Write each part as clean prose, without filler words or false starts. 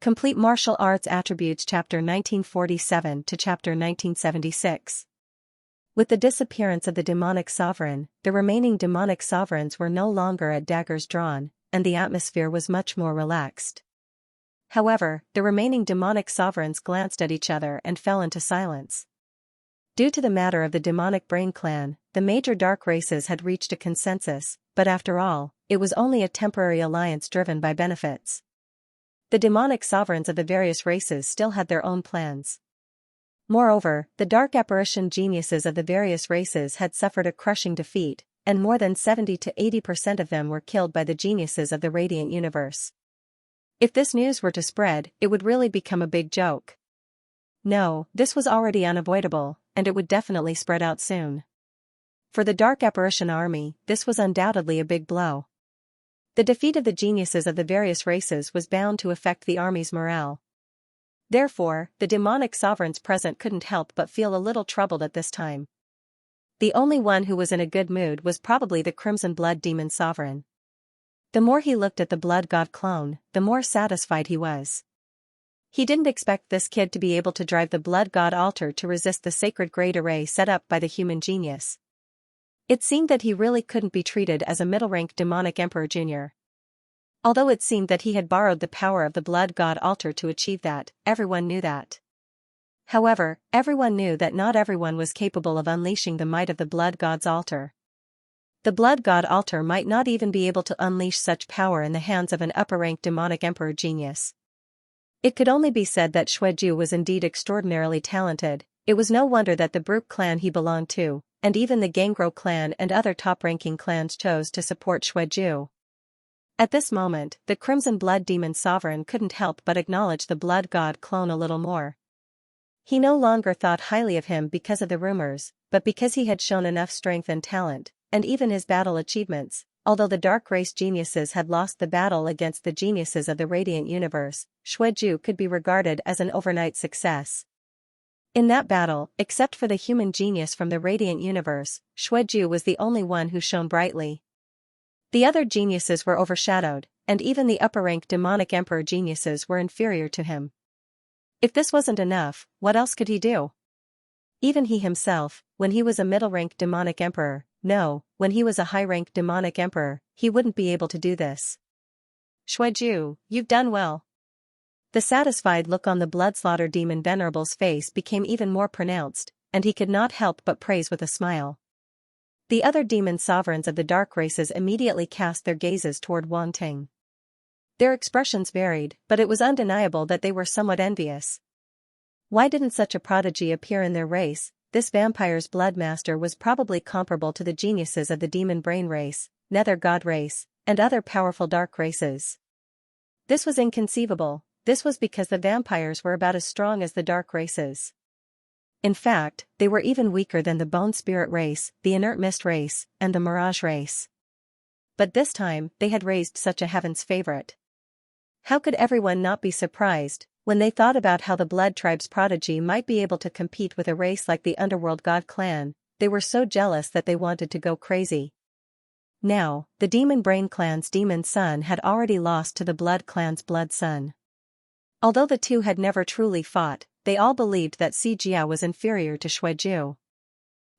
Complete Martial Arts Attributes Chapter 1947 to Chapter 1976. With the disappearance of the demonic sovereign, the remaining demonic sovereigns were no longer at daggers drawn, and the atmosphere was much more relaxed. However, the remaining demonic sovereigns glanced at each other and fell into silence. Due to the matter of the demonic brain clan, the major dark races had reached a consensus, but after all, it was only a temporary alliance driven by benefits. The demonic sovereigns of the various races still had their own plans. Moreover, the dark apparition geniuses of the various races had suffered a crushing defeat, and more than 70 to 80% of them were killed by the geniuses of the radiant universe. If this news were to spread, it would really become a big joke. No, this was already unavoidable, and it would definitely spread out soon. For the dark apparition army, this was undoubtedly a big blow. The defeat of the geniuses of the various races was bound to affect the army's morale. Therefore, the demonic sovereigns present couldn't help but feel a little troubled at this time. The only one who was in a good mood was probably the Crimson Blood Demon Sovereign. The more he looked at the Blood God clone, the more satisfied he was. He didn't expect this kid to be able to drive the Blood God altar to resist the sacred great array set up by the human genius. It seemed that he really couldn't be treated as a middle-rank demonic emperor junior. Although it seemed that he had borrowed the power of the Blood God altar to achieve that, everyone knew that. However, everyone knew that not everyone was capable of unleashing the might of the Blood God's altar. The Blood God altar might not even be able to unleash such power in the hands of an upper-rank demonic emperor genius. It could only be said that Xueju was indeed extraordinarily talented. It was no wonder that the Brute clan he belonged to, and even the Gangro clan and other top-ranking clans chose to support Xueju. At this moment, the Crimson Blood Demon Sovereign couldn't help but acknowledge the Blood God clone a little more. He no longer thought highly of him because of the rumors, but because he had shown enough strength and talent, and even his battle achievements. Although the Dark Race geniuses had lost the battle against the geniuses of the Radiant Universe, Xueju could be regarded as an overnight success. In that battle, except for the human genius from the Radiant Universe, Xueju was the only one who shone brightly. The other geniuses were overshadowed, and even the upper-rank demonic emperor geniuses were inferior to him. If this wasn't enough, what else could he do? Even he himself, when he was a middle-rank demonic emperor, when he was a high-rank demonic emperor, he wouldn't be able to do this. Xueju, you've done well. The satisfied look on the Bloodslaughter Demon Venerable's face became even more pronounced, and he could not help but praise with a smile. The other demon sovereigns of the dark races immediately cast their gazes toward Wang Ting. Their expressions varied, but it was undeniable that they were somewhat envious. Why didn't such a prodigy appear in their race? This vampire's bloodmaster was probably comparable to the geniuses of the demon brain race, nether god race, and other powerful dark races. This was inconceivable. This was because the vampires were about as strong as the dark races. In fact, they were even weaker than the Bone Spirit race, the Inert Mist race, and the Mirage race. But this time, they had raised such a heaven's favorite. How could everyone not be surprised when they thought about how the Blood Tribe's prodigy might be able to compete with a race like the Underworld God clan? They were so jealous that they wanted to go crazy. Now, the Demon Brain clan's demon son had already lost to the Blood clan's blood son. Although the two had never truly fought, they all believed that Xianxia was inferior to Xueju.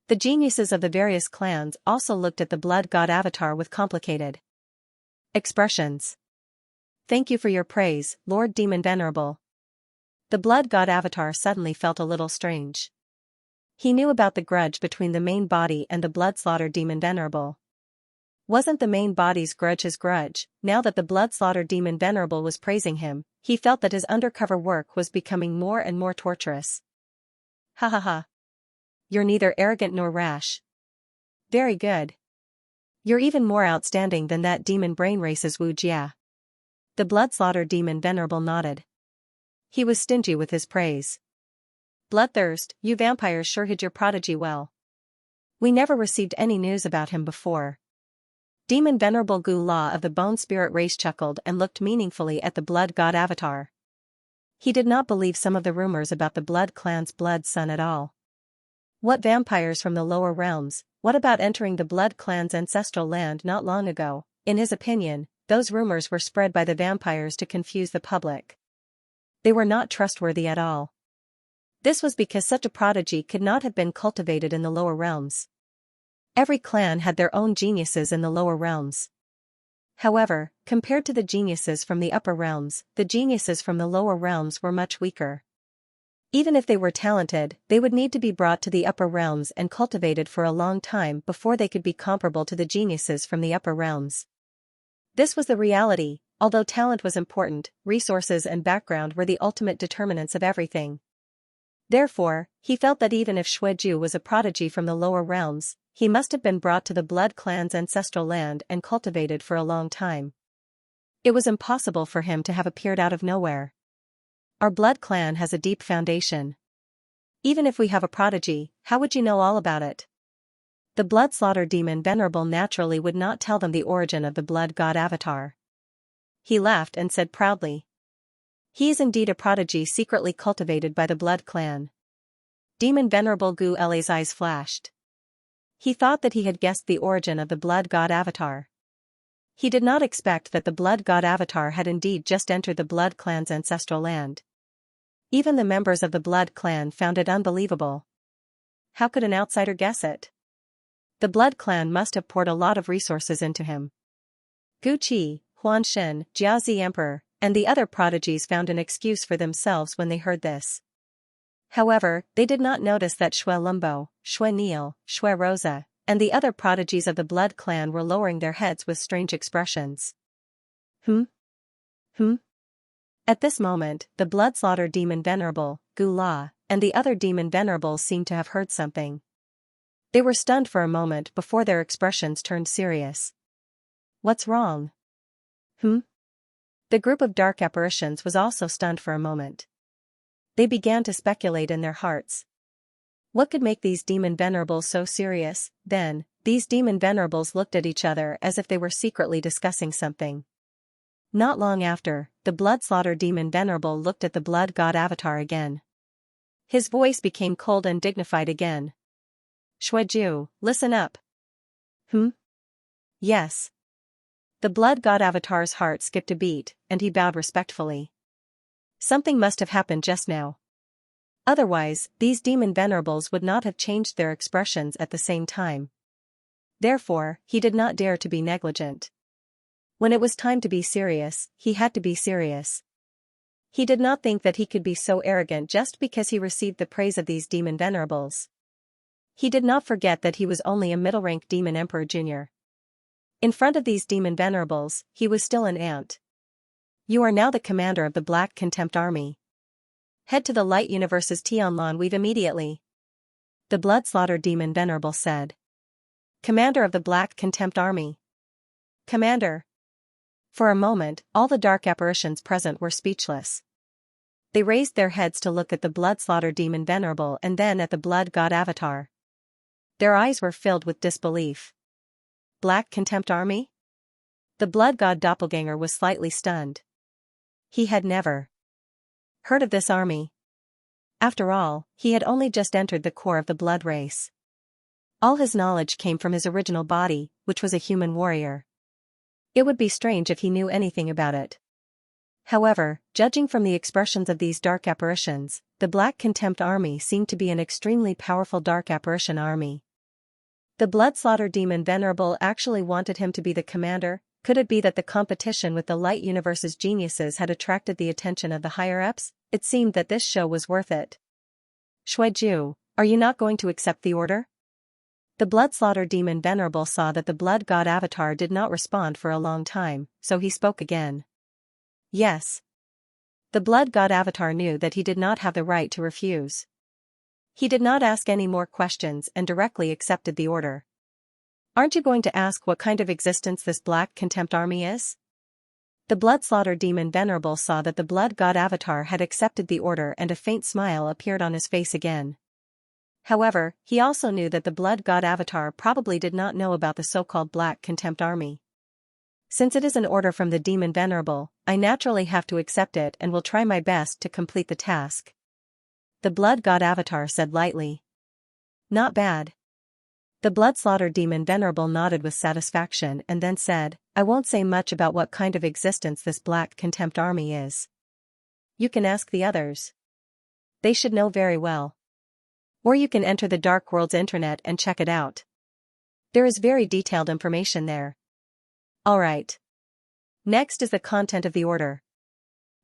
The geniuses of the various clans also looked at the Blood God avatar with complicated expressions. Thank you for your praise, Lord Demon Venerable. The Blood God avatar suddenly felt a little strange. He knew about the grudge between the main body and the Bloodslaughter Demon Venerable. Wasn't the main body's grudge his grudge? Now that the Bloodslaughter Demon Venerable was praising him, he felt that his undercover work was becoming more and more torturous. Ha ha ha. You're neither arrogant nor rash. Very good. You're even more outstanding than that demon brain race's Wu Jia. The Bloodslaughter Demon Venerable nodded. He was stingy with his praise. Bloodthirst, you vampires sure hid your prodigy well. We never received any news about him before. Demon Venerable Gu La of the Bone Spirit race chuckled and looked meaningfully at the Blood God avatar. He did not believe some of the rumors about the Blood clan's blood son at all. What vampires from the lower realms? What about entering the Blood clan's ancestral land not long ago? In his opinion, those rumors were spread by the vampires to confuse the public. They were not trustworthy at all. This was because such a prodigy could not have been cultivated in the lower realms. Every clan had their own geniuses in the lower realms. However, compared to the geniuses from the upper realms, the geniuses from the lower realms were much weaker. Even if they were talented, they would need to be brought to the upper realms and cultivated for a long time before they could be comparable to the geniuses from the upper realms. This was the reality. Although talent was important, resources and background were the ultimate determinants of everything. Therefore, he felt that even if Xueju was a prodigy from the lower realms, he must have been brought to the Blood Clan's ancestral land and cultivated for a long time. It was impossible for him to have appeared out of nowhere. Our Blood Clan has a deep foundation. Even if we have a prodigy, how would you know all about it? The Blood Slaughter Demon Venerable naturally would not tell them the origin of the Blood God Avatar. He laughed and said proudly. He is indeed a prodigy secretly cultivated by the Blood Clan. Demon Venerable Gu Le's eyes flashed. He thought that he had guessed the origin of the Blood God Avatar. He did not expect that the Blood God Avatar had indeed just entered the Blood Clan's ancestral land. Even the members of the Blood Clan found it unbelievable. How could an outsider guess it? The Blood Clan must have poured a lot of resources into him. Gu Qi, Huan Shen, Jiazi Emperor, and the other prodigies found an excuse for themselves when they heard this. However, they did not notice that Xue Lumbo, Xue Neil, Xue Rosa, and the other prodigies of the Blood Clan were lowering their heads with strange expressions. At this moment, the Blood Slaughter Demon Venerable, Gu La, and the other Demon Venerables seemed to have heard something. They were stunned for a moment before their expressions turned serious. What's wrong? The group of dark apparitions was also stunned for a moment. They began to speculate in their hearts. What could make these demon venerables so serious? Then, these demon venerables looked at each other as if they were secretly discussing something. Not long after, the Blood Slaughter Demon Venerable looked at the Blood God Avatar again. His voice became cold and dignified again. Xueju, listen up. Yes. The Blood God Avatar's heart skipped a beat, and he bowed respectfully. Something must have happened just now. Otherwise, these demon venerables would not have changed their expressions at the same time. Therefore, he did not dare to be negligent. When it was time to be serious, he had to be serious. He did not think that he could be so arrogant just because he received the praise of these demon venerables. He did not forget that he was only a middle-rank demon emperor junior. In front of these demon venerables, he was still an ant. You are now the commander of the Black Contempt Army. Head to the Light Universe's Tianlan Weave immediately. The Blood Slaughter Demon Venerable said. Commander of the Black Contempt Army. Commander. For a moment, all the dark apparitions present were speechless. They raised their heads to look at the Blood Slaughter Demon Venerable and then at the Blood God Avatar. Their eyes were filled with disbelief. Black Contempt Army? The Blood God Doppelganger was slightly stunned. He had never heard of this army. After all, he had only just entered the core of the blood race. All his knowledge came from his original body, which was a human warrior. It would be strange if he knew anything about it. However, judging from the expressions of these dark apparitions, the Black Contempt Army seemed to be an extremely powerful dark apparition army. The Blood Slaughter Demon Venerable actually wanted him to be the commander. Could it be that the competition with the Light Universe's geniuses had attracted the attention of the higher-ups? It seemed that this show was worth it. Xueju, are you not going to accept the order? The Blood Slaughter Demon Venerable saw that the Blood God Avatar did not respond for a long time, so he spoke again. Yes. The Blood God Avatar knew that he did not have the right to refuse. He did not ask any more questions and directly accepted the order. Aren't you going to ask what kind of existence this Black Contempt Army is? The Blood Slaughter Demon Venerable saw that the Blood God Avatar had accepted the order and a faint smile appeared on his face again. However, he also knew that the Blood God Avatar probably did not know about the so-called Black Contempt Army. Since it is an order from the Demon Venerable, I naturally have to accept it and will try my best to complete the task. The Blood God Avatar said lightly. Not bad. The Blood Slaughter Demon Venerable nodded with satisfaction and then said, I won't say much about what kind of existence this Black Contempt Army is. You can ask the others. They should know very well. Or you can enter the Dark World's internet and check it out. There is very detailed information there. Alright. Next is the content of the order.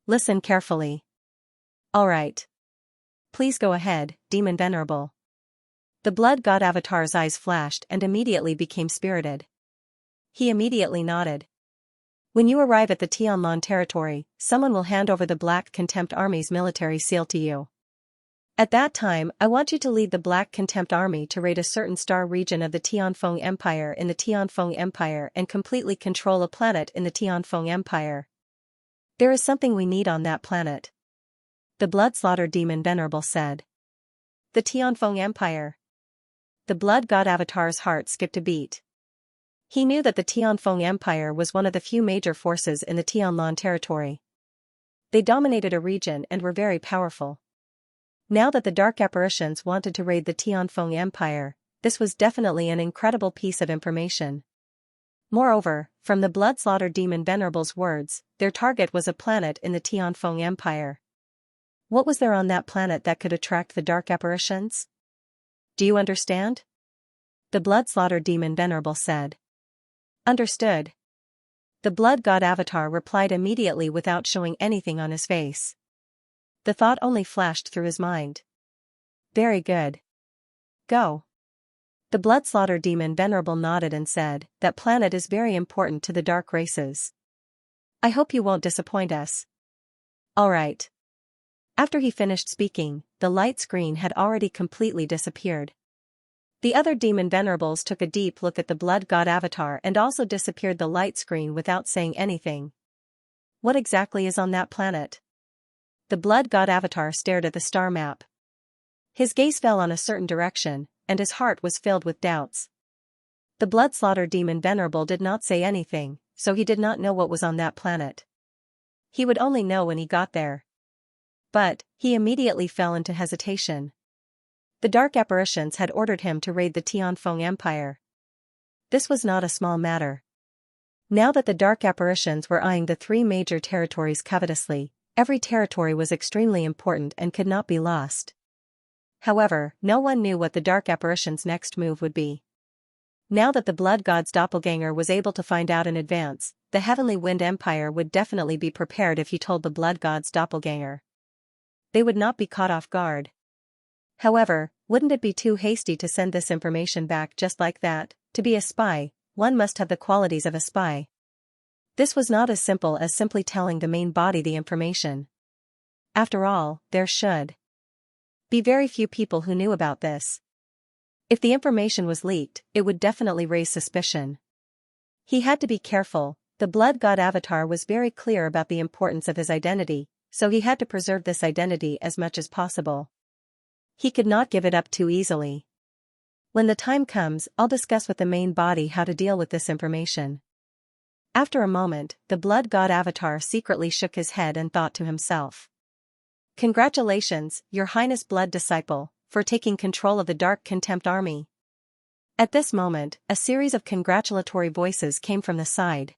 Listen carefully. Alright. Please go ahead, Demon Venerable. The Blood God Avatar's eyes flashed and immediately became spirited. He immediately nodded. When you arrive at the Tianlan territory, someone will hand over the Black Contempt Army's military seal to you. At that time, I want you to lead the Black Contempt Army to raid a certain star region of the Tianfeng Empire in the Tianfeng Empire and completely control a planet in the Tianfeng Empire. There is something we need on that planet. The Bloodslaughter Demon Venerable said. The Tianfeng Empire. The Blood God Avatar's heart skipped a beat. He knew that the Tianfeng Empire was one of the few major forces in the Tianlan territory. They dominated a region and were very powerful. Now that the Dark Apparitions wanted to raid the Tianfeng Empire, this was definitely an incredible piece of information. Moreover, from the Bloodslaughter Demon Venerable's words, their target was a planet in the Tianfeng Empire. What was there on that planet that could attract the Dark Apparitions? Do you understand? The Bloodslaughter Demon Venerable said. Understood. The Blood God Avatar replied immediately without showing anything on his face. The thought only flashed through his mind. Very good. Go. The Bloodslaughter Demon Venerable nodded and said, that planet is very important to the dark races. I hope you won't disappoint us. Alright. After he finished speaking, the light screen had already completely disappeared. The other Demon Venerables took a deep look at the Blood God Avatar and also disappeared the light screen without saying anything. What exactly is on that planet? The Blood God Avatar stared at the star map. His gaze fell on a certain direction, and his heart was filled with doubts. The Bloodslaughter Demon Venerable did not say anything, so he did not know what was on that planet. He would only know when he got there. But, he immediately fell into hesitation. The Dark Apparitions had ordered him to raid the Tianfeng Empire. This was not a small matter. Now that the Dark Apparitions were eyeing the three major territories covetously, every territory was extremely important and could not be lost. However, no one knew what the Dark Apparitions' next move would be. Now that the Blood God's doppelganger was able to find out in advance, the Heavenly Wind Empire would definitely be prepared if he told the Blood God's doppelganger. They would not be caught off guard. However, wouldn't it be too hasty to send this information back just like that? To be a spy, one must have the qualities of a spy. This was not as simple as simply telling the main body the information. After all, there should be very few people who knew about this. If the information was leaked, it would definitely raise suspicion. He had to be careful. The Blood God Avatar was very clear about the importance of his identity, so he had to preserve this identity as much as possible. He could not give it up too easily. When the time comes, I'll discuss with the main body how to deal with this information. After a moment, the Blood God Avatar secretly shook his head and thought to himself. Congratulations, Your Highness Blood Disciple, for taking control of the Dark Contempt Army. At this moment, a series of congratulatory voices came from the side.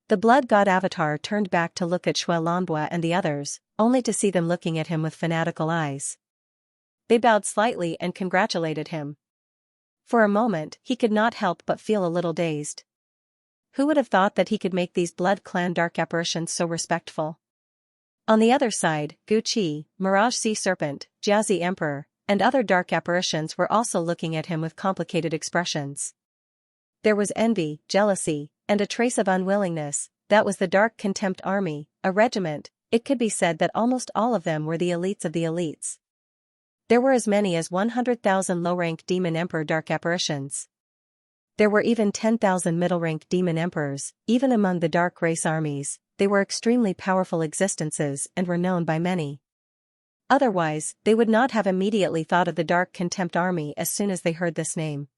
The Blood God Avatar turned back to look at Shui Lanbua and the others, only to see them looking at him with fanatical eyes. They bowed slightly and congratulated him. For a moment, he could not help but feel a little dazed. Who would have thought that he could make these Blood Clan Dark Apparitions so respectful? On the other side, Gu Qi, Mirage Sea Serpent, Jiazi Emperor, and other Dark Apparitions were also looking at him with complicated expressions. There was envy, jealousy, and a trace of unwillingness. That was the Dark Contempt Army, a regiment. It could be said that almost all of them were the elites of the elites. There were as many as 100,000 low-rank Demon Emperor Dark Apparitions. There were even 10,000 middle-rank Demon Emperors. Even among the Dark Race armies, they were extremely powerful existences and were known by many. Otherwise, they would not have immediately thought of the Dark Contempt Army as soon as they heard this name.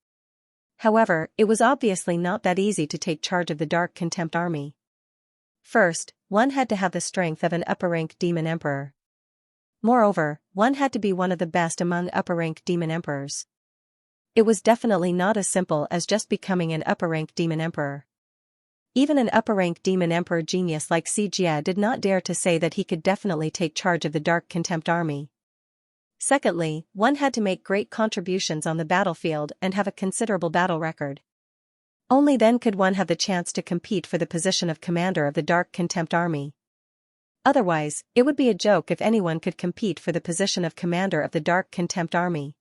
However, it was obviously not that easy to take charge of the Dark Contempt Army. First, one had to have the strength of an upper-rank Demon Emperor. Moreover, one had to be one of the best among upper-rank Demon Emperors. It was definitely not as simple as just becoming an upper-rank Demon Emperor. Even an upper-rank demon emperor genius like Xianxia did not dare to say that he could definitely take charge of the Dark Contempt army. Secondly, one had to make great contributions on the battlefield and have a considerable battle record. Only then could one have the chance to compete for the position of commander of the Dark Contempt army. Otherwise, it would be a joke if anyone could compete for the position of commander of the Dark Contempt army.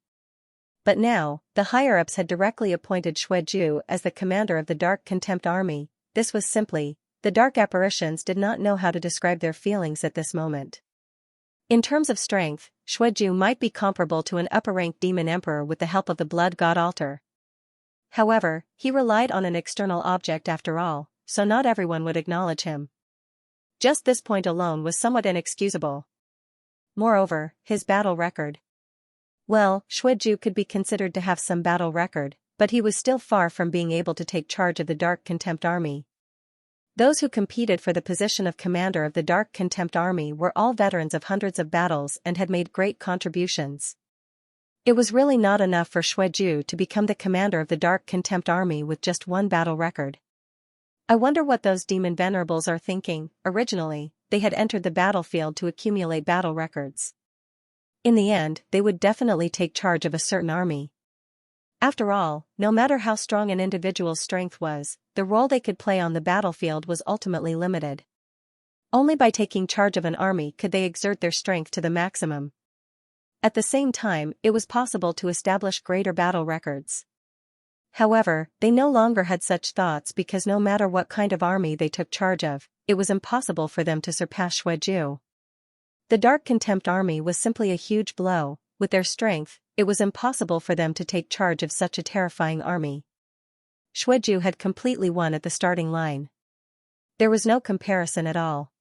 But now, the higher-ups had directly appointed Xueju as the commander of the Dark Contempt army. This was simply, the dark apparitions did not know how to describe their feelings at this moment. In terms of strength, Xueju might be comparable to an upper-rank demon emperor with the help of the blood god altar. However, he relied on an external object after all, so not everyone would acknowledge him. Just this point alone was somewhat inexcusable. Moreover, his battle record. Well, Xueju could be considered to have some battle record, but he was still far from being able to take charge of the Dark Contempt army. Those who competed for the position of commander of the Dark Contempt army were all veterans of hundreds of battles and had made great contributions. It was really not enough for Xueju to become the commander of the Dark Contempt army with just one battle record. I wonder what those demon venerables are thinking. Originally, they had entered the battlefield to accumulate battle records. In the end, they would definitely take charge of a certain army. After all, no matter how strong an individual's strength was, the role they could play on the battlefield was ultimately limited. Only by taking charge of an army could they exert their strength to the maximum. At the same time, it was possible to establish greater battle records. However, they no longer had such thoughts because no matter what kind of army they took charge of, it was impossible for them to surpass Xueju. The Dark Contempt army was simply a huge blow. With their strength, it was impossible for them to take charge of such a terrifying army. Xueju had completely won at the starting line. There was no comparison at all.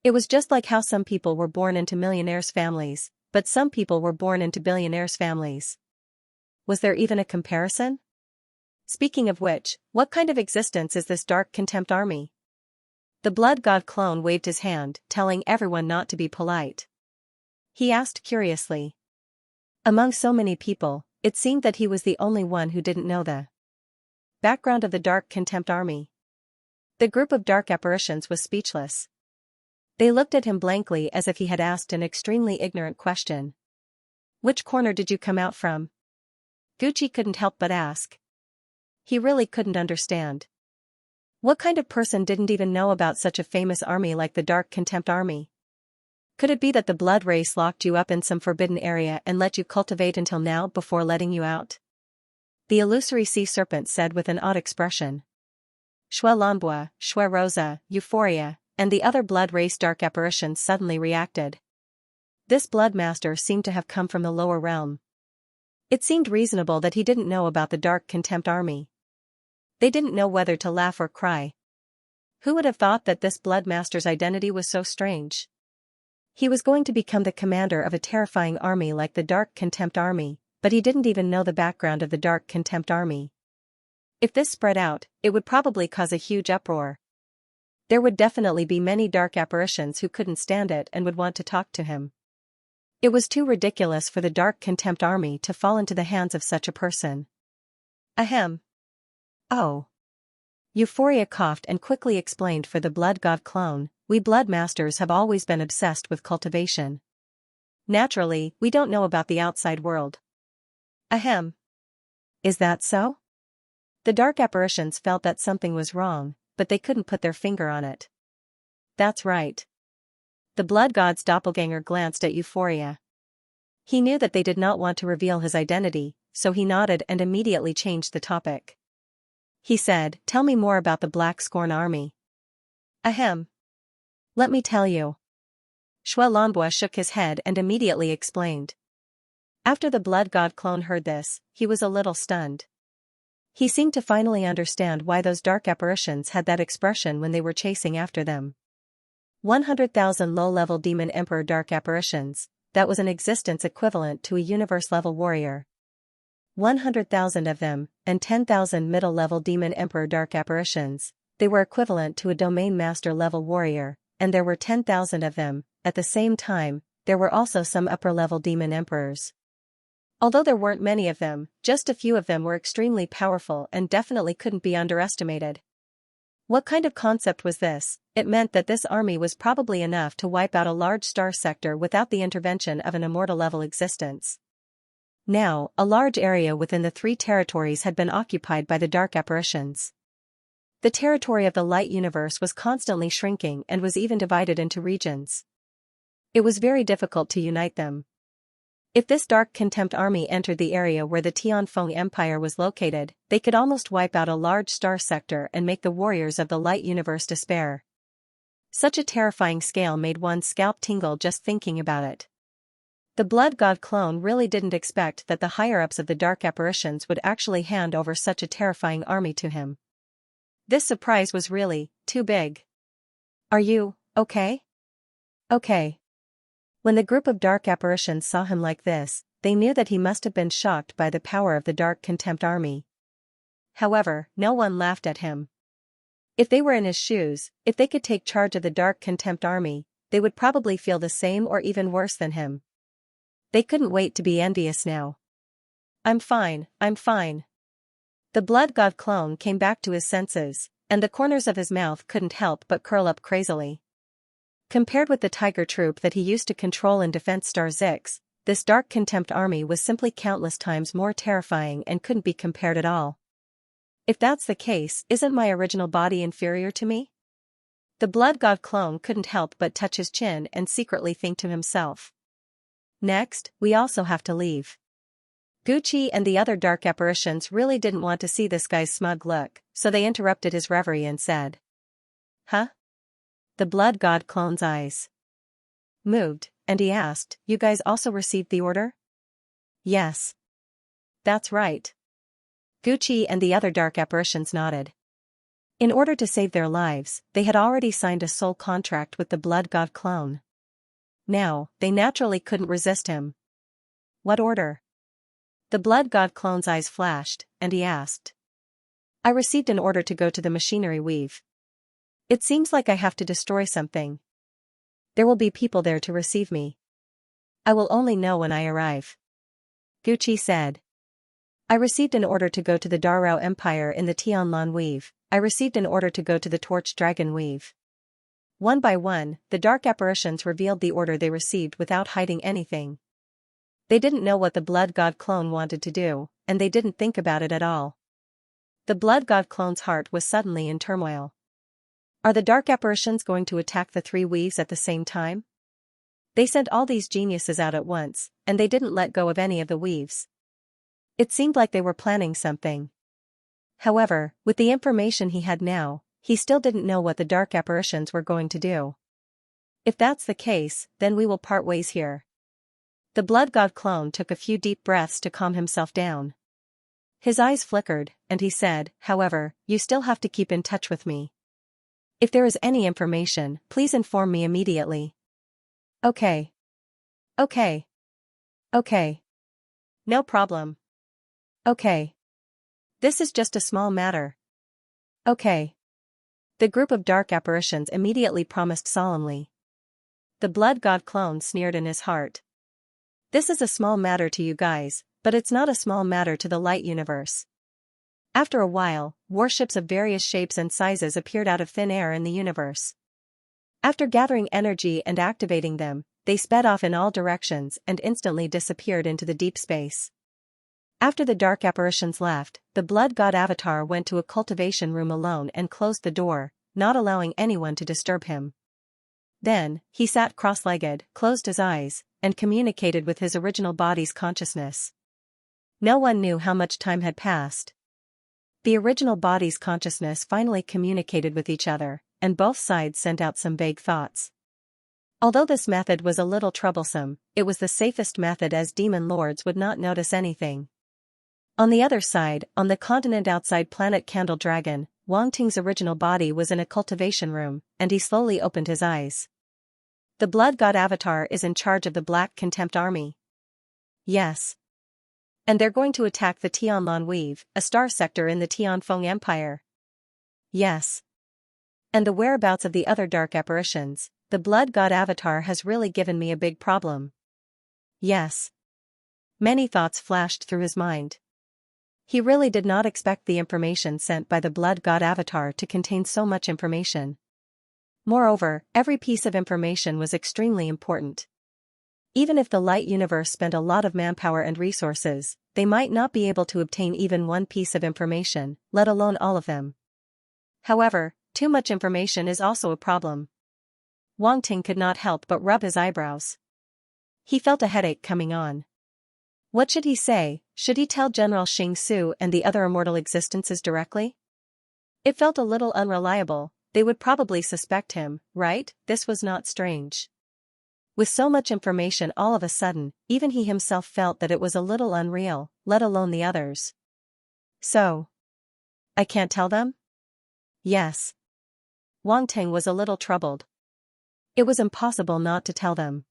It was just like how some people were born into millionaires' families, but some people were born into billionaires' families. Was there even a comparison? Speaking of which, what kind of existence is this Dark Contempt army? The blood god clone waved his hand, telling everyone not to be polite. He asked curiously. Among so many people, it seemed that he was the only one who didn't know the background of the Dark Contempt army. The group of dark apparitions was speechless. They looked at him blankly as if he had asked an extremely ignorant question. Which corner did you come out from? Gucci couldn't help but ask. He really couldn't understand. What kind of person didn't even know about such a famous army like the Dark Contempt army? Could it be that the blood race locked you up in some forbidden area and let you cultivate until now before letting you out? The illusory sea serpent said with an odd expression. Xue Lanbua, Xue Rosa, Euphoria, and the other blood race dark apparitions suddenly reacted. This blood master seemed to have come from the lower realm. It seemed reasonable that he didn't know about the Dark Contempt army. They didn't know whether to laugh or cry. Who would have thought that this blood master's identity was so strange? He was going to become the commander of a terrifying army like the Dark Contempt army, but he didn't even know the background of the Dark Contempt army. If this spread out, it would probably cause a huge uproar. There would definitely be many dark apparitions who couldn't stand it and would want to talk to him. It was too ridiculous for the Dark Contempt army to fall into the hands of such a person. Ahem. Oh. Euphoria coughed and quickly explained for the blood god clone, we blood masters have always been obsessed with cultivation. Naturally, we don't know about the outside world. Ahem. Is that so? The dark apparitions felt that something was wrong, but they couldn't put their finger on it. That's right. The blood god's doppelganger glanced at Euphoria. He knew that they did not want to reveal his identity, so he nodded and immediately changed the topic. He said, tell me more about the Black Scorn army. Ahem. Let me tell you. Xue Lanbua shook his head and immediately explained. After the blood god clone heard this, he was a little stunned. He seemed to finally understand why those dark apparitions had that expression when they were chasing after them. 100,000 low-level demon emperor dark apparitions, that was an existence equivalent to a universe-level warrior. 100,000 of them, and 10,000 middle-level demon emperor dark apparitions, they were equivalent to a domain master-level warrior, and there were 10,000 of them. At the same time, there were also some upper-level demon emperors. Although there weren't many of them, just a few of them were extremely powerful and definitely couldn't be underestimated. What kind of concept was this? It meant that this army was probably enough to wipe out a large star sector without the intervention of an immortal-level existence. Now, a large area within the three territories had been occupied by the dark apparitions. The territory of the light universe was constantly shrinking and was even divided into regions. It was very difficult to unite them. If this dark contempt army entered the area where the Tianfeng Empire was located, they could almost wipe out a large star sector and make the warriors of the light universe despair. Such a terrifying scale made one's scalp tingle just thinking about it. The blood god clone really didn't expect that the higher-ups of the dark apparitions would actually hand over such a terrifying army to him. This surprise was really too big. "Are you okay?" "Okay." When the group of dark apparitions saw him like this, they knew that he must have been shocked by the power of the dark contempt army. However, no one laughed at him. If they were in his shoes, if they could take charge of the dark contempt army, they would probably feel the same or even worse than him. They couldn't wait to be envious now. I'm fine." The blood god clone came back to his senses, and the corners of his mouth couldn't help but curl up crazily. Compared with the tiger troop that he used to control in Defense Star 6, this dark contempt army was simply countless times more terrifying and couldn't be compared at all. If that's the case, isn't my original body inferior to me? The blood god clone couldn't help but touch his chin and secretly think to himself. Next, we also have to leave. Gucci and the other dark apparitions really didn't want to see this guy's smug look, so they interrupted his reverie and said, "Huh?" The blood god clone's eyes moved, and he asked, "You guys also received the order?" "Yes." "That's right." Gucci and the other dark apparitions nodded. In order to save their lives, they had already signed a soul contract with the blood god clone. Now, they naturally couldn't resist him. "What order?" The blood god clone's eyes flashed, and he asked. "I received an order to go to the machinery weave. It seems like I have to destroy something. There will be people there to receive me. I will only know when I arrive." Gucci said. "I received an order to go to the Darao Empire in the Tianlan weave. I received an order to go to the Torch Dragon weave." One by one, the dark apparitions revealed the order they received without hiding anything. They didn't know what the blood god clone wanted to do, and they didn't think about it at all. The blood god clone's heart was suddenly in turmoil. Are the dark apparitions going to attack the three weaves at the same time? They sent all these geniuses out at once, and they didn't let go of any of the weaves. It seemed like they were planning something. However, with the information he had now, he still didn't know what the dark apparitions were going to do. "If that's the case, then we will part ways here." The blood god clone took a few deep breaths to calm himself down. His eyes flickered, and he said, "However, you still have to keep in touch with me. If there is any information, please inform me immediately." "Okay. Okay. Okay. No problem. Okay. This is just a small matter." "Okay." The group of dark apparitions immediately promised solemnly. The blood god clone sneered in his heart. "This is a small matter to you guys, but it's not a small matter to the light universe." After a while, warships of various shapes and sizes appeared out of thin air in the universe. After gathering energy and activating them, they sped off in all directions and instantly disappeared into the deep space. After the dark apparitions left, the blood god avatar went to a cultivation room alone and closed the door, not allowing anyone to disturb him. Then, he sat cross-legged, closed his eyes, and communicated with his original body's consciousness. No one knew how much time had passed. The original body's consciousness finally communicated with each other, and both sides sent out some vague thoughts. Although this method was a little troublesome, it was the safest method as demon lords would not notice anything. On the other side, on the continent outside planet Candle Dragon, Wang Ting's original body was in a cultivation room, and he slowly opened his eyes. "The blood god avatar is in charge of the Black Contempt army." "Yes. And they're going to attack the Tianlan Weave, a star sector in the Tianfeng Empire." "Yes. And the whereabouts of the other dark apparitions, the blood god avatar has really given me a big problem." "Yes." Many thoughts flashed through his mind. He really did not expect the information sent by the blood god avatar to contain so much information. Moreover, every piece of information was extremely important. Even if the light universe spent a lot of manpower and resources, they might not be able to obtain even one piece of information, let alone all of them. However, too much information is also a problem. Wang Ting could not help but rub his eyebrows. He felt a headache coming on. What should he say? Should he tell General Xing Su and the other immortal existences directly? It felt a little unreliable. They would probably suspect him, right? This was not strange. With so much information all of a sudden, even he himself felt that it was a little unreal, let alone the others. So, I can't tell them? Yes. Wang Ting was a little troubled. It was impossible not to tell them.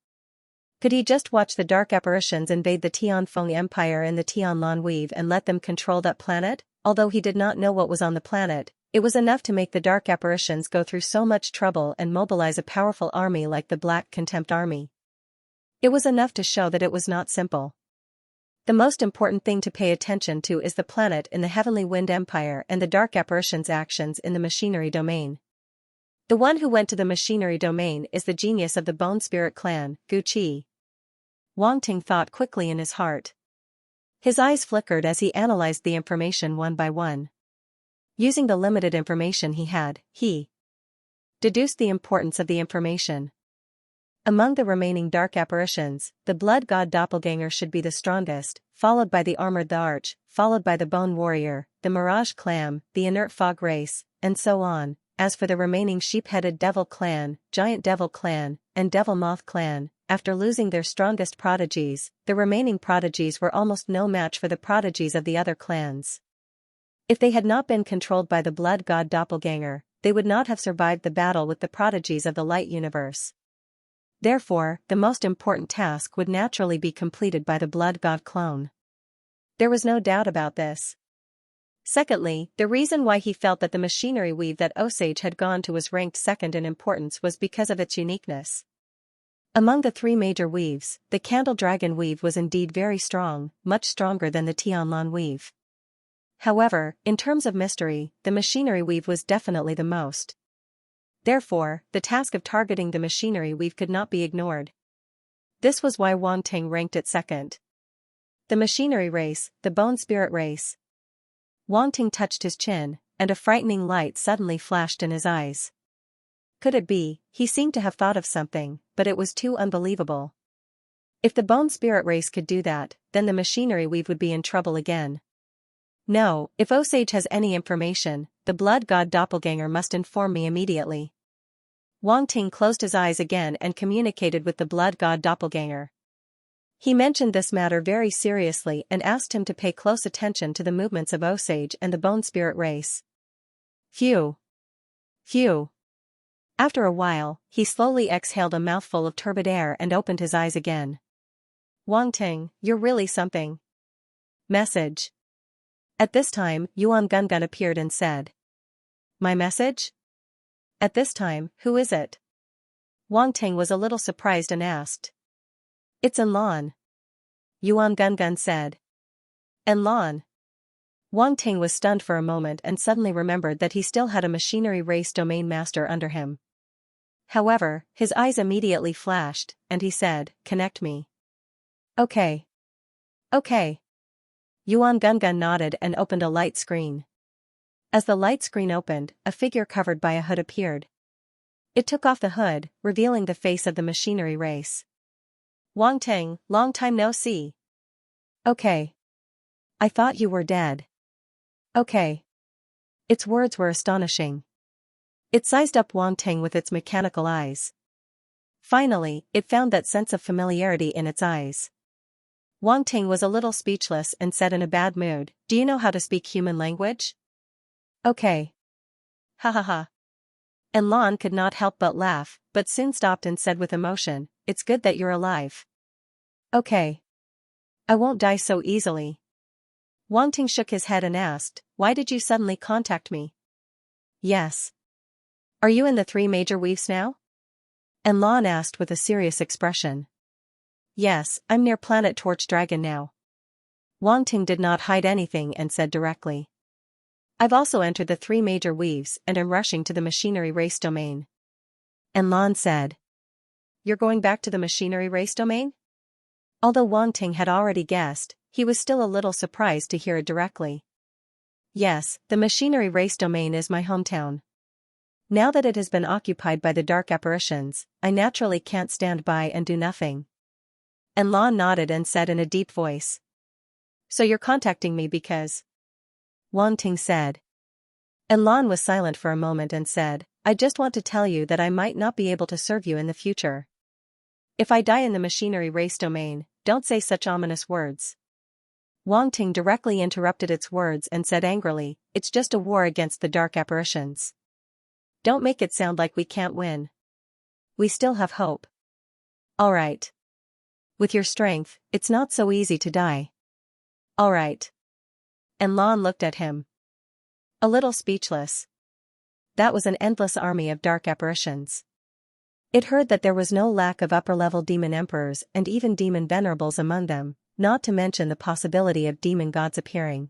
Could he just watch the dark apparitions invade the Tianfeng Empire and the Tianlan Weave and let them control that planet? Although he did not know what was on the planet, it was enough to make the dark apparitions go through so much trouble and mobilize a powerful army like the Black Contempt Army. It was enough to show that it was not simple. The most important thing to pay attention to is the planet in the Heavenly Wind Empire and the dark apparitions' actions in the machinery domain. The one who went to the machinery domain is the genius of the Bone Spirit clan, Gu Qi. Wang Ting thought quickly in his heart. His eyes flickered as he analyzed the information one by one. Using the limited information he had, he deduced the importance of the information. Among the remaining dark apparitions, the blood god doppelganger should be the strongest, followed by the armored the Arch, followed by the bone warrior, the mirage clam, the inert fog race, and so on. As for the remaining sheep-headed devil clan, giant devil clan, and devil moth clan, after losing their strongest prodigies, the remaining prodigies were almost no match for the prodigies of the other clans. If they had not been controlled by the blood god doppelganger, they would not have survived the battle with the prodigies of the light universe. Therefore, the most important task would naturally be completed by the blood god clone. There was no doubt about this. Secondly, the reason why he felt that the machinery weave that Osage had gone to was ranked second in importance was because of its uniqueness. Among the three major weaves, the Candle Dragon weave was indeed very strong, much stronger than the Tianlan weave. However, in terms of mystery, the machinery weave was definitely the most. Therefore, the task of targeting the machinery weave could not be ignored. This was why Wang Ting ranked it second. The machinery race, the bone spirit race. Wang Ting touched his chin, and a frightening light suddenly flashed in his eyes. Could it be? He seemed to have thought of something, but it was too unbelievable. If the bone spirit race could do that, then the machinery weave would be in trouble again. No, if Osage has any information, the blood god doppelganger must inform me immediately. Wang Ting closed his eyes again and communicated with the blood god doppelganger. He mentioned this matter very seriously and asked him to pay close attention to the movements of Osage and the bone spirit race. Phew. Phew. After a while, he slowly exhaled a mouthful of turbid air and opened his eyes again. Wang Ting, you're really something. Message. At this time, Yuan Gungun appeared and said. My message? At this time, who is it? Wang Ting was a little surprised and asked. It's Enlon. Yuan Gungun said. Enlon. Wang Ting was stunned for a moment and suddenly remembered that he still had a machinery race domain master under him. However, his eyes immediately flashed, and he said, connect me. Okay. Okay. Yuan Gungun nodded and opened a light screen. As the light screen opened, a figure covered by a hood appeared. It took off the hood, revealing the face of the machinery race. Wang Ting, long time no see. Okay. I thought you were dead. Okay. Its words were astonishing. It sized up Wang Ting with its mechanical eyes. Finally, it found that sense of familiarity in its eyes. Wang Ting was a little speechless and said in a bad mood, do you know how to speak human language? Okay. Ha ha ha. And Lon could not help but laugh, but soon stopped and said with emotion, it's good that you're alive. Okay. I won't die so easily. Wang Ting shook his head and asked, why did you suddenly contact me? Yes. Are you in the three major weaves now? And Lon asked with a serious expression. Yes, I'm near planet Torch Dragon now. Wang Ting did not hide anything and said directly. I've also entered the 3 major weaves and am rushing to the machinery race domain. And Lan said. You're going back to the machinery race domain? Although Wang Ting had already guessed, he was still a little surprised to hear it directly. Yes, the machinery race domain is my hometown. Now that it has been occupied by the dark apparitions, I naturally can't stand by and do nothing. And Lan nodded and said in a deep voice. So you're contacting me because... Wang Ting said. And Lan was silent for a moment and said, I just want to tell you that I might not be able to serve you in the future. If I die in the machinery race domain, don't say such ominous words. Wang Ting directly interrupted its words and said angrily, it's just a war against the dark apparitions. Don't make it sound like we can't win. We still have hope. Alright. With your strength, it's not so easy to die. Alright. And Lan looked at him. A little speechless. That was an endless army of dark apparitions. It heard that there was no lack of upper-level demon emperors and even demon venerables among them, not to mention the possibility of demon gods appearing.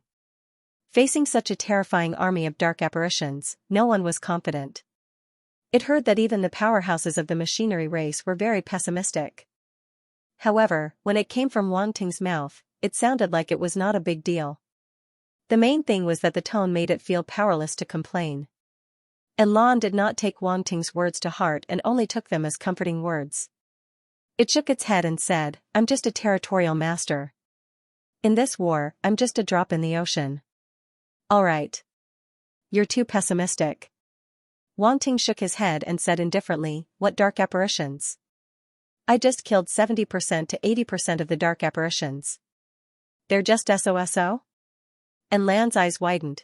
Facing such a terrifying army of dark apparitions, no one was confident. It heard that even the powerhouses of the machinery race were very pessimistic. However, when it came from Wang Ting's mouth, it sounded like it was not a big deal. The main thing was that the tone made it feel powerless to complain. And Lan did not take Wang Ting's words to heart and only took them as comforting words. It shook its head and said, I'm just a territorial master. In this war, I'm just a drop in the ocean. Alright. You're too pessimistic. Wang Ting shook his head and said indifferently, what dark apparitions? I just killed 70% to 80% of the dark apparitions. They're just SOSO? And Lan's eyes widened.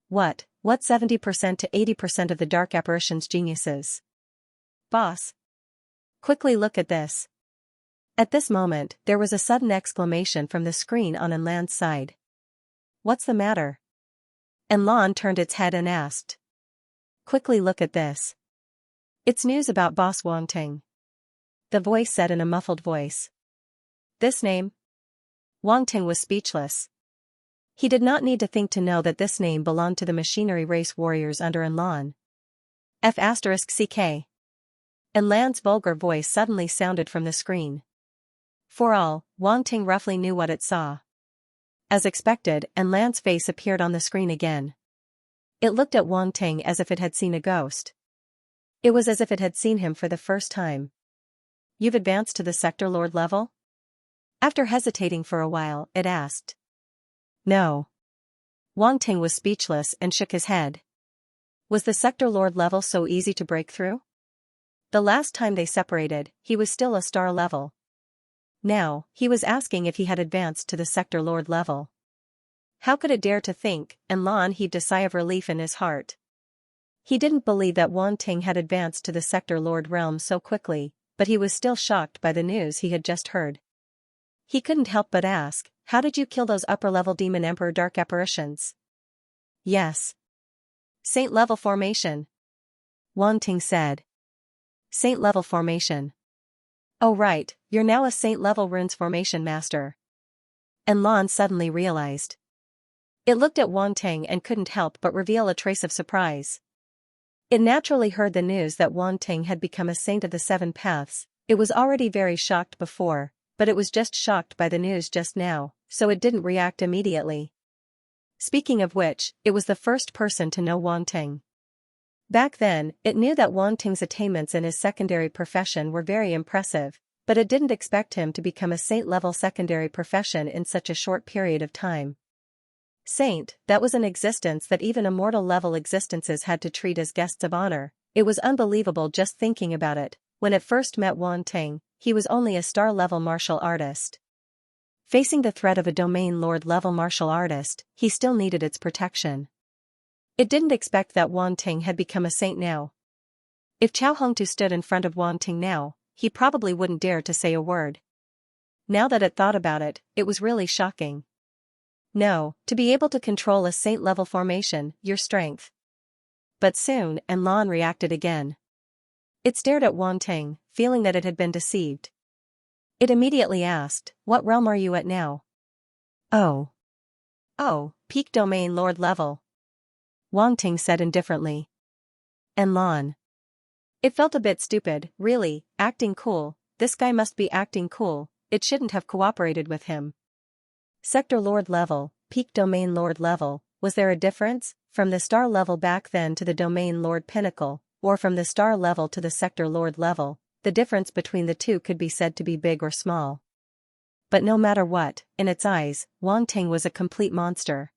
What 70% to 80% of the dark apparitions' geniuses? Boss. Quickly look at this. At this moment, there was a sudden exclamation from the screen on Lan's side. What's the matter? And Lan turned its head and asked. Quickly look at this. It's news about Boss Wang Ting. The voice said in a muffled voice. This name? Wang Ting was speechless. He did not need to think to know that this name belonged to the machinery race warriors under Lan. F***CK. And Lan's vulgar voice suddenly sounded from the screen. For all, Wang Ting roughly knew what it saw. As expected, and Lan's face appeared on the screen again. It looked at Wang Ting as if it had seen a ghost. It was as if it had seen him for the first time. You've advanced to the Sector Lord level? After hesitating for a while, it asked. No. Wang Ting was speechless and shook his head. Was the Sector Lord level so easy to break through? The last time they separated, he was still a star level. Now, he was asking if he had advanced to the Sector Lord level. How could it dare to think, and Lan heaved a sigh of relief in his heart. He didn't believe that Wang Ting had advanced to the Sector Lord realm so quickly, but he was still shocked by the news he had just heard. He couldn't help but ask, how did you kill those upper-level Demon Emperor dark apparitions? Yes. Saint-level formation. Wang Ting said. Saint-level formation. Oh right, you're now a Saint-level runes formation master. And Lan suddenly realized. It looked at Wang Ting and couldn't help but reveal a trace of surprise. It naturally heard the news that Wang Ting had become a saint of the 7 paths. It was already very shocked before, but it was just shocked by the news just now, so it didn't react immediately. Speaking of which, it was the first person to know Wang Ting. Back then, it knew that Wang Ting's attainments in his secondary profession were very impressive, but it didn't expect him to become a saint-level secondary profession in such a short period of time. Saint, that was an existence that even immortal-level existences had to treat as guests of honor. It was unbelievable just thinking about it. When it first met Wang Ting, he was only a star-level martial artist. Facing the threat of a domain lord-level martial artist, he still needed its protection. It didn't expect that Wang Ting had become a saint now. If Chao Hongtu stood in front of Wang Ting now, he probably wouldn't dare to say a word. Now that it thought about it, it was really shocking. No, to be able to control a saint-level formation, your strength. But soon, and Lan reacted again. It stared at Wang Ting, feeling that it had been deceived. It immediately asked, what realm are you at now? Oh. Oh, peak domain lord level. Wang Ting said indifferently. And Lan. It felt a bit stupid, really, acting cool. This guy must be acting cool, it shouldn't have cooperated with him. Sector lord level, peak domain lord level, was there a difference, from the star level back then to the domain lord pinnacle, or from the star level to the sector lord level? The difference between the two could be said to be big or small. But no matter what, in its eyes, Wang Ting was a complete monster.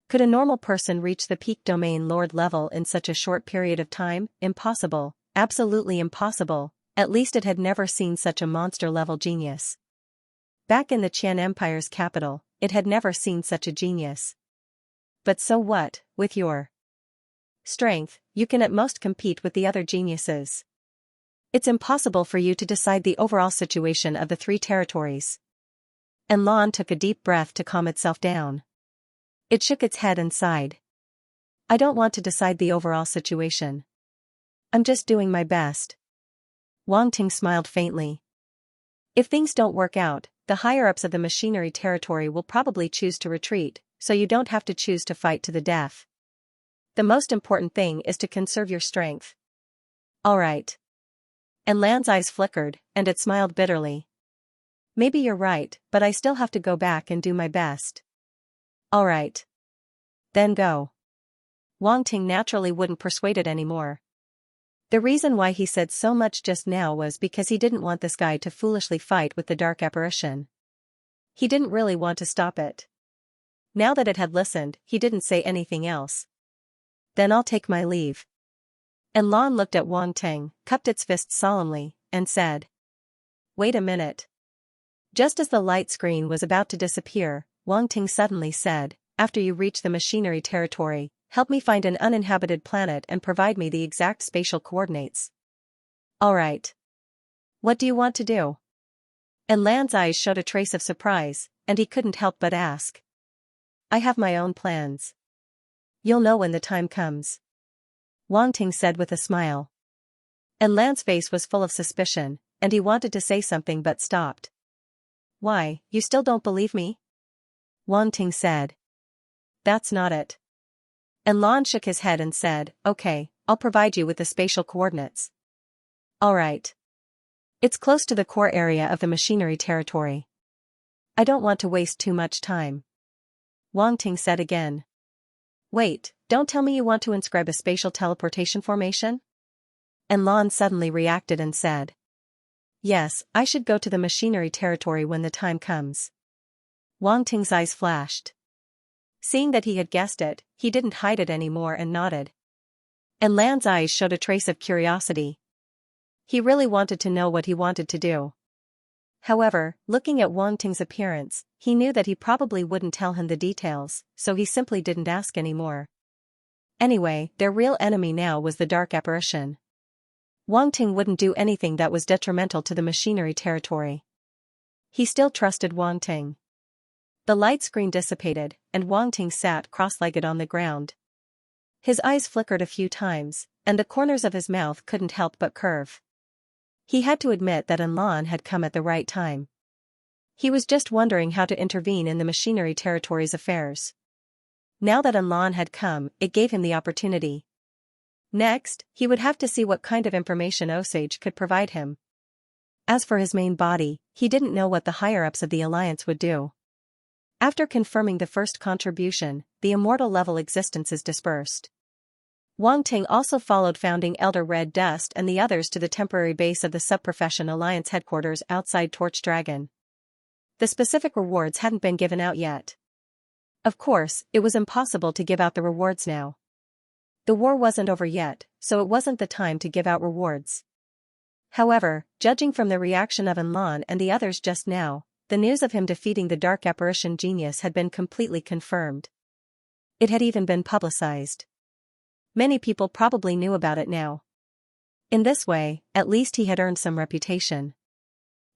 Could a normal person reach the peak domain lord level in such a short period of time? Impossible, absolutely impossible, at least it had never seen such a monster-level genius. Back in the Qian Empire's capital, it had never seen such a genius. But so what, with your strength, you can at most compete with the other geniuses. It's impossible for you to decide the overall situation of the three territories. And Lan took a deep breath to calm itself down. It shook its head and sighed. I don't want to decide the overall situation. I'm just doing my best. Wang Ting smiled faintly. If things don't work out, the higher-ups of the machinery territory will probably choose to retreat, so you don't have to choose to fight to the death. The most important thing is to conserve your strength. All right. And Lan's eyes flickered, and it smiled bitterly. Maybe you're right, but I still have to go back and do my best. All right. Then go. Wang Ting naturally wouldn't persuade it anymore. The reason why he said so much just now was because he didn't want this guy to foolishly fight with the dark apparition. He didn't really want to stop it. Now that it had listened, he didn't say anything else. Then I'll take my leave. And Lan looked at Wang Ting, cupped its fist solemnly, and said, Wait a minute. Just as the light screen was about to disappear, Wang Ting suddenly said, After you reach the machinery territory, help me find an uninhabited planet and provide me the exact spatial coordinates. All right. What do you want to do? And Lan's eyes showed a trace of surprise, and he couldn't help but ask. I have my own plans. You'll know when the time comes. Wang Ting said with a smile. And Lan's face was full of suspicion, and he wanted to say something but stopped. Why, you still don't believe me? Wang Ting said. That's not it. And Lan shook his head and said, Okay, I'll provide you with the spatial coordinates. All right. It's close to the core area of the machinery territory. I don't want to waste too much time. Wang Ting said again. Wait, don't tell me you want to inscribe a spatial teleportation formation? And Lan suddenly reacted and said. Yes, I should go to the machinery territory when the time comes. Wang Ting's eyes flashed. Seeing that he had guessed it, he didn't hide it anymore and nodded. And Lan's eyes showed a trace of curiosity. He really wanted to know what he wanted to do. However, looking at Wang Ting's appearance, he knew that he probably wouldn't tell him the details, so he simply didn't ask anymore. Anyway, their real enemy now was the dark apparition. Wang Ting wouldn't do anything that was detrimental to the machinery territory. He still trusted Wang Ting. The light screen dissipated, and Wang Ting sat cross-legged on the ground. His eyes flickered a few times, and the corners of his mouth couldn't help but curve. He had to admit that Lan had come at the right time. He was just wondering how to intervene in the machinery territory's affairs. Now that Lan had come, it gave him the opportunity. Next, he would have to see what kind of information Osage could provide him. As for his main body, he didn't know what the higher-ups of the Alliance would do. After confirming the first contribution, the immortal-level existences dispersed. Wang Ting also followed founding Elder Red Dust and the others to the temporary base of the Sub-Profession Alliance headquarters outside Torch Dragon. The specific rewards hadn't been given out yet. Of course, it was impossible to give out the rewards now. The war wasn't over yet, so it wasn't the time to give out rewards. However, judging from the reaction of Lan and the others just now, the news of him defeating the Dark Apparition Genius had been completely confirmed. It had even been publicized. Many people probably knew about it now. In this way, at least he had earned some reputation.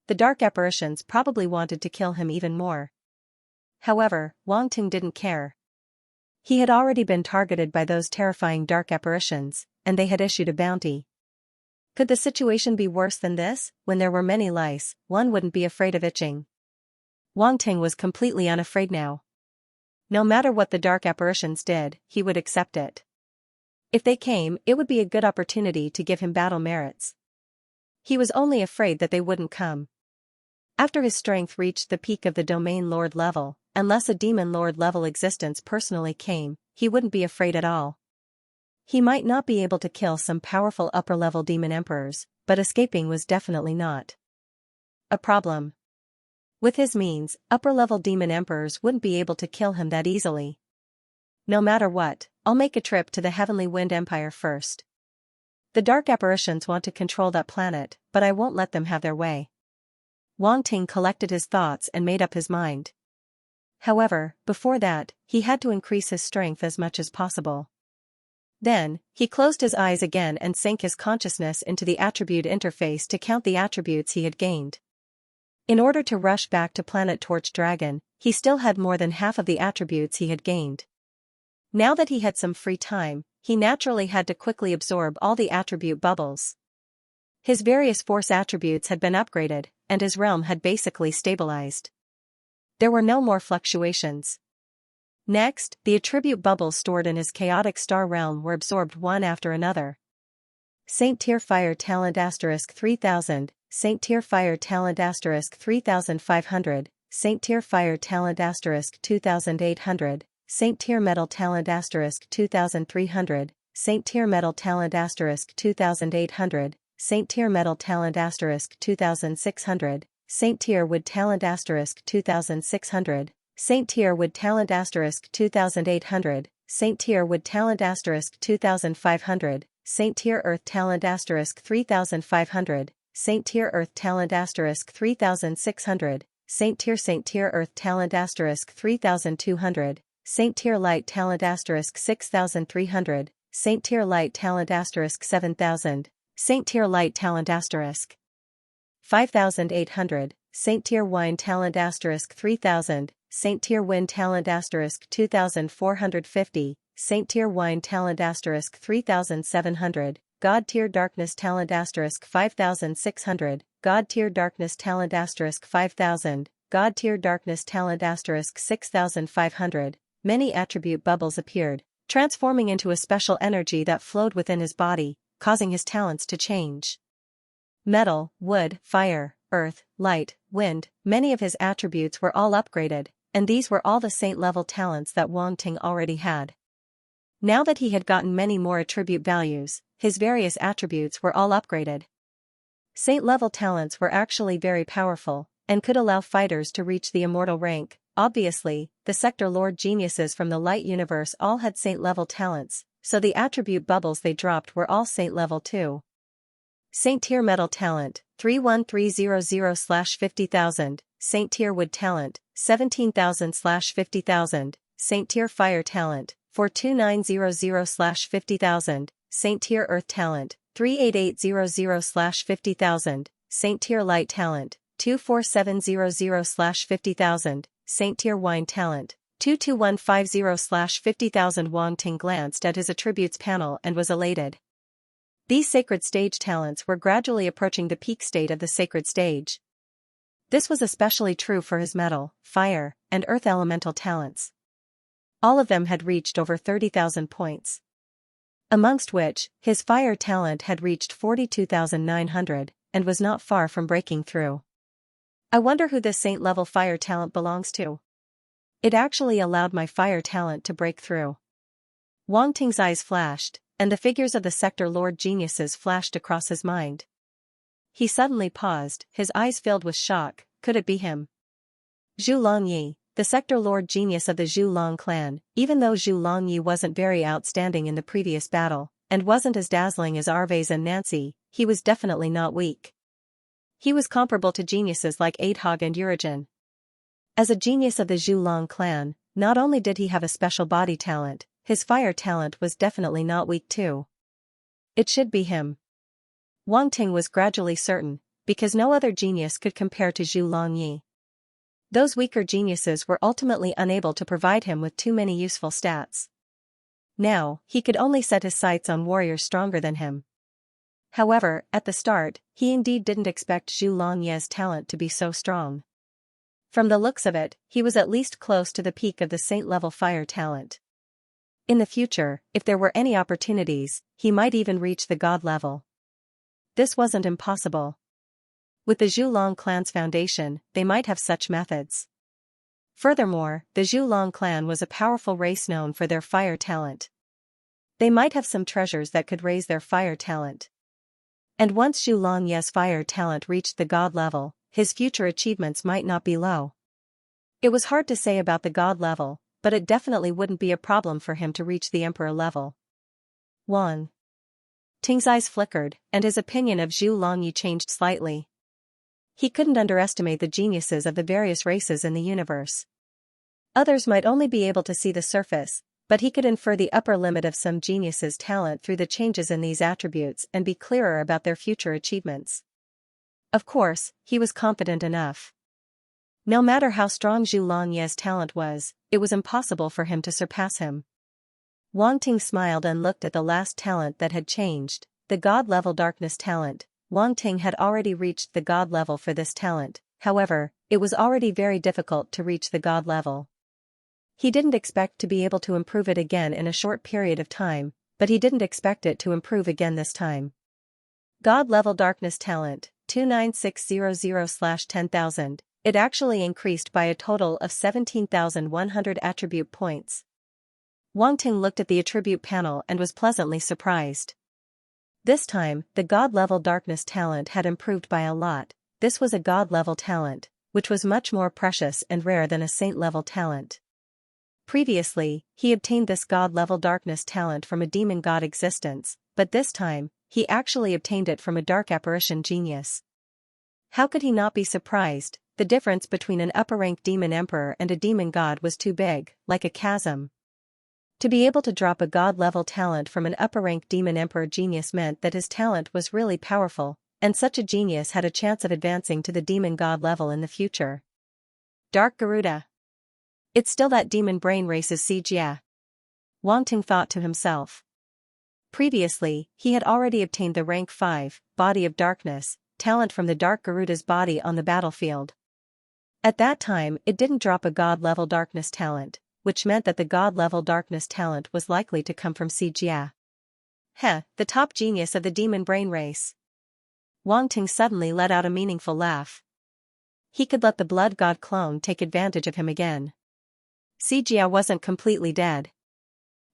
The Dark Apparitions probably wanted to kill him even more. However, Wang Ting didn't care. He had already been targeted by those terrifying Dark Apparitions, and they had issued a bounty. Could the situation be worse than this? When there were many lice, one wouldn't be afraid of itching. Wang Ting was completely unafraid now. No matter what the dark apparitions did, he would accept it. If they came, it would be a good opportunity to give him battle merits. He was only afraid that they wouldn't come. After his strength reached the peak of the domain lord level, unless a demon lord level existence personally came, he wouldn't be afraid at all. He might not be able to kill some powerful upper-level demon emperors, but escaping was definitely not a problem. With his means, upper-level demon emperors wouldn't be able to kill him that easily. No matter what, I'll make a trip to the Heavenly Wind Empire first. The dark apparitions want to control that planet, but I won't let them have their way. Wang Ting collected his thoughts and made up his mind. However, before that, he had to increase his strength as much as possible. Then, he closed his eyes again and sank his consciousness into the attribute interface to count the attributes he had gained. In order to rush back to Planet Torch Dragon, he still had more than half of the attributes he had gained. Now that he had some free time, he naturally had to quickly absorb all the attribute bubbles. His various force attributes had been upgraded, and his realm had basically stabilized. There were no more fluctuations. Next, the attribute bubbles stored in his chaotic star realm were absorbed one after another. Saint Tier Fire Talent * 3000, Saint Tier Fire Talent * 3500, Saint Tier Fire Talent * 2800, Saint Tier Metal Talent * 2300, Saint Tier Metal Talent * 2800, Saint Tier Metal Talent * 2600, Saint Tier Wood Talent * 2600, Saint Tier Wood Talent * 2800, Saint Tier Wood Talent * 2500, Saint Tier Earth Talent * 3500, Saint Tier Earth Talent * 3600, Saint Tier Earth Talent * 3200, Saint Tier Light Talent * 6300, Saint Tier Light Talent * 7000, Saint Tier Light Talent * 5800, Saint Tier Wine Talent * 3000, Saint Tier Wind Talent * 2450, Saint Tier Wine Talent * 3700, God Tier Darkness Talent * 5600, God Tier Darkness Talent * 5000, God Tier Darkness Talent * 6500. Many attribute bubbles appeared, transforming into a special energy that flowed within his body, causing his talents to change. Metal, wood, fire, earth, light, wind, many of his attributes were all upgraded, and these were all the saint-level talents that Wang Ting already had. Now that he had gotten many more attribute values, his various attributes were all upgraded. Saint-level talents were actually very powerful, and could allow fighters to reach the immortal rank. Obviously, the Sector Lord geniuses from the Light Universe all had saint-level talents, so the attribute bubbles they dropped were all saint-level too. Saint Tier Metal Talent, 31300/50,000, Saint Tier Wood Talent, 17,000/50,000, Saint Tier Fire Talent, 42900/50,000, Saint Tier Earth Talent, 38800/50,000, Saint Tier Light Talent, 24700/50,000, Saint Tier Wine Talent, 22150/50,000. Wang Ting glanced at his attributes panel and was elated. These sacred stage talents were gradually approaching the peak state of the sacred stage. This was especially true for his metal, fire, and earth elemental talents. All of them had reached over 30,000 points. Amongst which, his fire talent had reached 42,900, and was not far from breaking through. I wonder who this saint-level fire talent belongs to. It actually allowed my fire talent to break through. Wang Ting's eyes flashed, and the figures of the Sector Lord geniuses flashed across his mind. He suddenly paused, his eyes filled with shock. Could it be him? Zhu Longyi, the Sector Lord genius of the Zhu Long clan. Even though Zhu Longyi wasn't very outstanding in the previous battle, and wasn't as dazzling as Arvez and Nancy, he was definitely not weak. He was comparable to geniuses like Adhog and Urigen. As a genius of the Zhu Long clan, not only did he have a special body talent, his fire talent was definitely not weak too. It should be him. Wang Ting was gradually certain, because no other genius could compare to Zhu Longyi. Those weaker geniuses were ultimately unable to provide him with too many useful stats. Now, he could only set his sights on warriors stronger than him. However, at the start, he indeed didn't expect Zhu Longyi's talent to be so strong. From the looks of it, he was at least close to the peak of the saint-level fire talent. In the future, if there were any opportunities, he might even reach the god level. This wasn't impossible. With the Zhulong clan's foundation, they might have such methods. Furthermore, the Zhulong clan was a powerful race known for their fire talent. They might have some treasures that could raise their fire talent. And once Zhulong Ye's fire talent reached the god level, his future achievements might not be low. It was hard to say about the god level, but it definitely wouldn't be a problem for him to reach the emperor level. Wang Ting's eyes flickered, and his opinion of Zhu Longyi changed slightly. He couldn't underestimate the geniuses of the various races in the universe. Others might only be able to see the surface, but he could infer the upper limit of some geniuses' talent through the changes in these attributes and be clearer about their future achievements. Of course, he was confident enough. No matter how strong Zhu Longye's talent was, it was impossible for him to surpass him. Wang Ting smiled and looked at the last talent that had changed, the god-level darkness talent. Wang Ting had already reached the god level for this talent, however, it was already very difficult to reach the god level. He didn't expect to be able to improve it again in a short period of time, but he didn't expect it to improve again this time. God level darkness talent, 29600/10,000, it actually increased by a total of 17,100 attribute points. Wang Ting looked at the attribute panel and was pleasantly surprised. This time, the god-level darkness talent had improved by a lot. This was a god-level talent, which was much more precious and rare than a saint-level talent. Previously, he obtained this god-level darkness talent from a demon god existence, but this time, he actually obtained it from a dark apparition genius. How could he not be surprised? The difference between an upper-rank demon emperor and a demon god was too big, like a chasm. To be able to drop a god-level talent from an upper-rank demon emperor genius meant that his talent was really powerful, and such a genius had a chance of advancing to the demon god level in the future. Dark Garuda. It's still that demon brain race's Xianxia. Wang Ting thought to himself. Previously, he had already obtained the rank 5, Body of Darkness, talent from the Dark Garuda's body on the battlefield. At that time, it didn't drop a god-level darkness talent, which meant that the god-level darkness talent was likely to come from Xianxia. The top genius of the demon brain race. Wang Ting suddenly let out a meaningful laugh. He could let the blood god clone take advantage of him again. Xianxia wasn't completely dead.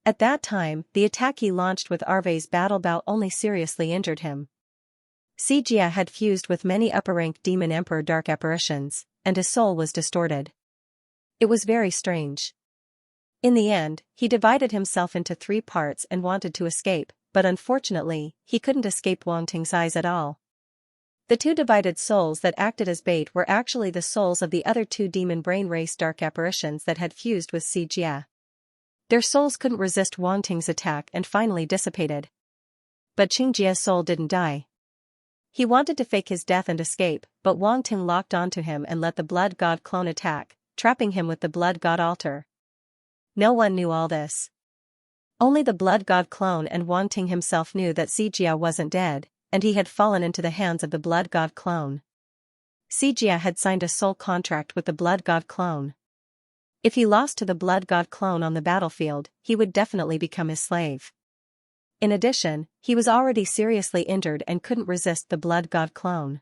At that time, the attack he launched with Arve's battle bout only seriously injured him. Xianxia had fused with many upper-rank demon emperor dark apparitions, and his soul was distorted. It was very strange. In the end, he divided himself into 3 parts and wanted to escape, but unfortunately, he couldn't escape Wang Ting's eyes at all. The 2 divided souls that acted as bait were actually the souls of the other 2 demon brain race dark apparitions that had fused with Xianxia. Their souls couldn't resist Wang Ting's attack and finally dissipated. But Xianxia's soul didn't die. He wanted to fake his death and escape, but Wang Ting locked onto him and let the blood god clone attack, trapping him with the blood god altar. No one knew all this. Only the blood god clone and Wang Ting himself knew that Xianxia wasn't dead, and he had fallen into the hands of the blood god clone. Xianxia had signed a soul contract with the blood god clone. If he lost to the blood god clone on the battlefield, he would definitely become his slave. In addition, he was already seriously injured and couldn't resist the blood god clone.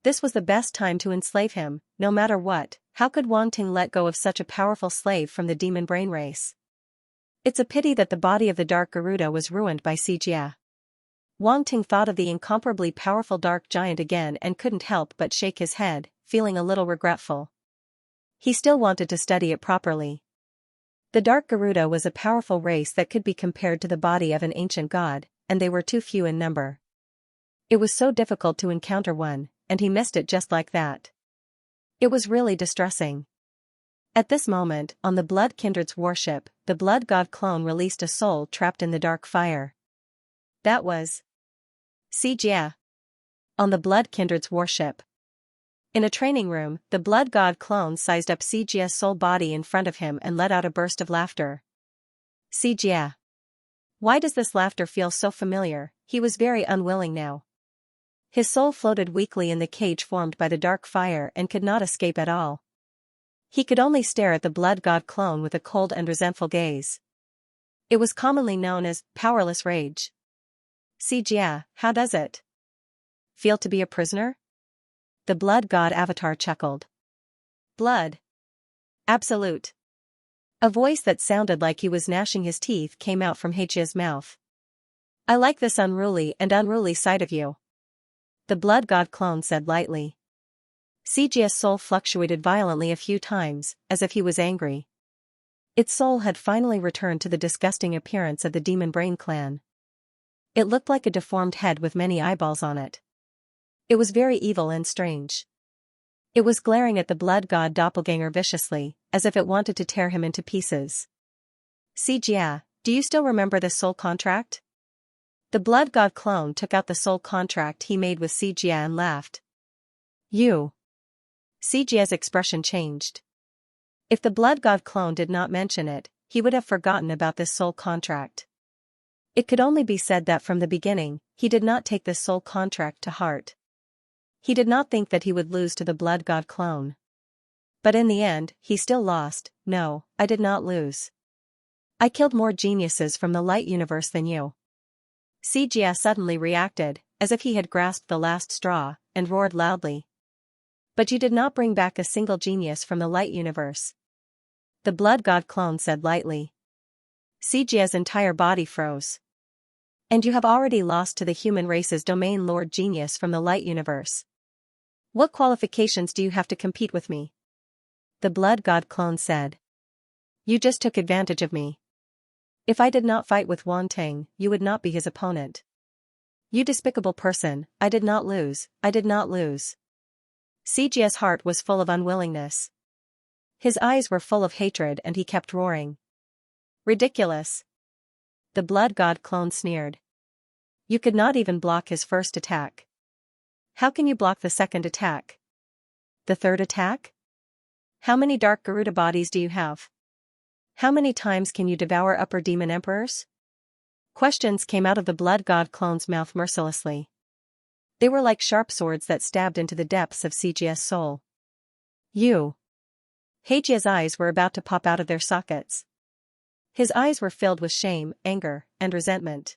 This was the best time to enslave him, no matter what. How could Wang Ting let go of such a powerful slave from the demon brain race? It's a pity that the body of the Dark Garuda was ruined by Xianxia. Wang Ting thought of the incomparably powerful dark giant again and couldn't help but shake his head, feeling a little regretful. He still wanted to study it properly. The Dark Garuda was a powerful race that could be compared to the body of an ancient god, and they were too few in number. It was so difficult to encounter one, and he missed it just like that. It was really distressing. At this moment, on the Blood Kindred's warship, the blood god clone released a soul trapped in the dark fire. That was Xianxia. On the Blood Kindred's warship. In a training room, the blood god clone sized up Xianxia's soul body in front of him and let out a burst of laughter. Xianxia. Why does this laughter feel so familiar? He was very unwilling now. His soul floated weakly in the cage formed by the dark fire and could not escape at all. He could only stare at the blood god clone with a cold and resentful gaze. It was commonly known as powerless rage. Xianxia, how does it feel to be a prisoner? The blood god avatar chuckled. Blood. Absolute. A voice that sounded like he was gnashing his teeth came out from Xianxia's mouth. I like this unruly side of you. The blood god clone said lightly. Xianxia's soul fluctuated violently a few times, as if he was angry. Its soul had finally returned to the disgusting appearance of the Demon Brain clan. It looked like a deformed head with many eyeballs on it. It was very evil and strange. It was glaring at the blood god doppelganger viciously, as if it wanted to tear him into pieces. Xianxia, do you still remember this soul contract? The blood god clone took out the soul contract he made with Xianxia and laughed. You. Xianxia's expression changed. If the blood god clone did not mention it, he would have forgotten about this soul contract. It could only be said that from the beginning, he did not take this soul contract to heart. He did not think that he would lose to the blood god clone. But in the end, he still lost. No, I did not lose. I killed more geniuses from the light universe than you. Xianxia suddenly reacted, as if he had grasped the last straw, and roared loudly. But you did not bring back a single genius from the light universe. The blood god clone said lightly. Xianxia's entire body froze. And you have already lost to the human race's domain lord genius from the light universe. What qualifications do you have to compete with me? The blood god clone said. You just took advantage of me. If I did not fight with Wantang, you would not be his opponent. You despicable person, I did not lose. Xianxia's heart was full of unwillingness. His eyes were full of hatred and he kept roaring. Ridiculous. The blood god clone sneered. You could not even block his first attack. How can you block the second attack? The third attack? How many dark Garuda bodies do you have? How many times can you devour upper demon emperors? Questions came out of the blood god clone's mouth mercilessly. They were like sharp swords that stabbed into the depths of Xianxia's soul. You. Xianxia's eyes were about to pop out of their sockets. His eyes were filled with shame, anger, and resentment.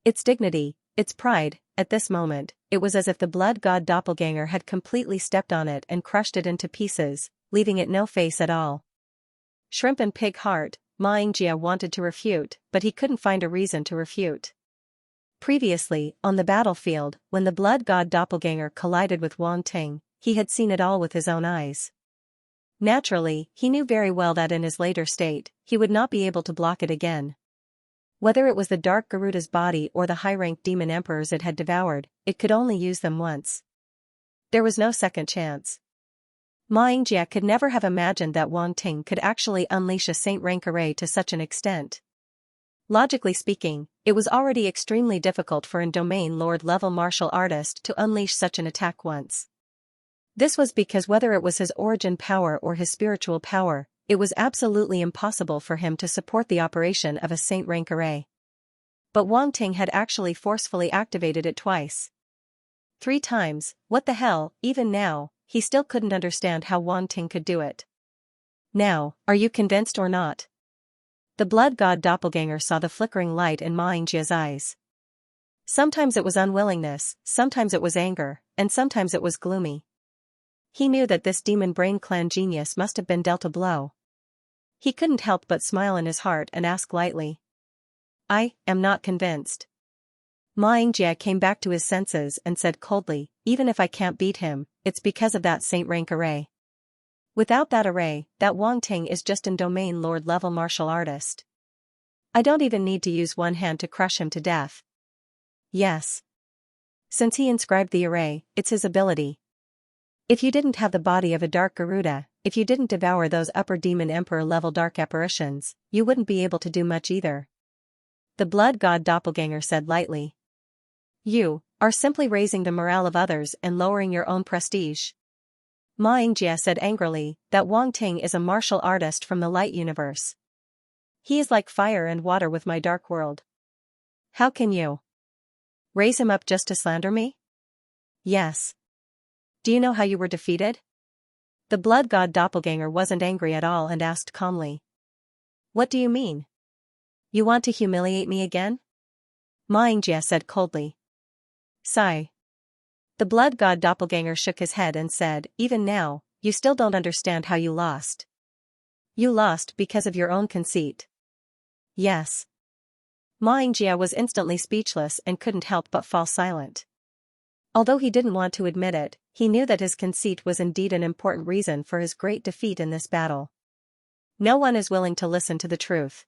Its dignity, its pride, at this moment, it was as if the blood god doppelganger had completely stepped on it and crushed it into pieces, leaving it no face at all. Shrimp and pig heart, Xianxia wanted to refute, but he couldn't find a reason to refute. Previously, on the battlefield, when the blood god doppelganger collided with Wantang, he had seen it all with his own eyes. Naturally, he knew very well that in his later state, he would not be able to block it again. Whether it was the Dark Garuda's body or the high-ranked demon emperors it had devoured, it could only use them once. There was no second chance. Xianxia could never have imagined that Wantang could actually unleash a saint-rank array to such an extent. Logically speaking, it was already extremely difficult for a domain lord-level martial artist to unleash such an attack once. This was because whether it was his origin power or his spiritual power, it was absolutely impossible for him to support the operation of a saint-rank array. But Wantang had actually forcefully activated it twice. 3 times, what the hell, even now, he still couldn't understand how Wantang could do it. Now, are you convinced or not? The blood god doppelganger saw the flickering light in Xianxia's eyes. Sometimes it was unwillingness, sometimes it was anger, and sometimes it was gloomy. He knew that this demon brain clan genius must have been dealt a blow. He couldn't help but smile in his heart and ask lightly. I am not convinced. Xianxia came back to his senses and said coldly, even if I can't beat him, it's because of that saint-rank array. Without that array, that Wantang is just a domain lord level martial artist. I don't even need to use one hand to crush him to death. Yes. Since he inscribed the array, it's his ability. If you didn't have the body of a dark Garuda, if you didn't devour those upper demon emperor level dark apparitions, you wouldn't be able to do much either. The blood god doppelganger said lightly. You are simply raising the morale of others and lowering your own prestige. Xianxia said angrily that Wantang is a martial artist from the light universe. He is like fire and water with my dark world. How can you raise him up just to slander me? Yes. Do you know how you were defeated? The blood god doppelganger wasn't angry at all and asked calmly. What do you mean? You want to humiliate me again? Xianxia said coldly. Sigh. The blood god doppelganger shook his head and said, even now, you still don't understand how you lost. You lost because of your own conceit. Yes. Xianxia was instantly speechless and couldn't help but fall silent. Although he didn't want to admit it, he knew that his conceit was indeed an important reason for his great defeat in this battle. No one is willing to listen to the truth.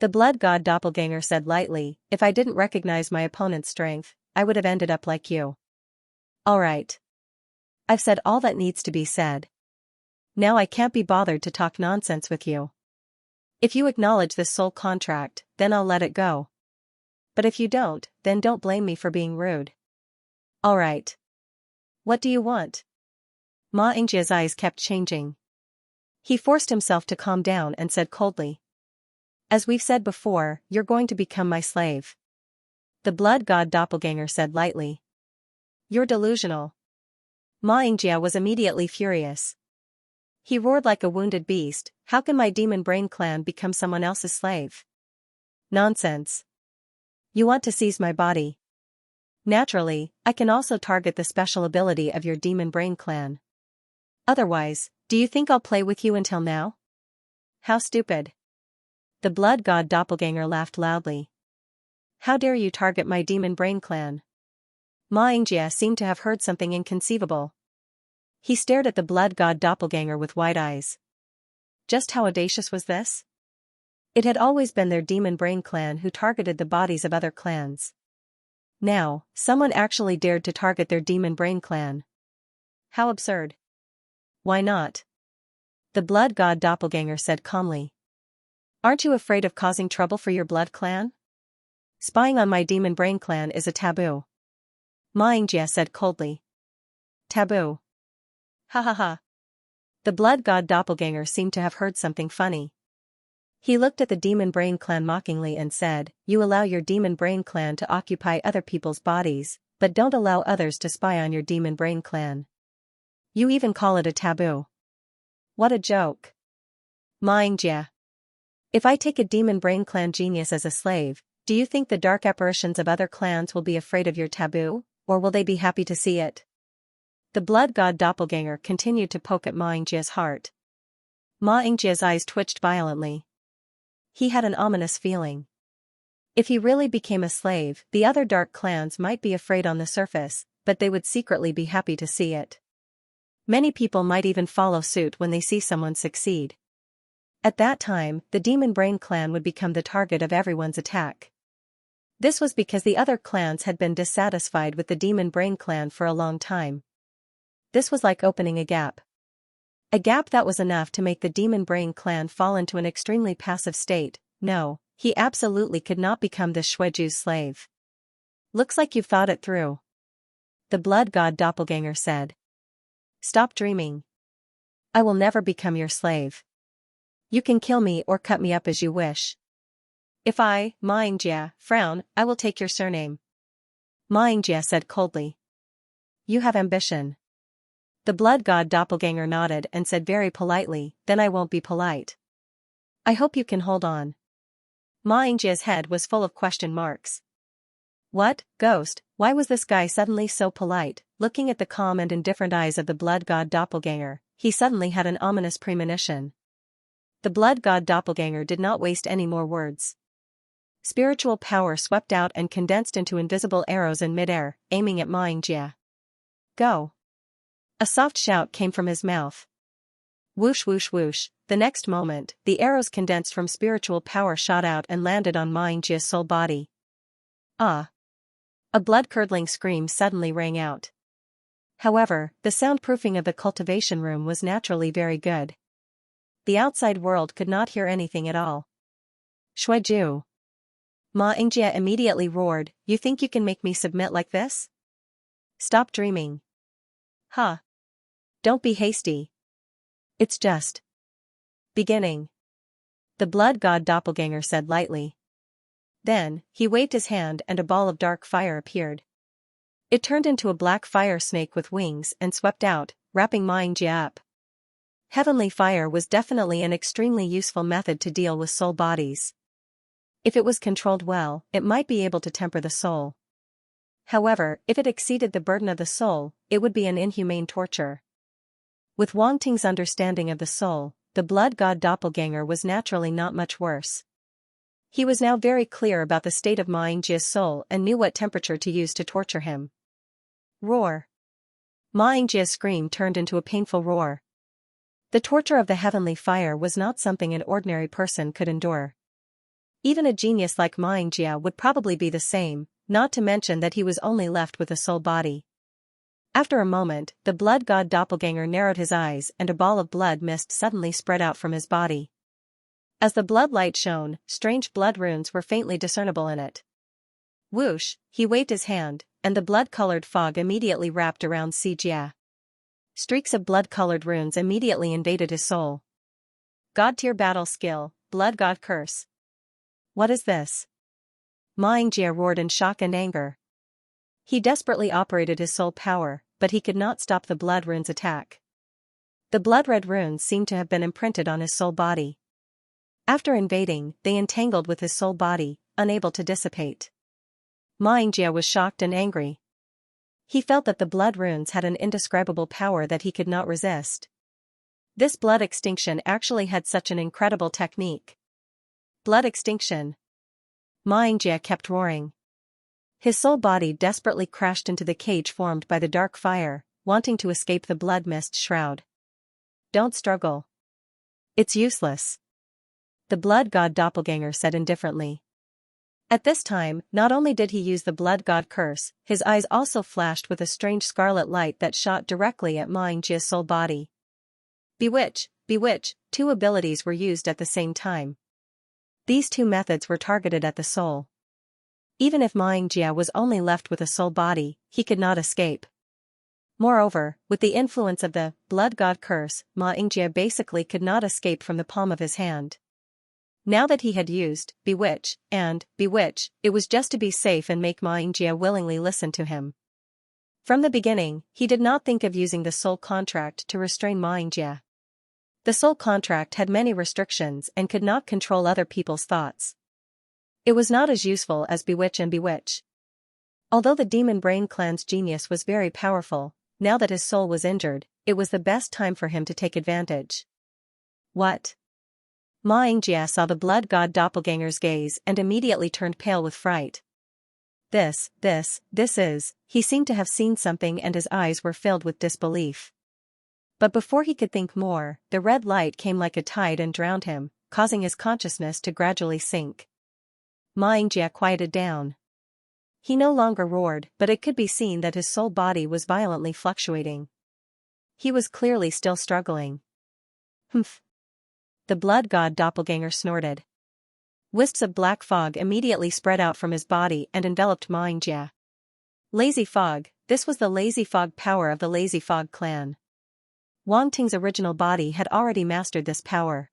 The blood god doppelganger said lightly, if I didn't recognize my opponent's strength, I would have ended up like you. All right. I've said all that needs to be said. Now I can't be bothered to talk nonsense with you. If you acknowledge this soul contract, then I'll let it go. But if you don't, then don't blame me for being rude. All right. What do you want? Xianxia's eyes kept changing. He forced himself to calm down and said coldly. As we've said before, you're going to become my slave. The blood god doppelganger said lightly. You're delusional. Xianxia was immediately furious. He roared like a wounded beast, how can my demon brain clan become someone else's slave? Nonsense. You want to seize my body. Naturally, I can also target the special ability of your demon brain clan. Otherwise, do you think I'll play with you until now? How stupid. The blood god doppelganger laughed loudly. How dare you target my demon brain clan? Xianxia seemed to have heard something inconceivable. He stared at the blood god doppelganger with wide eyes. Just how audacious was this? It had always been their demon brain clan who targeted the bodies of other clans. Now, someone actually dared to target their demon brain clan. How absurd. Why not? The blood god doppelganger said calmly. Aren't you afraid of causing trouble for your blood clan? Spying on my demon brain clan is a taboo. Xianxia said coldly. Taboo. Ha ha ha. The blood god doppelganger seemed to have heard something funny. He looked at the demon brain clan mockingly and said, you allow your demon brain clan to occupy other people's bodies, but don't allow others to spy on your demon brain clan. You even call it a taboo. What a joke. Xianxia. If I take a demon brain clan genius as a slave, do you think the dark apparitions of other clans will be afraid of your taboo, or will they be happy to see it? The blood god doppelganger continued to poke at Xianxia's heart. Xianxia's eyes twitched violently. He had an ominous feeling. If he really became a slave, the other dark clans might be afraid on the surface, but they would secretly be happy to see it. Many people might even follow suit when they see someone succeed. At that time, the demon brain clan would become the target of everyone's attack. This was because the other clans had been dissatisfied with the demon brain clan for a long time. This was like opening a gap. A gap that was enough to make the demon brain clan fall into an extremely passive state. No, he absolutely could not become this Shueju's slave. Looks like you've thought it through. The blood god doppelganger said. Stop dreaming. I will never become your slave. You can kill me or cut me up as you wish. If I, Xianxia, frown, I will take your surname. Xianxia said coldly. You have ambition. The blood god doppelganger nodded and said very politely, then I won't be polite. I hope you can hold on. Xianxia's head was full of question marks. What, ghost, why was this guy suddenly so polite? Looking at the calm and indifferent eyes of the blood god doppelganger, he suddenly had an ominous premonition. The blood god doppelganger did not waste any more words. Spiritual power swept out and condensed into invisible arrows in midair, aiming at Xianxia. Go. A soft shout came from his mouth. Whoosh whoosh whoosh, the next moment, the arrows condensed from spiritual power shot out and landed on Xianxia's soul body. Ah! A blood-curdling scream suddenly rang out. However, the soundproofing of the cultivation room was naturally very good. The outside world could not hear anything at all. Shueju! Xianxia immediately roared, you think you can make me submit like this? Stop dreaming. Huh. Don't be hasty. It's just beginning. The blood god doppelganger said lightly. Then, he waved his hand and a ball of dark fire appeared. It turned into a black fire snake with wings and swept out, wrapping Xianxia up. Heavenly fire was definitely an extremely useful method to deal with soul bodies. If it was controlled well, it might be able to temper the soul. However, if it exceeded the burden of the soul, it would be an inhumane torture. With Wang Ting's understanding of the soul, the blood god doppelganger was naturally not much worse. He was now very clear about the state of Ma Yingjia's soul and knew what temperature to use to torture him. Roar. Ma Yingjia's scream turned into a painful roar. The torture of the heavenly fire was not something an ordinary person could endure. Even a genius like Ma Yingjia would probably be the same, not to mention that he was only left with a soul body. After a moment, the blood god doppelganger narrowed his eyes and a ball of blood mist suddenly spread out from his body. As the blood light shone, strange blood runes were faintly discernible in it. Whoosh, he waved his hand, and the blood-colored fog immediately wrapped around Xianxia. Streaks of blood-colored runes immediately invaded his soul. God-tier battle skill, blood god curse. What is this? Ma Yingjia roared in shock and anger. He desperately operated his soul power, but he could not stop the blood rune's attack. The blood-red runes seemed to have been imprinted on his soul body. After invading, they entangled with his soul body, unable to dissipate. Ma Yingjia was shocked and angry. He felt that the blood runes had an indescribable power that he could not resist. This blood extinction actually had such an incredible technique. Blood extinction. Ma Yingjia kept roaring. His soul body desperately crashed into the cage formed by the dark fire, wanting to escape the blood mist shroud. Don't struggle. It's useless. The blood god doppelganger said indifferently. At this time, not only did he use the blood god curse, his eyes also flashed with a strange scarlet light that shot directly at Ma Yingjia's soul body. Bewitch, bewitch, two abilities were used at the same time. These two methods were targeted at the soul. Even if Ma Yingjia was only left with a soul body, he could not escape. Moreover, with the influence of the blood god curse, Ma Yingjia basically could not escape from the palm of his hand. Now that he had used bewitch and bewitch, it was just to be safe and make Ma Yingjia willingly listen to him. From the beginning, he did not think of using the soul contract to restrain Ma Yingjia. The soul contract had many restrictions and could not control other people's thoughts. It was not as useful as bewitch and bewitch. Although the Demon Brain Clan's genius was very powerful, now that his soul was injured, it was the best time for him to take advantage. What? Ma Yingjia saw the blood god doppelganger's gaze and immediately turned pale with fright. This is, he seemed to have seen something and his eyes were filled with disbelief. But before he could think more, the red light came like a tide and drowned him, causing his consciousness to gradually sink. Ma Yingjia quieted down. He no longer roared, but it could be seen that his soul body was violently fluctuating. He was clearly still struggling. Humph. The blood god doppelganger snorted. Wisps of black fog immediately spread out from his body and enveloped Ma Yingjia. Lazy fog, this was the lazy fog power of the lazy fog clan. Wang Ting's original body had already mastered this power.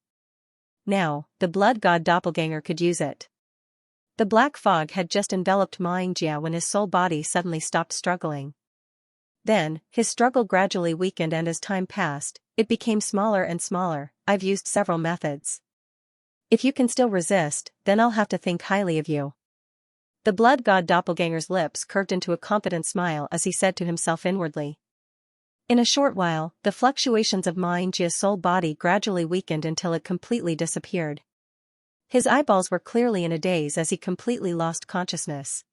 Now, the blood god doppelganger could use it. The black fog had just enveloped Ma Yingjia when his soul body suddenly stopped struggling. Then, his struggle gradually weakened and as time passed, it became smaller and smaller. I've used several methods. If you can still resist, then I'll have to think highly of you. The blood god doppelganger's lips curved into a confident smile as he said to himself inwardly. In a short while, the fluctuations of Ma Yingjia's soul body gradually weakened until it completely disappeared. His eyeballs were clearly in a daze as he completely lost consciousness.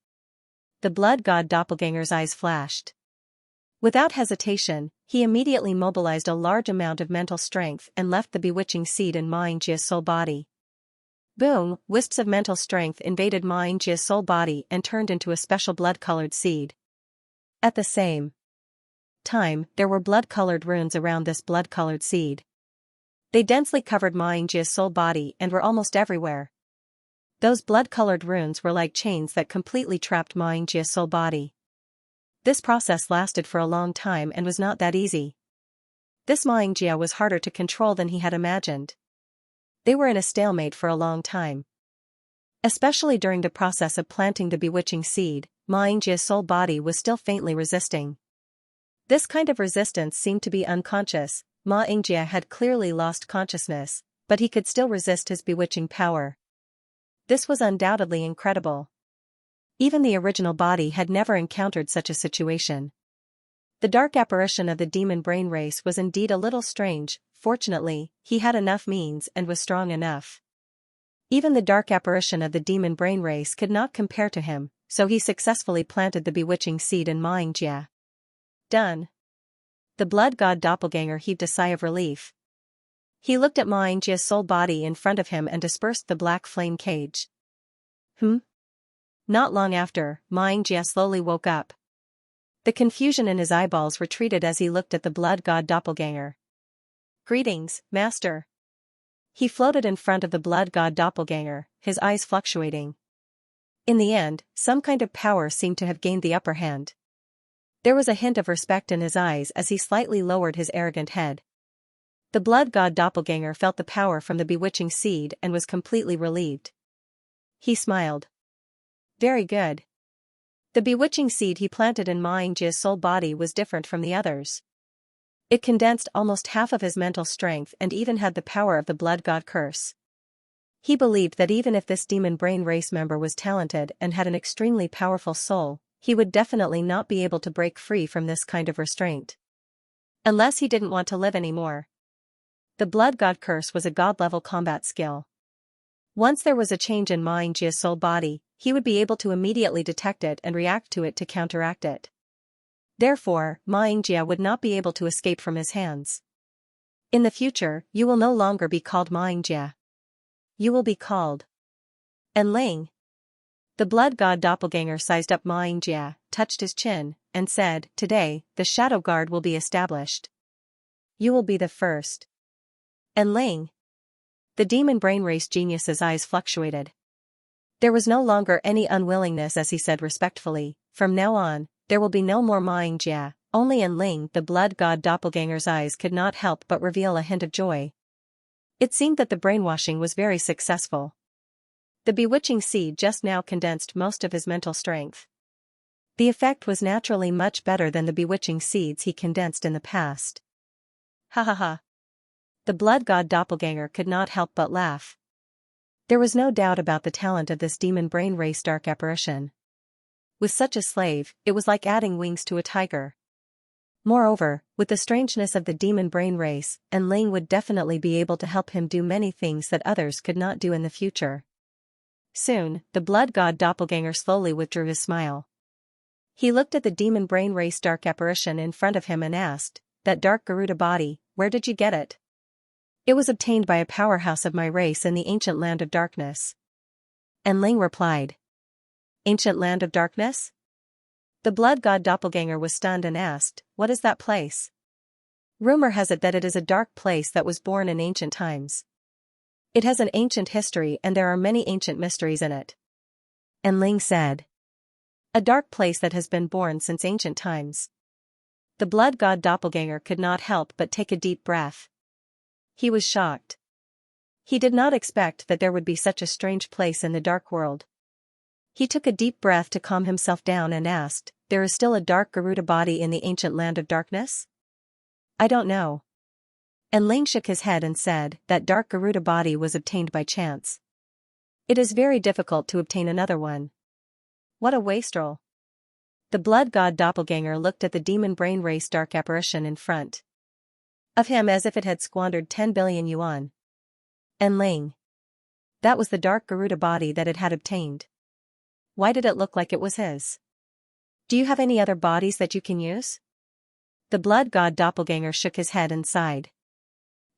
The blood god doppelganger's eyes flashed. Without hesitation, he immediately mobilized a large amount of mental strength and left the bewitching seed in Ma Yingjia's soul body. Boom! Wisps of mental strength invaded Ma Yingjia's soul body and turned into a special blood-colored seed. At the same time, there were blood-colored runes around this blood-colored seed. They densely covered Ma Yingjia's soul body and were almost everywhere. Those blood-colored runes were like chains that completely trapped Ma Yingjia's soul body. This process lasted for a long time and was not that easy. This Ma Yingjia was harder to control than he had imagined. They were in a stalemate for a long time. Especially during the process of planting the bewitching seed, Ma Yingjia's soul body was still faintly resisting. This kind of resistance seemed to be unconscious, Ma Yingjie had clearly lost consciousness, but he could still resist his bewitching power. This was undoubtedly incredible. Even the original body had never encountered such a situation. The dark apparition of the demon brain race was indeed a little strange. Fortunately, he had enough means and was strong enough. Even the dark apparition of the demon brain race could not compare to him, so he successfully planted the bewitching seed in Ma Yingjie. Done. The blood god doppelganger heaved a sigh of relief. He looked at Ma Yingjie's soul body in front of him and dispersed the black flame cage. Not long after, Ma Yingjie slowly woke up. The confusion in his eyeballs retreated as he looked at the blood god doppelganger. Greetings, master. He floated in front of the blood god doppelganger, his eyes fluctuating. In the end, some kind of power seemed to have gained the upper hand. There was a hint of respect in his eyes as he slightly lowered his arrogant head. The blood god doppelganger felt the power from the bewitching seed and was completely relieved. He smiled. Very good. The bewitching seed he planted in Ma Yingjie's soul body was different from the others. It condensed almost half of his mental strength and even had the power of the blood god curse. He believed that even if this demon brain race member was talented and had an extremely powerful soul, he would definitely not be able to break free from this kind of restraint. Unless he didn't want to live anymore. The blood god curse was a god-level combat skill. Once there was a change in Ma Yingjie's soul body, he would be able to immediately detect it and react to it to counteract it. Therefore, Ma Yingjie would not be able to escape from his hands. In the future, you will no longer be called Ma Yingjie. You will be called Enling. The blood god doppelganger sized up Ma Yingjie, touched his chin, and said, "Today, the shadow guard will be established. You will be the first." Enling. The demon brain race genius's eyes fluctuated. There was no longer any unwillingness as he said respectfully, "From now on, there will be no more Ma Yingjie, only Enling." The blood god doppelganger's eyes could not help but reveal a hint of joy. It seemed that the brainwashing was very successful. The bewitching seed just now condensed most of his mental strength. The effect was naturally much better than the bewitching seeds he condensed in the past. Ha ha ha. The blood god doppelganger could not help but laugh. There was no doubt about the talent of this demon brain race dark apparition. With such a slave, it was like adding wings to a tiger. Moreover, with the strangeness of the demon brain race, Enling would definitely be able to help him do many things that others could not do in the future. Soon, the blood god doppelganger slowly withdrew his smile. He looked at the demon brain race dark apparition in front of him and asked, "That dark Garuda body, where did you get it?" "It was obtained by a powerhouse of my race in the ancient land of darkness." Enling replied. "Ancient land of darkness?" The blood god doppelganger was stunned and asked, "What is that place?" "Rumor has it that it is a dark place that was born in ancient times. It has an ancient history and there are many ancient mysteries in it." Enling said. "A dark place that has been born since ancient times." The blood god doppelganger could not help but take a deep breath. He was shocked. He did not expect that there would be such a strange place in the dark world. He took a deep breath to calm himself down and asked, "There is still a dark Garuda body in the ancient land of darkness?" "I don't know." Enling shook his head and said, "That dark Garuda body was obtained by chance. It is very difficult to obtain another one." "What a wastrel." The blood god doppelganger looked at the demon brain race dark apparition in front of him as if it had squandered 10 billion yuan. Enling. That was the dark Garuda body that it had obtained. Why did it look like it was his? "Do you have any other bodies that you can use?" The blood god doppelganger shook his head and sighed.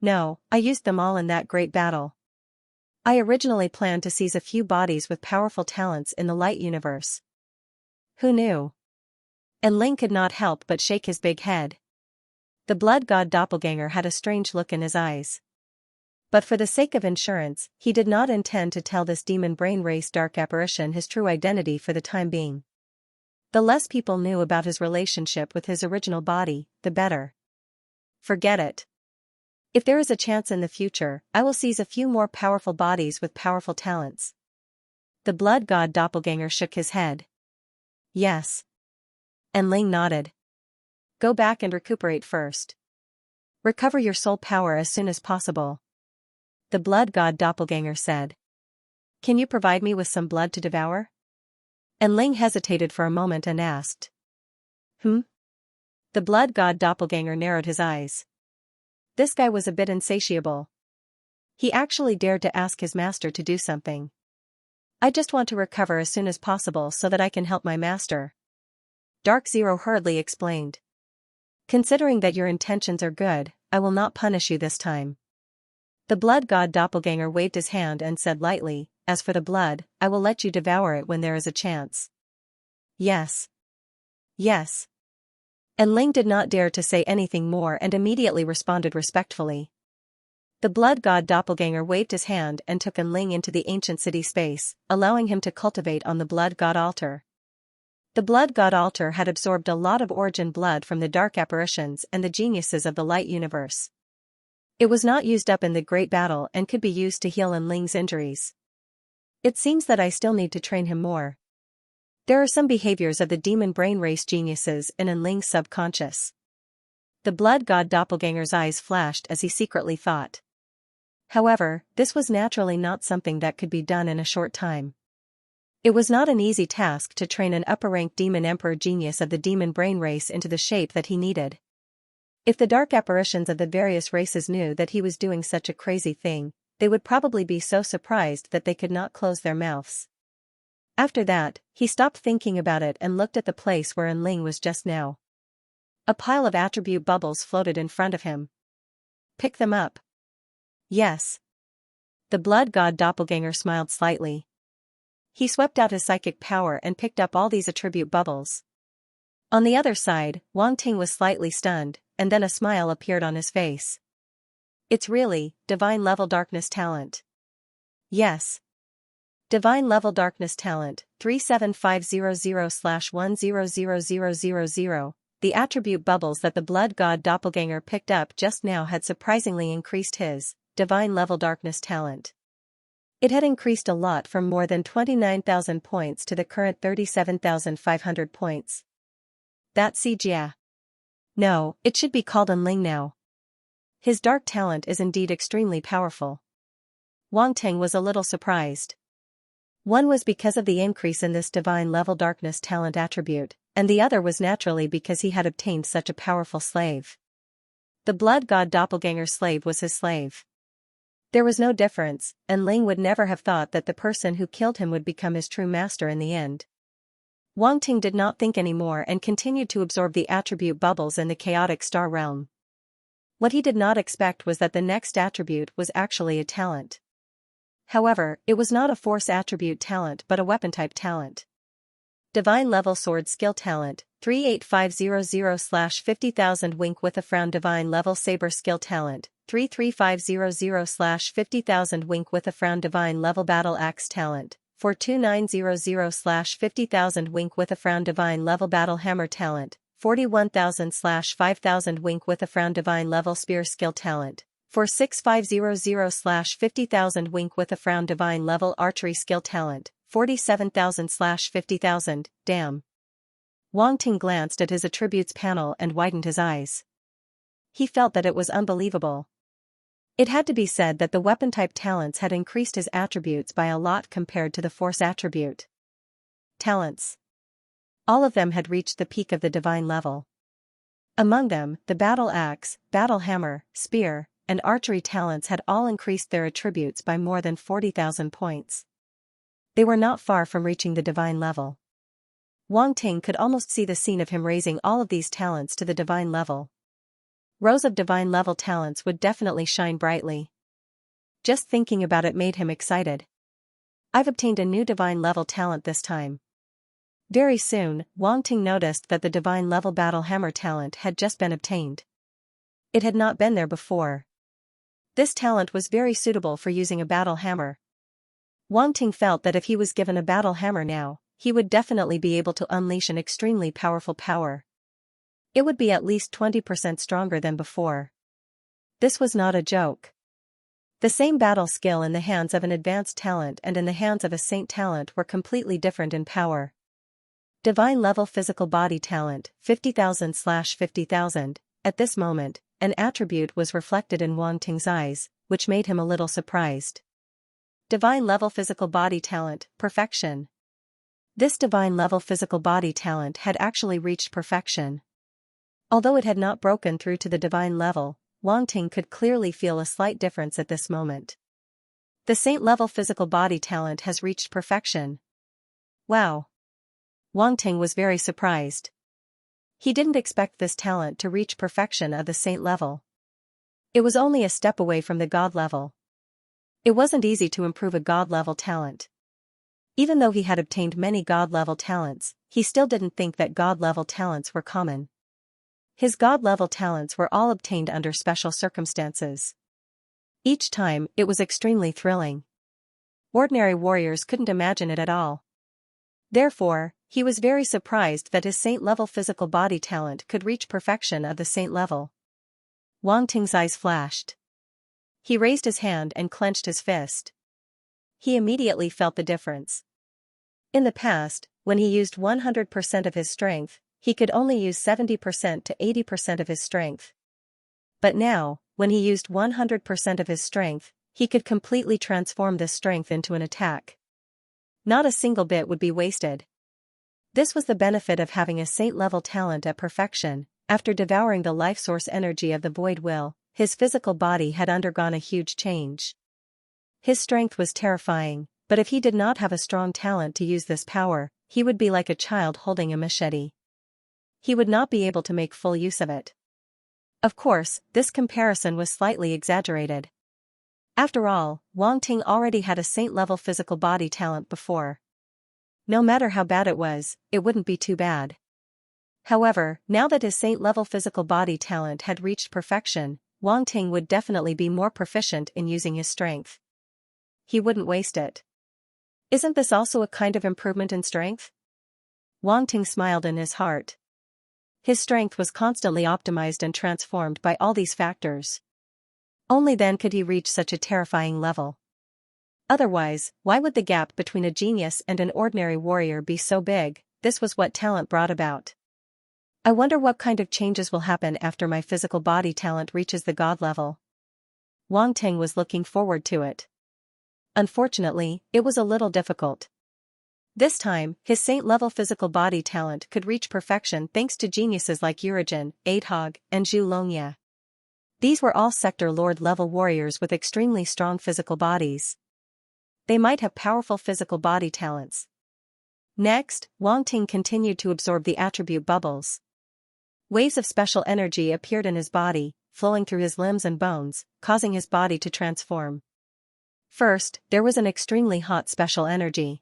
"No, I used them all in that great battle. I originally planned to seize a few bodies with powerful talents in the light universe." "Who knew?" Enling could not help but shake his big head. The blood god doppelganger had a strange look in his eyes. But for the sake of insurance, he did not intend to tell this demon brain race dark apparition his true identity for the time being. The less people knew about his relationship with his original body, the better. Forget it. If there is a chance in the future, I will seize a few more powerful bodies with powerful talents. The blood god doppelganger shook his head. Yes. Enling nodded. Go back and recuperate first. Recover your soul power as soon as possible. The blood god doppelganger said. Can you provide me with some blood to devour? And Ling hesitated for a moment and asked. The blood god doppelganger narrowed his eyes. This guy was a bit insatiable. He actually dared to ask his master to do something. I just want to recover as soon as possible so that I can help my master. Dark Zero hurriedly explained. Considering that your intentions are good, I will not punish you this time. The blood god doppelganger waved his hand and said lightly, as for the blood, I will let you devour it when there is a chance. Yes. Yes. And Ling did not dare to say anything more and immediately responded respectfully. The blood god doppelganger waved his hand and took Ling into the ancient city space, allowing him to cultivate on the blood god altar. The blood god altar had absorbed a lot of origin blood from the dark apparitions and the geniuses of the light universe. It was not used up in the great battle and could be used to heal Ling's injuries. It seems that I still need to train him more. There are some behaviors of the demon brain race geniuses in Ling's subconscious. The blood god doppelganger's eyes flashed as he secretly thought. However, this was naturally not something that could be done in a short time. It was not an easy task to train an upper-ranked demon emperor genius of the demon brain race into the shape that he needed. If the dark apparitions of the various races knew that he was doing such a crazy thing, they would probably be so surprised that they could not close their mouths. After that, he stopped thinking about it and looked at the place where Ling was just now. A pile of attribute bubbles floated in front of him. Pick them up. Yes. The blood god doppelganger smiled slightly. He swept out his psychic power and picked up all these attribute bubbles. On the other side, Wang Ting was slightly stunned, and then a smile appeared on his face. It's really, divine level darkness talent. Yes. Divine level darkness talent, 37500/100000. The attribute bubbles that the blood god doppelganger picked up just now had surprisingly increased his divine level darkness talent. It had increased a lot from more than 29,000 points to the current 37,500 points. That's Xianxia. No, it should be called Ling now. His dark talent is indeed extremely powerful. Wang Ting was a little surprised. One was because of the increase in this divine level darkness talent attribute, and the other was naturally because he had obtained such a powerful slave. The blood god doppelganger's slave was his slave. There was no difference, and Ling would never have thought that the person who killed him would become his true master in the end. Wang Ting did not think anymore and continued to absorb the attribute bubbles in the chaotic star realm. What he did not expect was that the next attribute was actually a talent. However, it was not a force attribute talent but a weapon type talent. Divine level sword skill talent, 38500/50,000 wink with a frown. Divine level saber skill talent, 33500/50,000 wink with a frown. Divine level battle axe talent, 42900/50,000 wink with a frown. Divine level battle hammer talent, 41,000/5000 wink with a frown. Divine level spear skill talent, 46500/50,000 wink with a frown. Divine level archery skill talent, 47,000/50,000, damn. Wang Ting glanced at his attributes panel and widened his eyes. He felt that it was unbelievable. It had to be said that the weapon-type talents had increased his attributes by a lot compared to the force attribute. Talents. All of them had reached the peak of the divine level. Among them, the battle axe, battle hammer, spear, and archery talents had all increased their attributes by more than 40,000 points. They were not far from reaching the divine level. Wang Ting could almost see the scene of him raising all of these talents to the divine level. Rows of divine level talents would definitely shine brightly. Just thinking about it made him excited. I've obtained a new divine level talent this time. Very soon, Wang Ting noticed that the divine level battle hammer talent had just been obtained. It had not been there before. This talent was very suitable for using a battle hammer. Wang Ting felt that if he was given a battle hammer now, he would definitely be able to unleash an extremely powerful power. It would be at least 20% stronger than before. This was not a joke. The same battle skill in the hands of an advanced talent and in the hands of a saint talent were completely different in power. Divine level physical body talent, 50,000/50,000, at this moment, an attribute was reflected in Wang Ting's eyes, which made him a little surprised. Divine level physical body talent, perfection. This divine level physical body talent had actually reached perfection. Although it had not broken through to the divine level, Wang Ting could clearly feel a slight difference at this moment. The saint level physical body talent has reached perfection. Wow! Wang Ting was very surprised. He didn't expect this talent to reach perfection at the saint level. It was only a step away from the god level. It wasn't easy to improve a god level talent. Even though he had obtained many god level talents, he still didn't think that god level talents were common. His god level talents were all obtained under special circumstances. Each time, it was extremely thrilling. Ordinary warriors couldn't imagine it at all. Therefore, he was very surprised that his saint-level physical body talent could reach perfection at the saint level. Wang Ting's eyes flashed. He raised his hand and clenched his fist. He immediately felt the difference. In the past, when he used 100% of his strength, he could only use 70% to 80% of his strength. But now, when he used 100% of his strength, he could completely transform this strength into an attack. Not a single bit would be wasted. This was the benefit of having a saint-level talent at perfection. After devouring the life source energy of the void will, his physical body had undergone a huge change. His strength was terrifying, but if he did not have a strong talent to use this power, he would be like a child holding a machete. He would not be able to make full use of it. Of course, this comparison was slightly exaggerated. After all, Wang Ting already had a saint-level physical body talent before. No matter how bad it was, it wouldn't be too bad. However, now that his saint-level physical body talent had reached perfection, Wang Ting would definitely be more proficient in using his strength. He wouldn't waste it. Isn't this also a kind of improvement in strength? Wang Ting smiled in his heart. His strength was constantly optimized and transformed by all these factors. Only then could he reach such a terrifying level. Otherwise, why would the gap between a genius and an ordinary warrior be so big? This was what talent brought about. I wonder what kind of changes will happen after my physical body talent reaches the god level. Wang Ting was looking forward to it. Unfortunately, it was a little difficult. This time, his saint-level physical body talent could reach perfection thanks to geniuses like Urigen, Adhog, and Xianxia. These were all sector lord-level warriors with extremely strong physical bodies. They might have powerful physical body talents. Next, Wang Ting continued to absorb the attribute bubbles. Waves of special energy appeared in his body, flowing through his limbs and bones, causing his body to transform. First, there was an extremely hot special energy.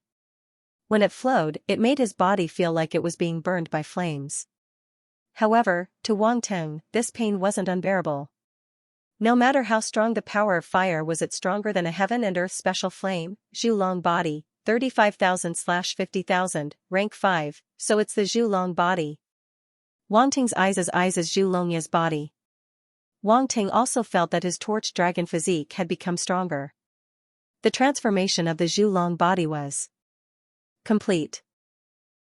When it flowed, it made his body feel like it was being burned by flames. However, to Wang Ting, this pain wasn't unbearable. No matter how strong the power of fire, was it stronger than a heaven and earth special flame? Zhu Long body, 35,000/50,000, rank 5, so it's the Zhu Long body. Wang Ting's eyes as Zhu Longya's body. Wang Ting also felt that his torch dragon physique had become stronger. The transformation of the Zhu Long body was complete.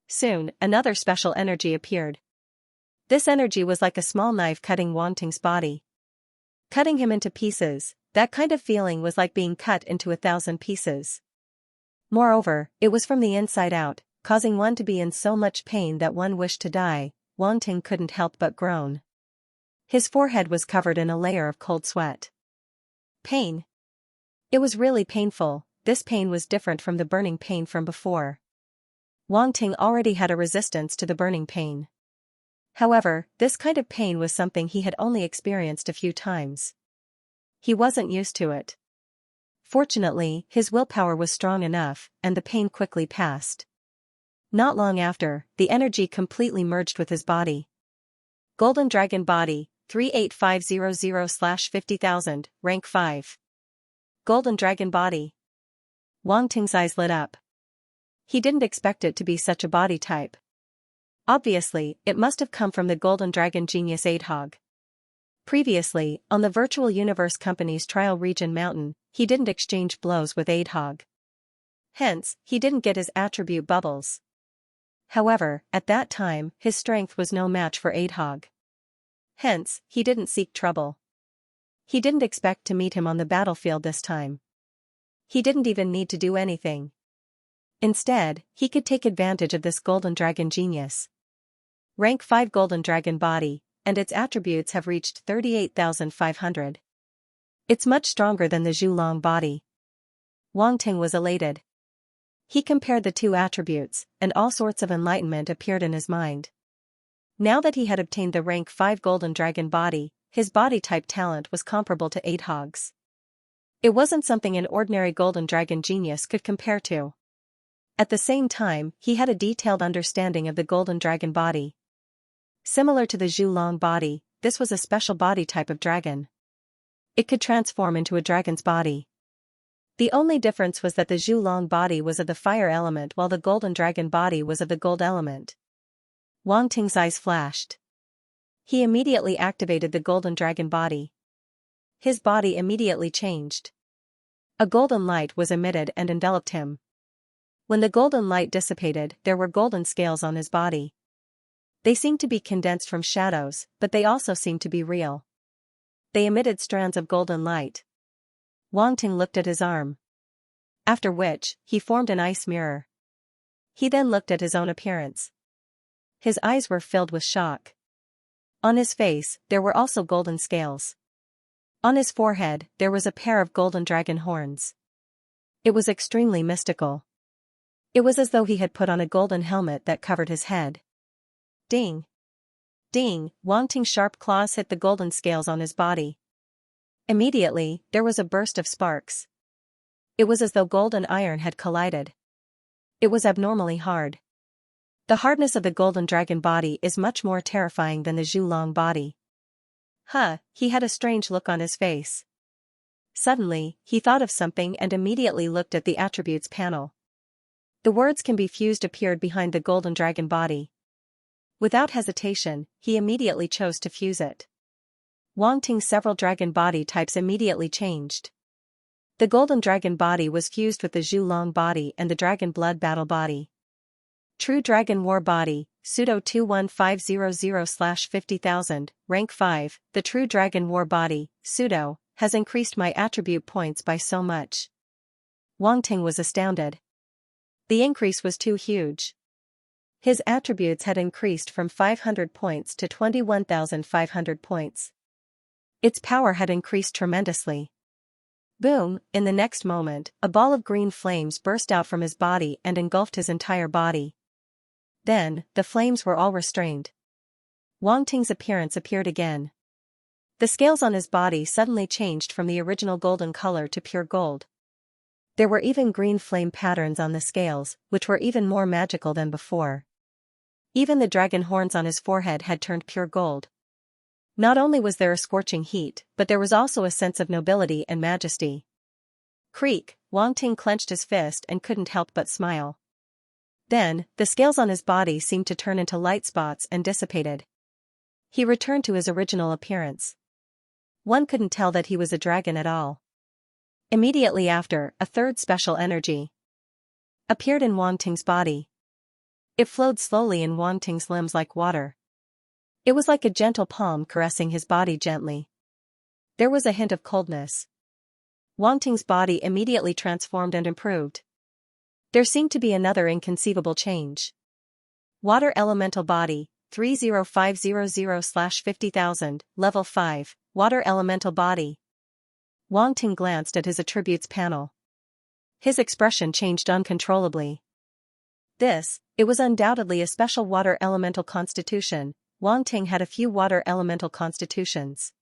Soon, another special energy appeared. This energy was like a small knife cutting Wang Ting's body. Cutting him into pieces, that kind of feeling was like being cut into 1,000 pieces. Moreover, it was from the inside out, causing one to be in so much pain that one wished to die. Wang Ting couldn't help but groan. His forehead was covered in a layer of cold sweat. Pain. It was really painful. This pain was different from the burning pain from before. Wang Ting already had a resistance to the burning pain. However, this kind of pain was something he had only experienced a few times. He wasn't used to it. Fortunately, his willpower was strong enough, and the pain quickly passed. Not long after, the energy completely merged with his body. Golden Dragon Body, 38500/50,000, rank 5. Golden Dragon Body. Wang Ting's eyes lit up. He didn't expect it to be such a body type. Obviously, it must have come from the Golden Dragon genius Adhog. Previously, on the Virtual Universe Company's Trial Region Mountain, he didn't exchange blows with Adhog. Hence, he didn't get his attribute bubbles. However, at that time, his strength was no match for Adhog. Hence, he didn't seek trouble. He didn't expect to meet him on the battlefield this time. He didn't even need to do anything. Instead, he could take advantage of this golden dragon genius. Rank 5 golden dragon body, and its attributes have reached 38,500. It's much stronger than the Zhulong body. Wang Ting was elated. He compared the two attributes, and all sorts of enlightenment appeared in his mind. Now that he had obtained the rank 5 golden dragon body, his body type talent was comparable to 8 hogs. It wasn't something an ordinary golden dragon genius could compare to. At the same time, he had a detailed understanding of the golden dragon body. Similar to the Zhulong body, this was a special body type of dragon. It could transform into a dragon's body. The only difference was that the Zhulong body was of the fire element while the golden dragon body was of the gold element. Wang Ting's eyes flashed. He immediately activated the golden dragon body. His body immediately changed. A golden light was emitted and enveloped him. When the golden light dissipated, there were golden scales on his body. They seemed to be condensed from shadows, but they also seemed to be real. They emitted strands of golden light. Wang Ting looked at his arm. After which, he formed an ice mirror. He then looked at his own appearance. His eyes were filled with shock. On his face, there were also golden scales. On his forehead, there was a pair of golden dragon horns. It was extremely mystical. It was as though he had put on a golden helmet that covered his head. Ding! Ding! Wang Ting's sharp claws hit the golden scales on his body. Immediately, there was a burst of sparks. It was as though gold and iron had collided. It was abnormally hard. The hardness of the golden dragon body is much more terrifying than the Zhulong body. He had a strange look on his face. Suddenly, he thought of something and immediately looked at the attributes panel. The words "can be fused" appeared behind the golden dragon body. Without hesitation, he immediately chose to fuse it. Wang Ting's several dragon body types immediately changed. The golden dragon body was fused with the Zhulong body and the dragon blood battle body. True Dragon War Body, Pseudo 21500/50,000, Rank 5, the True Dragon War Body, Pseudo, has increased my attribute points by so much. Wang Ting was astounded. The increase was too huge. His attributes had increased from 500 points to 21,500 points. Its power had increased tremendously. Boom! In the next moment, a ball of green flames burst out from his body and engulfed his entire body. Then, the flames were all restrained. Wang Ting's appearance appeared again. The scales on his body suddenly changed from the original golden color to pure gold. There were even green flame patterns on the scales, which were even more magical than before. Even the dragon horns on his forehead had turned pure gold. Not only was there a scorching heat, but there was also a sense of nobility and majesty. Creak! Wang Ting clenched his fist and couldn't help but smile. Then, the scales on his body seemed to turn into light spots and dissipated. He returned to his original appearance. One couldn't tell that he was a dragon at all. Immediately after, a third special energy appeared in Wang Ting's body. It flowed slowly in Wang Ting's limbs like water. It was like a gentle palm caressing his body gently. There was a hint of coldness. Wang Ting's body immediately transformed and improved. There seemed to be another inconceivable change. Water Elemental Body, 30500/50,000, Level 5, Water Elemental Body. Wang Ting glanced at his attributes panel. His expression changed uncontrollably. It was undoubtedly a special water elemental constitution. Wang Ting had a few water elemental constitutions.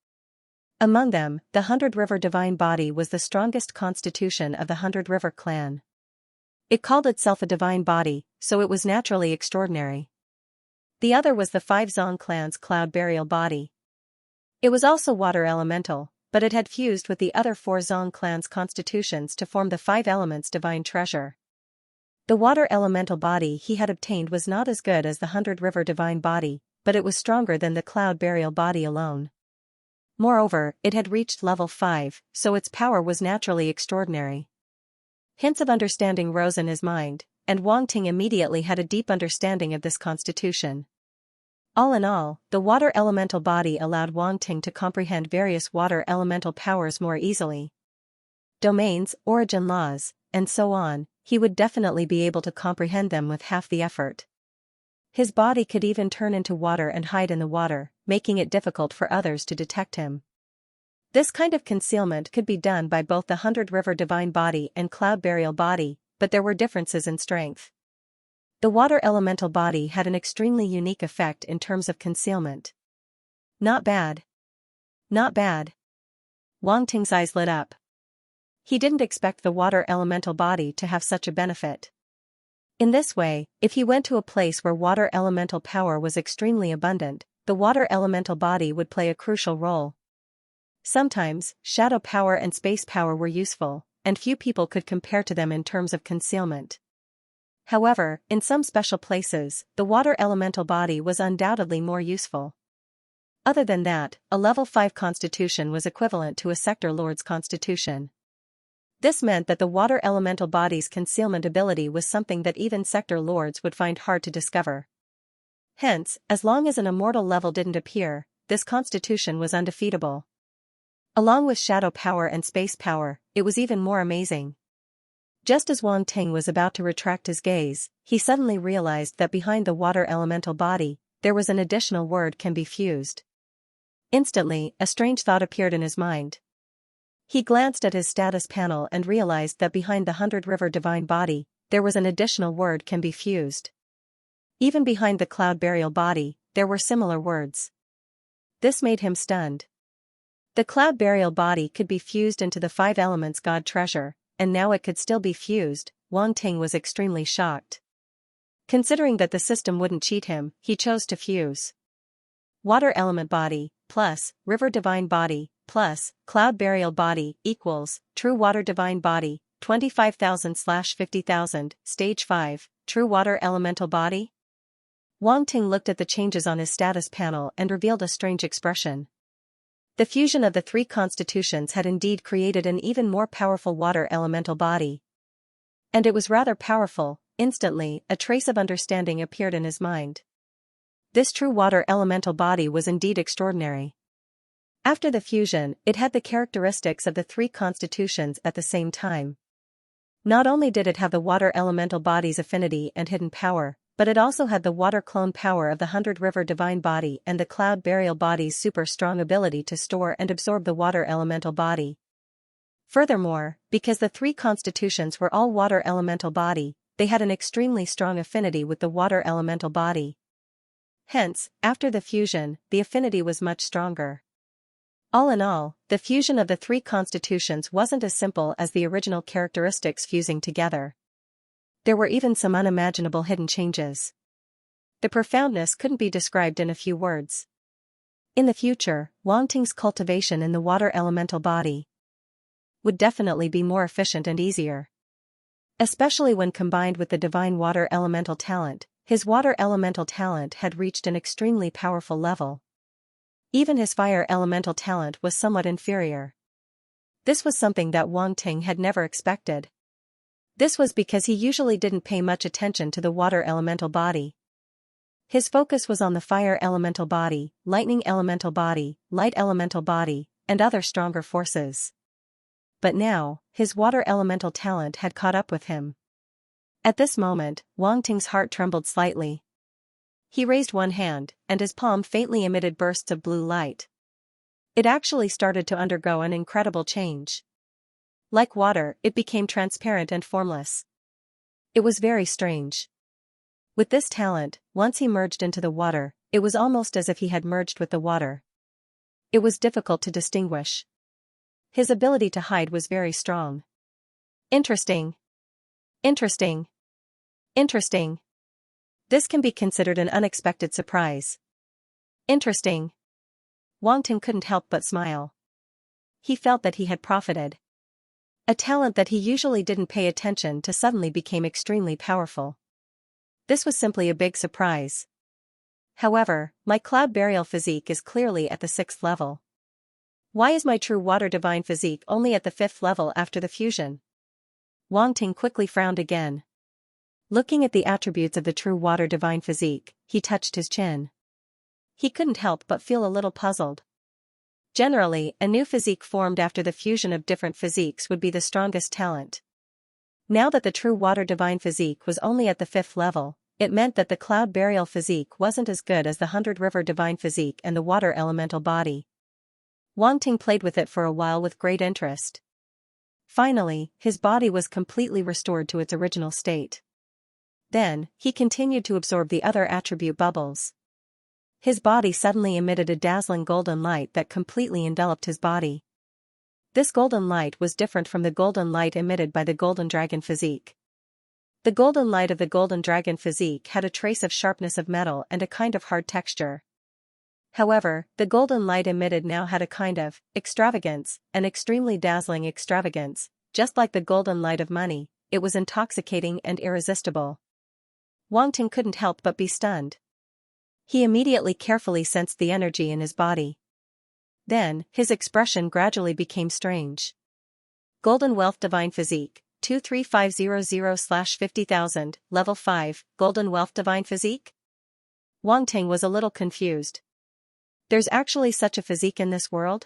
Among them, the 100 River Divine Body was the strongest constitution of the 100 River clan. It called itself a divine body, so it was naturally extraordinary. The other was the 5 Zong clan's Cloud Burial Body. It was also water elemental, but it had fused with the other 4 Zong clan's constitutions to form the 5 elements divine treasure. The water elemental body he had obtained was not as good as the 100 River Divine Body, but it was stronger than the Cloud Burial Body alone. Moreover, it had reached level 5, so its power was naturally extraordinary. Hints of understanding rose in his mind, and Wang Ting immediately had a deep understanding of this constitution. All in all, the water elemental body allowed Wang Ting to comprehend various water elemental powers more easily. Domains, origin laws, and so on, he would definitely be able to comprehend them with half the effort. His body could even turn into water and hide in the water, making it difficult for others to detect him. This kind of concealment could be done by both the 100-river divine body and cloud burial body, but there were differences in strength. The water elemental body had an extremely unique effect in terms of concealment. Not bad. Not bad. Wang Ting's eyes lit up. He didn't expect the water elemental body to have such a benefit. In this way, if he went to a place where water elemental power was extremely abundant, the water elemental body would play a crucial role. Sometimes, shadow power and space power were useful, and few people could compare to them in terms of concealment. However, in some special places, the water elemental body was undoubtedly more useful. Other than that, a level 5 constitution was equivalent to a sector lord's constitution. This meant that the water elemental body's concealment ability was something that even sector lords would find hard to discover. Hence, as long as an immortal level didn't appear, this constitution was undefeatable. Along with shadow power and space power, it was even more amazing. Just as Wang Ting was about to retract his gaze, he suddenly realized that behind the water elemental body, there was an additional word can be fused. Instantly, a strange thought appeared in his mind. He glanced at his status panel and realized that behind the 100-river divine body, there was an additional word can be fused. Even behind the cloud burial body, there were similar words. This made him stunned. The cloud burial body could be fused into the 5 elements God treasure, and now it could still be fused. Wang Ting was extremely shocked. Considering that the system wouldn't cheat him, he chose to fuse. Water element body, plus, river divine body, plus, cloud burial body, equals, true water divine body, 25,000/50,000, stage 5, true water elemental body? Wang Ting looked at the changes on his status panel and revealed a strange expression. The fusion of the 3 constitutions had indeed created an even more powerful water elemental body. And it was rather powerful. Instantly, a trace of understanding appeared in his mind. This true water elemental body was indeed extraordinary. After the fusion, it had the characteristics of the 3 constitutions at the same time. Not only did it have the water elemental body's affinity and hidden power, but it also had the water clone power of the 100-river divine body and the cloud burial body's super strong ability to store and absorb the water elemental body. Furthermore, because the 3 constitutions were all water elemental body, they had an extremely strong affinity with the water elemental body. Hence, after the fusion, the affinity was much stronger. All in all, the fusion of the 3 constitutions wasn't as simple as the original characteristics fusing together. There were even some unimaginable hidden changes. The profoundness couldn't be described in a few words. In the future, Wang Ting's cultivation in the water elemental body would definitely be more efficient and easier. Especially when combined with the divine water elemental talent, his water elemental talent had reached an extremely powerful level. Even his fire elemental talent was somewhat inferior. This was something that Wang Ting had never expected. This was because he usually didn't pay much attention to the water elemental body. His focus was on the fire elemental body, lightning elemental body, light elemental body, and other stronger forces. But now, his water elemental talent had caught up with him. At this moment, Wang Ting's heart trembled slightly. He raised one hand, and his palm faintly emitted bursts of blue light. It actually started to undergo an incredible change. Like water, it became transparent and formless. It was very strange. With this talent, once he merged into the water, it was almost as if he had merged with the water. It was difficult to distinguish. His ability to hide was very strong. Interesting. Interesting. Interesting. This can be considered an unexpected surprise. Interesting. Wang Ting couldn't help but smile. He felt that he had profited. A talent that he usually didn't pay attention to suddenly became extremely powerful. This was simply a big surprise. However, my cloud burial physique is clearly at the 6th level. Why is my true water divine physique only at the 5th level after the fusion? Wang Ting quickly frowned again. Looking at the attributes of the true water divine physique, he touched his chin. he couldn't help but feel a little puzzled. Generally, a new physique formed after the fusion of different physiques would be the strongest talent. Now that the true water divine physique was only at the 5th level, it meant that the cloud burial physique wasn't as good as the 100 river divine physique and the water elemental body. Wang Ting played with it for a while with great interest. Finally, his body was completely restored to its original state. Then, he continued to absorb the other attribute bubbles. His body suddenly emitted a dazzling golden light that completely enveloped his body. This golden light was different from the golden light emitted by the golden dragon physique. The golden light of the golden dragon physique had a trace of sharpness of metal and a kind of hard texture. However, the golden light emitted now had a kind of extravagance, an extremely dazzling extravagance, just like the golden light of money. It was intoxicating and irresistible. Wang Ting couldn't help but be stunned. He immediately carefully sensed the energy in his body. Then, his expression gradually became strange. Golden Wealth Divine Physique, 23500/50,000, Level 5, Golden Wealth Divine Physique? Wang Ting was a little confused. There's actually such a physique in this world?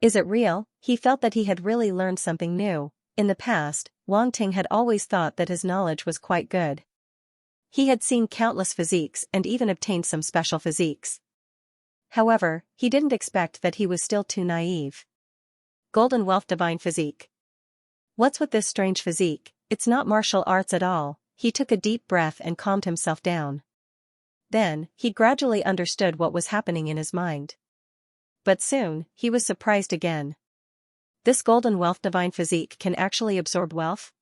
Is it real? He felt that he had really learned something new. In the past, Wang Ting had always thought that his knowledge was quite good. He had seen countless physiques and even obtained some special physiques. However, he didn't expect that he was still too naive. Golden Wealth Divine Physique. What's with this strange physique? It's not martial arts at all. He took a deep breath and calmed himself down. Then, he gradually understood what was happening in his mind. But soon, he was surprised again. This Golden Wealth Divine Physique can actually absorb wealth?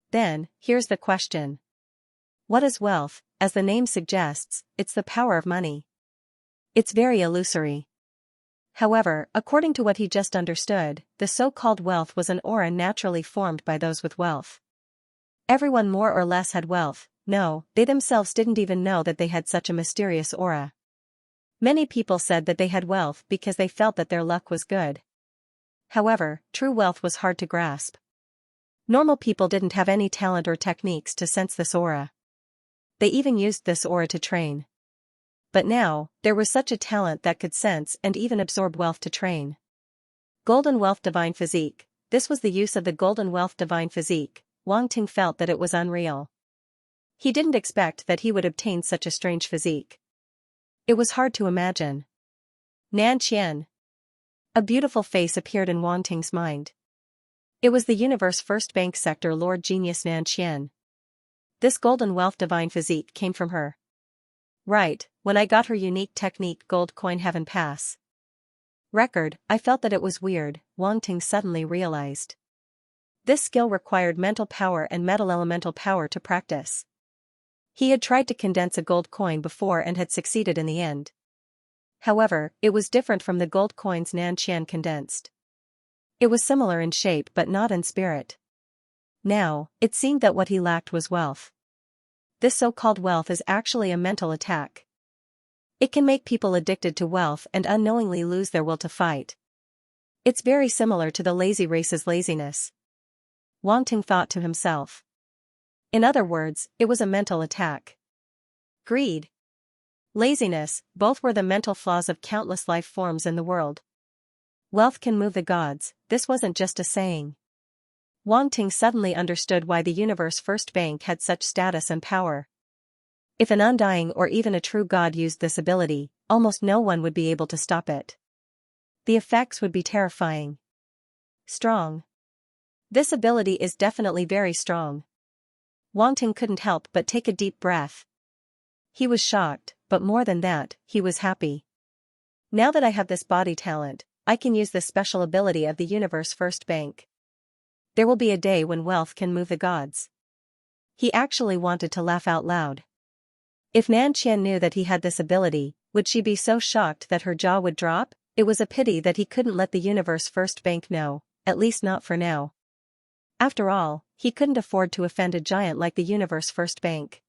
Then, here's the question. What is wealth? As the name suggests, it's the power of money. It's very illusory. However, according to what he just understood, the so-called wealth was an aura naturally formed by those with wealth. Everyone more or less had wealth. No, they themselves didn't even know that they had such a mysterious aura. Many people said that they had wealth because they felt that their luck was good. However, true wealth was hard to grasp. Normal people didn't have any talent or techniques to sense this aura. They even used this aura to train. But now, there was such a talent that could sense and even absorb wealth to train. Golden Wealth Divine Physique. This was the use of the Golden Wealth Divine Physique. Wang Ting felt that it was unreal. He didn't expect that he would obtain such a strange physique. It was hard to imagine. Nan Qian. A beautiful face appeared in Wang Ting's mind. It was the universe first bank sector Lord Genius Nan Qian. This Golden Wealth Divine Physique came from her. Right, when I got her unique technique Gold Coin Heaven Pass. Record, I felt that it was weird, Wang Ting suddenly realized. This skill required mental power and metal elemental power to practice. He had tried to condense a gold coin before and had succeeded in the end. However, it was different from the gold coins Nan Qian condensed. It was similar in shape but not in spirit. Now, it seemed that what he lacked was wealth. This so-called wealth is actually a mental attack. It can make people addicted to wealth and unknowingly lose their will to fight. It's very similar to the lazy race's laziness. Wang Ting thought to himself. In other words, it was a mental attack. Greed, laziness, both were the mental flaws of countless life forms in the world. Wealth can move the gods, this wasn't just a saying. Wang Ting suddenly understood why the universe first bank had such status and power. If an undying or even a true god used this ability, almost no one would be able to stop it. The effects would be terrifying. Strong. This ability is definitely very strong. Wang Ting couldn't help but take a deep breath. He was shocked, but more than that, he was happy. Now that I have this body talent, I can use this special ability of the universe first bank. There will be a day when wealth can move the gods. He actually wanted to laugh out loud. If Nan Qian knew that he had this ability, would she be so shocked that her jaw would drop? It was a pity that he couldn't let the universe first bank know, at least not for now. After all, he couldn't afford to offend a giant like the universe first bank.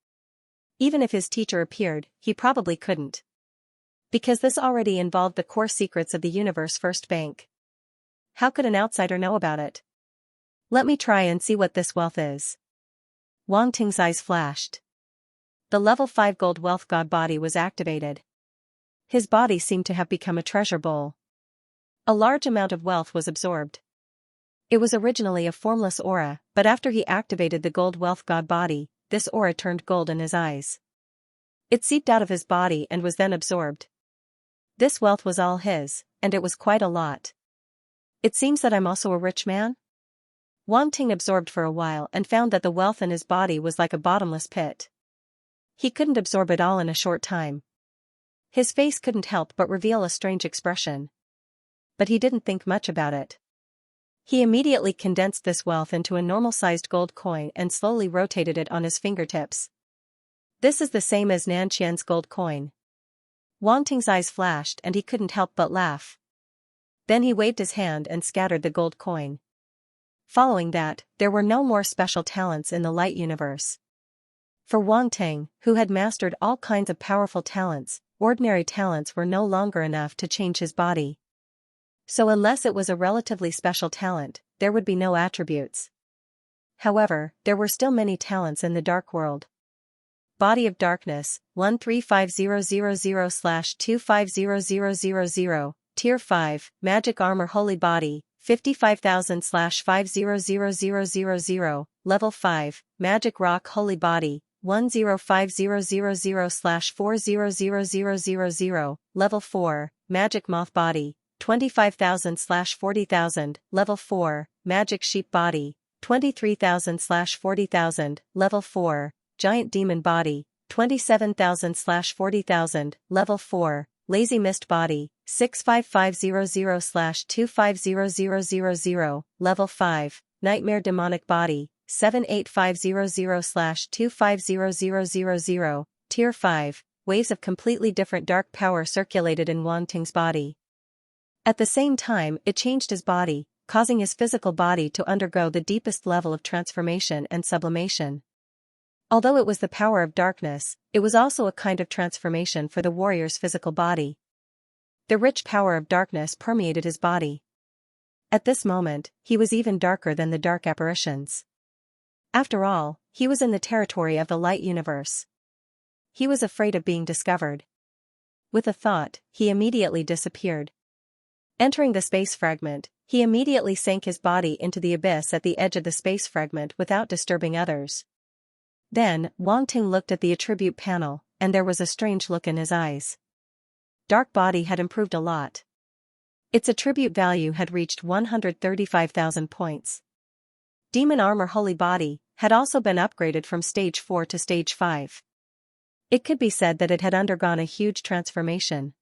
Even if his teacher appeared, he probably couldn't. Because this already involved the core secrets of the universe first bank. How could an outsider know about it? Let me try and see what this wealth is. Wang Ting's eyes flashed. The level 5 gold wealth god body was activated. His body seemed to have become a treasure bowl. A large amount of wealth was absorbed. It was originally a formless aura, but after he activated the gold wealth god body, this aura turned gold in his eyes. It seeped out of his body and was then absorbed. This wealth was all his, and it was quite a lot. It seems that I'm also a rich man? Wang Ting absorbed for a while and found that the wealth in his body was like a bottomless pit. He couldn't absorb it all in a short time. His face couldn't help but reveal a strange expression. But he didn't think much about it. He immediately condensed this wealth into a normal-sized gold coin and slowly rotated it on his fingertips. This is the same as Nan Qian's gold coin. Wang Ting's eyes flashed and he couldn't help but laugh. Then he waved his hand and scattered the gold coin. Following that, there were no more special talents in the light universe. For Wang Ting, who had mastered all kinds of powerful talents, ordinary talents were no longer enough to change his body. So unless it was a relatively special talent, there would be no attributes. However, there were still many talents in the dark world. Body of Darkness, 135000/250000, Tier 5, Magic Armor Holy Body, 55,000/500000, Level 5, Magic Rock Holy Body, 105000/400000, Level 4, Magic Moth Body, 25,000/40,000, Level 4, Magic Sheep Body, 23,000/40,000, Level 4, Giant Demon Body, 27,000/40,000, Level 4, Lazy Mist Body, 65500/250000, Level 5, Nightmare Demonic Body, 78500/250000, Tier 5, waves of completely different dark power circulated in Wang Ting's body. At the same time, it changed his body, causing his physical body to undergo the deepest level of transformation and sublimation. Although it was the power of darkness, it was also a kind of transformation for the warrior's physical body. The rich power of darkness permeated his body. At this moment, he was even darker than the dark apparitions. After all, he was in the territory of the light universe. He was afraid of being discovered. With a thought, he immediately disappeared. Entering the space fragment, he immediately sank his body into the abyss at the edge of the space fragment without disturbing others. Then, Wang Ting looked at the attribute panel, and there was a strange look in his eyes. Dark body had improved a lot. Its attribute value had reached 135,000 points. Demon Armor Holy Body had also been upgraded from Stage 4 to Stage 5. It could be said that it had undergone a huge transformation.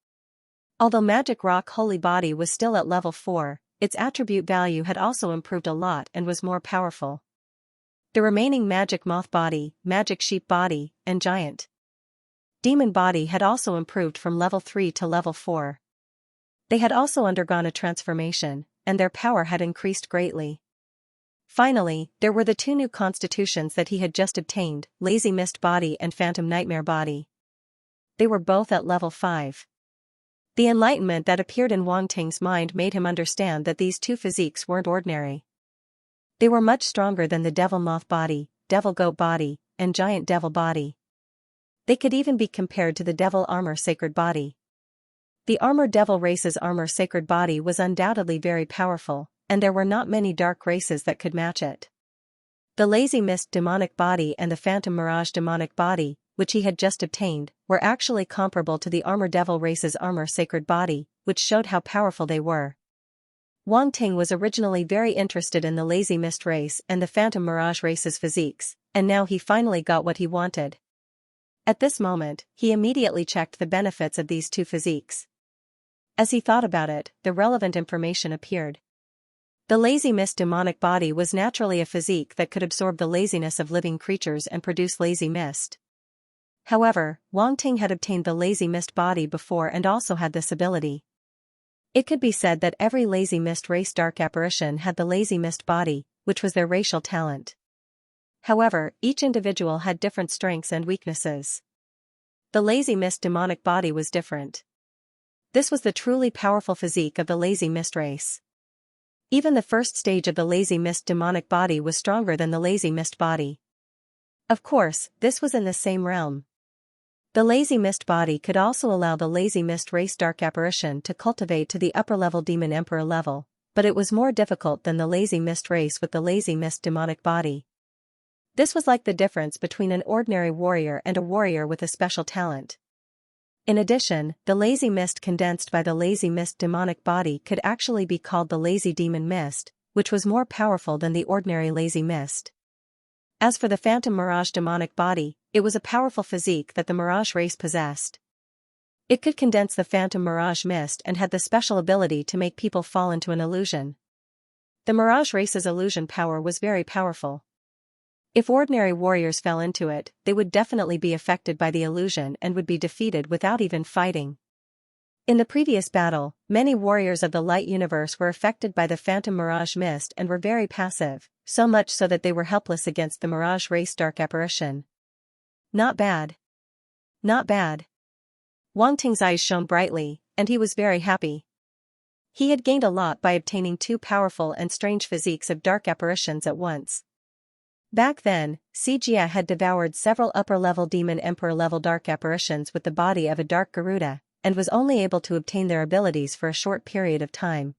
Although Magic Rock Holy Body was still at level 4, its attribute value had also improved a lot and was more powerful. The remaining Magic Moth Body, Magic Sheep Body, and Giant Demon Body had also improved from level 3 to level 4. They had also undergone a transformation, and their power had increased greatly. Finally, there were the two new constitutions that he had just obtained, Lazy Mist Body and Phantom Nightmare Body. They were both at level 5. The enlightenment that appeared in Wang Ting's mind made him understand that these two physiques weren't ordinary. They were much stronger than the Devil Moth Body, Devil Goat Body, and Giant Devil Body. They could even be compared to the Devil Armor Sacred Body. The Armored Devil race's Armor Sacred Body was undoubtedly very powerful, and there were not many dark races that could match it. The Lazy Mist Demonic Body and the Phantom Mirage Demonic Body, which he had just obtained, were actually comparable to the Armor Devil race's Armor Sacred Body, which showed how powerful they were. Wang Ting was originally very interested in the Lazy Mist race and the Phantom Mirage race's physiques, and now he finally got what he wanted. At this moment, he immediately checked the benefits of these two physiques. As he thought about it, the relevant information appeared. The Lazy Mist Demonic Body was naturally a physique that could absorb the laziness of living creatures and produce lazy mist. However, Wang Ting had obtained the Lazy Mist Body before and also had this ability. It could be said that every Lazy Mist race dark apparition had the Lazy Mist Body, which was their racial talent. However, each individual had different strengths and weaknesses. The Lazy Mist Demonic Body was different. This was the truly powerful physique of the Lazy Mist race. Even the first stage of the Lazy Mist Demonic Body was stronger than the Lazy Mist Body. Of course, this was in the same realm. The Lazy Mist body could also allow the Lazy Mist race Dark Apparition to cultivate to the upper-level Demon Emperor level, but it was more difficult than the Lazy Mist race with the Lazy Mist demonic body. This was like the difference between an ordinary warrior and a warrior with a special talent. In addition, the Lazy Mist condensed by the Lazy Mist demonic body could actually be called the Lazy Demon Mist, which was more powerful than the ordinary Lazy Mist. As for the Phantom Mirage demonic body, it was a powerful physique that the Mirage race possessed. It could condense the Phantom Mirage Mist and had the special ability to make people fall into an illusion. The Mirage race's illusion power was very powerful. If ordinary warriors fell into it, they would definitely be affected by the illusion and would be defeated without even fighting. In the previous battle, many warriors of the Light Universe were affected by the Phantom Mirage Mist and were very passive, so much so that they were helpless against the Mirage Race Dark Apparition. Not bad. Not bad. Wang Ting's eyes shone brightly, and he was very happy. He had gained a lot by obtaining two powerful and strange physiques of dark apparitions at once. Back then, Xianxia had devoured several upper-level Demon Emperor-level dark apparitions with the body of a dark Garuda, and was only able to obtain their abilities for a short period of time.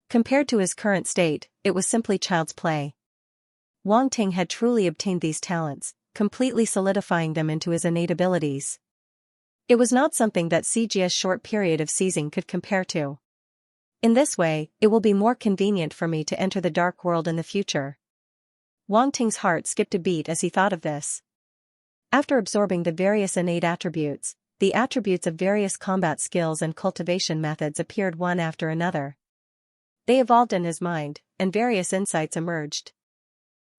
Compared to his current state, it was simply child's play. Wang Ting had truly obtained these talents, completely solidifying them into his innate abilities. It was not something that Xianxia's short period of seizing could compare to. In this way, it will be more convenient for me to enter the dark world in the future. Wang Ting's heart skipped a beat as he thought of this. After absorbing the various innate attributes, the attributes of various combat skills and cultivation methods appeared one after another. They evolved in his mind, and various insights emerged.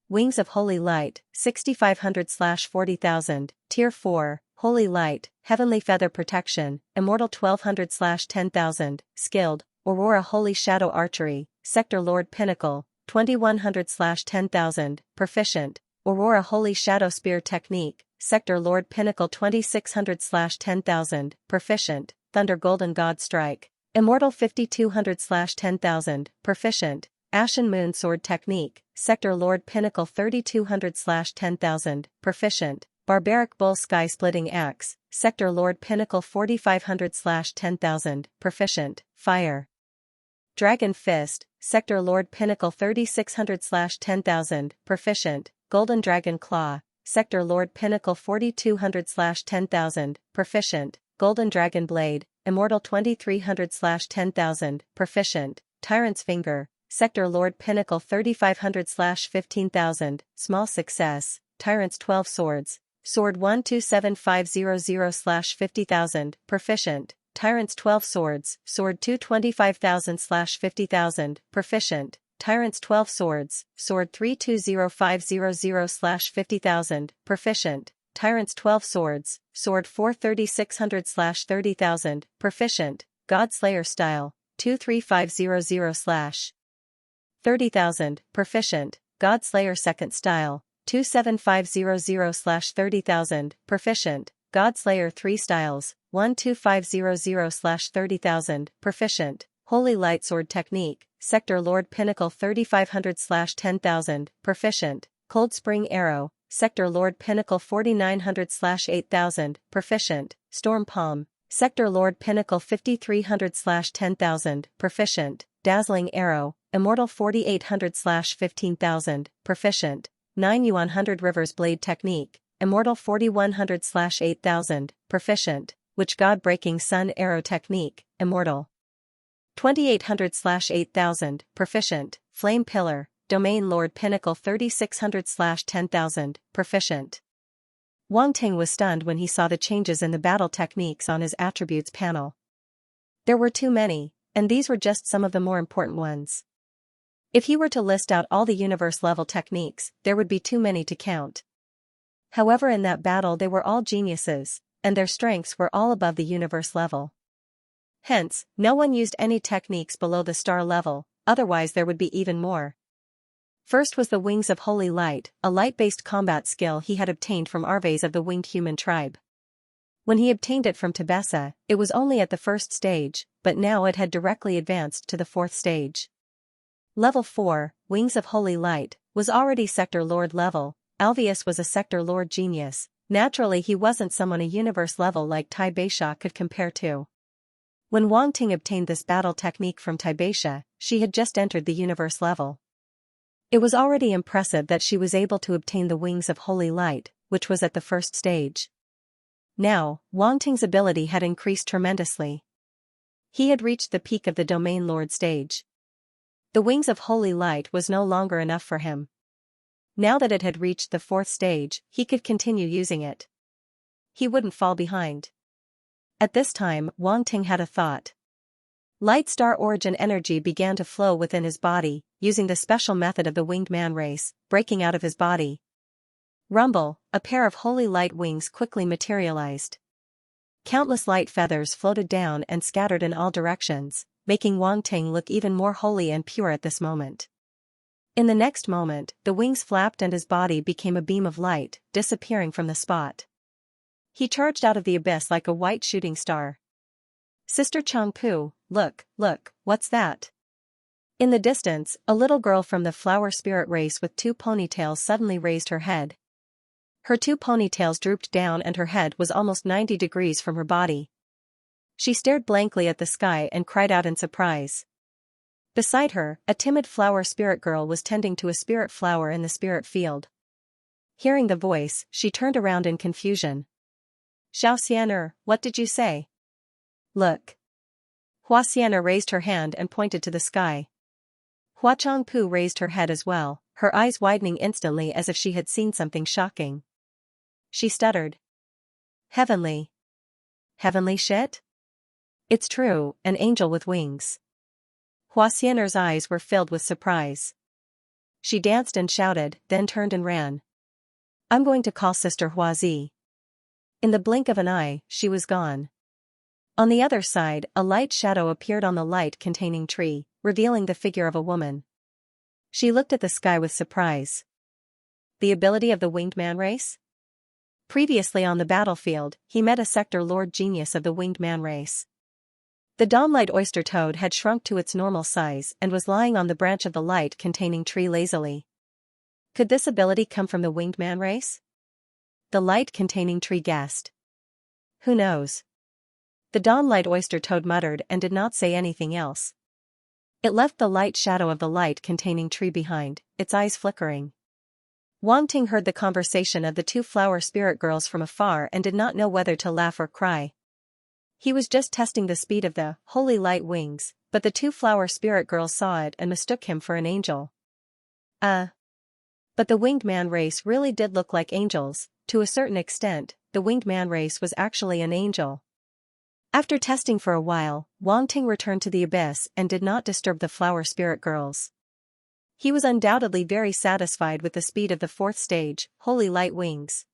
Wings of Holy Light, 6500/40,000, Tier 4, Holy Light, Heavenly Feather Protection, Immortal 1200/10,000, Skilled, Aurora Holy Shadow Archery, Sector Lord Pinnacle, 2100/10,000, Proficient, Aurora Holy Shadow Spear Technique, Sector Lord Pinnacle 2600/10,000, Proficient, Thunder Golden God Strike, Immortal 5200/10,000, Proficient, Ashen Moon Sword Technique, Sector Lord Pinnacle 3200/10,000, Proficient, Barbaric Bull Sky Splitting Axe, Sector Lord Pinnacle 4500/10,000, Proficient, Fire. Dragon Fist, Sector Lord Pinnacle 3600/10,000, Proficient, Golden Dragon Claw, Sector Lord Pinnacle 4200/10,000, Proficient, Golden Dragon Blade, Immortal 2300/10,000, Proficient, Tyrant's Finger, Sector Lord Pinnacle 3500/15,000, Small Success, Tyrant's 12 Swords, Sword 127500/50,000, Proficient, Tyrant's 12 Swords, Sword 225,000/50,000, Proficient, Tyrant's 12 Swords, Sword 320500/50,000, Proficient, Tyrant's 12 Swords, Sword 43600/30,000, Proficient, Godslayer Style, 23500/30,000, Proficient, Godslayer Second Style, 27500/30,000, Proficient, Godslayer 3 Styles, 12500/30,000, Proficient, Holy Light Sword Technique, Sector Lord Pinnacle 3500/10,000, Proficient, Cold Spring Arrow, Sector Lord Pinnacle 4900/8,000, Proficient, Storm Palm, Sector Lord Pinnacle 5300/10,000, Proficient, Dazzling Arrow, Immortal 4800/15,000, Proficient, 9 Yuan-100 Rivers Blade Technique, Immortal 4100/8,000, Proficient, Witch God Breaking Sun Arrow Technique, Immortal 2800/8,000, Proficient, Flame Pillar, Domain Lord Pinnacle 3600/10,000, Proficient. Wang Ting was stunned when he saw the changes in the battle techniques on his attributes panel. There were too many, and these were just some of the more important ones. If he were to list out all the universe-level techniques, there would be too many to count. However, in that battle they were all geniuses, and their strengths were all above the universe level. Hence, no one used any techniques below the star level, otherwise there would be even more. First was the Wings of Holy Light, a light-based combat skill he had obtained from Arves of the Winged Human Tribe. When he obtained it from Tebessa, it was only at the first stage, but now it had directly advanced to the fourth stage. Level 4, Wings of Holy Light, was already Sector Lord level. Alvius was a Sector Lord genius, Naturally he wasn't someone a universe level like Tai Beisha could compare to. When Wang Ting obtained this battle technique from Tai Beisha, she had just entered the universe level. It was already impressive that she was able to obtain the wings of holy light, which was at the first stage. Now, Wang Ting's ability had increased tremendously. He had reached the peak of the Domain Lord stage. The wings of holy light was no longer enough for him. Now that it had reached the fourth stage, he could continue using it. He wouldn't fall behind. At this time, Wang Ting had a thought. Light star origin energy began to flow within his body, using the special method of the winged man race, breaking out of his body. Rumble, a pair of holy light wings quickly materialized. Countless light feathers floated down and scattered in all directions, making Wang Ting look even more holy and pure at this moment. In the next moment, the wings flapped and his body became a beam of light, disappearing from the spot. He charged out of the abyss like a white shooting star. Sister Changpu, look, what's that? In the distance, a little girl from the flower spirit race with 2 ponytails suddenly raised her head. Her 2 ponytails drooped down and her head was almost 90 degrees from her body. She stared blankly at the sky and cried out in surprise. Beside her, a timid flower spirit girl was tending to a spirit flower in the spirit field. Hearing the voice, she turned around in confusion. Xianxia, what did you say? Look. Xianxia raised her hand and pointed to the sky. Hua Changpu raised her head as well, her eyes widening instantly as if she had seen something shocking. She stuttered. Heavenly. Heavenly shit? It's true, an angel with wings. Xianxia's eyes were filled with surprise. She danced and shouted, then turned and ran. I'm going to call Sister Huazi. In the blink of an eye, she was gone. On the other side, a light shadow appeared on the light-containing tree, revealing the figure of a woman. She looked at the sky with surprise. The ability of the winged man race? Previously on the battlefield, he met a sector lord genius of the winged man race. The dawnlight oyster toad had shrunk to its normal size and was lying on the branch of the light-containing tree lazily. Could this ability come from the winged man race? The light-containing tree guessed. Who knows? The dawnlight oyster toad muttered and did not say anything else. It left the light shadow of the light-containing tree behind, its eyes flickering. Wang Ting heard the conversation of the 2 flower spirit girls from afar and did not know whether to laugh or cry. He was just testing the speed of the holy light wings, but the 2 flower spirit girls saw it and mistook him for an angel. But the winged man race really did look like angels. To a certain extent, the winged man race was actually an angel. After testing for a while, Wang Ting returned to the abyss and did not disturb the flower spirit girls. He was undoubtedly very satisfied with the speed of the 4th stage, holy light wings.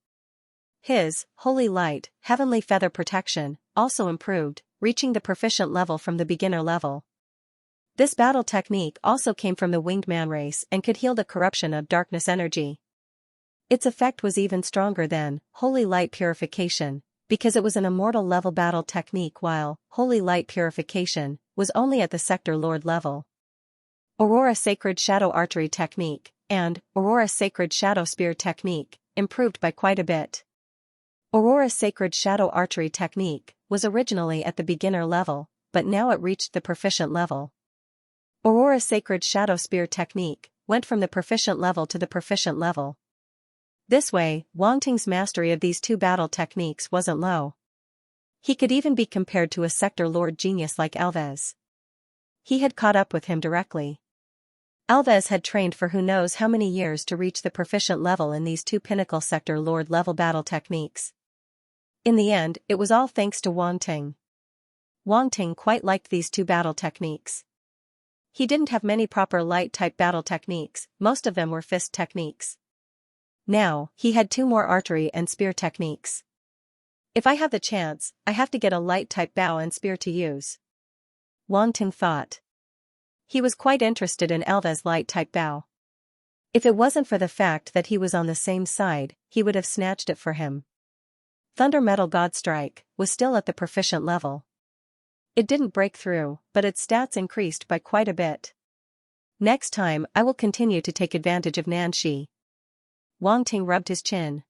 His holy light, heavenly feather protection, also improved, reaching the proficient level from the beginner level. This battle technique also came from the winged man race and could heal the corruption of darkness energy. Its effect was even stronger than holy light purification, because it was an immortal level battle technique while holy light purification was only at the sector lord level. Aurora Sacred Shadow Archery Technique and Aurora Sacred Shadow Spear Technique improved by quite a bit. Aurora Sacred Shadow Archery Technique was originally at the beginner level, but now it reached the proficient level. Aurora Sacred Shadow Spear Technique went from the proficient level to the proficient level. This way, Wang Ting's mastery of these 2 battle techniques wasn't low. He could even be compared to a sector lord genius like Alves. He had caught up with him directly. Alves had trained for who knows how many years to reach the proficient level in these 2 pinnacle sector lord level battle techniques. In the end, it was all thanks to Wang Ting. Wang Ting quite liked these 2 battle techniques. He didn't have many proper light-type battle techniques, most of them were fist techniques. Now, he had 2 more archery and spear techniques. If I have the chance, I have to get a light-type bow and spear to use. Wang Ting thought. He was quite interested in Alva's light-type bow. If it wasn't for the fact that he was on the same side, he would have snatched it for him. Thunder Metal God Strike was still at the proficient level. It didn't break through, but its stats increased by quite a bit. Next time I will continue to take advantage of Nanshi. Wang Ting rubbed his chin.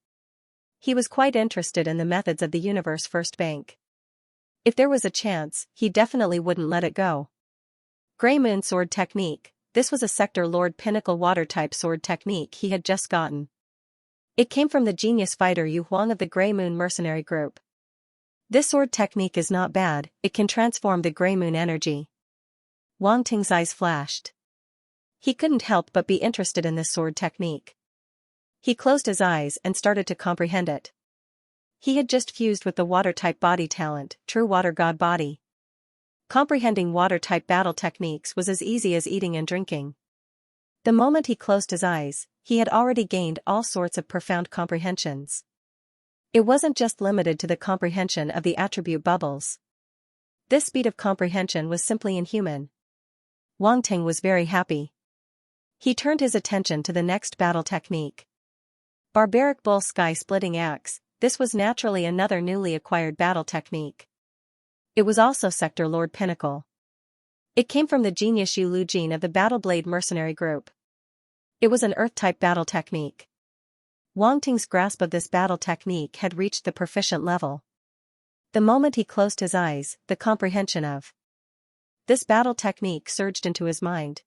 He was quite interested in the methods of the universe first bank. If there was a chance, he definitely wouldn't let it go. Grey Moon Sword Technique. This was a Sector Lord Pinnacle Water-type sword technique he had just gotten. It came from the genius fighter Yu Huang of the Grey Moon Mercenary Group. This sword technique is not bad, it can transform the Grey Moon energy. Wang Ting's eyes flashed. He couldn't help but be interested in this sword technique. He closed his eyes and started to comprehend it. He had just fused with the water-type body talent, True Water God Body. Comprehending water-type battle techniques was as easy as eating and drinking. The moment he closed his eyes, he had already gained all sorts of profound comprehensions. It wasn't just limited to the comprehension of the attribute bubbles. This speed of comprehension was simply inhuman. Wang Ting was very happy. He turned his attention to the next battle technique. Barbaric Bull Sky Splitting Axe. This was naturally another newly acquired battle technique. It was also Sector Lord Pinnacle. It came from the genius Yu Lu Jin of the Battle Blade Mercenary Group. It was an Earth-type battle technique. Wang Ting's grasp of this battle technique had reached the proficient level. The moment he closed his eyes, the comprehension of this battle technique surged into his mind.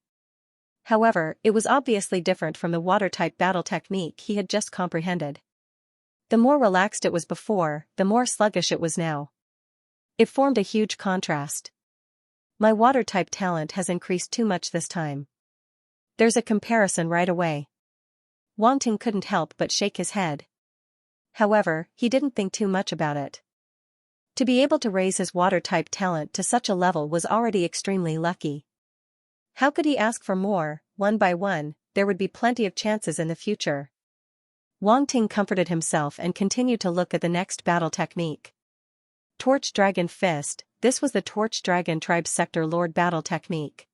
However, it was obviously different from the water-type battle technique he had just comprehended. The more relaxed it was before, the more sluggish it was now. It formed a huge contrast. My water-type talent has increased too much this time. There's a comparison right away. Wang Ting couldn't help but shake his head. However, he didn't think too much about it. To be able to raise his water-type talent to such a level was already extremely lucky. How could he ask for more? One by one, there would be plenty of chances in the future. Wang Ting comforted himself and continued to look at the next battle technique. Torch Dragon Fist. This was the Torch Dragon Tribe Sector Lord battle technique.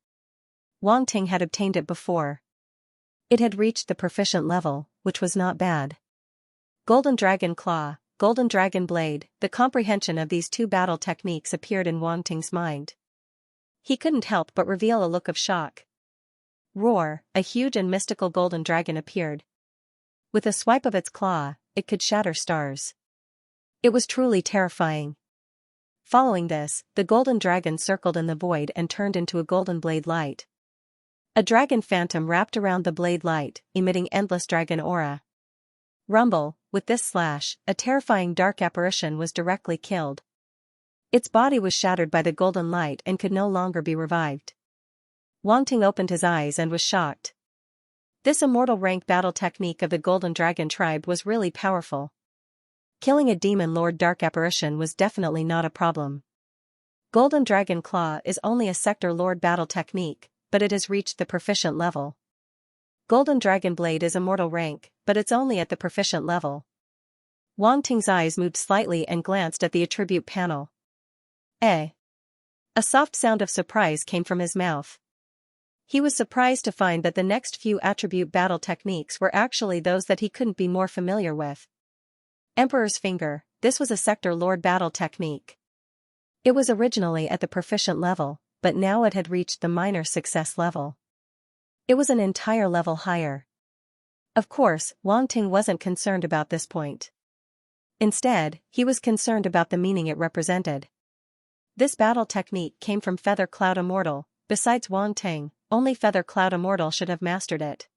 Wang Ting had obtained it before. It had reached the proficient level, which was not bad. Golden Dragon Claw, Golden Dragon Blade. The comprehension of these two battle techniques appeared in Wang Ting's mind. He couldn't help but reveal a look of shock. Roar, a huge and mystical golden dragon appeared. With a swipe of its claw, it could shatter stars. It was truly terrifying. Following this, the golden dragon circled in the void and turned into a golden blade light. A dragon phantom wrapped around the blade light, emitting endless dragon aura. Rumble, with this slash, a terrifying dark apparition was directly killed. Its body was shattered by the golden light and could no longer be revived. Wang Ting opened his eyes and was shocked. This immortal rank battle technique of the Golden Dragon tribe was really powerful. Killing a demon lord dark apparition was definitely not a problem. Golden Dragon Claw is only a Sector Lord battle technique, but it has reached the proficient level. Golden Dragon Blade is immortal rank, but it's only at the proficient level. Wang Ting's eyes moved slightly and glanced at the attribute panel. A soft sound of surprise came from his mouth. He was surprised to find that the next few attribute battle techniques were actually those that he couldn't be more familiar with. Emperor's Finger. This was a Sector Lord battle technique. It was originally at the proficient level, but now it had reached the minor success level. It was an entire level higher. Of course, Wang Ting wasn't concerned about this point. Instead, he was concerned about the meaning it represented. This battle technique came from Feather Cloud Immortal. Besides Wang Ting, only Feather Cloud Immortal should have mastered it.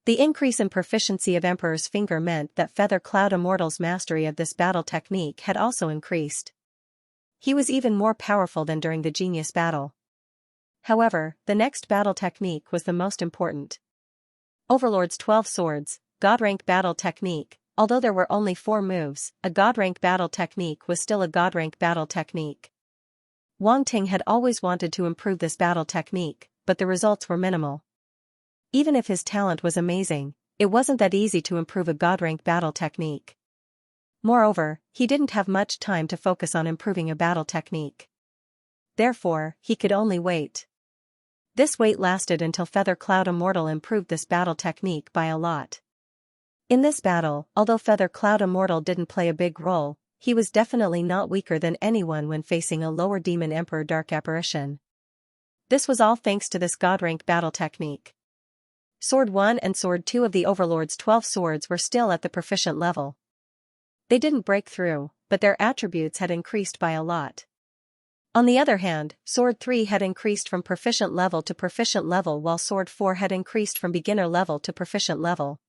The increase in proficiency of Emperor's Finger meant that Feather Cloud Immortal's mastery of this battle technique had also increased. He was even more powerful than during the genius battle. However, the next battle technique was the most important. Overlord's 12 Swords, God Rank Battle Technique. Although there were only 4 moves, a God Rank battle technique was still a God Rank battle technique. Wang Ting had always wanted to improve this battle technique, but the results were minimal. Even if his talent was amazing, it wasn't that easy to improve a God Rank battle technique. Moreover, he didn't have much time to focus on improving a battle technique. Therefore, he could only wait. This wait lasted until Feather Cloud Immortal improved this battle technique by a lot. In this battle, although Feather Cloud Immortal didn't play a big role, he was definitely not weaker than anyone when facing a lower Demon Emperor Dark Apparition. This was all thanks to this God Rank battle technique. Sword 1 and Sword 2 of the Overlord's 12 swords were still at the proficient level. They didn't break through, but their attributes had increased by a lot. On the other hand, Sword 3 had increased from proficient level to proficient level while Sword 4 had increased from beginner level to proficient level.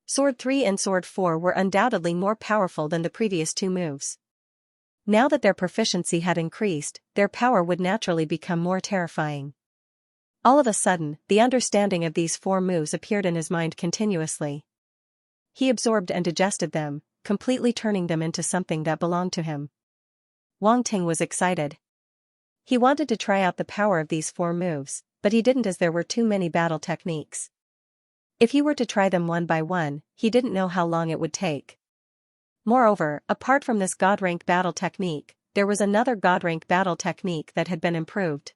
Sword 3 and Sword 4 were undoubtedly more powerful than the previous two moves. Now that their proficiency had increased, their power would naturally become more terrifying. All of a sudden, the understanding of these four moves appeared in his mind continuously. He absorbed and digested them, completely turning them into something that belonged to him. Wang Ting was excited. He wanted to try out the power of these four moves, but he didn't as there were too many battle techniques. If he were to try them one by one, he didn't know how long it would take. Moreover, apart from this God rank battle technique, there was another God rank battle technique that had been improved.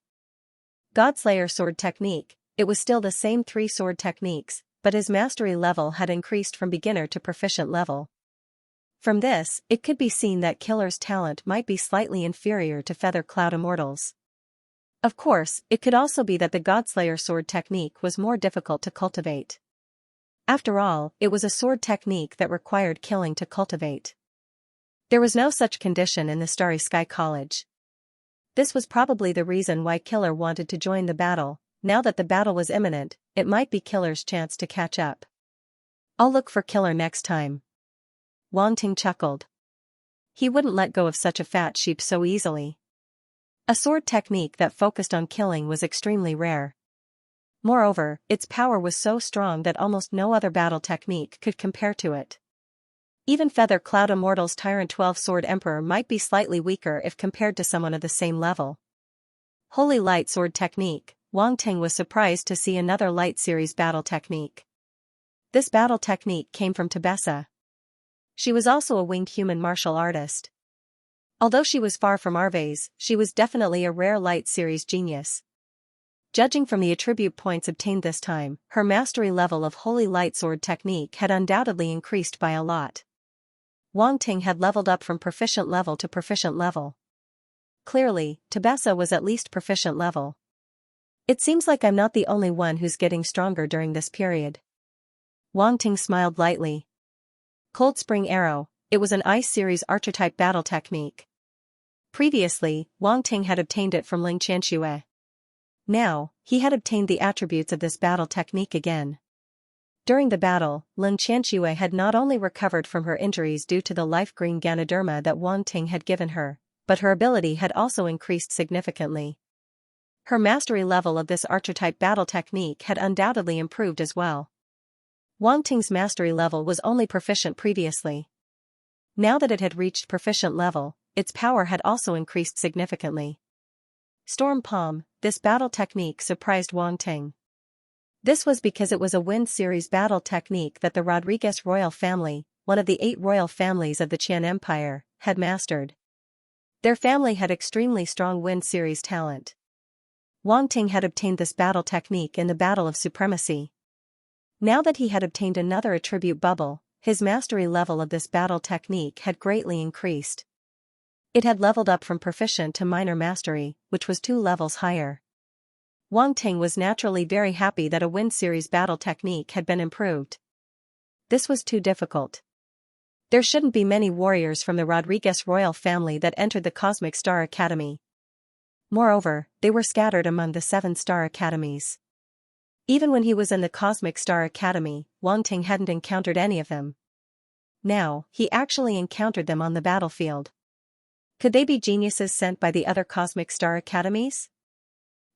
Godslayer sword technique. It was still the same three sword techniques, but his mastery level had increased from beginner to proficient level. From this, it could be seen that Killer's talent might be slightly inferior to Feather Cloud Immortal's. Of course, it could also be that the Godslayer sword technique was more difficult to cultivate. After all, it was a sword technique that required killing to cultivate. There was no such condition in the Starry Sky College. This was probably the reason why Killer wanted to join the battle. Now that the battle was imminent, it might be Killer's chance to catch up. I'll look for Killer next time. Wang Ting chuckled. He wouldn't let go of such a fat sheep so easily. A sword technique that focused on killing was extremely rare. Moreover, its power was so strong that almost no other battle technique could compare to it. Even Feather Cloud Immortal's Tyrant 12 Sword Emperor might be slightly weaker if compared to someone of the same level. Holy Light Sword Technique. Wang Ting was surprised to see another Light Series battle technique. This battle technique came from Tabessa. She was also a winged human martial artist. Although she was far from Arves, she was definitely a rare Light Series genius. Judging from the attribute points obtained this time, her mastery level of Holy Light Sword technique had undoubtedly increased by a lot. Wang Ting had leveled up from proficient level to proficient level. Clearly, Tabessa was at least proficient level. It seems like I'm not the only one who's getting stronger during this period. Wang Ting smiled lightly. Cold Spring Arrow. It was an Ice Series archetype battle technique. Previously, Wang Ting had obtained it from Xianxia. Now, he had obtained the attributes of this battle technique again. During the battle, Xianxia had not only recovered from her injuries due to the life-green Ganoderma that Wang Ting had given her, but her ability had also increased significantly. Her mastery level of this archetype battle technique had undoubtedly improved as well. Wang Ting's mastery level was only proficient previously. Now that it had reached proficient level, its power had also increased significantly. Storm Palm. This battle technique surprised Wang Ting. This was because it was a Wind Series battle technique that the Rodriguez royal family, one of the 8 royal families of the Qian Empire, had mastered. Their family had extremely strong Wind Series talent. Wang Ting had obtained this battle technique in the Battle of Supremacy. Now that he had obtained another attribute bubble, his mastery level of this battle technique had greatly increased. It had leveled up from proficient to minor mastery, which was 2 levels higher. Wang Ting was naturally very happy that a Wind Series battle technique had been improved. This was too difficult. There shouldn't be many warriors from the Rodriguez royal family that entered the Cosmic Star Academy. Moreover, they were scattered among the 7 star academies. Even when he was in the Cosmic Star Academy, Wang Ting hadn't encountered any of them. Now, he actually encountered them on the battlefield. Could they be geniuses sent by the other Cosmic Star Academies?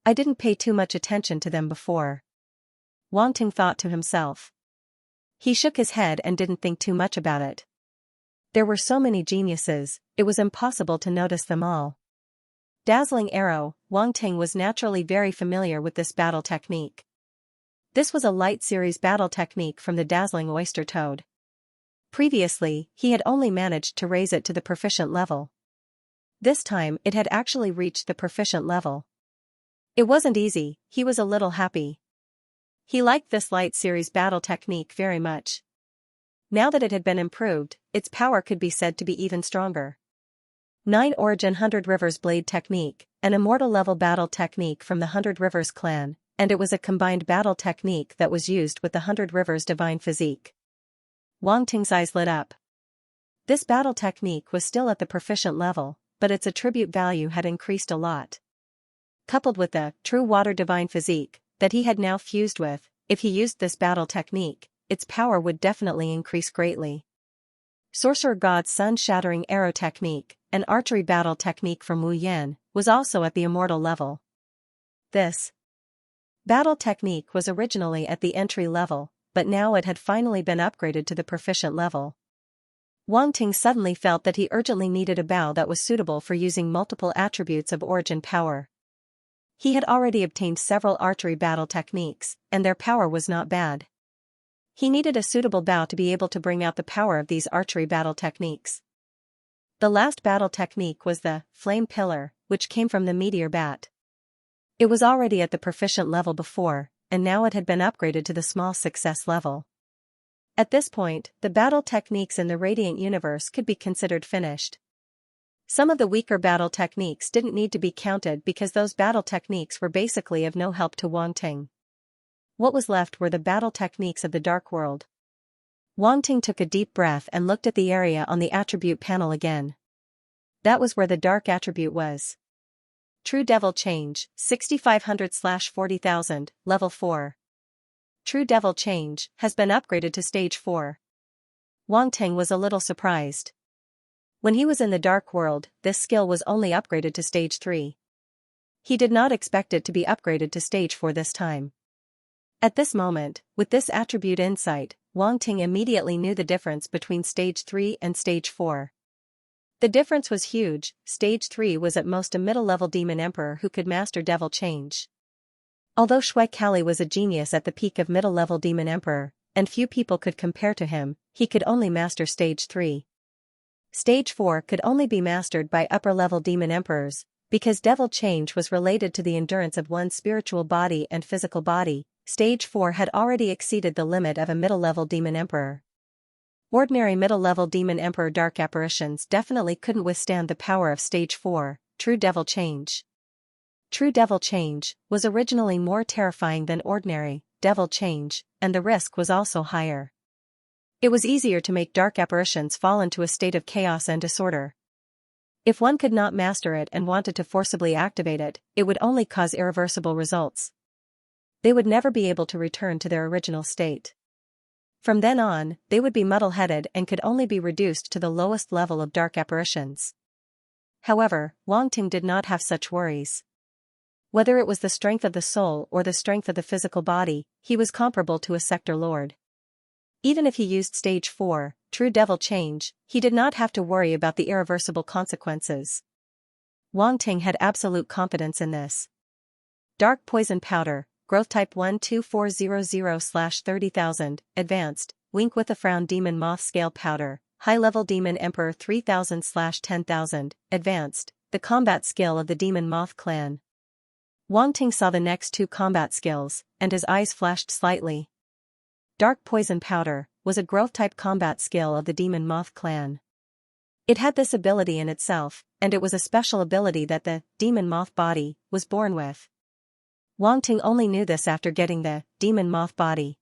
I didn't pay too much attention to them before. Wang Ting thought to himself. He shook his head and didn't think too much about it. There were so many geniuses, it was impossible to notice them all. Dazzling Arrow. Wang Ting was naturally very familiar with this battle technique. This was a Light Series battle technique from the Dazzling Oyster Toad. Previously, he had only managed to raise it to the proficient level. This time, it had actually reached the proficient level. It wasn't easy, he was a little happy. He liked this Light Series battle technique very much. Now that it had been improved, its power could be said to be even stronger. 9 Origin 100 Rivers Blade Technique, an immortal level battle technique from the 100 Rivers clan, and it was a combined battle technique that was used with the 100 Rivers Divine Physique. Wang Ting's eyes lit up. This battle technique was still at the proficient level, but its attribute value had increased a lot. Coupled with the true water divine physique that he had now fused with, if he used this battle technique, its power would definitely increase greatly. Sorcerer God's sun-shattering arrow technique, an archery battle technique from Wu Yan, was also at the immortal level. This battle technique was originally at the entry level, but now it had finally been upgraded to the proficient level. Wang Ting suddenly felt that he urgently needed a bow that was suitable for using multiple attributes of origin power. He had already obtained several archery battle techniques, and their power was not bad. He needed a suitable bow to be able to bring out the power of these archery battle techniques. The last battle technique was the flame pillar, which came from the meteor bat. It was already at the proficient level before, and now it had been upgraded to the small success level. At this point, the battle techniques in the Radiant Universe could be considered finished. Some of the weaker battle techniques didn't need to be counted because those battle techniques were basically of no help to Wang Ting. What was left were the battle techniques of the Dark World. Wang Ting took a deep breath and looked at the area on the attribute panel again. That was where the dark attribute was. True Devil Change, 6500/40,000, Level 4. True Devil Change has been upgraded to Stage 4. Wang Ting was a little surprised. When he was in the Dark World, this skill was only upgraded to Stage 3. He did not expect it to be upgraded to Stage 4 this time. At this moment, with this attribute insight, Wang Ting immediately knew the difference between Stage 3 and Stage 4. The difference was huge. Stage 3 was at most a middle-level demon emperor who could master Devil Change. Although Shui Kali was a genius at the peak of middle-level demon emperor, and few people could compare to him, he could only master Stage 3. Stage 4 could only be mastered by upper-level demon emperors, because Devil Change was related to the endurance of one's spiritual body and physical body. Stage 4 had already exceeded the limit of a middle-level demon emperor. Ordinary middle-level demon emperor dark apparitions definitely couldn't withstand the power of Stage 4, True Devil Change. True Devil Change was originally more terrifying than ordinary Devil Change, and the risk was also higher. It was easier to make dark apparitions fall into a state of chaos and disorder. If one could not master it and wanted to forcibly activate it, it would only cause irreversible results. They would never be able to return to their original state. From then on, they would be muddle-headed and could only be reduced to the lowest level of dark apparitions. However, Wang Ting did not have such worries. Whether it was the strength of the soul or the strength of the physical body, he was comparable to a sector lord. Even if he used Stage 4, True Devil Change, he did not have to worry about the irreversible consequences. Wang Ting had absolute confidence in this. Dark Poison Powder, Growth Type 12400/30,000, Advanced, Wink with a Frown Demon Moth Scale Powder, High-Level Demon Emperor 3000/10,000, Advanced, the combat skill of the Demon Moth Clan. Wang Ting saw the next two combat skills, and his eyes flashed slightly. Dark Poison Powder was a growth-type combat skill of the Demon Moth Clan. It had this ability in itself, and it was a special ability that the Demon Moth body was born with. Wang Ting only knew this after getting the Demon Moth body.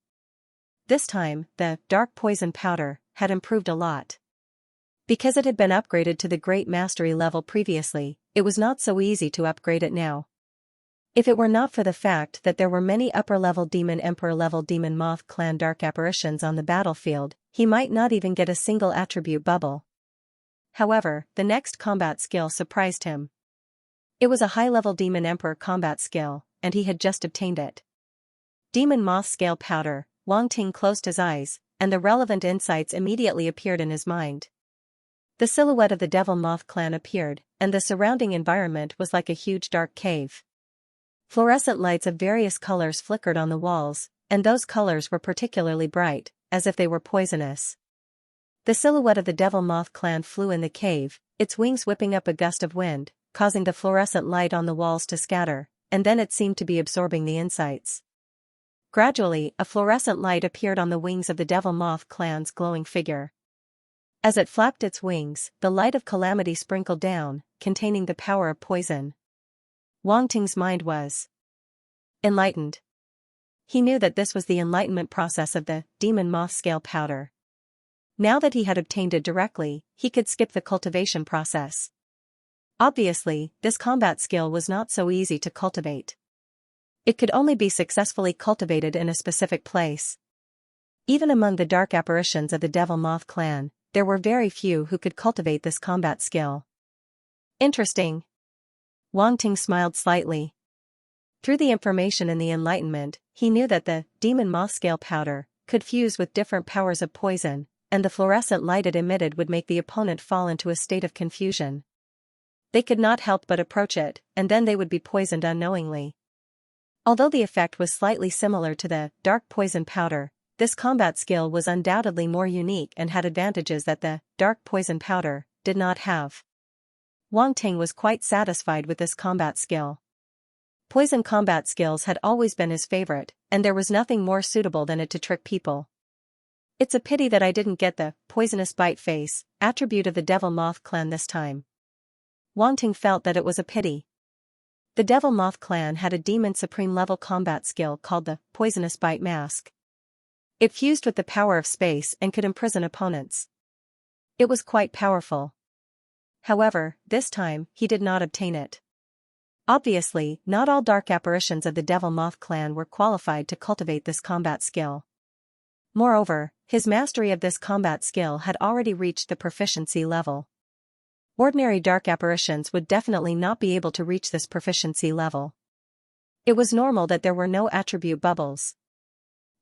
This time, the Dark Poison Powder had improved a lot. Because it had been upgraded to the Great Mastery level previously, it was not so easy to upgrade it now. If it were not for the fact that there were many upper-level Demon Emperor-level Demon Moth Clan dark apparitions on the battlefield, he might not even get a single attribute bubble. However, the next combat skill surprised him. It was a high-level Demon Emperor combat skill, and he had just obtained it. Demon Moth Scale Powder. Wang Ting closed his eyes, and the relevant insights immediately appeared in his mind. The silhouette of the Devil Moth Clan appeared, and the surrounding environment was like a huge dark cave. Fluorescent lights of various colors flickered on the walls, and those colors were particularly bright, as if they were poisonous. The silhouette of the Devil Moth Clan flew in the cave, its wings whipping up a gust of wind, causing the fluorescent light on the walls to scatter, and then it seemed to be absorbing the insights. Gradually, a fluorescent light appeared on the wings of the Devil Moth Clan's glowing figure. As it flapped its wings, the light of calamity sprinkled down, containing the power of poison. Wang Ting's mind was enlightened. He knew that this was the enlightenment process of the Demon Moth Scale Powder. Now that he had obtained it directly, he could skip the cultivation process. Obviously, this combat skill was not so easy to cultivate. It could only be successfully cultivated in a specific place. Even among the dark apparitions of the Devil Moth clan, there were very few who could cultivate this combat skill. Interesting. Wang Ting smiled slightly. Through the information in the Enlightenment, he knew that the demon moth scale powder could fuse with different powers of poison, and the fluorescent light it emitted would make the opponent fall into a state of confusion. They could not help but approach it, and then they would be poisoned unknowingly. Although the effect was slightly similar to the dark poison powder, this combat skill was undoubtedly more unique and had advantages that the dark poison powder did not have. Wang Ting was quite satisfied with this combat skill. Poison combat skills had always been his favorite, and there was nothing more suitable than it to trick people. It's a pity that I didn't get the poisonous bite face attribute of the Devil Moth clan this time. Wang Ting felt that it was a pity. The Devil Moth clan had a demon supreme level combat skill called the poisonous bite mask. It fused with the power of space and could imprison opponents. It was quite powerful. However, this time, he did not obtain it. Obviously, not all dark apparitions of the Devil Moth clan were qualified to cultivate this combat skill. Moreover, his mastery of this combat skill had already reached the proficiency level. Ordinary dark apparitions would definitely not be able to reach this proficiency level. It was normal that there were no attribute bubbles.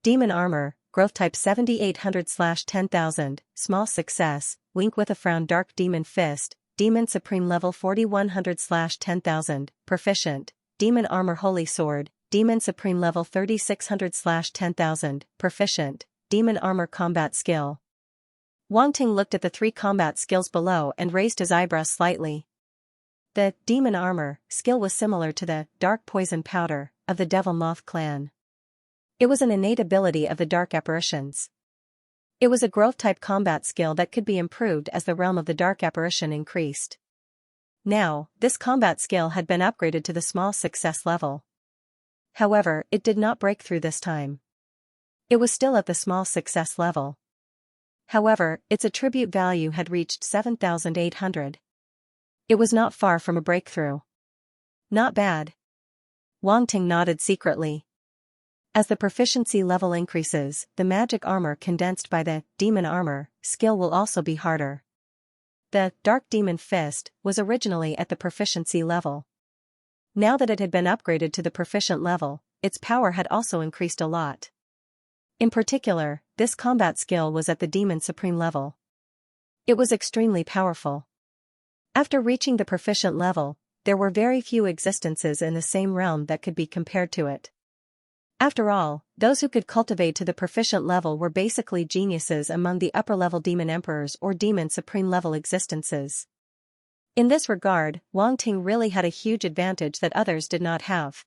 Demon Armor, Growth Type 7800/10,000, Small Success, Wink with a Frown Dark Demon Fist, Demon Supreme Level 4100/10,000, Proficient, Demon Armor Holy Sword, Demon Supreme Level 3600/10,000, Proficient, Demon Armor Combat Skill. Wang Ting looked at the 3 combat skills below and raised his eyebrows slightly. The Demon Armor skill was similar to the Dark Poison Powder of the Devil Moth clan. It was an innate ability of the dark apparitions. It was a growth-type combat skill that could be improved as the realm of the dark apparition increased. Now, this combat skill had been upgraded to the small success level. However, it did not break through this time. It was still at the small success level. However, its attribute value had reached 7,800. It was not far from a breakthrough. Not bad. Wang Ting nodded secretly. As the proficiency level increases, the magic armor condensed by the demon armor skill will also be harder. The Dark Demon Fist was originally at the proficiency level. Now that it had been upgraded to the proficient level, its power had also increased a lot. In particular, this combat skill was at the Demon Supreme level. It was extremely powerful. After reaching the proficient level, there were very few existences in the same realm that could be compared to it. After all, those who could cultivate to the proficient level were basically geniuses among the upper-level demon emperors or demon supreme level existences. In this regard, Wang Ting really had a huge advantage that others did not have.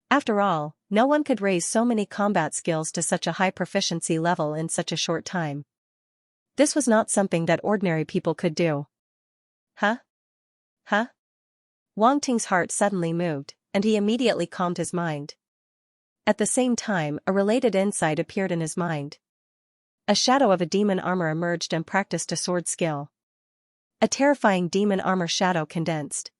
After all, no one could raise so many combat skills to such a high proficiency level in such a short time. This was not something that ordinary people could do. Huh? Wang Ting's heart suddenly moved, and he immediately calmed his mind. At the same time, a related insight appeared in his mind. A shadow of a demon armor emerged and practiced a sword skill. A terrifying demon armor shadow condensed.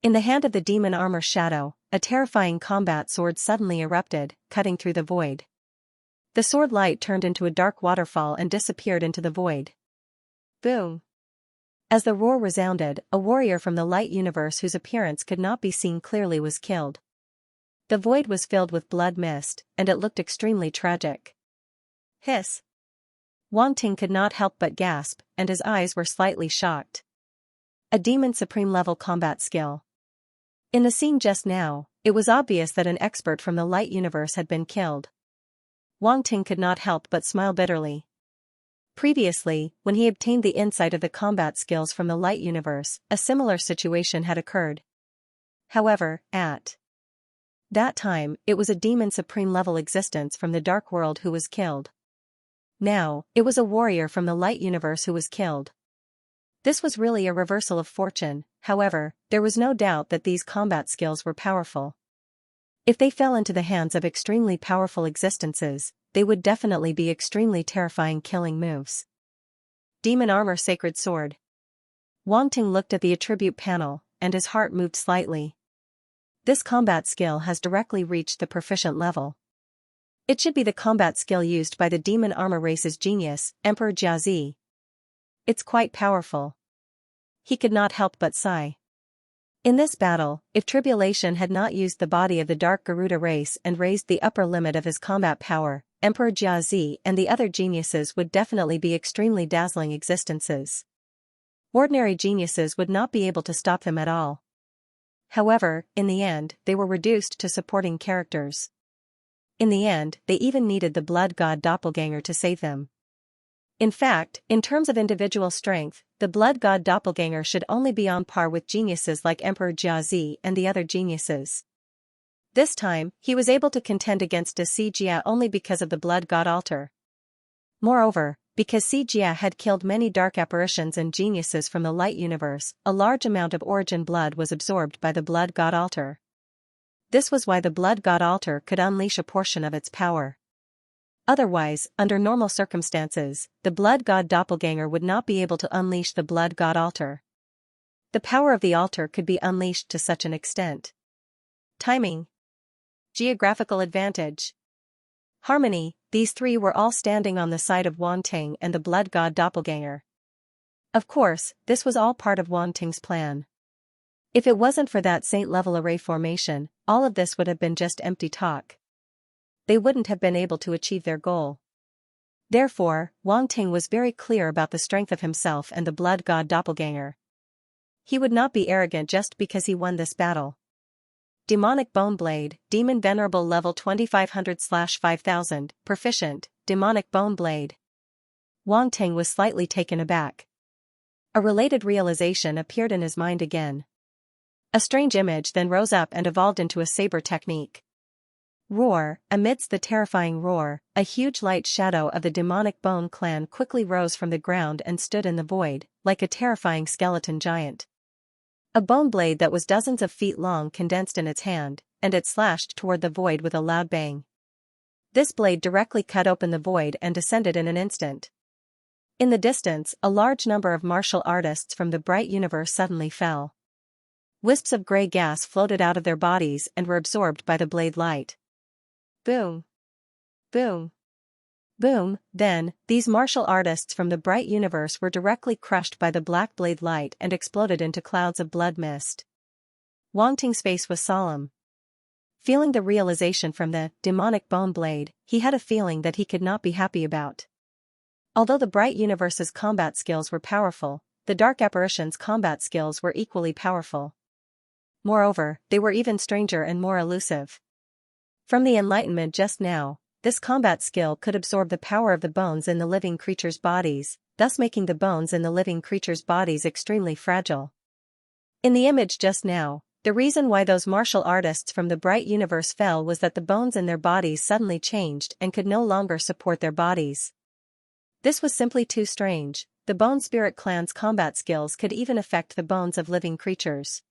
In the hand of the demon armor shadow, a terrifying combat sword suddenly erupted, cutting through the void. The sword light turned into a dark waterfall and disappeared into the void. Boom! As the roar resounded, a warrior from the light universe whose appearance could not be seen clearly was killed. The void was filled with blood mist, and it looked extremely tragic. Hiss! Wang Ting could not help but gasp, and his eyes were slightly shocked. A demon supreme level combat skill. In the scene just now, it was obvious that an expert from the light universe had been killed. Wang Ting could not help but smile bitterly. Previously, when he obtained the insight of the combat skills from the light universe, a similar situation had occurred. However, at that time, it was a demon supreme level existence from the dark world who was killed. Now, it was a warrior from the light universe who was killed. This was really a reversal of fortune. However, there was no doubt that these combat skills were powerful. If they fell into the hands of extremely powerful existences, they would definitely be extremely terrifying killing moves. Demon Armor Sacred Sword. Wang Ting looked at the attribute panel, and his heart moved slightly. This combat skill has directly reached the proficient level. It should be the combat skill used by the demon armor race's genius, Emperor Jiazi. It's quite powerful. He could not help but sigh. In this battle, if Tribulation had not used the body of the Dark Garuda race and raised the upper limit of his combat power, Emperor Jiazi and the other geniuses would definitely be extremely dazzling existences. Ordinary geniuses would not be able to stop them at all. However, in the end, they were reduced to supporting characters. In the end, they even needed the blood god doppelganger to save them. In fact, in terms of individual strength, the blood god doppelganger should only be on par with geniuses like Emperor Jiazi and the other geniuses. This time, he was able to contend against Xianxia only because of the blood god altar. Moreover, because Xianxia had killed many dark apparitions and geniuses from the light universe, a large amount of origin blood was absorbed by the blood god altar. This was why the blood god altar could unleash a portion of its power. Otherwise, under normal circumstances, the blood god doppelganger would not be able to unleash the blood god altar. The power of the altar could be unleashed to such an extent. Timing. Geographical advantage. Harmony. These three were all standing on the side of Wang Ting and the blood god doppelganger. Of course, this was all part of Wang Ting's plan. If it wasn't for that saint-level array formation, all of this would have been just empty talk. They wouldn't have been able to achieve their goal. Therefore, Wang Ting was very clear about the strength of himself and the blood god doppelganger. He would not be arrogant just because he won this battle. Demonic Bone Blade, Demon Venerable level 2500/5000, proficient, Demonic Bone Blade. Wang Ting was slightly taken aback. A related realization appeared in his mind again. A strange image then rose up and evolved into a saber technique. Roar. Amidst the terrifying roar, a huge light shadow of the demonic Bone clan quickly rose from the ground and stood in the void, like a terrifying skeleton giant. A bone blade that was dozens of feet long condensed in its hand, and it slashed toward the void with a loud bang. This blade directly cut open the void and descended in an instant. In the distance, a large number of martial artists from the bright universe suddenly fell. Wisps of gray gas floated out of their bodies and were absorbed by the blade light. Boom. Boom. Boom. Then, these martial artists from the bright universe were directly crushed by the black blade light and exploded into clouds of blood mist. Wang Ting's face was solemn. Feeling the realization from the demonic bone blade, he had a feeling that he could not be happy about. Although the bright universe's combat skills were powerful, the dark apparition's combat skills were equally powerful. Moreover, they were even stranger and more elusive. From the enlightenment just now, this combat skill could absorb the power of the bones in the living creatures' bodies, thus making the bones in the living creatures' bodies extremely fragile. In the image just now, the reason why those martial artists from the bright universe fell was that the bones in their bodies suddenly changed and could no longer support their bodies. This was simply too strange. The Bone Spirit Clan's combat skills could even affect the bones of living creatures.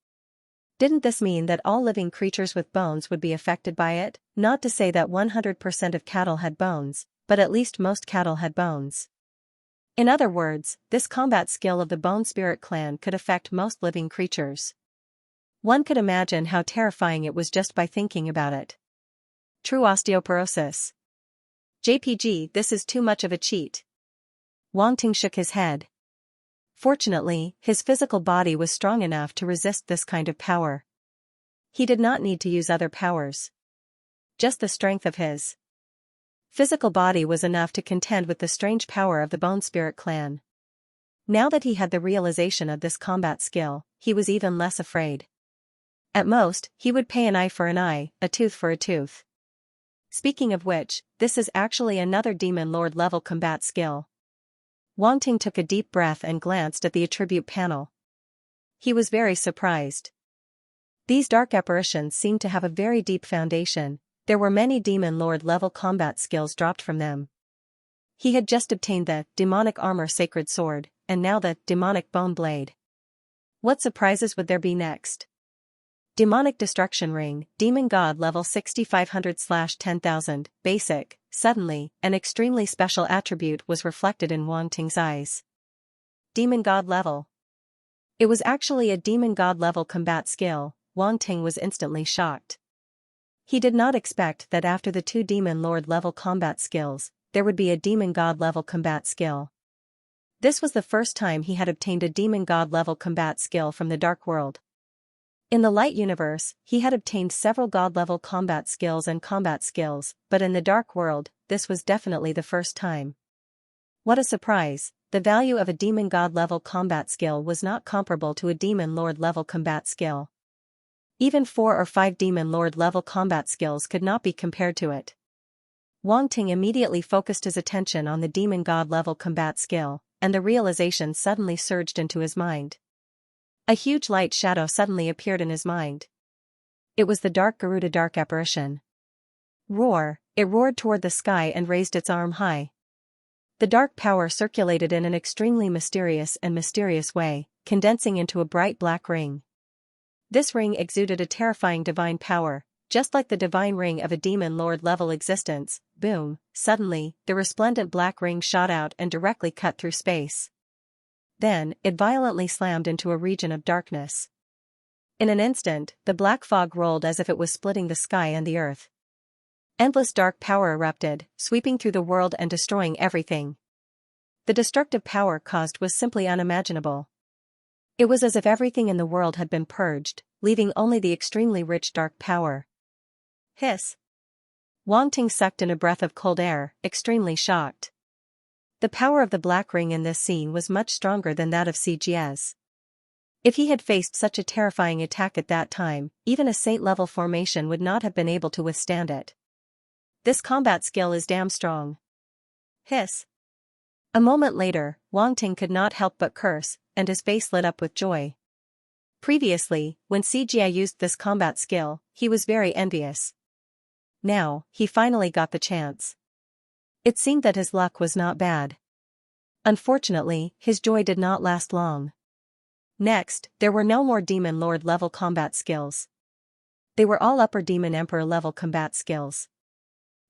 Didn't this mean that all living creatures with bones would be affected by it? Not to say that 100% of cattle had bones, but at least most cattle had bones. In other words, this combat skill of the Bone Spirit Clan could affect most living creatures. One could imagine how terrifying it was just by thinking about it. True osteoporosis. JPG, this is too much of a cheat. Wang Ting shook his head. Fortunately, his physical body was strong enough to resist this kind of power. He did not need to use other powers. Just the strength of his physical body was enough to contend with the strange power of the Bone Spirit Clan. Now that he had the realization of this combat skill, he was even less afraid. At most, he would pay an eye for an eye, a tooth for a tooth. Speaking of which, this is actually another Demon Lord level combat skill. Wang Ting took a deep breath and glanced at the attribute panel. He was very surprised. These dark apparitions seemed to have a very deep foundation. There were many Demon Lord level combat skills dropped from them. He had just obtained the Demonic Armor Sacred Sword, and now the Demonic Bone Blade. What surprises would there be next? Demonic Destruction Ring, Demon God level 6500/10,000, basic. Suddenly, an extremely special attribute was reflected in Wang Ting's eyes. Demon God level. It was actually a demon god level combat skill. Wang Ting was instantly shocked. He did not expect that after the 2 demon lord level combat skills, there would be a demon god level combat skill. This was the first time he had obtained a demon god level combat skill from the dark world. In the light universe, he had obtained several god level combat skills, but in the dark world, this was definitely the first time. What a surprise! The value of a demon god level combat skill was not comparable to a demon lord level combat skill. Even 4 or 5 demon lord level combat skills could not be compared to it. Wang Ting immediately focused his attention on the demon god level combat skill, and the realization suddenly surged into his mind. A huge light shadow suddenly appeared in his mind. It was the dark Garuda dark apparition. Roar! It roared toward the sky and raised its arm high. The dark power circulated in an extremely mysterious way, condensing into a bright black ring. This ring exuded a terrifying divine power, just like the divine ring of a demon lord level existence. Boom! Suddenly, the resplendent black ring shot out and directly cut through space. Then, it violently slammed into a region of darkness. In an instant, the black fog rolled as if it was splitting the sky and the earth. Endless dark power erupted, sweeping through the world and destroying everything. The destructive power caused was simply unimaginable. It was as if everything in the world had been purged, leaving only the extremely rich dark power. Hiss! Wang Ting sucked in a breath of cold air, extremely shocked. The power of the black ring in this scene was much stronger than that of Xianxia's. If he had faced such a terrifying attack at that time, even a saint-level formation would not have been able to withstand it. This combat skill is damn strong. Hiss! A moment later, Wang Ting could not help but curse, and his face lit up with joy. Previously, when Xianxia used this combat skill, he was very envious. Now, he finally got the chance. It seemed that his luck was not bad. Unfortunately, his joy did not last long. Next, there were no more Demon Lord level combat skills. They were all Upper Demon Emperor level combat skills.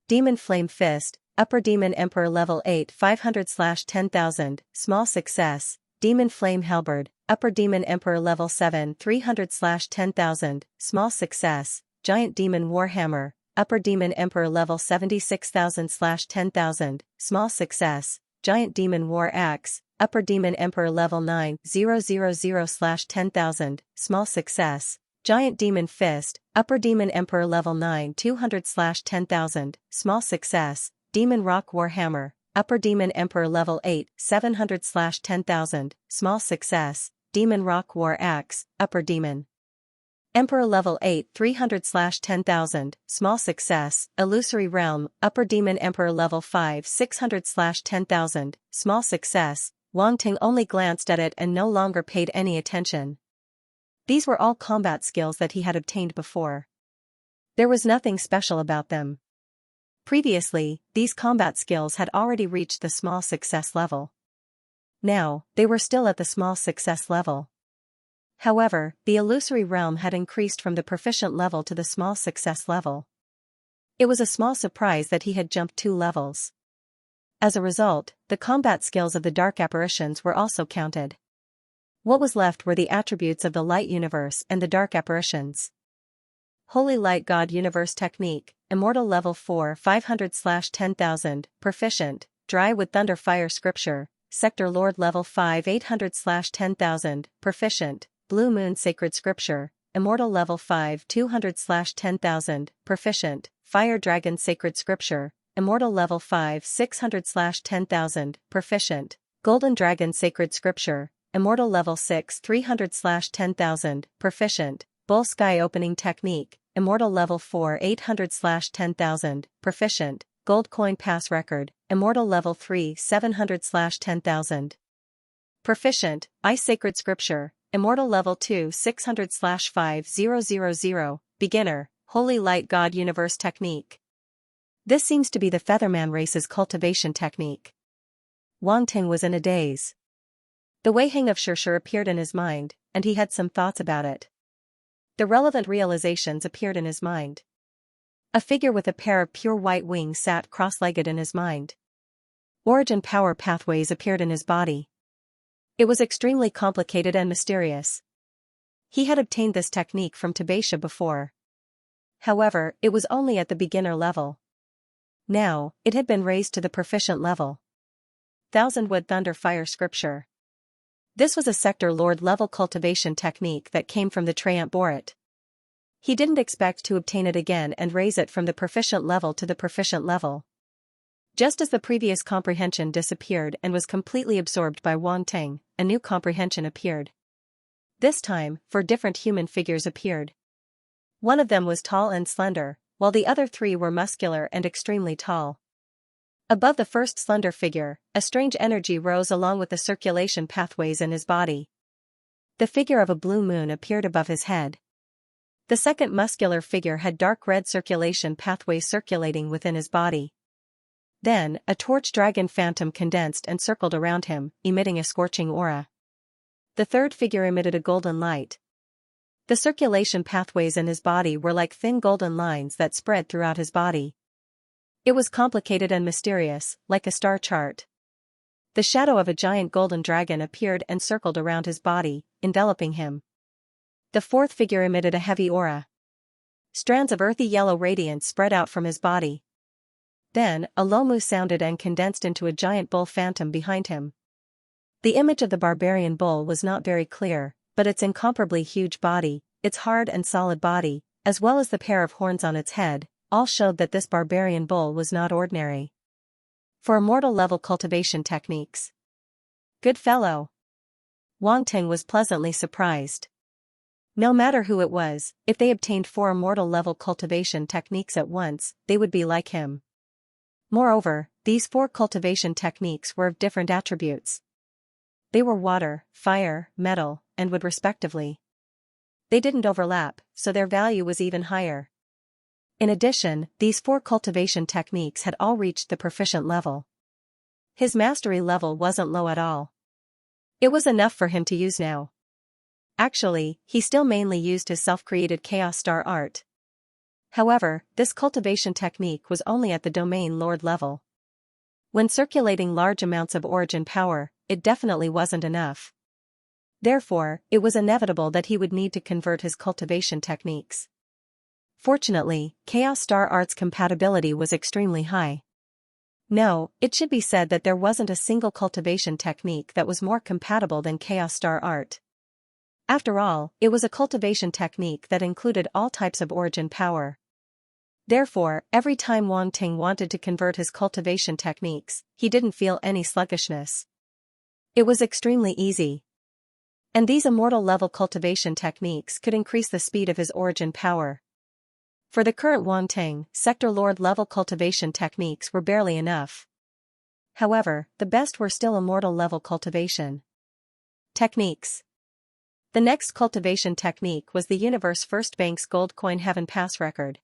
Demon Flame Fist, Upper Demon Emperor level 8 500/10,000, small success. Demon Flame Halberd, Upper Demon Emperor level 7 300/10,000, small success. Giant Demon Warhammer, Upper Demon Emperor level 76,000/10,000, small success. Giant Demon War Axe, Upper Demon Emperor level 9000/10,000, small success. Giant Demon Fist, Upper Demon Emperor level 9 200/10,000, small success. Demon Rock Warhammer, Upper Demon Emperor level 8 700/10,000, small success. Demon Rock War Axe, Upper Demon Emperor level 8 300/10,000, small success. Illusory Realm, Upper Demon Emperor level 5 600/10,000, small success. Wang Ting only glanced at it and no longer paid any attention. These were all combat skills that he had obtained before. There was nothing special about them. Previously, these combat skills had already reached the small success level. Now, they were still at the small success level. However, the Illusory Realm had increased from the proficient level to the small success level. It was a small surprise that he had jumped 2 levels. As a result, the combat skills of the dark apparitions were also counted. What was left were the attributes of the light universe and the dark apparitions. Holy Light God Universe Technique, Immortal Level 4 500/10,000, Proficient, Dry with Thunder Fire Scripture, Sector Lord Level 5 800/10,000, Proficient, Blue Moon Sacred Scripture, Immortal Level 5 200/10,000, Proficient, Fire Dragon Sacred Scripture, Immortal Level 5 600/10,000, Proficient, Golden Dragon Sacred Scripture, Immortal Level 6 300/10,000, Proficient, Bull Sky Opening Technique, Immortal Level 4 800/10,000, Proficient, Gold Coin Pass Record, Immortal Level 3 700/10,000. Proficient, Ice Sacred Scripture, Immortal Level 2 600/5000, Beginner, Holy Light God Universe Technique. This seems to be the Featherman race's cultivation technique. Wang Ting was in a daze. The Wei Hing of Shirshir appeared in his mind, and he had some thoughts about it. The relevant realizations appeared in his mind. A figure with a pair of pure white wings sat cross-legged in his mind. Origin power pathways appeared in his body. It was extremely complicated and mysterious. He had obtained this technique from Cultivation before. However, it was only at the beginner level. Now, it had been raised to the proficient level. Thousand Wood Thunder Fire Scripture. This was a Sector Lord level cultivation technique that came from the Treant Borat. He didn't expect to obtain it again and raise it from the proficient level to the proficient level. Just as the previous comprehension disappeared and was completely absorbed by Wang Ting, a new comprehension appeared. This time, 4 different human figures appeared. One of them was tall and slender, while the other 3 were muscular and extremely tall. Above the first slender figure, a strange energy rose along with the circulation pathways in his body. The figure of a blue moon appeared above his head. The second muscular figure had dark red circulation pathways circulating within his body. Then, a torch dragon phantom condensed and circled around him, emitting a scorching aura. The third figure emitted a golden light. The circulation pathways in his body were like thin golden lines that spread throughout his body. It was complicated and mysterious, like a star chart. The shadow of a giant golden dragon appeared and circled around his body, enveloping him. The fourth figure emitted a heavy aura. Strands of earthy yellow radiance spread out from his body. Then, a low moo sounded and condensed into a giant bull phantom behind him. The image of the barbarian bull was not very clear, but its incomparably huge body, its hard and solid body, as well as the pair of horns on its head, all showed that this barbarian bull was not ordinary. For immortal level cultivation techniques. Good fellow. Wang Ting was pleasantly surprised. No matter who it was, if they obtained 4 immortal level cultivation techniques at once, they would be like him. Moreover, these 4 cultivation techniques were of different attributes. They were water, fire, metal, and wood respectively. They didn't overlap, so their value was even higher. In addition, these 4 cultivation techniques had all reached the proficient level. His mastery level wasn't low at all. It was enough for him to use now. Actually, he still mainly used his self-created Chaos Star art. However, this cultivation technique was only at the Domain Lord level. When circulating large amounts of origin power, it definitely wasn't enough. Therefore, it was inevitable that he would need to convert his cultivation techniques. Fortunately, Chaos Star Art's compatibility was extremely high. No, it should be said that there wasn't a single cultivation technique that was more compatible than Chaos Star Art. After all, it was a cultivation technique that included all types of origin power. Therefore, every time Wang Ting wanted to convert his cultivation techniques, he didn't feel any sluggishness. It was extremely easy. And these immortal level cultivation techniques could increase the speed of his origin power. For the current Wang Ting, Sector Lord level cultivation techniques were barely enough. However, the best were still immortal level cultivation techniques. The next cultivation technique was the Universe First Bank's Gold Coin Heaven Pass record.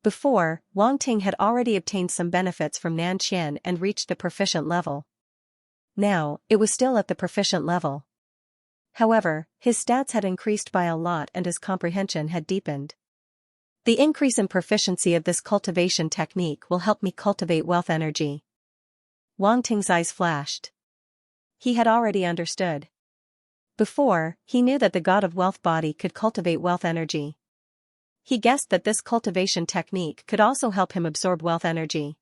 Before, Wang Ting had already obtained some benefits from Nanqian and reached the proficient level. Now, it was still at the proficient level. However, his stats had increased by a lot and his comprehension had deepened. The increase in proficiency of this cultivation technique will help me cultivate wealth energy. Wang Ting's eyes flashed. He had already understood. Before, he knew that the god of wealth body could cultivate wealth energy. He guessed that this cultivation technique could also help him absorb wealth energy.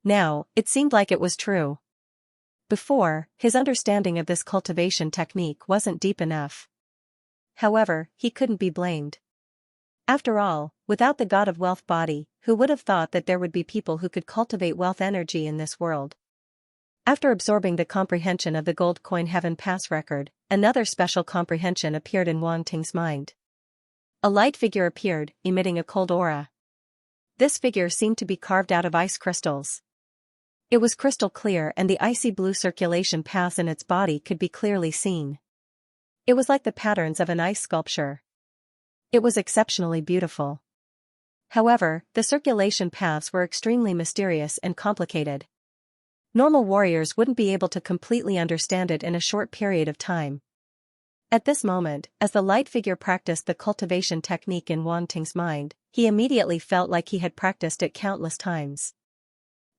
Now, it seemed like it was true. Before, his understanding of this cultivation technique wasn't deep enough. However, he couldn't be blamed. After all, without the god of wealth body, who would have thought that there would be people who could cultivate wealth energy in this world? After absorbing the comprehension of the Gold Coin Heaven Pass record, another special comprehension appeared in Wang Ting's mind. A light figure appeared, emitting a cold aura. This figure seemed to be carved out of ice crystals. It was crystal clear and the icy blue circulation paths in its body could be clearly seen. It was like the patterns of an ice sculpture. It was exceptionally beautiful. However, the circulation paths were extremely mysterious and complicated. Normal warriors wouldn't be able to completely understand it in a short period of time. At this moment, as the light figure practiced the cultivation technique in Wang Ting's mind, he immediately felt like he had practiced it countless times.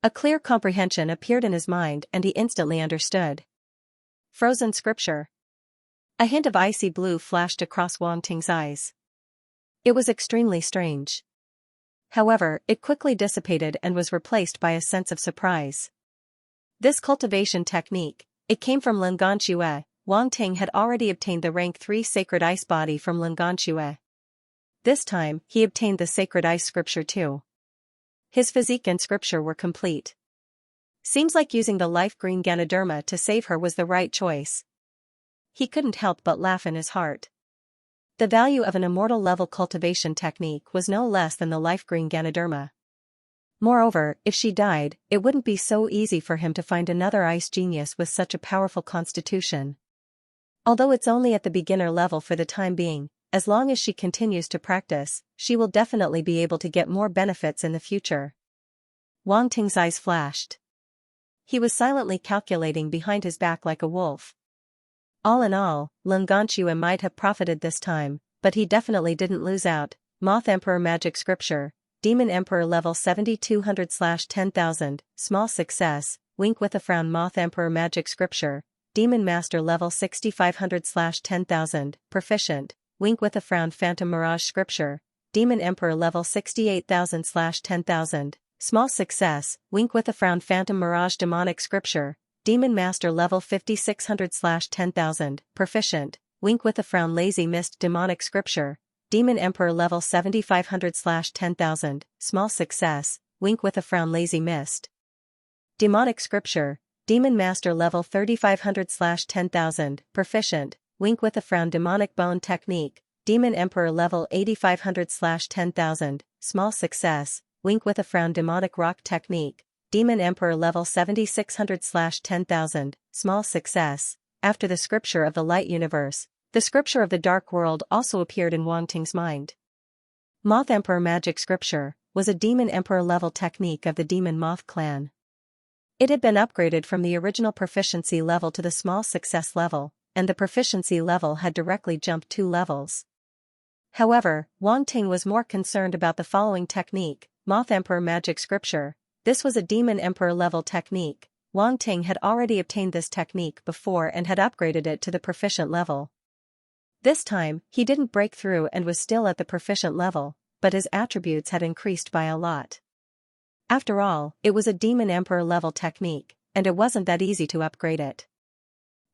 A clear comprehension appeared in his mind and he instantly understood. Frozen scripture. A hint of icy blue flashed across Wang Ting's eyes. It was extremely strange. However, it quickly dissipated and was replaced by a sense of surprise. This cultivation technique, it came from Linganxue. Wang Ting had already obtained the rank 3 sacred ice body from Linganxue. This time, he obtained the sacred ice scripture too. His physique and scripture were complete. Seems like using the life green Ganoderma to save her was the right choice. He couldn't help but laugh in his heart. The value of an immortal level cultivation technique was no less than the life green Ganoderma. Moreover, if she died, it wouldn't be so easy for him to find another ice genius with such a powerful constitution. Although it's only at the beginner level for the time being, as long as she continues to practice, she will definitely be able to get more benefits in the future. Wang Ting's eyes flashed. He was silently calculating behind his back like a wolf. All in all, Linganxue might have profited this time, but he definitely didn't lose out. Moth Emperor Magic Scripture, Demon Emperor level 7200/10,000, small success, wink with a frown. Moth Emperor Magic Scripture, Demon Master level 6500/10,000, proficient, wink with a frown. Phantom Mirage Scripture, Demon Emperor level 68,000/10,000, small success, wink with a frown. Phantom Mirage Demonic Scripture, Demon Master level 5600/10,000, proficient, wink with a frown. Lazy Mist Demonic Scripture, Demon Emperor level 7500/10,000, small success, wink with a frown. Lazy Mist Demonic Scripture, Demon Master level 3500/10,000, proficient, wink with a frown. Demonic Bone Technique, Demon Emperor level 8500/10,000, small success, wink with a frown. Demonic Rock Technique, Demon Emperor level 7600/10,000, small success. After the scripture of the Light Universe, the scripture of the Dark World also appeared in Wang Ting's mind. Moth Emperor Magic Scripture was a Demon Emperor level technique of the Demon Moth clan. It had been upgraded from the original proficiency level to the small success level, and the proficiency level had directly jumped 2 levels. However, Wang Ting was more concerned about the following technique, Moth Emperor Magic Scripture. This was a Demon Emperor level technique. Wang Ting had already obtained this technique before and had upgraded it to the proficient level. This time, he didn't break through and was still at the proficient level, but his attributes had increased by a lot. After all, it was a Demon Emperor level technique, and it wasn't that easy to upgrade it.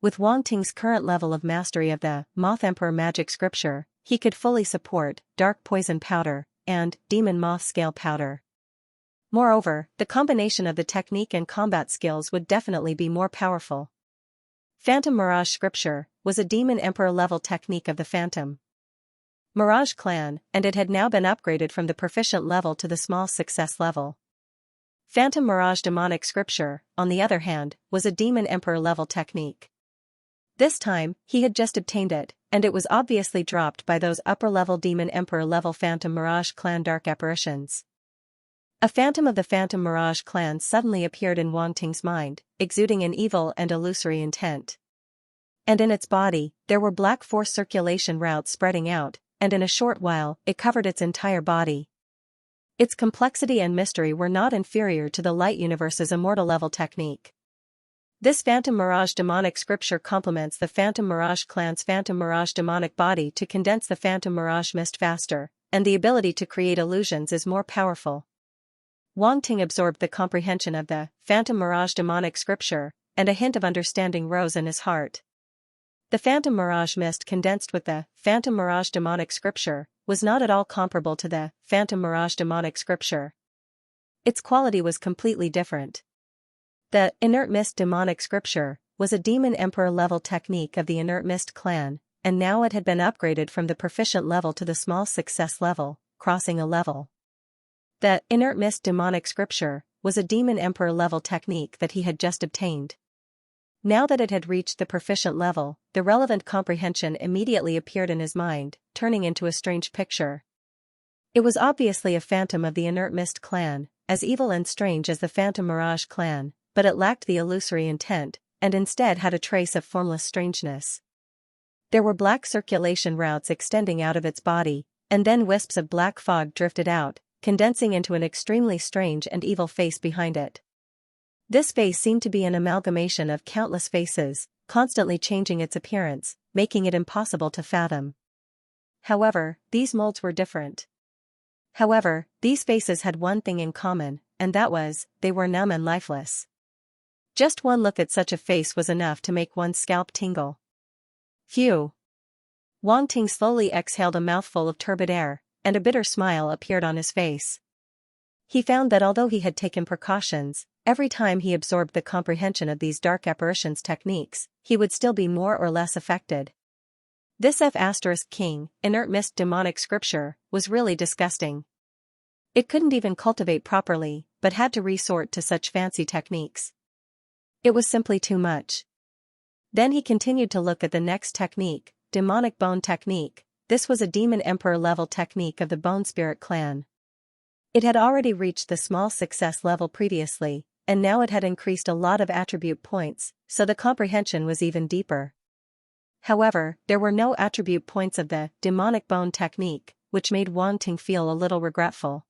With Wang Ting's current level of mastery of the Moth Emperor Magic Scripture, he could fully support Dark Poison Powder and Demon Moth Scale Powder. Moreover, the combination of the technique and combat skills would definitely be more powerful. Phantom Mirage Scripture was a Demon Emperor level technique of the Phantom Mirage clan, and it had now been upgraded from the proficient level to the small success level. Phantom Mirage Demonic Scripture, on the other hand, was a Demon Emperor level technique. This time, he had just obtained it, and it was obviously dropped by those upper-level Demon Emperor level Phantom Mirage clan Dark Apparitions. A phantom of the Phantom Mirage clan suddenly appeared in Wang Ting's mind, exuding an evil and illusory intent. And in its body, there were black force circulation routes spreading out, and in a short while, it covered its entire body. Its complexity and mystery were not inferior to the Light Universe's immortal level technique. This Phantom Mirage Demonic Scripture complements the Phantom Mirage clan's Phantom Mirage Demonic body to condense the Phantom Mirage mist faster, and the ability to create illusions is more powerful. Wang Ting absorbed the comprehension of the Phantom Mirage Demonic Scripture, and a hint of understanding rose in his heart. The Phantom Mirage mist condensed with the Phantom Mirage Demonic Scripture was not at all comparable to the Phantom Mirage Demonic Scripture. Its quality was completely different. The Inert Mist Demonic Scripture was a Demon Emperor level technique of the Inert Mist clan, and now it had been upgraded from the proficient level to the small success level, crossing a level. The Inert Mist Demonic Scripture was a Demon Emperor level technique that he had just obtained. Now that it had reached the proficient level, the relevant comprehension immediately appeared in his mind, turning into a strange picture. It was obviously a phantom of the Inert Mist clan, as evil and strange as the Phantom Mirage clan, but it lacked the illusory intent, and instead had a trace of formless strangeness. There were black circulation routes extending out of its body, and then wisps of black fog drifted out, condensing into an extremely strange and evil face behind it. This face seemed to be an amalgamation of countless faces, constantly changing its appearance, making it impossible to fathom. However, these molds were different. However, these faces had one thing in common, and that was, they were numb and lifeless. Just one look at such a face was enough to make one's scalp tingle. Phew! Wang Ting slowly exhaled a mouthful of turbid air, and a bitter smile appeared on his face. He found that although he had taken precautions, every time he absorbed the comprehension of these dark apparitions techniques, he would still be more or less affected. This F*King, inert mist demonic scripture, was really disgusting. It couldn't even cultivate properly, but had to resort to such fancy techniques. It was simply too much. Then he continued to look at the next technique, demonic bone technique. This was a demon emperor level technique of the bone spirit clan. It had already reached the small success level previously, and now it had increased a lot of attribute points, so the comprehension was even deeper. However, there were no attribute points of the demonic bone technique, which made Wang Ting feel a little regretful.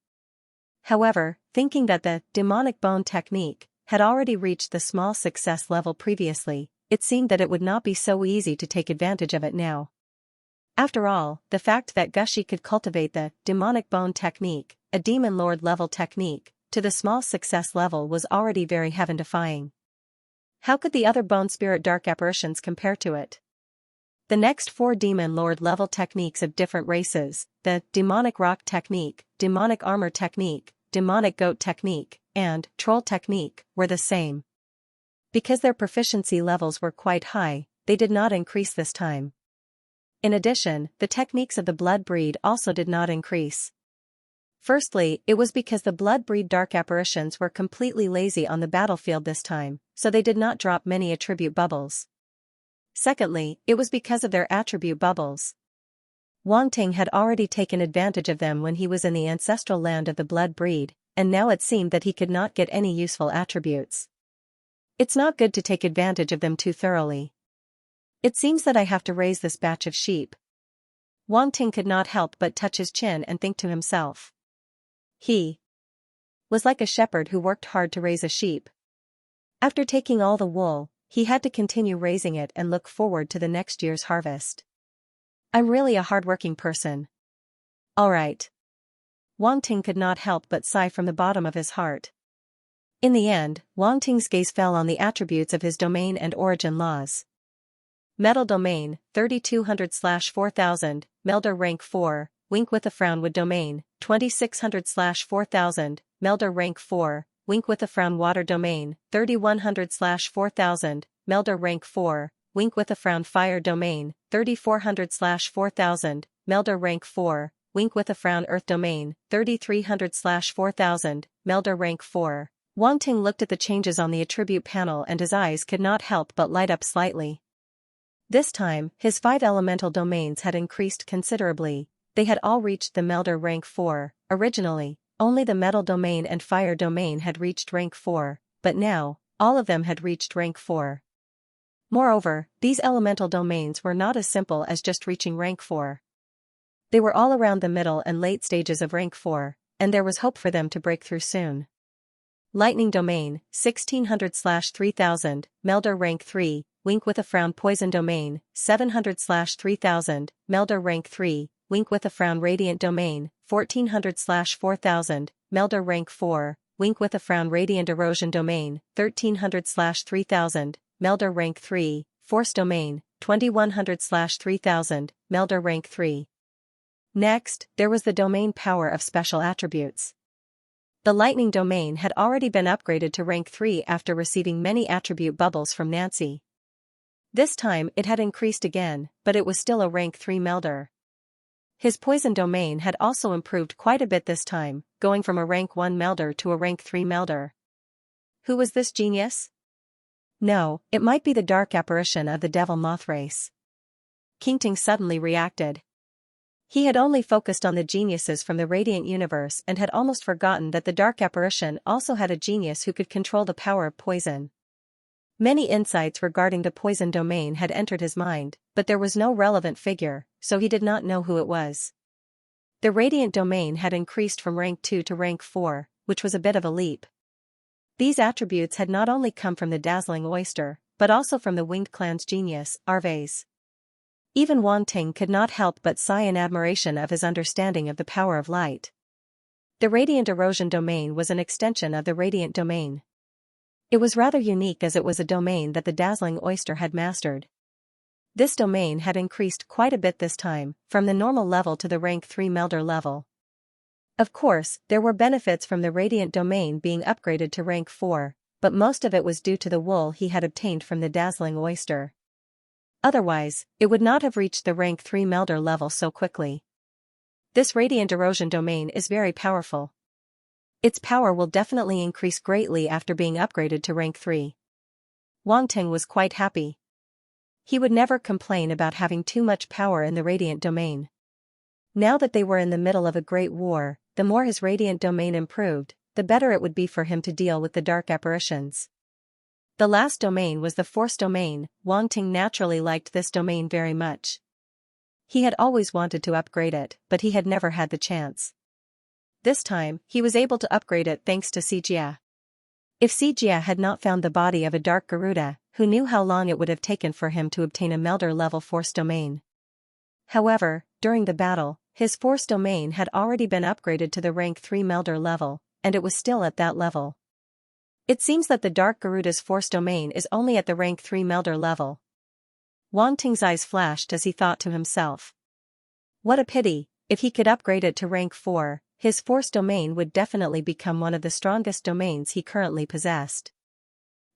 However, thinking that the demonic bone technique had already reached the small success level previously, it seemed that it would not be so easy to take advantage of it now. After all, the fact that Gushi could cultivate the demonic bone technique, a demon lord level technique, to the small success level was already very heaven-defying. How could the other bone spirit dark apparitions compare to it? The next 4 demon lord level techniques of different races, the demonic rock technique, demonic armor technique, demonic goat technique, and troll technique, were the same. Because their proficiency levels were quite high, they did not increase this time. In addition, the techniques of the blood breed also did not increase. Firstly, it was because the blood breed dark apparitions were completely lazy on the battlefield this time, so they did not drop many attribute bubbles. Secondly, it was because of their attribute bubbles. Wang Ting had already taken advantage of them when he was in the ancestral land of the blood breed, and now it seemed that he could not get any useful attributes. It's not good to take advantage of them too thoroughly. It seems that I have to raise this batch of sheep. Wang Ting could not help but touch his chin and think to himself. He was like a shepherd who worked hard to raise a sheep. After taking all the wool, he had to continue raising it and look forward to the next year's harvest. I'm really a hard-working person. All right. Wang Ting could not help but sigh from the bottom of his heart. In the end, Wang Ting's gaze fell on the attributes of his domain and origin laws. Metal domain, 3200/4000, Melder rank 4, wink with a frown. Wood domain, 2600/4000, Melder rank 4, wink with a frown. Water domain, 3100/4000, Melder rank 4, wink with a frown. Fire domain, 3400/4000, Melder rank 4, wink with a frown. Earth domain, 3300/4000, Melder rank 4. Wang Ting looked at the changes on the attribute panel and his eyes could not help but light up slightly. This time, his 5 elemental domains had increased considerably. They had all reached the Melder rank 4. Originally, only the metal domain and fire domain had reached rank 4, but now, all of them had reached rank 4. Moreover, these elemental domains were not as simple as just reaching rank 4. They were all around the middle and late stages of rank 4, and there was hope for them to break through soon. Lightning domain, 1600/3000, Melder rank 3, wink with a frown. Poison domain, 700/3000, Melder rank 3, wink with a frown. Radiant domain, 1400/4000, Melder rank 4, wink with a frown. Radiant erosion domain, 1300/3000, Melder rank 3, Force domain, 2100/3000, Melder rank 3. Next, there was the domain power of special attributes. The lightning domain had already been upgraded to rank 3 after receiving many attribute bubbles from Nancy. This time it had increased again, but it was still a rank 3 Melder. His poison domain had also improved quite a bit this time, going from a rank 1 Melder to a rank 3 Melder. Who was this genius? No, it might be the dark apparition of the devil moth race. Qingting suddenly reacted. He had only focused on the geniuses from the radiant universe and had almost forgotten that the dark apparition also had a genius who could control the power of poison. Many insights regarding the poison domain had entered his mind, but there was no relevant figure, so he did not know who it was. The radiant domain had increased from rank 2 to rank 4, which was a bit of a leap. These attributes had not only come from the dazzling oyster, but also from the winged clan's genius, Arves. Even Wang Ting could not help but sigh in admiration of his understanding of the power of light. The radiant erosion domain was an extension of the radiant domain. It was rather unique as it was a domain that the dazzling oyster had mastered. This domain had increased quite a bit this time, from the normal level to the rank 3 melder level. Of course, there were benefits from the radiant domain being upgraded to rank 4, but most of it was due to the wool he had obtained from the dazzling oyster. Otherwise, it would not have reached the rank 3 melder level so quickly. This radiant erosion domain is very powerful. Its power will definitely increase greatly after being upgraded to rank 3. Wang Ting was quite happy. He would never complain about having too much power in the radiant domain. Now that they were in the middle of a great war, the more his radiant domain improved, the better it would be for him to deal with the dark apparitions. The last domain was the Force domain. Wang Ting naturally liked this domain very much. He had always wanted to upgrade it, but he had never had the chance. This time, he was able to upgrade it thanks to Xianxia. If Xianxia had not found the body of a dark Garuda, who knew how long it would have taken for him to obtain a melder level Force domain. However, during the battle, his Force domain had already been upgraded to the rank 3 melder level, and it was still at that level. It seems that the Dark Garuda's Force domain is only at the rank 3 melder level. Wang Ting's eyes flashed as he thought to himself. What a pity, if he could upgrade it to rank 4, his Force domain would definitely become one of the strongest domains he currently possessed.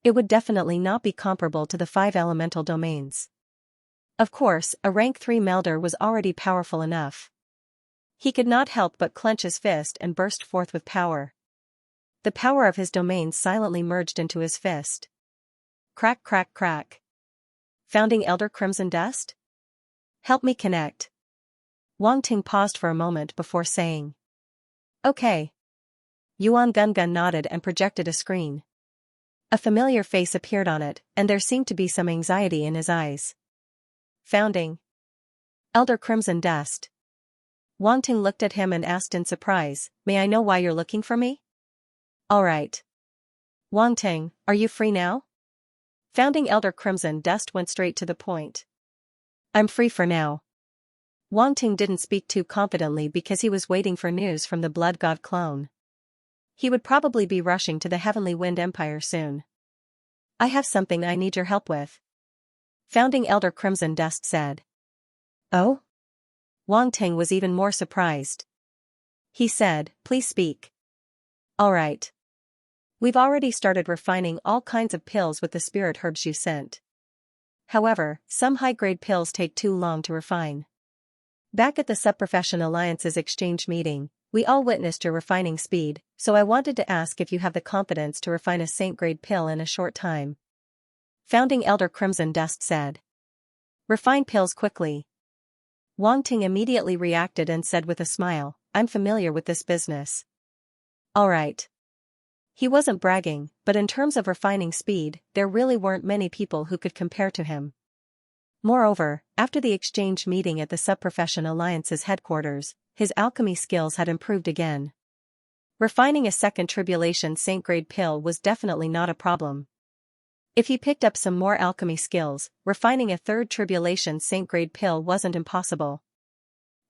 It would definitely not be comparable to the 5 elemental domains. Of course, a rank 3 melder was already powerful enough. He could not help but clench his fist and burst forth with power. The power of his domain silently merged into his fist. Crack crack crack. Founding Elder Crimson Dust? Help me connect. Wang Ting paused for a moment before saying. Okay. Yuan Gungun nodded and projected a screen. A familiar face appeared on it, and there seemed to be some anxiety in his eyes. Founding Elder Crimson Dust. Wang Ting looked at him and asked in surprise, May I know why you're looking for me? Alright. Wang Ting, are you free now? Founding Elder Crimson Dust went straight to the point. I'm free for now. Wang Ting didn't speak too confidently because he was waiting for news from the Blood God clone. He would probably be rushing to the Heavenly Wind Empire soon. I have something I need your help with. Founding Elder Crimson Dust said. Oh? Wang Ting was even more surprised. He said, Please speak. Alright. We've already started refining all kinds of pills with the spirit herbs you sent. However, some high-grade pills take too long to refine. Back at the Subprofession Alliance's exchange meeting, we all witnessed your refining speed, so I wanted to ask if you have the confidence to refine a saint-grade pill in a short time. Founding Elder Crimson Dust said. Refine pills quickly. Wang Ting immediately reacted and said with a smile, I'm familiar with this business. Alright. He wasn't bragging, but in terms of refining speed, there really weren't many people who could compare to him. Moreover, after the exchange meeting at the Subprofession Alliance's headquarters, his alchemy skills had improved again. Refining a second Tribulation Saint-grade pill was definitely not a problem. If he picked up some more alchemy skills, refining a third Tribulation Saint-grade pill wasn't impossible.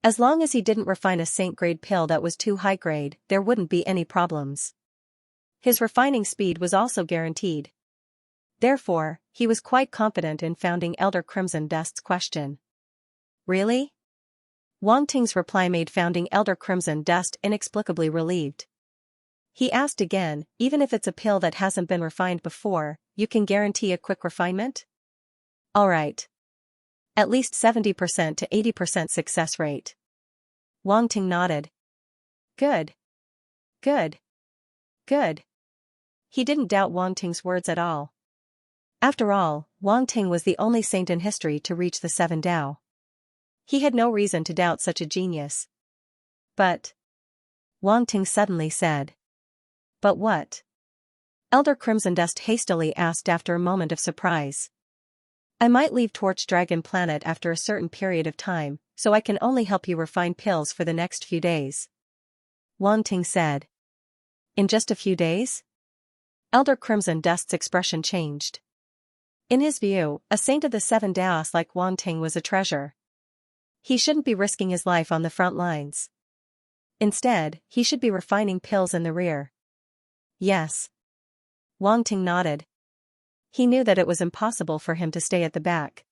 As long as he didn't refine a Saint-grade pill that was too high-grade, there wouldn't be any problems. His refining speed was also guaranteed. Therefore, he was quite confident in founding Elder Crimson Dust's question. Really? Wang Ting's reply made founding Elder Crimson Dust inexplicably relieved. He asked again, even if it's a pill that hasn't been refined before, you can guarantee a quick refinement? Alright. At least 70% to 80% success rate. Wang Ting nodded. Good. Good. Good. He didn't doubt Wang Ting's words at all. After all, Wang Ting was the only saint in history to reach the 7 Dao. He had no reason to doubt such a genius. But... Wang Ting suddenly said. But what? Elder Crimson Dust hastily asked after a moment of surprise. I might leave Torch Dragon Planet after a certain period of time, so I can only help you refine pills for the next few days. Wang Ting said. In just a few days? Elder Crimson Dust's expression changed. In his view, a saint of the seven Daos like Wang Ting was a treasure. He shouldn't be risking his life on the front lines. Instead, he should be refining pills in the rear. Yes. Wang Ting nodded. He knew that it was impossible for him to stay at the back.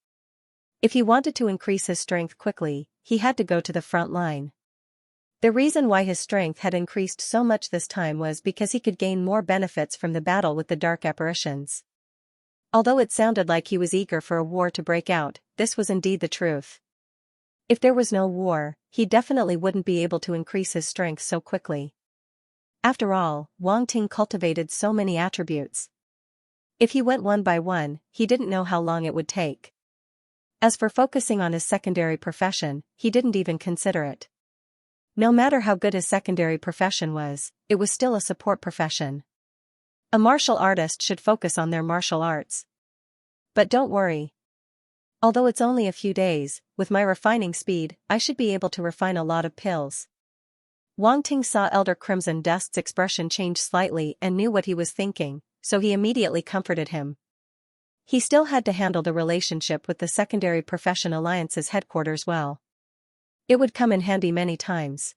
If he wanted to increase his strength quickly, he had to go to the front line. The reason why his strength had increased so much this time was because he could gain more benefits from the battle with the dark apparitions. Although it sounded like he was eager for a war to break out, this was indeed the truth. If there was no war, he definitely wouldn't be able to increase his strength so quickly. After all, Wang Ting cultivated so many attributes. If he went one by one, he didn't know how long it would take. As for focusing on his secondary profession, he didn't even consider it. No matter how good his secondary profession was, it was still a support profession. A martial artist should focus on their martial arts. But don't worry. Although it's only a few days, with my refining speed, I should be able to refine a lot of pills. Wang Ting saw Elder Crimson Dust's expression change slightly and knew what he was thinking, so he immediately comforted him. He still had to handle the relationship with the Secondary Profession Alliance's headquarters well. It would come in handy many times.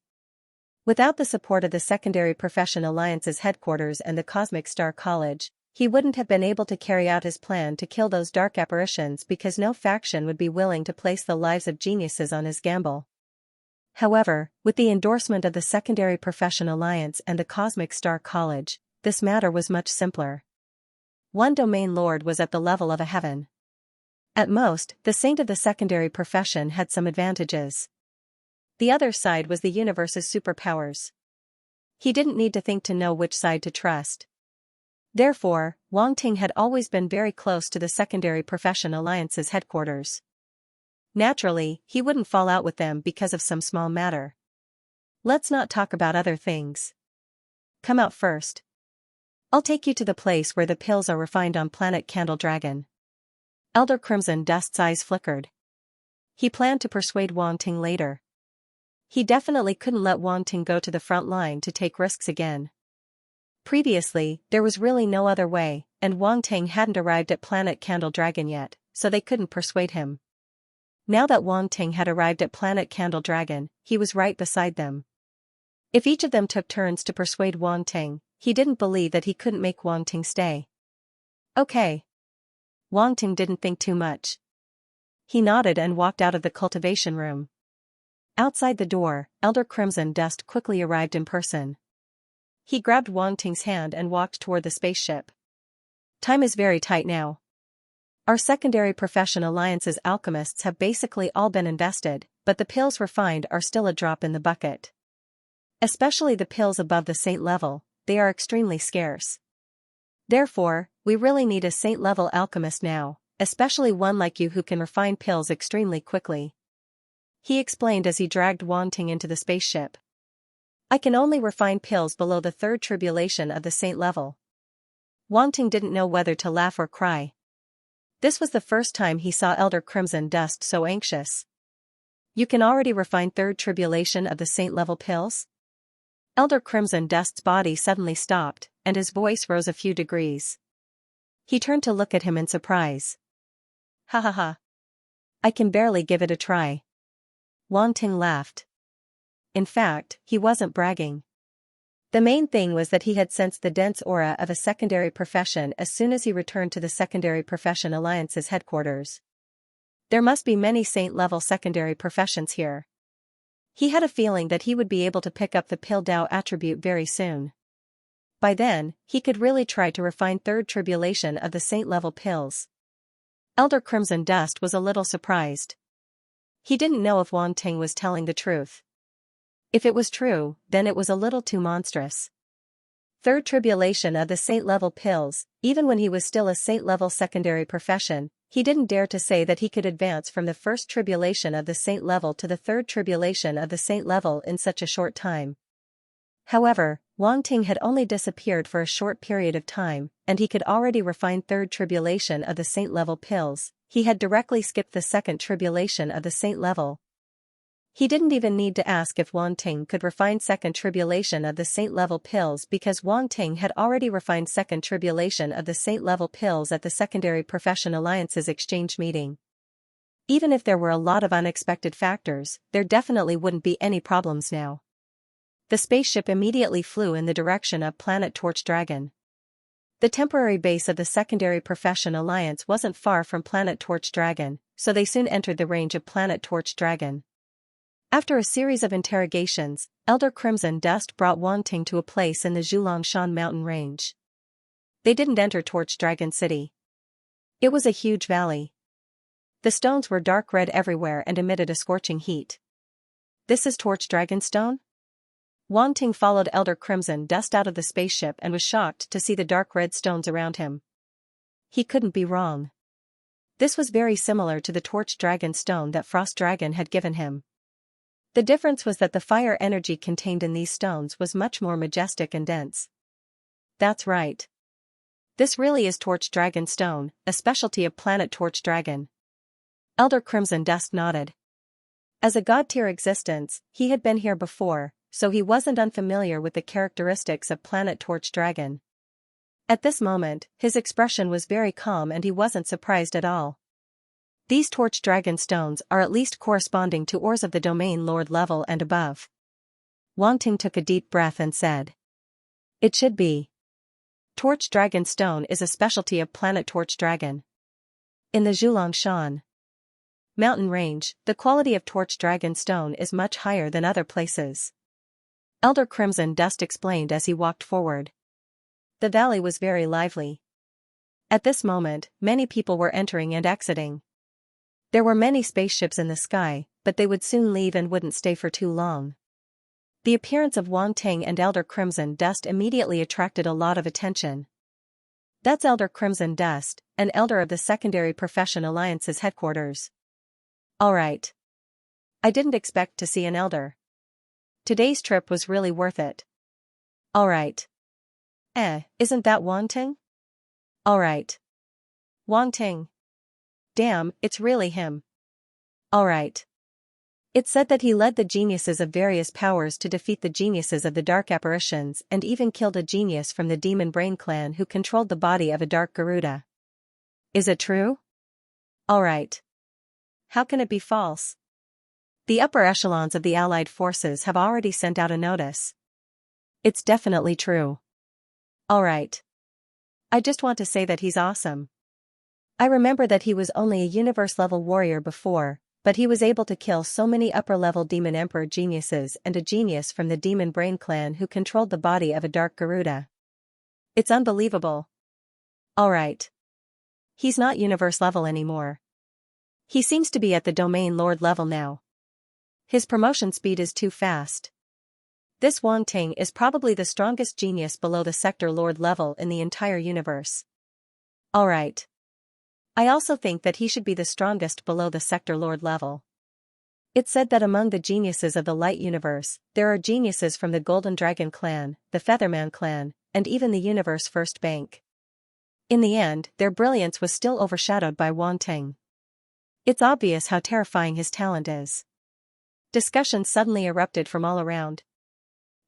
Without the support of the Secondary Profession Alliance's headquarters and the Cosmic Star College, he wouldn't have been able to carry out his plan to kill those dark apparitions because no faction would be willing to place the lives of geniuses on his gamble. However, with the endorsement of the Secondary Profession Alliance and the Cosmic Star College, this matter was much simpler. One domain lord was at the level of a heaven. At most, the saint of the secondary profession had some advantages. The other side was the universe's superpowers. He didn't need to think to know which side to trust. Therefore, Wang Ting had always been very close to the Secondary Profession Alliance's headquarters. Naturally, he wouldn't fall out with them because of some small matter. Let's not talk about other things. Come out first. I'll take you to the place where the pills are refined on planet Candle Dragon. Elder Crimson Dust's eyes flickered. He planned to persuade Wang Ting later. He definitely couldn't let Wang Ting go to the front line to take risks again. Previously, there was really no other way, and Wang Ting hadn't arrived at planet Candle Dragon yet, so they couldn't persuade him. Now that Wang Ting had arrived at planet Candle Dragon, he was right beside them. If each of them took turns to persuade Wang Ting, he didn't believe that he couldn't make Wang Ting stay. Okay. Wang Ting didn't think too much. He nodded and walked out of the cultivation room. Outside the door, Elder Crimson Dust quickly arrived in person. He grabbed Wang Ting's hand and walked toward the spaceship. Time is very tight now. Our Secondary Profession Alliance's alchemists have basically all been invested, but the pills refined are still a drop in the bucket. Especially the pills above the saint level, they are extremely scarce. Therefore, we really need a saint-level alchemist now, especially one like you who can refine pills extremely quickly. He explained as he dragged Wang Ting into the spaceship. I can only refine pills below the third tribulation of the saint level. Wang Ting didn't know whether to laugh or cry. This was the first time he saw Elder Crimson Dust so anxious. You can already refine third tribulation of the saint-level pills? Elder Crimson Dust's body suddenly stopped, and his voice rose a few degrees. He turned to look at him in surprise. Ha ha ha. I can barely give it a try. Wang Ting laughed. In fact, he wasn't bragging. The main thing was that he had sensed the dense aura of a secondary profession as soon as he returned to the Secondary Profession Alliance's headquarters. There must be many saint-level secondary professions here. He had a feeling that he would be able to pick up the Pill Dao attribute very soon. By then, he could really try to refine third tribulation of the saint-level pills. Elder Crimson Dust was a little surprised. He didn't know if Wang Ting was telling the truth. If it was true, then it was a little too monstrous. Third tribulation of the saint-level pills, even when he was still a saint-level secondary profession, he didn't dare to say that he could advance from the first tribulation of the saint level to the third tribulation of the saint level in such a short time. However, Wang Ting had only disappeared for a short period of time, and he could already refine third tribulation of the saint level pills. He had directly skipped the second tribulation of the saint level. He didn't even need to ask if Wang Ting could refine second tribulation of the saint-level pills because Wang Ting had already refined second tribulation of the saint-level pills at the Secondary Profession Alliance's exchange meeting. Even if there were a lot of unexpected factors, there definitely wouldn't be any problems now. The spaceship immediately flew in the direction of Planet Torch Dragon. The temporary base of the Secondary Profession Alliance wasn't far from Planet Torch Dragon, so they soon entered the range of Planet Torch Dragon. After a series of interrogations, Elder Crimson Dust brought Wang Ting to a place in the Zhuangshan mountain range. They didn't enter Torch Dragon City. It was a huge valley. The stones were dark red everywhere and emitted a scorching heat. This is Torch Dragon Stone? Wang Ting followed Elder Crimson Dust out of the spaceship and was shocked to see the dark red stones around him. He couldn't be wrong. This was very similar to the Torch Dragon Stone that Frost Dragon had given him. The difference was that the fire energy contained in these stones was much more majestic and dense. That's right. This really is Torch Dragon Stone, a specialty of Planet Torch Dragon. Elder Crimson Dust nodded. As a god-tier existence, he had been here before, so he wasn't unfamiliar with the characteristics of Planet Torch Dragon. At this moment, his expression was very calm and he wasn't surprised at all. These Torch Dragon Stones are at least corresponding to ores of the Domain Lord level and above. Wang Ting took a deep breath and said. It should be. Torch Dragon Stone is a specialty of Planet Torch Dragon. In the Zhuangshan mountain range, the quality of Torch Dragon Stone is much higher than other places. Elder Crimson Dust explained as he walked forward. The valley was very lively. At this moment, many people were entering and exiting. There were many spaceships in the sky, but they would soon leave and wouldn't stay for too long. The appearance of Wang Ting and Elder Crimson Dust immediately attracted a lot of attention. That's Elder Crimson Dust, an elder of the Secondary Profession Alliance's headquarters. Alright. I didn't expect to see an elder. Today's trip was really worth it. Alright. Isn't that Wang Ting? Alright. Wang Ting. Damn, it's really him. Alright. It said that he led the geniuses of various powers to defeat the geniuses of the Dark Apparitions and even killed a genius from the Demon Brain clan who controlled the body of a Dark Garuda. Is it true? Alright. How can it be false? The upper echelons of the Allied forces have already sent out a notice. It's definitely true. Alright. I just want to say that he's awesome. I remember that he was only a universe-level warrior before, but he was able to kill so many upper-level Demon Emperor geniuses and a genius from the Demon Brain clan who controlled the body of a Dark Garuda. It's unbelievable. Alright. He's not universe-level anymore. He seems to be at the Domain Lord level now. His promotion speed is too fast. This Wang Ting is probably the strongest genius below the Sector Lord level in the entire universe. Alright. I also think that he should be the strongest below the Sector Lord level. It's said that among the geniuses of the Light Universe, there are geniuses from the Golden Dragon clan, the Featherman clan, and even the Universe First Bank. In the end, their brilliance was still overshadowed by Wang Ting. It's obvious how terrifying his talent is. Discussions suddenly erupted from all around.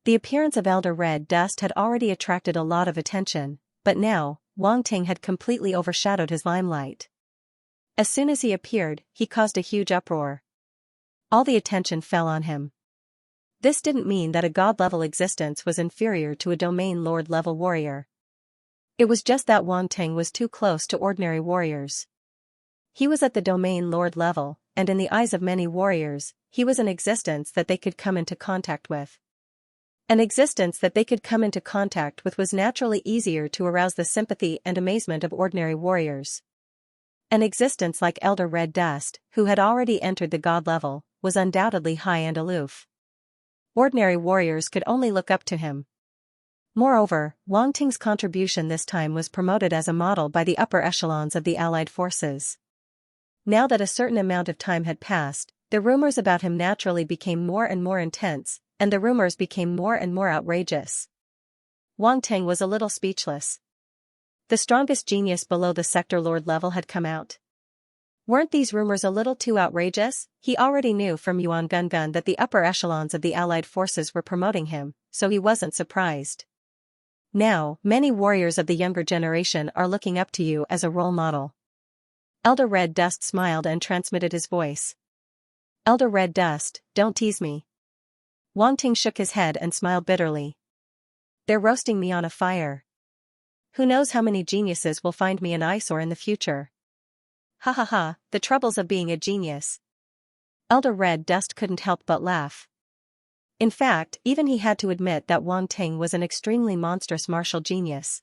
The appearance of Elder Red Dust had already attracted a lot of attention, but now, Wang Ting had completely overshadowed his limelight. As soon as he appeared, he caused a huge uproar. All the attention fell on him. This didn't mean that a god-level existence was inferior to a Domain Lord-level warrior. It was just that Wang Ting was too close to ordinary warriors. He was at the Domain Lord level, and in the eyes of many warriors, he was an existence that they could come into contact with. An existence that they could come into contact with was naturally easier to arouse the sympathy and amazement of ordinary warriors. An existence like Elder Red Dust, who had already entered the god level, was undoubtedly high and aloof. Ordinary warriors could only look up to him. Moreover, Wang Ting's contribution this time was promoted as a model by the upper echelons of the Allied forces. Now that a certain amount of time had passed, the rumors about him naturally became more and more intense, and the rumors became more and more outrageous. Wang Ting was a little speechless. The strongest genius below the Sector Lord level had come out. Weren't these rumors a little too outrageous? He already knew from Yuan Gungun that the upper echelons of the Allied forces were promoting him, so he wasn't surprised. Now, many warriors of the younger generation are looking up to you as a role model. Elder Red Dust smiled and transmitted his voice. Elder Red Dust, don't tease me. Wang Ting shook his head and smiled bitterly. They're roasting me on a fire. Who knows how many geniuses will find me an eyesore in the future. Ha ha ha, the troubles of being a genius. Elder Red Dust couldn't help but laugh. In fact, even he had to admit that Wang Ting was an extremely monstrous martial genius.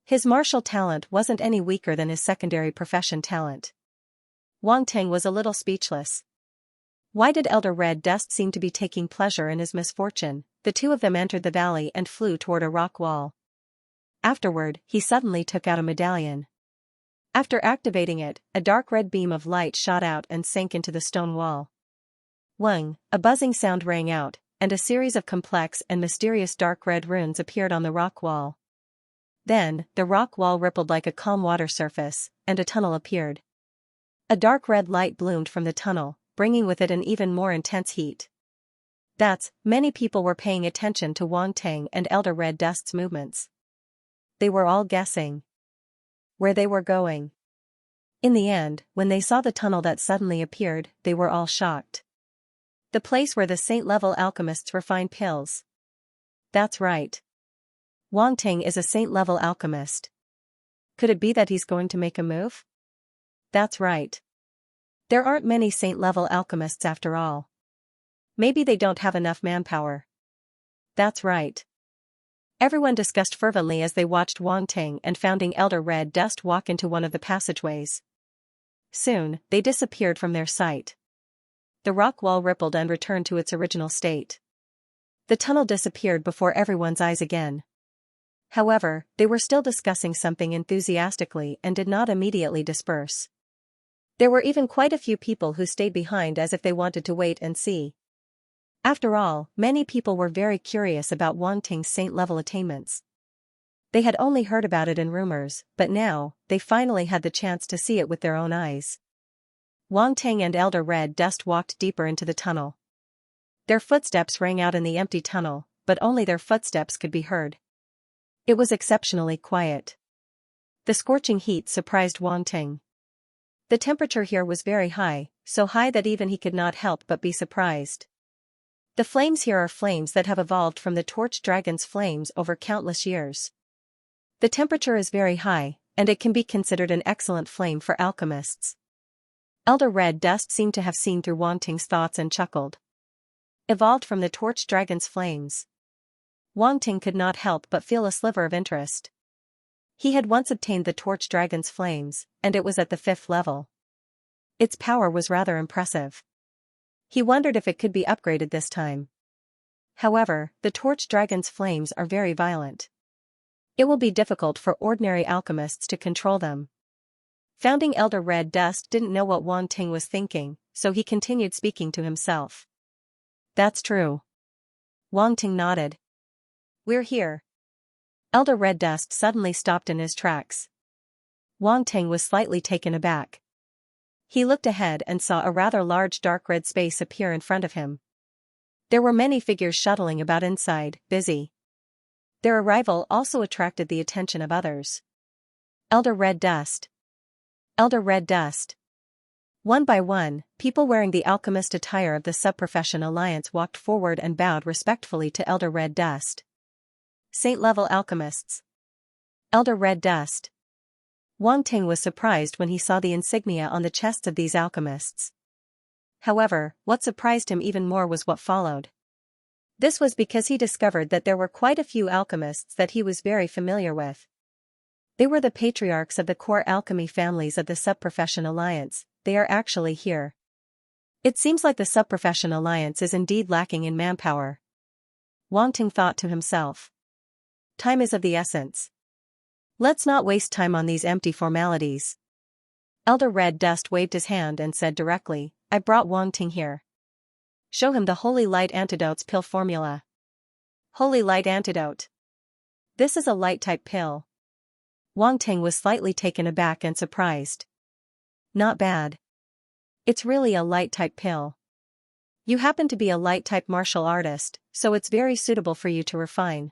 His martial talent wasn't any weaker than his secondary profession talent. Wang Ting was a little speechless. Why did Elder Red Dust seem to be taking pleasure in his misfortune? The two of them entered the valley and flew toward a rock wall. Afterward, he suddenly took out a medallion. After activating it, a dark red beam of light shot out and sank into the stone wall. Wang, a buzzing sound rang out, and a series of complex and mysterious dark red runes appeared on the rock wall. Then, the rock wall rippled like a calm water surface, and a tunnel appeared. A dark red light bloomed from the tunnel, bringing with it an even more intense heat. Many people were paying attention to Wang Ting and Elder Red Dust's movements. They were all guessing where they were going. In the end, when they saw the tunnel that suddenly appeared, they were all shocked. The place where the saint-level alchemists refine pills. That's right. Wang Ting is a saint-level alchemist. Could it be that he's going to make a move? That's right. There aren't many saint-level alchemists after all. Maybe they don't have enough manpower. That's right. Everyone discussed fervently as they watched Wang Ting and founding Elder Red Dust walk into one of the passageways. Soon, they disappeared from their sight. The rock wall rippled and returned to its original state. The tunnel disappeared before everyone's eyes again. However, they were still discussing something enthusiastically and did not immediately disperse. There were even quite a few people who stayed behind as if they wanted to wait and see. After all, many people were very curious about Wang Ting's saint-level attainments. They had only heard about it in rumors, but now, they finally had the chance to see it with their own eyes. Wang Ting and Elder Red Dust walked deeper into the tunnel. Their footsteps rang out in the empty tunnel, but only their footsteps could be heard. It was exceptionally quiet. The scorching heat surprised Wang Ting. The temperature here was very high, so high that even he could not help but be surprised. The flames here are flames that have evolved from the torch dragon's flames over countless years. The temperature is very high, and it can be considered an excellent flame for alchemists. Elder Red Dust seemed to have seen through Wang Ting's thoughts and chuckled. Evolved from the torch dragon's flames. Wang Ting could not help but feel a sliver of interest. He had once obtained the torch dragon's flames, and it was at the 5th level. Its power was rather impressive. He wondered if it could be upgraded this time. However, the torch dragon's flames are very violent. It will be difficult for ordinary alchemists to control them. Founding Elder Red Dust didn't know what Wang Ting was thinking, so he continued speaking to himself. That's true. Wang Ting nodded. We're here. Elder Red Dust suddenly stopped in his tracks. Wang Ting was slightly taken aback. He looked ahead and saw a rather large dark red space appear in front of him. There were many figures shuttling about inside, busy. Their arrival also attracted the attention of others. Elder Red Dust. Elder Red Dust. One by one, people wearing the alchemist attire of the Subprofession Alliance walked forward and bowed respectfully to Elder Red Dust. Saint-level alchemists. Elder Red Dust. Wang Ting was surprised when he saw the insignia on the chests of these alchemists. However, what surprised him even more was what followed. This was because he discovered that there were quite a few alchemists that he was very familiar with. They were the patriarchs of the core alchemy families of the Subprofession Alliance. They are actually here. It seems like the Subprofession Alliance is indeed lacking in manpower. Wang Ting thought to himself. Time is of the essence. Let's not waste time on these empty formalities. Elder Red Dust waved his hand and said directly, I brought Wang Ting here. Show him the Holy Light Antidote's pill formula. Holy Light Antidote. This is a light-type pill. Wang Ting was slightly taken aback and surprised. Not bad. It's really a light-type pill. You happen to be a light-type martial artist, so it's very suitable for you to refine.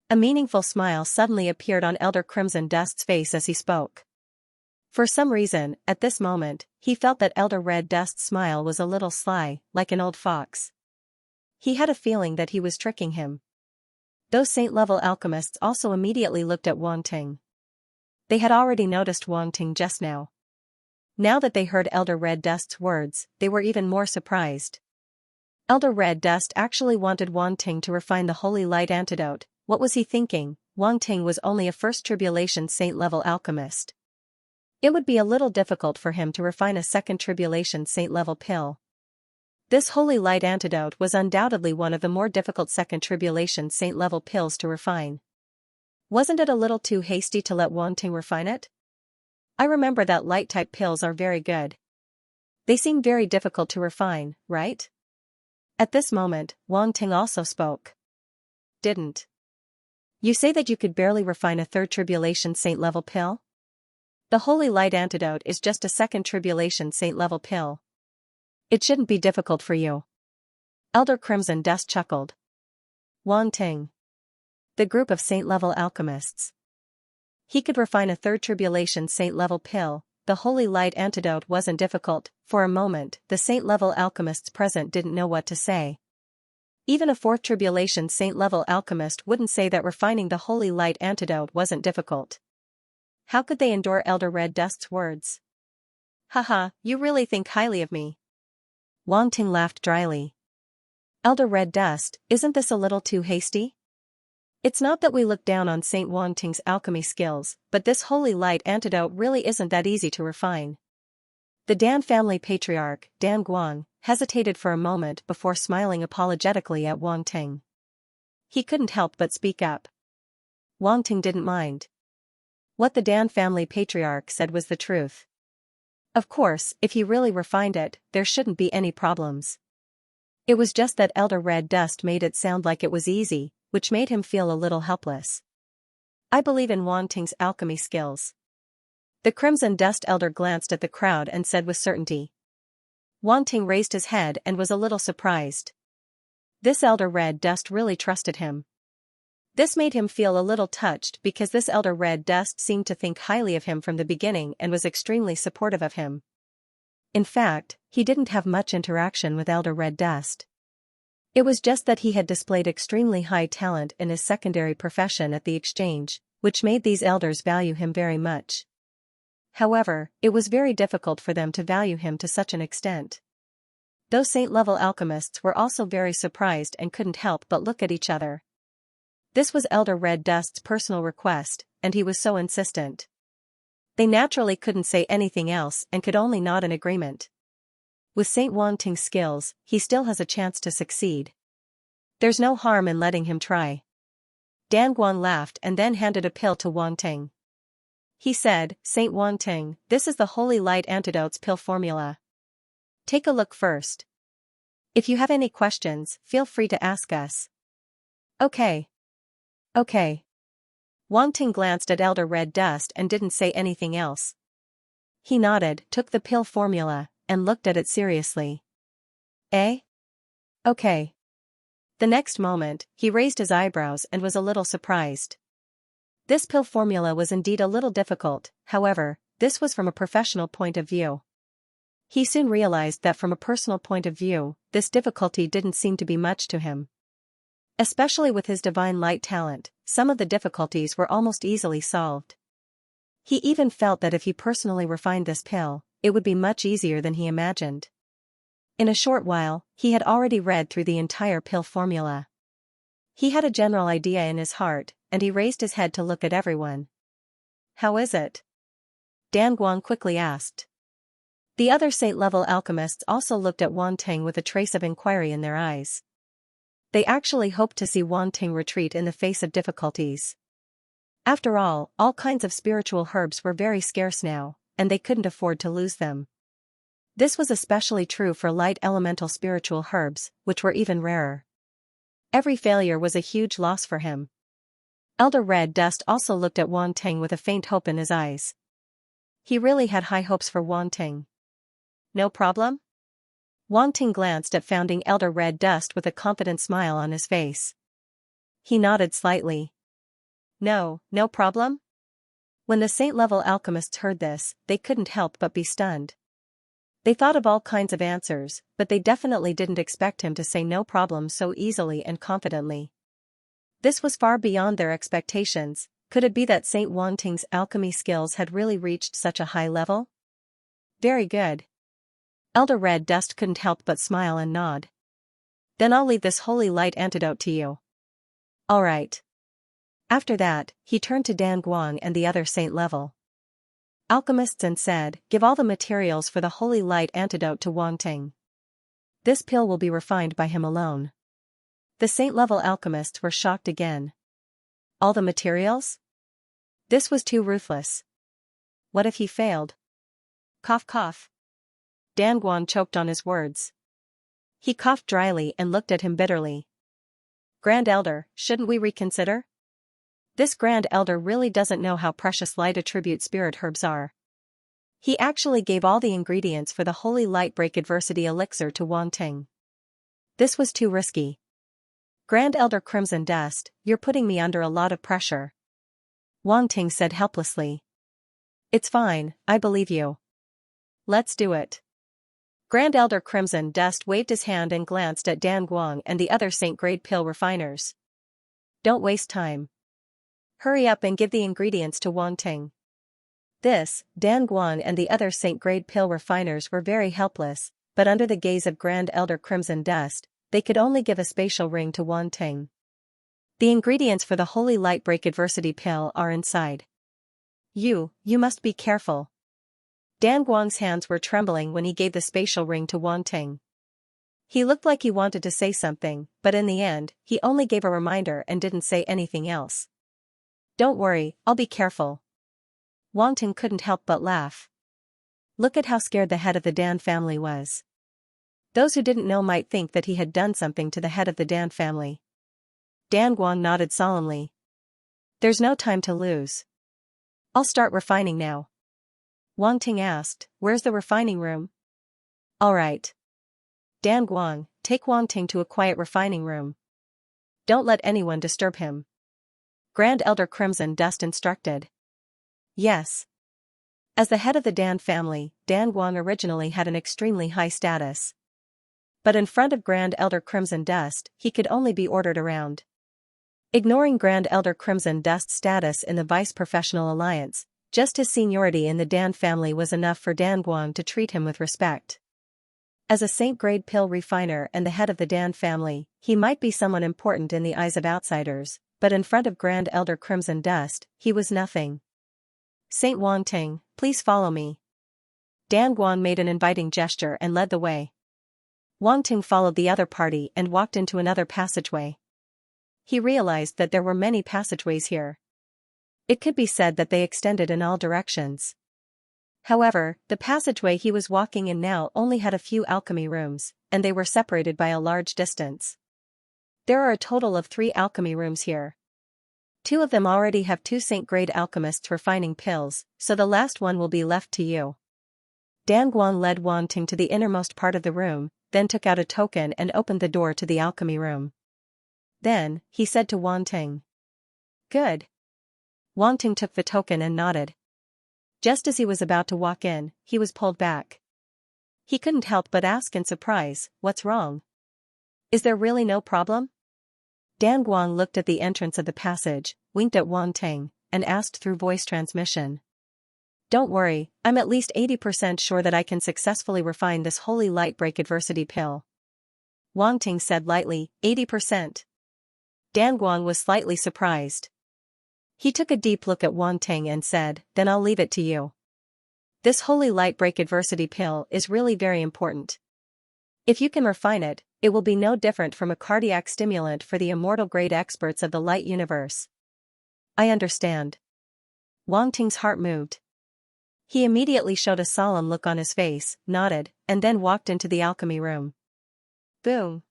A meaningful smile suddenly appeared on Elder Crimson Dust's face as he spoke. For some reason, at this moment, he felt that Elder Red Dust's smile was a little sly, like an old fox. He had a feeling that he was tricking him. Those saint-level alchemists also immediately looked at Wang Ting. They had already noticed Wang Ting just now. Now that they heard Elder Red Dust's words, they were even more surprised. Elder Red Dust actually wanted Wang Ting to refine the holy light antidote. What was he thinking? Wang Ting was only a first tribulation saint-level alchemist. It would be a little difficult for him to refine a second tribulation saint-level pill. This holy light antidote was undoubtedly one of the more difficult second tribulation saint-level pills to refine. Wasn't it a little too hasty to let Wang Ting refine it? I remember that light-type pills are very good. They seem very difficult to refine, right? At this moment, Wang Ting also spoke. Didn't you say that you could barely refine a third tribulation saint-level pill? The holy light antidote is just a second tribulation saint-level pill. It shouldn't be difficult for you. Elder Crimson Dust chuckled. Wang Ting. The group of saint-level alchemists. He could refine a third tribulation saint-level pill. The holy light antidote wasn't difficult. For a moment, the saint-level alchemists present didn't know what to say. Even a fourth tribulation saint-level alchemist wouldn't say that refining the holy light antidote wasn't difficult. How could they endure Elder Red Dust's words? Haha, you really think highly of me. Wang Ting laughed dryly. Elder Red Dust, isn't this a little too hasty? It's not that we look down on Saint Wang Ting's alchemy skills, but this holy light antidote really isn't that easy to refine. The Dan family patriarch, Dan Guang, hesitated for a moment before smiling apologetically at Wang Ting. He couldn't help but speak up. Wang Ting didn't mind. What the Dan family patriarch said was the truth. Of course, if he really refined it, there shouldn't be any problems. It was just that Elder Red Dust made it sound like it was easy, which made him feel a little helpless. I believe in Wang Ting's alchemy skills. The Crimson Dust Elder glanced at the crowd and said with certainty. Wang Ting raised his head and was a little surprised. This Elder Red Dust really trusted him. This made him feel a little touched because this Elder Red Dust seemed to think highly of him from the beginning and was extremely supportive of him. In fact, he didn't have much interaction with Elder Red Dust. It was just that he had displayed extremely high talent in his secondary profession at the exchange, which made these elders value him very much. However, it was very difficult for them to value him to such an extent. Those saint-level alchemists were also very surprised and couldn't help but look at each other. This was Elder Red Dust's personal request, and he was so insistent. They naturally couldn't say anything else and could only nod in agreement. With Saint Wang Ting's skills, he still has a chance to succeed. There's no harm in letting him try. Dan Guang laughed and then handed a pill to Wang Ting. He said, Saint Wang Ting, this is the Holy Light Antidotes pill formula. Take a look first. If you have any questions, feel free to ask us. Okay. Okay. Wang Ting glanced at Elder Red Dust and didn't say anything else. He nodded, took the pill formula, and looked at it seriously. Eh? Okay. The next moment, he raised his eyebrows and was a little surprised. This pill formula was indeed a little difficult, however, this was from a professional point of view. He soon realized that from a personal point of view, this difficulty didn't seem to be much to him. Especially with his divine light talent, some of the difficulties were almost easily solved. He even felt that if he personally refined this pill, it would be much easier than he imagined. In a short while, he had already read through the entire pill formula. He had a general idea in his heart, and he raised his head to look at everyone. How is it? Dan Guang quickly asked. The other saint-level alchemists also looked at Wang Ting with a trace of inquiry in their eyes. They actually hoped to see Wang Ting retreat in the face of difficulties. After all kinds of spiritual herbs were very scarce now, and they couldn't afford to lose them. This was especially true for light elemental spiritual herbs, which were even rarer. Every failure was a huge loss for him. Elder Red Dust also looked at Wang Ting with a faint hope in his eyes. He really had high hopes for Wanting. No problem? Wanting glanced at Founding Elder Red Dust with a confident smile on his face. He nodded slightly. No problem? When the saint-level alchemists heard this, they couldn't help but be stunned. They thought of all kinds of answers, but they definitely didn't expect him to say no problem so easily and confidently. This was far beyond their expectations. Could it be that Saint Wanting's alchemy skills had really reached such a high level? Very good. Elder Red Dust couldn't help but smile and nod. Then I'll leave this holy light antidote to you. All right. After that, he turned to Dan Guang and the other saint-level alchemists and said, give all the materials for the holy light antidote to Wanting. This pill will be refined by him alone. The saint-level alchemists were shocked again. All the materials? This was too ruthless. What if he failed? Cough cough. Dan Guang choked on his words. He coughed dryly and looked at him bitterly. Grand Elder, shouldn't we reconsider? This Grand Elder really doesn't know how precious light attribute spirit herbs are. He actually gave all the ingredients for the holy light break adversity elixir to Wanting. This was too risky. Grand Elder Crimson Dust, you're putting me under a lot of pressure. Wanting said helplessly. It's fine, I believe you. Let's do it. Grand Elder Crimson Dust waved his hand and glanced at Dan Guang and the other Saint-grade pill refiners. Don't waste time. Hurry up and give the ingredients to Wanting. This, Dan Guang and the other Saint-grade pill refiners were very helpless, but under the gaze of Grand Elder Crimson Dust, they could only give a spatial ring to Wanting. The ingredients for the holy light break adversity pill are inside. You must be careful. Dan Guang's hands were trembling when he gave the spatial ring to Wanting. He looked like he wanted to say something, but in the end, he only gave a reminder and didn't say anything else. Don't worry, I'll be careful. Wanting couldn't help but laugh. Look at how scared the head of the Dan family was. Those who didn't know might think that he had done something to the head of the Dan family. Dan Guang nodded solemnly. There's no time to lose. I'll start refining now. Wanting asked, where's the refining room? All right. Dan Guang, take Wanting to a quiet refining room. Don't let anyone disturb him. Grand Elder Crimson Dust instructed. Yes. As the head of the Dan family, Dan Guang originally had an extremely high status. But in front of Grand Elder Crimson Dust, he could only be ordered around. Ignoring Grand Elder Crimson Dust's status in the Vice Professional Alliance, just his seniority in the Dan family was enough for Dan Guang to treat him with respect. As a Saint-grade pill refiner and the head of the Dan family, he might be someone important in the eyes of outsiders, but in front of Grand Elder Crimson Dust, he was nothing. Saint Wanting, please follow me. Dan Guang made an inviting gesture and led the way. Wanting followed the other party and walked into another passageway. He realized that there were many passageways here. It could be said that they extended in all directions. However, the passageway he was walking in now only had a few alchemy rooms, and they were separated by a large distance. There are a total of 3 alchemy rooms here. 2 of them already have 2 Saint-grade alchemists refining pills, so the last one will be left to you. Dan Guang led Wanting to the innermost part of the room, then took out a token and opened the door to the alchemy room. Then, he said to Wanting. Good. Wanting took the token and nodded. Just as he was about to walk in, he was pulled back. He couldn't help but ask in surprise, what's wrong? Is there really no problem? Dan Guang looked at the entrance of the passage, winked at Wanting, and asked through voice transmission. Don't worry, I'm at least 80% sure that I can successfully refine this holy light break adversity pill. Wanting said lightly, 80%. Dan Guang was slightly surprised. He took a deep look at Wanting and said, then I'll leave it to you. This holy light break adversity pill is really very important. If you can refine it, it will be no different from a cardiac stimulant for the immortal grade experts of the light universe. I understand. Wanting's heart moved. He immediately showed a solemn look on his face, nodded, and then walked into the alchemy room. Boom.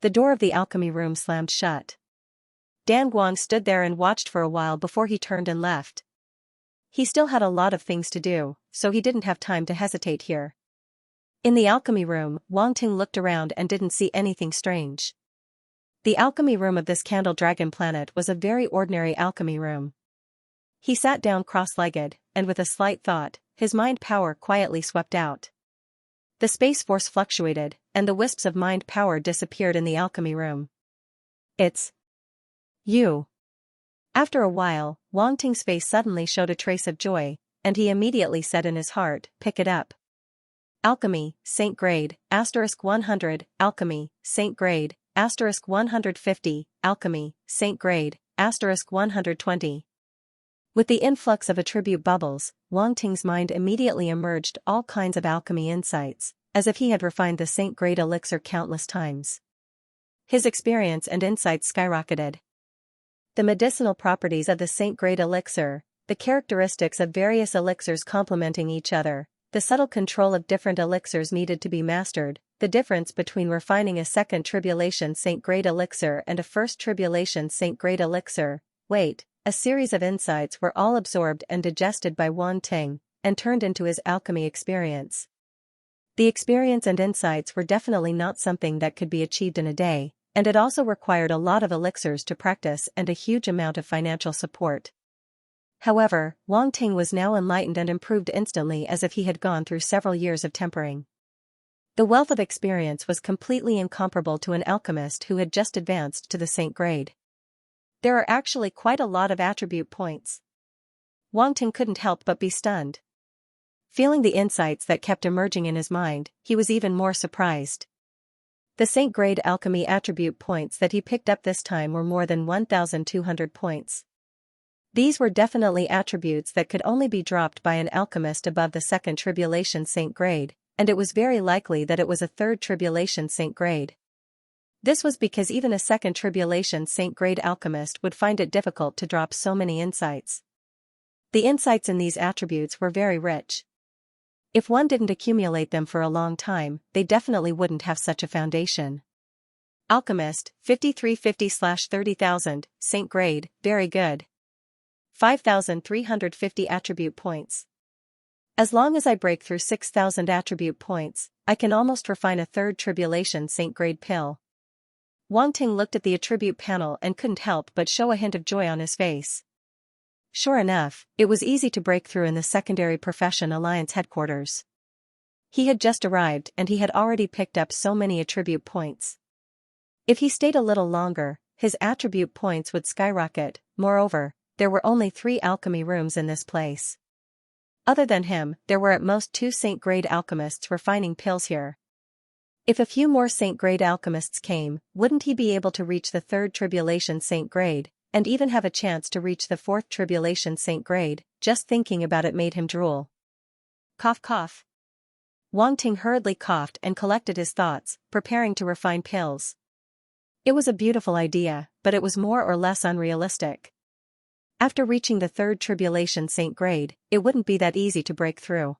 The door of the alchemy room slammed shut. Dan Guang stood there and watched for a while before he turned and left. He still had a lot of things to do, so he didn't have time to hesitate here. In the alchemy room, Wang Ting looked around and didn't see anything strange. The alchemy room of this candle dragon planet was a very ordinary alchemy room. He sat down cross-legged, and with a slight thought, his mind power quietly swept out. The space force fluctuated, and the wisps of mind power disappeared in the alchemy room. It's you. After a while, Wang Ting's face suddenly showed a trace of joy, and he immediately said in his heart, "Pick it up." Alchemy, Saint Grade, *100, Alchemy, Saint Grade, *150, Alchemy, Saint Grade, *120. With the influx of attribute bubbles, Wang Ting's mind immediately emerged all kinds of alchemy insights, as if he had refined the Saint Grade elixir countless times. His experience and insights skyrocketed. The medicinal properties of the Saint Grade elixir, the characteristics of various elixirs complementing each other, the subtle control of different elixirs needed to be mastered, the difference between refining a second tribulation Saint Grade elixir and a first tribulation Saint Grade elixir, a series of insights were all absorbed and digested by Wang Ting, and turned into his alchemy experience. The experience and insights were definitely not something that could be achieved in a day, and it also required a lot of elixirs to practice and a huge amount of financial support. However, Wang Ting was now enlightened and improved instantly as if he had gone through several years of tempering. The wealth of experience was completely incomparable to an alchemist who had just advanced to the Saint Grade. There are actually quite a lot of attribute points. Wang Ting couldn't help but be stunned. Feeling the insights that kept emerging in his mind, he was even more surprised. The Saint Grade alchemy attribute points that he picked up this time were more than 1,200 points. These were definitely attributes that could only be dropped by an alchemist above the second tribulation Saint Grade, and it was very likely that it was a third tribulation Saint Grade. This was because even a second tribulation Saint Grade alchemist would find it difficult to drop so many insights. The insights in these attributes were very rich. If one didn't accumulate them for a long time, they definitely wouldn't have such a foundation. Alchemist, 5350/30,000, Saint Grade, very good. 5,350 attribute points. As long as I break through 6,000 attribute points, I can almost refine a third tribulation Saint Grade pill. Wang Ting looked at the attribute panel and couldn't help but show a hint of joy on his face. Sure enough, it was easy to break through in the Secondary Profession Alliance headquarters. He had just arrived and he had already picked up so many attribute points. If he stayed a little longer, his attribute points would skyrocket. Moreover, there were only 3 alchemy rooms in this place. Other than him, there were at most 2 Saint Grade alchemists refining pills here. If a few more Saint Grade alchemists came, wouldn't he be able to reach the third tribulation Saint Grade, and even have a chance to reach the fourth tribulation Saint Grade? Just thinking about it made him drool. Cough cough. Wang Ting hurriedly coughed and collected his thoughts, preparing to refine pills. It was a beautiful idea, but it was more or less unrealistic. After reaching the third tribulation Saint Grade, it wouldn't be that easy to break through.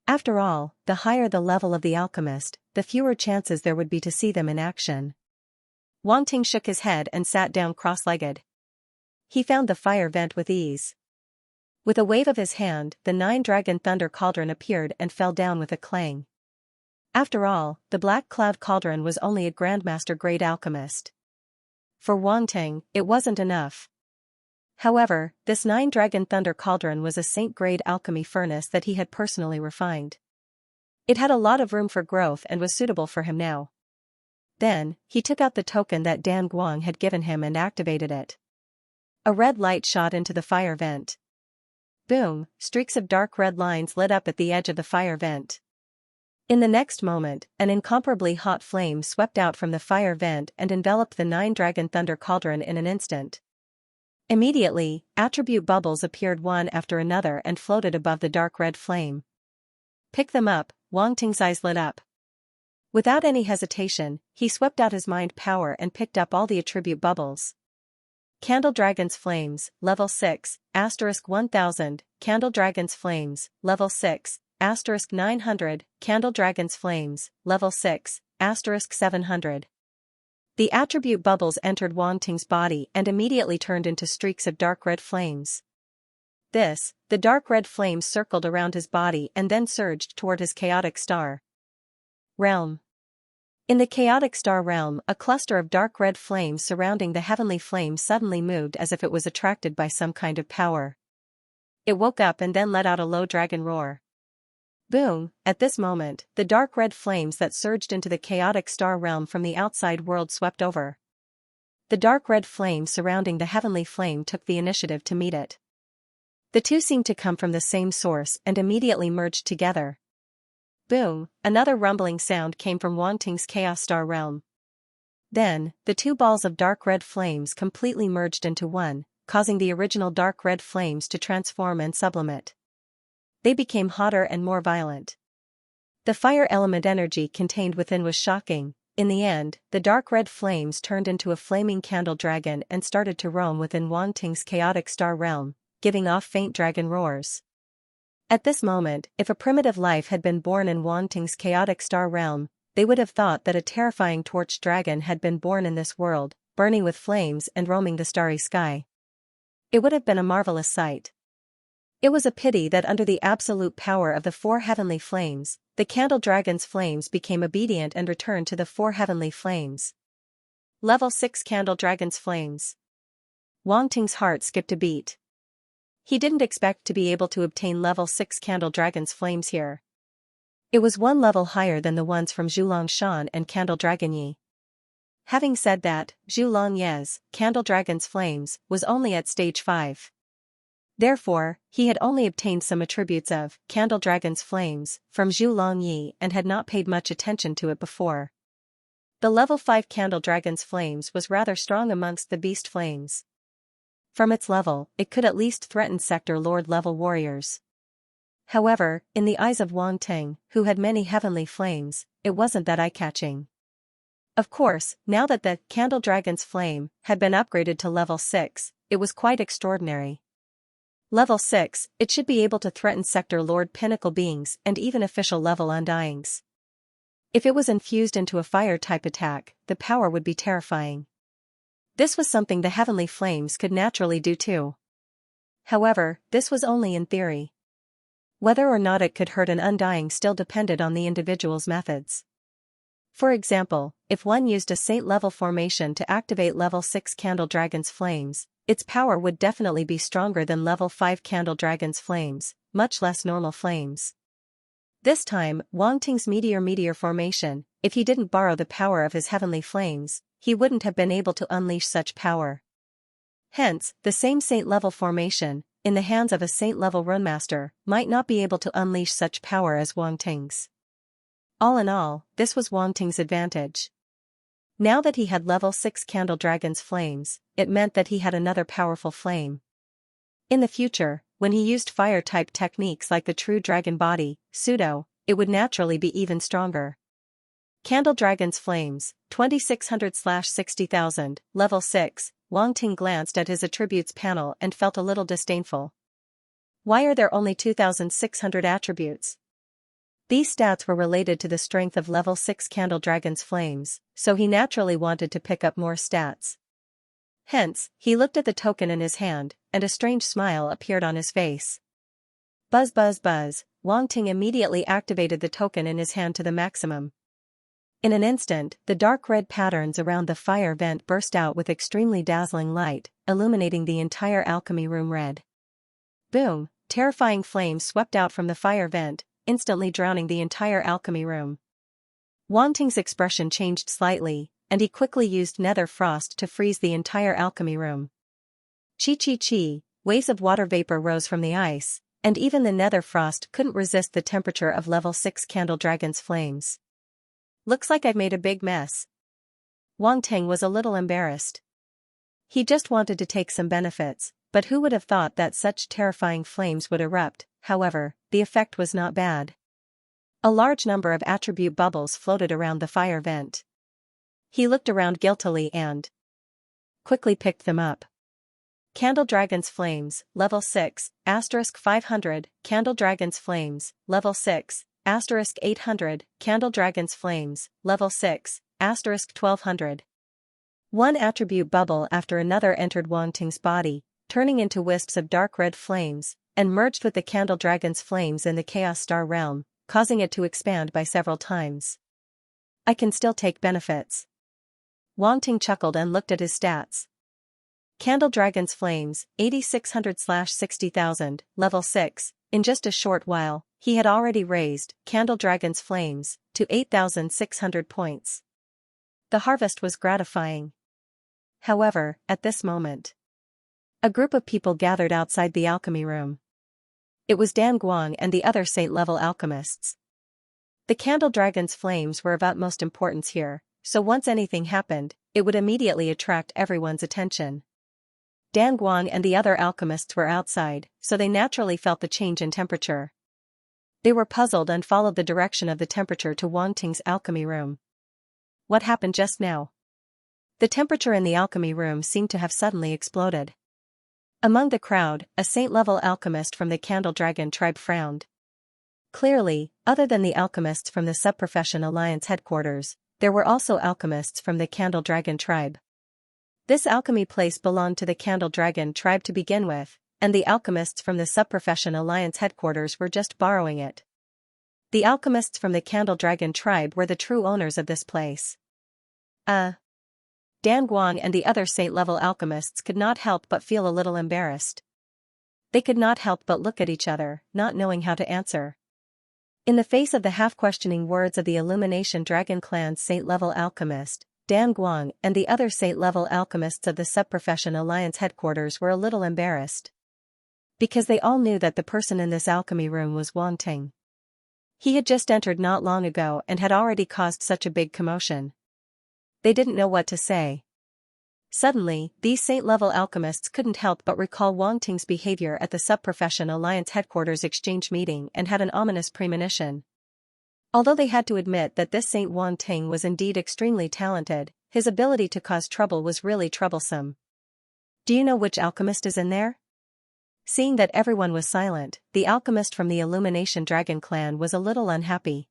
After all, the higher the level of the alchemist, the fewer chances there would be to see them in action. Wang Ting shook his head and sat down cross-legged. He found the fire vent with ease. With a wave of his hand, the 9-dragon thunder cauldron appeared and fell down with a clang. After all, the Black Cloud Cauldron was only a Grandmaster grade alchemist. For Wang Ting, it wasn't enough. However, this 9-dragon thunder cauldron was a Saint Grade alchemy furnace that he had personally refined. It had a lot of room for growth and was suitable for him now. Then, he took out the token that Dan Guang had given him and activated it. A red light shot into the fire vent. Boom, streaks of dark red lines lit up at the edge of the fire vent. In the next moment, an incomparably hot flame swept out from the fire vent and enveloped the 9-dragon thunder cauldron in an instant. Immediately, attribute bubbles appeared one after another and floated above the dark red flame. Pick them up, Wang Ting's eyes lit up. Without any hesitation, he swept out his mind power and picked up all the attribute bubbles. Candle Dragon's Flames, Level 6, *1000, Candle Dragon's Flames, Level 6, *900, Candle Dragon's Flames, Level 6, *700. The attribute bubbles entered Wang Ting's body and immediately turned into streaks of dark red flames. the dark red flames circled around his body and then surged toward his chaotic star realm. In the chaotic star realm, a cluster of dark red flames surrounding the heavenly flame suddenly moved as if it was attracted by some kind of power. It woke up and then let out a low dragon roar. Boom! At this moment, the dark red flames that surged into the chaotic star realm from the outside world swept over. The dark red flame surrounding the heavenly flame took the initiative to meet it. The two seemed to come from the same source and immediately merged together. Boom! Another rumbling sound came from Wanting's Chaos Star realm. Then, the two balls of dark red flames completely merged into one, causing the original dark red flames to transform and sublimate. They became hotter and more violent. The fire element energy contained within was shocking. In the end, the dark red flames turned into a flaming candle dragon and started to roam within Wanting's chaotic star realm, giving off faint dragon roars. At this moment, if a primitive life had been born in Wanting's chaotic star realm, they would have thought that a terrifying torch dragon had been born in this world, burning with flames and roaming the starry sky. It would have been a marvelous sight. It was a pity that under the absolute power of the four heavenly flames, the candle dragon's flames became obedient and returned to the four heavenly flames. Level 6 Candle Dragon's Flames. Wanting's heart skipped a beat. He didn't expect to be able to obtain level 6 Candle Dragon's Flames here. It was one level higher than the ones from Zhulongshan and Candle Dragon Yi. Having said that, Zhulongye's Candle Dragon's Flames was only at stage 5. Therefore, he had only obtained some attributes of Candle Dragon's Flames from Zhulongyi and had not paid much attention to it before. The level 5 Candle Dragon's Flames was rather strong amongst the beast flames. From its level, it could at least threaten Sector Lord level warriors. However, in the eyes of Wanting, who had many heavenly flames, it wasn't that eye-catching. Of course, now that the Candle Dragon's Flame had been upgraded to level 6, it was quite extraordinary. Level 6, it should be able to threaten Sector Lord Pinnacle beings and even official level Undyings. If it was infused into a fire-type attack, the power would be terrifying. This was something the heavenly flames could naturally do too. However, this was only in theory. Whether or not it could hurt an Undying still depended on the individual's methods. For example, if one used a Saint-level formation to activate level 6 Candle Dragon's Flames, its power would definitely be stronger than level 5 Candle Dragon's Flames, much less normal flames. This time, Wanting's Meteor formation, if he didn't borrow the power of his heavenly flames, he wouldn't have been able to unleash such power. Hence, the same Saint-level formation, in the hands of a Saint-level Runemaster, might not be able to unleash such power as Wanting's. All in all, this was Wanting's advantage. Now that he had level 6 Candle Dragon's Flames, it meant that he had another powerful flame. In the future, when he used fire-type techniques like the True Dragon Body, Pseudo, it would naturally be even stronger. Candle Dragon's Flames, 2600/60,000, level 6, Wanting glanced at his attributes panel and felt a little disdainful. Why are there only 2,600 attributes? These stats were related to the strength of level 6 Candle Dragon's Flames, so he naturally wanted to pick up more stats. Hence, he looked at the token in his hand, and a strange smile appeared on his face. Buzz buzz buzz, Wanting immediately activated the token in his hand to the maximum. In an instant, the dark red patterns around the fire vent burst out with extremely dazzling light, illuminating the entire alchemy room red. Boom! Terrifying flames swept out from the fire vent, instantly drowning the entire alchemy room. Wanting's expression changed slightly, and he quickly used nether frost to freeze the entire alchemy room. Chi, waves of water vapor rose from the ice, and even the nether frost couldn't resist the temperature of level 6 Candle Dragon's Flames. Looks like I've made a big mess. Wanting was a little embarrassed. He just wanted to take some benefits, but who would have thought that such terrifying flames would erupt? However, the effect was not bad. A large number of attribute bubbles floated around the fire vent. He looked around guiltily and quickly picked them up. Candle Dragon's Flames, level 6, *500, Candle Dragon's Flames, level 6, *800, Candle Dragon's Flames, level 6, *1200. One attribute bubble after another entered Wanting's body, turning into wisps of dark red flames, and merged with the candle dragon's flames in the Chaos Star realm, causing it to expand by several times. I can still take benefits. Wang Ting chuckled and looked at his stats. Candle Dragon's Flames, 8600/60,000, level 6, in just a short while, he had already raised Candle Dragon's Flames to 8,600 points. The harvest was gratifying. However, at this moment, a group of people gathered outside the alchemy room. It was Dan Guang and the other Saint-level alchemists. The Candle Dragon's Flames were of utmost importance here, so once anything happened, it would immediately attract everyone's attention. Dan Guang and the other alchemists were outside, so they naturally felt the change in temperature. They were puzzled and followed the direction of the temperature to Wang Ting's alchemy room. What happened just now? The temperature in the alchemy room seemed to have suddenly exploded. Among the crowd, a saint-level alchemist from the Candle Dragon tribe frowned. Clearly, other than the alchemists from the Sub-Profession Alliance headquarters, there were also alchemists from the Candle Dragon tribe. This alchemy place belonged to the Candle Dragon tribe to begin with, and the alchemists from the Sub-Profession Alliance headquarters were just borrowing it. The alchemists from the Candle Dragon tribe were the true owners of this place. Dan Guang and the other saint-level alchemists could not help but feel a little embarrassed. They could not help but look at each other, not knowing how to answer. In the face of the half-questioning words of the Illumination Dragon Clan's saint-level alchemist, Dan Guang and the other saint-level alchemists of the Sub-Profession Alliance headquarters were a little embarrassed. Because they all knew that the person in this alchemy room was Wang Ting. He had just entered not long ago and had already caused such a big commotion. They didn't know what to say. Suddenly, these saint-level alchemists couldn't help but recall Wang Ting's behavior at the Sub-Profession Alliance headquarters exchange meeting and had an ominous premonition. Although they had to admit that this Saint Wang Ting was indeed extremely talented, his ability to cause trouble was really troublesome. Do you know which alchemist is in there? Seeing that everyone was silent, the alchemist from the Illumination Dragon clan was a little unhappy.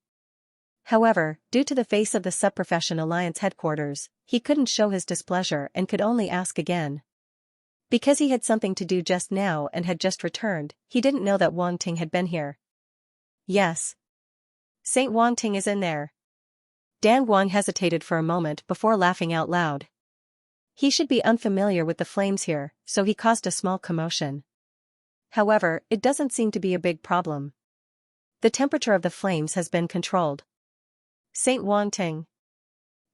However, due to the face of the Sub-Profession Alliance headquarters, he couldn't show his displeasure and could only ask again. Because he had something to do just now and had just returned, he didn't know that Wang Ting had been here. Yes. Saint Wang Ting is in there. Dan Guang hesitated for a moment before laughing out loud. He should be unfamiliar with the flames here, so he caused a small commotion. However, it doesn't seem to be a big problem. The temperature of the flames has been controlled. Saint Wang Ting.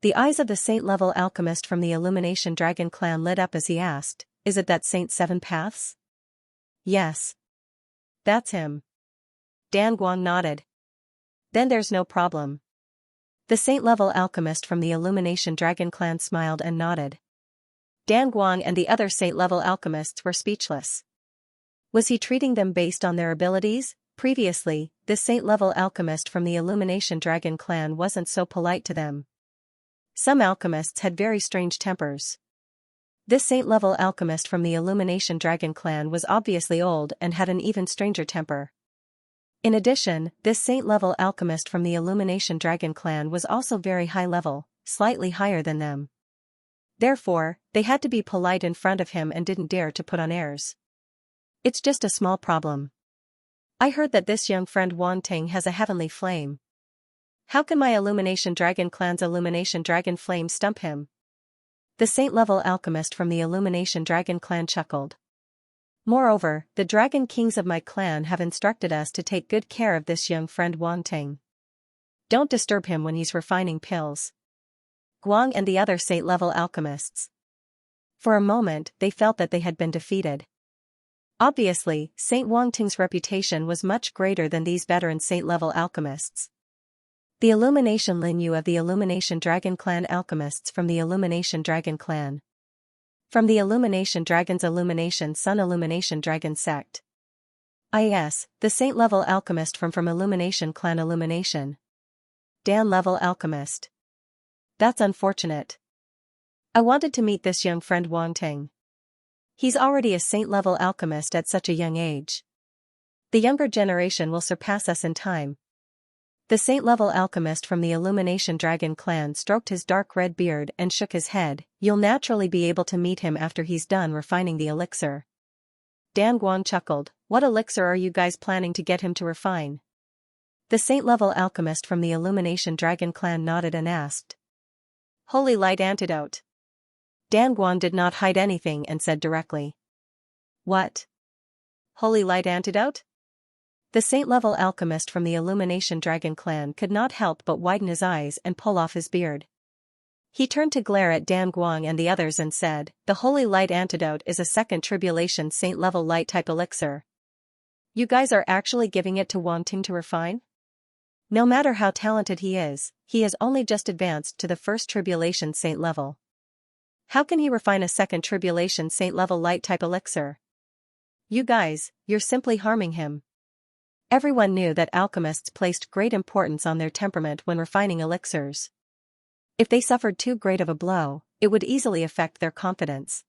The eyes of the saint-level alchemist from the Illumination Dragon clan lit up as he asked, "Is it that Saint Seven Paths?" "Yes. That's him." Dan Guang nodded. "Then there's no problem." The saint-level alchemist from the Illumination Dragon clan smiled and nodded. Dan Guang and the other saint-level alchemists were speechless. Was he treating them based on their abilities? Previously, this saint-level alchemist from the Illumination Dragon clan wasn't so polite to them. Some alchemists had very strange tempers. This saint-level alchemist from the Illumination Dragon clan was obviously old and had an even stranger temper. In addition, this saint-level alchemist from the Illumination Dragon clan was also very high level, slightly higher than them. Therefore, they had to be polite in front of him and didn't dare to put on airs. "It's just a small problem. I heard that this young friend Wang Ting has a heavenly flame. How can my Illumination Dragon clan's Illumination Dragon flame stump him?" The saint-level alchemist from the Illumination Dragon clan chuckled. "Moreover, the Dragon Kings of my clan have instructed us to take good care of this young friend Wang Ting. Don't disturb him when he's refining pills." Guang and the other saint-level alchemists. For a moment, they felt that they had been defeated. Obviously, Saint Wang Ting's reputation was much greater than these veteran saint-level alchemists. The Illumination Linyu of the Illumination Dragon Clan alchemists from the Illumination Dragon Clan. From the Illumination Dragon's Illumination Sun Illumination Dragon Sect. Yes, the saint-level alchemist from Illumination Clan Illumination. Dan-level alchemist. That's unfortunate. I wanted to meet this young friend Wang Ting. He's already a saint-level alchemist at such a young age. The younger generation will surpass us in time. The saint-level alchemist from the Illumination Dragon clan stroked his dark red beard and shook his head. "You'll naturally be able to meet him after he's done refining the elixir." Dan Guang chuckled. What elixir are you guys planning to get him to refine? The saint-level alchemist from the Illumination Dragon clan nodded and asked. Holy Light Antidote. Dan Guang did not hide anything and said directly. What? Holy Light Antidote? The saint-level alchemist from the Illumination Dragon clan could not help but widen his eyes and pull off his beard. He turned to glare at Dan Guang and the others and said, the Holy Light Antidote is a second tribulation saint-level light-type elixir. You guys are actually giving it to Wang Ting to refine? No matter how talented he has only just advanced to the first tribulation saint level. How can he refine a second tribulation saint level light-type elixir? You guys, you're simply harming him. Everyone knew that alchemists placed great importance on their temperament when refining elixirs. If they suffered too great of a blow, it would easily affect their confidence.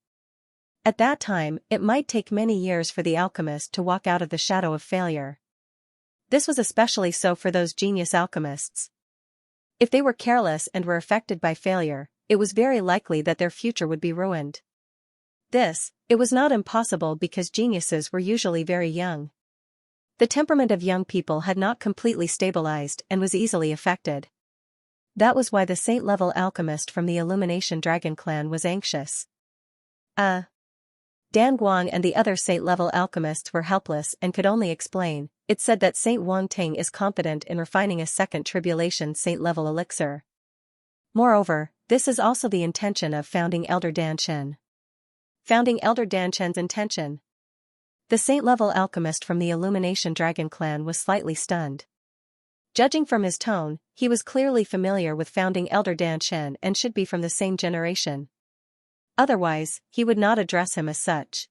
At that time, it might take many years for the alchemist to walk out of the shadow of failure. This was especially so for those genius alchemists. If they were careless and were affected by failure, it was very likely that their future would be ruined. It was not impossible because geniuses were usually very young. The temperament of young people had not completely stabilized and was easily affected. That was why the saint-level alchemist from the Illumination Dragon clan was anxious. Dan Guang and the other saint-level alchemists were helpless and could only explain. It said that Saint Wang Ting is competent in refining a second tribulation saint-level elixir. Moreover, this is also the intention of founding Elder Dan Chen. Founding Elder Dan Chen's intention. The saint-level alchemist from the Illumination Dragon clan was slightly stunned. Judging from his tone, he was clearly familiar with founding Elder Dan Chen and should be from the same generation. Otherwise, he would not address him as such.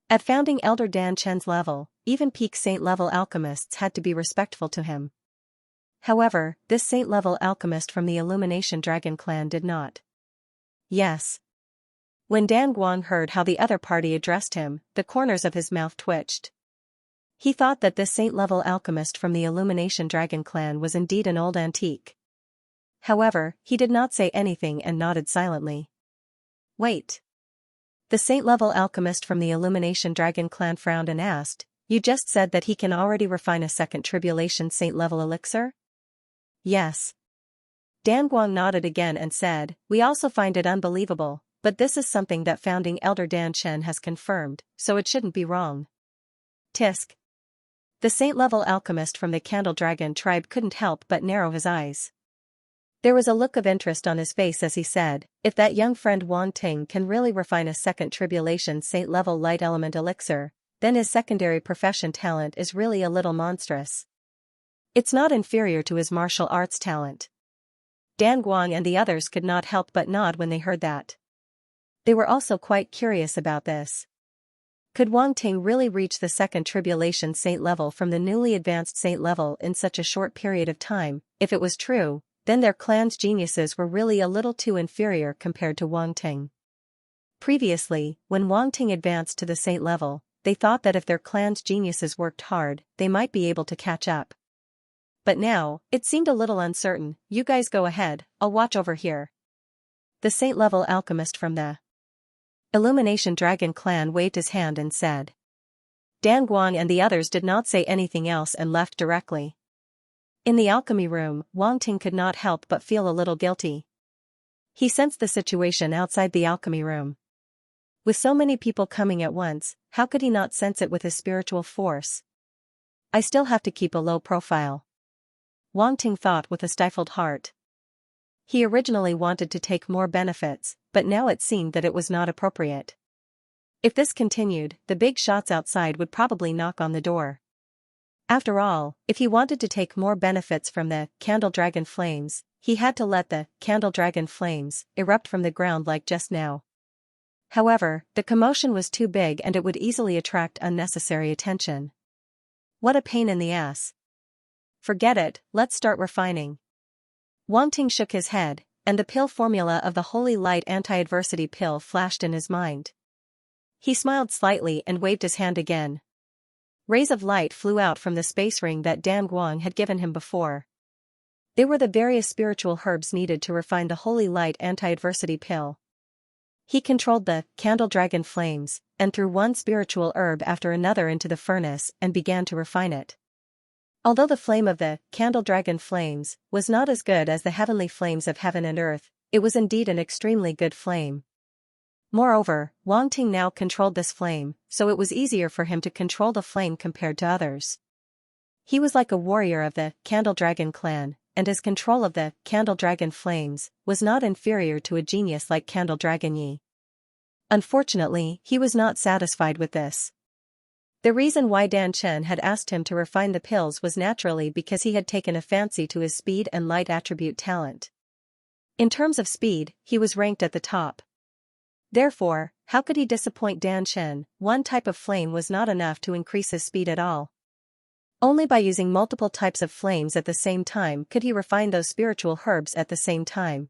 At founding Elder Dan Chen's level, even peak saint-level alchemists had to be respectful to him. However, this saint-level alchemist from the Illumination Dragon clan did not. Yes. When Dan Guang heard how the other party addressed him, the corners of his mouth twitched. He thought that this saint-level alchemist from the Illumination Dragon clan was indeed an old antique. However, he did not say anything and nodded silently. Wait. The saint-level alchemist from the Illumination Dragon clan frowned and asked, you just said that he can already refine a second tribulation saint-level elixir? Yes. Dan Guang nodded again and said, we also find it unbelievable, but this is something that founding Elder Dan Chen has confirmed, so it shouldn't be wrong. Tisk. The saint-level alchemist from the Candle Dragon tribe couldn't help but narrow his eyes. There was a look of interest on his face as he said, if that young friend Wang Ting can really refine a second tribulation saint-level light element elixir, then his secondary profession talent is really a little monstrous. It's not inferior to his martial arts talent. Dan Guang and the others could not help but nod when they heard that. They were also quite curious about this. Could Wang Ting really reach the second tribulation saint level from the newly advanced saint level in such a short period of time? If it was true, then their clan's geniuses were really a little too inferior compared to Wang Ting. Previously, when Wang Ting advanced to the saint level, they thought that if their clan's geniuses worked hard, they might be able to catch up. But now, it seemed a little uncertain. You guys go ahead, I'll watch over here. The saint-level alchemist from the Illumination Dragon clan waved his hand and said. Dan Guang and the others did not say anything else and left directly. In the alchemy room, Wang Ting could not help but feel a little guilty. He sensed the situation outside the alchemy room. With so many people coming at once, how could he not sense it with his spiritual force? I still have to keep a low profile. Wang Ting thought with a stifled heart. He originally wanted to take more benefits, but now it seemed that it was not appropriate. If this continued, the big shots outside would probably knock on the door. After all, if he wanted to take more benefits from the Candle Dragon flames, he had to let the Candle Dragon flames erupt from the ground like just now. However, the commotion was too big and it would easily attract unnecessary attention. What a pain in the ass. Forget it, let's start refining. Wang Ting shook his head, and the pill formula of the Holy Light Anti-Adversity pill flashed in his mind. He smiled slightly and waved his hand again. Rays of light flew out from the space ring that Dan Guang had given him before. They were the various spiritual herbs needed to refine the Holy Light Anti-Adversity pill. He controlled the candle dragon flames, and threw one spiritual herb after another into the furnace and began to refine it. Although the flame of the candle dragon flames was not as good as the heavenly flames of heaven and earth, it was indeed an extremely good flame. Moreover, Wang Ting now controlled this flame, so it was easier for him to control the flame compared to others. He was like a warrior of the Candle Dragon clan, and his control of the Candle Dragon flames was not inferior to a genius like Candle Dragon Yi. Unfortunately, he was not satisfied with this. The reason why Dan Chen had asked him to refine the pills was naturally because he had taken a fancy to his speed and light attribute talent. In terms of speed, he was ranked at the top. Therefore, how could he disappoint Dan Chen? One type of flame was not enough to increase his speed at all. Only by using multiple types of flames at the same time could he refine those spiritual herbs at the same time.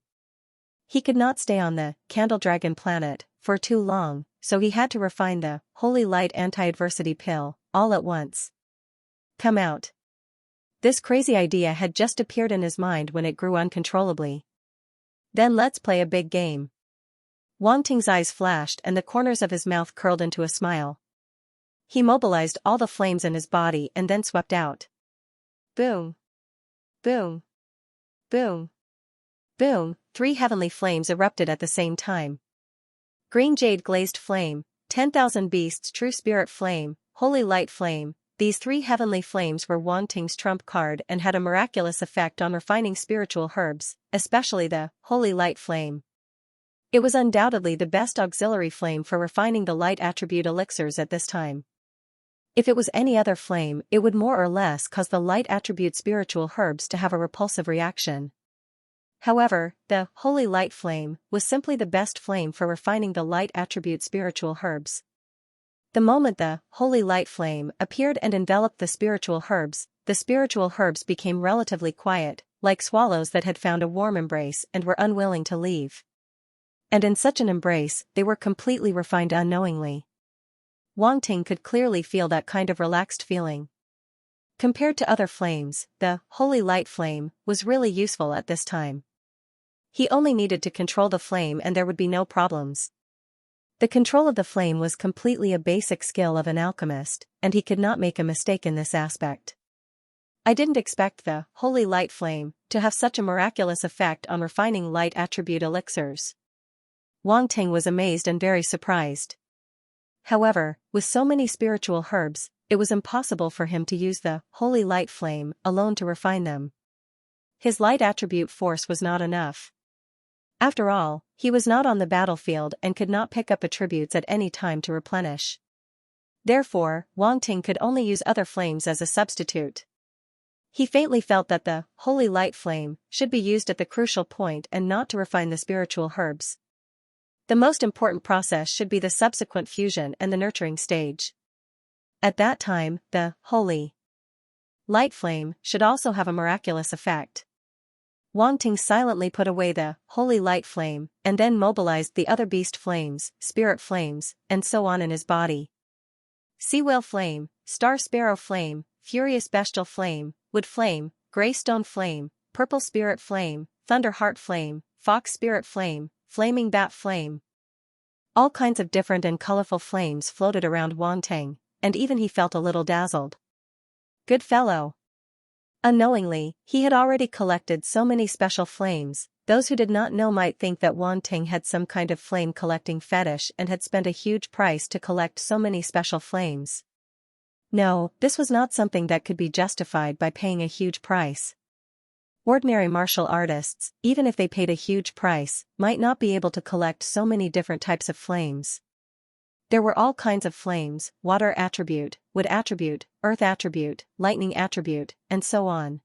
He could not stay on the Candle Dragon planet for too long, so he had to refine the Holy Light Anti-Adversity Pill all at once. Come out. This crazy idea had just appeared in his mind when it grew uncontrollably. Then let's play a big game. Wang Ting's eyes flashed and the corners of his mouth curled into a smile. He mobilized all the flames in his body and then swept out. Boom! Boom! Boom! Boom! 3 heavenly flames erupted at the same time. Green Jade Glazed Flame, 10,000 Beasts True Spirit Flame, Holy Light Flame. These 3 heavenly flames were Wang Ting's trump card and had a miraculous effect on refining spiritual herbs, especially the Holy Light Flame. It was undoubtedly the best auxiliary flame for refining the light attribute elixirs at this time. If it was any other flame, it would more or less cause the light attribute spiritual herbs to have a repulsive reaction. However, the Holy Light Flame was simply the best flame for refining the light attribute spiritual herbs. The moment the Holy Light Flame appeared and enveloped the spiritual herbs became relatively quiet, like swallows that had found a warm embrace and were unwilling to leave. And in such an embrace, they were completely refined unknowingly. Wang Ting could clearly feel that kind of relaxed feeling. Compared to other flames, the Holy Light Flame was really useful at this time. He only needed to control the flame and there would be no problems. The control of the flame was completely a basic skill of an alchemist, and he could not make a mistake in this aspect. I didn't expect the Holy Light Flame to have such a miraculous effect on refining light attribute elixirs. Wang Ting was amazed and very surprised. However, with so many spiritual herbs, it was impossible for him to use the Holy Light Flame alone to refine them. His light attribute force was not enough. After all, he was not on the battlefield and could not pick up attributes at any time to replenish. Therefore, Wang Ting could only use other flames as a substitute. He faintly felt that the Holy Light Flame should be used at the crucial point and not to refine the spiritual herbs. The most important process should be the subsequent fusion and the nurturing stage. At that time, the Holy Light Flame should also have a miraculous effect. Wang Ting silently put away the Holy Light Flame and then mobilized the other beast flames, spirit flames, and so on in his body. Sea Whale Flame, Star Sparrow Flame, Furious Bestial Flame, Wood Flame, Gray Stone Flame, Purple Spirit Flame, Thunder Heart Flame, Fox Spirit Flame, Flaming Bat Flame. All kinds of different and colorful flames floated around Wang Ting, and even he felt a little dazzled. Good fellow. Unknowingly, he had already collected so many special flames. Those who did not know might think that Wang Ting had some kind of flame collecting fetish and had spent a huge price to collect so many special flames. No, this was not something that could be justified by paying a huge price. Ordinary martial artists, even if they paid a huge price, might not be able to collect so many different types of flames. There were all kinds of flames: water attribute, wood attribute, earth attribute, lightning attribute, and so on.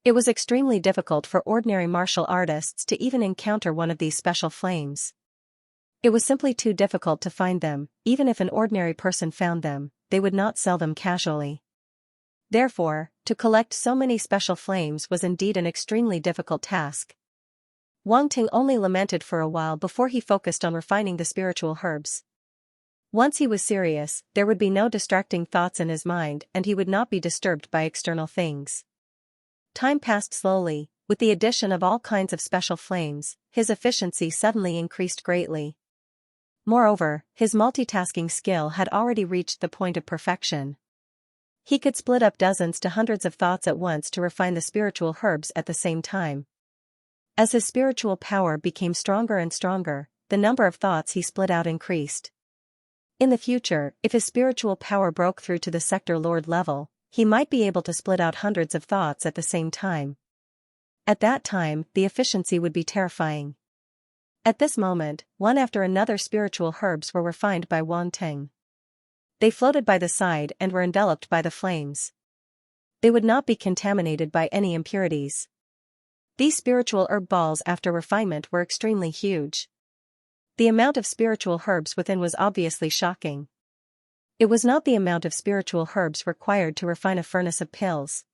It was extremely difficult for ordinary martial artists to even encounter one of these special flames. It was simply too difficult to find them. Even if an ordinary person found them, they would not sell them casually. Therefore, to collect so many special flames was indeed an extremely difficult task. Wang Ting only lamented for a while before he focused on refining the spiritual herbs. Once he was serious, there would be no distracting thoughts in his mind and he would not be disturbed by external things. Time passed slowly. With the addition of all kinds of special flames, his efficiency suddenly increased greatly. Moreover, his multitasking skill had already reached the point of perfection. He could split up dozens to hundreds of thoughts at once to refine the spiritual herbs at the same time. As his spiritual power became stronger and stronger, the number of thoughts he split out increased. In the future, if his spiritual power broke through to the sector lord level, he might be able to split out hundreds of thoughts at the same time. At that time, the efficiency would be terrifying. At this moment, one after another spiritual herbs were refined by Wang Ting. They floated by the side and were enveloped by the flames. They would not be contaminated by any impurities. These spiritual herb balls after refinement were extremely huge. The amount of spiritual herbs within was obviously shocking. It was not the amount of spiritual herbs required to refine a furnace of pills.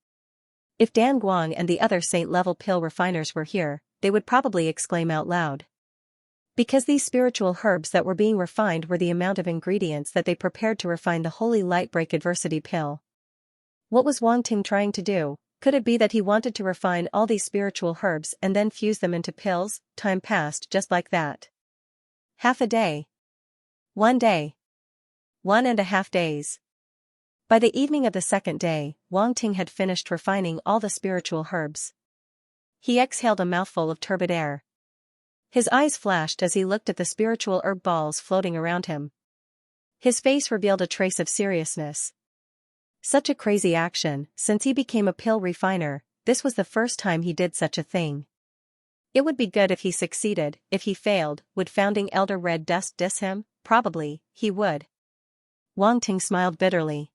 If Dan Guang and the other saint-level pill refiners were here, they would probably exclaim out loud. Because these spiritual herbs that were being refined were the amount of ingredients that they prepared to refine the holy light break adversity pill. What was Wang Ting trying to do? Could it be that he wanted to refine all these spiritual herbs and then fuse them into pills? Time passed just like that. Half a day. 1 day. 1.5 days. By the evening of the second day, Wang Ting had finished refining all the spiritual herbs. He exhaled a mouthful of turbid air. His eyes flashed as he looked at the spiritual herb balls floating around him. His face revealed a trace of seriousness. Such a crazy action, since he became a pill refiner, this was the first time he did such a thing. It would be good if he succeeded. If he failed, would founding Elder Red Dust diss him? Probably, he would. Wang Ting smiled bitterly.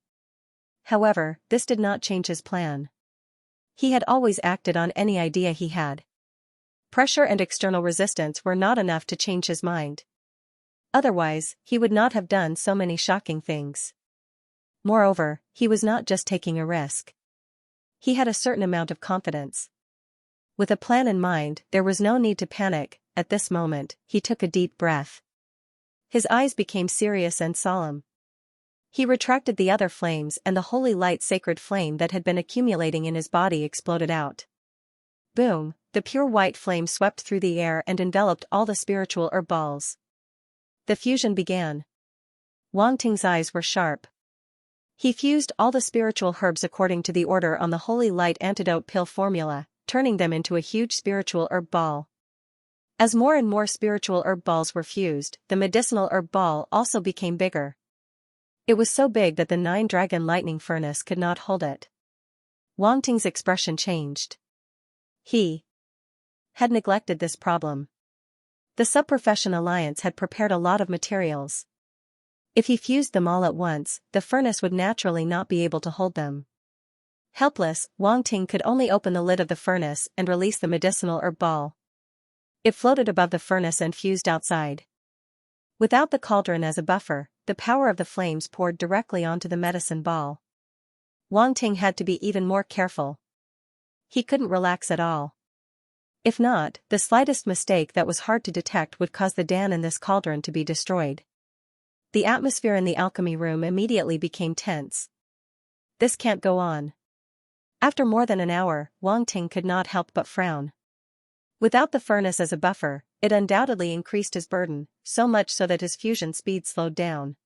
However, this did not change his plan. He had always acted on any idea he had. Pressure and external resistance were not enough to change his mind. Otherwise, he would not have done so many shocking things. Moreover, he was not just taking a risk. He had a certain amount of confidence. With a plan in mind, there was no need to panic. At this moment, he took a deep breath. His eyes became serious and solemn. He retracted the other flames and the holy light sacred flame that had been accumulating in his body exploded out. Boom, the pure white flame swept through the air and enveloped all the spiritual herb balls. The fusion began. Wang Ting's eyes were sharp. He fused all the spiritual herbs according to the order on the holy light antidote pill formula, turning them into a huge spiritual herb ball. As more and more spiritual herb balls were fused, the medicinal herb ball also became bigger. It was so big that the 9-dragon lightning furnace could not hold it. Wang Ting's expression changed. He had neglected this problem. The Sub-Profession Alliance had prepared a lot of materials. If he fused them all at once, the furnace would naturally not be able to hold them. Helpless, Wang Ting could only open the lid of the furnace and release the medicinal herb ball. It floated above the furnace and fused outside. Without the cauldron as a buffer, the power of the flames poured directly onto the medicine ball. Wang Ting had to be even more careful. He couldn't relax at all. If not, the slightest mistake that was hard to detect would cause the Dan in this cauldron to be destroyed. The atmosphere in the alchemy room immediately became tense. This can't go on. After more than an hour, Wang Ting could not help but frown. Without the furnace as a buffer, it undoubtedly increased his burden, so much so that his fusion speed slowed down.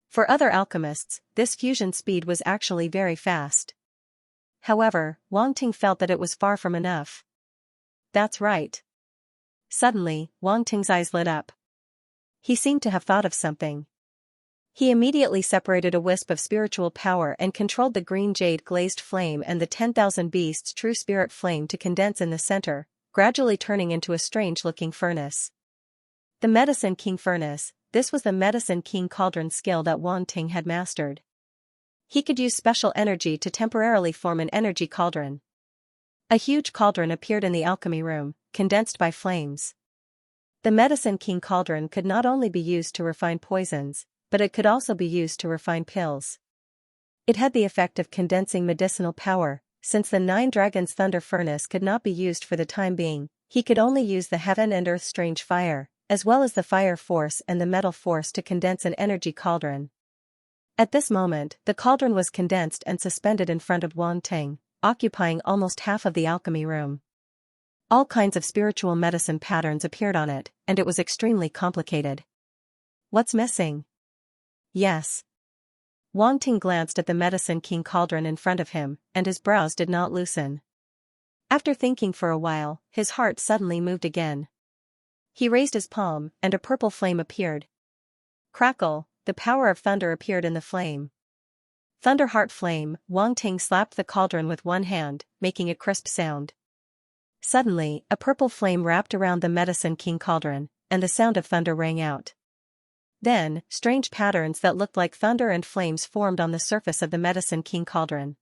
For other alchemists, this fusion speed was actually very fast. However, Wang Ting felt that it was far from enough. That's right. Suddenly, Wang Ting's eyes lit up. He seemed to have thought of something. He immediately separated a wisp of spiritual power and controlled the green jade glazed flame and the 10,000 beasts true spirit flame to condense in the center, gradually turning into a strange-looking furnace. The Medicine King Furnace. This was the Medicine King Cauldron skill that Wang Ting had mastered. He could use special energy to temporarily form an energy cauldron. A huge cauldron appeared in the alchemy room, condensed by flames. The Medicine King Cauldron could not only be used to refine poisons, but it could also be used to refine pills. It had the effect of condensing medicinal power. Since the 9 Dragons Thunder Furnace could not be used for the time being, he could only use the Heaven and Earth Strange Fire, as well as the Fire Force and the Metal Force to condense an energy cauldron. At this moment, the cauldron was condensed and suspended in front of Wang Ting, occupying almost half of the alchemy room. All kinds of spiritual medicine patterns appeared on it, and it was extremely complicated. What's missing? Yes. Wang Ting glanced at the Medicine King cauldron in front of him, and his brows did not loosen. After thinking for a while, his heart suddenly moved again. He raised his palm, and a purple flame appeared. Crackle, the power of thunder appeared in the flame. Thunder heart flame, Wang Ting slapped the cauldron with one hand, making a crisp sound. Suddenly, a purple flame wrapped around the Medicine King cauldron, and the sound of thunder rang out. Then, strange patterns that looked like thunder and flames formed on the surface of the Medicine King cauldron.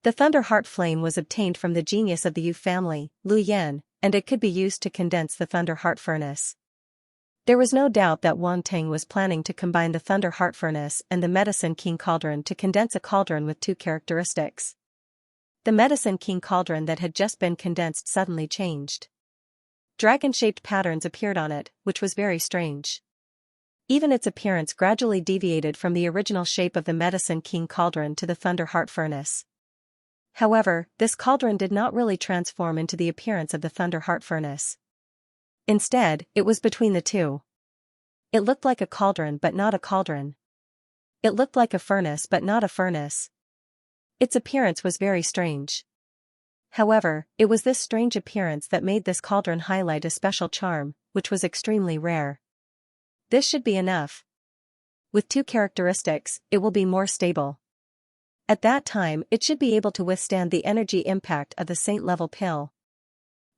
The Thunder Heart flame was obtained from the genius of the Yu family, Lu Yan, and it could be used to condense the Thunder Heart furnace. There was no doubt that Wang Ting was planning to combine the Thunder Heart furnace and the Medicine King cauldron to condense a cauldron with two characteristics. The Medicine King cauldron that had just been condensed suddenly changed. Dragon-shaped patterns appeared on it, which was very strange. Even its appearance gradually deviated from the original shape of the Medicine King cauldron to the Thunder Heart furnace. However, this cauldron did not really transform into the appearance of the Thunder Heart furnace. Instead, it was between the two. It looked like a cauldron but not a cauldron. It looked like a furnace but not a furnace. Its appearance was very strange. However, it was this strange appearance that made this cauldron highlight a special charm, which was extremely rare. This should be enough. With two characteristics, it will be more stable. At that time, it should be able to withstand the energy impact of the saint-level pill.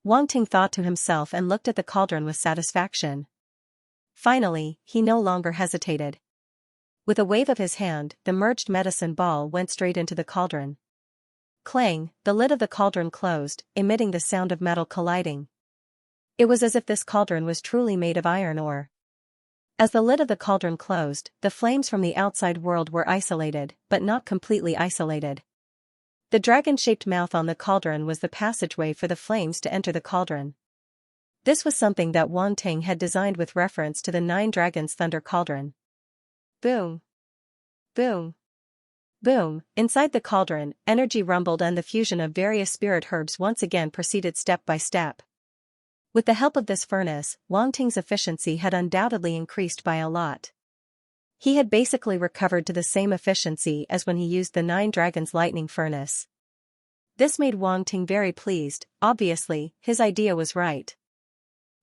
Wang Ting thought to himself and looked at the cauldron with satisfaction. Finally, he no longer hesitated. With a wave of his hand, the merged medicine ball went straight into the cauldron. Clang, the lid of the cauldron closed, emitting the sound of metal colliding. It was as if this cauldron was truly made of iron ore. As the lid of the cauldron closed, the flames from the outside world were isolated, but not completely isolated. The dragon-shaped mouth on the cauldron was the passageway for the flames to enter the cauldron. This was something that Wang Ting had designed with reference to the Nine Dragons Thunder Cauldron. Boom! Boom! Boom! Inside the cauldron, energy rumbled and the fusion of various spirit herbs once again proceeded step by step. With the help of this furnace, Wang Ting's efficiency had undoubtedly increased by a lot. He had basically recovered to the same efficiency as when he used the Nine Dragons Lightning Furnace. This made Wang Ting very pleased. Obviously, his idea was right.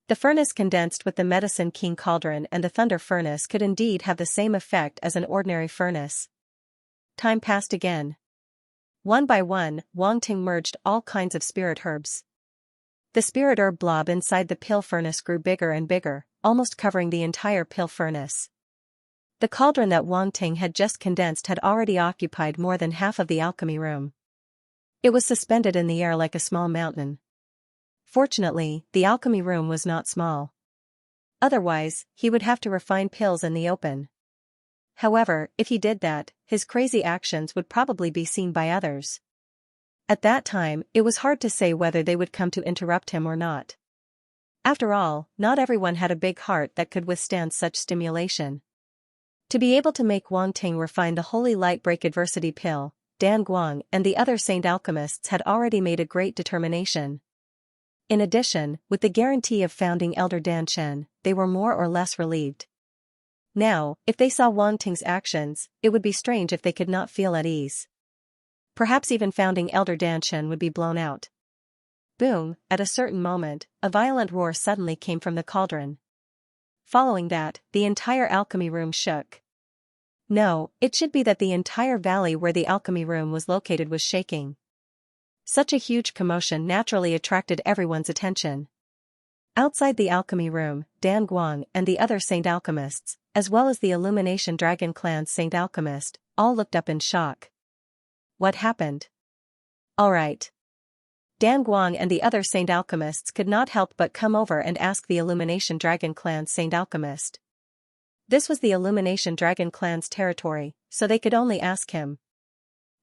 The furnace condensed with the Medicine King cauldron and the Thunder Furnace could indeed have the same effect as an ordinary furnace. Time passed again. One by one, Wang Ting merged all kinds of spirit herbs. The spirit herb blob inside the pill furnace grew bigger and bigger, almost covering the entire pill furnace. The cauldron that Wang Ting had just condensed had already occupied more than half of the alchemy room. It was suspended in the air like a small mountain. Fortunately, the alchemy room was not small. Otherwise, he would have to refine pills in the open. However, if he did that, his crazy actions would probably be seen by others. At that time, it was hard to say whether they would come to interrupt him or not. After all, not everyone had a big heart that could withstand such stimulation. To be able to make Wang Ting refine the Holy Light Break Adversity pill, Dan Guang and the other saint alchemists had already made a great determination. In addition, with the guarantee of founding Elder Dan Shen, they were more or less relieved. Now, if they saw Wang Ting's actions, it would be strange if they could not feel at ease. Perhaps even founding Elder Dan Shen would be blown out. Boom! At a certain moment, a violent roar suddenly came from the cauldron. Following that, the entire alchemy room shook. No, it should be that the entire valley where the alchemy room was located was shaking. Such a huge commotion naturally attracted everyone's attention. Outside the alchemy room, Dan Guang and the other saint alchemists, as well as the Illumination Dragon Clan's saint alchemist, all looked up in shock. What happened? Alright. Dan Guang and the other saint alchemists could not help but come over and ask the Illumination Dragon Clan's saint alchemist. This was the Illumination Dragon Clan's territory, so they could only ask him.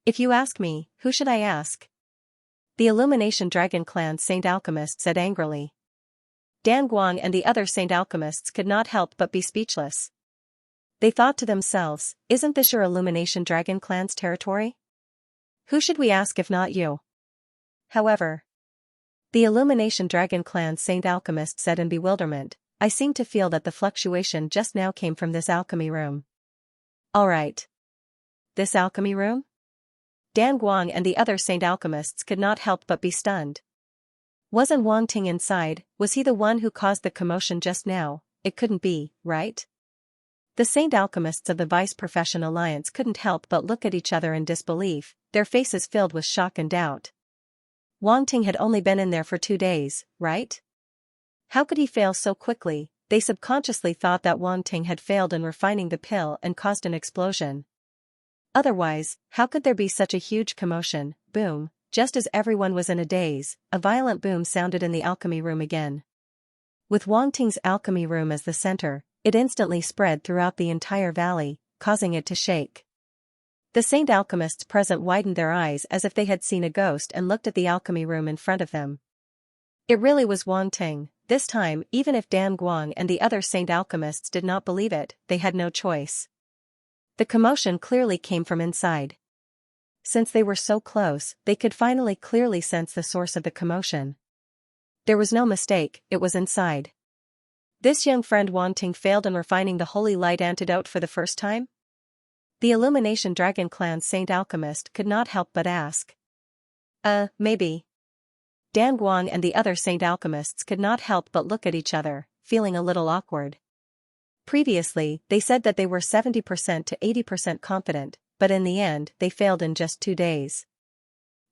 If you ask me, who should I ask? The Illumination Dragon Clan's saint alchemist said angrily. Dan Guang and the other saint alchemists could not help but be speechless. They thought to themselves, isn't this your Illumination Dragon Clan's territory? Who should we ask if not you? However, the Illumination Dragon Clan's saint alchemist said in bewilderment, I seem to feel that the fluctuation just now came from this alchemy room. Alright. This alchemy room? Dan Guang and the other Saint Alchemists could not help but be stunned. Wasn't Wang Ting inside? Was he the one who caused the commotion just now? It couldn't be, right? The Saint Alchemists of the Vice Profession Alliance couldn't help but look at each other in disbelief, their faces filled with shock and doubt. Wang Ting had only been in there for 2 days, right? How could he fail so quickly? They subconsciously thought that Wang Ting had failed in refining the pill and caused an explosion. Otherwise, how could there be such a huge commotion? Boom, just as everyone was in a daze, a violent boom sounded in the alchemy room again. With Wang Ting's alchemy room as the center, it instantly spread throughout the entire valley, causing it to shake. The Saint Alchemists present widened their eyes as if they had seen a ghost and looked at the alchemy room in front of them. It really was Wang Ting. This time, even if Dan Guang and the other Saint Alchemists did not believe it, they had no choice. The commotion clearly came from inside. Since they were so close, they could finally clearly sense the source of the commotion. There was no mistake, it was inside. This young friend Wang Ting failed in refining the holy light antidote for the first time? The Illumination Dragon Clan's Saint Alchemist could not help but ask. Maybe. Dan Guang and the other Saint Alchemists could not help but look at each other, feeling a little awkward. Previously, they said that they were 70% to 80% confident, but in the end, they failed in just 2 days.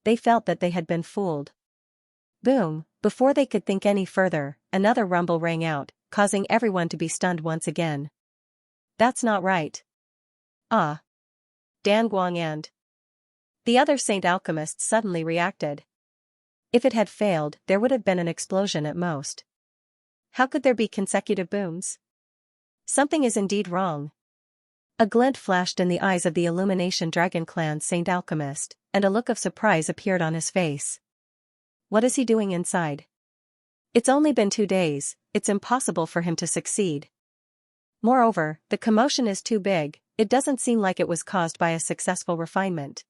They felt that they had been fooled. Boom, before they could think any further, another rumble rang out, causing everyone to be stunned once again. That's not right. Dan Guang and the other Saint Alchemists suddenly reacted. If it had failed, there would have been an explosion at most. How could there be consecutive booms? Something is indeed wrong. A glint flashed in the eyes of the Illumination Dragon Clan's Saint Alchemist, and a look of surprise appeared on his face. What is he doing inside? It's only been 2 days, it's impossible for him to succeed. Moreover, the commotion is too big, it doesn't seem like it was caused by a successful refinement.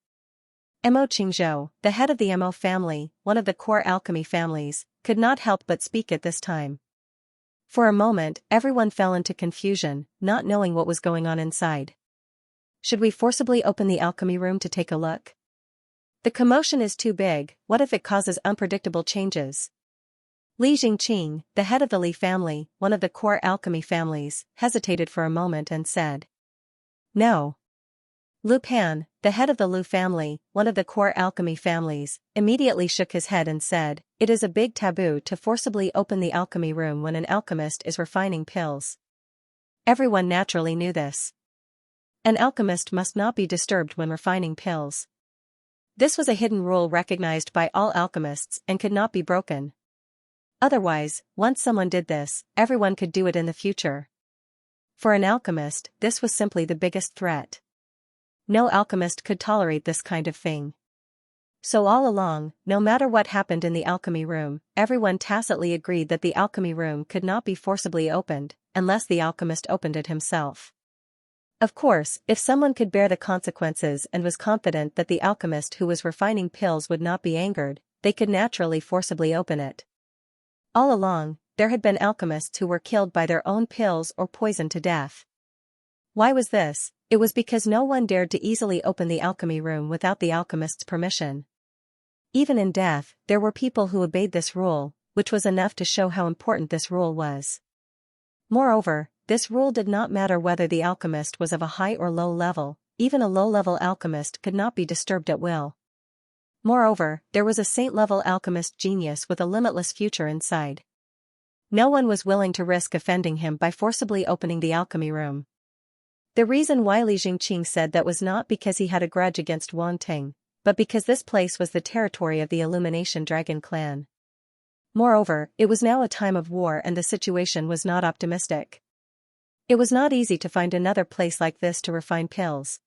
Mo Qingzhou, the head of the Mo family, one of the core alchemy families, could not help but speak at this time. For a moment, everyone fell into confusion, not knowing what was going on inside. Should we forcibly open the alchemy room to take a look? The commotion is too big, what if it causes unpredictable changes? Li Jingqing, the head of the Li family, one of the core alchemy families, hesitated for a moment and said, "No." Lu Pan, the head of the Lu family, one of the core alchemy families, immediately shook his head and said, "It is a big taboo to forcibly open the alchemy room when an alchemist is refining pills." Everyone naturally knew this. An alchemist must not be disturbed when refining pills. This was a hidden rule recognized by all alchemists and could not be broken. Otherwise, once someone did this, everyone could do it in the future. For an alchemist, this was simply the biggest threat. No alchemist could tolerate this kind of thing. So all along, no matter what happened in the alchemy room, everyone tacitly agreed that the alchemy room could not be forcibly opened, unless the alchemist opened it himself. Of course, if someone could bear the consequences and was confident that the alchemist who was refining pills would not be angered, they could naturally forcibly open it. All along, there had been alchemists who were killed by their own pills or poisoned to death. Why was this? It was because no one dared to easily open the alchemy room without the alchemist's permission. Even in death, there were people who obeyed this rule, which was enough to show how important this rule was. Moreover, this rule did not matter whether the alchemist was of a high or low level, even a low-level alchemist could not be disturbed at will. Moreover, there was a saint-level alchemist genius with a limitless future inside. No one was willing to risk offending him by forcibly opening the alchemy room. The reason why Li Jingqing said that was not because he had a grudge against Wang Ting, but because this place was the territory of the Illumination Dragon Clan. Moreover, it was now a time of war and the situation was not optimistic. It was not easy to find another place like this to refine pills.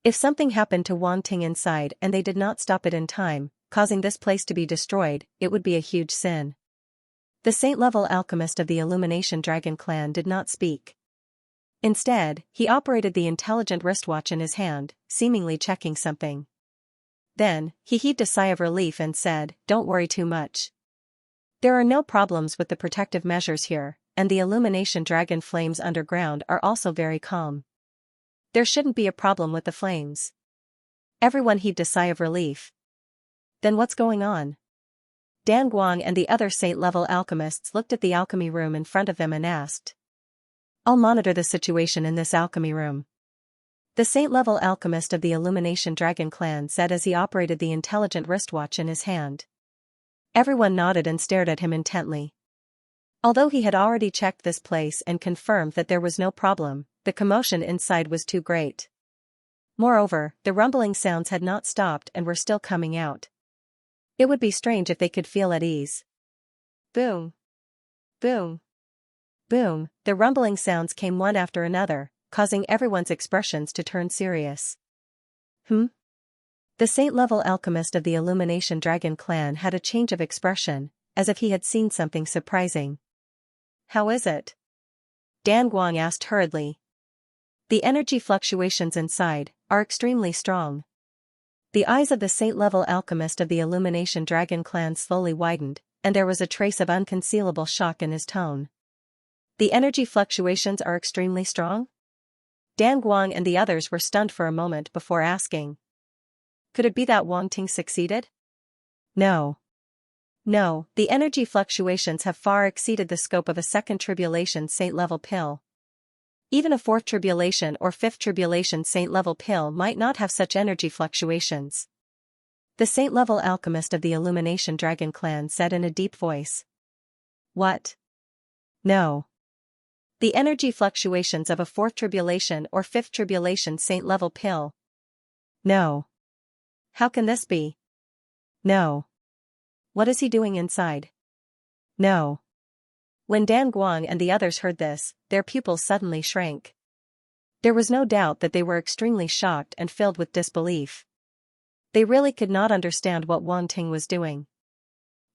If something happened to Wang Ting inside and they did not stop it in time, causing this place to be destroyed, it would be a huge sin. The saint-level alchemist of the Illumination Dragon Clan did not speak. Instead, he operated the intelligent wristwatch in his hand, seemingly checking something. Then, he heaved a sigh of relief and said, "Don't worry too much. There are no problems with the protective measures here, and the illumination dragon flames underground are also very calm. There shouldn't be a problem with the flames. Everyone heaved a sigh of relief. Then what's going on? Dan Guang and the other Saint-level alchemists looked at the alchemy room in front of them and asked. I'll monitor the situation in this alchemy room. The Saint-level alchemist of the Illumination Dragon clan said as he operated the intelligent wristwatch in his hand. Everyone nodded and stared at him intently. Although he had already checked this place and confirmed that there was no problem, the commotion inside was too great. Moreover, the rumbling sounds had not stopped and were still coming out. It would be strange if they could feel at ease. Boom. Boom. Boom, the rumbling sounds came one after another, causing everyone's expressions to turn serious. The Saint-level alchemist of the Illumination Dragon clan had a change of expression, as if he had seen something surprising. How is it? Dan Guang asked hurriedly. The energy fluctuations inside are extremely strong. The eyes of the Saint-level alchemist of the Illumination Dragon clan slowly widened, and there was a trace of unconcealable shock in his tone. The energy fluctuations are extremely strong? Dan Guang and the others were stunned for a moment before asking. Could it be that Wang Ting succeeded? No. No, the energy fluctuations have far exceeded the scope of a second tribulation saint-level pill. Even a fourth tribulation or fifth tribulation saint-level pill might not have such energy fluctuations. The saint-level alchemist of the Illumination Dragon clan said in a deep voice. What? No. The energy fluctuations of a fourth tribulation or fifth tribulation saint-level pill. No. How can this be? No. What is he doing inside? No. When Dan Guang and the others heard this, their pupils suddenly shrank. There was no doubt that they were extremely shocked and filled with disbelief. They really could not understand what Wang Ting was doing.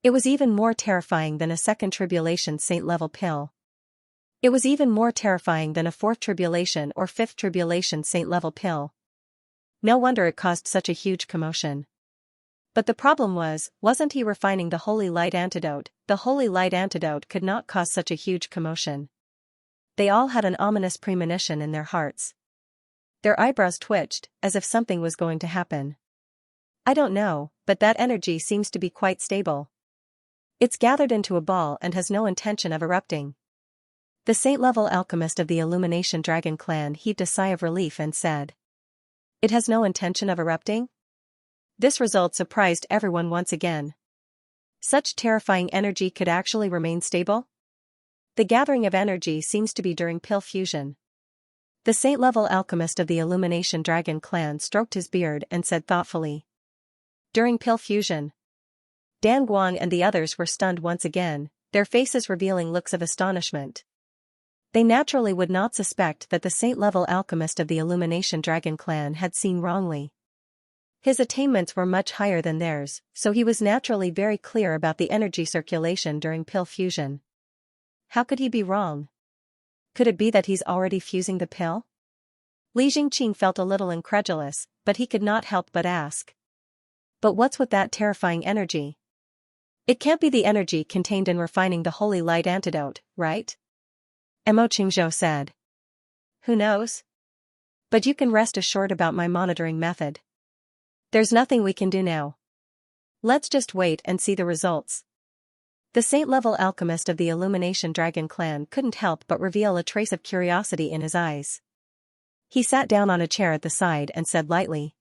It was even more terrifying than a second tribulation saint-level pill. It was even more terrifying than a fourth tribulation or fifth tribulation saint-level pill. No wonder it caused such a huge commotion. But the problem wasn't he refining the holy light antidote? The holy light antidote could not cause such a huge commotion. They all had an ominous premonition in their hearts. Their eyebrows twitched, as if something was going to happen. I don't know, but that energy seems to be quite stable. It's gathered into a ball and has no intention of erupting. The saint-level alchemist of the Illumination Dragon clan heaved a sigh of relief and said. It has no intention of erupting? This result surprised everyone once again. Such terrifying energy could actually remain stable? The gathering of energy seems to be during pill fusion. The saint-level alchemist of the Illumination Dragon clan stroked his beard and said thoughtfully. During pill fusion. Dan Guang and the others were stunned once again, their faces revealing looks of astonishment. They naturally would not suspect that the saint-level alchemist of the Illumination Dragon clan had seen wrongly. His attainments were much higher than theirs, so he was naturally very clear about the energy circulation during pill fusion. How could he be wrong? Could it be that he's already fusing the pill? Li Jingqing felt a little incredulous, but he could not help but ask. But what's with that terrifying energy? It can't be the energy contained in refining the holy light antidote, right? Mo Qingzhou said. Who knows? But you can rest assured about my monitoring method. There's nothing we can do now. Let's just wait and see the results. The saint-level alchemist of the Illumination Dragon clan couldn't help but reveal a trace of curiosity in his eyes. He sat down on a chair at the side and said lightly.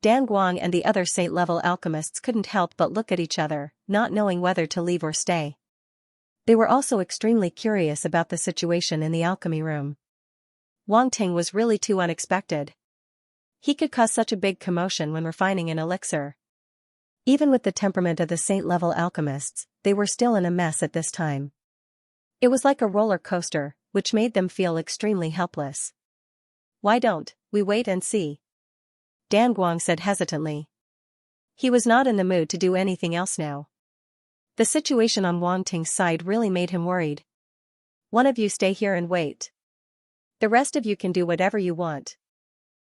Dan Guang and the other saint-level alchemists couldn't help but look at each other, not knowing whether to leave or stay. They were also extremely curious about the situation in the alchemy room. Wang Ting was really too unexpected. He could cause such a big commotion when refining an elixir. Even with the temperament of the saint-level alchemists, they were still in a mess at this time. It was like a roller coaster, which made them feel extremely helpless. Why don't we wait and see? Dan Guang said hesitantly. He was not in the mood to do anything else now. The situation on Wang Ting's side really made him worried. One of you stay here and wait. The rest of you can do whatever you want.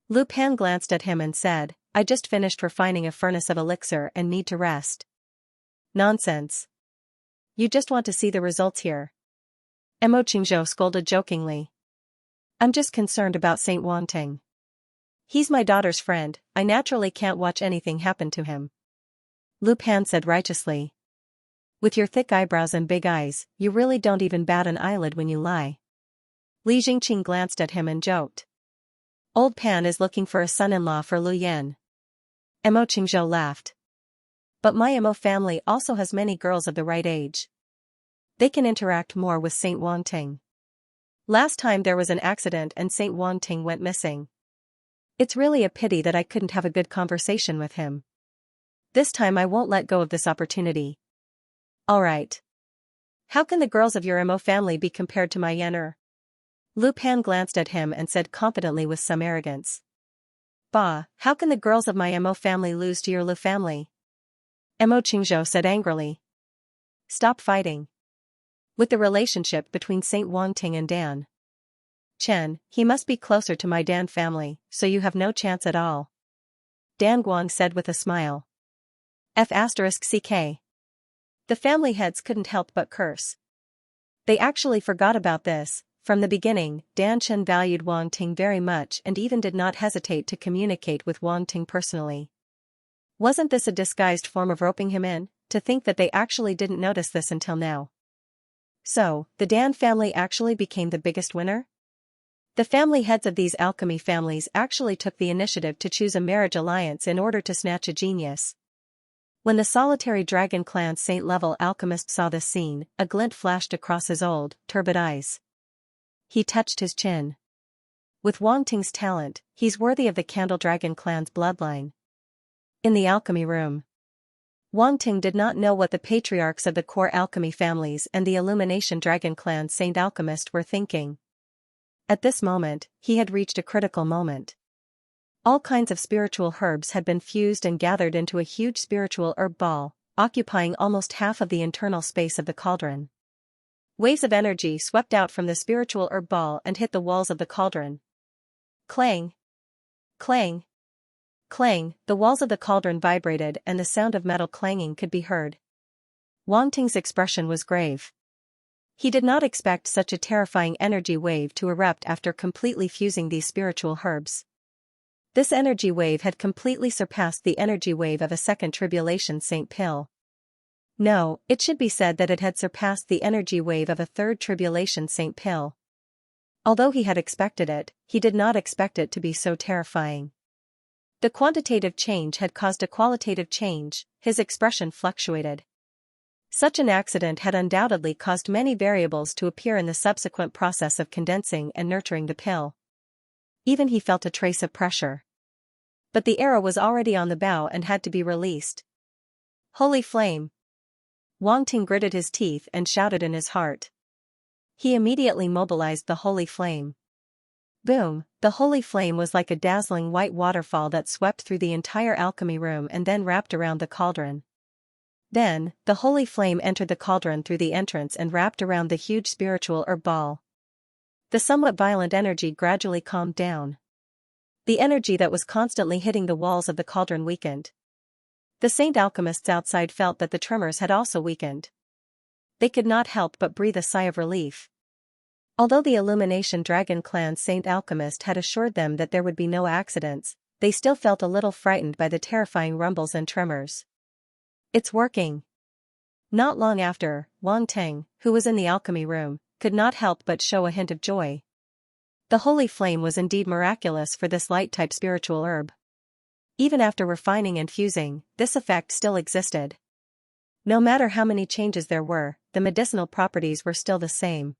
Lu Pan glanced at him and said, I just finished refining a furnace of elixir and need to rest. Nonsense. You just want to see the results here. Mo Qingzhou scolded jokingly. I'm just concerned about Saint Wanting. He's my daughter's friend, I naturally can't watch anything happen to him. Lu Pan said righteously. With your thick eyebrows and big eyes, you really don't even bat an eyelid when you lie. Li Jingqing glanced at him and joked. Old Pan is looking for a son-in-law for Lu Yan. Mo Qingzhou laughed. But my Mo family also has many girls of the right age. They can interact more with Saint Wanting. Last time there was an accident and Saint Wanting went missing. It's really a pity that I couldn't have a good conversation with him. This time I won't let go of this opportunity. Alright. How can the girls of your Mo family be compared to my Yan'er? Lu Pan glanced at him and said confidently with some arrogance. Bah, how can the girls of my Mo family lose to your Lu family? Mo Qingzhou said angrily. Stop fighting. With the relationship between Saint Wanting and Dan Chen, he must be closer to my Dan family, so you have no chance at all. Dan Guang said with a smile. F***ck. The family heads couldn't help but curse. They actually forgot about this. From the beginning, Dan Chen valued Wang Ting very much and even did not hesitate to communicate with Wang Ting personally. Wasn't this a disguised form of roping him in? To think that they actually didn't notice this until now. So, the Dan family actually became the biggest winner? The family heads of these alchemy families actually took the initiative to choose a marriage alliance in order to snatch a genius. When the solitary dragon clan's saint-level alchemist saw this scene, a glint flashed across his old, turbid eyes. He touched his chin. With Wang Ting's talent, he's worthy of the Candle Dragon clan's bloodline. In the alchemy room, Wang Ting did not know what the patriarchs of the core alchemy families and the Illumination Dragon clan's saint alchemist were thinking. At this moment, he had reached a critical moment. All kinds of spiritual herbs had been fused and gathered into a huge spiritual herb ball, occupying almost half of the internal space of the cauldron. Waves of energy swept out from the spiritual herb ball and hit the walls of the cauldron. Clang! Clang! Clang! The walls of the cauldron vibrated and the sound of metal clanging could be heard. Wang Ting's expression was grave. He did not expect such a terrifying energy wave to erupt after completely fusing these spiritual herbs. This energy wave had completely surpassed the energy wave of a second tribulation Saint Pill. No, it should be said that it had surpassed the energy wave of a third tribulation Saint Pill. Although he had expected it, he did not expect it to be so terrifying. The quantitative change had caused a qualitative change, his expression fluctuated. Such an accident had undoubtedly caused many variables to appear in the subsequent process of condensing and nurturing the pill. Even he felt a trace of pressure. But the arrow was already on the bow and had to be released. Holy flame! Wang Ting gritted his teeth and shouted in his heart. He immediately mobilized the holy flame. Boom! The holy flame was like a dazzling white waterfall that swept through the entire alchemy room and then wrapped around the cauldron. Then, the holy flame entered the cauldron through the entrance and wrapped around the huge spiritual herb ball. The somewhat violent energy gradually calmed down. The energy that was constantly hitting the walls of the cauldron weakened. The saint alchemists outside felt that the tremors had also weakened. They could not help but breathe a sigh of relief. Although the Illumination Dragon clan's saint alchemist had assured them that there would be no accidents, they still felt a little frightened by the terrifying rumbles and tremors. It's working. Not long after, Wang Ting, who was in the alchemy room, could not help but show a hint of joy. The holy flame was indeed miraculous for this light-type spiritual herb. Even after refining and fusing, this effect still existed. No matter how many changes there were, the medicinal properties were still the same.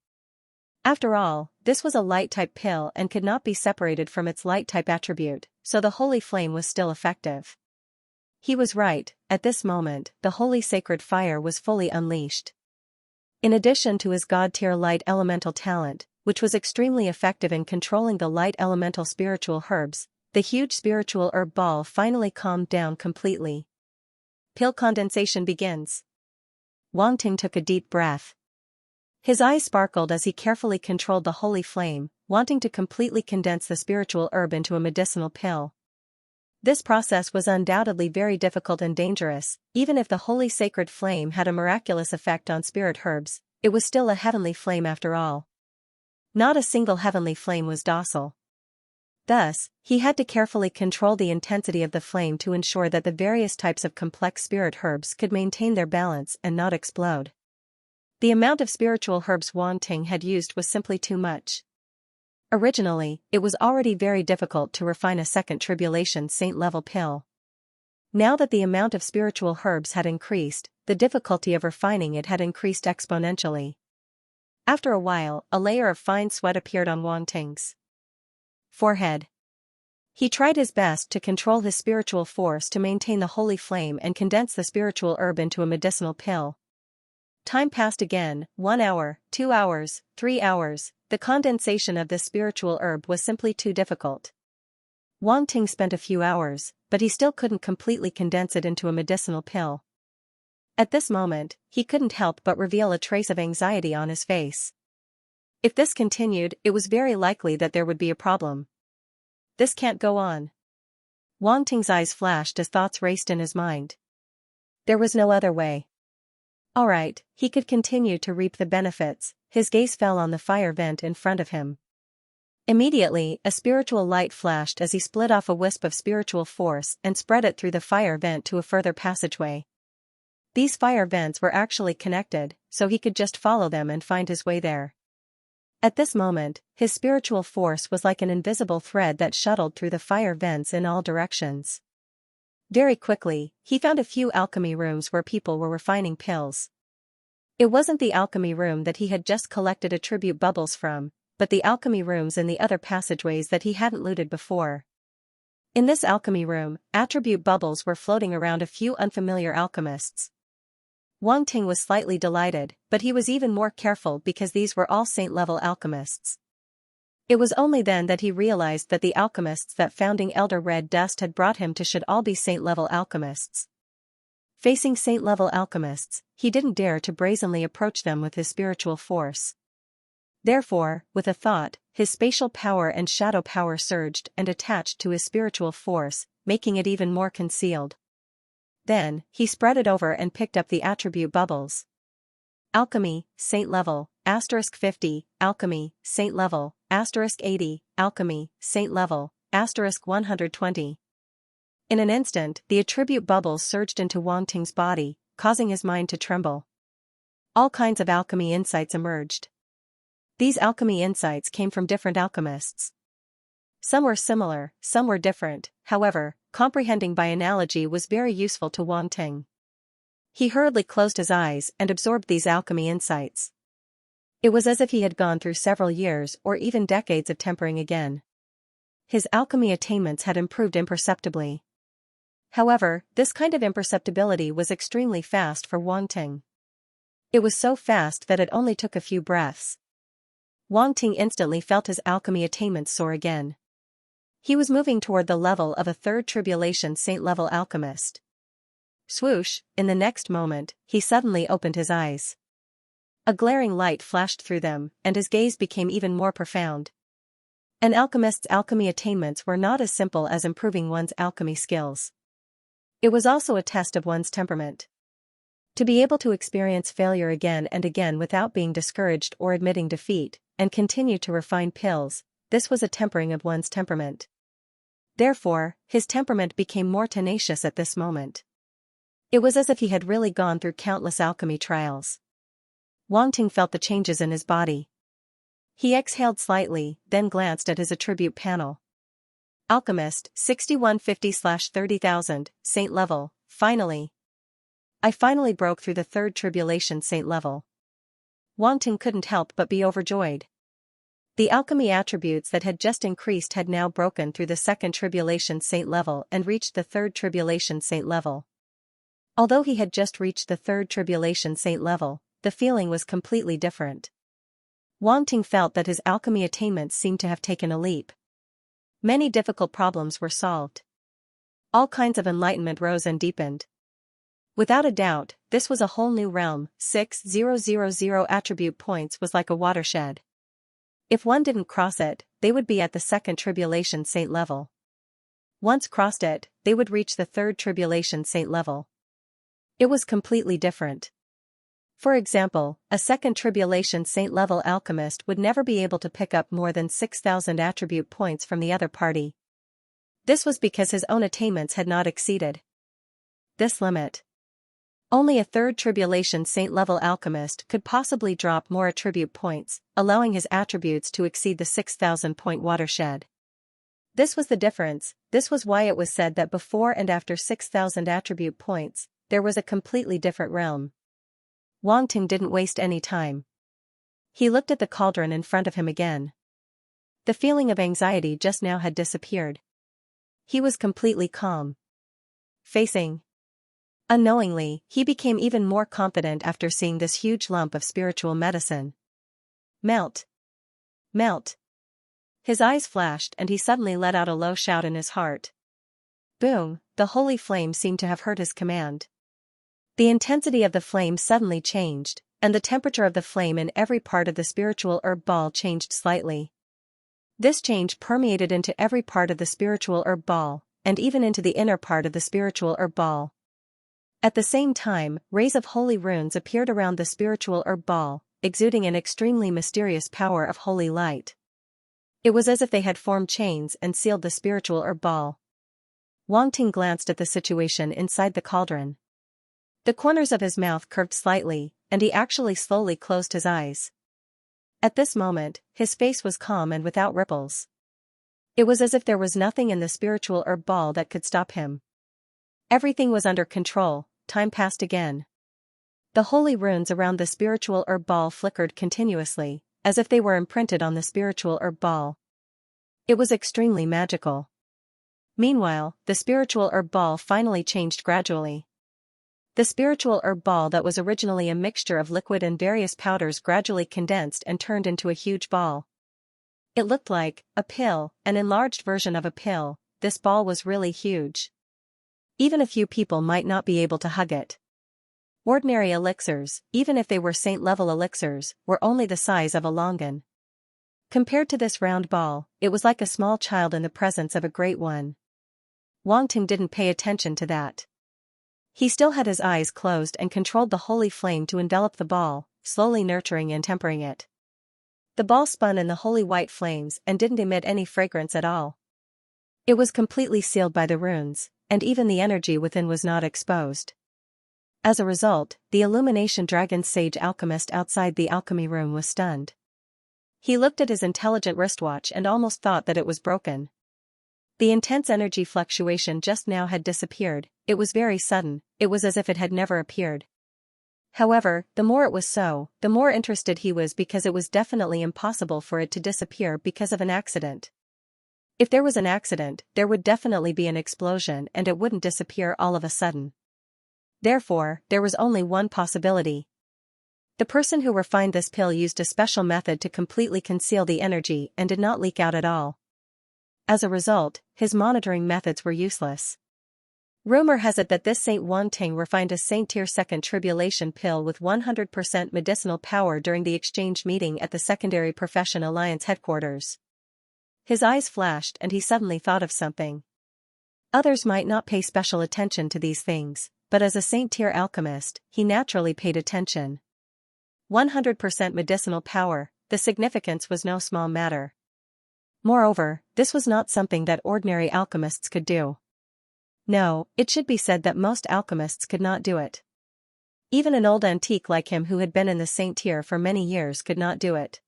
After all, this was a light-type pill and could not be separated from its light-type attribute, so the holy flame was still effective. He was right, at this moment, the holy sacred fire was fully unleashed. In addition to his god-tier light elemental talent, which was extremely effective in controlling the light elemental spiritual herbs, the huge spiritual herb ball finally calmed down completely. Pill condensation begins. Wang Ting took a deep breath. His eyes sparkled as he carefully controlled the holy flame, wanting to completely condense the spiritual herb into a medicinal pill. This process was undoubtedly very difficult and dangerous. Even if the holy sacred flame had a miraculous effect on spirit herbs, it was still a heavenly flame after all. Not a single heavenly flame was docile. Thus, he had to carefully control the intensity of the flame to ensure that the various types of complex spirit herbs could maintain their balance and not explode. The amount of spiritual herbs Wang Ting had used was simply too much. Originally, it was already very difficult to refine a second tribulation saint-level pill. Now that the amount of spiritual herbs had increased, the difficulty of refining it had increased exponentially. After a while, a layer of fine sweat appeared on Wang Ting's forehead. He tried his best to control his spiritual force to maintain the holy flame and condense the spiritual herb into a medicinal pill. Time passed again, 1 hour, 2 hours, 3 hours, the condensation of this spiritual herb was simply too difficult. Wang Ting spent a few hours, but he still couldn't completely condense it into a medicinal pill. At this moment, he couldn't help but reveal a trace of anxiety on his face. If this continued, it was very likely that there would be a problem. This can't go on. Wang Ting's eyes flashed as thoughts raced in his mind. There was no other way. Alright, he could continue to reap the benefits. His gaze fell on the fire vent in front of him. Immediately, a spiritual light flashed as he split off a wisp of spiritual force and spread it through the fire vent to a further passageway. These fire vents were actually connected, so he could just follow them and find his way there. At this moment, his spiritual force was like an invisible thread that shuttled through the fire vents in all directions. Very quickly, he found a few alchemy rooms where people were refining pills. It wasn't the alchemy room that he had just collected attribute bubbles from, but the alchemy rooms in the other passageways that he hadn't looted before. In this alchemy room, attribute bubbles were floating around a few unfamiliar alchemists. Wang Ting was slightly delighted, but he was even more careful because these were all saint-level alchemists. It was only then that he realized that the alchemists that founding Elder Red Dust had brought him to should all be saint-level alchemists. Facing saint-level alchemists, he didn't dare to brazenly approach them with his spiritual force. Therefore, with a thought, his spatial power and shadow power surged and attached to his spiritual force, making it even more concealed. Then, he spread it over and picked up the attribute bubbles. Alchemy, Saint level, *50, Alchemy, Saint level, *80, Alchemy, Saint level, *120. In an instant, the attribute bubbles surged into Wang Ting's body, causing his mind to tremble. All kinds of alchemy insights emerged. These alchemy insights came from different alchemists. Some were similar, some were different, however, comprehending by analogy was very useful to Wang Ting. He hurriedly closed his eyes and absorbed these alchemy insights. It was as if he had gone through several years or even decades of tempering again. His alchemy attainments had improved imperceptibly. However, this kind of imperceptibility was extremely fast for Wang Ting. It was so fast that it only took a few breaths. Wang Ting instantly felt his alchemy attainments soar again. He was moving toward the level of a third tribulation saint-level alchemist. Swoosh, in the next moment, he suddenly opened his eyes. A glaring light flashed through them, and his gaze became even more profound. An alchemist's alchemy attainments were not as simple as improving one's alchemy skills. It was also a test of one's temperament. To be able to experience failure again and again without being discouraged or admitting defeat, and continue to refine pills, this was a tempering of one's temperament. Therefore, his temperament became more tenacious at this moment. It was as if he had really gone through countless alchemy trials. Wang Ting felt the changes in his body. He exhaled slightly, then glanced at his attribute panel. Alchemist, 6150/30,000, Saint level, finally. I finally broke through the third tribulation saint level. Wang Ting couldn't help but be overjoyed. The alchemy attributes that had just increased had now broken through the second tribulation saint level and reached the third tribulation saint level. Although he had just reached the third tribulation saint level, the feeling was completely different. Wang Ting felt that his alchemy attainments seemed to have taken a leap. Many difficult problems were solved. All kinds of enlightenment rose and deepened. Without a doubt, this was a whole new realm. 6000 attribute points was like a watershed. If one didn't cross it, they would be at the second tribulation saint level. Once crossed it, they would reach the third tribulation saint level. It was completely different. For example, a second tribulation saint-level alchemist would never be able to pick up more than 6,000 attribute points from the other party. This was because his own attainments had not exceeded this limit. Only a third tribulation saint-level alchemist could possibly drop more attribute points, allowing his attributes to exceed the 6,000-point watershed. This was the difference. This was why it was said that before and after 6,000 attribute points, there was a completely different realm. Wang Ting didn't waste any time. He looked at the cauldron in front of him again. The feeling of anxiety just now had disappeared. He was completely calm. Facing. Unknowingly, he became even more confident after seeing this huge lump of spiritual medicine. Melt. Melt. His eyes flashed and he suddenly let out a low shout in his heart. Boom, the holy flame seemed to have heard his command. The intensity of the flame suddenly changed, and the temperature of the flame in every part of the spiritual herb ball changed slightly. This change permeated into every part of the spiritual herb ball, and even into the inner part of the spiritual herb ball. At the same time, rays of holy runes appeared around the spiritual herb ball, exuding an extremely mysterious power of holy light. It was as if they had formed chains and sealed the spiritual herb ball. Wang Ting glanced at the situation inside the cauldron. The corners of his mouth curved slightly, and he actually slowly closed his eyes. At this moment, his face was calm and without ripples. It was as if there was nothing in the spiritual herb ball that could stop him. Everything was under control. Time passed again. The holy runes around the spiritual herb ball flickered continuously, as if they were imprinted on the spiritual herb ball. It was extremely magical. Meanwhile, the spiritual herb ball finally changed gradually. The spiritual herb ball that was originally a mixture of liquid and various powders gradually condensed and turned into a huge ball. It looked like a pill, an enlarged version of a pill. This ball was really huge. Even a few people might not be able to hug it. Ordinary elixirs, even if they were saint-level elixirs, were only the size of a longan. Compared to this round ball, it was like a small child in the presence of a great one. Wang Ting didn't pay attention to that. He still had his eyes closed and controlled the holy flame to envelop the ball, slowly nurturing and tempering it. The ball spun in the holy white flames and didn't emit any fragrance at all. It was completely sealed by the runes, and even the energy within was not exposed. As a result, the Illumination Dragon Sage Alchemist outside the alchemy room was stunned. He looked at his intelligent wristwatch and almost thought that it was broken. The intense energy fluctuation just now had disappeared. It was very sudden. It was as if it had never appeared. However, the more it was so, the more interested he was because it was definitely impossible for it to disappear because of an accident. If there was an accident, there would definitely be an explosion and it wouldn't disappear all of a sudden. Therefore, there was only one possibility. The person who refined this pill used a special method to completely conceal the energy and did not leak out at all. As a result, his monitoring methods were useless. Rumor has it that this Saint Wang Ting refined a Saint Tier Second Tribulation pill with 100% medicinal power during the exchange meeting at the Secondary Profession Alliance headquarters. His eyes flashed and he suddenly thought of something. Others might not pay special attention to these things, but as a Saint Tier alchemist, he naturally paid attention. 100% medicinal power, the significance was no small matter. Moreover, this was not something that ordinary alchemists could do. No, it should be said that most alchemists could not do it. Even an old antique like him who had been in the Saint Tier for many years could not do it.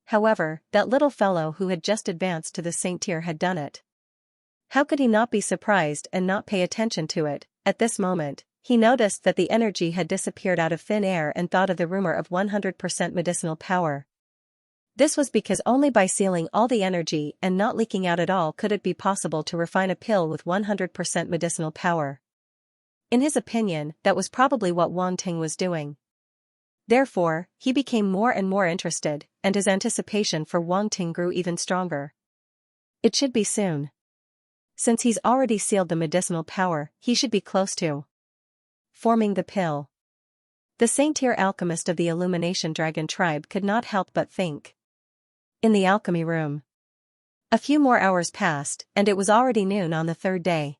However, that little fellow who had just advanced to the Saint Tier had done it. How could he not be surprised and not pay attention to it? At this moment, he noticed that the energy had disappeared out of thin air and thought of the rumor of 100% medicinal power. This was because only by sealing all the energy and not leaking out at all could it be possible to refine a pill with 100% medicinal power. In his opinion, that was probably what Wang Ting was doing. Therefore, he became more and more interested, and his anticipation for Wang Ting grew even stronger. It should be soon. Since he's already sealed the medicinal power, he should be close to forming the pill. The Saint Tier alchemist of the Illumination Dragon tribe could not help but think. In the alchemy room. A few more hours passed, and it was already noon on the third day.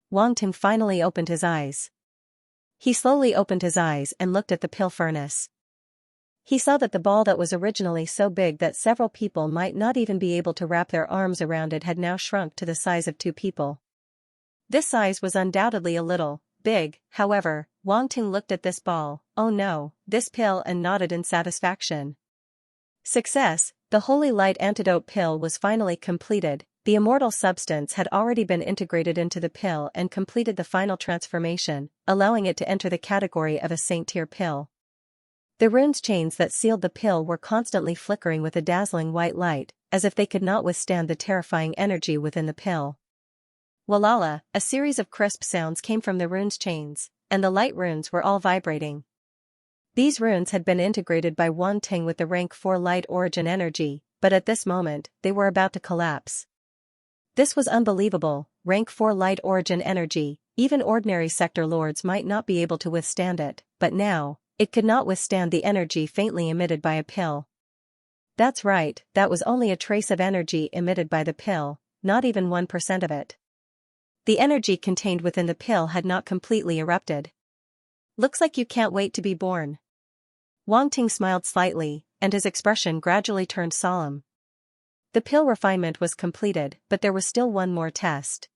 Wang Ting finally opened his eyes. He slowly opened his eyes and looked at the pill furnace. He saw that the ball that was originally so big that several people might not even be able to wrap their arms around it had now shrunk to the size of 2 people. This size was undoubtedly a little big, however. Wang Ting looked at this ball, oh no, this pill, and nodded in satisfaction. Success! The holy light antidote pill was finally completed. The immortal substance had already been integrated into the pill and completed the final transformation, allowing it to enter the category of a saint-tier pill. The runes chains that sealed the pill were constantly flickering with a dazzling white light, as if they could not withstand the terrifying energy within the pill. Walala, a series of crisp sounds came from the runes chains, and the light runes were all vibrating. These runes had been integrated by Wang Ting with the rank 4 light origin energy, but at this moment, they were about to collapse. This was unbelievable, rank 4 light origin energy, even ordinary sector lords might not be able to withstand it, but now, it could not withstand the energy faintly emitted by a pill. That's right, that was only a trace of energy emitted by the pill, not even 1% of it. The energy contained within the pill had not completely erupted. Looks like you can't wait to be born. Wang Ting smiled slightly, and his expression gradually turned solemn. The pill refinement was completed, but there was still one more test.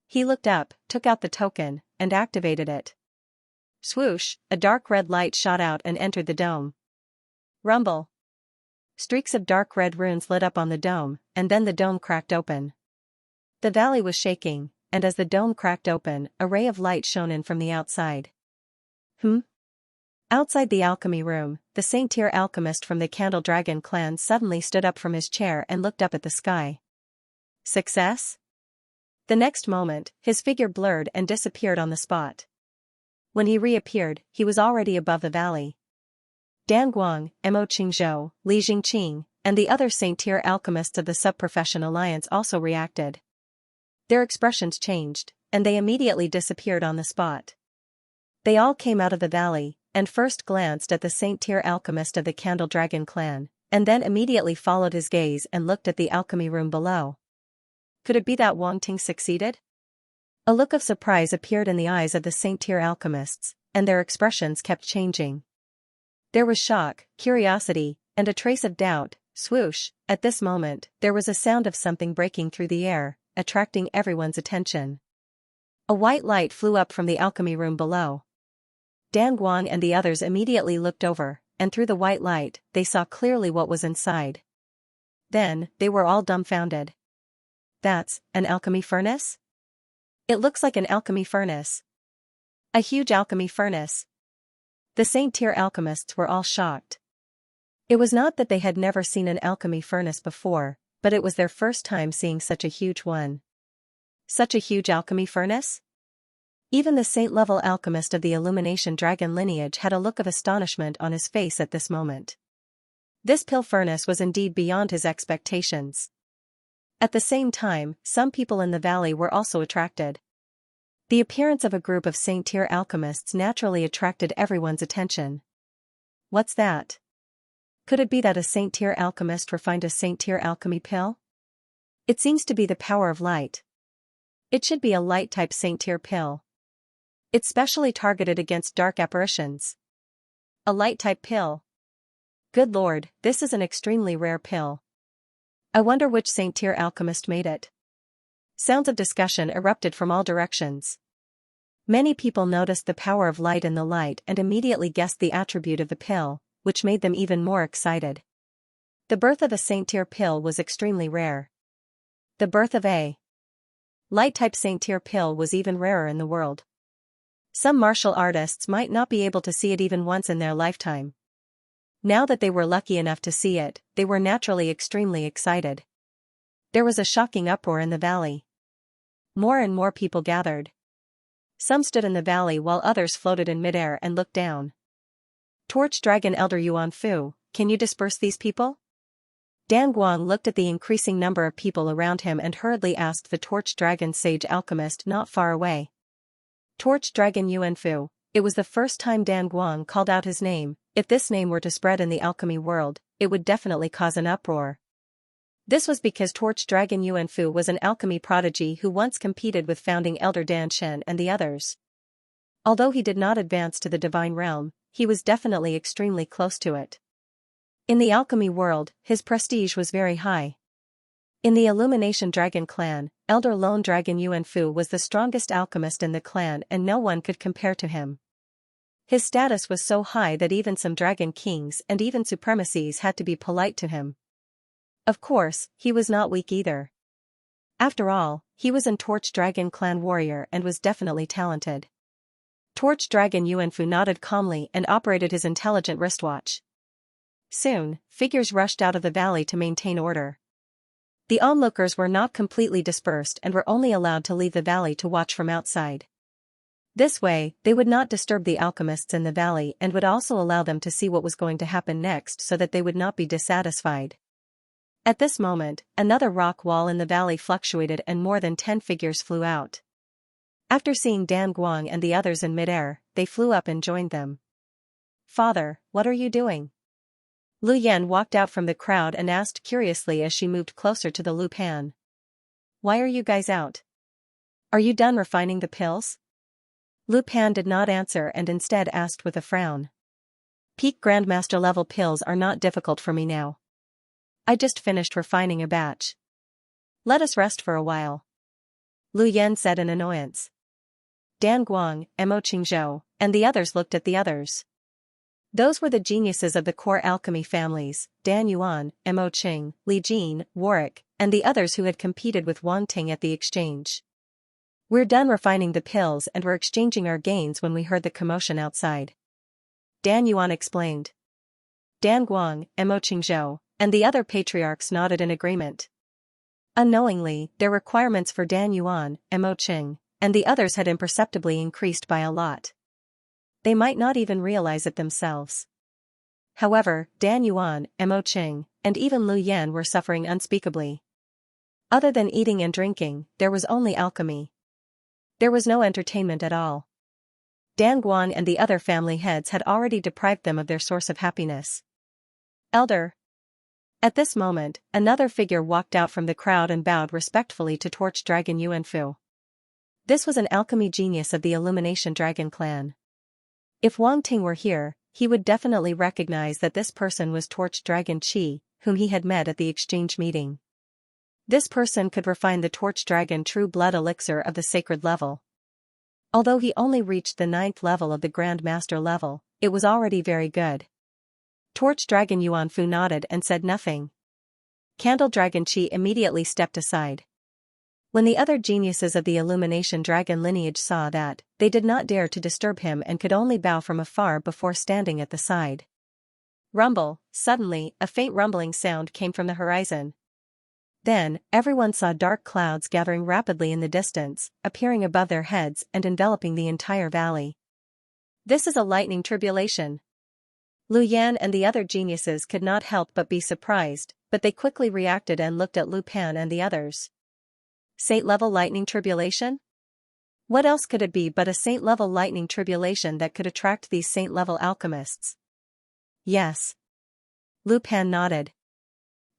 He looked up, took out the token, and activated it. Swoosh, a dark red light shot out and entered the dome. Rumble. Streaks of dark red runes lit up on the dome, and then the dome cracked open. The valley was shaking, and as the dome cracked open, a ray of light shone in from the outside. Outside the alchemy room, the saint-tier alchemist from the Candle Dragon clan suddenly stood up from his chair and looked up at the sky. Success? The next moment, his figure blurred and disappeared on the spot. When he reappeared, he was already above the valley. Dan Guang, Mo Qingzhou, Li Jingqing, and the other saint-tier alchemists of the Sub-Profession Alliance also reacted. Their expressions changed, and they immediately disappeared on the spot. They all came out of the valley, and first glanced at the saint-tier alchemist of the Candle Dragon clan, and then immediately followed his gaze and looked at the alchemy room below. Could it be that Wang Ting succeeded? A look of surprise appeared in the eyes of the saint-tier alchemists, and their expressions kept changing. There was shock, curiosity, and a trace of doubt. Swoosh, at this moment, there was a sound of something breaking through the air, attracting everyone's attention. A white light flew up from the alchemy room below. Dan Guang and the others immediately looked over, and through the white light, they saw clearly what was inside. Then, they were all dumbfounded. That's an alchemy furnace? It looks like an alchemy furnace. A huge alchemy furnace. The saint-tier alchemists were all shocked. It was not that they had never seen an alchemy furnace before, but it was their first time seeing such a huge one. Such a huge alchemy furnace? Even the saint-level alchemist of the Illumination Dragon lineage had a look of astonishment on his face at this moment. This pill furnace was indeed beyond his expectations. At the same time, some people in the valley were also attracted. The appearance of a group of saint-tier alchemists naturally attracted everyone's attention. What's that? Could it be that a saint-tier alchemist refined a saint-tier alchemy pill? It seems to be the power of light. It should be a light-type saint-tier pill. It's specially targeted against dark apparitions. A light-type pill. Good lord, this is an extremely rare pill. I wonder which saint-tier alchemist made it. Sounds of discussion erupted from all directions. Many people noticed the power of light in the light and immediately guessed the attribute of the pill, which made them even more excited. The birth of a saint-tier pill was extremely rare. The birth of a light-type saint-tier pill was even rarer in the world. Some martial artists might not be able to see it even once in their lifetime. Now that they were lucky enough to see it, they were naturally extremely excited. There was a shocking uproar in the valley. More and more people gathered. Some stood in the valley while others floated in midair and looked down. Torch Dragon Elder Yuan Fu, can you disperse these people? Dan Guang looked at the increasing number of people around him and hurriedly asked the Torch Dragon Sage Alchemist not far away. Torch Dragon Yuan Fu. It was the first time Dan Guang called out his name. If this name were to spread in the alchemy world, it would definitely cause an uproar. This was because Torch Dragon Yuan Fu was an alchemy prodigy who once competed with founding Elder Dan Shen and the others. Although he did not advance to the divine realm, he was definitely extremely close to it. In the alchemy world, his prestige was very high. In the Illumination Dragon clan, Elder Lone Dragon Yuanfu was the strongest alchemist in the clan and no one could compare to him. His status was so high that even some dragon kings and even supremacies had to be polite to him. Of course, he was not weak either. After all, he was an Torch Dragon clan warrior and was definitely talented. Torch Dragon Yuanfu nodded calmly and operated his intelligent wristwatch. Soon, figures rushed out of the valley to maintain order. The onlookers were not completely dispersed and were only allowed to leave the valley to watch from outside. This way, they would not disturb the alchemists in the valley and would also allow them to see what was going to happen next so that they would not be dissatisfied. At this moment, another rock wall in the valley fluctuated and more than 10 figures flew out. After seeing Dan Guang and the others in midair, they flew up and joined them. "Father, what are you doing?" Lu Yan walked out from the crowd and asked curiously as she moved closer to the Lu Pan. "Why are you guys out? Are you done refining the pills?" Lu Pan did not answer and instead asked with a frown. "Peak Grandmaster level pills are not difficult for me now. I just finished refining a batch. Let us rest for a while," Lu Yan said in annoyance. Dan Guang, Mo Qingzhou, and the others looked at the others. Those were the geniuses of the core alchemy families, Dan Yuan, Mo Qing, Li Jin, Warwick, and the others who had competed with Wang Ting at the exchange. "We're done refining the pills and were exchanging our gains when we heard the commotion outside," Dan Yuan explained. Dan Guang, Mo Qingzhou, and the other patriarchs nodded in agreement. Unknowingly, their requirements for Dan Yuan, Mo Qing, and the others had imperceptibly increased by a lot. They might not even realize it themselves. However, Dan Yuan, Mo Qing, and even Lu Yan were suffering unspeakably. Other than eating and drinking, there was only alchemy. There was no entertainment at all. Dan Guang and the other family heads had already deprived them of their source of happiness. "Elder." At this moment, another figure walked out from the crowd and bowed respectfully to Torch Dragon Yuanfu. This was an alchemy genius of the Illumination Dragon clan. If Wang Ting were here, he would definitely recognize that this person was Torch Dragon Qi, whom he had met at the exchange meeting. This person could refine the Torch Dragon True Blood Elixir of the sacred level. Although he only reached the 9th level of the Grand Master level, it was already very good. Torch Dragon Yuanfu nodded and said nothing. Candle Dragon Qi immediately stepped aside. When the other geniuses of the Illumination Dragon lineage saw that, they did not dare to disturb him and could only bow from afar before standing at the side. Rumble, suddenly, a faint rumbling sound came from the horizon. Then, everyone saw dark clouds gathering rapidly in the distance, appearing above their heads and enveloping the entire valley. "This is a lightning tribulation." Lu Yan and the other geniuses could not help but be surprised, but they quickly reacted and looked at Lu Pan and the others. Saint-level lightning tribulation? What else could it be but a saint-level lightning tribulation that could attract these saint-level alchemists? Yes. Lu Pan nodded.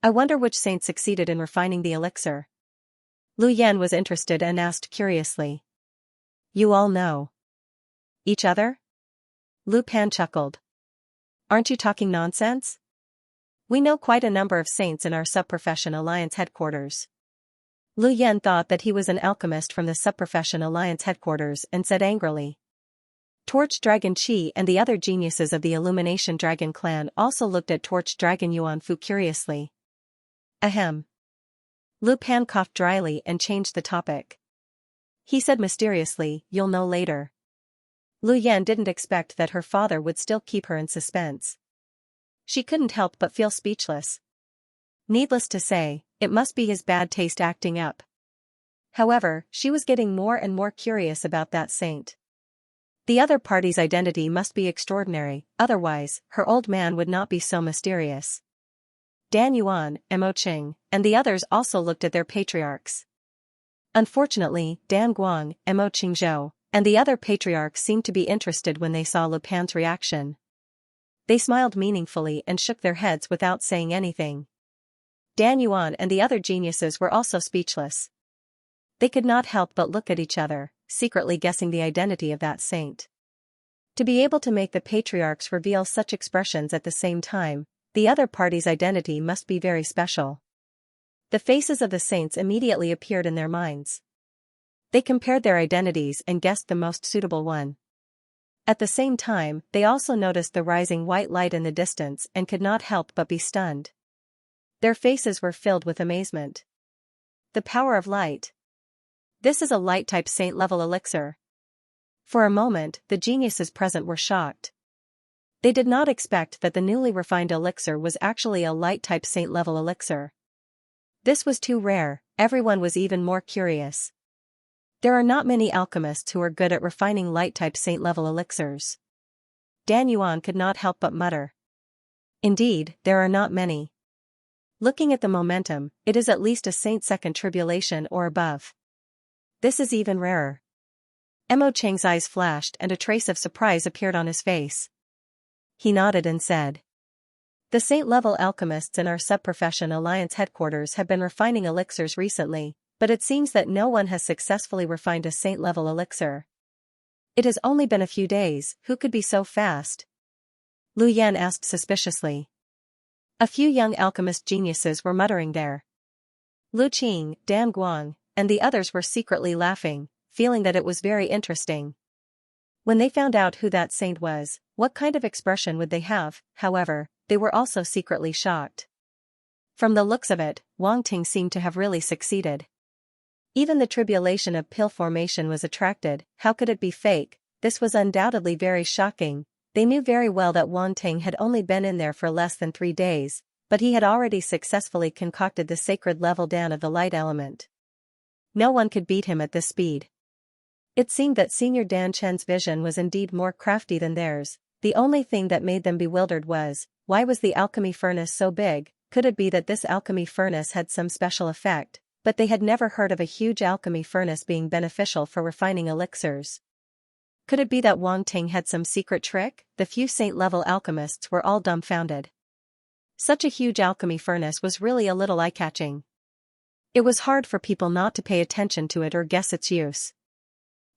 I wonder which saint succeeded in refining the elixir. Lu Yan was interested and asked curiously. You all know each other? Lu Pan chuckled. Aren't you talking nonsense? We know quite a number of saints in our Subprofession Alliance headquarters. Lu Yan thought that he was an alchemist from the Subprofession Alliance headquarters and said angrily. Torch Dragon Qi and the other geniuses of the Illumination Dragon clan also looked at Torch Dragon Yuanfu curiously. Ahem. Lu Pan coughed dryly and changed the topic. He said mysteriously, you'll know later. Lu Yan didn't expect that her father would still keep her in suspense. She couldn't help but feel speechless. Needless to say, it must be his bad taste acting up. However, she was getting more and more curious about that saint. The other party's identity must be extraordinary, otherwise, her old man would not be so mysterious. Dan Yuan, Mo Qing, and the others also looked at their patriarchs. Unfortunately, Dan Guang, Mo Qingzhou, and the other patriarchs seemed to be interested when they saw Lu Pan's reaction. They smiled meaningfully and shook their heads without saying anything. Dan Yuan and the other geniuses were also speechless. They could not help but look at each other, secretly guessing the identity of that saint. To be able to make the patriarchs reveal such expressions at the same time, the other party's identity must be very special. The faces of the saints immediately appeared in their minds. They compared their identities and guessed the most suitable one. At the same time, they also noticed the rising white light in the distance and could not help but be stunned. Their faces were filled with amazement. The power of light. This is a light-type saint-level elixir. For a moment, the geniuses present were shocked. They did not expect that the newly refined elixir was actually a light-type saint-level elixir. This was too rare, everyone was even more curious. There are not many alchemists who are good at refining light-type saint-level elixirs. Dan Yuan could not help but mutter. Indeed, there are not many. Looking at the momentum, it is at least a saint second tribulation or above. This is even rarer. Mo Cheng's eyes flashed and a trace of surprise appeared on his face. He nodded and said, "The saint-level alchemists in our sub-profession alliance headquarters have been refining elixirs recently, but it seems that no one has successfully refined a saint-level elixir. It has only been a few days, who could be so fast?" Lu Yan asked suspiciously. A few young alchemist geniuses were muttering there. Lu Qing, Dan Guang, and the others were secretly laughing, feeling that it was very interesting. When they found out who that saint was, what kind of expression would they have? However, they were also secretly shocked. From the looks of it, Wang Ting seemed to have really succeeded. Even the tribulation of pill formation was attracted. How could it be fake? This was undoubtedly very shocking. They knew very well that Wang Ting had only been in there for less than 3 days, but he had already successfully concocted the sacred level down of the light element. No one could beat him at this speed. It seemed that Senior Dan Chen's vision was indeed more crafty than theirs. The only thing that made them bewildered was, why was the alchemy furnace so big? Could it be that this alchemy furnace had some special effect? But they had never heard of a huge alchemy furnace being beneficial for refining elixirs. Could it be that Wang Ting had some secret trick? The few saint-level alchemists were all dumbfounded. Such a huge alchemy furnace was really a little eye-catching. It was hard for people not to pay attention to it or guess its use.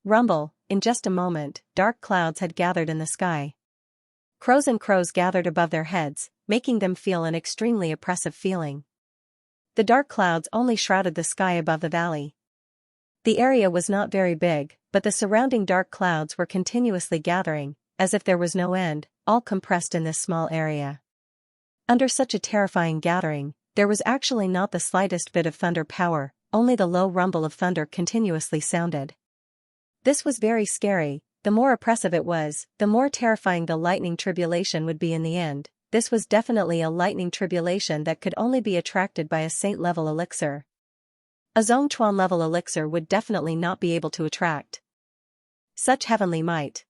Rumble, in just a moment, dark clouds had gathered in the sky. Crows and crows gathered above their heads, making them feel an extremely oppressive feeling. The dark clouds only shrouded the sky above the valley. The area was not very big, but the surrounding dark clouds were continuously gathering, as if there was no end, all compressed in this small area. Under such a terrifying gathering, there was actually not the slightest bit of thunder power, only the low rumble of thunder continuously sounded. This was very scary. The more oppressive it was, the more terrifying the lightning tribulation would be in the end. This was definitely a lightning tribulation that could only be attracted by a saint-level elixir. A Zhongchuan-level elixir would definitely not be able to attract such heavenly might.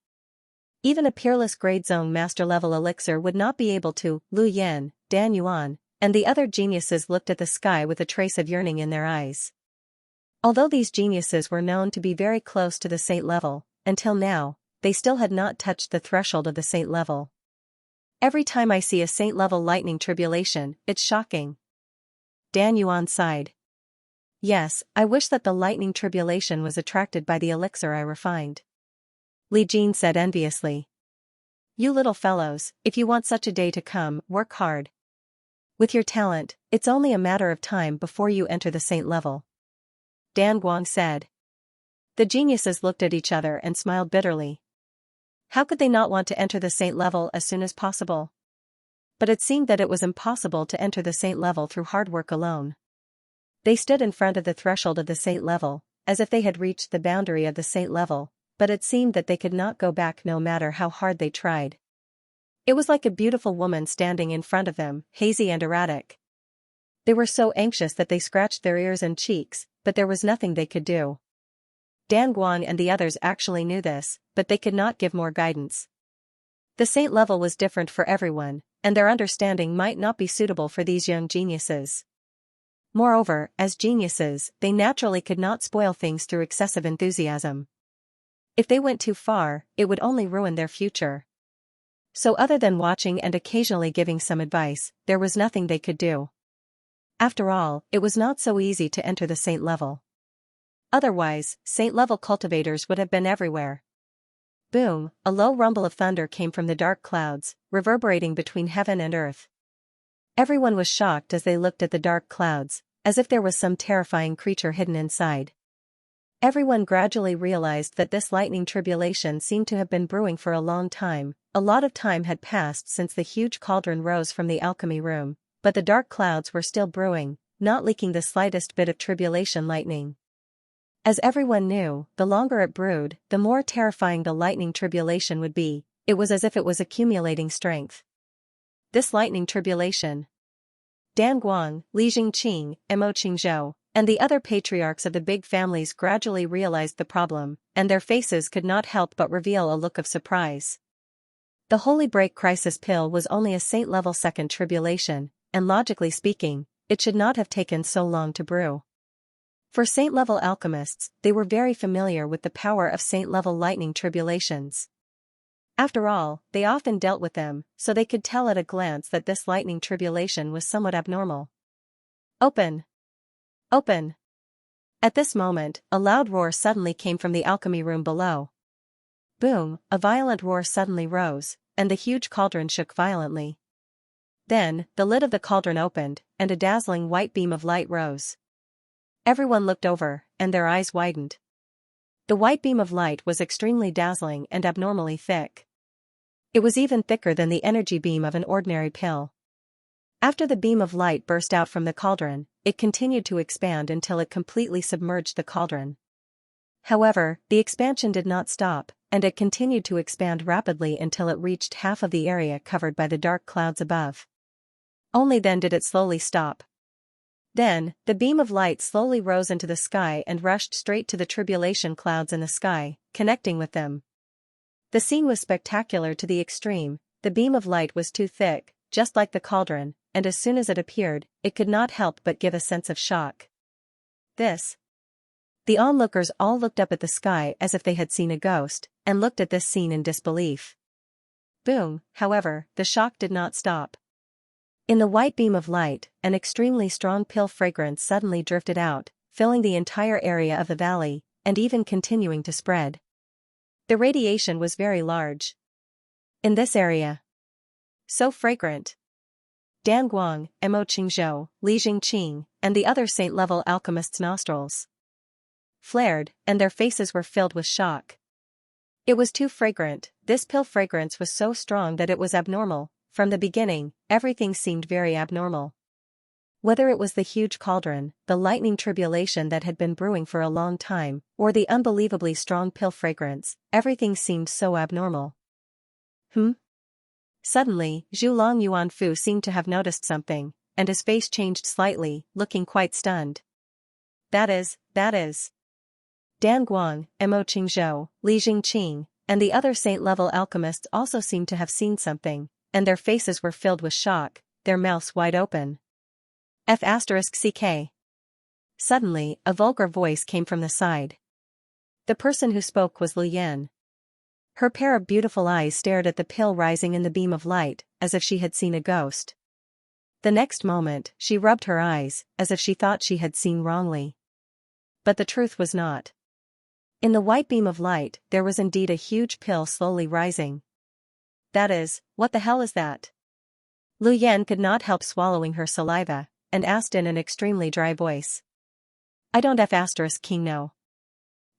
Even a peerless grade zone master-level elixir would not be able to. Lu Yan, Dan Yuan, and the other geniuses looked at the sky with a trace of yearning in their eyes. Although these geniuses were known to be very close to the saint level, until now, they still had not touched the threshold of the saint level. Every time I see a saint-level lightning tribulation, it's shocking. Dan Yuan sighed. Yes, I wish that the lightning tribulation was attracted by the elixir I refined. Li Jin said enviously. You little fellows, if you want such a day to come, work hard. With your talent, it's only a matter of time before you enter the saint level. Dan Guang said. The geniuses looked at each other and smiled bitterly. How could they not want to enter the saint level as soon as possible? But it seemed that it was impossible to enter the saint level through hard work alone. They stood in front of the threshold of the saint level, as if they had reached the boundary of the saint level, but it seemed that they could not go back no matter how hard they tried. It was like a beautiful woman standing in front of them, hazy and erratic. They were so anxious that they scratched their ears and cheeks, but there was nothing they could do. Dan Guang and the others actually knew this, but they could not give more guidance. The saint level was different for everyone, and their understanding might not be suitable for these young geniuses. Moreover, as geniuses, they naturally could not spoil things through excessive enthusiasm. If they went too far, it would only ruin their future. So other than watching and occasionally giving some advice, there was nothing they could do. After all, it was not so easy to enter the saint level. Otherwise, saint-level cultivators would have been everywhere. Boom, a low rumble of thunder came from the dark clouds, reverberating between heaven and earth. Everyone was shocked as they looked at the dark clouds, as if there was some terrifying creature hidden inside. Everyone gradually realized that this lightning tribulation seemed to have been brewing for a long time. A lot of time had passed since the huge cauldron rose from the alchemy room, but the dark clouds were still brewing, not leaking the slightest bit of tribulation lightning. As everyone knew, the longer it brewed, the more terrifying the lightning tribulation would be. It was as if it was accumulating strength. This lightning tribulation. Dan Guang, Li Jingqing, Mo Qingzhou, and the other patriarchs of the big families gradually realized the problem, and their faces could not help but reveal a look of surprise. The Holy Break Crisis pill was only a saint-level second tribulation, and logically speaking, it should not have taken so long to brew. For saint-level alchemists, they were very familiar with the power of saint-level lightning tribulations. After all, they often dealt with them, so they could tell at a glance that this lightning tribulation was somewhat abnormal. Open! Open! At this moment, a loud roar suddenly came from the alchemy room below. Boom, a violent roar suddenly rose, and the huge cauldron shook violently. Then, the lid of the cauldron opened, and a dazzling white beam of light rose. Everyone looked over, and their eyes widened. The white beam of light was extremely dazzling and abnormally thick. It was even thicker than the energy beam of an ordinary pill. After the beam of light burst out from the cauldron, it continued to expand until it completely submerged the cauldron. However, the expansion did not stop, and it continued to expand rapidly until it reached half of the area covered by the dark clouds above. Only then did it slowly stop. Then, the beam of light slowly rose into the sky and rushed straight to the tribulation clouds in the sky, connecting with them. The scene was spectacular to the extreme. The beam of light was too thick, just like the cauldron, and as soon as it appeared, it could not help but give a sense of shock. The onlookers all looked up at the sky as if they had seen a ghost, and looked at this scene in disbelief. Boom, however, the shock did not stop. In the white beam of light, an extremely strong pill fragrance suddenly drifted out, filling the entire area of the valley, and even continuing to spread. The radiation was very large. In this area. So fragrant. Dan Guang, Mo Qingzhou, Li Jingqing, and the other saint-level alchemists' nostrils flared, and their faces were filled with shock. It was too fragrant. This pill fragrance was so strong that it was abnormal. From the beginning, everything seemed very abnormal. Whether it was the huge cauldron, the lightning tribulation that had been brewing for a long time, or the unbelievably strong pill fragrance, everything seemed so abnormal. Suddenly, Zhulong Yuanfu seemed to have noticed something, and his face changed slightly, looking quite stunned. That is. Dan Guang, Mo Qingzhou, Li Jingqing, and the other saint-level alchemists also seemed to have seen something, and their faces were filled with shock, their mouths wide open. F***CK. Suddenly, a vulgar voice came from the side. The person who spoke was Lu Yan. Her pair of beautiful eyes stared at the pill rising in the beam of light, as if she had seen a ghost. The next moment, she rubbed her eyes, as if she thought she had seen wrongly. But the truth was not. In the white beam of light, there was indeed a huge pill slowly rising. That is, what the hell is that? Lu Yan could not help swallowing her saliva, and asked in an extremely dry voice. I don't F***king know.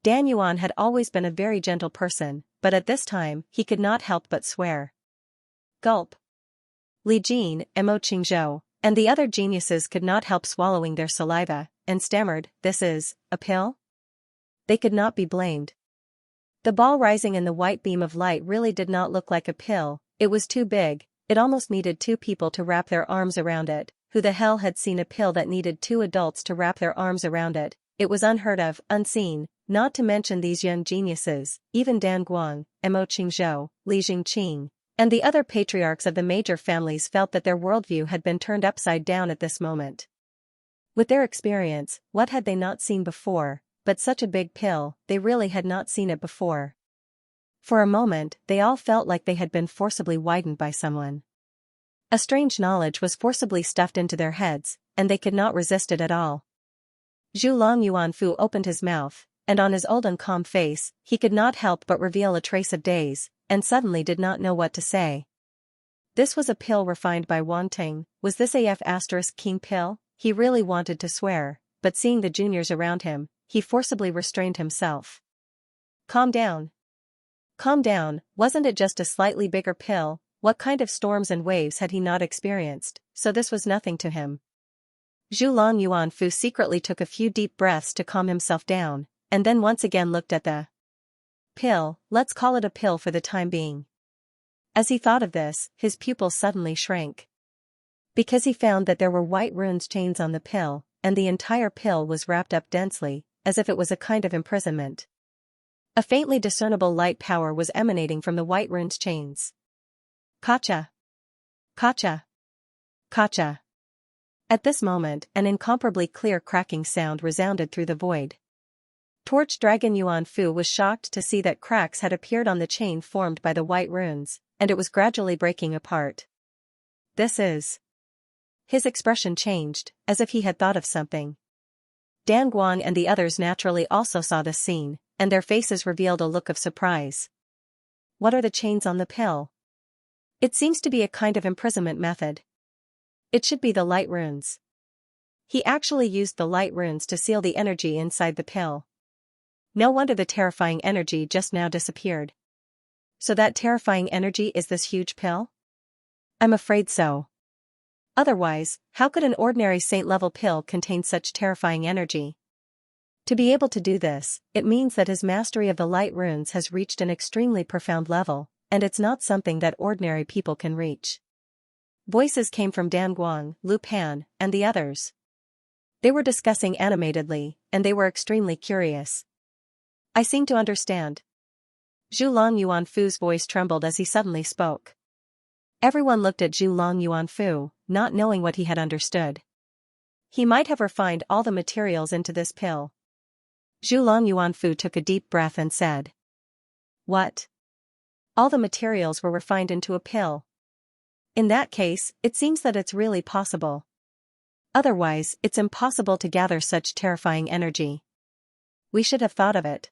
Dan Yuan had always been a very gentle person, but at this time, he could not help but swear. Gulp. Li Jin, Mo Qingzhou, and the other geniuses could not help swallowing their saliva, and stammered, this is, a pill? They could not be blamed. The ball rising in the white beam of light really did not look like a pill. It was too big, it almost needed two people to wrap their arms around it. Who the hell had seen a pill that needed two adults to wrap their arms around it? It was unheard of, unseen, not to mention these young geniuses, even Dan Guang, Mo Qingzhou, Li Jingqing, and the other patriarchs of the major families felt that their worldview had been turned upside down at this moment. With their experience, what had they not seen before? But such a big pill, they really had not seen it before. For a moment, they all felt like they had been forcibly widened by someone. A strange knowledge was forcibly stuffed into their heads, and they could not resist it at all. Zhulong Yuanfu opened his mouth, and on his old and calm face, he could not help but reveal a trace of daze, and suddenly did not know what to say. This was a pill refined by wanting. Was this a F***king pill? He really wanted to swear, but seeing the juniors around him, he forcibly restrained himself. Calm down. Calm down, wasn't it just a slightly bigger pill? What kind of storms and waves had he not experienced, so this was nothing to him. Zhu Long Yuanfu secretly took a few deep breaths to calm himself down, and then once again looked at the pill. Let's call it a pill for the time being. As he thought of this, his pupils suddenly shrank. Because he found that there were white runes chains on the pill, and the entire pill was wrapped up densely, as if it was a kind of imprisonment. A faintly discernible light power was emanating from the white runes chains. Kacha! Kacha! Kacha! At this moment, an incomparably clear cracking sound resounded through the void. Torch Dragon Yuan Fu was shocked to see that cracks had appeared on the chain formed by the white runes, and it was gradually breaking apart. This is... His expression changed, as if he had thought of something. Dan Guang and the others naturally also saw this scene, and their faces revealed a look of surprise. What are the chains on the pill? It seems to be a kind of imprisonment method. It should be the light runes. He actually used the light runes to seal the energy inside the pill. No wonder the terrifying energy just now disappeared. So that terrifying energy is this huge pill? I'm afraid so. Otherwise, how could an ordinary saint-level pill contain such terrifying energy? To be able to do this, it means that his mastery of the light runes has reached an extremely profound level, and it's not something that ordinary people can reach. Voices came from Dan Guang, Lu Pan, and the others. They were discussing animatedly, and they were extremely curious. I seem to understand. Zhu Long Yuanfu's voice trembled as he suddenly spoke. Everyone looked at Zhu Long Yuanfu, not knowing what he had understood. He might have refined all the materials into this pill. Zhu Long Yuanfu took a deep breath and said. What? All the materials were refined into a pill. In that case, it seems that it's really possible. Otherwise, it's impossible to gather such terrifying energy. We should have thought of it.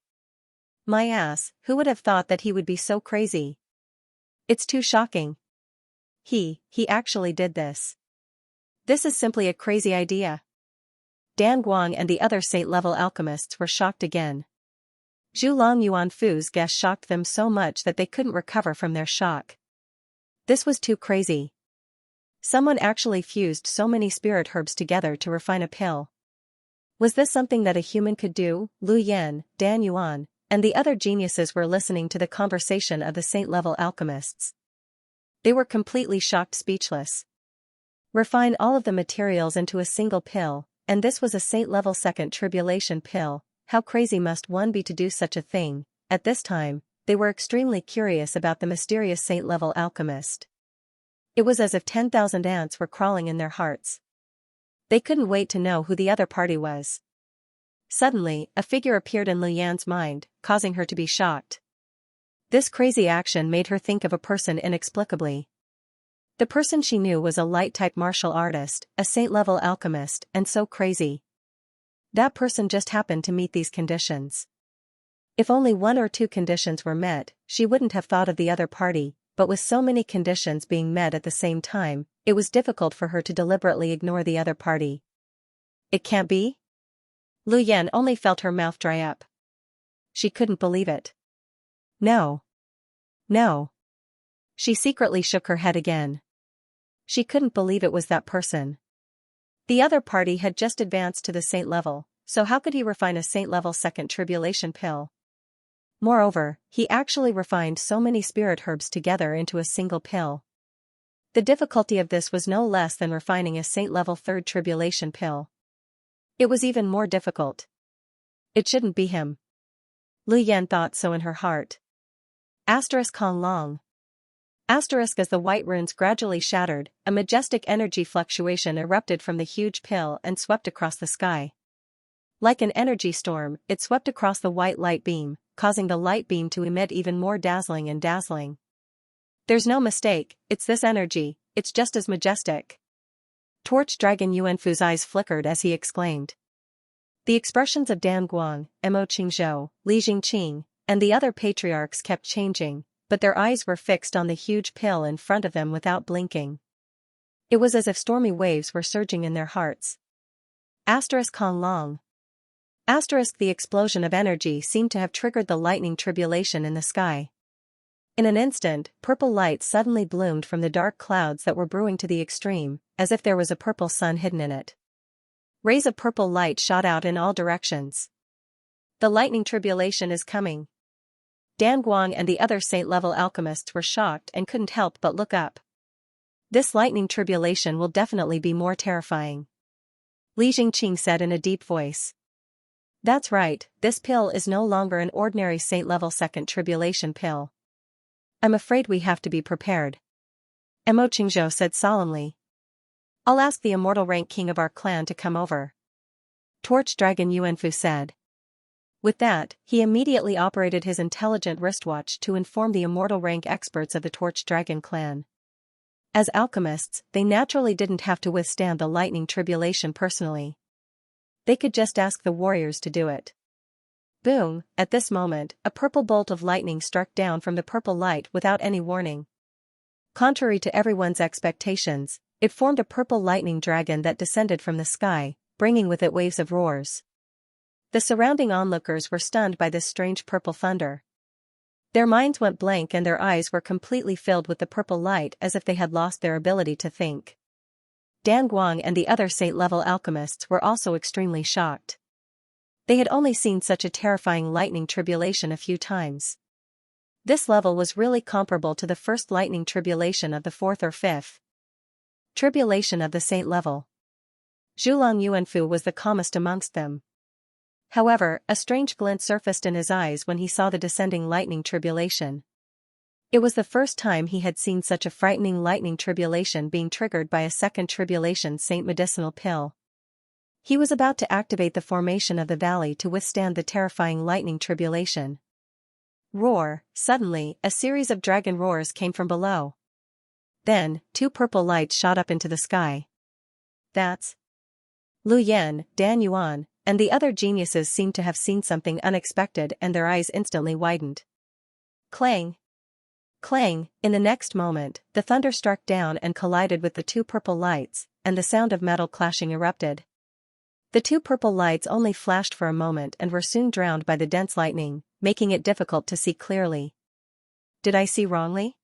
My ass, who would have thought that he would be so crazy? It's too shocking. He actually did this. This is simply a crazy idea. Dan Guang and the other saint-level alchemists were shocked again. Zhu Long Yuanfu's guess shocked them so much that they couldn't recover from their shock. This was too crazy. Someone actually fused so many spirit herbs together to refine a pill. Was this something that a human could do? Lu Yan, Dan Yuan, and the other geniuses were listening to the conversation of the saint-level alchemists. They were completely shocked, speechless. Refine all of the materials into a single pill, and this was a saint-level second tribulation pill. How crazy must one be to do such a thing? At this time, they were extremely curious about the mysterious saint-level alchemist. It was as if 10,000 ants were crawling in their hearts. They couldn't wait to know who the other party was. Suddenly, a figure appeared in Lu Yan's mind, causing her to be shocked. This crazy action made her think of a person inexplicably. The person she knew was a light-type martial artist, a saint-level alchemist, and so crazy. That person just happened to meet these conditions. If only one or two conditions were met, she wouldn't have thought of the other party, but with so many conditions being met at the same time, it was difficult for her to deliberately ignore the other party. It can't be? Lu Yan only felt her mouth dry up. She couldn't believe it. No. No. She secretly shook her head again. She couldn't believe it was that person. The other party had just advanced to the saint level, so how could he refine a saint level second tribulation pill? Moreover, he actually refined so many spirit herbs together into a single pill. The difficulty of this was no less than refining a saint-level third tribulation pill. It was even more difficult. It shouldn't be him. Lu Yan thought so in her heart. Kong Long. As the white runes gradually shattered, a majestic energy fluctuation erupted from the huge pill and swept across the sky. Like an energy storm, it swept across the white light beam, causing the light beam to emit even more dazzling and dazzling. There's no mistake, it's this energy, it's just as majestic. Torch Dragon Yuanfu's eyes flickered as he exclaimed. The expressions of Dan Guang, Mo Qingzhou, Li Jingqing, and the other patriarchs kept changing, but their eyes were fixed on the huge pill in front of them without blinking. It was as if stormy waves were surging in their hearts. Kong Long. The explosion of energy seemed to have triggered the lightning tribulation in the sky. In an instant, purple light suddenly bloomed from the dark clouds that were brewing to the extreme, as if there was a purple sun hidden in it. Rays of purple light shot out in all directions. The lightning tribulation is coming. Dan Guang and the other saint-level alchemists were shocked and couldn't help but look up. This lightning tribulation will definitely be more terrifying. Li Jingqing said in a deep voice. That's right, this pill is no longer an ordinary saint-level second tribulation pill. I'm afraid we have to be prepared. Mo Qingzhou said solemnly. I'll ask the immortal rank king of our clan to come over. Torch Dragon Yuanfu said. With that, he immediately operated his intelligent wristwatch to inform the immortal rank experts of the Torch Dragon clan. As alchemists, they naturally didn't have to withstand the lightning tribulation personally. They could just ask the warriors to do it. Boom! At this moment, a purple bolt of lightning struck down from the purple light without any warning. Contrary to everyone's expectations, it formed a purple lightning dragon that descended from the sky, bringing with it waves of roars. The surrounding onlookers were stunned by this strange purple thunder. Their minds went blank and their eyes were completely filled with the purple light as if they had lost their ability to think. Dan Guang and the other saint-level alchemists were also extremely shocked. They had only seen such a terrifying lightning tribulation a few times. This level was really comparable to the first lightning tribulation of the fourth or fifth tribulation of the saint level. Zhulong Yuanfu was the calmest amongst them. However, a strange glint surfaced in his eyes when he saw the descending lightning tribulation. It was the first time he had seen such a frightening lightning tribulation being triggered by a second tribulation saint medicinal pill. He was about to activate the formation of the valley to withstand the terrifying lightning tribulation. Roar! Suddenly, a series of dragon roars came from below. Then, two purple lights shot up into the sky. That's Lu Yan, Dan Yuan, and the other geniuses seemed to have seen something unexpected and their eyes instantly widened. Clang! Clang! In the next moment, the thunder struck down and collided with the two purple lights, and the sound of metal clashing erupted. The two purple lights only flashed for a moment and were soon drowned by the dense lightning, making it difficult to see clearly. Did I see wrongly?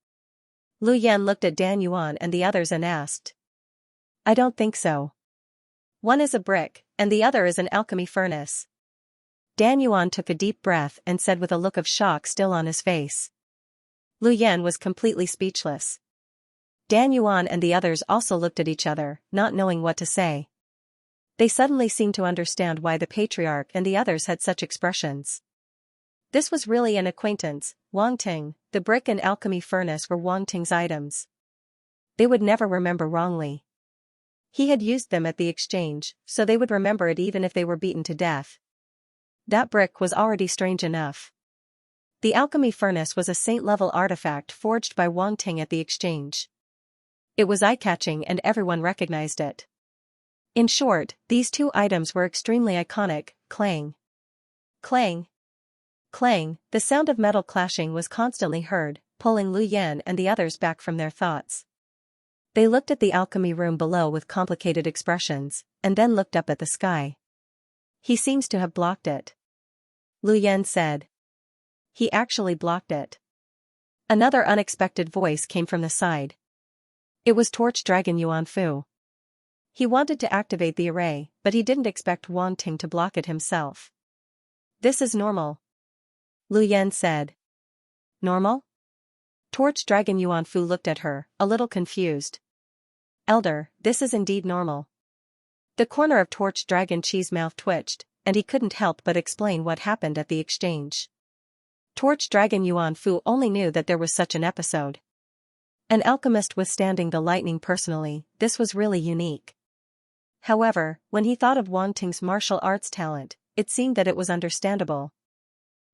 Lu Yan looked at Dan Yuan and the others and asked. I don't think so. One is a brick, and the other is an alchemy furnace. Dan Yuan took a deep breath and said with a look of shock still on his face. Lu Yan was completely speechless. Dan Yuan and the others also looked at each other, not knowing what to say. They suddenly seemed to understand why the patriarch and the others had such expressions. This was really an acquaintance. Wang Ting, the brick and alchemy furnace were Wang Ting's items. They would never remember wrongly. He had used them at the exchange, so they would remember it even if they were beaten to death. That brick was already strange enough. The alchemy furnace was a saint-level artifact forged by Wang Ting at the exchange. It was eye-catching and everyone recognized it. In short, these two items were extremely iconic. Clang! Clang! Clang! The sound of metal clashing was constantly heard, pulling Lu Yan and the others back from their thoughts. They looked at the alchemy room below with complicated expressions, and then looked up at the sky. He seems to have blocked it. Lu Yan said. He actually blocked it. Another unexpected voice came from the side. It was Torch Dragon Yuanfu. He wanted to activate the array, but he didn't expect Wang Ting to block it himself. This is normal. Lu Yan said. Normal? Torch Dragon Yuanfu looked at her, a little confused. Elder, this is indeed normal. The corner of Torch Dragon Chi's mouth twitched, and he couldn't help but explain what happened at the exchange. Torch Dragon Yuanfu only knew that there was such an episode. An alchemist withstanding the lightning personally, this was really unique. However, when he thought of Wang Ting's martial arts talent, it seemed that it was understandable.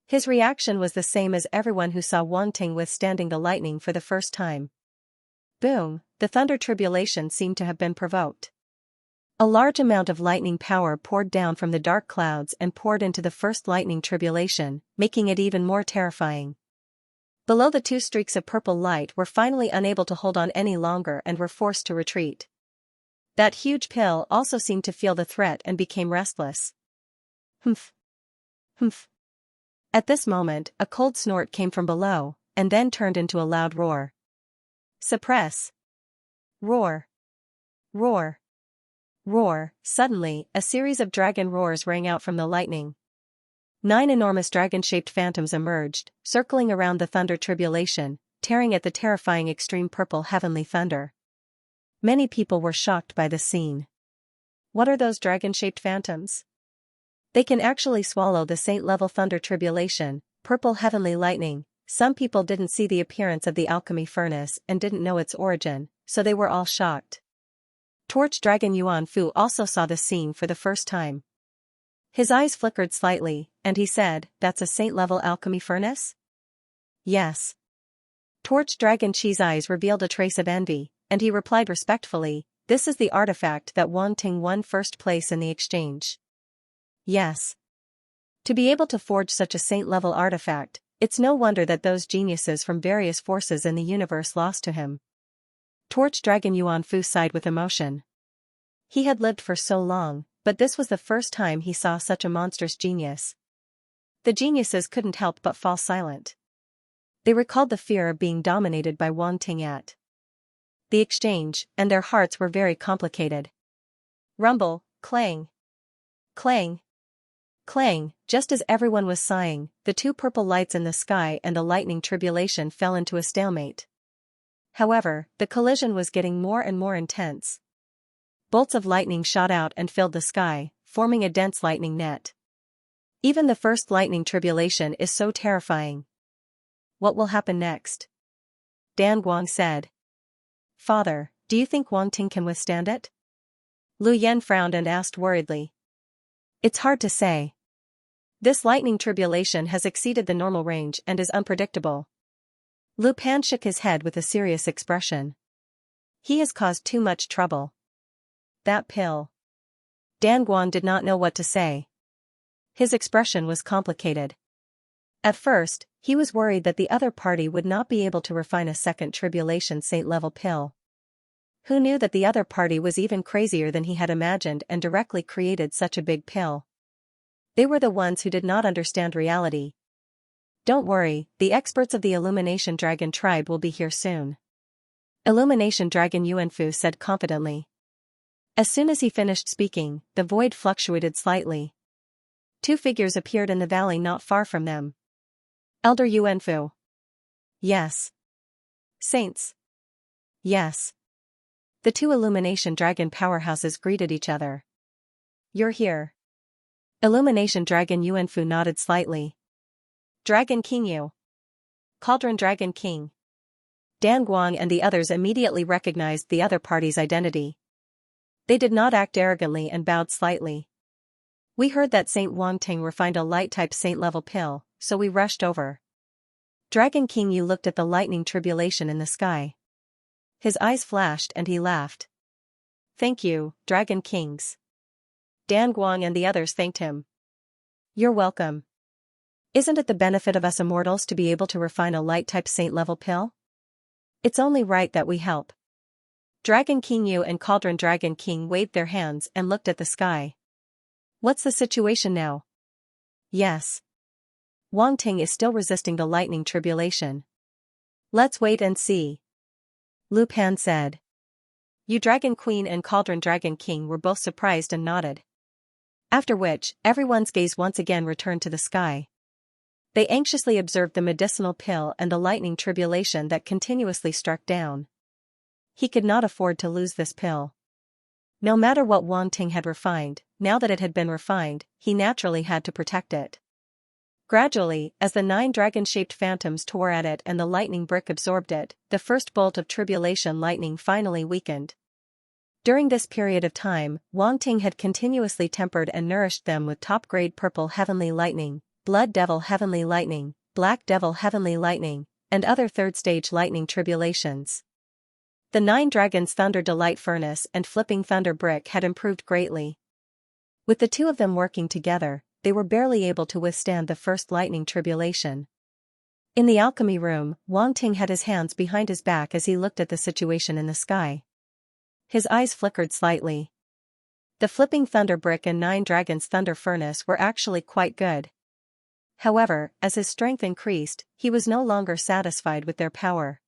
His reaction was the same as everyone who saw Wang Ting withstanding the lightning for the first time. Boom! The thunder tribulation seemed to have been provoked. A large amount of lightning power poured down from the dark clouds and poured into the first lightning tribulation, making it even more terrifying. Below, the two streaks of purple light were finally unable to hold on any longer and were forced to retreat. That huge pill also seemed to feel the threat and became restless. Humph. Humph. At this moment, a cold snort came from below, and then turned into a loud roar. Suppress. Roar. Roar. Roar. Suddenly, a series of dragon roars rang out from the lightning. 9 enormous dragon-shaped phantoms emerged, circling around the thunder tribulation, tearing at the terrifying extreme purple heavenly thunder. Many people were shocked by the scene. What are those dragon-shaped phantoms? They can actually swallow the saint-level thunder tribulation, purple heavenly lightning. Some people didn't see the appearance of the alchemy furnace and didn't know its origin, so they were all shocked. Torch Dragon Yuan Fu also saw the scene for the first time. His eyes flickered slightly, and he said, "That's a saint-level alchemy furnace?" "Yes." Torch Dragon Qi's eyes revealed a trace of envy, and he replied respectfully, "This is the artifact that Wang Ting won first place in the exchange." "Yes." To be able to forge such a saint-level artifact, it's no wonder that those geniuses from various forces in the universe lost to him. Torch Dragon Yuan Fu sighed with emotion. He had lived for so long, but this was the first time he saw such a monstrous genius. The geniuses couldn't help but fall silent. They recalled the fear of being dominated by Wang Ting at the exchange, and their hearts were very complicated. Rumble, clang. Clang. Clang. Just as everyone was sighing, the two purple lights in the sky and the lightning tribulation fell into a stalemate. However, the collision was getting more and more intense. Bolts of lightning shot out and filled the sky, forming a dense lightning net. Even the first lightning tribulation is so terrifying. What will happen next? Dan Guang said. Father, do you think Wang Ting can withstand it? Lu Yen frowned and asked worriedly. It's hard to say. This lightning tribulation has exceeded the normal range and is unpredictable. Lu Pan shook his head with a serious expression. He has caused too much trouble. That pill. Dan Guan did not know what to say. His expression was complicated. At first, he was worried that the other party would not be able to refine a second tribulation saint-level pill. Who knew that the other party was even crazier than he had imagined and directly created such a big pill? They were the ones who did not understand reality. Don't worry, the experts of the Illumination Dragon tribe will be here soon. Illumination Dragon Yuanfu said confidently. As soon as he finished speaking, the void fluctuated slightly. Two figures appeared in the valley not far from them. Elder Yuanfu. Yes. Saints. Yes. The two Illumination Dragon powerhouses greeted each other. You're here. Illumination Dragon Yuanfu nodded slightly. Dragon King Yu. Cauldron Dragon King. Dan Guang and the others immediately recognized the other party's identity. They did not act arrogantly and bowed slightly. We heard that Saint Wang Ting refined a light-type saint-level pill, so we rushed over. Dragon King Yu looked at the lightning tribulation in the sky. His eyes flashed and he laughed. Thank you, Dragon Kings. Dan Guang and the others thanked him. You're welcome. Isn't it the benefit of us immortals to be able to refine a light-type saint-level pill? It's only right that we help. Dragon King Yu and Cauldron Dragon King waved their hands and looked at the sky. What's the situation now? Yes. Wang Ting is still resisting the lightning tribulation. Let's wait and see. Lu Pan said. You Dragon Queen and Cauldron Dragon King were both surprised and nodded. After which, everyone's gaze once again returned to the sky. They anxiously observed the medicinal pill and the lightning tribulation that continuously struck down. He could not afford to lose this pill. No matter what Wang Ting had refined, now that it had been refined, he naturally had to protect it. Gradually, as the 9 dragon-shaped phantoms tore at it and the lightning brick absorbed it, the first bolt of tribulation lightning finally weakened. During this period of time, Wang Ting had continuously tempered and nourished them with top-grade purple heavenly lightning, blood devil heavenly lightning, black devil heavenly lightning, and other third-stage lightning tribulations. The 9 Dragons Thunder Delight Furnace and Flipping Thunder Brick had improved greatly. With the two of them working together, they were barely able to withstand the first lightning tribulation. In the alchemy room, Wang Ting had his hands behind his back as he looked at the situation in the sky. His eyes flickered slightly. The Flipping Thunder Brick and 9 Dragons Thunder Furnace were actually quite good. However, as his strength increased, he was no longer satisfied with their power.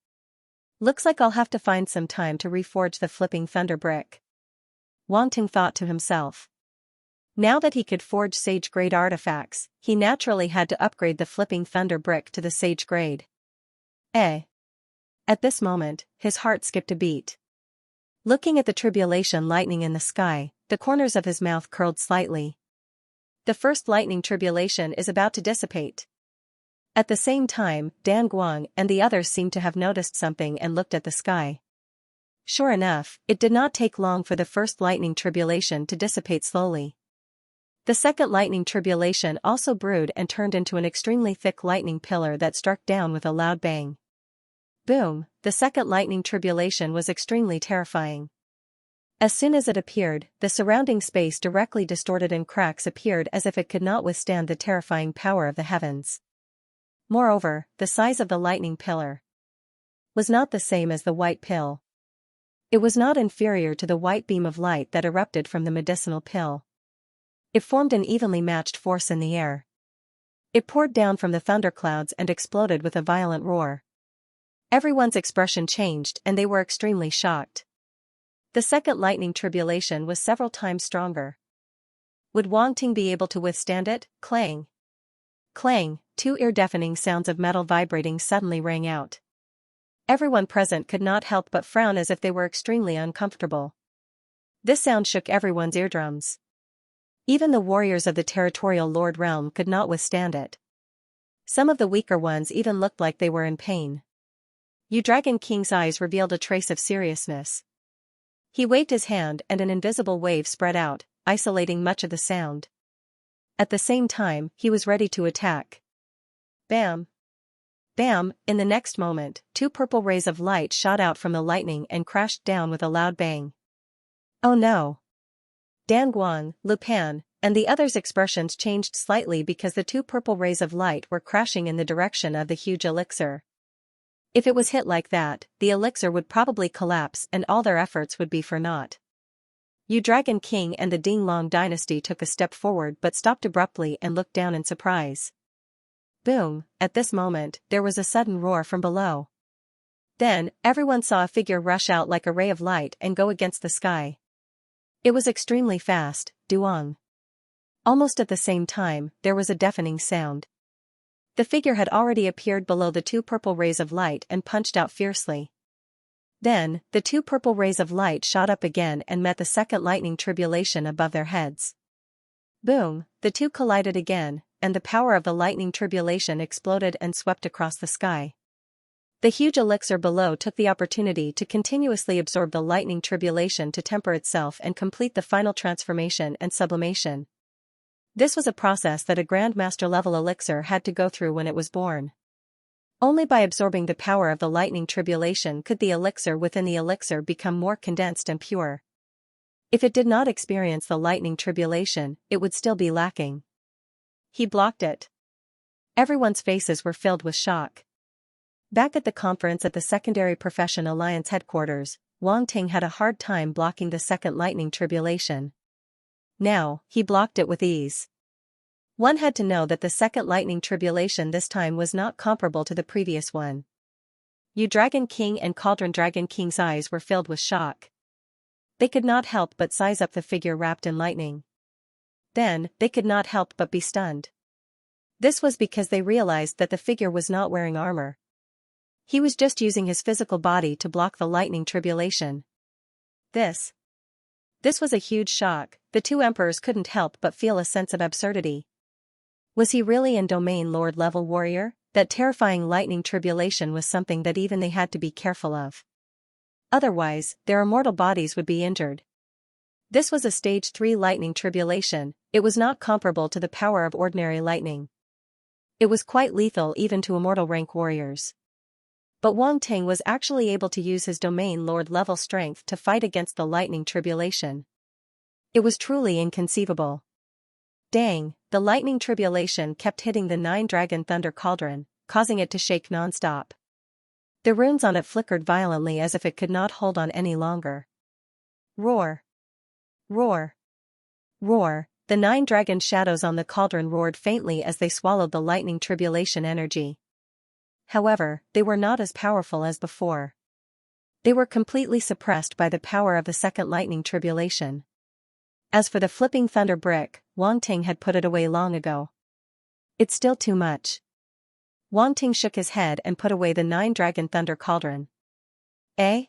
Looks like I'll have to find some time to reforge the Flipping Thunder Brick, Wang Ting thought to himself. Now that he could forge Sage Grade artifacts, he naturally had to upgrade the Flipping Thunder Brick to the Sage Grade. At this moment, his heart skipped a beat. Looking at the tribulation lightning in the sky, the corners of his mouth curled slightly. The first lightning tribulation is about to dissipate. At the same time, Dan Guang and the others seemed to have noticed something and looked at the sky. Sure enough, it did not take long for the first lightning tribulation to dissipate slowly. The second lightning tribulation also brewed and turned into an extremely thick lightning pillar that struck down with a loud bang. Boom, the second lightning tribulation was extremely terrifying. As soon as it appeared, the surrounding space directly distorted and cracks appeared as if it could not withstand the terrifying power of the heavens. Moreover, the size of the lightning pillar was not the same as the white pill. It was not inferior to the white beam of light that erupted from the medicinal pill. It formed an evenly matched force in the air. It poured down from the thunderclouds and exploded with a violent roar. Everyone's expression changed and they were extremely shocked. The second lightning tribulation was several times stronger. Would Wang Ting be able to withstand it? Clang! Clang! 2 ear-deafening sounds of metal vibrating suddenly rang out. Everyone present could not help but frown as if they were extremely uncomfortable. This sound shook everyone's eardrums. Even the warriors of the territorial Lord Realm could not withstand it. Some of the weaker ones even looked like they were in pain. Dragon King's eyes revealed a trace of seriousness. He waved his hand and an invisible wave spread out, isolating much of the sound. At the same time, he was ready to attack. Bam! Bam! In the next moment, 2 purple rays of light shot out from the lightning and crashed down with a loud bang. Oh no! Dan Guang, Lu Pan, and the others' expressions changed slightly because the 2 purple rays of light were crashing in the direction of the huge elixir. If it was hit like that, the elixir would probably collapse and all their efforts would be for naught. Dragon King and the Ding Long dynasty took a step forward but stopped abruptly and looked down in surprise. Boom! At this moment, there was a sudden roar from below. Then, everyone saw a figure rush out like a ray of light and go against the sky. It was extremely fast, Duong. Almost at the same time, there was a deafening sound. The figure had already appeared below the 2 purple rays of light and punched out fiercely. Then, the 2 purple rays of light shot up again and met the second lightning tribulation above their heads. Boom! The two collided again, and the power of the lightning tribulation exploded and swept across the sky. The huge elixir below took the opportunity to continuously absorb the lightning tribulation to temper itself and complete the final transformation and sublimation. This was a process that a Grandmaster level elixir had to go through when it was born. Only by absorbing the power of the lightning tribulation could the elixir within the elixir become more condensed and pure. If it did not experience the lightning tribulation, it would still be lacking. He blocked it. Everyone's faces were filled with shock. Back at the conference at the Secondary Profession Alliance headquarters, Wang Ting had a hard time blocking the second lightning tribulation. Now, he blocked it with ease. One had to know that the second lightning tribulation this time was not comparable to the previous one. Dragon King and Cauldron Dragon King's eyes were filled with shock. They could not help but size up the figure wrapped in lightning. Then, they could not help but be stunned. This was because they realized that the figure was not wearing armor. He was just using his physical body to block the lightning tribulation. This was a huge shock. The two emperors couldn't help but feel a sense of absurdity. Was he really a domain lord level warrior? That terrifying lightning tribulation was something that even they had to be careful of. Otherwise, their immortal bodies would be injured. This was a stage 3 lightning tribulation. It was not comparable to the power of ordinary lightning. It was quite lethal even to immortal rank warriors. But Wang Ting was actually able to use his domain lord-level strength to fight against the lightning tribulation. It was truly inconceivable. Dang, the lightning tribulation kept hitting the 9-dragon thunder cauldron, causing it to shake non-stop. The runes on it flickered violently as if it could not hold on any longer. Roar! Roar! Roar! The 9-dragon shadows on the cauldron roared faintly as they swallowed the lightning tribulation energy. However, they were not as powerful as before. They were completely suppressed by the power of the second lightning tribulation. As for the flipping thunder brick, Wang Ting had put it away long ago. It's still too much. Wang Ting shook his head and put away the 9-dragon thunder cauldron. Eh?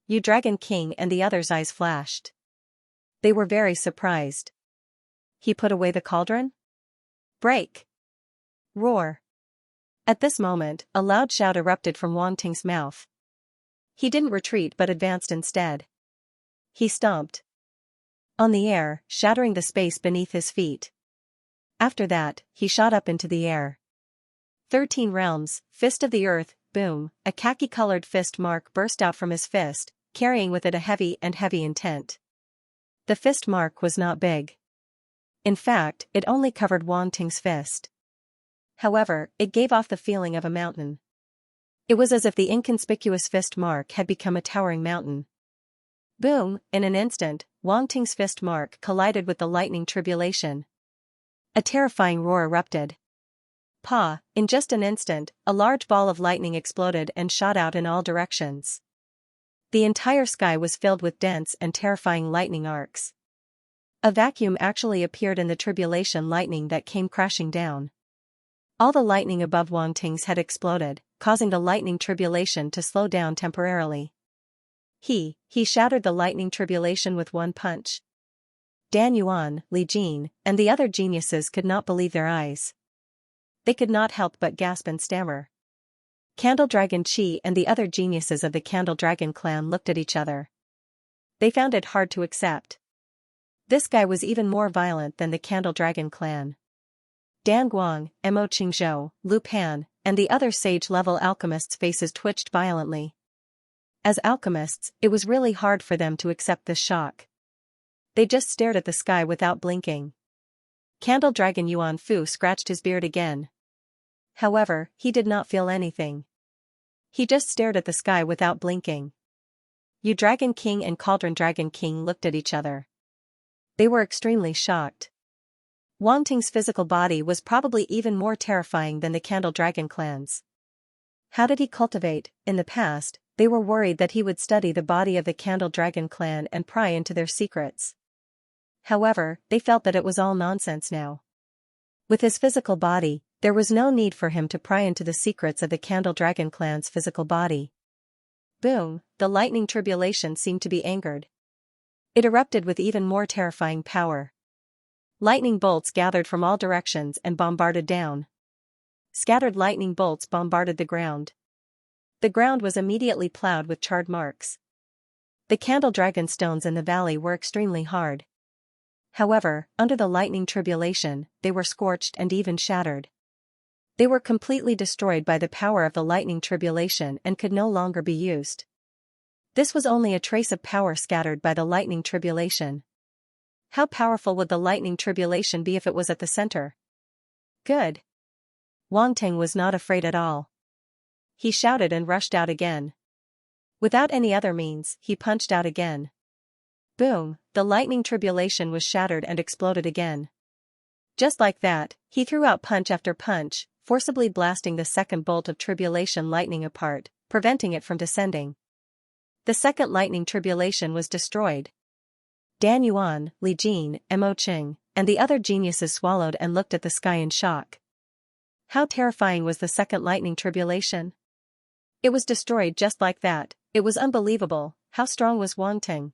You Dragon King, and the others' eyes flashed. They were very surprised. He put away the cauldron? Break! Roar! At this moment, a loud shout erupted from Wang Ting's mouth. He didn't retreat but advanced instead. He stomped on the air, shattering the space beneath his feet. After that, he shot up into the air. 13 realms, fist of the earth, boom, a khaki-colored fist mark burst out from his fist, carrying with it a heavy intent. The fist mark was not big. In fact, it only covered Wang Ting's fist. However, it gave off the feeling of a mountain. It was as if the inconspicuous fist mark had become a towering mountain. Boom, in an instant, Wang Ting's fist mark collided with the lightning tribulation. A terrifying roar erupted. Pa, in just an instant, a large ball of lightning exploded and shot out in all directions. The entire sky was filled with dense and terrifying lightning arcs. A vacuum actually appeared in the tribulation lightning that came crashing down. All the lightning above Wang Ting's head exploded, causing the lightning tribulation to slow down temporarily. He shattered the lightning tribulation with one punch. Dan Yuan, Li Jin, and the other geniuses could not believe their eyes. They could not help but gasp and stammer. Candle Dragon Qi and the other geniuses of the Candle Dragon clan looked at each other. They found it hard to accept. This guy was even more violent than the Candle Dragon clan. Dan Guang, Mo Qingzhou, Lu Pan, and the other sage-level alchemists' faces twitched violently. As alchemists, it was really hard for them to accept this shock. They just stared at the sky without blinking. Candle Dragon Yuan Fu scratched his beard again. However, he did not feel anything. He just stared at the sky without blinking. You Dragon King and Cauldron Dragon King looked at each other. They were extremely shocked. Wang Ting's physical body was probably even more terrifying than the Candle Dragon clans. How did he cultivate? In the past, they were worried that he would study the body of the Candle Dragon clan and pry into their secrets. However, they felt that it was all nonsense now. With his physical body, there was no need for him to pry into the secrets of the Candle Dragon clan's physical body. Boom, the lightning tribulation seemed to be angered. It erupted with even more terrifying power. Lightning bolts gathered from all directions and bombarded down. Scattered lightning bolts bombarded the ground. The ground was immediately plowed with charred marks. The Candle Dragon stones in the valley were extremely hard. However, under the lightning tribulation, they were scorched and even shattered. They were completely destroyed by the power of the lightning tribulation and could no longer be used. This was only a trace of power scattered by the lightning tribulation. How powerful would the lightning tribulation be if it was at the center? Good. Wang Ting was not afraid at all. He shouted and rushed out again. Without any other means, he punched out again. Boom, the lightning tribulation was shattered and exploded again. Just like that, he threw out punch after punch, forcibly blasting the second bolt of tribulation lightning apart, preventing it from descending. The second lightning tribulation was destroyed. Dan Yuan, Li Jin, Mo Qing, and the other geniuses swallowed and looked at the sky in shock. How terrifying was the second lightning tribulation? It was destroyed just like that. It was unbelievable. How strong was Wang Ting?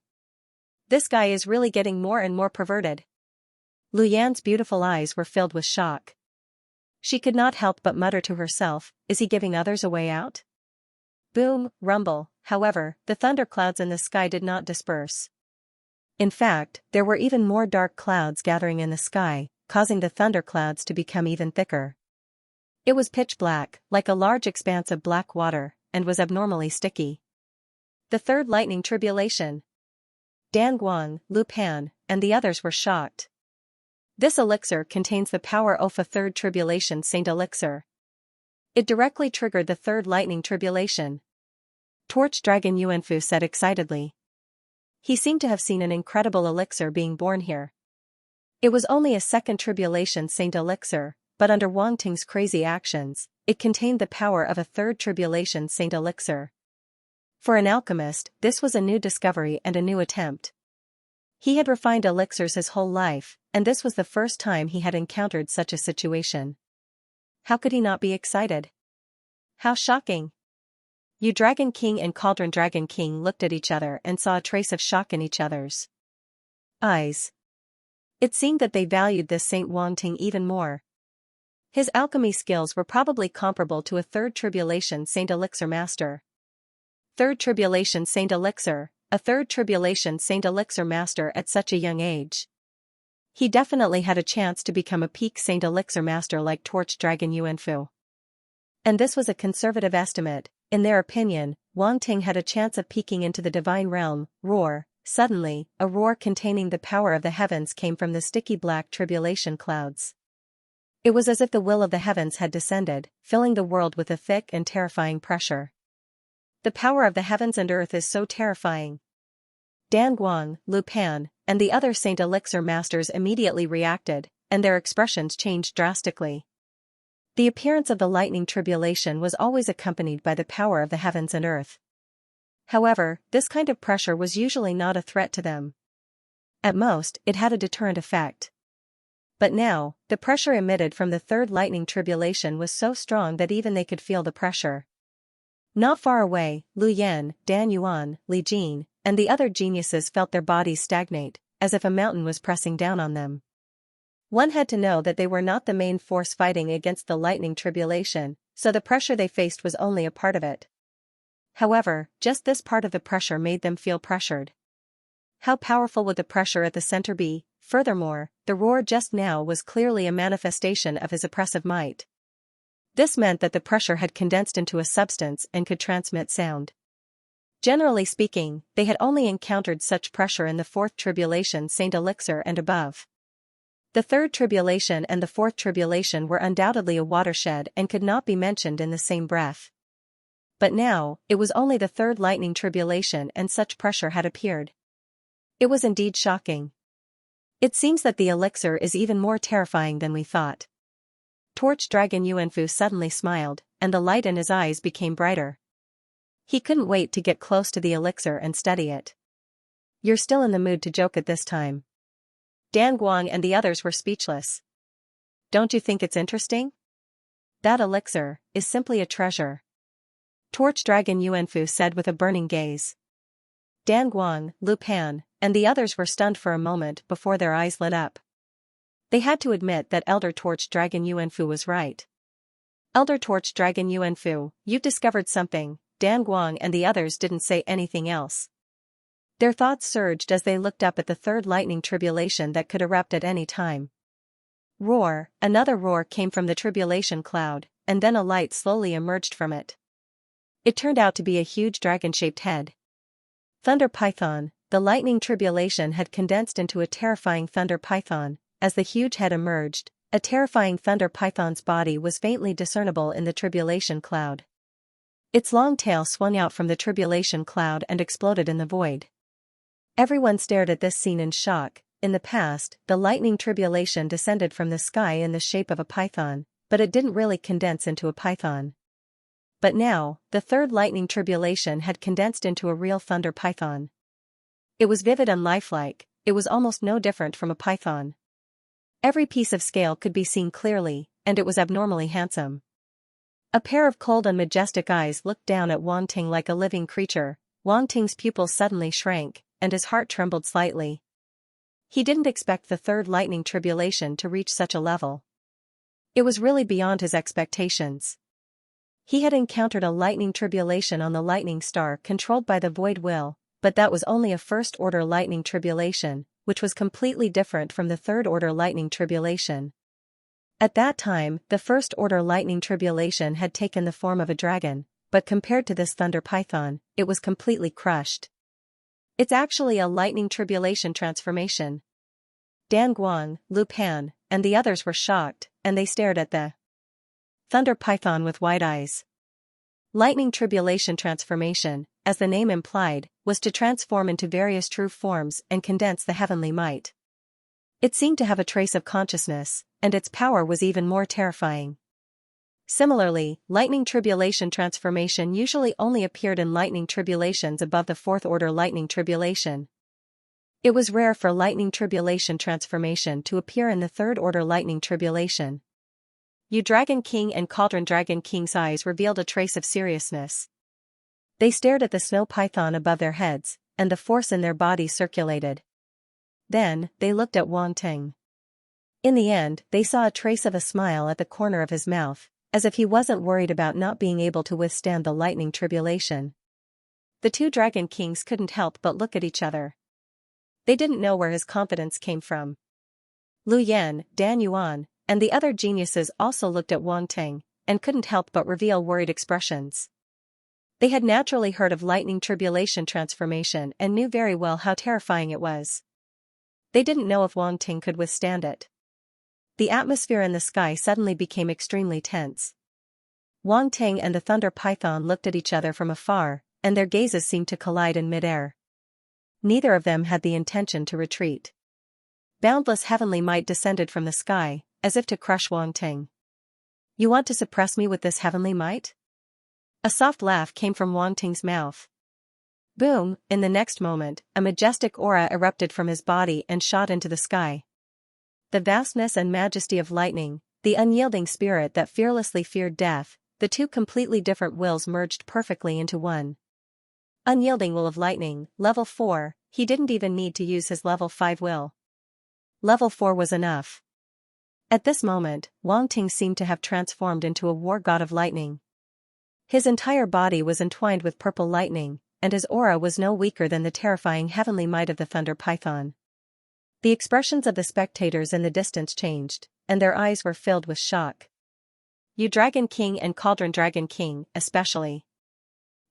This guy is really getting more and more perverted. Lu Yan's beautiful eyes were filled with shock. She could not help but mutter to herself, is he giving others a way out? Boom, rumble. However, the thunderclouds in the sky did not disperse. In fact, there were even more dark clouds gathering in the sky, causing the thunderclouds to become even thicker. It was pitch black, like a large expanse of black water, and was abnormally sticky. The third lightning tribulation. Dan Guang, Lu Pan, and the others were shocked. This elixir contains the power of a third tribulation saint elixir. It directly triggered the third lightning tribulation. Torch Dragon Yuanfu said excitedly. He seemed to have seen an incredible elixir being born here. It was only a second tribulation saint elixir, but under Wang Ting's crazy actions, it contained the power of a third tribulation saint elixir. For an alchemist, this was a new discovery and a new attempt. He had refined elixirs his whole life, and this was the first time he had encountered such a situation. How could he not be excited? How shocking! Yu Dragon King and Cauldron Dragon King looked at each other and saw a trace of shock in each other's eyes. It seemed that they valued this Saint Wang Ting even more. His alchemy skills were probably comparable to a third tribulation saint elixir master. Third tribulation saint elixir, a third tribulation saint elixir master at such a young age. He definitely had a chance to become a peak saint elixir master like Torch Dragon Yuanfu. And this was a conservative estimate. In their opinion, Wang Ting had a chance of peeking into the divine realm. Roar. Suddenly, a roar containing the power of the heavens came from the sticky black tribulation clouds. It was as if the will of the heavens had descended, filling the world with a thick and terrifying pressure. The power of the heavens and earth is so terrifying. Dan Guang, Lu Pan, and the other Saint Elixir masters immediately reacted, and their expressions changed drastically. The appearance of the lightning tribulation was always accompanied by the power of the heavens and earth. However, this kind of pressure was usually not a threat to them. At most, it had a deterrent effect. But now, the pressure emitted from the third lightning tribulation was so strong that even they could feel the pressure. Not far away, Lu Yan, Dan Yuan, Li Jin, and the other geniuses felt their bodies stagnate, as if a mountain was pressing down on them. One had to know that they were not the main force fighting against the lightning tribulation, so the pressure they faced was only a part of it. However, just this part of the pressure made them feel pressured. How powerful would the pressure at the center be? Furthermore, the roar just now was clearly a manifestation of his oppressive might. This meant that the pressure had condensed into a substance and could transmit sound. Generally speaking, they had only encountered such pressure in the fourth tribulation Saint Elixir and above. The third tribulation and the fourth tribulation were undoubtedly a watershed and could not be mentioned in the same breath. But now, it was only the third lightning tribulation and such pressure had appeared. It was indeed shocking. It seems that the elixir is even more terrifying than we thought. Torch Dragon Yuanfu suddenly smiled, and the light in his eyes became brighter. He couldn't wait to get close to the elixir and study it. You're still in the mood to joke at this time. Dan Guang and the others were speechless. Don't you think it's interesting? That elixir is simply a treasure. Torch Dragon Yuanfu said with a burning gaze. Dan Guang, Lu Pan, and the others were stunned for a moment before their eyes lit up. They had to admit that Elder Torch Dragon Yuanfu was right. Elder Torch Dragon Yuanfu, you've discovered something. Dan Guang and the others didn't say anything else. Their thoughts surged as they looked up at the third lightning tribulation that could erupt at any time. Roar, another roar came from the tribulation cloud, and then a light slowly emerged from it. It turned out to be a huge dragon-shaped head. Thunder Python, the lightning tribulation had condensed into a terrifying thunder python. As the huge head emerged, a terrifying thunder python's body was faintly discernible in the tribulation cloud. Its long tail swung out from the tribulation cloud and exploded in the void. Everyone stared at this scene in shock. In the past, the lightning tribulation descended from the sky in the shape of a python, but it didn't really condense into a python. But now, the third lightning tribulation had condensed into a real thunder python. It was vivid and lifelike. It was almost no different from a python. Every piece of scale could be seen clearly, and it was abnormally handsome. A pair of cold and majestic eyes looked down at Wang Ting like a living creature. Wang Ting's pupils suddenly shrank, and his heart trembled slightly. He didn't expect the third lightning tribulation to reach such a level. It was really beyond his expectations. He had encountered a lightning tribulation on the lightning star controlled by the void will, but that was only a first-order lightning tribulation, which was completely different from the third-order lightning tribulation. At that time, the first-order lightning tribulation had taken the form of a dragon, but compared to this thunder python, it was completely crushed. It's actually a lightning tribulation transformation. Dan Guang, Lu Pan, and the others were shocked, and they stared at the thunder python with wide eyes. Lightning tribulation transformation, as the name implied, was to transform into various true forms and condense the heavenly might. It seemed to have a trace of consciousness, and its power was even more terrifying. Similarly, lightning tribulation transformation usually only appeared in lightning tribulations above the fourth order lightning tribulation. It was rare for lightning tribulation transformation to appear in the third order lightning tribulation. Dragon King and Cauldron Dragon King's eyes revealed a trace of seriousness. They stared at the snow python above their heads, and the force in their bodies circulated. Then, they looked at Wang Ting. In the end, they saw a trace of a smile at the corner of his mouth, as if he wasn't worried about not being able to withstand the lightning tribulation. The two Dragon Kings couldn't help but look at each other. They didn't know where his confidence came from. Lu Yan, Dan Yuan, and the other geniuses also looked at Wang Ting, and couldn't help but reveal worried expressions. They had naturally heard of lightning tribulation transformation and knew very well how terrifying it was. They didn't know if Wang Ting could withstand it. The atmosphere in the sky suddenly became extremely tense. Wang Ting and the thunder python looked at each other from afar, and their gazes seemed to collide in midair. Neither of them had the intention to retreat. Boundless heavenly might descended from the sky, as if to crush Wang Ting. "You want to suppress me with this heavenly might?" A soft laugh came from Wang Ting's mouth. Boom, in the next moment, a majestic aura erupted from his body and shot into the sky. The vastness and majesty of lightning, the unyielding spirit that fearlessly feared death, the two completely different wills merged perfectly into one. Unyielding will of lightning, level 4, he didn't even need to use his level 5 will. Level 4 was enough. At this moment, Wang Ting seemed to have transformed into a war god of lightning. His entire body was entwined with purple lightning, and his aura was no weaker than the terrifying heavenly might of the thunder python. The expressions of the spectators in the distance changed, and their eyes were filled with shock. Dragon King and Cauldron Dragon King, especially.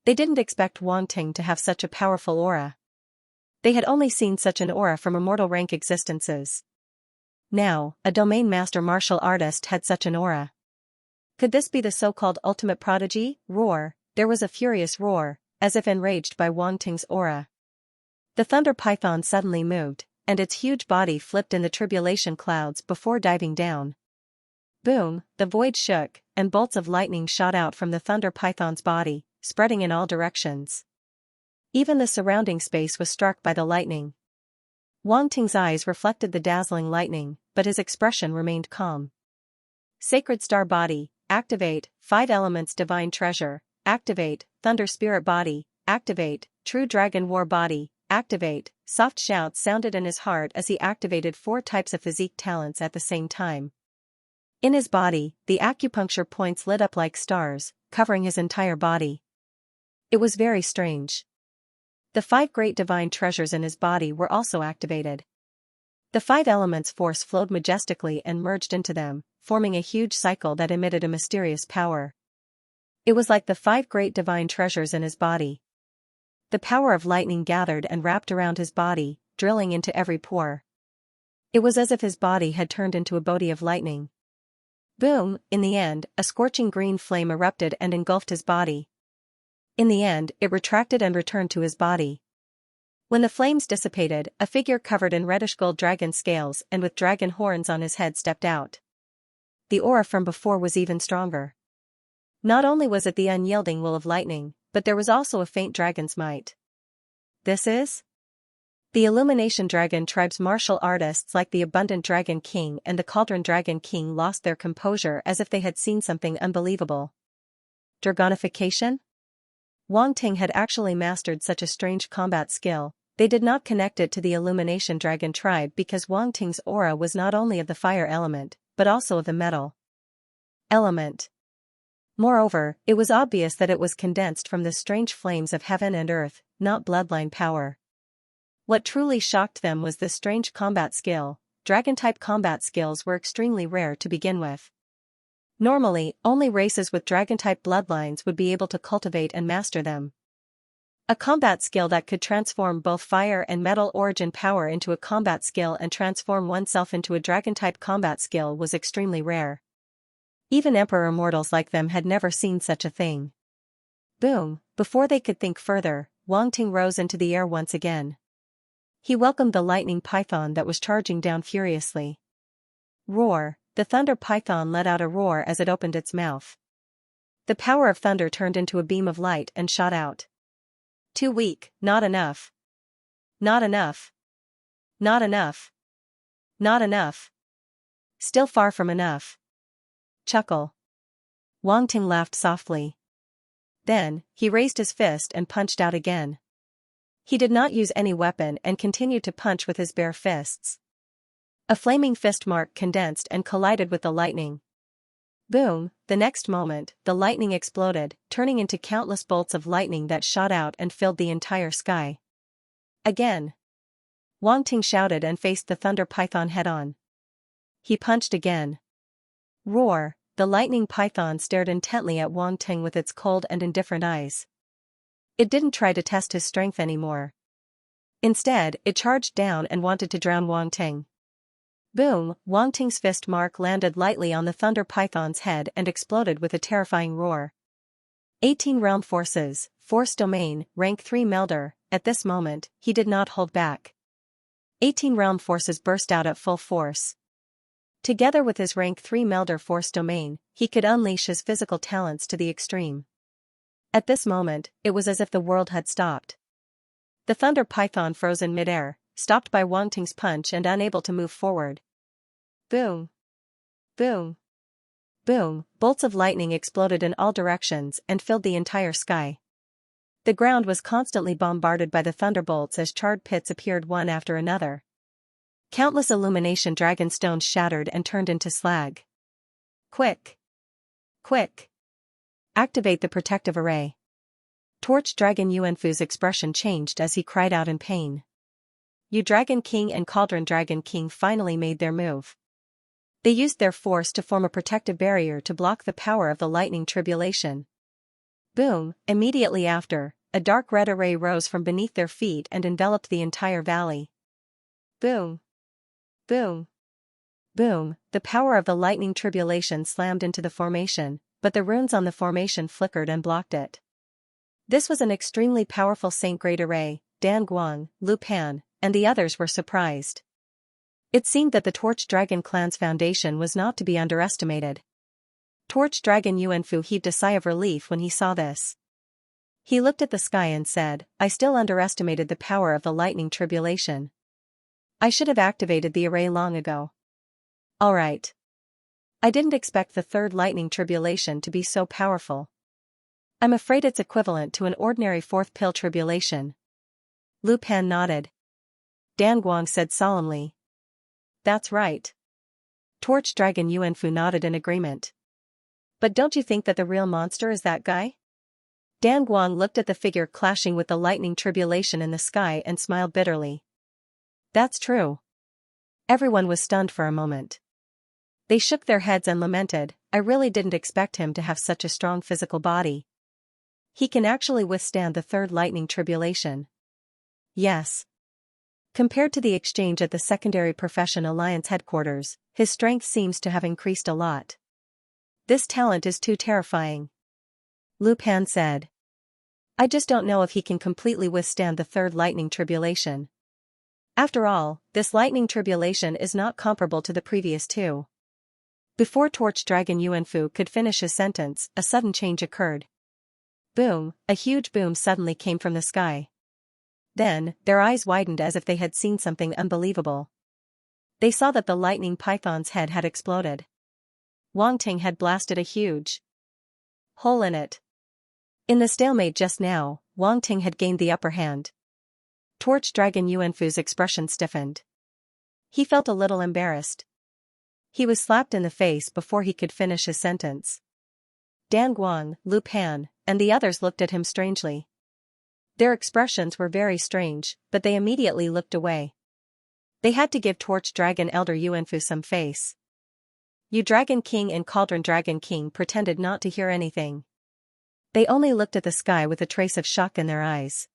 They didn't expect Wang Ting to have such a powerful aura. They had only seen such an aura from immortal rank existences. Now, a domain master martial artist had such an aura. Could this be the so-called ultimate prodigy? Roar, there was a furious roar, as if enraged by Wang Ting's aura. The thunder python suddenly moved, and its huge body flipped in the tribulation clouds before diving down. Boom, the void shook, and bolts of lightning shot out from the thunder python's body, spreading in all directions. Even the surrounding space was struck by the lightning. Wang Ting's eyes reflected the dazzling lightning, but his expression remained calm. Sacred Star Body, activate, 5 Elements Divine Treasure, activate, Thunder Spirit Body, activate, True Dragon War Body, activate. Soft shouts sounded in his heart as he activated 4 types of physique talents at the same time. In his body, the acupuncture points lit up like stars, covering his entire body. It was very strange. The 5 great divine treasures in his body were also activated. The 5 elements force flowed majestically and merged into them, forming a huge cycle that emitted a mysterious power. It was like the 5 great divine treasures in his body. The power of lightning gathered and wrapped around his body, drilling into every pore. It was as if his body had turned into a body of lightning. Boom, in the end, a scorching green flame erupted and engulfed his body. In the end, it retracted and returned to his body. When the flames dissipated, a figure covered in reddish-gold dragon scales and with dragon horns on his head stepped out. The aura from before was even stronger. Not only was it the unyielding will of lightning, but there was also a faint dragon's might. This is? The Illumination Dragon Tribe's martial artists like the Abundant Dragon King and the Cauldron Dragon King lost their composure as if they had seen something unbelievable. Dragonification? Wang Ting had actually mastered such a strange combat skill. They did not connect it to the Illumination Dragon Tribe because Wang Ting's aura was not only of the fire element, but also of the metal element. Moreover, it was obvious that it was condensed from the strange flames of heaven and earth, not bloodline power. What truly shocked them was this strange combat skill. Dragon-type combat skills were extremely rare to begin with. Normally, only races with dragon-type bloodlines would be able to cultivate and master them. A combat skill that could transform both fire and metal origin power into a combat skill and transform oneself into a dragon-type combat skill was extremely rare. Even emperor mortals like them had never seen such a thing. Boom! Before they could think further, Wang Ting rose into the air once again. He welcomed the lightning python that was charging down furiously. Roar! The thunder python let out a roar as it opened its mouth. The power of thunder turned into a beam of light and shot out. Too weak, not enough. Not enough. Not enough. Not enough. Still far from enough. Chuckle. Wang Ting laughed softly. Then, he raised his fist and punched out again. He did not use any weapon and continued to punch with his bare fists. A flaming fist mark condensed and collided with the lightning. Boom! The next moment, the lightning exploded, turning into countless bolts of lightning that shot out and filled the entire sky. Again! Wang Ting shouted and faced the thunder python head-on. He punched again. Roar! The lightning python stared intently at Wang Ting with its cold and indifferent eyes. It didn't try to test his strength anymore. Instead, it charged down and wanted to drown Wang Ting. Boom! Wang Ting's fist mark landed lightly on the thunder python's head and exploded with a terrifying roar. 18 Realm Forces, Force Domain, Rank 3 Melder. At this moment, he did not hold back. 18 Realm Forces burst out at full force. Together with his Rank 3 Melder Force Domain, he could unleash his physical talents to the extreme. At this moment, it was as if the world had stopped. The thunder python froze in midair, stopped by Wang Ting's punch and unable to move forward. Boom! Boom! Boom! Bolts of lightning exploded in all directions and filled the entire sky. The ground was constantly bombarded by the thunderbolts as charred pits appeared one after another. Countless illumination dragon stones shattered and turned into slag. Quick! Quick! Activate the protective array. Torch Dragon Yuanfu's expression changed as he cried out in pain. Yu Dragon King and Cauldron Dragon King finally made their move. They used their force to form a protective barrier to block the power of the lightning tribulation. Boom! Immediately after, a dark red array rose from beneath their feet and enveloped the entire valley. Boom! Boom! Boom! The power of the lightning tribulation slammed into the formation, but the runes on the formation flickered and blocked it. This was an extremely powerful Saint-grade array. Dan Guang, Lu Pan, and the others were surprised. It seemed that the Torch Dragon clan's foundation was not to be underestimated. Torch Dragon Yuanfu heaved a sigh of relief when he saw this. He looked at the sky and said, I still underestimated the power of the lightning tribulation. I should have activated the array long ago. Alright. I didn't expect the third lightning tribulation to be so powerful. I'm afraid it's equivalent to an ordinary fourth pill tribulation. Lu Pan nodded. Dan Guang said solemnly. That's right. Torch Dragon Yuanfu nodded in agreement. But don't you think that the real monster is that guy? Dan Guang looked at the figure clashing with the lightning tribulation in the sky and smiled bitterly. That's true. Everyone was stunned for a moment. They shook their heads and lamented, I really didn't expect him to have such a strong physical body. He can actually withstand the third lightning tribulation. Yes. Compared to the exchange at the Secondary Profession Alliance headquarters, his strength seems to have increased a lot. This talent is too terrifying. Lu Pan said. I just don't know if he can completely withstand the third lightning tribulation. After all, this lightning tribulation is not comparable to the previous two. Before Torch Dragon Yuanfu could finish his sentence, a sudden change occurred. Boom! A huge boom suddenly came from the sky. Then, their eyes widened as if they had seen something unbelievable. They saw that the lightning python's head had exploded. Wang Ting had blasted a huge hole in it. In the stalemate just now, Wang Ting had gained the upper hand. Torch Dragon Yuanfu's expression stiffened. He felt a little embarrassed. He was slapped in the face before he could finish his sentence. Dan Guang, Lu Pan, and the others looked at him strangely. Their expressions were very strange, but they immediately looked away. They had to give Torch Dragon Elder Yuanfu some face. You Dragon King and Cauldron Dragon King pretended not to hear anything. They only looked at the sky with a trace of shock in their eyes.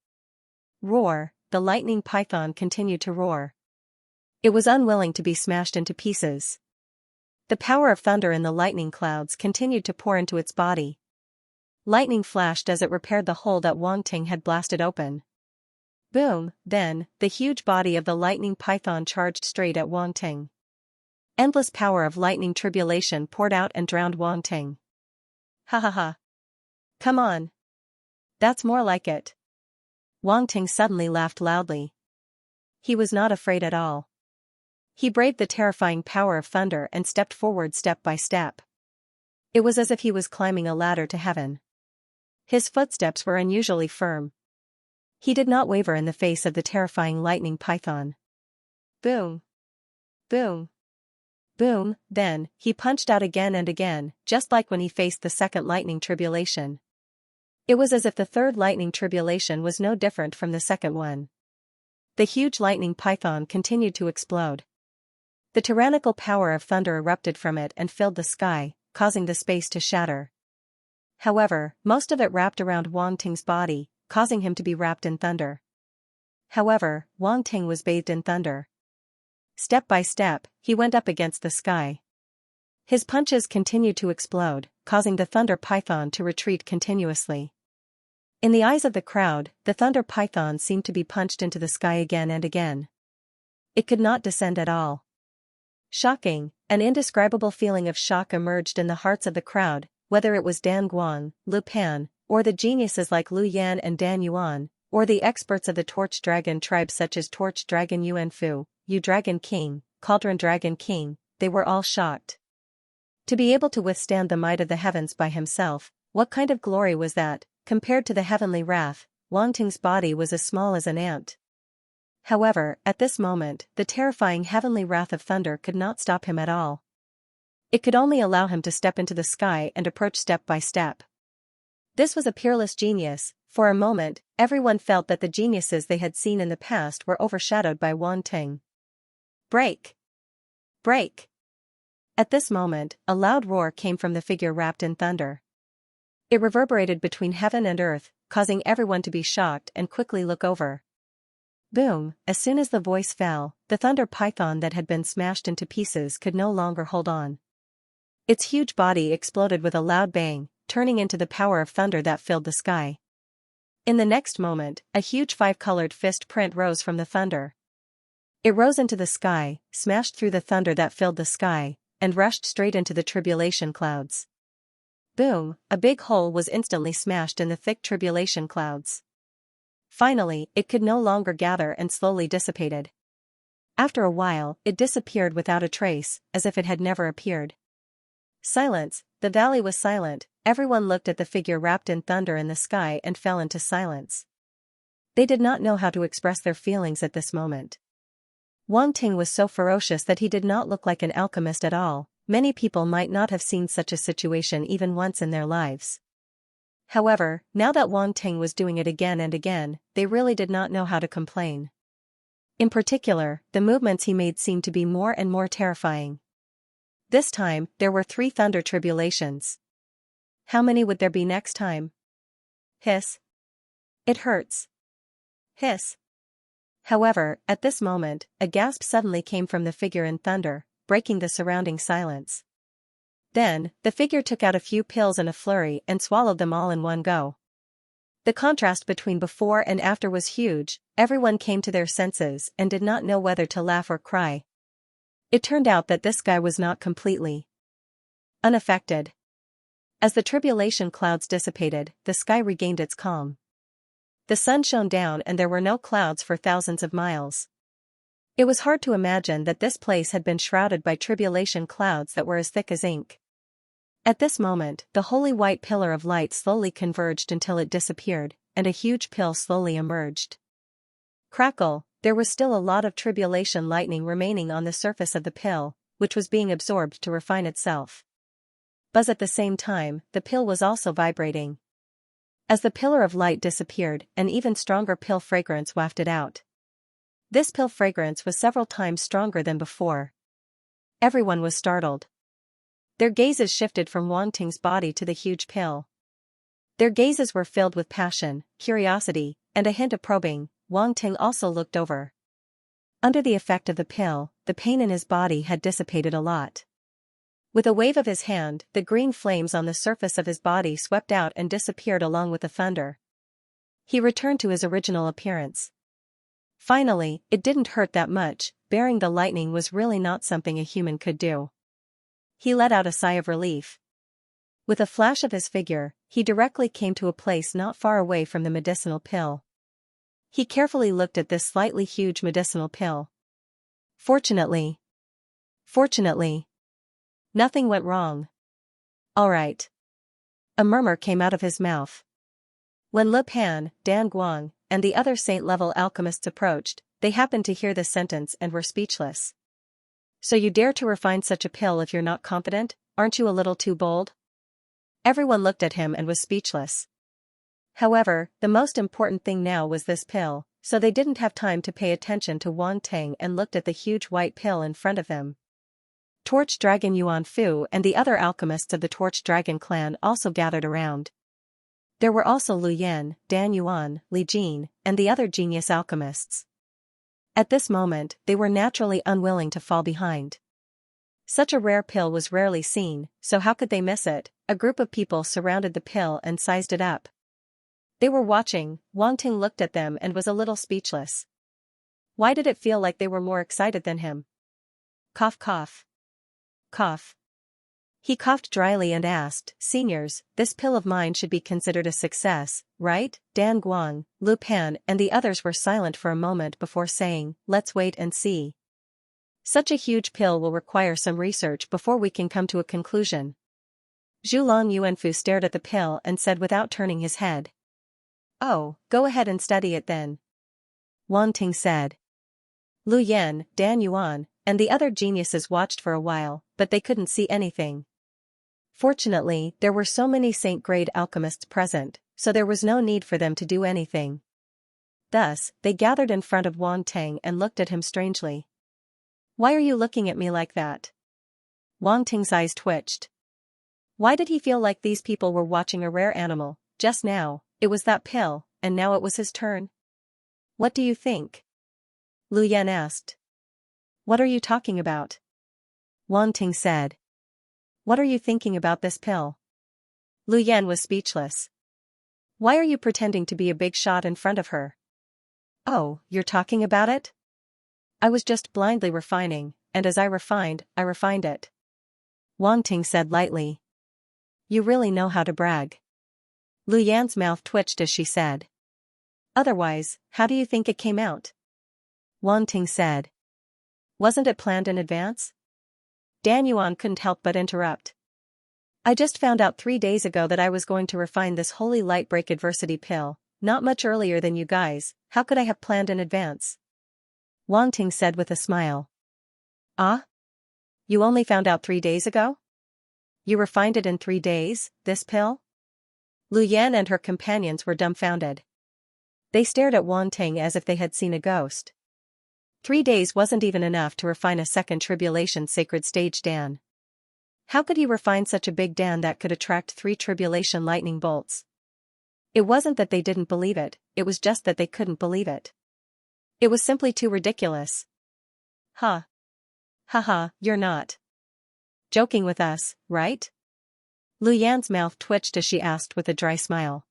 Roar, the lightning python continued to roar. It was unwilling to be smashed into pieces. The power of thunder in the lightning clouds continued to pour into its body. Lightning flashed as it repaired the hole that Wang Ting had blasted open. Boom, then, the huge body of the lightning python charged straight at Wang Ting. Endless power of lightning tribulation poured out and drowned Wang Ting. Ha ha ha. Come on. That's more like it. Wang Ting suddenly laughed loudly. He was not afraid at all. He braved the terrifying power of thunder and stepped forward step by step. It was as if he was climbing a ladder to heaven. His footsteps were unusually firm. He did not waver in the face of the terrifying lightning python. Boom. Boom. Boom, then, he punched out again and again, just like when he faced the second lightning tribulation. It was as if the third lightning tribulation was no different from the second one. The huge lightning python continued to explode. The tyrannical power of thunder erupted from it and filled the sky, causing the space to shatter. However, most of it wrapped around Wang Ting's body, causing him to be wrapped in thunder. However, Wang Ting was bathed in thunder. Step by step, he went up against the sky. His punches continued to explode, causing the thunder python to retreat continuously. In the eyes of the crowd, the thunder python seemed to be punched into the sky again and again. It could not descend at all. Shocking, an indescribable feeling of shock emerged in the hearts of the crowd, whether it was Dan Guang, Lu Pan, or the geniuses like Lu Yan and Dan Yuan, or the experts of the Torch Dragon tribe such as Torch Dragon Yuan Fu, Yu Dragon King, Cauldron Dragon King, they were all shocked. To be able to withstand the might of the heavens by himself, what kind of glory was that? Compared to the heavenly wrath, Wang Ting's body was as small as an ant. However, at this moment, the terrifying heavenly wrath of thunder could not stop him at all. It could only allow him to step into the sky and approach step by step. This was a peerless genius. For a moment, everyone felt that the geniuses they had seen in the past were overshadowed by Wang Ting. Break! Break! At this moment, a loud roar came from the figure wrapped in thunder. It reverberated between heaven and earth, causing everyone to be shocked and quickly look over. Boom, as soon as the voice fell, the thunder python that had been smashed into pieces could no longer hold on. Its huge body exploded with a loud bang, turning into the power of thunder that filled the sky. In the next moment, a huge five-colored fist print rose from the thunder. It rose into the sky, smashed through the thunder that filled the sky, and rushed straight into the tribulation clouds. Boom, a big hole was instantly smashed in the thick tribulation clouds. Finally, it could no longer gather and slowly dissipated. After a while, it disappeared without a trace, as if it had never appeared. Silence, the valley was silent, everyone looked at the figure wrapped in thunder in the sky and fell into silence. They did not know how to express their feelings at this moment. Wang Ting was so ferocious that he did not look like an alchemist at all. Many people might not have seen such a situation even once in their lives. However, now that Wang Ting was doing it again and again, they really did not know how to complain. In particular, the movements he made seemed to be more and more terrifying. This time, there were 3 thunder tribulations. How many would there be next time? Hiss. It hurts. Hiss. However, at this moment, a gasp suddenly came from the figure in thunder, breaking the surrounding silence. Then, the figure took out a few pills in a flurry and swallowed them all in one go. The contrast between before and after was huge, everyone came to their senses and did not know whether to laugh or cry. It turned out that this guy was not completely unaffected. As the tribulation clouds dissipated, the sky regained its calm. The sun shone down and there were no clouds for thousands of miles. It was hard to imagine that this place had been shrouded by tribulation clouds that were as thick as ink. At this moment, the holy white pillar of light slowly converged until it disappeared, and a huge pill slowly emerged. Crackle, there was still a lot of tribulation lightning remaining on the surface of the pill, which was being absorbed to refine itself. Buzz at the same time, the pill was also vibrating. As the pillar of light disappeared, an even stronger pill fragrance wafted out. This pill fragrance was several times stronger than before. Everyone was startled. Their gazes shifted from Wang Ting's body to the huge pill. Their gazes were filled with passion, curiosity, and a hint of probing. Wang Ting also looked over. Under the effect of the pill, the pain in his body had dissipated a lot. With a wave of his hand, the green flames on the surface of his body swept out and disappeared along with the thunder. He returned to his original appearance. Finally, it didn't hurt that much. Bearing the lightning was really not something a human could do. He let out a sigh of relief. With a flash of his figure, he directly came to a place not far away from the medicinal pill. He carefully looked at this slightly huge medicinal pill. Fortunately, nothing went wrong. All right. A murmur came out of his mouth. When Le Pan, Dan Guang, and the other saint-level alchemists approached, they happened to hear this sentence and were speechless. So you dare to refine such a pill if you're not confident? Aren't you a little too bold? Everyone looked at him and was speechless. However, the most important thing now was this pill, so they didn't have time to pay attention to Wang Ting and looked at the huge white pill in front of them. Torch Dragon Yuan Fu and the other alchemists of the Torch Dragon clan also gathered around. There were also Lu Yan, Dan Yuan, Li Jin, and the other genius alchemists. At this moment, they were naturally unwilling to fall behind. Such a rare pill was rarely seen, so how could they miss it? A group of people surrounded the pill and sized it up. They were watching. Wang Ting looked at them and was a little speechless. Why did it feel like they were more excited than him? Cough cough. Cough. He coughed dryly and asked, "Seniors, this pill of mine should be considered a success, right?" Dan Guang, Lu Pan and the others were silent for a moment before saying, "Let's wait and see. Such a huge pill will require some research before we can come to a conclusion." Zhulang Yuanfu stared at the pill and said without turning his head. "Oh, go ahead and study it then," Wang Ting said. Lu Yan, Dan Yuan, and the other geniuses watched for a while, but they couldn't see anything. Fortunately, there were so many saint-grade alchemists present, so there was no need for them to do anything. Thus, they gathered in front of Wang Ting and looked at him strangely. "Why are you looking at me like that?" Wang Ting's eyes twitched. Why did he feel like these people were watching a rare animal? Just now, it was that pill, and now it was his turn. "What do you think?" Lu Yan asked. "What are you talking about?" Wang Ting said. "What are you thinking about this pill?" Lu Yan was speechless. "Why are you pretending to be a big shot in front of her?" "Oh, you're talking about it?" "I was just blindly refining, and as I refined it," Wang Ting said lightly. "You really know how to brag." Lu Yan's mouth twitched as she said. "Otherwise, how do you think it came out?" Wang Ting said. "Wasn't it planned in advance?" Dan Yuan couldn't help but interrupt. "I just found out 3 days ago that I was going to refine this holy light break adversity pill, not much earlier than you guys. How could I have planned in advance?" Wang Ting said with a smile. "Ah? You only found out 3 days ago? You refined it in 3 days, this pill?" Lu Yan and her companions were dumbfounded. They stared at Wang Ting as if they had seen a ghost. 3 days wasn't even enough to refine a second tribulation sacred stage Dan. How could he refine such a big Dan that could attract 3 tribulation lightning bolts? It wasn't that they didn't believe it, it was just that they couldn't believe it. It was simply too ridiculous. "Huh. Haha, you're not joking with us, right?" Lu Yan's mouth twitched as she asked with a dry smile.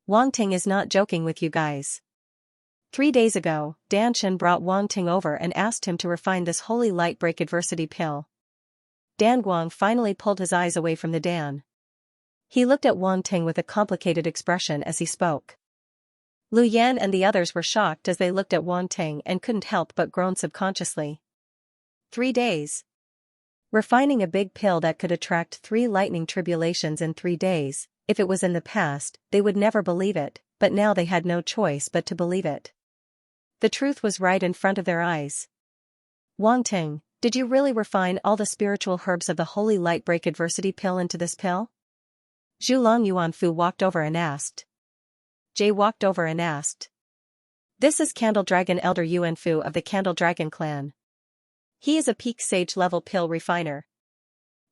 "Wang Ting is not joking with you guys. 3 days ago, Dan Shen brought Wang Ting over and asked him to refine this holy light break adversity pill." Dan Guang finally pulled his eyes away from the Dan. He looked at Wang Ting with a complicated expression as he spoke. Lu Yan and the others were shocked as they looked at Wang Ting and couldn't help but groan subconsciously. 3 days. Refining a big pill that could attract 3 lightning tribulations in 3 days, if it was in the past, they would never believe it, but now they had no choice but to believe it. The truth was right in front of their eyes. "Wang Ting, did you really refine all the spiritual herbs of the holy light break adversity pill into this pill?" Zhulang Yuanfu walked over and asked. Jay walked over and asked. "This is Candle Dragon Elder Yuanfu of the Candle Dragon clan. He is a peak sage level pill refiner."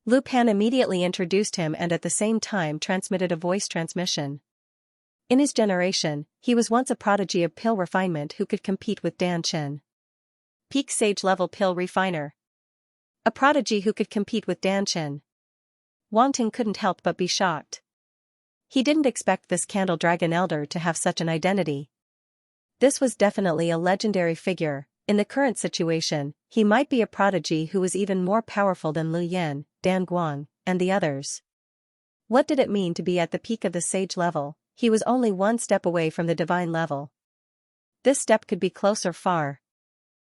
Lu Pan immediately introduced him and at the same time transmitted a voice transmission. In his generation, he was once a prodigy of pill refinement who could compete with Dan Chen. Peak sage-level pill refiner. A prodigy who could compete with Dan Chen. Wang Ting couldn't help but be shocked. He didn't expect this Candle Dragon Elder to have such an identity. This was definitely a legendary figure. In the current situation, he might be a prodigy who was even more powerful than Lu Yan, Dan Guang, and the others. What did it mean to be at the peak of the sage level? He was only one step away from the divine level. This step could be close or far.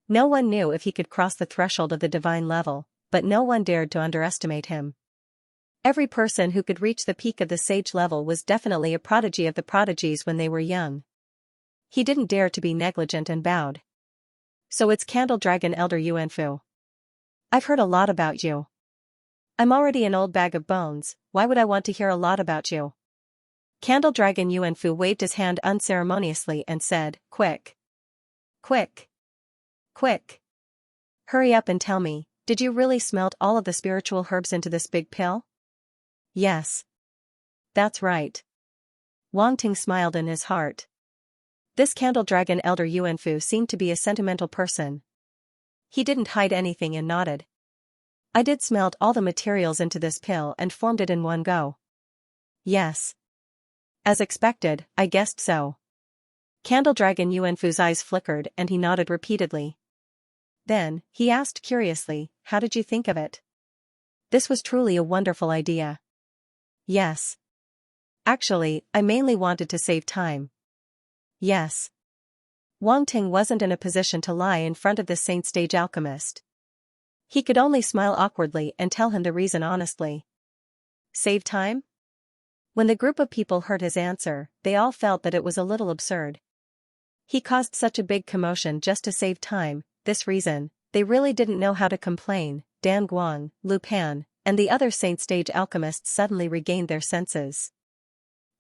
No one knew if he could cross the threshold of the divine level, but no one dared to underestimate him. Every person who could reach the peak of the sage level was definitely a prodigy of the prodigies when they were young. He didn't dare to be negligent and bowed. So it's Candle Dragon Elder Yuanfu. I've heard a lot about you. I'm already an old bag of bones, why would I want to hear a lot about you? Candle Dragon Yuanfu waved his hand unceremoniously and said, Quick. Quick. Quick. Hurry up and tell me, did you really smelt all of the spiritual herbs into this big pill? Yes. That's right. Wang Ting smiled in his heart. This Candle Dragon Elder Yuanfu seemed to be a sentimental person. He didn't hide anything and nodded. I did smelt all the materials into this pill and formed it in one go. Yes. As expected, I guessed so. Candle Dragon Yuanfu's eyes flickered and he nodded repeatedly. Then, he asked curiously, how did you think of it? This was truly a wonderful idea. Yes. Actually, I mainly wanted to save time. Yes. Wang Ting wasn't in a position to lie in front of this saint stage alchemist. He could only smile awkwardly and tell him the reason honestly. Save time? When the group of people heard his answer, they all felt that it was a little absurd. He caused such a big commotion just to save time, this reason, they really didn't know how to complain. Dan Guang, Lu Pan, and the other saint stage alchemists suddenly regained their senses.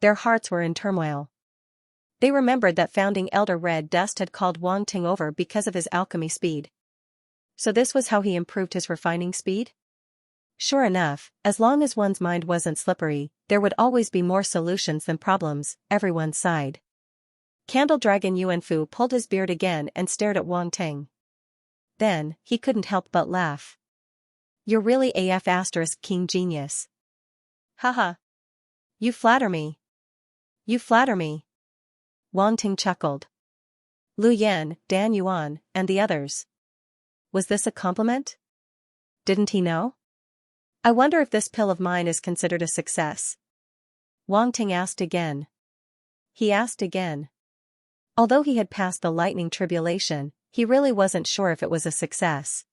Their hearts were in turmoil. They remembered that founding Elder Red Dust had called Wang Ting over because of his alchemy speed. So this was how he improved his refining speed? Sure enough, as long as one's mind wasn't slippery, there would always be more solutions than problems, everyone sighed. Candle Dragon Yuanfu pulled his beard again and stared at Wang Ting. Then, he couldn't help but laugh. You're really AF * King Genius. Haha. You flatter me. You flatter me. Wang Ting chuckled. Lu Yan, Dan Yuan, and the others. Was this a compliment? Didn't he know? I wonder if this pill of mine is considered a success. Wang Ting asked again. He asked again. Although he had passed the lightning tribulation, he really wasn't sure if it was a success.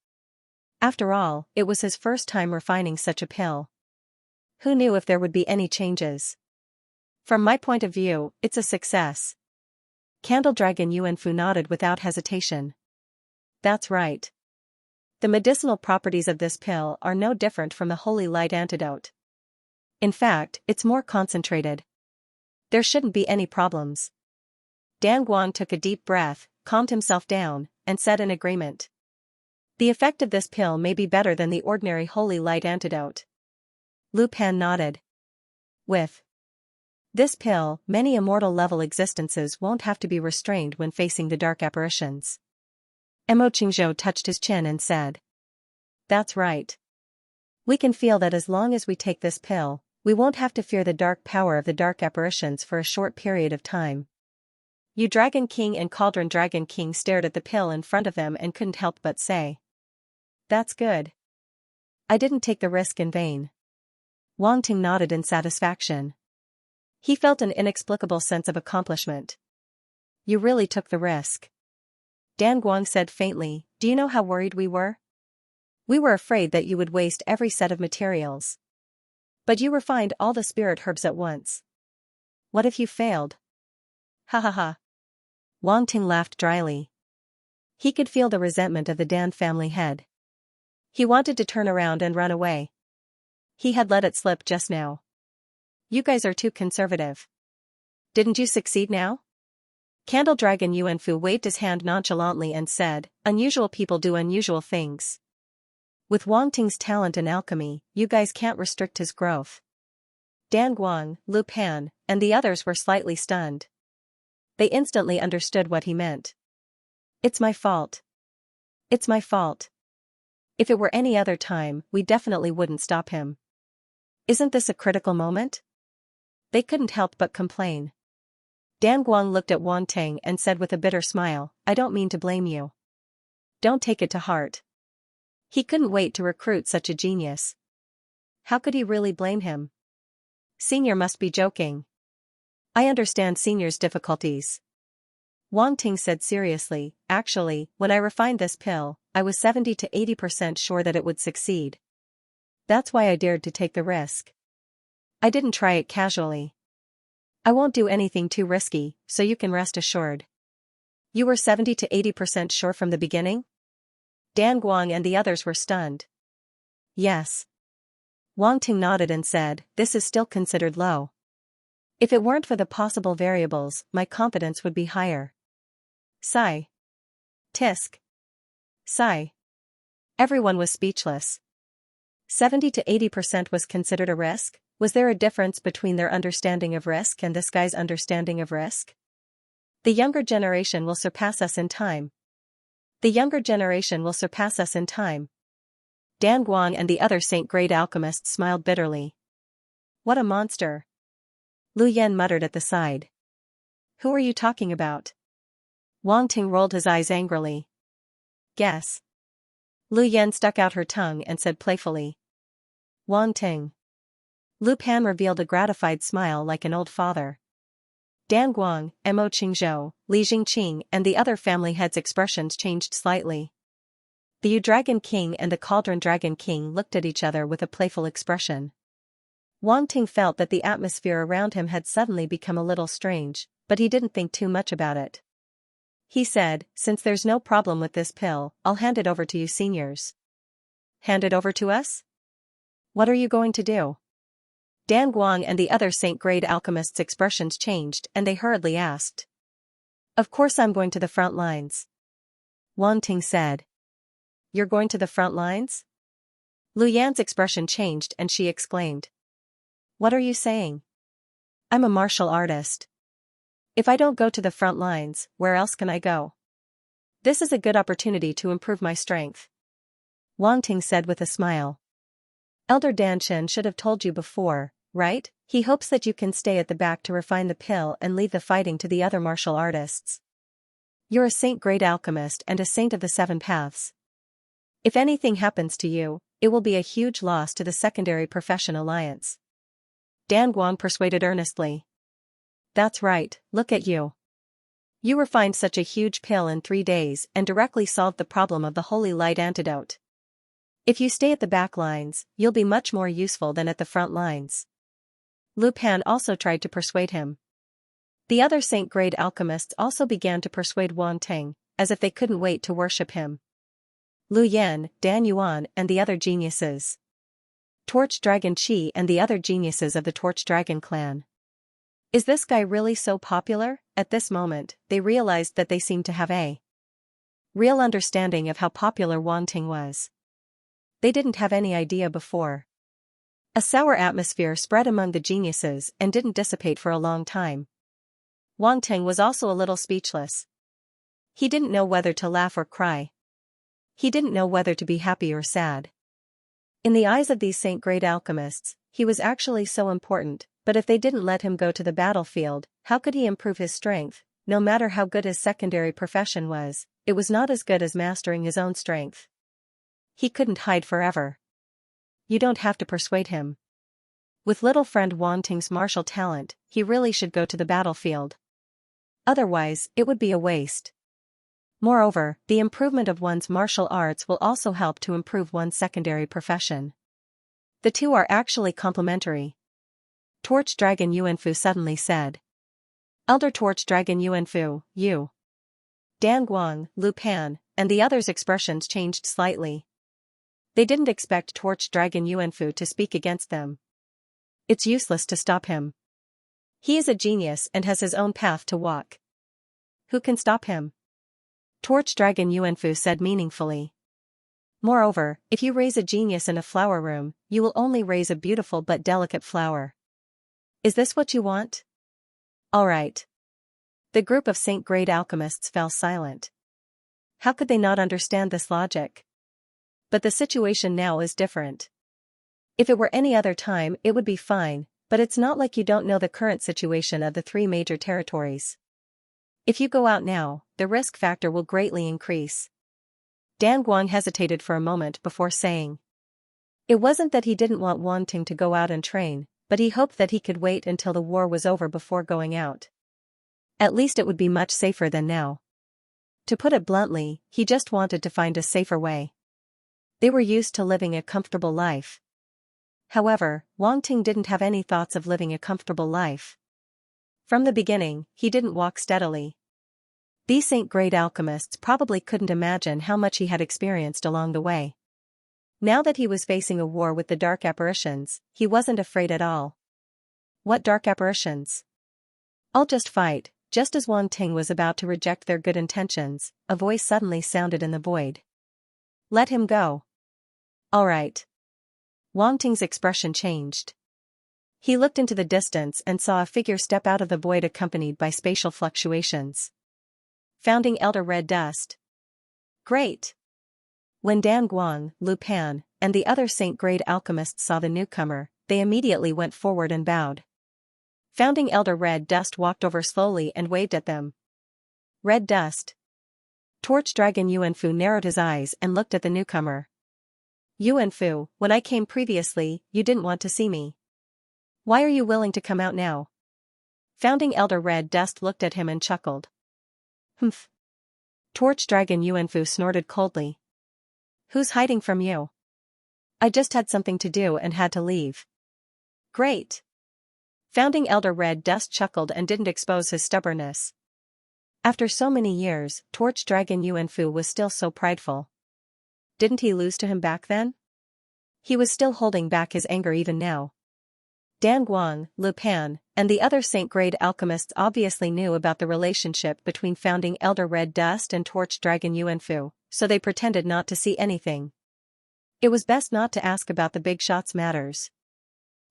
After all, it was his first time refining such a pill. Who knew if there would be any changes? From my point of view, it's a success. Candle Dragon Yuanfu nodded without hesitation. That's right. The medicinal properties of this pill are no different from the Holy Light antidote. In fact, it's more concentrated. There shouldn't be any problems. Dan Guang took a deep breath, calmed himself down, and said in agreement. The effect of this pill may be better than the ordinary Holy Light antidote. Lu Pan nodded. With this pill, many immortal-level existences won't have to be restrained when facing the dark apparitions. Mo Qingzhou touched his chin and said. That's right. We can feel that as long as we take this pill, we won't have to fear the dark power of the dark apparitions for a short period of time. You Dragon King and Cauldron Dragon King stared at the pill in front of them and couldn't help but say. That's good. I didn't take the risk in vain. Wang Ting nodded in satisfaction. He felt an inexplicable sense of accomplishment. You really took the risk. Dan Guang said faintly, do you know how worried we were? We were afraid that you would waste every set of materials. But you refined all the spirit herbs at once. What if you failed? Ha ha ha. Wang Ting laughed dryly. He could feel the resentment of the Dan family head. He wanted to turn around and run away. He had let it slip just now. You guys are too conservative. Didn't you succeed now? Candle Dragon Yuanfu waved his hand nonchalantly and said, unusual people do unusual things. With Wang Ting's talent in alchemy, you guys can't restrict his growth. Dan Guang, Lu Pan, and the others were slightly stunned. They instantly understood what he meant. It's my fault. It's my fault. If it were any other time, we definitely wouldn't stop him. Isn't this a critical moment? They couldn't help but complain. Dan Guang looked at Wang Ting and said with a bitter smile, I don't mean to blame you. Don't take it to heart. He couldn't wait to recruit such a genius. How could he really blame him? Senior must be joking. I understand Senior's difficulties. Wang Ting said seriously, actually, when I refined this pill, I was 70 to 80% sure that it would succeed. That's why I dared to take the risk. I didn't try it casually. I won't do anything too risky, so you can rest assured. You were 70 to 80% sure from the beginning? Dan Guang and the others were stunned. Yes. Wang Ting nodded and said, this is still considered low. If it weren't for the possible variables, my confidence would be higher. Sigh. Tisk. Sigh. Everyone was speechless. 70 to 80% was considered a risk? Was there a difference between their understanding of risk and this guy's understanding of risk? The younger generation will surpass us in time. The younger generation will surpass us in time. Dan Guang and the other Saint-grade alchemists smiled bitterly. What a monster. Lu Yan muttered at the side. Who are you talking about? Wang Ting rolled his eyes angrily. Guess. Lu Yan stuck out her tongue and said playfully. Wang Ting. Lu Pan revealed a gratified smile like an old father. Dan Guang, Mo Qingzhou, Li Jingqing and the other family heads' expressions changed slightly. The Yu Dragon King and the Cauldron Dragon King looked at each other with a playful expression. Wang Ting felt that the atmosphere around him had suddenly become a little strange, but he didn't think too much about it. He said, since there's no problem with this pill, I'll hand it over to you seniors. Hand it over to us? What are you going to do? Dan Guang and the other Saint-grade alchemists' expressions changed and they hurriedly asked. Of course I'm going to the front lines. Wang Ting said. You're going to the front lines? Lu Yan's expression changed and she exclaimed. What are you saying? I'm a martial artist. If I don't go to the front lines, where else can I go? This is a good opportunity to improve my strength. Wang Ting said with a smile. Elder Danshan should have told you before, right? He hopes that you can stay at the back to refine the pill and leave the fighting to the other martial artists. You're a Saint-grade alchemist and a saint of the 7 paths. If anything happens to you, it will be a huge loss to the secondary profession alliance. Dan Guang persuaded earnestly. That's right, look at you. You refined such a huge pill in 3 days and directly solved the problem of the holy light antidote. If you stay at the back lines, you'll be much more useful than at the front lines. Lu Pan also tried to persuade him. The other Saint-grade alchemists also began to persuade Wang Ting, as if they couldn't wait to worship him. Lu Yan, Dan Yuan and the other geniuses. Torch Dragon Qi and the other geniuses of the Torch Dragon clan. Is this guy really so popular? At this moment, they realized that they seemed to have a real understanding of how popular Wang Ting was. They didn't have any idea before. A sour atmosphere spread among the geniuses and didn't dissipate for a long time. Wang Ting was also a little speechless. He didn't know whether to laugh or cry. He didn't know whether to be happy or sad. In the eyes of these Saint-grade alchemists, he was actually so important, but if they didn't let him go to the battlefield, how could he improve his strength? No matter how good his secondary profession was, it was not as good as mastering his own strength. He couldn't hide forever. You don't have to persuade him. With little friend Wang Ting's martial talent, he really should go to the battlefield. Otherwise, it would be a waste. Moreover, the improvement of one's martial arts will also help to improve one's secondary profession. The two are actually complementary. Torch Dragon Yuanfu suddenly said. Elder Torch Dragon Yuanfu, you. Dan Guang, Lu Pan, and the others' expressions changed slightly. They didn't expect Torch Dragon Yuanfu to speak against them. It's useless to stop him. He is a genius and has his own path to walk. Who can stop him? Torch Dragon Yuanfu said meaningfully. Moreover, if you raise a genius in a flower room, you will only raise a beautiful but delicate flower. Is this what you want? All right. The group of Saint-grade alchemists fell silent. How could they not understand this logic? But the situation now is different. If it were any other time it would be fine, but it's not like you don't know the current situation of the three major territories. If you go out now, the risk factor will greatly increase. Dan Guang hesitated for a moment before saying. It wasn't that he didn't want Wang Ting to go out and train, but he hoped that he could wait until the war was over before going out. At least it would be much safer than now. To put it bluntly, he just wanted to find a safer way. They were used to living a comfortable life. However, Wang Ting didn't have any thoughts of living a comfortable life. From the beginning, he didn't walk steadily. These Saint-grade alchemists probably couldn't imagine how much he had experienced along the way. Now that he was facing a war with the dark apparitions, he wasn't afraid at all. What dark apparitions? I'll just fight. Just as Wang Ting was about to reject their good intentions, a voice suddenly sounded in the void. Let him go. All right. Wang Ting's expression changed. He looked into the distance and saw a figure step out of the void accompanied by spatial fluctuations. Founding Elder Red Dust. Great! When Dan Guang, Lu Pan, and the other Saint-grade alchemists saw the newcomer, they immediately went forward and bowed. Founding Elder Red Dust walked over slowly and waved at them. Red Dust. Torch Dragon Yuanfu narrowed his eyes and looked at the newcomer. Yuanfu, when I came previously, you didn't want to see me. Why are you willing to come out now? Founding Elder Red Dust looked at him and chuckled. Humph. Torch Dragon Yuanfu snorted coldly. Who's hiding from you? I just had something to do and had to leave. Great. Founding Elder Red Dust chuckled and didn't expose his stubbornness. After so many years, Torch Dragon Yuanfu was still so prideful. Didn't he lose to him back then? He was still holding back his anger even now. Dan Guang, Lu Pan, and the other Saint-grade alchemists obviously knew about the relationship between Founding Elder Red Dust and Torch Dragon Yuanfu, so they pretended not to see anything. It was best not to ask about the big shots matters.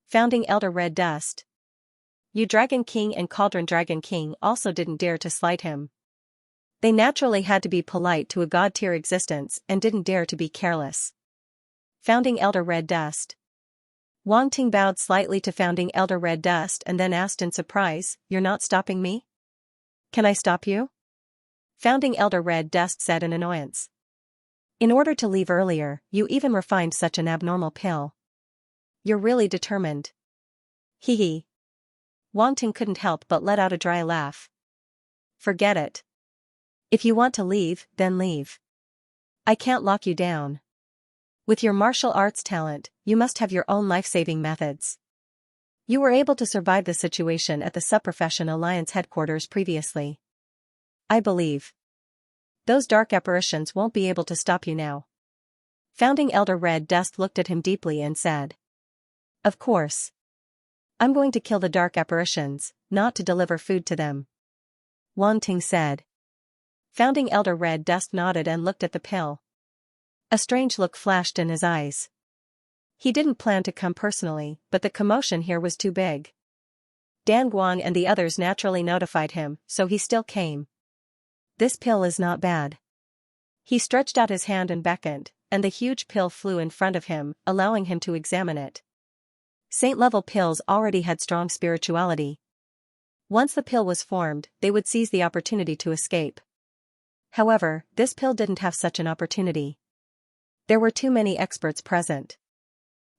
Founding Elder Red Dust. You Dragon King and Cauldron Dragon King also didn't dare to slight him. They naturally had to be polite to a god-tier existence and didn't dare to be careless. Founding Elder Red Dust. Wang Ting bowed slightly to Founding Elder Red Dust and then asked in surprise, You're not stopping me? Can I stop you? Founding Elder Red Dust said in annoyance. In order to leave earlier, you even refined such an abnormal pill. You're really determined. Hee hee. Wang Ting couldn't help but let out a dry laugh. Forget it. If you want to leave, then leave. I can't lock you down. With your martial arts talent, you must have your own life-saving methods. You were able to survive the situation at the Subprofession Alliance headquarters previously. I believe. Those dark apparitions won't be able to stop you now. Founding Elder Red Dust looked at him deeply and said. Of course. I'm going to kill the dark apparitions, not to deliver food to them. Wang Ting said. Founding Elder Red Dust nodded and looked at the pill. A strange look flashed in his eyes. He didn't plan to come personally, but the commotion here was too big. Dan Guang and the others naturally notified him, so he still came. This pill is not bad. He stretched out his hand and beckoned, and the huge pill flew in front of him, allowing him to examine it. Saint-level pills already had strong spirituality. Once the pill was formed, they would seize the opportunity to escape. However, this pill didn't have such an opportunity. There were too many experts present.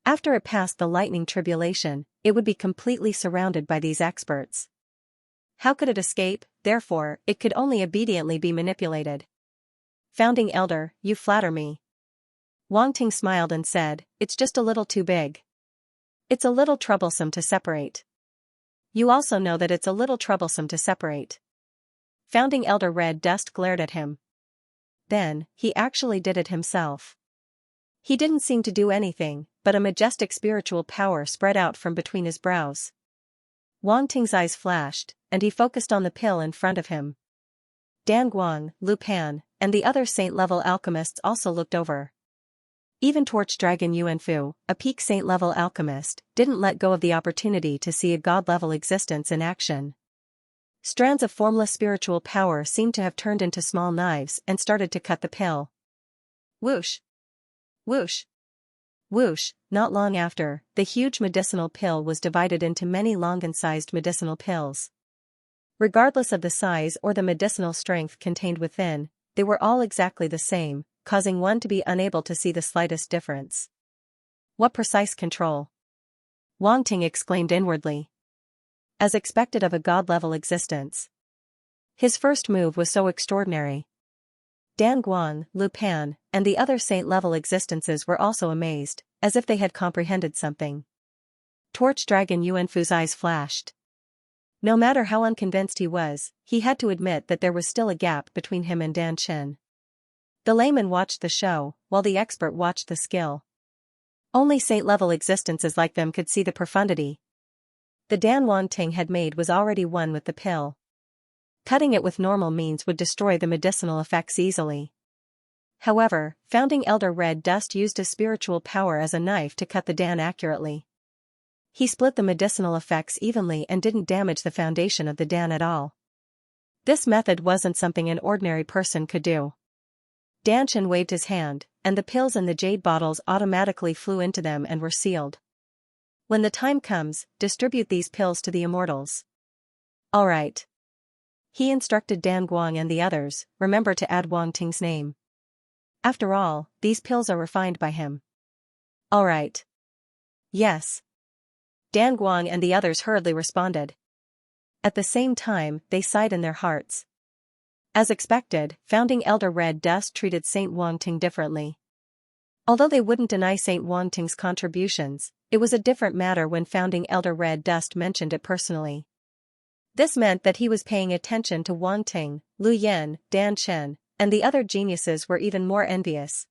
After it passed the lightning tribulation, it would be completely surrounded by these experts. How could it escape? Therefore, it could only obediently be manipulated. Founding Elder, you flatter me. Wang Ting smiled and said, It's just a little too big. It's a little troublesome to separate. You also know that it's a little troublesome to separate. Founding Elder Red Dust glared at him. Then, he actually did it himself. He didn't seem to do anything, but a majestic spiritual power spread out from between his brows. Wang Ting's eyes flashed, and he focused on the pill in front of him. Dan Guang, Lu Pan, and the other saint-level alchemists also looked over. Even Torch Dragon Yuanfu, a peak saint-level alchemist, didn't let go of the opportunity to see a god-level existence in action. Strands of formless spiritual power seemed to have turned into small knives and started to cut the pill. Whoosh! Whoosh! Whoosh! Not long after, the huge medicinal pill was divided into many Longan-sized medicinal pills. Regardless of the size or the medicinal strength contained within, they were all exactly the same, causing one to be unable to see the slightest difference. What precise control! Wang Ting exclaimed inwardly. As expected of a god-level existence. His first move was so extraordinary. Dan Guang, Lu Pan, and the other saint-level existences were also amazed, as if they had comprehended something. Torch Dragon Yuanfu's eyes flashed. No matter how unconvinced he was, he had to admit that there was still a gap between him and Dan Chen. The layman watched the show, while the expert watched the skill. Only saint-level existences like them could see the profundity. The Dan Wang Ting had made was already one with the pill. Cutting it with normal means would destroy the medicinal effects easily. However, Founding Elder Red Dust used his spiritual power as a knife to cut the Dan accurately. He split the medicinal effects evenly and didn't damage the foundation of the Dan at all. This method wasn't something an ordinary person could do. Dan Chen waved his hand, and the pills in the jade bottles automatically flew into them and were sealed. When the time comes, distribute these pills to the immortals. All right. He instructed Dan Guang and the others, remember to add Wang Ting's name. After all, these pills are refined by him. All right. Yes. Dan Guang and the others hurriedly responded. At the same time, they sighed in their hearts. As expected, Founding Elder Red Dust treated Saint Wang Ting differently. Although they wouldn't deny Saint Wang Ting's contributions, it was a different matter when Founding Elder Red Dust mentioned it personally. This meant that he was paying attention to Wang Ting, Lu Yan, Dan Chen, and the other geniuses were even more envious.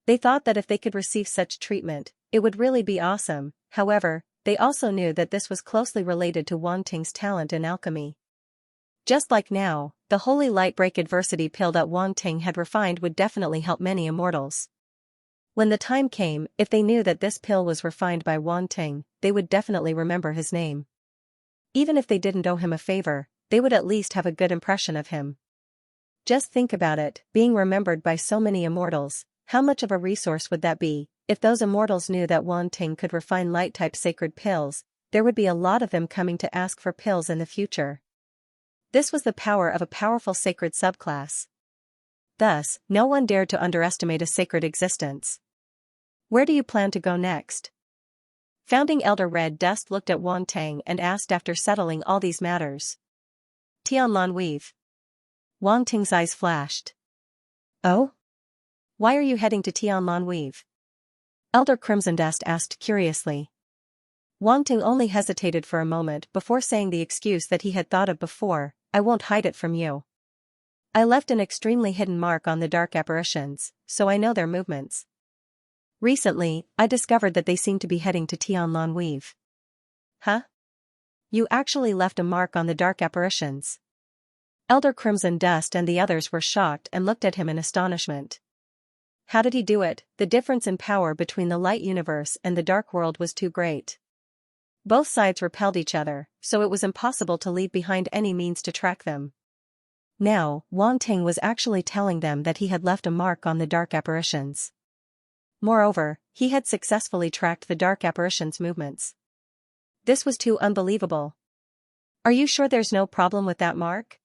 They thought that if they could receive such treatment, it would really be awesome. However, they also knew that this was closely related to Wang Ting's talent in alchemy. Just like now, the holy light break adversity pill that Wang Ting had refined would definitely help many immortals. When the time came, if they knew that this pill was refined by Wang Ting, they would definitely remember his name. Even if they didn't owe him a favor, they would at least have a good impression of him. Just think about it, being remembered by so many immortals, how much of a resource would that be? If those immortals knew that Wang Ting could refine light-type sacred pills, there would be a lot of them coming to ask for pills in the future. This was the power of a powerful sacred subclass. Thus, no one dared to underestimate a sacred existence. Where do you plan to go next? Founding Elder Red Dust looked at Wang Ting and asked after settling all these matters. Tianlan Weave. Wang Ting's eyes flashed. Oh? Why are you heading to Tianlan Weave? Elder Crimson Dust asked curiously. Wang Ting only hesitated for a moment before saying the excuse that he had thought of before, I won't hide it from you. I left an extremely hidden mark on the dark apparitions, so I know their movements. Recently, I discovered that they seem to be heading to Tianlan Weave. Huh? You actually left a mark on the dark apparitions? Elder Crimson Dust and the others were shocked and looked at him in astonishment. How did he do it? The difference in power between the light universe and the dark world was too great. Both sides repelled each other, so it was impossible to leave behind any means to track them. Now, Wang Ting was actually telling them that he had left a mark on the dark apparitions. Moreover, he had successfully tracked the dark apparitions' movements. This was too unbelievable. Are you sure there's no problem with that mark?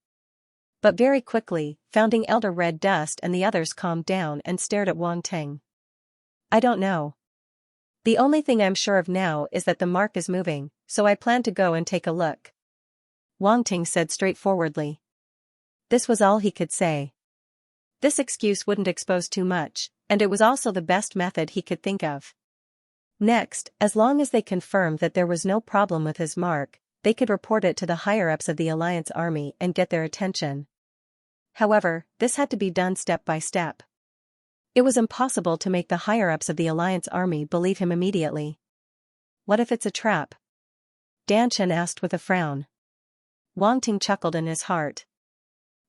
But very quickly, Founding Elder Red Dust and the others calmed down and stared at Wang Ting. I don't know. The only thing I'm sure of now is that the mark is moving, so I plan to go and take a look. Wang Ting said straightforwardly. This was all he could say. This excuse wouldn't expose too much, and it was also the best method he could think of. Next, as long as they confirmed that there was no problem with his mark, they could report it to the higher-ups of the Alliance army and get their attention. However, this had to be done step by step. It was impossible to make the higher-ups of the Alliance army believe him immediately. What if it's a trap? Dan Chen asked with a frown. Wang Ting chuckled in his heart.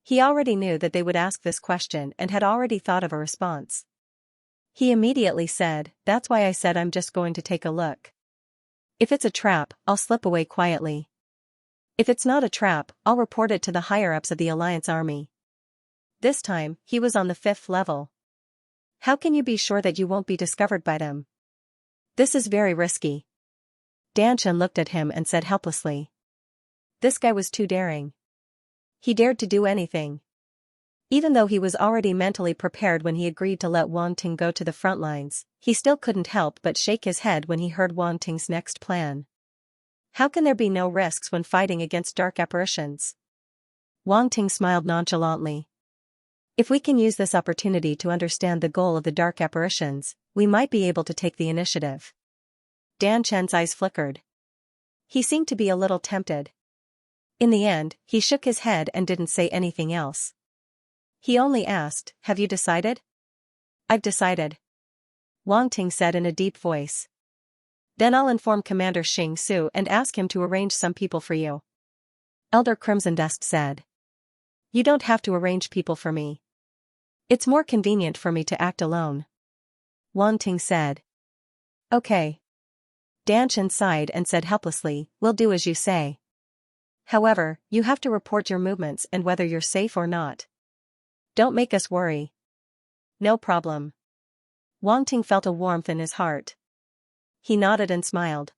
He already knew that they would ask this question and had already thought of a response. He immediately said, "That's why I said I'm just going to take a look. If it's a trap, I'll slip away quietly. If it's not a trap, I'll report it to the higher-ups of the Alliance army." This time, he was on the 5th level. How can you be sure that you won't be discovered by them? This is very risky. Danshan looked at him and said helplessly. This guy was too daring. He dared to do anything. Even though he was already mentally prepared when he agreed to let Wang Ting go to the front lines, he still couldn't help but shake his head when he heard Wang Ting's next plan. How can there be no risks when fighting against dark apparitions? Wang Ting smiled nonchalantly. If we can use this opportunity to understand the goal of the dark apparitions, we might be able to take the initiative. Dan Chen's eyes flickered. He seemed to be a little tempted. In the end, he shook his head and didn't say anything else. He only asked, "Have you decided?" "I've decided," Wang Ting said in a deep voice. "Then I'll inform Commander Xing Su and ask him to arrange some people for you," Elder Crimson Dust said. "You don't have to arrange people for me. It's more convenient for me to act alone," Wang Ting said. "Okay." Danshan sighed and said helplessly, "We'll do as you say. However, you have to report your movements and whether you're safe or not. Don't make us worry." "No problem." Wang Ting felt a warmth in his heart. He nodded and smiled.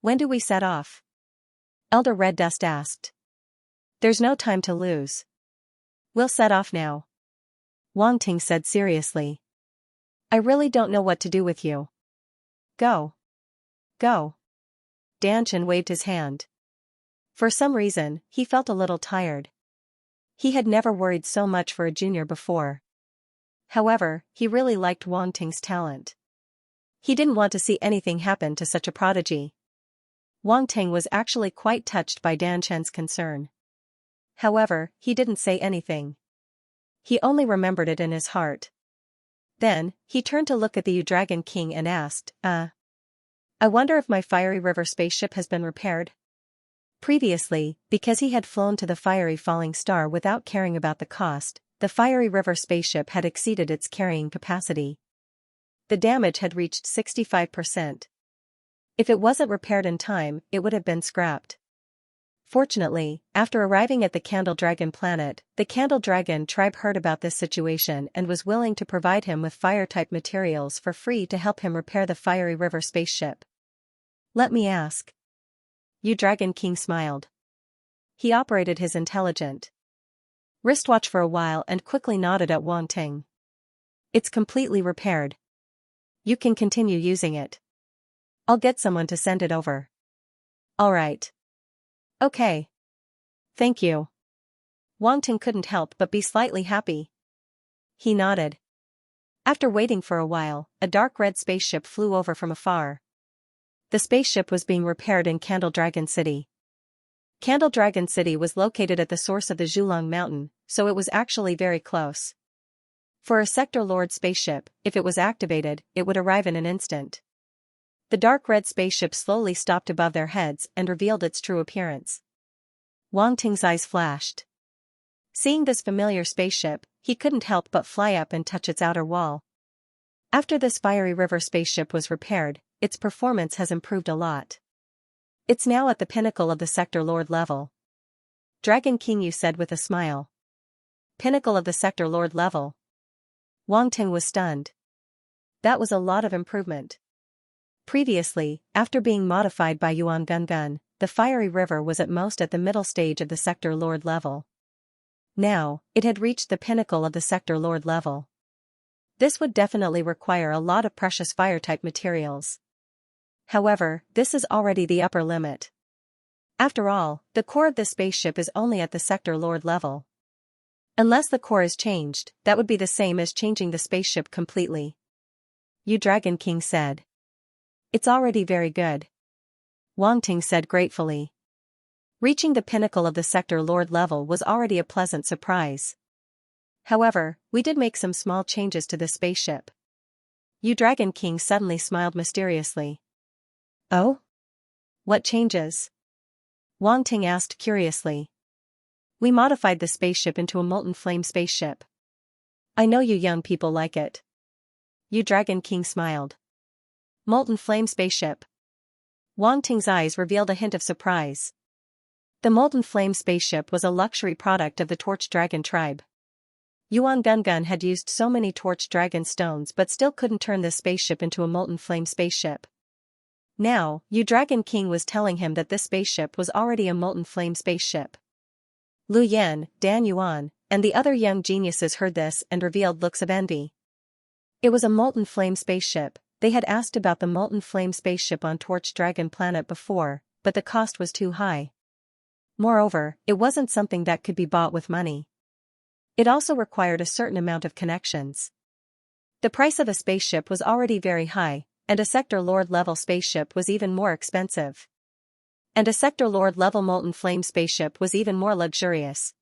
"When do we set off?" Elder Red Dust asked. "There's no time to lose. We'll set off now," Wang Ting said seriously. "I really don't know what to do with you. Go. Go." Danshan waved his hand. For some reason, he felt a little tired. He had never worried so much for a junior before. However, he really liked Wang Ting's talent. He didn't want to see anything happen to such a prodigy. Wang Ting was actually quite touched by Danshan's concern. However, he didn't say anything. He only remembered it in his heart. Then, he turned to look at the U-Dragon King and asked, I wonder if my Fiery River spaceship has been repaired?" Previously, because he had flown to the fiery falling star without caring about the cost, the Fiery River spaceship had exceeded its carrying capacity. The damage had reached 65%. If it wasn't repaired in time, it would have been scrapped. Fortunately, after arriving at the Candle Dragon planet, the Candle Dragon tribe heard about this situation and was willing to provide him with fire-type materials for free to help him repair the Fiery River spaceship. "Let me ask." U-Dragon King smiled. He operated his intelligent wristwatch for a while and quickly nodded at Wang Ting. "It's completely repaired. You can continue using it. I'll get someone to send it over." "All right. Okay. Thank you." Wang Ting couldn't help but be slightly happy. He nodded. After waiting for a while, a dark red spaceship flew over from afar. The spaceship was being repaired in Candle Dragon City. Candle Dragon City was located at the source of the Zhulong Mountain, so it was actually very close. For a Sector Lord spaceship, if it was activated, it would arrive in an instant. The dark red spaceship slowly stopped above their heads and revealed its true appearance. Wang Ting's eyes flashed. Seeing this familiar spaceship, he couldn't help but fly up and touch its outer wall. After this Fiery River spaceship was repaired, its performance has improved a lot. It's now at the pinnacle of the Sector Lord level. Dragon King Yu said with a smile. Pinnacle of the Sector Lord level. Wang Ting was stunned. That was a lot of improvement. Previously, after being modified by Yuan Gungun, the Fiery River was at most at the middle stage of the Sector Lord level. Now, it had reached the pinnacle of the Sector Lord level. This would definitely require a lot of precious fire-type materials. However, this is already the upper limit. After all, the core of this spaceship is only at the Sector Lord level. Unless the core is changed, that would be the same as changing the spaceship completely. U-Dragon King said. It's already very good. Wang Ting said gratefully. Reaching the pinnacle of the Sector Lord level was already a pleasant surprise. However, we did make some small changes to the spaceship. U-Dragon King suddenly smiled mysteriously. "Oh? What changes?" Wang Ting asked curiously. "We modified the spaceship into a molten flame spaceship. I know you young people like it." Yu Dragon King smiled. Molten flame spaceship. Wang Ting's eyes revealed a hint of surprise. The molten flame spaceship was a luxury product of the Torch Dragon tribe. Yuan Gungun had used so many Torch Dragon stones but still couldn't turn this spaceship into a molten flame spaceship. Now, Yu Dragon King was telling him that this spaceship was already a molten flame spaceship. Lu Yan, Dan Yuan, and the other young geniuses heard this and revealed looks of envy. It was a molten flame spaceship. They had asked about the molten flame spaceship on Torch Dragon Planet before, but the cost was too high. Moreover, it wasn't something that could be bought with money. It also required a certain amount of connections. The price of a spaceship was already very high, and a Sector Lord level spaceship was even more expensive. And a Sector Lord level molten flame spaceship was even more luxurious.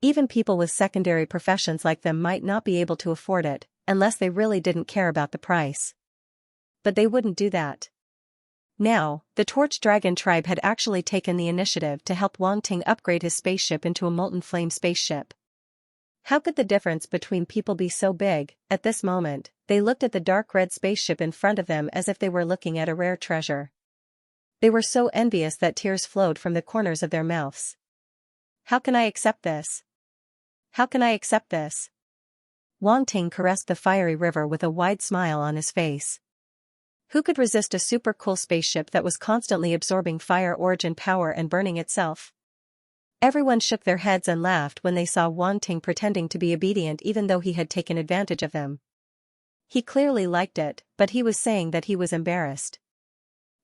Even people with secondary professions like them might not be able to afford it, unless they really didn't care about the price. But they wouldn't do that. Now, the Torch Dragon tribe had actually taken the initiative to help Wang Ting upgrade his spaceship into a molten flame spaceship. How could the difference between people be so big? At this moment, they looked at the dark red spaceship in front of them as if they were looking at a rare treasure. They were so envious that tears flowed from the corners of their mouths. How can I accept this? How can I accept this? Wang Ting caressed the fiery river with a wide smile on his face. Who could resist a super cool spaceship that was constantly absorbing fire origin power and burning itself? Everyone shook their heads and laughed when they saw Wang Ting pretending to be obedient even though he had taken advantage of them. He clearly liked it, but he was saying that he was embarrassed.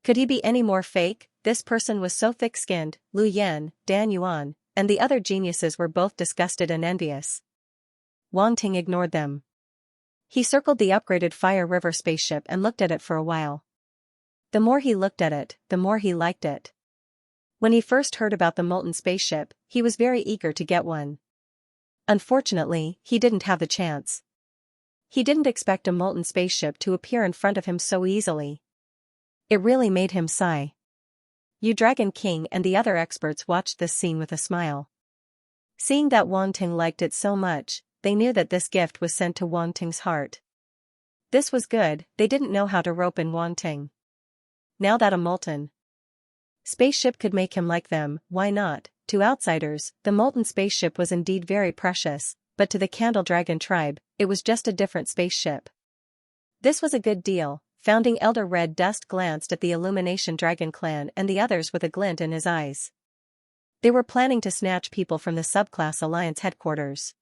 Could he be any more fake? This person was so thick-skinned. Lu Yan, Dan Yuan, and the other geniuses were both disgusted and envious. Wang Ting ignored them. He circled the upgraded Fire River spaceship and looked at it for a while. The more he looked at it, the more he liked it. When he first heard about the molten spaceship, he was very eager to get one. Unfortunately, he didn't have the chance. He didn't expect a molten spaceship to appear in front of him so easily. It really made him sigh. Yu Dragon King and the other experts watched this scene with a smile. Seeing that Wang Ting liked it so much, they knew that this gift was sent to Wang Ting's heart. This was good. They didn't know how to rope in Wang Ting. Now that a molten spaceship could make him like them, why not? To outsiders, the molten spaceship was indeed very precious, but to the Candle Dragon tribe, it was just a different spaceship. This was a good deal. Founding Elder Red Dust glanced at the Illumination Dragon clan and the others with a glint in his eyes. They were planning to snatch people from the Subclass Alliance headquarters.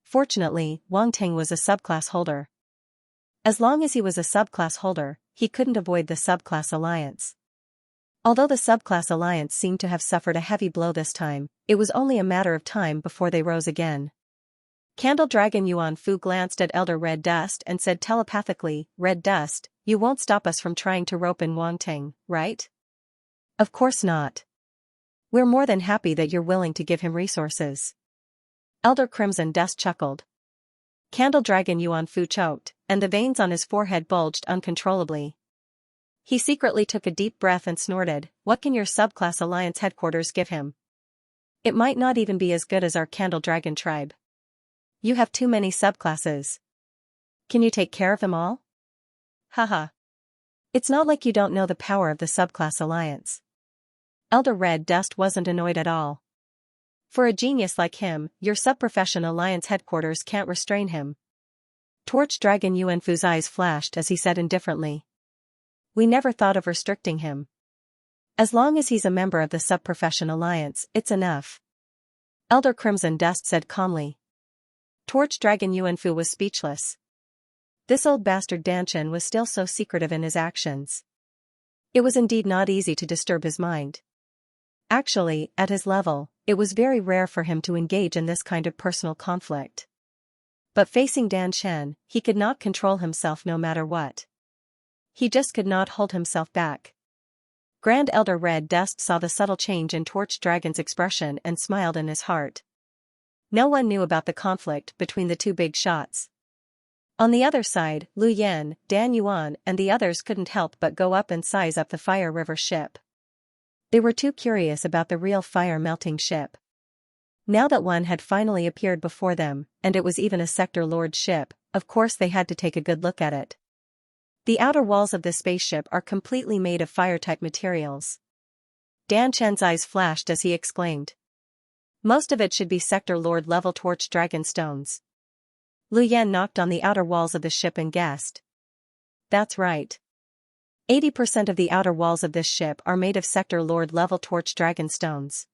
Fortunately, Wang Ting was a subclass holder. As long as he was a subclass holder, he couldn't avoid the Subclass Alliance. Although the Subclass Alliance seemed to have suffered a heavy blow this time, it was only a matter of time before they rose again. Candle Dragon Yuan Fu glanced at Elder Red Dust and said telepathically, "Red Dust, you won't stop us from trying to rope in Wang Ting, right?" "Of course not. We're more than happy that you're willing to give him resources." Elder Crimson Dust chuckled. Candle Dragon Yuan Fu choked, and the veins on his forehead bulged uncontrollably. He secretly took a deep breath and snorted, "What can your Subclass Alliance headquarters give him? It might not even be as good as our Candle Dragon tribe. You have too many subclasses. Can you take care of them all?" Haha. It's not like you don't know the power of the Subclass Alliance. Elder Red Dust wasn't annoyed at all. For a genius like him, your Subprofession Alliance headquarters can't restrain him. Torch Dragon Yuan Fu's eyes flashed as he said indifferently, "We never thought of restricting him. As long as he's a member of the Subprofession Alliance, it's enough." Elder Crimson Dust said calmly. Torch Dragon Yuan Fu was speechless. This old bastard Danshan was still so secretive in his actions. It was indeed not easy to disturb his mind. Actually, at his level, it was very rare for him to engage in this kind of personal conflict. But facing Danshan, he could not control himself no matter what. He just could not hold himself back. Grand Elder Red Dust saw the subtle change in Torch Dragon's expression and smiled in his heart. No one knew about the conflict between the two big shots. On the other side, Lu Yan, Dan Yuan and the others couldn't help but go up and size up the Fire River ship. They were too curious about the real fire-melting ship. Now that one had finally appeared before them, and it was even a Sector Lord ship, of course they had to take a good look at it. The outer walls of this spaceship are completely made of fire-type materials. Dan Chen's eyes flashed as he exclaimed. Most of it should be Sector Lord level torch dragon stones. Lu Yan knocked on the outer walls of the ship and guessed. That's right. 80% of the outer walls of this ship are made of Sector Lord level torch dragon stones.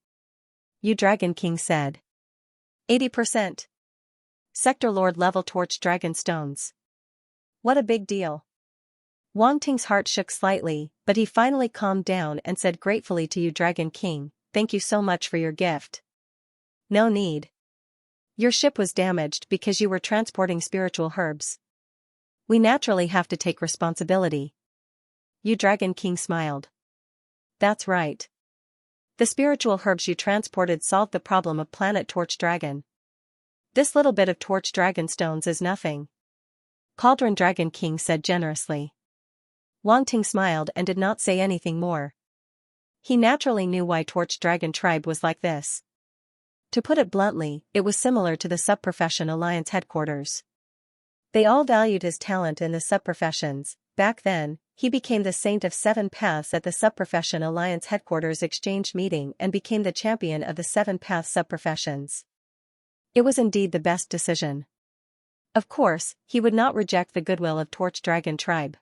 You Dragon King said. 80%. Sector Lord level torch dragon stones. What a big deal. Wang Ting's heart shook slightly, but he finally calmed down and said gratefully to you Dragon King, thank you so much for your gift. No need. Your ship was damaged because you were transporting spiritual herbs. We naturally have to take responsibility. You Dragon King smiled. That's right. The spiritual herbs you transported solved the problem of planet Torch Dragon. This little bit of Torch Dragon stones is nothing. Cauldron Dragon King said generously. Wang Ting smiled and did not say anything more. He naturally knew why Torch Dragon tribe was like this. To put it bluntly, it was similar to the Subprofession Alliance headquarters. They all valued his talent in the subprofessions. Back then, he became the Saint of Seven Paths at the Subprofession Alliance headquarters exchange meeting and became the champion of the Seven Path subprofessions. It was indeed the best decision. Of course, he would not reject the goodwill of Torch Dragon tribe.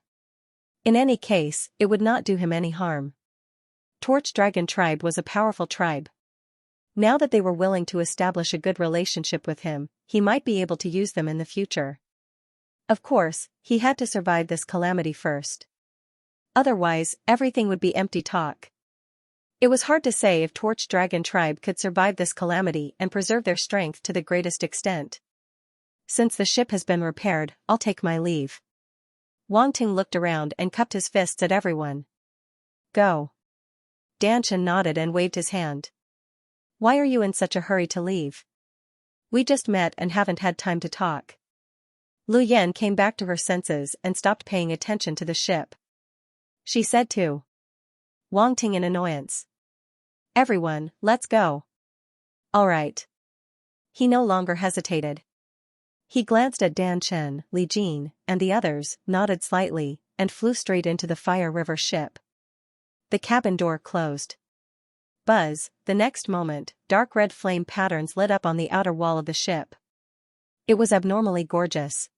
In any case, it would not do him any harm. Torch Dragon tribe was a powerful tribe. Now that they were willing to establish a good relationship with him, he might be able to use them in the future. Of course, he had to survive this calamity first. Otherwise, everything would be empty talk. It was hard to say if Torch Dragon tribe could survive this calamity and preserve their strength to the greatest extent. Since the ship has been repaired, I'll take my leave. Wang Ting looked around and cupped his fists at everyone. Go. Dan Chen nodded and waved his hand. Why are you in such a hurry to leave? We just met and haven't had time to talk. Lu Yan came back to her senses and stopped paying attention to the ship. She said to Wang Ting in annoyance. Everyone, let's go. All right. He no longer hesitated. He glanced at Dan Chen, Li Jin, and the others, nodded slightly, and flew straight into the Fire River ship. The cabin door closed. Buzz, the next moment, dark red flame patterns lit up on the outer wall of the ship. It was abnormally gorgeous.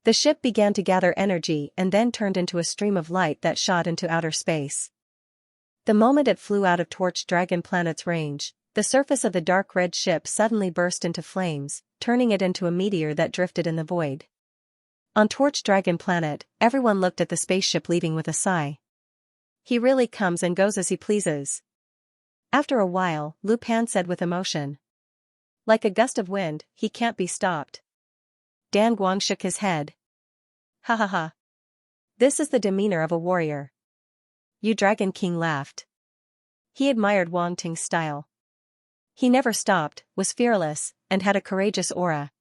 The ship began to gather energy and then turned into a stream of light that shot into outer space. The moment it flew out of Torch Dragon Planet's range, the surface of the dark red ship suddenly burst into flames, turning it into a meteor that drifted in the void. On Torch Dragon Planet, everyone looked at the spaceship leaving with a sigh. He really comes and goes as he pleases. After a while, Lu Pan said with emotion. Like a gust of wind, he can't be stopped. Dan Guang shook his head. Ha ha ha. This is the demeanor of a warrior. You Dragon King laughed. He admired Wang Ting's style. He never stopped, was fearless, and had a courageous aura.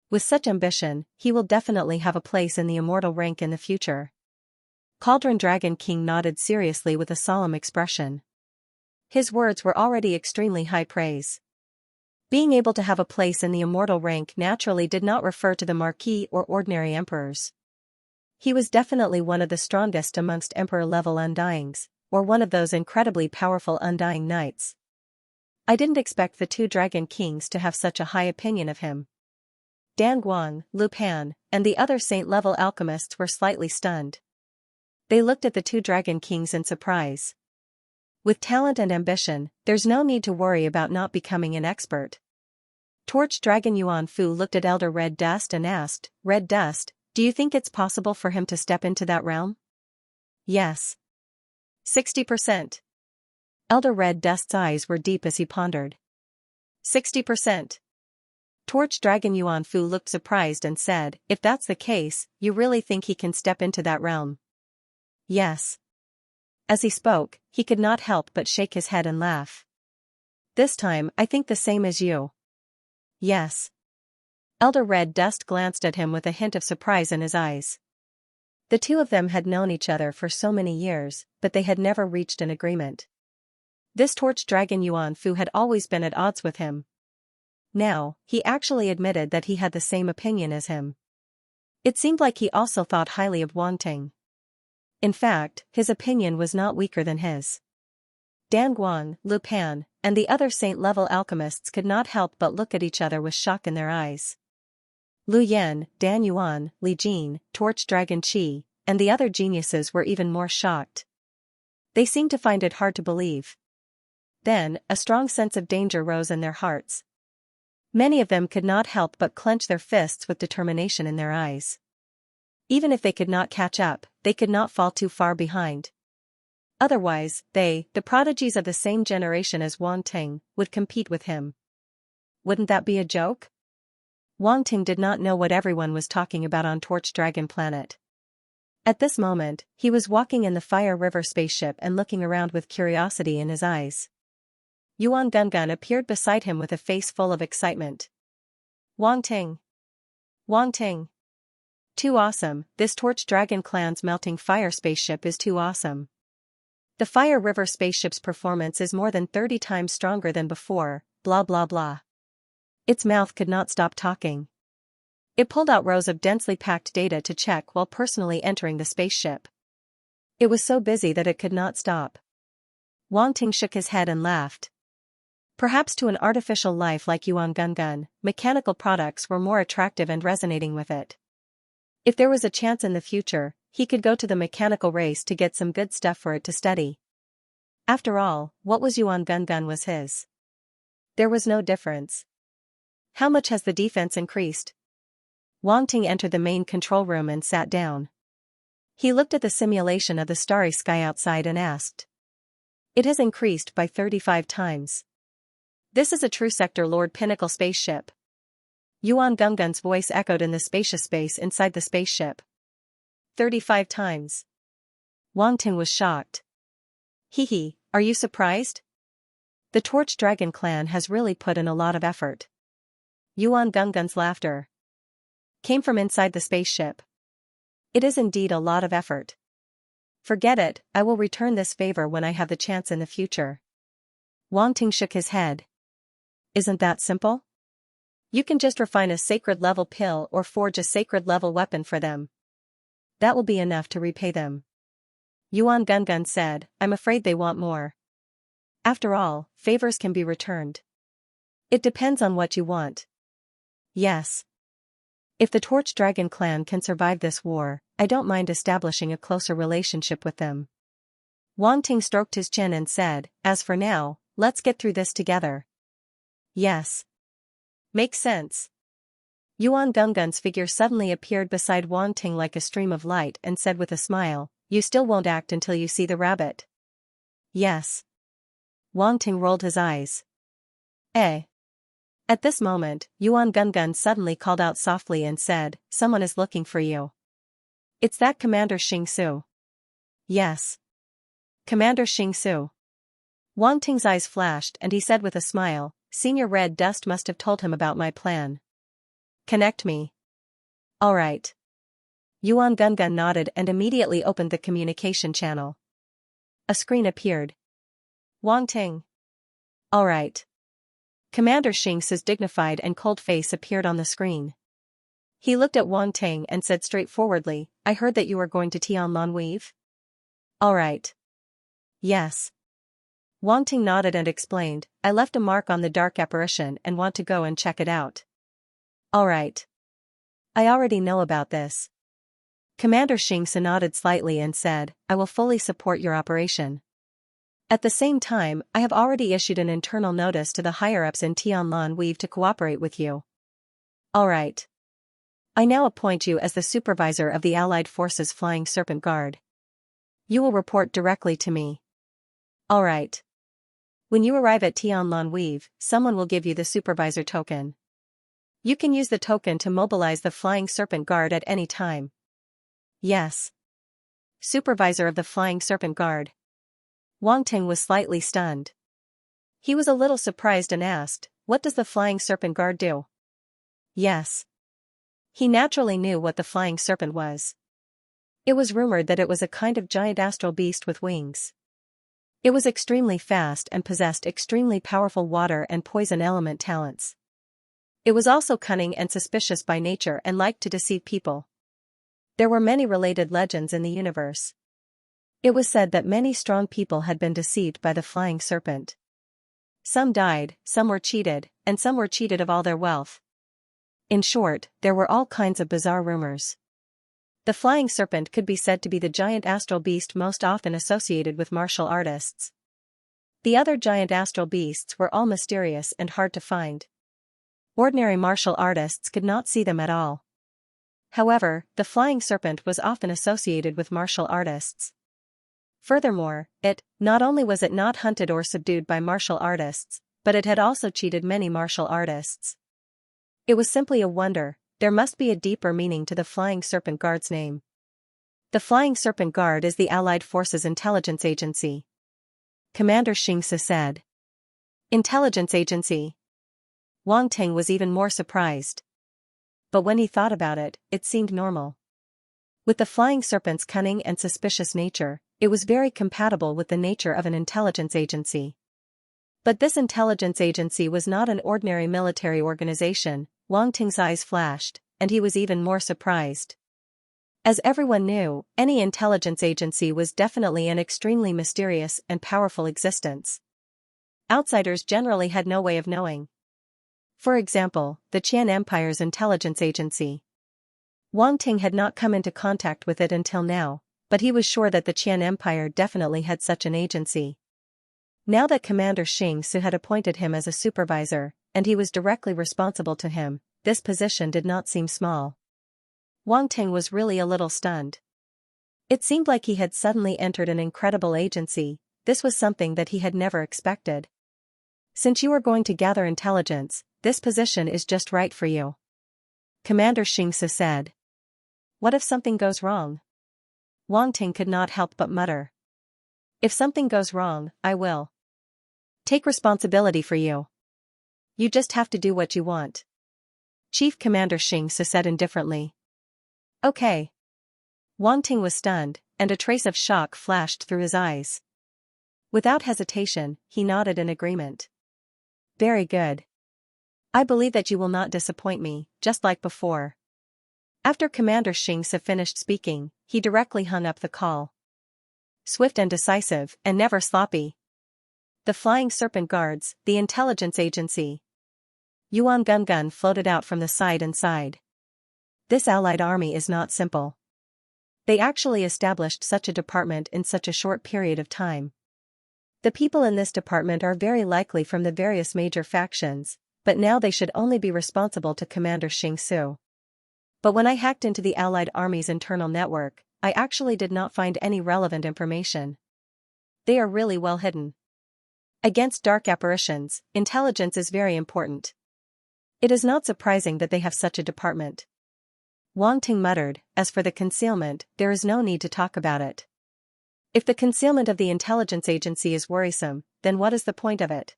With such ambition, he will definitely have a place in the immortal rank in the future. Cauldron Dragon King nodded seriously with a solemn expression. His words were already extremely high praise. Being able to have a place in the immortal rank naturally did not refer to the Marquis or ordinary emperors. He was definitely one of the strongest amongst emperor-level Undyings, or one of those incredibly powerful Undying Knights. I didn't expect the two Dragon Kings to have such a high opinion of him. Dan Guang, Lu Pan, and the other saint-level alchemists were slightly stunned. They looked at the two Dragon Kings in surprise. With talent and ambition, there's no need to worry about not becoming an expert. Torch Dragon Yuan Fu looked at Elder Red Dust and asked, Red Dust, do you think it's possible for him to step into that realm? Yes. 60%. Elder Red Dust's eyes were deep as he pondered. 60%. Torch Dragon Yuan Fu looked surprised and said, if that's the case, you really think he can step into that realm? Yes. As he spoke, he could not help but shake his head and laugh. This time I think the same as you. Yes. Elder Red Dust glanced at him with a hint of surprise in his eyes. The two of them had known each other for so many years, but they had never reached an agreement. This Torch Dragon Yuan Fu had always been at odds with him. Now, he actually admitted that he had the same opinion as him. It seemed like he also thought highly of Wanting. In fact, his opinion was not weaker than his. Dan Guang, Lu Pan, and the other saint-level alchemists could not help but look at each other with shock in their eyes. Lu Yan, Dan Yuan, Li Jin, Torch Dragon Qi, and the other geniuses were even more shocked. They seemed to find it hard to believe. Then, a strong sense of danger rose in their hearts. Many of them could not help but clench their fists with determination in their eyes. Even if they could not catch up, they could not fall too far behind. Otherwise, they, the prodigies of the same generation as Wang Ting, would compete with him. Wouldn't that be a joke? Wang Ting did not know what everyone was talking about on Torch Dragon Planet. At this moment, he was walking in the Fire River spaceship and looking around with curiosity in his eyes. Yuan Gungun appeared beside him with a face full of excitement. Wang Ting. Wang Ting. Too awesome, this Torch Dragon Clan's melting fire spaceship is too awesome. The Fire River spaceship's performance is more than 30 times stronger than before, blah blah blah. Its mouth could not stop talking. It pulled out rows of densely packed data to check while personally entering the spaceship. It was so busy that it could not stop. Wang Ting shook his head and laughed. Perhaps to an artificial life like Yuan Gungun, mechanical products were more attractive and resonating with it. If there was a chance in the future, he could go to the mechanical race to get some good stuff for it to study. After all, what was Yuan Gungun was his. There was no difference. How much has the defense increased? Wang Ting entered the main control room and sat down. He looked at the simulation of the starry sky outside and asked. It has increased by 35 times. This is a true Sector Lord Pinnacle spaceship. Yuan Gungun's voice echoed in the spacious space inside the spaceship. 35 times. Wang Ting was shocked. Hee, are you surprised? The Torch Dragon Clan has really put in a lot of effort. Yuan Gungun's laughter came from inside the spaceship. It is indeed a lot of effort. Forget it, I will return this favor when I have the chance in the future. Wang Ting shook his head. Isn't that simple? You can just refine a sacred level pill or forge a sacred level weapon for them. That will be enough to repay them. Yuan Gungun said, I'm afraid they want more. After all, favors can be returned. It depends on what you want. Yes. If the Torch Dragon Clan can survive this war, I don't mind establishing a closer relationship with them. Wang Ting stroked his chin and said, as for now, let's get through this together. Yes. Makes sense. Yuan Gungun's figure suddenly appeared beside Wang Ting like a stream of light and said with a smile, you still won't act until you see the rabbit. Yes. Wang Ting rolled his eyes. Eh. At this moment, Yuan Gungun suddenly called out softly and said, someone is looking for you. It's that Commander Xianxia. Yes. Commander Xianxia. Wang Ting's eyes flashed and he said with a smile, Senior Red Dust must have told him about my plan. Connect me. All right. Yuan Gungun nodded and immediately opened the communication channel. A screen appeared. Wang Ting. All right. Commander Xianxia's dignified and cold face appeared on the screen. He looked at Wang Ting and said straightforwardly, I heard that you were going to Tianlan Weave? All right. Yes. Wang Ting nodded and explained, I left a mark on the dark apparition and want to go and check it out. All right. I already know about this. Commander Xianxia nodded slightly and said, I will fully support your operation. At the same time, I have already issued an internal notice to the higher-ups in Tianlan Weave to cooperate with you. All right. I now appoint you as the supervisor of the Allied Forces Flying Serpent Guard. You will report directly to me. All right. When you arrive at Tianlan Weave, someone will give you the supervisor token. You can use the token to mobilize the Flying Serpent Guard at any time. Yes. Supervisor of the Flying Serpent Guard. Wang Ting was slightly stunned. He was a little surprised and asked, what does the Flying Serpent Guard do? Yes. He naturally knew what the Flying Serpent was. It was rumored that it was a kind of giant astral beast with wings. It was extremely fast and possessed extremely powerful water and poison element talents. It was also cunning and suspicious by nature and liked to deceive people. There were many related legends in the universe. It was said that many strong people had been deceived by the flying serpent. Some died, some were cheated, and some were cheated of all their wealth. In short, there were all kinds of bizarre rumors. The flying serpent could be said to be the giant astral beast most often associated with martial artists. The other giant astral beasts were all mysterious and hard to find. Ordinary martial artists could not see them at all. However, the flying serpent was often associated with martial artists. Furthermore, not only was it not hunted or subdued by martial artists, but it had also cheated many martial artists. It was simply a wonder. There must be a deeper meaning to the Flying Serpent Guard's name. The Flying Serpent Guard is the Allied Forces Intelligence Agency. Commander Xianxia said. Intelligence Agency. Wang Ting was even more surprised. But when he thought about it, it seemed normal. With the Flying Serpent's cunning and suspicious nature, it was very compatible with the nature of an intelligence agency. But this intelligence agency was not an ordinary military organization. Wang Ting's eyes flashed, and he was even more surprised. As everyone knew, any intelligence agency was definitely an extremely mysterious and powerful existence. Outsiders generally had no way of knowing. For example, the Qian Empire's intelligence agency. Wang Ting had not come into contact with it until now, but he was sure that the Qian Empire definitely had such an agency. Now that Commander Xianxia had appointed him as a supervisor, and he was directly responsible to him, this position did not seem small. Wang Ting was really a little stunned. It seemed like he had suddenly entered an incredible agency. This was something that he had never expected. Since you are going to gather intelligence, this position is just right for you. Commander Xianxia said. What if something goes wrong? Wang Ting could not help but mutter. If something goes wrong, I will take responsibility for you. You just have to do what you want. Chief Commander Xianxia said indifferently. Okay. Wang Ting was stunned, and a trace of shock flashed through his eyes. Without hesitation, he nodded in agreement. Very good. I believe that you will not disappoint me, just like before. After Commander Xianxia finished speaking, he directly hung up the call. Swift and decisive, and never sloppy. The Flying Serpent Guards, the intelligence agency. Yuan Gungun floated out from the side and sighed. This allied army is not simple. They actually established such a department in such a short period of time. The people in this department are very likely from the various major factions, but now they should only be responsible to Commander Xianxia. But when I hacked into the allied army's internal network, I actually did not find any relevant information. They are really well hidden. Against dark apparitions, intelligence is very important. It is not surprising that they have such a department. Wang Ting muttered, as for the concealment, there is no need to talk about it. If the concealment of the intelligence agency is worrisome, then what is the point of it?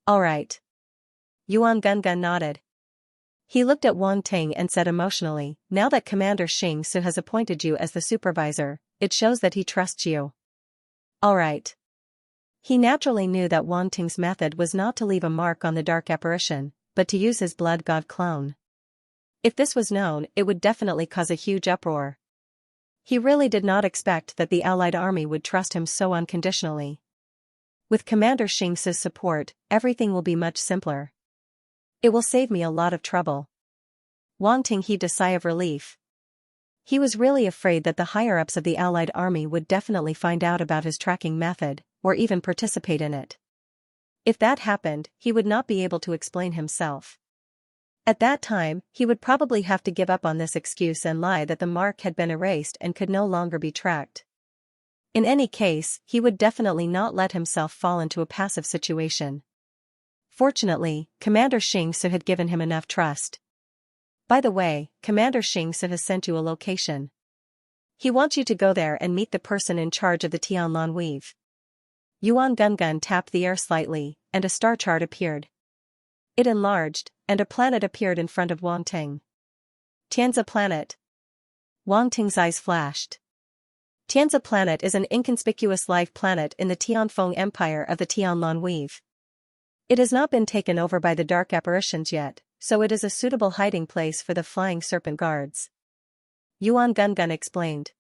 All right. Yuan Gungun nodded. He looked at Wang Ting and said emotionally, now that Commander Xianxia has appointed you as the supervisor, it shows that he trusts you. All right. He naturally knew that Wang Ting's method was not to leave a mark on the dark apparition, but to use his blood god clone. If this was known, it would definitely cause a huge uproar. He really did not expect that the allied army would trust him so unconditionally. With Commander Xianxia's support, everything will be much simpler. It will save me a lot of trouble. Wang Ting heaved a sigh of relief. He was really afraid that the higher-ups of the allied army would definitely find out about his tracking method, or even participate in it. If that happened, he would not be able to explain himself. At that time, he would probably have to give up on this excuse and lie that the mark had been erased and could no longer be tracked. In any case, he would definitely not let himself fall into a passive situation. Fortunately, Commander Xianxia had given him enough trust. By the way, Commander Xianxia has sent you a location. He wants you to go there and meet the person in charge of the Tianlan Weave. Yuan Gungun tapped the air slightly, and a star chart appeared. It enlarged, and a planet appeared in front of Wang Ting. Tianzi planet. Wang Ting's eyes flashed. Tianzi planet is an inconspicuous life planet in the Tianfeng Empire of the Tianlan Weave. It has not been taken over by the dark apparitions yet, so it is a suitable hiding place for the Flying Serpent Guards. Yuan Gungun explained.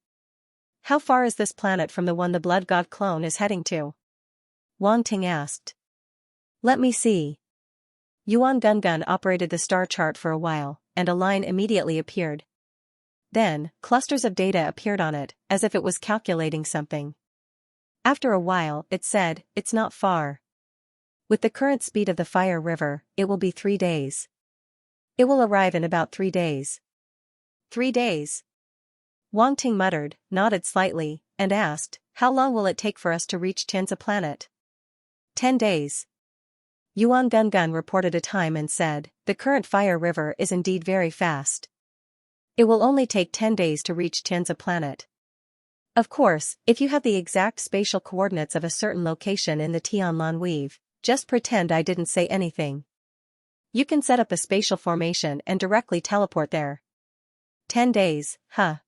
How far is this planet from the one the blood god clone is heading to? Wang Ting asked. Let me see. Yuan Gungun operated the star chart for a while, and a line immediately appeared. Then, clusters of data appeared on it, as if it was calculating something. After a while, it said, it's not far. With the current speed of the Fire River, it will be 3 days. It will arrive in about 3 days. 3 days? Wang Ting muttered, nodded slightly, and asked, how long will it take for us to reach Xianxia planet? 10 days. Yuan Gungun reported a time and said, the current Fire River is indeed very fast. It will only take 10 days to reach Xianxia planet. Of course, if you have the exact spatial coordinates of a certain location in the Tianlan Weave, just pretend I didn't say anything. You can set up a spatial formation and directly teleport there. 10 days, huh?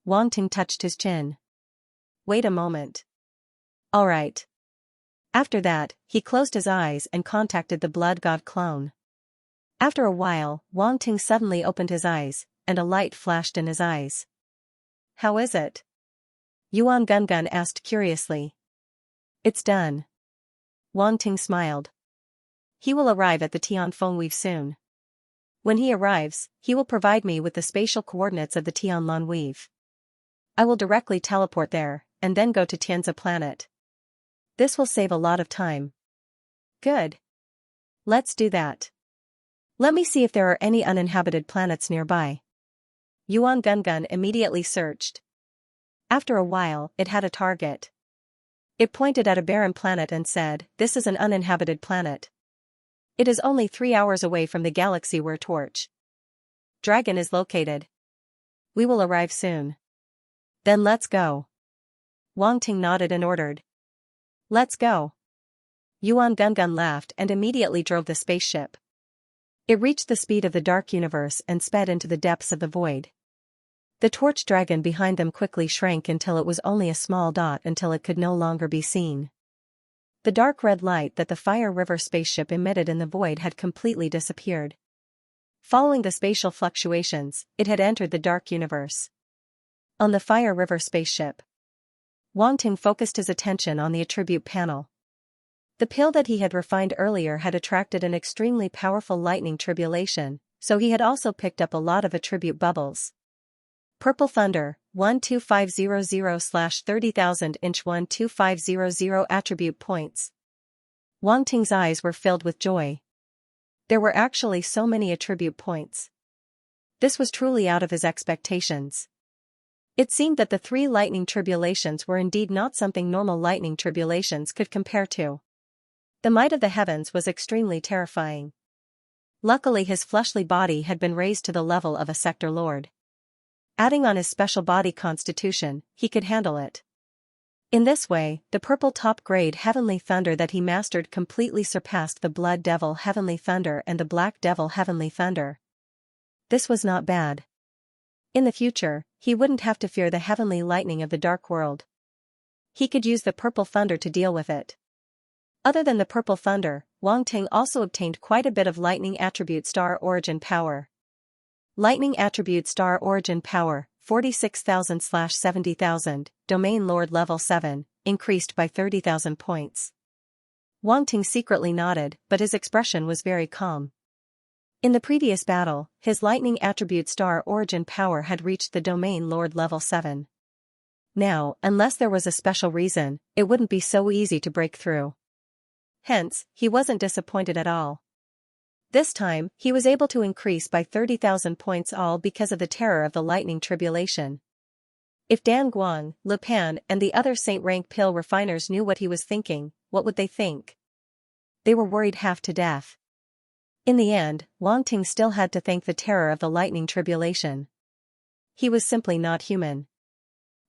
Wang Ting touched his chin. Wait a moment. Alright. After that, he closed his eyes and contacted the blood god clone. After a while, Wang Ting suddenly opened his eyes, and a light flashed in his eyes. How is it? Yuan Gungun asked curiously. It's done. Wang Ting smiled. He will arrive at the Tianfeng Weave soon. When he arrives, he will provide me with the spatial coordinates of the Tianlan Weave. I will directly teleport there, and then go to Xianxia planet. This will save a lot of time. Good. Let's do that. Let me see if there are any uninhabited planets nearby. Yuan Gungun immediately searched. After a while, it had a target. It pointed at a barren planet and said, this is an uninhabited planet. It is only 3 hours away from the galaxy where Torch Dragon is located. We will arrive soon. Then let's go. Wang Ting nodded and ordered. Let's go. Yuan Gungun laughed and immediately drove the spaceship. It reached the speed of the dark universe and sped into the depths of the void. The torch dragon behind them quickly shrank until it was only a small dot until it could no longer be seen. The dark red light that the Fire River spaceship emitted in the void had completely disappeared. Following the spatial fluctuations, it had entered the dark universe. On the Fire River spaceship, Wang Ting focused his attention on the attribute panel. The pill that he had refined earlier had attracted an extremely powerful lightning tribulation, so he had also picked up a lot of attribute bubbles. Purple Thunder, 12500/30,000 inch 12500 attribute points. Wang Ting's eyes were filled with joy. There were actually so many attribute points. This was truly out of his expectations. It seemed that the 3 lightning tribulations were indeed not something normal lightning tribulations could compare to. The might of the heavens was extremely terrifying. Luckily his fleshly body had been raised to the level of a sector lord. Adding on his special body constitution, he could handle it. In this way, the purple top-grade heavenly thunder that he mastered completely surpassed the blood devil heavenly thunder and the black devil heavenly thunder. This was not bad. In the future, he wouldn't have to fear the heavenly lightning of the dark world. He could use the purple thunder to deal with it. Other than the purple thunder, Wang Ting also obtained quite a bit of lightning attribute star origin power. Lightning attribute star origin power, 46,000/70,000, domain lord level 7, increased by 30,000 points. Wang Ting secretly nodded, but his expression was very calm. In the previous battle, his lightning attribute star origin power had reached the domain lord level 7. Now, unless there was a special reason, it wouldn't be so easy to break through. Hence, he wasn't disappointed at all. This time, he was able to increase by 30,000 points all because of the terror of the lightning tribulation. If Dan Guang, Le Pan and the other Saint-rank pill refiners knew what he was thinking, what would they think? They were worried half to death. In the end, Wang Ting still had to thank the terror of the lightning tribulation. He was simply not human.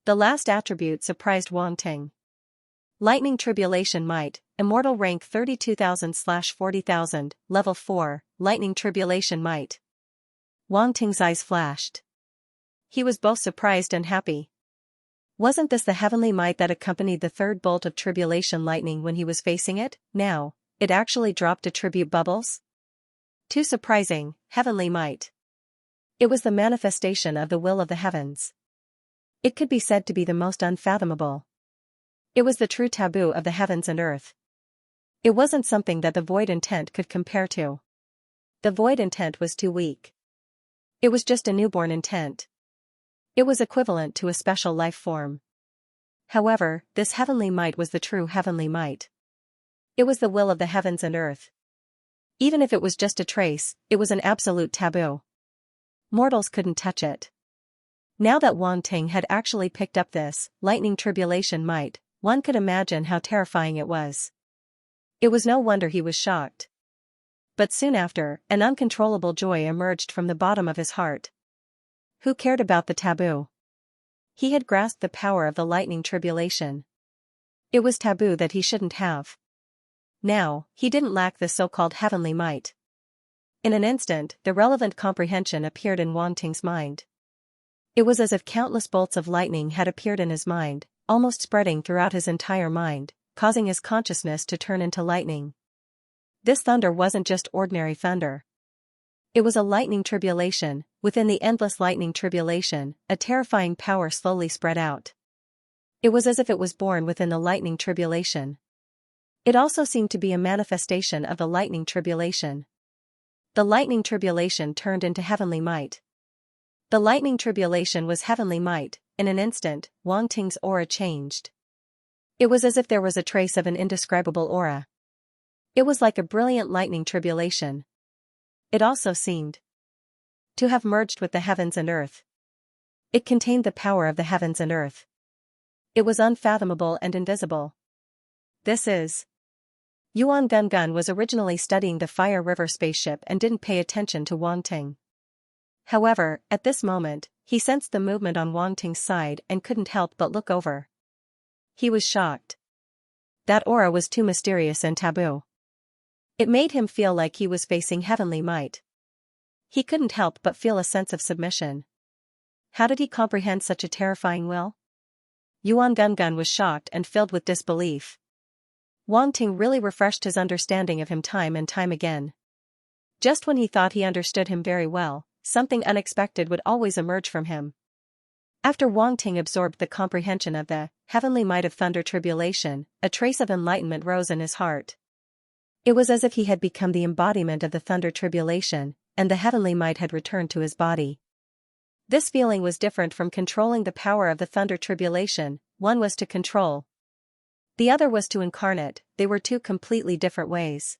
The last attribute surprised Wang Ting. Lightning tribulation might, immortal rank 32,000/40,000, level 4, lightning tribulation might. Wang Ting's eyes flashed. He was both surprised and happy. Wasn't this the heavenly might that accompanied the third bolt of tribulation lightning when he was facing it? Now, it actually dropped attribute bubbles? Too surprising, heavenly might. It was the manifestation of the will of the heavens. It could be said to be the most unfathomable. It was the true taboo of the heavens and earth. It wasn't something that the void intent could compare to. The void intent was too weak. It was just a newborn intent. It was equivalent to a special life form. However, this heavenly might was the true heavenly might. It was the will of the heavens and earth. Even if it was just a trace, it was an absolute taboo. Mortals couldn't touch it. Now that Wang Ting had actually picked up this lightning tribulation might, one could imagine how terrifying it was. It was no wonder he was shocked. But soon after, an uncontrollable joy emerged from the bottom of his heart. Who cared about the taboo? He had grasped the power of the lightning tribulation. It was taboo that he shouldn't have. Now, he didn't lack the so-called heavenly might. In an instant, the relevant comprehension appeared in Wang Ting's mind. It was as if countless bolts of lightning had appeared in his mind, almost spreading throughout his entire mind, causing his consciousness to turn into lightning. This thunder wasn't just ordinary thunder. It was a lightning tribulation. Within the endless lightning tribulation, a terrifying power slowly spread out. It was as if it was born within the lightning tribulation. It also seemed to be a manifestation of the lightning tribulation. The lightning tribulation turned into heavenly might. The lightning tribulation was heavenly might. In an instant, Wang Ting's aura changed. It was as if there was a trace of an indescribable aura. It was like a brilliant lightning tribulation. It also seemed to have merged with the heavens and earth. It contained the power of the heavens and earth. It was unfathomable and invisible. This is. Yuan Gungun was originally studying the Fire River spaceship and didn't pay attention to Wang Ting. However, at this moment, he sensed the movement on Wang Ting's side and couldn't help but look over. He was shocked. That aura was too mysterious and taboo. It made him feel like he was facing heavenly might. He couldn't help but feel a sense of submission. How did he comprehend such a terrifying will? Yuan Gungun was shocked and filled with disbelief. Wang Ting really refreshed his understanding of him time and time again. Just when he thought he understood him very well, something unexpected would always emerge from him. After Wang Ting absorbed the comprehension of the heavenly might of thunder tribulation, a trace of enlightenment rose in his heart. It was as if he had become the embodiment of the thunder tribulation, and the heavenly might had returned to his body. This feeling was different from controlling the power of the thunder tribulation. One was to control. The other was to incarnate. They were two completely different ways.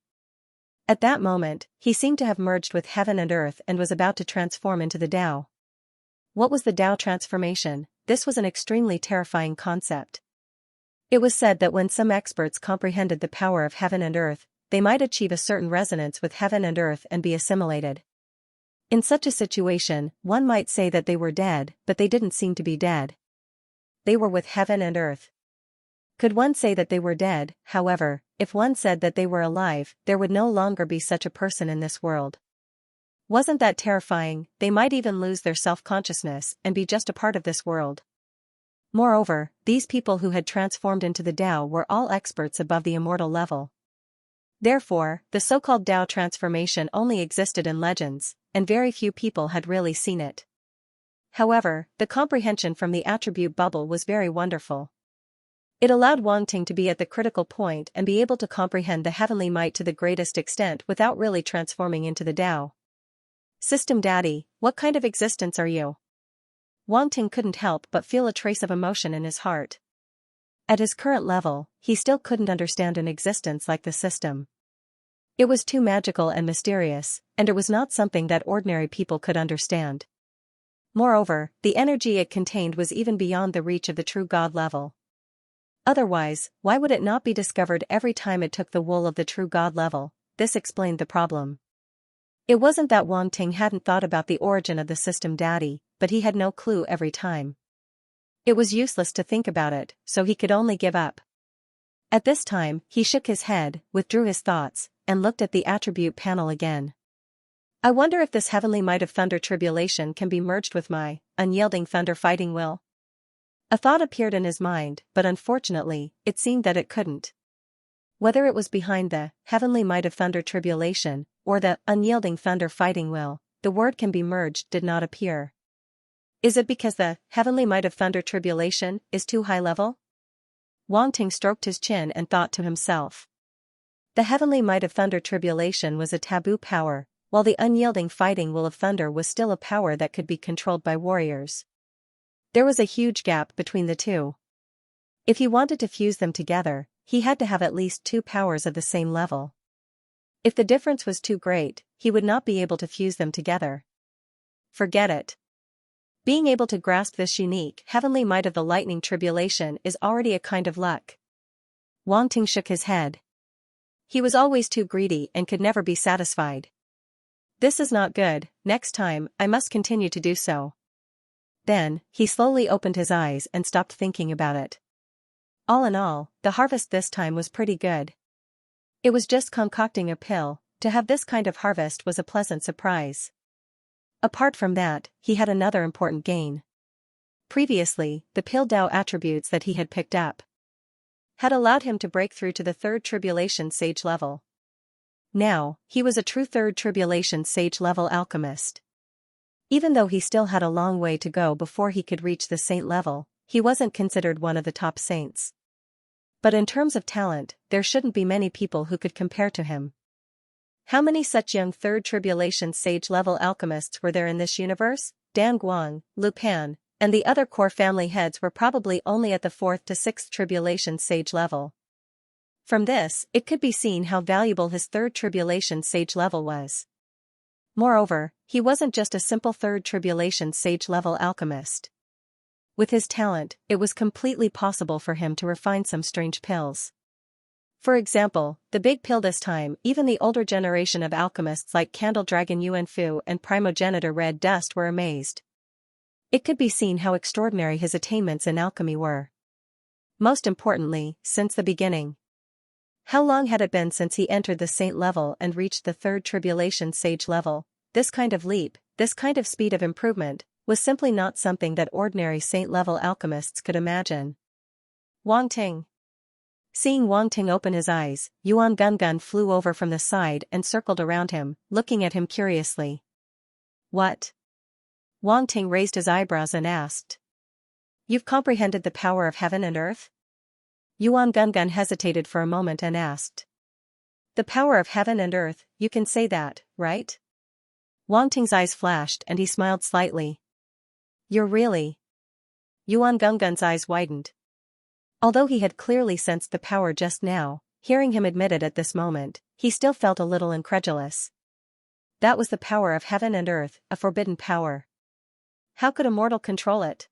At that moment, he seemed to have merged with heaven and earth and was about to transform into the Tao. What was the Tao transformation? This was an extremely terrifying concept. It was said that when some experts comprehended the power of heaven and earth, they might achieve a certain resonance with heaven and earth and be assimilated. In such a situation, one might say that they were dead, but they didn't seem to be dead. They were with heaven and earth. Could one say that they were dead? However, if one said that they were alive, there would no longer be such a person in this world. Wasn't that terrifying? They might even lose their self-consciousness and be just a part of this world. Moreover, these people who had transformed into the Tao were all experts above the immortal level. Therefore, the so-called Tao transformation only existed in legends, and very few people had really seen it. However, the comprehension from the attribute bubble was very wonderful. It allowed Wang Ting to be at the critical point and be able to comprehend the heavenly might to the greatest extent without really transforming into the Tao. System Daddy, what kind of existence are you? Wang Ting couldn't help but feel a trace of emotion in his heart. At his current level, he still couldn't understand an existence like the system. It was too magical and mysterious, and it was not something that ordinary people could understand. Moreover, the energy it contained was even beyond the reach of the true God level. Otherwise, why would it not be discovered every time it took the wool of the true God level? This explained the problem. It wasn't that Wang Ting hadn't thought about the origin of the system Daddy, but he had no clue every time. It was useless to think about it, so he could only give up. At this time, he shook his head, withdrew his thoughts, and looked at the attribute panel again. I wonder if this heavenly might of thunder tribulation can be merged with my unyielding thunder fighting will. A thought appeared in his mind, but unfortunately, it seemed that it couldn't. Whether it was behind the heavenly might of thunder tribulation, or the unyielding thunder fighting will, the word can be merged did not appear. Is it because the heavenly might of thunder tribulation is too high level? Wang Ting stroked his chin and thought to himself. The heavenly might of thunder tribulation was a taboo power, while the unyielding fighting will of thunder was still a power that could be controlled by warriors. There was a huge gap between the two. If he wanted to fuse them together, he had to have at least two powers of the same level. If the difference was too great, he would not be able to fuse them together. Forget it. Being able to grasp this unique heavenly might of the lightning tribulation is already a kind of luck. Wang Ting shook his head. He was always too greedy and could never be satisfied. This is not good, next time, I must continue to do so. Then, he slowly opened his eyes and stopped thinking about it. All in all, the harvest this time was pretty good. It was just concocting a pill, to have this kind of harvest was a pleasant surprise. Apart from that, he had another important gain. Previously, the pill Tao attributes that he had picked up had allowed him to break through to the third tribulation sage level. Now, he was a true third tribulation sage level alchemist. Even though he still had a long way to go before he could reach the saint level, he wasn't considered one of the top saints. But in terms of talent, there shouldn't be many people who could compare to him. How many such young third tribulation sage level alchemists were there in this universe? Dan Guang, Lu Pan, and the other core family heads were probably only at the 4th to 6th tribulation sage level. From this, it could be seen how valuable his third tribulation sage level was. Moreover, he wasn't just a simple third tribulation sage level alchemist. With his talent, it was completely possible for him to refine some strange pills. For example, the big pill this time, even the older generation of alchemists like Candle Dragon Yuan Fu and Primogenitor Red Dust were amazed. It could be seen how extraordinary his attainments in alchemy were. Most importantly, since the beginning. How long had it been since he entered the saint level and reached the third tribulation sage level? This kind of leap, this kind of speed of improvement, was simply not something that ordinary saint-level alchemists could imagine. Wang Ting. Seeing Wang Ting open his eyes, Yuan Gungun flew over from the side and circled around him, looking at him curiously. What? Wang Ting raised his eyebrows and asked. You've comprehended the power of heaven and earth? Yuan Gungun hesitated for a moment and asked. The power of heaven and earth, you can say that, right? Wang Ting's eyes flashed and he smiled slightly. You're really? Yuan Gungun's eyes widened. Although he had clearly sensed the power just now, hearing him admit it at this moment, he still felt a little incredulous. That was the power of heaven and earth, a forbidden power. How could a mortal control it?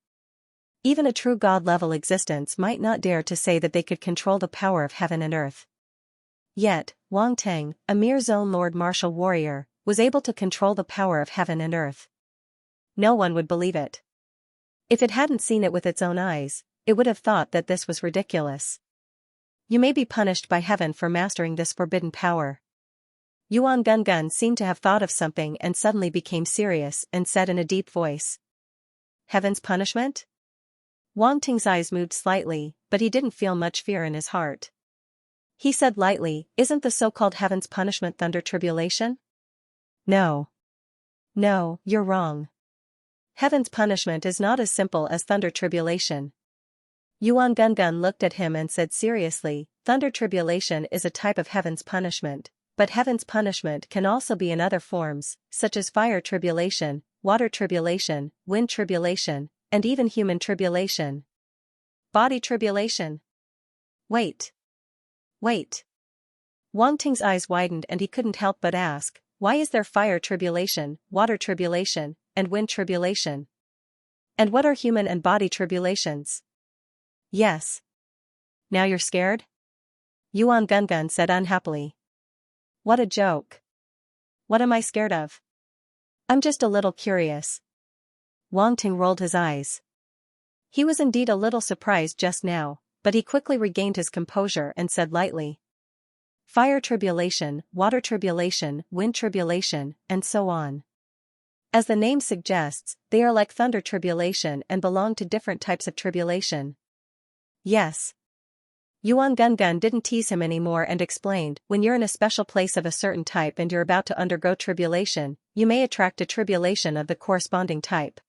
Even a true god-level existence might not dare to say that they could control the power of heaven and earth. Yet, Wang Teng, a mere zone lord martial warrior, was able to control the power of heaven and earth. No one would believe it. If it hadn't seen it with its own eyes, it would have thought that this was ridiculous. You may be punished by heaven for mastering this forbidden power. Yuan Gungun seemed to have thought of something and suddenly became serious and said in a deep voice. Heaven's punishment? Wang Ting's eyes moved slightly, but he didn't feel much fear in his heart. He said lightly, isn't the so-called heaven's punishment thunder tribulation? No. No, you're wrong. Heaven's punishment is not as simple as thunder tribulation. Yuan Gungun looked at him and said seriously, thunder tribulation is a type of heaven's punishment, but heaven's punishment can also be in other forms, such as fire tribulation, water tribulation, wind tribulation, and even human tribulation. Body tribulation. Wait. Wang Ting's eyes widened and he couldn't help but ask, why is there fire tribulation, water tribulation, and wind tribulation? And what are human and body tribulations? Yes. Now you're scared? Yuan Gungun said unhappily. What a joke. What am I scared of? I'm just a little curious. Wang Ting rolled his eyes. He was indeed a little surprised just now, but he quickly regained his composure and said lightly. Fire tribulation, water tribulation, wind tribulation, and so on. As the name suggests, they are like thunder tribulation and belong to different types of tribulation. Yes. Yuan Gungun didn't tease him anymore and explained, when you're in a special place of a certain type and you're about to undergo tribulation, you may attract a tribulation of the corresponding type.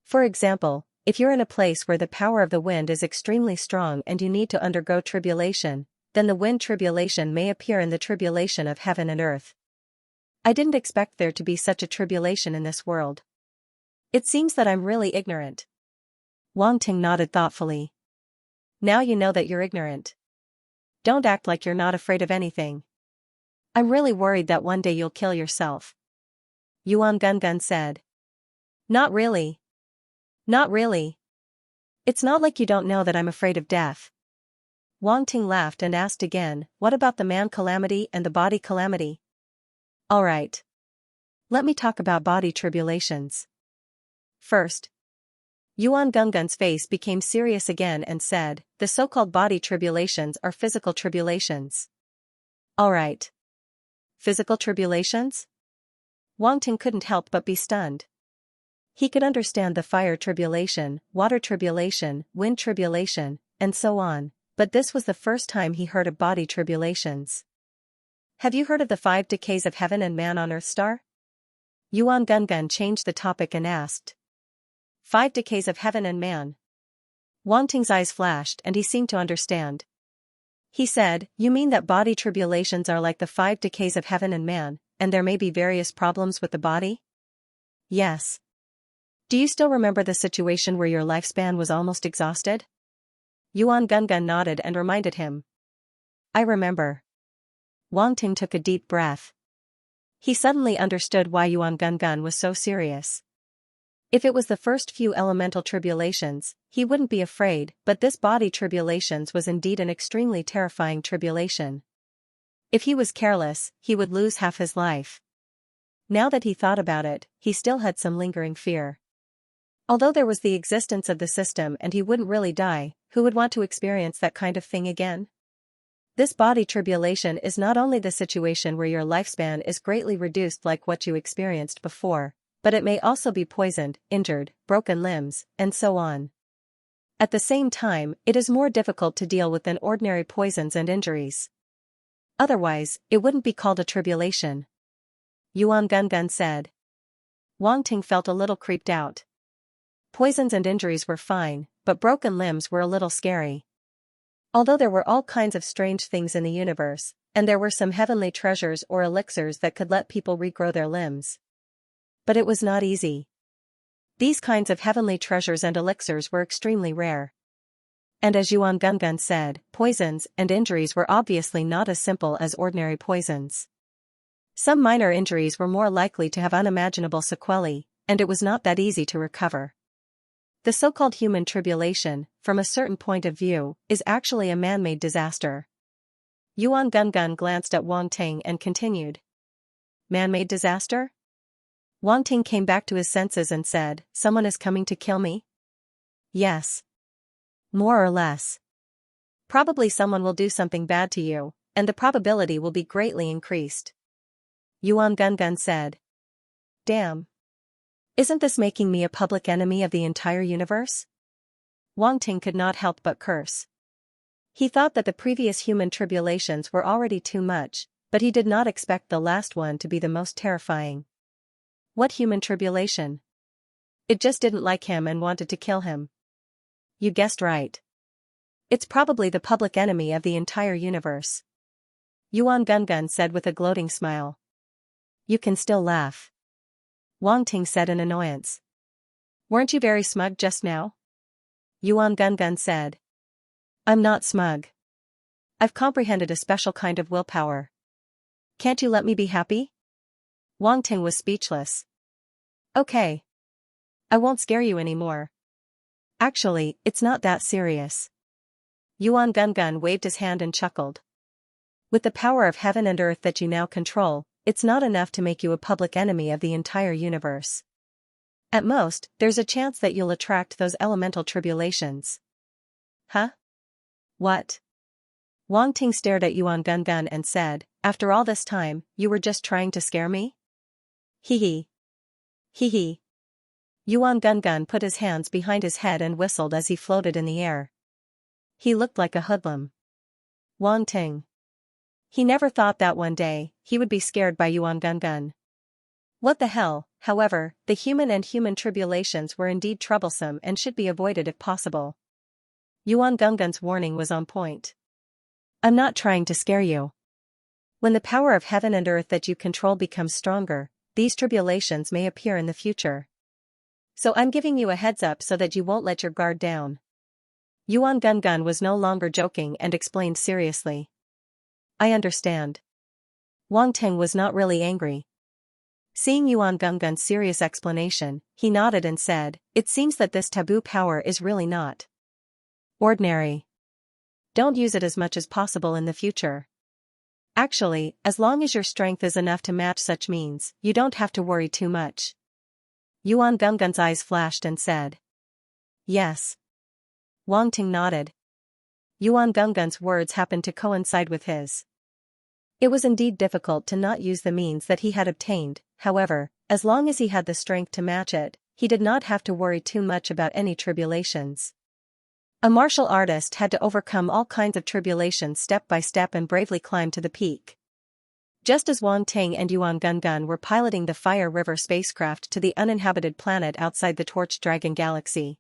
For example, if you're in a place where the power of the wind is extremely strong and you need to undergo tribulation, then the wind tribulation may appear in the tribulation of heaven and earth. I didn't expect there to be such a tribulation in this world. It seems that I'm really ignorant. Wang Ting nodded thoughtfully. Now you know that you're ignorant. Don't act like you're not afraid of anything. I'm really worried that one day you'll kill yourself. Yuan Gungun said. Not really. Not really. It's not like you don't know that I'm afraid of death. Wang Ting laughed and asked again, what about the man calamity and the body calamity? All right. Let me talk about body tribulations. First. Yuan Gungun's face became serious again and said, the so-called body tribulations are physical tribulations. All right. Physical tribulations? Wang Ting couldn't help but be stunned. He could understand the fire tribulation, water tribulation, wind tribulation, and so on, but this was the first time he heard of body tribulations. Have you heard of the 5 decays of heaven and man on Earth Star? Yuan Gungun changed the topic and asked. 5 decays of heaven and man. Wang Ting's eyes flashed and he seemed to understand. He said, you mean that body tribulations are like the 5 decays of heaven and man, and there may be various problems with the body? Yes. Do you still remember the situation where your lifespan was almost exhausted? Yuan Gungun nodded and reminded him. I remember. Wang Ting took a deep breath. He suddenly understood why Yuan Gungun was so serious. If it was the first few elemental tribulations, he wouldn't be afraid, but this body tribulations was indeed an extremely terrifying tribulation. If he was careless, he would lose half his life. Now that he thought about it, he still had some lingering fear. Although there was the existence of the system and he wouldn't really die, who would want to experience that kind of thing again? This body tribulation is not only the situation where your lifespan is greatly reduced like what you experienced before, but it may also be poisoned, injured, broken limbs, and so on. At the same time, it is more difficult to deal with than ordinary poisons and injuries. Otherwise, it wouldn't be called a tribulation. Yuan Gungun said. Wang Ting felt a little creeped out. Poisons and injuries were fine, but broken limbs were a little scary. Although there were all kinds of strange things in the universe, and there were some heavenly treasures or elixirs that could let people regrow their limbs. But it was not easy. These kinds of heavenly treasures and elixirs were extremely rare. And as Yuan Gungun said, poisons and injuries were obviously not as simple as ordinary poisons. Some minor injuries were more likely to have unimaginable sequelae, and it was not that easy to recover. The so-called human tribulation, from a certain point of view, is actually a man-made disaster. Yuan Gungun glanced at Wang Ting and continued. Man-made disaster? Wang Ting came back to his senses and said, someone is coming to kill me? Yes. More or less. Probably someone will do something bad to you, and the probability will be greatly increased. Yuan Gungun said. Damn. Isn't this making me a public enemy of the entire universe? Wang Ting could not help but curse. He thought that the previous human tribulations were already too much, but he did not expect the last one to be the most terrifying. What human tribulation? It just didn't like him and wanted to kill him. You guessed right. It's probably the public enemy of the entire universe. Yuan Gungun said with a gloating smile. You can still laugh. Wang Ting said in annoyance. Weren't you very smug just now? Yuan Gungun said. I'm not smug. I've comprehended a special kind of willpower. Can't you let me be happy? Wang Ting was speechless. Okay. I won't scare you anymore. Actually, it's not that serious. Yuan Gungun waved his hand and chuckled. With the power of heaven and earth that you now control, it's not enough to make you a public enemy of the entire universe. At most, there's a chance that you'll attract those elemental tribulations. Huh? What? Wang Ting stared at Yuan Gungun and said, after all this time, you were just trying to scare me? Hee hee. Hee hee. Yuan Gungun put his hands behind his head and whistled as he floated in the air. He looked like a hoodlum. Wang Ting. He never thought that one day, he would be scared by Yuan Gungun. What the hell, however, the human tribulations were indeed troublesome and should be avoided if possible. Yuan Gungun's warning was on point. I'm not trying to scare you. When the power of heaven and earth that you control becomes stronger, these tribulations may appear in the future. So I'm giving you a heads up so that you won't let your guard down. Yuan Gungun was no longer joking and explained seriously. I understand. Wang Ting was not really angry. Seeing Yuan Gungun's serious explanation, he nodded and said, it seems that this taboo power is really not ordinary. Don't use it as much as possible in the future. Actually, as long as your strength is enough to match such means, you don't have to worry too much. Yuan Gungun's eyes flashed and said. Yes. Wang Ting nodded. Yuan Gungun's words happened to coincide with his. It was indeed difficult to not use the means that he had obtained, however, as long as he had the strength to match it, he did not have to worry too much about any tribulations. A martial artist had to overcome all kinds of tribulations step by step and bravely climb to the peak. Just as Wang Ting and Yuan Gungun were piloting the Fire River spacecraft to the uninhabited planet outside the Torch Dragon galaxy.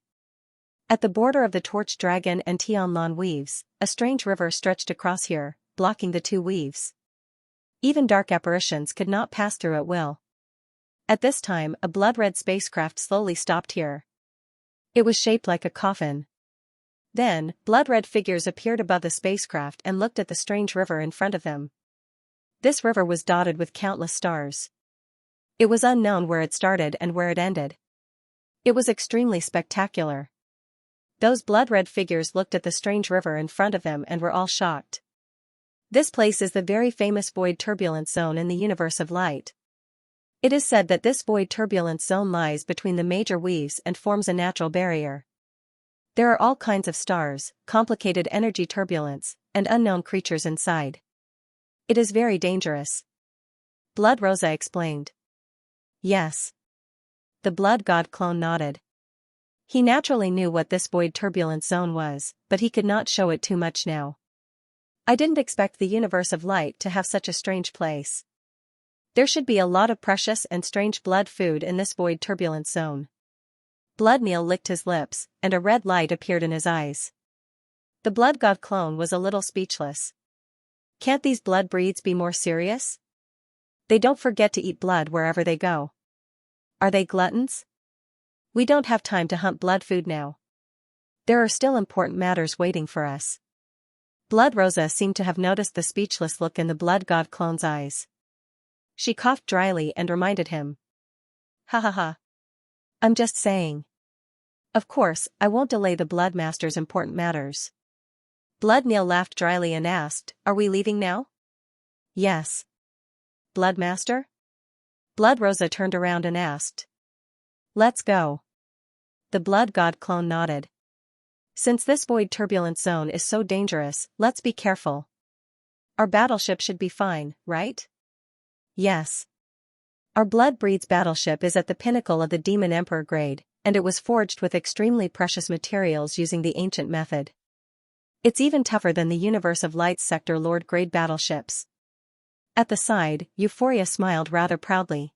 At the border of the Torch Dragon and Tianlan weaves, a strange river stretched across here, blocking the two weaves. Even dark apparitions could not pass through at will. At this time, a blood-red spacecraft slowly stopped here. It was shaped like a coffin. Then, blood-red figures appeared above the spacecraft and looked at the strange river in front of them. This river was dotted with countless stars. It was unknown where it started and where it ended. It was extremely spectacular. Those blood-red figures looked at the strange river in front of them and were all shocked. This place is the very famous void turbulence zone in the universe of light. It is said that this void turbulence zone lies between the major weaves and forms a natural barrier. There are all kinds of stars, complicated energy turbulence, and unknown creatures inside. It is very dangerous. Blood Rosa explained. Yes. The blood god clone nodded. He naturally knew what this void turbulence zone was, but he could not show it too much now. I didn't expect the universe of light to have such a strange place. There should be a lot of precious and strange blood food in this void turbulence zone. Blood Neil licked his lips, and a red light appeared in his eyes. The blood god clone was a little speechless. Can't these blood breeds be more serious? They don't forget to eat blood wherever they go. Are they gluttons? We don't have time to hunt blood food now. There are still important matters waiting for us. Blood Rosa seemed to have noticed the speechless look in the blood god clone's eyes. She coughed dryly and reminded him. Ha ha ha. I'm just saying. Of course, I won't delay the Blood Master's important matters. Blood Neil laughed dryly and asked, are we leaving now? Yes. Blood Master? Blood Rosa turned around and asked. Let's go. The blood god clone nodded. Since this void turbulence zone is so dangerous, let's be careful. Our battleship should be fine, right? Yes. Our blood breeds battleship is at the pinnacle of the Demon Emperor grade, and it was forged with extremely precious materials using the ancient method. It's even tougher than the Universe of Light Sector Lord grade battleships. At the side, Euphoria smiled rather proudly.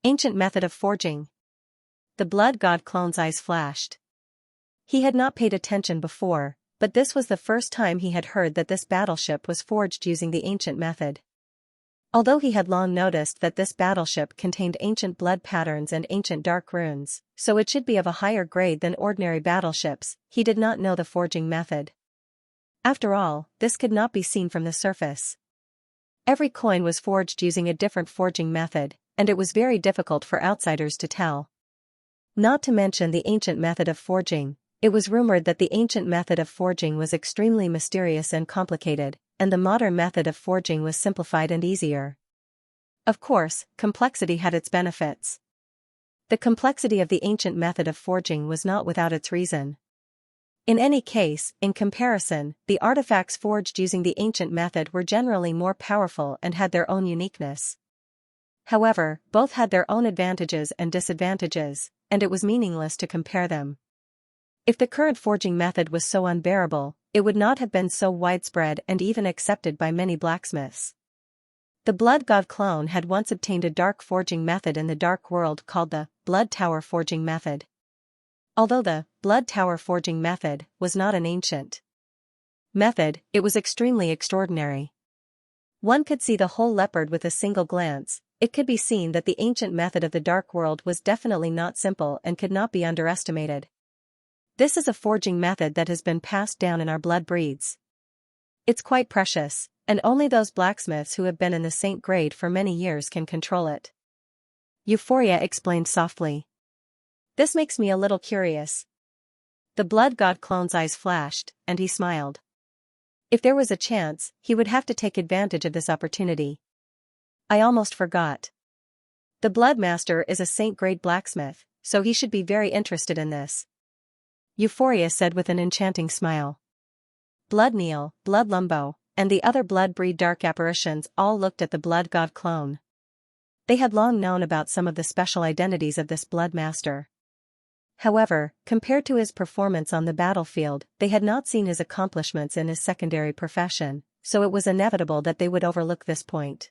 Ancient method of forging. The blood god clone's eyes flashed. He had not paid attention before, but this was the first time he had heard that this battleship was forged using the ancient method. Although he had long noticed that this battleship contained ancient blood patterns and ancient dark runes, so it should be of a higher grade than ordinary battleships, he did not know the forging method. After all, this could not be seen from the surface. Every coin was forged using a different forging method, and it was very difficult for outsiders to tell. Not to mention the ancient method of forging, it was rumored that the ancient method of forging was extremely mysterious and complicated, and the modern method of forging was simplified and easier. Of course, complexity had its benefits. The complexity of the ancient method of forging was not without its reason. In any case, in comparison, the artifacts forged using the ancient method were generally more powerful and had their own uniqueness. However, both had their own advantages and disadvantages, and it was meaningless to compare them. If the current forging method was so unbearable, it would not have been so widespread and even accepted by many blacksmiths. The Blood God clone had once obtained a dark forging method in the dark world called the Blood Tower forging method. Although the Blood Tower forging method was not an ancient method, it was extremely extraordinary. One could see the whole leopard with a single glance. It could be seen that the ancient method of the dark world was definitely not simple and could not be underestimated. This is a forging method that has been passed down in our blood breeds. It's quite precious, and only those blacksmiths who have been in the Saint grade for many years can control it. Euphoria explained softly. This makes me a little curious. The Blood God clone's eyes flashed, and he smiled. If there was a chance, he would have to take advantage of this opportunity. I almost forgot. The Blood Master is a Saint-grade blacksmith, so he should be very interested in this. Euphoria said with an enchanting smile. Blood Neil, Blood Lumbo, and the other blood breed dark apparitions all looked at the Blood God clone. They had long known about some of the special identities of this Blood Master. However, compared to his performance on the battlefield, they had not seen his accomplishments in his secondary profession, so it was inevitable that they would overlook this point.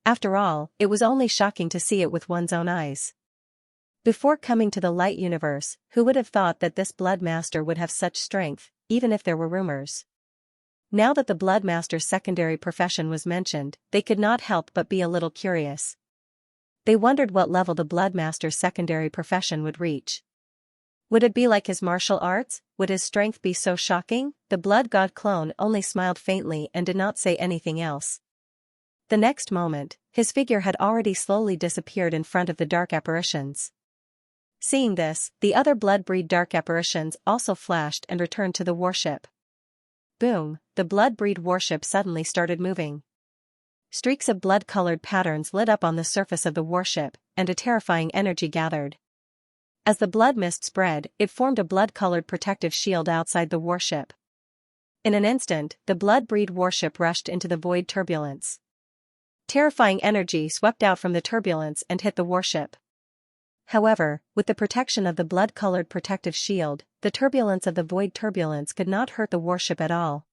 After all, it was only shocking to see it with one's own eyes. Before coming to the light universe, who would have thought that this Blood Master would have such strength, even if there were rumors? Now that the Blood Master's secondary profession was mentioned, they could not help but be a little curious. They wondered what level the Blood Master's secondary profession would reach. Would it be like his martial arts? Would his strength be so shocking? The Blood God clone only smiled faintly and did not say anything else. The next moment, his figure had already slowly disappeared in front of the dark apparitions. Seeing this, the other blood breed dark apparitions also flashed and returned to the warship. Boom, the blood breed warship suddenly started moving. Streaks of blood-colored patterns lit up on the surface of the warship, and a terrifying energy gathered. As the blood mist spread, it formed a blood-colored protective shield outside the warship. In an instant, the blood breed warship rushed into the void turbulence. Terrifying energy swept out from the turbulence and hit the warship. However, with the protection of the blood-colored protective shield, the turbulence of the void turbulence could not hurt the warship at all.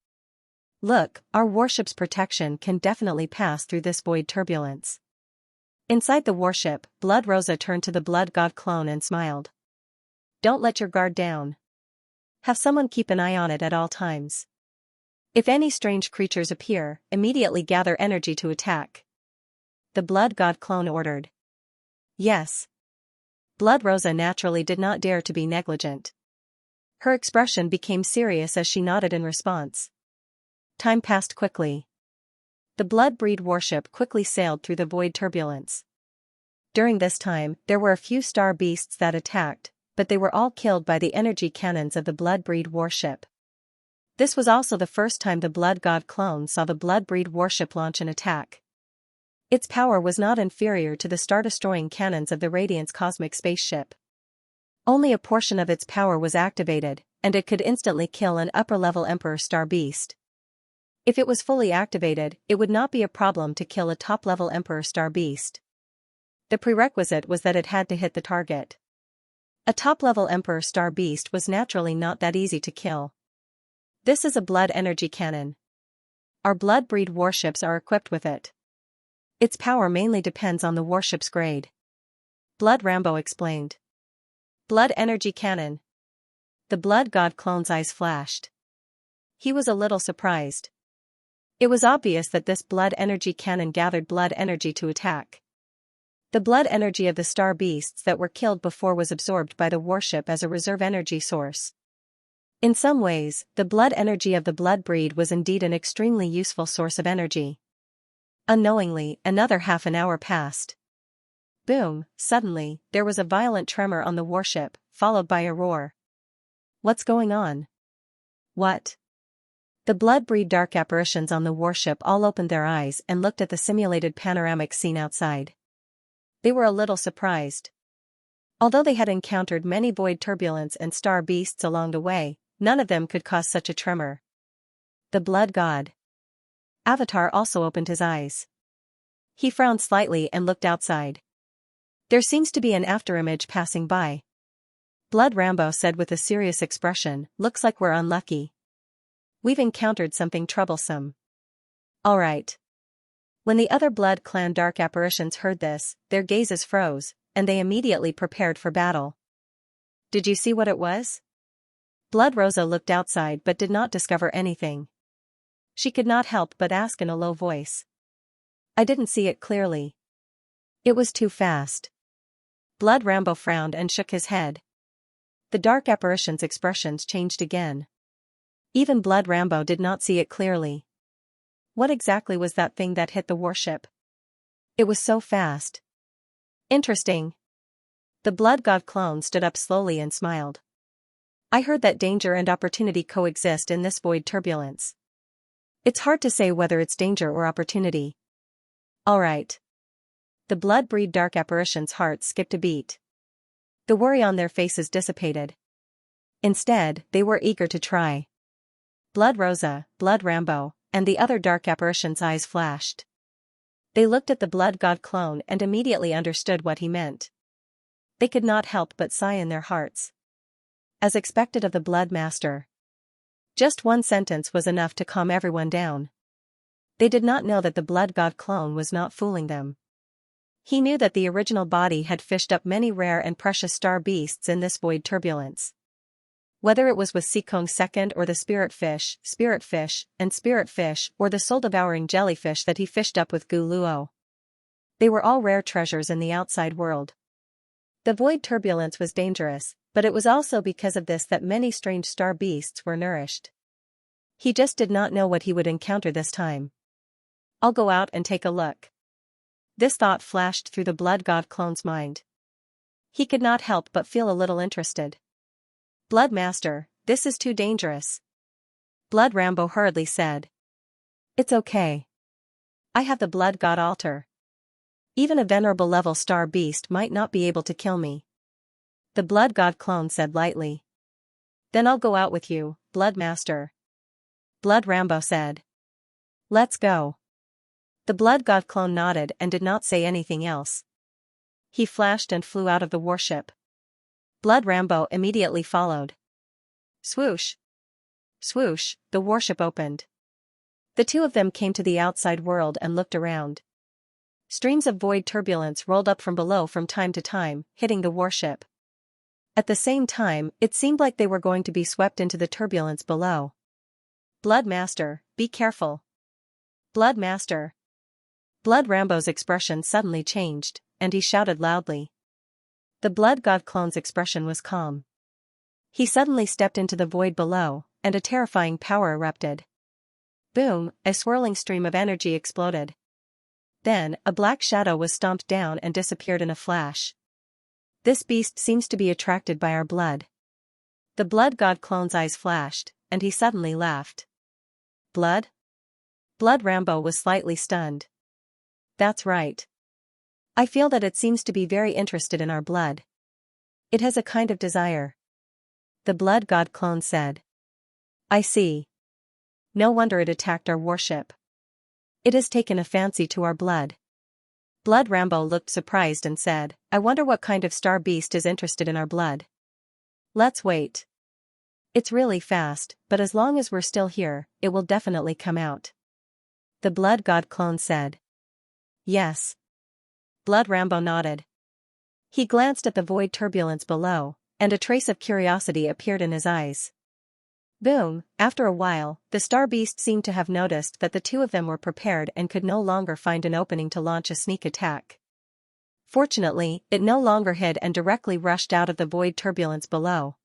Look, our warship's protection can definitely pass through this void turbulence. Inside the warship, Blood Rosa turned to the Blood God clone and smiled. Don't let your guard down. Have someone keep an eye on it at all times. If any strange creatures appear, immediately gather energy to attack. The Blood God clone ordered. Yes. Blood Rosa naturally did not dare to be negligent. Her expression became serious as she nodded in response. Time passed quickly. The blood breed warship quickly sailed through the void turbulence. During this time, there were a few star beasts that attacked, but they were all killed by the energy cannons of the blood breed warship. This was also the first time the Blood God clone saw the blood breed warship launch an attack. Its power was not inferior to the star-destroying cannons of the Radiant's cosmic spaceship. Only a portion of its power was activated, and it could instantly kill an upper-level Emperor Star Beast. If it was fully activated, it would not be a problem to kill a top-level Emperor Star Beast. The prerequisite was that it had to hit the target. A top-level Emperor Star Beast was naturally not that easy to kill. This is a blood energy cannon. Our blood breed warships are equipped with it. Its power mainly depends on the warship's grade. Blood Rambo explained. Blood energy cannon. The Blood God clone's eyes flashed. He was a little surprised. It was obvious that this blood energy cannon gathered blood energy to attack. The blood energy of the star beasts that were killed before was absorbed by the warship as a reserve energy source. In some ways, the blood energy of the blood breed was indeed an extremely useful source of energy. Unknowingly, another half an hour passed. Boom, suddenly, there was a violent tremor on the warship, followed by a roar. What's going on? What? The blood breed dark apparitions on the warship all opened their eyes and looked at the simulated panoramic scene outside. They were a little surprised. Although they had encountered many void turbulence and star beasts along the way, none of them could cause such a tremor. The blood god. Avatar also opened his eyes. He frowned slightly and looked outside. There seems to be an afterimage passing by. Blood Rambo said with a serious expression, looks like we're unlucky. We've encountered something troublesome. All right. When the other Blood Clan dark apparitions heard this, their gazes froze, and they immediately prepared for battle. Did you see what it was? Blood Rosa looked outside but did not discover anything. She could not help but ask in a low voice. I didn't see it clearly. It was too fast. Blood Rambo frowned and shook his head. The dark apparition's expressions changed again. Even Blood Rambo did not see it clearly. What exactly was that thing that hit the warship? It was so fast. Interesting. The Blood God clone stood up slowly and smiled. I heard that danger and opportunity coexist in this void turbulence. It's hard to say whether it's danger or opportunity. All right. The blood-breed dark apparition's hearts skipped a beat. The worry on their faces dissipated. Instead, they were eager to try. Blood Rosa, Blood Rambo, and the other dark apparition's eyes flashed. They looked at the Blood God clone and immediately understood what he meant. They could not help but sigh in their hearts. As expected of the Blood Master. Just one sentence was enough to calm everyone down. They did not know that the Blood God clone was not fooling them. He knew that the original body had fished up many rare and precious star beasts in this void turbulence. Whether it was with Seekong's second or the spirit fish, and spirit fish, or the soul-devouring jellyfish that he fished up with Gu Luo. They were all rare treasures in the outside world. The void turbulence was dangerous, but it was also because of this that many strange star beasts were nourished. He just did not know what he would encounter this time. I'll go out and take a look. This thought flashed through the Blood God clone's mind. He could not help but feel a little interested. Blood Master, this is too dangerous. Blood Rambo hurriedly said. It's okay. I have the Blood God altar. Even a venerable level star beast might not be able to kill me. The Blood God clone said lightly. Then I'll go out with you, Blood Master. Blood Rambo said. Let's go. The Blood God clone nodded and did not say anything else. He flashed and flew out of the warship. Blood Rambo immediately followed. Swoosh. Swoosh, the warship opened. The two of them came to the outside world and looked around. Streams of void turbulence rolled up from below from time to time, hitting the warship. At the same time, it seemed like they were going to be swept into the turbulence below. Blood Master, be careful. Blood Master. Blood Rambo's expression suddenly changed, and he shouted loudly. The Blood God clone's expression was calm. He suddenly stepped into the void below, and a terrifying power erupted. Boom, a swirling stream of energy exploded. Then, a black shadow was stomped down and disappeared in a flash. This beast seems to be attracted by our blood. The Blood God clone's eyes flashed, and he suddenly laughed. Blood? Blood Rambo was slightly stunned. That's right. I feel that it seems to be very interested in our blood. It has a kind of desire. The Blood God clone said. I see. No wonder it attacked our warship. It has taken a fancy to our blood. Blood Rambo looked surprised and said, I wonder what kind of star beast is interested in our blood. Let's wait. It's really fast, but as long as we're still here, it will definitely come out. The Blood God clone said. Yes. Blood Rambo nodded. He glanced at the void turbulence below, and a trace of curiosity appeared in his eyes. Boom, after a while, the star beast seemed to have noticed that the two of them were prepared and could no longer find an opening to launch a sneak attack. Fortunately, it no longer hid and directly rushed out of the void turbulence below.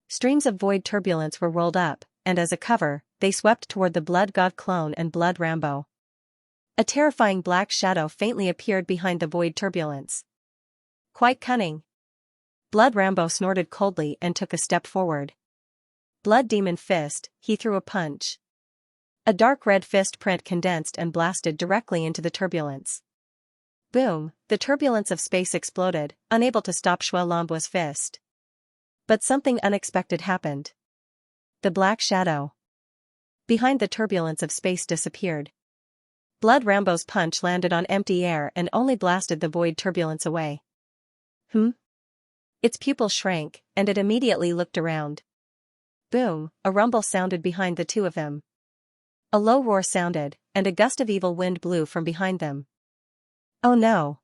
Streams of void turbulence were rolled up, and as a cover, they swept toward the Blood God clone and Blood Rambo. A terrifying black shadow faintly appeared behind the void turbulence. Quite cunning. Blood Rambo snorted coldly and took a step forward. Blood Demon Fist, he threw a punch. A dark red fist print condensed and blasted directly into the turbulence. Boom, the turbulence of space exploded, unable to stop Shuelambua's fist. But something unexpected happened. The black shadow behind the turbulence of space disappeared. Blood Rambo's punch landed on empty air and only blasted the void turbulence away. Its pupil shrank, and it immediately looked around. Boom, a rumble sounded behind the two of them. A low roar sounded, and a gust of evil wind blew from behind them. Oh no!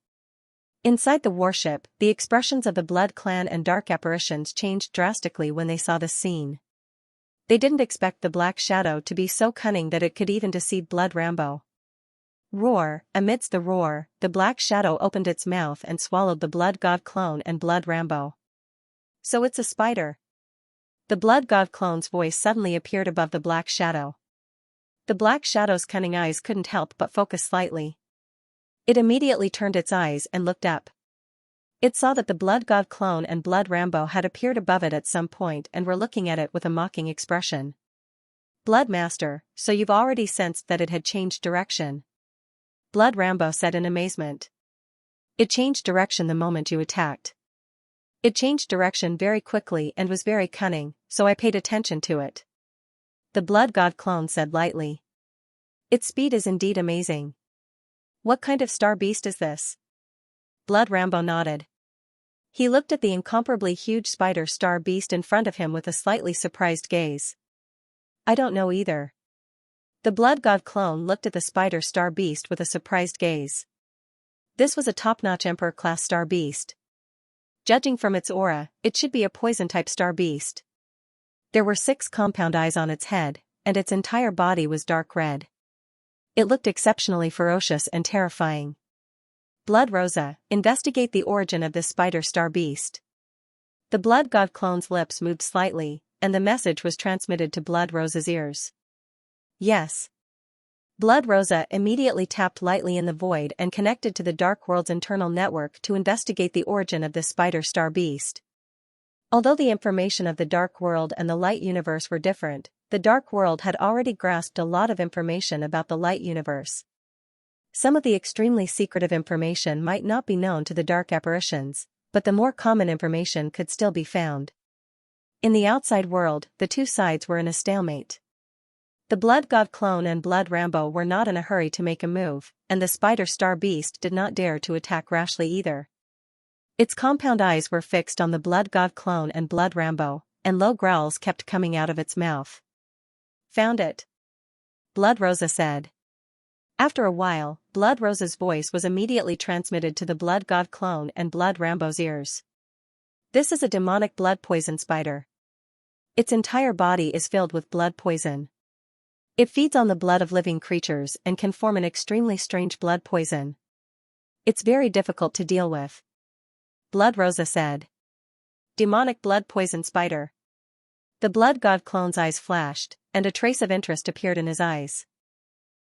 Inside the warship, the expressions of the Blood Clan and Dark Apparitions changed drastically when they saw the scene. They didn't expect the Black Shadow to be so cunning that it could even deceive Blood Rambo. Roar! Amidst the roar, the Black Shadow opened its mouth and swallowed the Blood God clone and Blood Rambo. So it's a spider. The Blood God clone's voice suddenly appeared above the Black Shadow. The Black Shadow's cunning eyes couldn't help but focus slightly. It immediately turned its eyes and looked up. It saw that the Blood God clone and Blood Rambo had appeared above it at some point and were looking at it with a mocking expression. Blood Master, so you've already sensed that it had changed direction? Blood Rambo said in amazement. It changed direction the moment you attacked. It changed direction very quickly and was very cunning, so I paid attention to it. The Blood God clone said lightly. Its speed is indeed amazing. What kind of star beast is this? Blood Rambo nodded. He looked at the incomparably huge spider star beast in front of him with a slightly surprised gaze. I don't know either. The Blood God clone looked at the spider star beast with a surprised gaze. This was a top-notch Emperor-class star beast. Judging from its aura, it should be a poison-type star beast. There were 6 compound eyes on its head, and its entire body was dark red. It looked exceptionally ferocious and terrifying. Blood Rosa, investigate the origin of this spider star beast. The Blood God clone's lips moved slightly, and the message was transmitted to Blood Rosa's ears. Yes. Blood Rosa immediately tapped lightly in the void and connected to the Dark World's internal network to investigate the origin of this spider star beast. Although the information of the Dark World and the Light Universe were different, the Dark World had already grasped a lot of information about the Light Universe. Some of the extremely secretive information might not be known to the Dark Apparitions, but the more common information could still be found. In the outside world, the two sides were in a stalemate. The Blood God clone and Blood Rambo were not in a hurry to make a move, and the spider star beast did not dare to attack rashly either. Its compound eyes were fixed on the Blood God clone and Blood Rambo, and low growls kept coming out of its mouth. Found it. Blood Rosa said. After a while, Blood Rosa's voice was immediately transmitted to the Blood God clone and Blood Rambo's ears. This is a demonic blood poison spider. Its entire body is filled with blood poison. It feeds on the blood of living creatures and can form an extremely strange blood poison. It's very difficult to deal with. Blood Rosa said. Demonic blood poison spider. The Blood God clone's eyes flashed, and a trace of interest appeared in his eyes.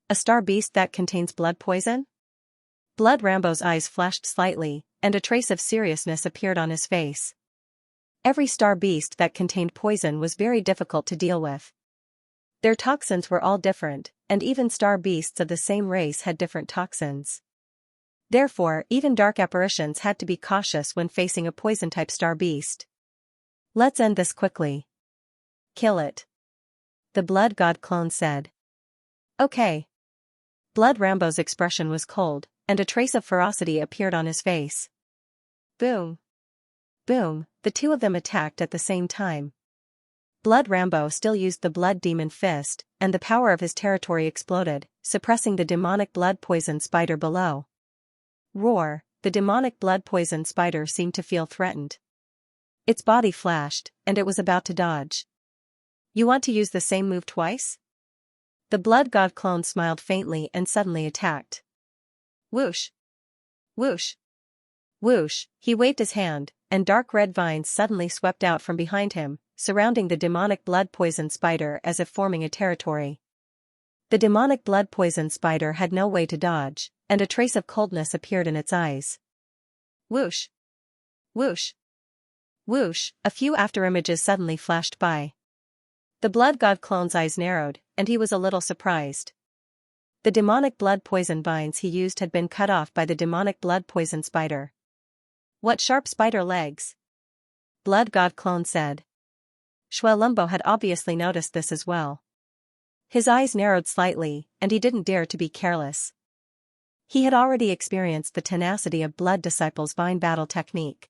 A star beast that contains blood poison? Blood Rambo's eyes flashed slightly, and a trace of seriousness appeared on his face. Every star beast that contained poison was very difficult to deal with. Their toxins were all different, and even star beasts of the same race had different toxins. Therefore, even Dark Apparitions had to be cautious when facing a poison-type star beast. Let's end this quickly. Kill it. The Blood God clone said. Okay. Blood Rambo's expression was cold, and a trace of ferocity appeared on his face. Boom. Boom, the two of them attacked at the same time. Blood Rambo still used the Blood Demon Fist, and the power of his territory exploded, suppressing the demonic blood poison spider below. Roar, the demonic blood poison spider seemed to feel threatened. Its body flashed, and it was about to dodge. You want to use the same move twice? The Blood God clone smiled faintly and suddenly attacked. Whoosh! Whoosh! Whoosh! He waved his hand, and dark red vines suddenly swept out from behind him, surrounding the demonic blood poison spider as if forming a territory. The demonic blood poison spider had no way to dodge, and a trace of coldness appeared in its eyes. Whoosh! Whoosh! Whoosh! A few afterimages suddenly flashed by. The Blood God clone's eyes narrowed, and he was a little surprised. The demonic blood poison vines he used had been cut off by the demonic blood poison spider. What sharp spider legs! Blood God clone said. Xuelumbo had obviously noticed this as well. His eyes narrowed slightly, and he didn't dare to be careless. He had already experienced the tenacity of Blood Disciple's vine battle technique.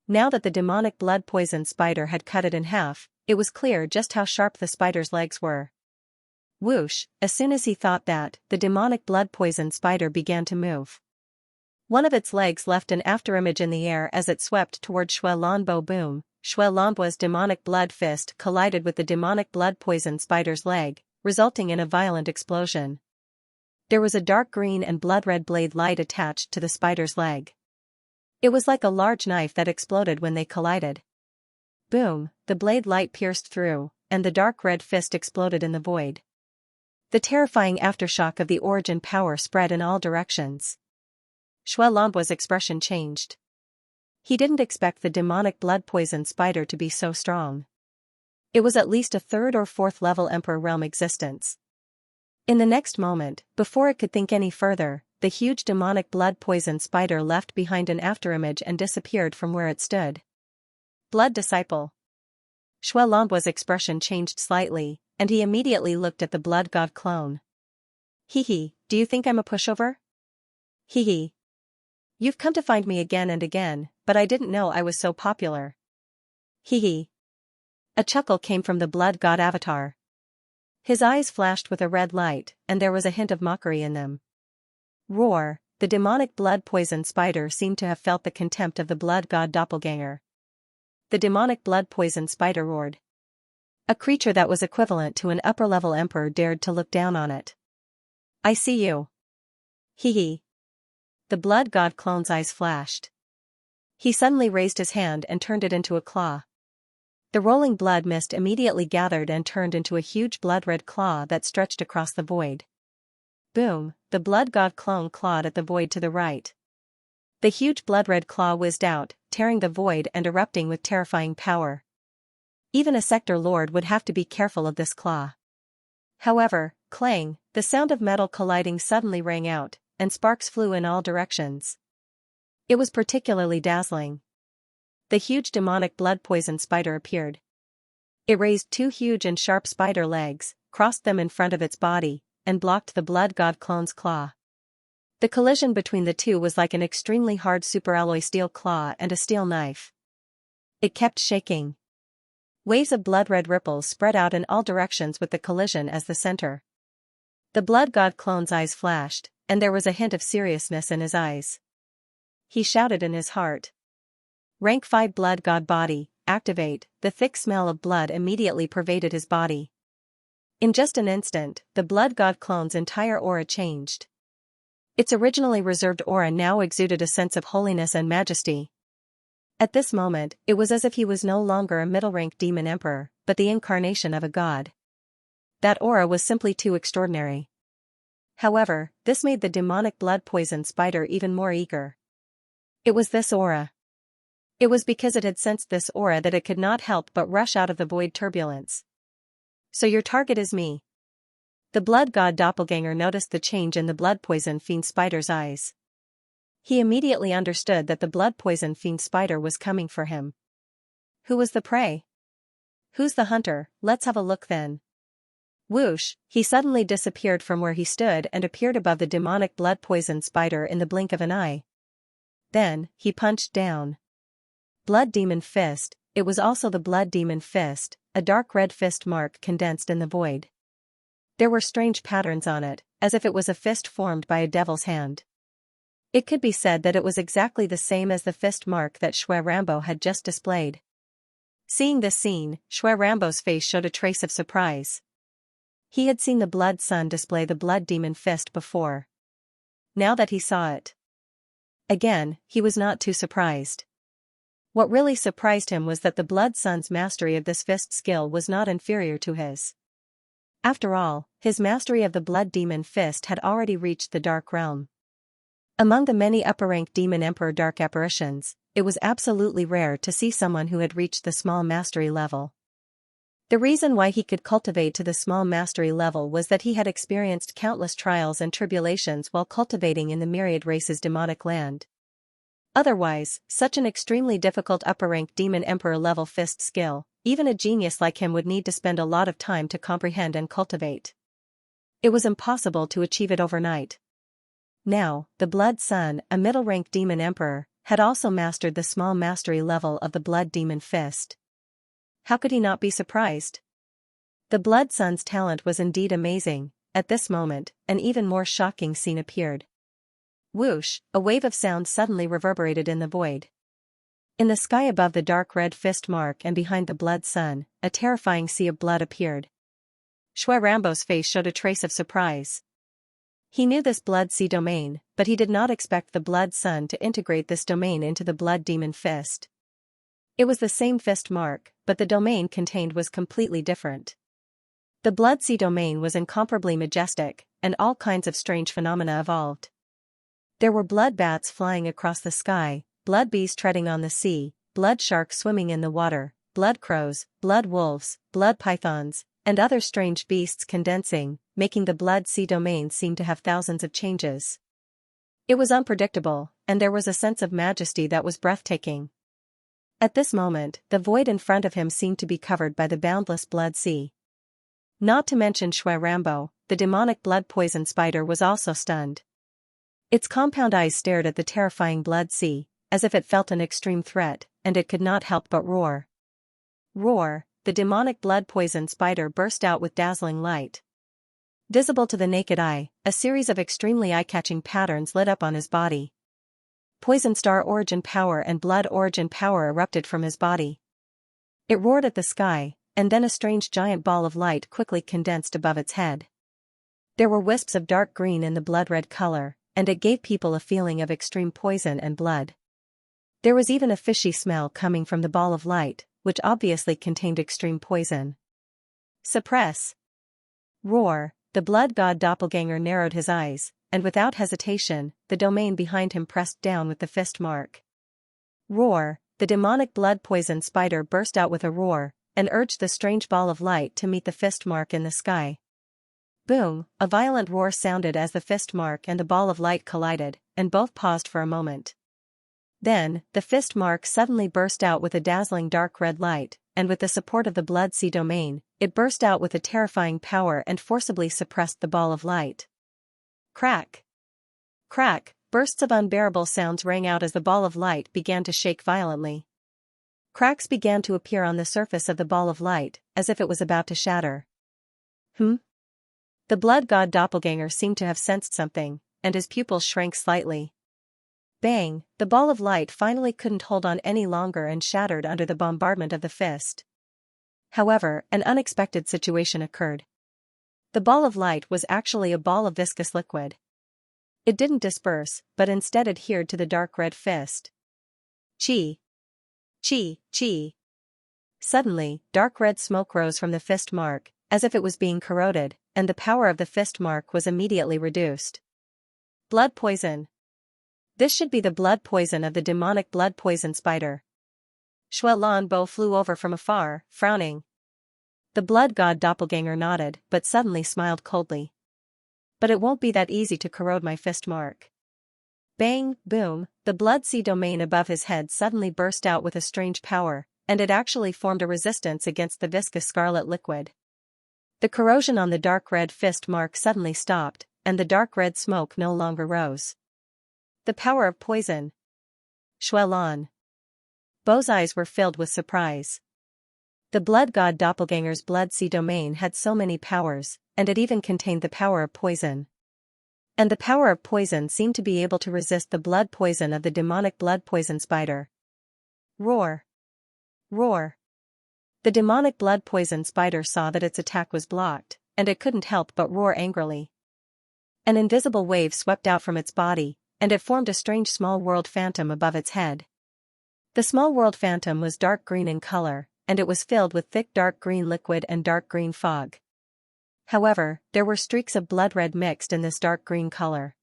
Now that the demonic blood poison spider had cut it in half, it was clear just how sharp the spider's legs were. Whoosh, as soon as he thought that, the demonic blood-poisoned spider began to move. One of its legs left an afterimage in the air as it swept toward Shui Lanbo. Boom, Shui Lanbo's demonic blood fist collided with the demonic blood-poisoned spider's leg, resulting in a violent explosion. There was a dark green and blood-red blade light attached to the spider's leg. It was like a large knife that exploded when they collided. Boom, the blade light pierced through, and the dark red fist exploded in the void. The terrifying aftershock of the origin power spread in all directions. Shui Lanbo's expression changed. He didn't expect the demonic blood-poisoned spider to be so strong. It was at least a 3rd or 4th level Emperor Realm existence. In the next moment, before it could think any further, the huge demonic blood-poisoned spider left behind an afterimage and disappeared from where it stood. Blood Disciple. Shui Lanbo's expression changed slightly, and he immediately looked at the blood god clone. Hee, do you think I'm a pushover? Hee. You've come to find me again and again, but I didn't know I was so popular. Hee. A chuckle came from the blood god avatar. His eyes flashed with a red light, and there was a hint of mockery in them. Roar, the demonic blood-poisoned spider seemed to have felt the contempt of the blood god doppelganger. The demonic blood-poisoned spider roared. A creature that was equivalent to an upper-level emperor dared to look down on it. I see you. Hee. The blood god clone's eyes flashed. He suddenly raised his hand and turned it into a claw. The rolling blood mist immediately gathered and turned into a huge blood-red claw that stretched across the void. Boom, the blood god clone clawed at the void to the right. The huge blood-red claw whizzed out, tearing the void and erupting with terrifying power. Even a sector lord would have to be careful of this claw. However, clang, the sound of metal colliding suddenly rang out, and sparks flew in all directions. It was particularly dazzling. The huge demonic blood-poisoned spider appeared. It raised 2 huge and sharp spider legs, crossed them in front of its body, and blocked the blood god clone's claw. The collision between the two was like an extremely hard superalloy steel claw and a steel knife. It kept shaking. Waves of blood-red ripples spread out in all directions with the collision as the center. The blood god clone's eyes flashed, and there was a hint of seriousness in his eyes. He shouted in his heart. Rank 5 blood god body, activate. The thick smell of blood immediately pervaded his body. In just an instant, the blood god clone's entire aura changed. Its originally reserved aura now exuded a sense of holiness and majesty. At this moment, it was as if he was no longer a middle-rank demon emperor, but the incarnation of a god. That aura was simply too extraordinary. However, this made the demonic blood-poisoned spider even more eager. It was this aura. It was because it had sensed this aura that it could not help but rush out of the void turbulence. So your target is me. The blood god doppelganger noticed the change in the blood-poison fiend spider's eyes. He immediately understood that the blood-poison fiend spider was coming for him. Who was the prey? Who's the hunter? Let's have a look then. Whoosh, he suddenly disappeared from where he stood and appeared above the demonic blood-poisoned spider in the blink of an eye. Then, he punched down. Blood Demon Fist. It was also the Blood Demon Fist, a dark red fist mark condensed in the void. There were strange patterns on it, as if it was a fist formed by a devil's hand. It could be said that it was exactly the same as the fist mark that Shui Rambo had just displayed. Seeing this scene, Shui Rambo's face showed a trace of surprise. He had seen the Blood Sun display the Blood Demon Fist before. Now that he saw it again, he was not too surprised. What really surprised him was that the Blood Sun's mastery of this fist skill was not inferior to his. After all, his mastery of the Blood Demon Fist had already reached the Dark Realm. Among the many upper-rank Demon Emperor Dark Apparitions, it was absolutely rare to see someone who had reached the small mastery level. The reason why he could cultivate to the small mastery level was that he had experienced countless trials and tribulations while cultivating in the myriad races' demonic land. Otherwise, such an extremely difficult upper-rank Demon Emperor level fist skill, even a genius like him would need to spend a lot of time to comprehend and cultivate. It was impossible to achieve it overnight. Now, the Blood Sun, a middle-rank Demon Emperor, had also mastered the small mastery level of the Blood Demon Fist. How could he not be surprised? The Blood Sun's talent was indeed amazing. At this moment, an even more shocking scene appeared. Whoosh, a wave of sound suddenly reverberated in the void. In the sky above the dark red fist mark and behind the Blood Sun, a terrifying sea of blood appeared. Shui Rambo's face showed a trace of surprise. He knew this Blood Sea domain, but he did not expect the Blood Sun to integrate this domain into the Blood Demon Fist. It was the same fist mark, but the domain contained was completely different. The Blood Sea domain was incomparably majestic, and all kinds of strange phenomena evolved. There were blood bats flying across the sky, blood bees treading on the sea, blood sharks swimming in the water, blood crows, blood wolves, blood pythons, and other strange beasts condensing, making the Blood Sea domain seem to have thousands of changes. It was unpredictable, and there was a sense of majesty that was breathtaking. At this moment, the void in front of him seemed to be covered by the boundless Blood Sea. Not to mention Shui Rambo, the demonic blood poison spider was also stunned. Its compound eyes stared at the terrifying Blood Sea, as if it felt an extreme threat, and it could not help but roar. Roar, the demonic blood poison spider burst out with dazzling light. Visible to the naked eye, a series of extremely eye-catching patterns lit up on his body. Poison star origin power and blood origin power erupted from his body. It roared at the sky, and then a strange giant ball of light quickly condensed above its head. There were wisps of dark green in the blood-red color, and it gave people a feeling of extreme poison and blood. There was even a fishy smell coming from the ball of light, which obviously contained extreme poison. Suppress. Roar, the blood god doppelganger narrowed his eyes, and without hesitation, the domain behind him pressed down with the fist mark. Roar, the demonic blood poison spider burst out with a roar, and urged the strange ball of light to meet the fist mark in the sky. Boom, a violent roar sounded as the fist mark and the ball of light collided, and both paused for a moment. Then, the fist mark suddenly burst out with a dazzling dark red light, and with the support of the Blood Sea domain, it burst out with a terrifying power and forcibly suppressed the ball of light. Crack! Crack! Bursts of unbearable sounds rang out as the ball of light began to shake violently. Cracks began to appear on the surface of the ball of light, as if it was about to shatter. The blood god doppelganger seemed to have sensed something, and his pupils shrank slightly. Bang! The ball of light finally couldn't hold on any longer and shattered under the bombardment of the fist. However, an unexpected situation occurred. The ball of light was actually a ball of viscous liquid. It didn't disperse, but instead adhered to the dark red fist. Chi! Chi! Chi! Suddenly, dark red smoke rose from the fist mark, as if it was being corroded, and the power of the fist mark was immediately reduced. Blood poison. This should be the blood poison of the demonic blood poison spider. Shui Lanbo flew over from afar, frowning. The blood god doppelganger nodded, but suddenly smiled coldly. But it won't be that easy to corrode my fist mark. Bang, boom, the Blood Sea domain above his head suddenly burst out with a strange power, and it actually formed a resistance against the viscous scarlet liquid. The corrosion on the dark red fist mark suddenly stopped, and the dark red smoke no longer rose. The power of poison. Shui Lan. Bo's eyes were filled with surprise. The blood god doppelganger's Blood Sea domain had so many powers, and it even contained the power of poison. And the power of poison seemed to be able to resist the blood poison of the demonic blood poison spider. Roar! Roar! The demonic blood poison spider saw that its attack was blocked, and it couldn't help but roar angrily. An invisible wave swept out from its body, and it formed a strange small world phantom above its head. The small world phantom was dark green in color, and it was filled with thick dark green liquid and dark green fog. However, there were streaks of blood red mixed in this dark green color.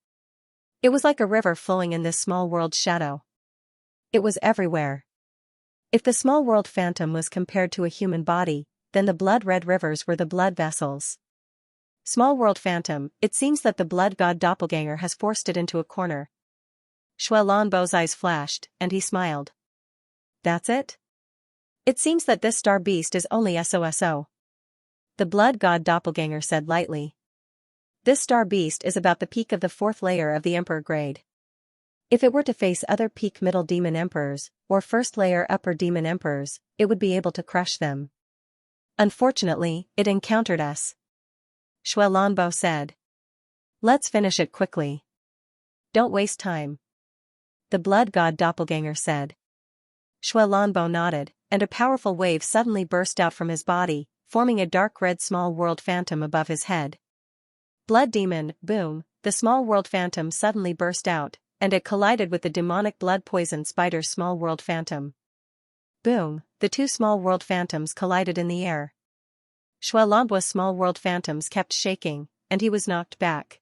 It was like a river flowing in this small world's shadow. It was everywhere. If the small world phantom was compared to a human body, then the blood red rivers were the blood vessels. Small world phantom, it seems that the blood god doppelganger has forced it into a corner. Shui Lanbo's eyes flashed, and he smiled. That's it? It seems that this star beast is only SOSO. The blood god doppelganger said lightly. This star beast is about the peak of the 4th layer of the emperor grade. If it were to face other peak middle demon emperors, or first layer upper demon emperors, it would be able to crush them. Unfortunately, it encountered us. Xuelanbo said. Let's finish it quickly. Don't waste time. The blood god doppelganger said. Xuelanbo nodded, and a powerful wave suddenly burst out from his body, forming a dark red small world phantom above his head. Blood demon, boom, the small world phantom suddenly burst out, and it collided with the demonic blood poison spider's small world phantom. Boom, the two small world phantoms collided in the air. Xuelanbo's small world phantoms kept shaking, and he was knocked back.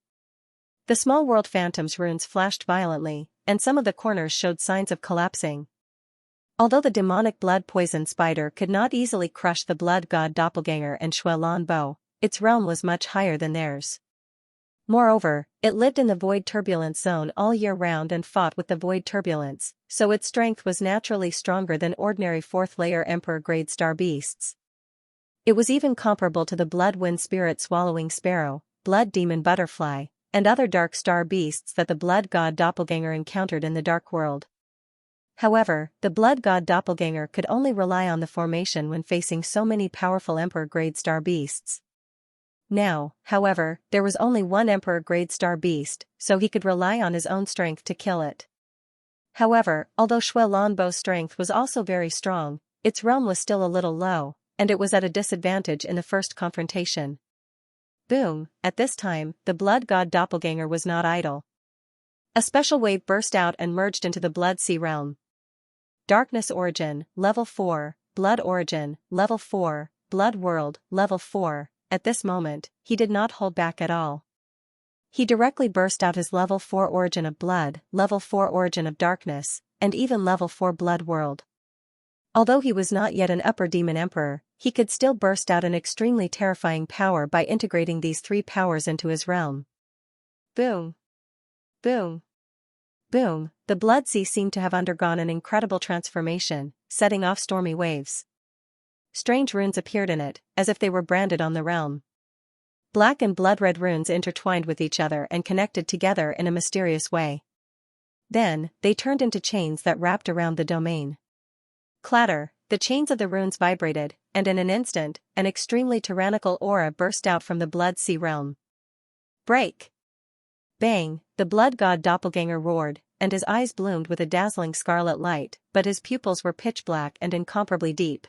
The small world phantom's runes flashed violently, and some of the corners showed signs of collapsing. Although the demonic blood poison spider could not easily crush the blood god doppelganger and Xuelanbo, its realm was much higher than theirs. Moreover, it lived in the void turbulence zone all year round and fought with the void turbulence, so its strength was naturally stronger than ordinary fourth-layer emperor-grade star beasts. It was even comparable to the blood wind spirit swallowing sparrow, blood demon butterfly, and other dark star beasts that the blood god doppelganger encountered in the dark world. However, the blood god doppelganger could only rely on the formation when facing so many powerful emperor-grade star beasts. Now, however, there was only one emperor-grade star beast, so he could rely on his own strength to kill it. However, although Xuelanbo's strength was also very strong, its realm was still a little low, and it was at a disadvantage in the first confrontation. Boom, at this time, the blood god doppelganger was not idle. A special wave burst out and merged into the blood sea realm. Darkness origin, level 4, blood origin, level 4, blood world, level 4. At this moment, he did not hold back at all. He directly burst out his level 4 origin of blood, level 4 origin of darkness, and even level 4 blood world. Although he was not yet an upper demon emperor, he could still burst out an extremely terrifying power by integrating these three powers into his realm. Boom. Boom. Boom, the blood sea seemed to have undergone an incredible transformation, setting off stormy waves. Strange runes appeared in it, as if they were branded on the realm. Black and blood-red runes intertwined with each other and connected together in a mysterious way. Then, they turned into chains that wrapped around the domain. Clatter, the chains of the runes vibrated, and in an instant, an extremely tyrannical aura burst out from the blood sea realm. Break! Bang, the blood god doppelganger roared, and his eyes bloomed with a dazzling scarlet light, but his pupils were pitch black and incomparably deep.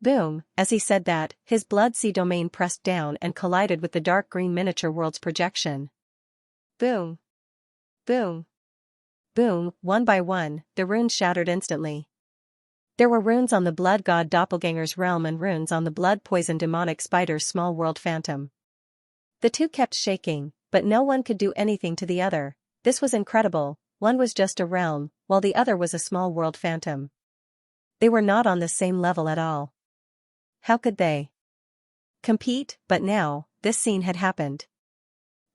Boom, as he said that, his blood sea domain pressed down and collided with the dark green miniature world's projection. Boom. Boom. Boom, one by one, the runes shattered instantly. There were runes on the blood god doppelganger's realm and runes on the blood poison demonic spider's small world phantom. The two kept shaking, but no one could do anything to the other. This was incredible, one was just a realm, while the other was a small world phantom. They were not on the same level at all. How could they compete? But now, this scene had happened.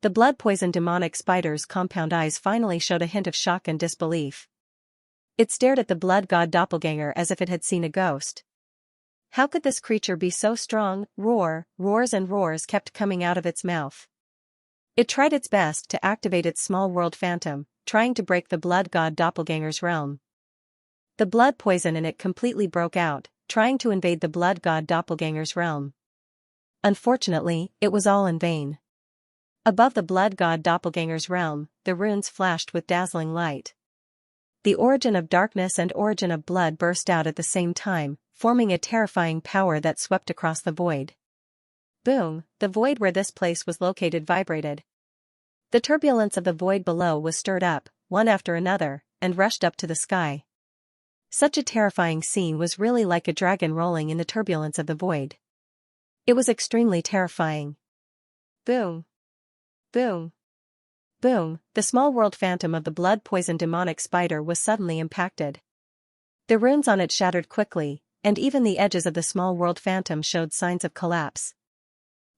The blood poison demonic spider's compound eyes finally showed a hint of shock and disbelief. It stared at the blood god doppelganger as if it had seen a ghost. How could this creature be so strong? Roars and roars kept coming out of its mouth. It tried its best to activate its small world phantom, trying to break the blood god doppelganger's realm. The blood poison in it completely broke out, trying to invade the blood god doppelganger's realm. Unfortunately, it was all in vain. Above the blood god doppelganger's realm, the runes flashed with dazzling light. The origin of darkness and origin of blood burst out at the same time, forming a terrifying power that swept across the void. Boom, the void where this place was located vibrated. The turbulence of the void below was stirred up, one after another, and rushed up to the sky. Such a terrifying scene was really like a dragon rolling in the turbulence of the void. It was extremely terrifying. Boom. Boom. Boom, the small world phantom of the blood poison demonic spider was suddenly impacted. The runes on it shattered quickly, and even the edges of the small world phantom showed signs of collapse.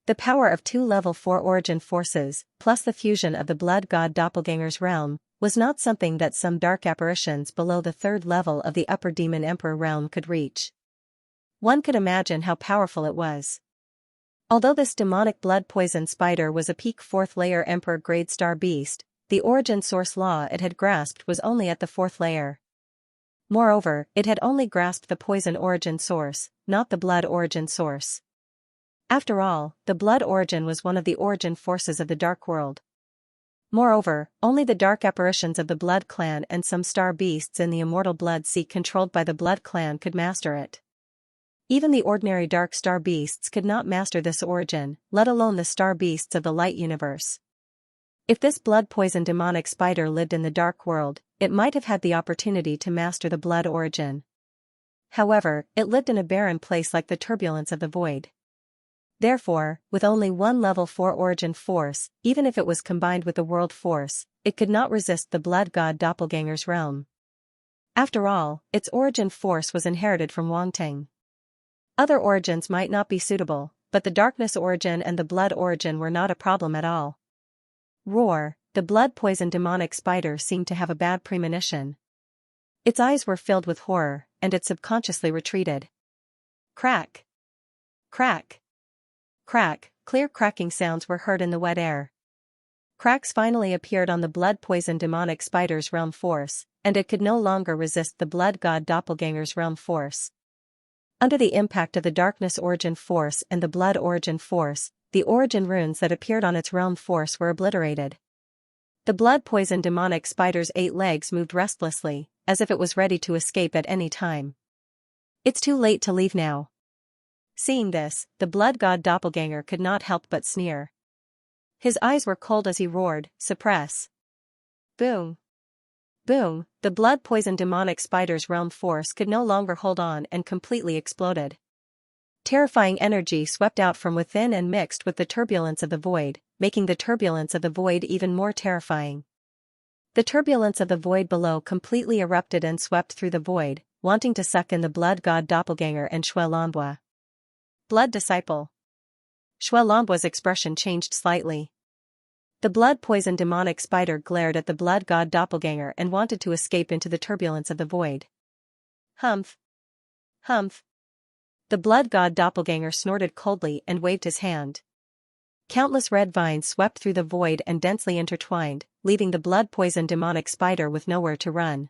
The power of two level 4 origin forces, plus the fusion of the blood god doppelganger's realm, was not something that some dark apparitions below the third level of the upper demon emperor realm could reach. One could imagine how powerful it was. Although this demonic blood poison spider was a peak 4th layer emperor grade star beast, the origin source law it had grasped was only at the fourth layer. Moreover, it had only grasped the poison origin source, not the blood origin source. After all, the blood origin was one of the origin forces of the dark world. Moreover, only the dark apparitions of the Blood Clan and some star beasts in the immortal Blood Sea controlled by the Blood Clan could master it. Even the ordinary dark star beasts could not master this origin, let alone the star beasts of the light universe. If this blood-poison demonic spider lived in the dark world, it might have had the opportunity to master the blood origin. However, it lived in a barren place like the turbulence of the void. Therefore, with only one level 4 origin force, even if it was combined with the world force, it could not resist the blood god doppelganger's realm. After all, its origin force was inherited from Wangtang. Other origins might not be suitable, but the darkness origin and the blood origin were not a problem at all. Roar, the blood-poison demonic spider seemed to have a bad premonition. Its eyes were filled with horror, and it subconsciously retreated. Crack! Crack! Crack, clear cracking sounds were heard in the wet air. Cracks finally appeared on the blood-poison demonic spider's realm force, and it could no longer resist the blood god doppelganger's realm force. Under the impact of the darkness origin force and the blood origin force, the origin runes that appeared on its realm force were obliterated. The blood-poison demonic spider's 8 legs moved restlessly, as if it was ready to escape at any time. It's too late to leave now. Seeing this, the blood god doppelganger could not help but sneer. His eyes were cold as he roared, "Suppress!" Boom! Boom! The blood-poison demonic spider's realm force could no longer hold on and completely exploded. Terrifying energy swept out from within and mixed with the turbulence of the void, making the turbulence of the void even more terrifying. The turbulence of the void below completely erupted and swept through the void, wanting to suck in the blood god doppelganger and Shui Lanbua. Blood disciple. Shui Lanbua's expression changed slightly. The blood-poison demonic spider glared at the blood god doppelganger and wanted to escape into the turbulence of the void. Humph! Humph! The blood god doppelganger snorted coldly and waved his hand. Countless red vines swept through the void and densely intertwined, leaving the blood-poison demonic spider with nowhere to run.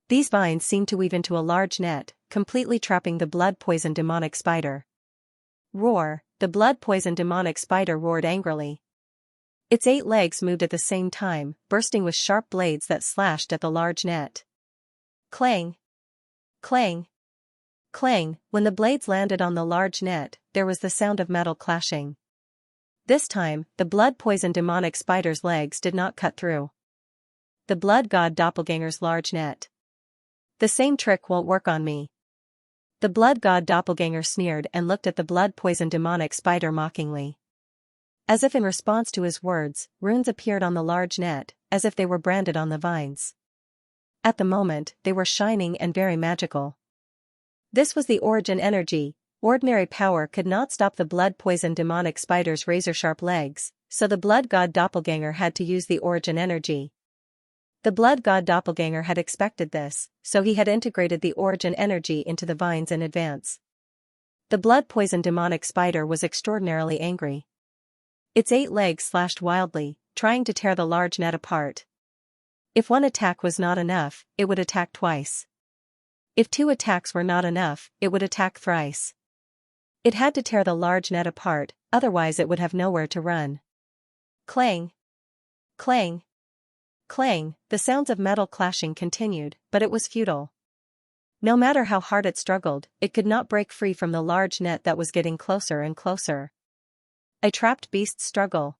These vines seemed to weave into a large net, completely trapping the blood-poison demonic spider. Roar, the blood-poison demonic spider roared angrily. Its 8 legs moved at the same time, bursting with sharp blades that slashed at the large net. Clang! Clang! Clang! When the blades landed on the large net, there was the sound of metal clashing. This time, the blood-poison demonic spider's legs did not cut through the blood god doppelganger's large net. The same trick won't work on me. The blood god doppelganger sneered and looked at the blood-poison demonic spider mockingly. As if in response to his words, runes appeared on the large net, as if they were branded on the vines. At the moment, they were shining and very magical. This was the origin energy. Ordinary power could not stop the blood-poison demonic spider's razor-sharp legs, so the blood god doppelganger had to use the origin energy. The blood god doppelganger had expected this, so he had integrated the origin energy into the vines in advance. The blood-poison demonic spider was extraordinarily angry. Its 8 legs slashed wildly, trying to tear the large net apart. If one attack was not enough, it would attack twice. If 2 attacks were not enough, it would attack thrice. It had to tear the large net apart, otherwise it would have nowhere to run. Clang! Clang! Clang! The sounds of metal clashing continued, but it was futile. No matter how hard it struggled, it could not break free from the large net that was getting closer and closer. A trapped beast's struggle.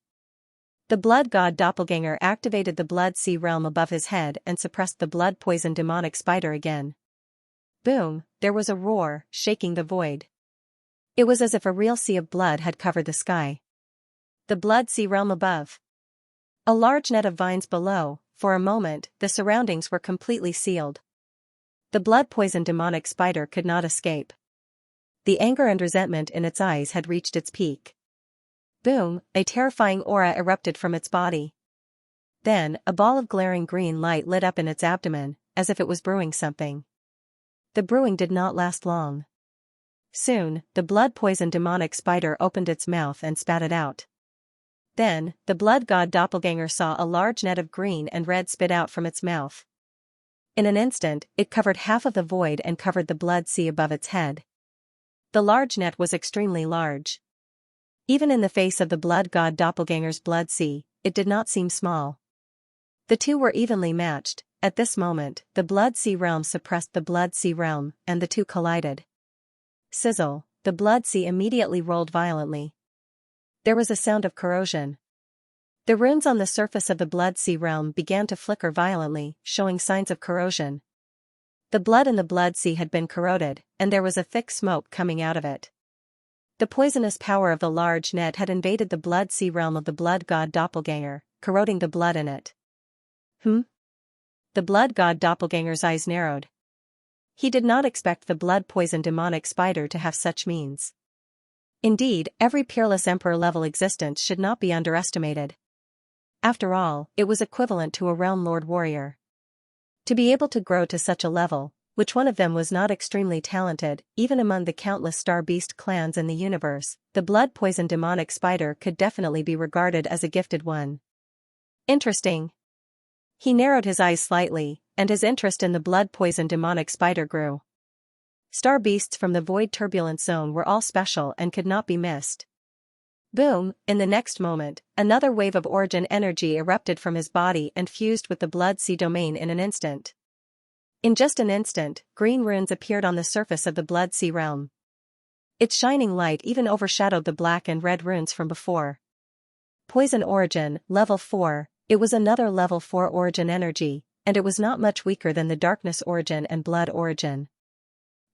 The blood god doppelganger activated the blood sea realm above his head and suppressed the blood-poison demonic spider again. Boom! There was a roar, shaking the void. It was as if a real sea of blood had covered the sky. The blood sea realm above. A large net of vines below. For a moment, the surroundings were completely sealed. The blood-poison demonic spider could not escape. The anger and resentment in its eyes had reached its peak. Boom! A terrifying aura erupted from its body. Then, a ball of glaring green light lit up in its abdomen, as if it was brewing something. The brewing did not last long. Soon, the blood-poison demonic spider opened its mouth and spat it out. Then, the blood god doppelganger saw a large net of green and red spit out from its mouth. In an instant, it covered half of the void and covered the blood sea above its head. The large net was extremely large. Even in the face of the blood god doppelganger's blood sea, it did not seem small. The two were evenly matched. At this moment, the blood sea realm suppressed the blood sea realm, and the two collided. Sizzle, the blood sea immediately rolled violently. There was a sound of corrosion. The runes on the surface of the blood sea realm began to flicker violently, showing signs of corrosion. The blood in the blood sea had been corroded, and there was a thick smoke coming out of it. The poisonous power of the large net had invaded the blood sea realm of the blood god doppelganger, corroding the blood in it. The blood god doppelganger's eyes narrowed. He did not expect the blood-poison demonic spider to have such means. Indeed, every peerless emperor-level existence should not be underestimated. After all, it was equivalent to a realm lord warrior. To be able to grow to such a level, which one of them was not extremely talented, even among the countless star beast clans in the universe, the blood-poison demonic spider could definitely be regarded as a gifted one. Interesting. He narrowed his eyes slightly, and his interest in the blood-poison demonic spider grew. Star beasts from the void turbulence zone were all special and could not be missed. Boom, in the next moment, another wave of origin energy erupted from his body and fused with the blood sea domain in an instant. In just an instant, green runes appeared on the surface of the blood sea realm. Its shining light even overshadowed the black and red runes from before. Poison origin, level 4, it was another level 4 origin energy, and it was not much weaker than the darkness origin and blood origin.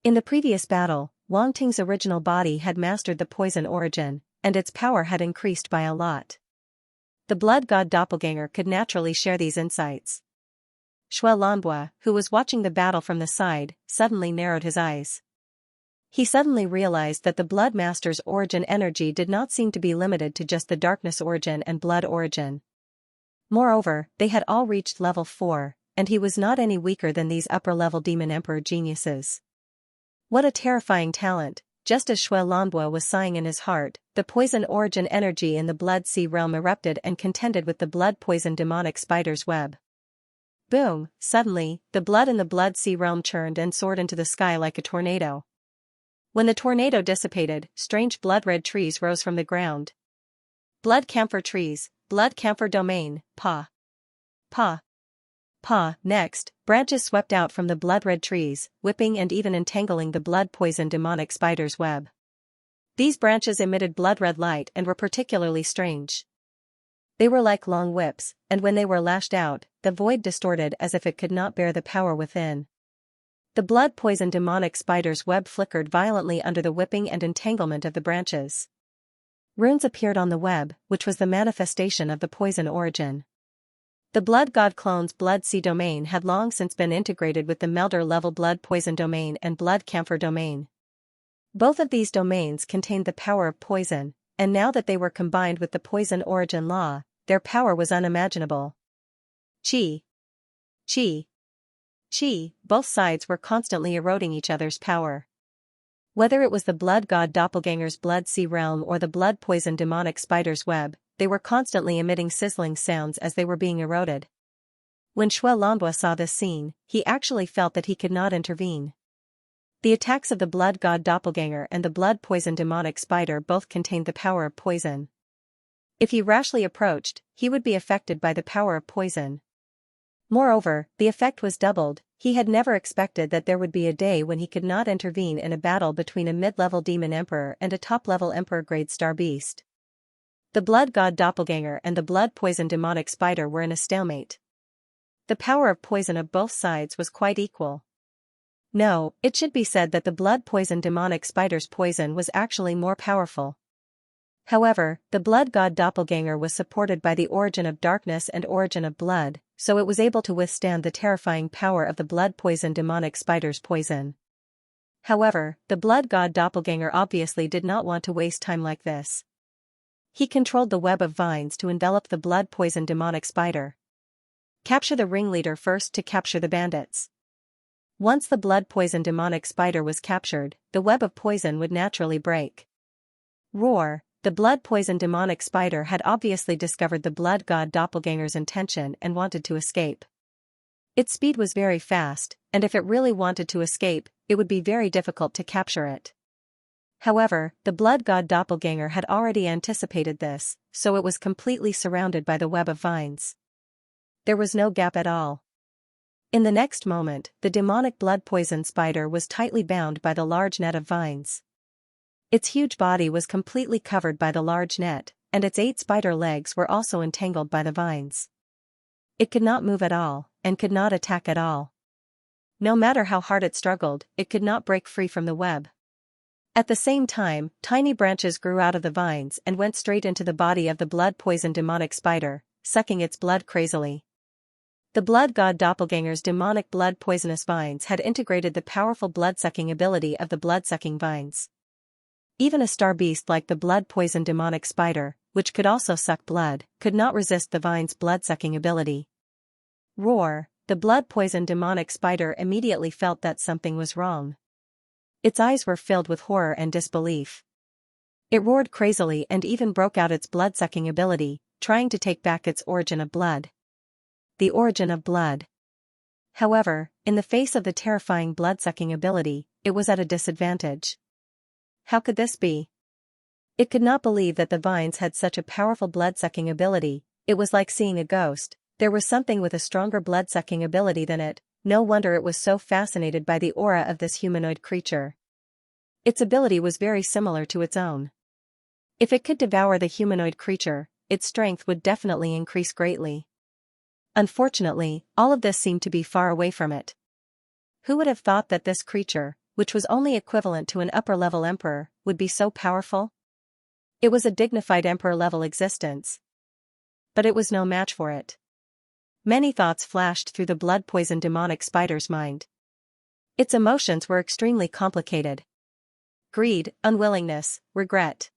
In the previous battle, Wang Ting's original body had mastered the poison origin, and its power had increased by a lot. The blood god doppelganger could naturally share these insights. Xuelanbua, who was watching the battle from the side, suddenly narrowed his eyes. He suddenly realized that the blood master's origin energy did not seem to be limited to just the darkness origin and blood origin. Moreover, they had all reached level 4, and he was not any weaker than these upper-level demon emperor geniuses. What a terrifying talent! Just as Xuelanbua was sighing in his heart, the poison origin energy in the blood sea realm erupted and contended with the blood-poison demonic spider's web. Boom! Suddenly, the blood in the blood sea realm churned and soared into the sky like a tornado. When the tornado dissipated, strange blood-red trees rose from the ground. Blood camphor trees, blood camphor domain, pa. Pa. Pa. Next, branches swept out from the blood-red trees, whipping and even entangling the blood-poison demonic spider's web. These branches emitted blood-red light and were particularly strange. They were like long whips, and when they were lashed out, the void distorted as if it could not bear the power within. The blood-poison demonic spider's web flickered violently under the whipping and entanglement of the branches. Runes appeared on the web, which was the manifestation of the poison origin. The blood god clone's blood sea domain had long since been integrated with the melder-level blood poison domain and blood camphor domain. Both of these domains contained the power of poison, and now that they were combined with the poison origin law, their power was unimaginable. Chi. Chi. Chi, both sides were constantly eroding each other's power. Whether it was the blood god doppelganger's blood sea realm or the blood poison demonic spider's web, they were constantly emitting sizzling sounds as they were being eroded. When Xuelanbua saw this scene, he actually felt that he could not intervene. The attacks of the blood god doppelganger and the blood poison demonic spider both contained the power of poison. If he rashly approached, he would be affected by the power of poison. Moreover, the effect was doubled. He had never expected that there would be a day when he could not intervene in a battle between a mid-level demon emperor and a top-level emperor-grade star beast. The blood god doppelganger and the blood poison demonic spider were in a stalemate. The power of poison of both sides was quite equal. No, it should be said that the blood poison demonic spider's poison was actually more powerful. However, the blood god doppelganger was supported by the origin of darkness and origin of blood, so it was able to withstand the terrifying power of the blood poison demonic spider's poison. However, the blood god doppelganger obviously did not want to waste time like this. He controlled the web of vines to envelop the blood poison demonic spider. Capture the ringleader first to capture the bandits. Once the blood poison demonic spider was captured, the web of poison would naturally break. Roar! the blood-poisoned demonic spider had obviously discovered the blood god doppelganger's intention and wanted to escape. Its speed was very fast, and if it really wanted to escape, it would be very difficult to capture it. However, the blood god doppelganger had already anticipated this, so it was completely surrounded by the web of vines. There was no gap at all. In the next moment, the demonic blood-poisoned spider was tightly bound by the large net of vines. Its huge body was completely covered by the large net, and its 8 spider legs were also entangled by the vines. It could not move at all, and could not attack at all. No matter how hard it struggled, it could not break free from the web. At the same time, tiny branches grew out of the vines and went straight into the body of the blood-poisoned demonic spider, sucking its blood crazily. The blood god doppelganger's demonic blood-poisonous vines had integrated the powerful blood-sucking ability of the blood-sucking vines. Even a star beast like the blood-poisoned demonic spider, which could also suck blood, could not resist the vine's blood-sucking ability. Roar! The blood-poisoned demonic spider immediately felt that something was wrong. Its eyes were filled with horror and disbelief. It roared crazily and even broke out its blood-sucking ability, trying to take back its origin of blood. The origin of blood. However, in the face of the terrifying blood-sucking ability, it was at a disadvantage. How could this be? It could not believe that the vines had such a powerful blood-sucking ability. It was like seeing a ghost. There was something with a stronger blood-sucking ability than it. No wonder it was so fascinated by the aura of this humanoid creature. Its ability was very similar to its own. If it could devour the humanoid creature, its strength would definitely increase greatly. Unfortunately, all of this seemed to be far away from it. Who would have thought that this creature, which was only equivalent to an upper-level emperor, would be so powerful? It was a dignified emperor-level existence. But it was no match for it. Many thoughts flashed through the blood-poisoned demonic spider's mind. Its emotions were extremely complicated. Greed, unwillingness, regret.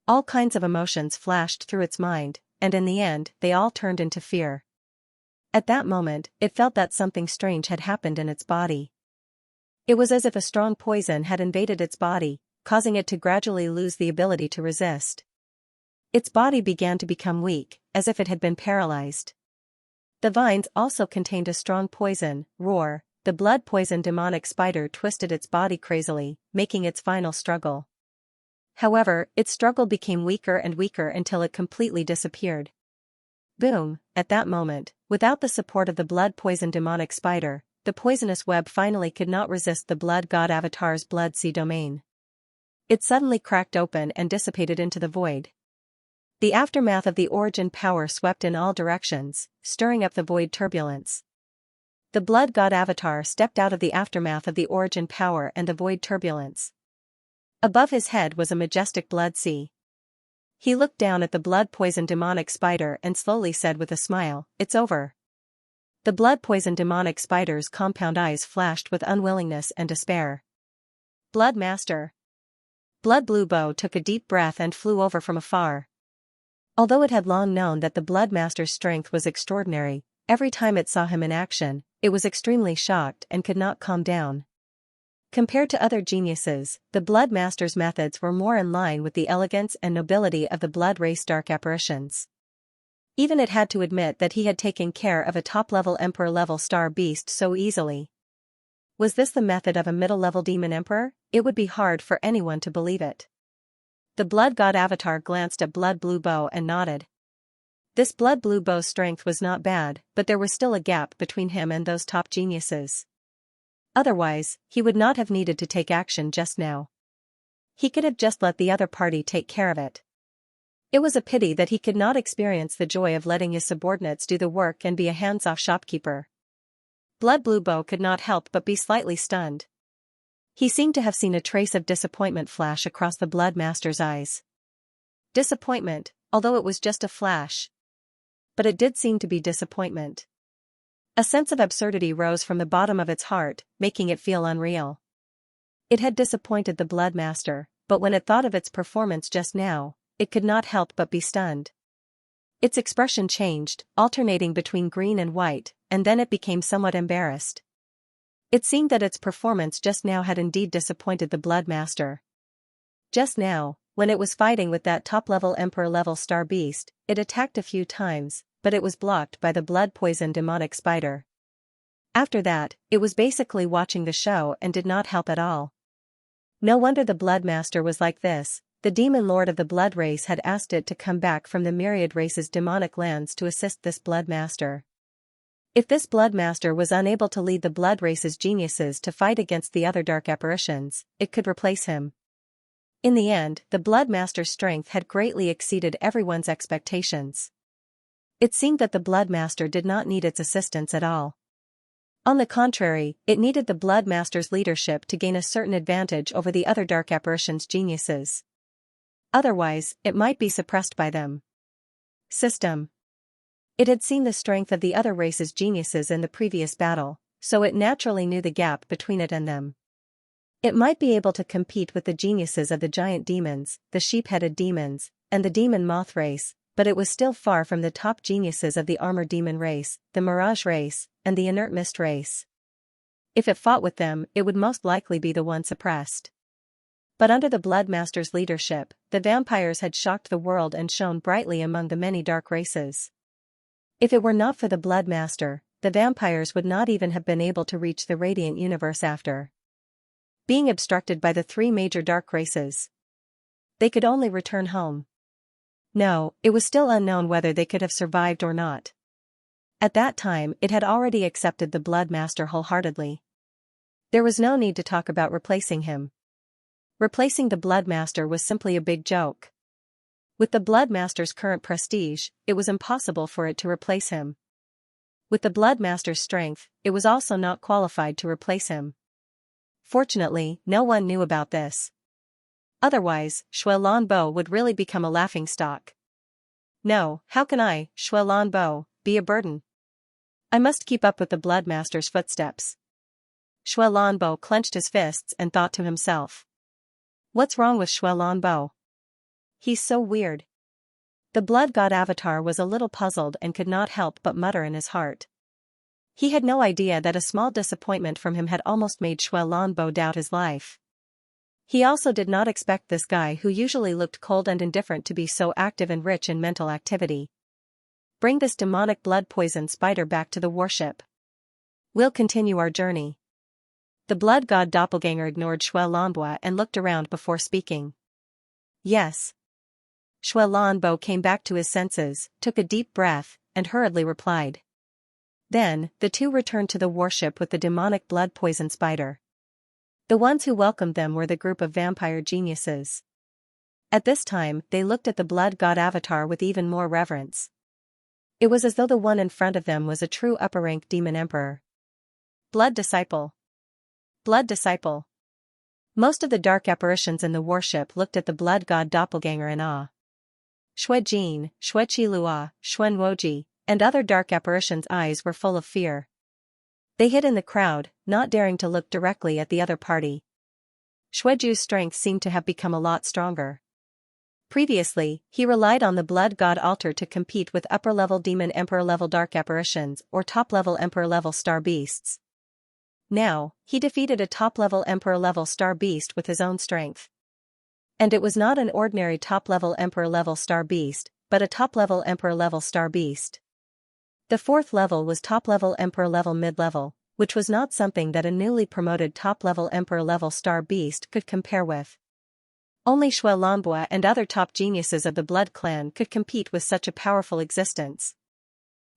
All kinds of emotions flashed through its mind, and in the end, they all turned into fear. At that moment, it felt that something strange had happened in its body. It was as if a strong poison had invaded its body, causing it to gradually lose the ability to resist. Its body began to become weak, as if it had been paralyzed. The vines also contained a strong poison. Roar! The blood-poisoned demonic spider twisted its body crazily, making its final struggle. However, its struggle became weaker and weaker until it completely disappeared. Boom! At that moment, without the support of the blood-poisoned demonic spider, the poisonous web finally could not resist the blood god avatar's blood sea domain. It suddenly cracked open and dissipated into the void. The aftermath of the origin power swept in all directions, stirring up the void turbulence. The blood god avatar stepped out of the aftermath of the origin power and the void turbulence. Above his head was a majestic blood sea. He looked down at the blood-poisoned demonic spider and slowly said with a smile, "It's over." The blood-poisoned demonic spider's compound eyes flashed with unwillingness and despair. Blood Master. Blood Blue Bow took a deep breath and flew over from afar. Although it had long known that the Blood Master's strength was extraordinary, every time it saw him in action, it was extremely shocked and could not calm down. Compared to other geniuses, the Blood Master's methods were more in line with the elegance and nobility of the Blood Race Dark Apparitions. Even it had to admit that he had taken care of a top-level Emperor-level star beast so easily. Was this the method of a middle-level demon emperor? It would be hard for anyone to believe it. The Blood God Avatar glanced at Blood Blue Bow and nodded. This Blood Blue Bow's strength was not bad, but there was still a gap between him and those top geniuses. Otherwise, he would not have needed to take action just now. He could have just let the other party take care of it. It was a pity that he could not experience the joy of letting his subordinates do the work and be a hands-off shopkeeper. Blood Blue Bow could not help but be slightly stunned. He seemed to have seen a trace of disappointment flash across the Blood Master's eyes. Disappointment, although it was just a flash. But it did seem to be disappointment. A sense of absurdity rose from the bottom of its heart, making it feel unreal. It had disappointed the Blood Master, but when it thought of its performance just now, it could not help but be stunned. Its expression changed, alternating between green and white, and then it became somewhat embarrassed. It seemed that its performance just now had indeed disappointed the Blood Master. Just now, when it was fighting with that top-level Emperor-level star beast, it attacked a few times, but it was blocked by the blood-poisoned demonic spider. After that, it was basically watching the show and did not help at all. No wonder the Bloodmaster was like this. The demon lord of the blood race had asked it to come back from the myriad race's demonic lands to assist this Bloodmaster. If this Bloodmaster was unable to lead the blood race's geniuses to fight against the other dark apparitions, it could replace him. In the end, the Bloodmaster's strength had greatly exceeded everyone's expectations. It seemed that the Bloodmaster did not need its assistance at all. On the contrary, it needed the Bloodmaster's leadership to gain a certain advantage over the other dark apparitions' geniuses. Otherwise, it might be suppressed by them. System. It had seen the strength of the other race's geniuses in the previous battle, so it naturally knew the gap between it and them. It might be able to compete with the geniuses of the giant demons, the sheep-headed demons, and the demon moth race, but it was still far from the top geniuses of the armored demon race, the mirage race, and the inert mist race. If it fought with them, it would most likely be the one suppressed. But under the Bloodmaster's leadership, the vampires had shocked the world and shone brightly among the many dark races. If it were not for the Bloodmaster, the vampires would not even have been able to reach the radiant universe after being obstructed by the three major dark races. They could only return home. No, it was still unknown whether they could have survived or not. At that time, it had already accepted the Bloodmaster wholeheartedly. There was no need to talk about replacing him. Replacing the Bloodmaster was simply a big joke. With the Bloodmaster's current prestige, it was impossible for it to replace him. With the Bloodmaster's strength, it was also not qualified to replace him. Fortunately, no one knew about this. Otherwise, Xianxia would really become a laughingstock. No, how can I, Xianxia, be a burden? I must keep up with the Bloodmaster's footsteps. Xianxia clenched his fists and thought to himself. What's wrong with Xianxia? He's so weird. The blood god avatar was a little puzzled and could not help but mutter in his heart. He had no idea that a small disappointment from him had almost made Xianxia doubt his life. He also did not expect this guy who usually looked cold and indifferent to be so active and rich in mental activity. Bring this demonic blood poison spider back to the warship. We'll continue our journey. The blood god doppelganger ignored Xianxia and looked around before speaking. Yes. Xianxia came back to his senses, took a deep breath, and hurriedly replied. Then, the two returned to the warship with the demonic blood poison spider. The ones who welcomed them were the group of vampire geniuses. At this time, they looked at the blood god avatar with even more reverence. It was as though the one in front of them was a true upper-rank demon emperor. Blood disciple. Blood disciple. Most of the dark apparitions in the warship looked at the blood god doppelganger in awe. Xuejin, Xuechilua, Xuanwoji, and other dark apparitions' eyes were full of fear. They hid in the crowd, not daring to look directly at the other party. Xueju's strength seemed to have become a lot stronger. Previously, he relied on the blood god altar to compete with upper-level demon emperor-level dark apparitions or top-level emperor-level star beasts. Now, he defeated a top-level emperor-level star beast with his own strength. And it was not an ordinary top-level emperor-level star beast, but a top-level emperor-level star beast. The fourth level was top-level emperor-level mid-level, which was not something that a newly promoted top-level emperor-level star beast could compare with. Only Xianxia and other top geniuses of the Blood Clan could compete with such a powerful existence.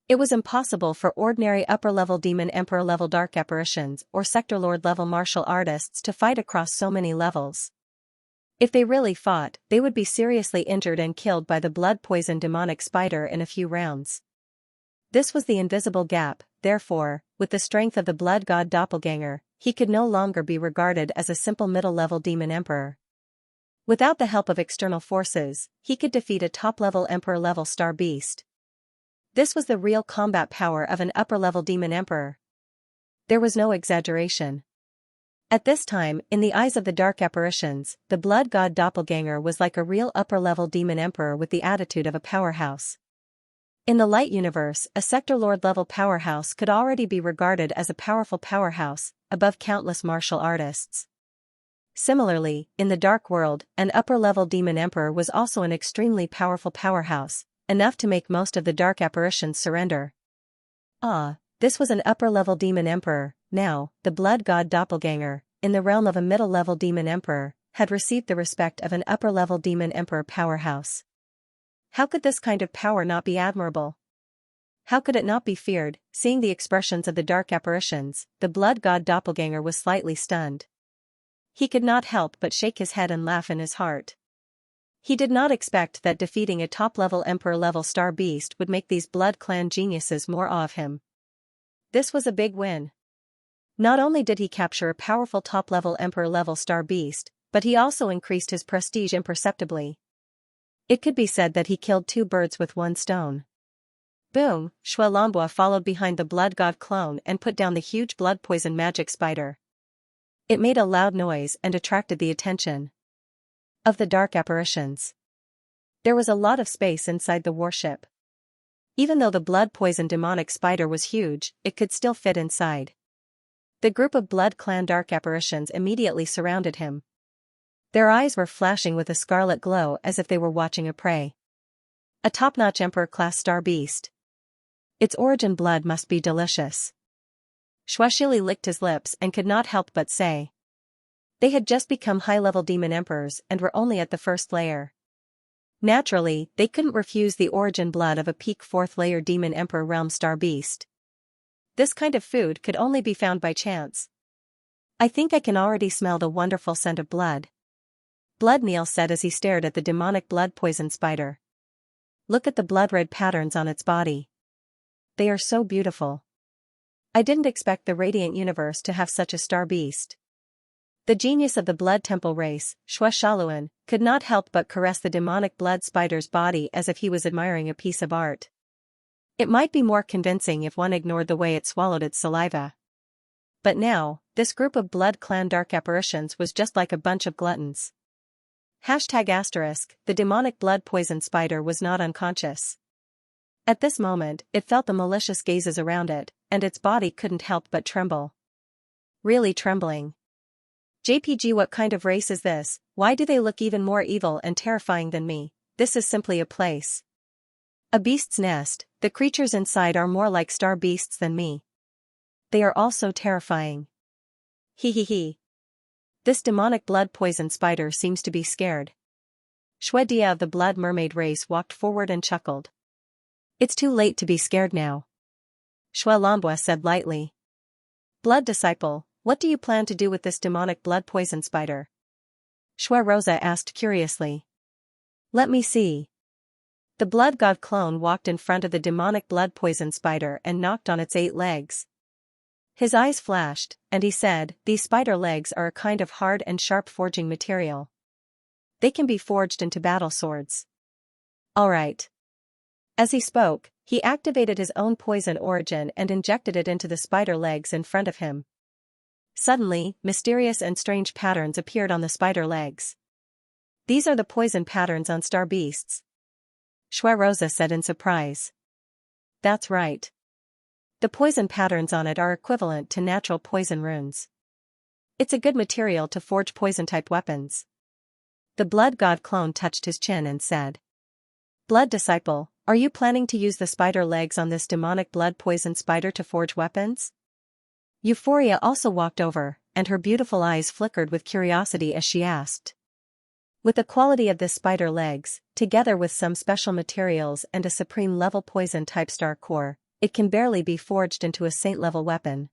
It was impossible for ordinary upper-level demon emperor-level dark apparitions or sector lord-level martial artists to fight across so many levels. If they really fought, they would be seriously injured and killed by the blood-poisoned demonic spider in a few rounds. This was the invisible gap, therefore, with the strength of the blood god doppelganger, he could no longer be regarded as a simple middle-level demon emperor. Without the help of external forces, he could defeat a top-level emperor-level star beast. This was the real combat power of an upper-level demon emperor. There was no exaggeration. At this time, in the eyes of the dark apparitions, the blood god doppelganger was like a real upper-level demon emperor with the attitude of a powerhouse. In the light universe, a sector lord-level powerhouse could already be regarded as a powerful powerhouse, above countless martial artists. Similarly, in the Dark World, an upper-level demon emperor was also an extremely powerful powerhouse, enough to make most of the dark apparitions surrender. This was an upper-level demon emperor. Now, the blood god doppelganger, in the realm of a middle-level demon emperor, had received the respect of an upper-level demon emperor powerhouse. How could this kind of power not be admirable? How could it not be feared? Seeing the expressions of the dark apparitions, the blood god doppelganger was slightly stunned. He could not help but shake his head and laugh in his heart. He did not expect that defeating a top-level emperor-level star beast would make these blood clan geniuses more awe of him. This was a big win. Not only did he capture a powerful top-level emperor-level star beast, but he also increased his prestige imperceptibly. It could be said that he killed two birds with one stone. Boom! Xianxia followed behind the blood god clone and put down the huge blood poison magic spider. It made a loud noise and attracted the attention of the dark apparitions. There was a lot of space inside the warship. Even though the blood poison demonic spider was huge, it could still fit inside. The group of blood clan dark apparitions immediately surrounded him. Their eyes were flashing with a scarlet glow as if they were watching a prey. A top-notch emperor-class star beast. Its origin blood must be delicious. Xianxia licked his lips and could not help but say. They had just become high-level demon emperors and were only at the first layer. Naturally, they couldn't refuse the origin blood of a peak fourth-layer demon emperor realm star beast. This kind of food could only be found by chance. I think I can already smell the wonderful scent of blood. Blood, Neil said as he stared at the demonic blood poison spider. Look at the blood-red patterns on its body. They are so beautiful. I didn't expect the radiant universe to have such a star beast. The genius of the blood temple race, Xianxia, could not help but caress the demonic blood spider's body as if he was admiring a piece of art. It might be more convincing if one ignored the way it swallowed its saliva. But now, this group of blood clan dark apparitions was just like a bunch of gluttons. ***, the demonic blood poison spider was not unconscious. At this moment, it felt the malicious gazes around it, and its body couldn't help but tremble. Really trembling. JPG, what kind of race is this? Why do they look even more evil and terrifying than me? This is simply a place. A beast's nest. The creatures inside are more like star beasts than me. They are all so terrifying. He. This demonic blood poison spider seems to be scared. Xianxia of the blood mermaid race walked forward and chuckled. It's too late to be scared now. Xianxia said lightly. Blood disciple, what do you plan to do with this demonic blood poison spider? Xianxia asked curiously. Let me see. The blood god clone walked in front of the demonic blood poison spider and knocked on its 8 legs. His eyes flashed, and he said, these spider legs are a kind of hard and sharp forging material. They can be forged into battle swords. All right. As he spoke, he activated his own poison origin and injected it into the spider legs in front of him. Suddenly, mysterious and strange patterns appeared on the spider legs. These are the poison patterns on star beasts. Xianxia said in surprise. That's right. The poison patterns on it are equivalent to natural poison runes. It's a good material to forge poison-type weapons. The blood god clone touched his chin and said. Blood disciple, are you planning to use the spider legs on this demonic blood poison spider to forge weapons? Euphoria also walked over, and her beautiful eyes flickered with curiosity as she asked. With the quality of this spider legs, together with some special materials and a supreme-level poison-type star core, it can barely be forged into a saint-level weapon.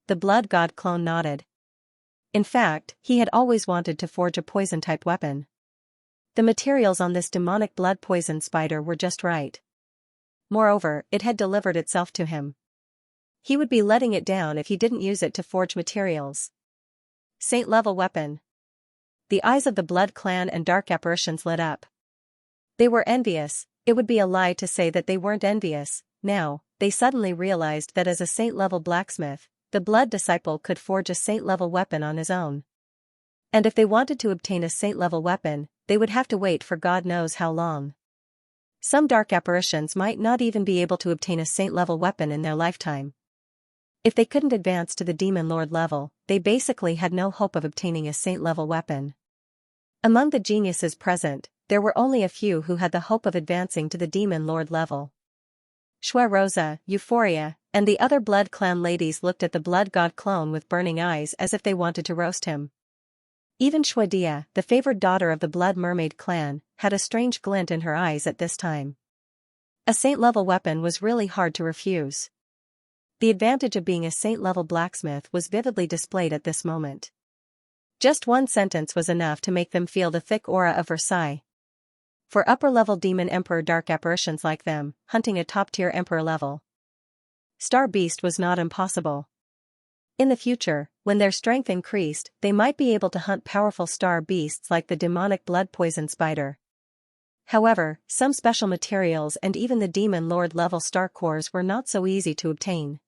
The blood god clone nodded. In fact, he had always wanted to forge a poison-type weapon. The materials on this demonic blood poison spider were just right. Moreover, it had delivered itself to him. He would be letting it down if he didn't use it to forge materials. Saint-level weapon. The eyes of the blood clan and dark apparitions lit up. They were envious. It would be a lie to say that they weren't envious. Now, they suddenly realized that as a saint-level blacksmith, the blood disciple could forge a saint-level weapon on his own. And if they wanted to obtain a saint-level weapon, they would have to wait for God knows how long. Some dark apparitions might not even be able to obtain a saint-level weapon in their lifetime. If they couldn't advance to the Demon Lord level, they basically had no hope of obtaining a Saint-level weapon. Among the geniuses present, there were only a few who had the hope of advancing to the Demon Lord level. Shui Rosa, Euphoria, and the other Blood Clan ladies looked at the Blood God clone with burning eyes as if they wanted to roast him. Even Shuidia, the favored daughter of the Blood Mermaid clan, had a strange glint in her eyes at this time. A Saint-level weapon was really hard to refuse. The advantage of being a Saint-level blacksmith was vividly displayed at this moment. Just one sentence was enough to make them feel the thick aura of Versailles. For upper-level demon emperor dark apparitions like them, hunting a top-tier emperor level Star Beast was not impossible. In the future, when their strength increased, they might be able to hunt powerful star beasts like the demonic blood poison spider. However, some special materials and even the Demon Lord level star cores were not so easy to obtain.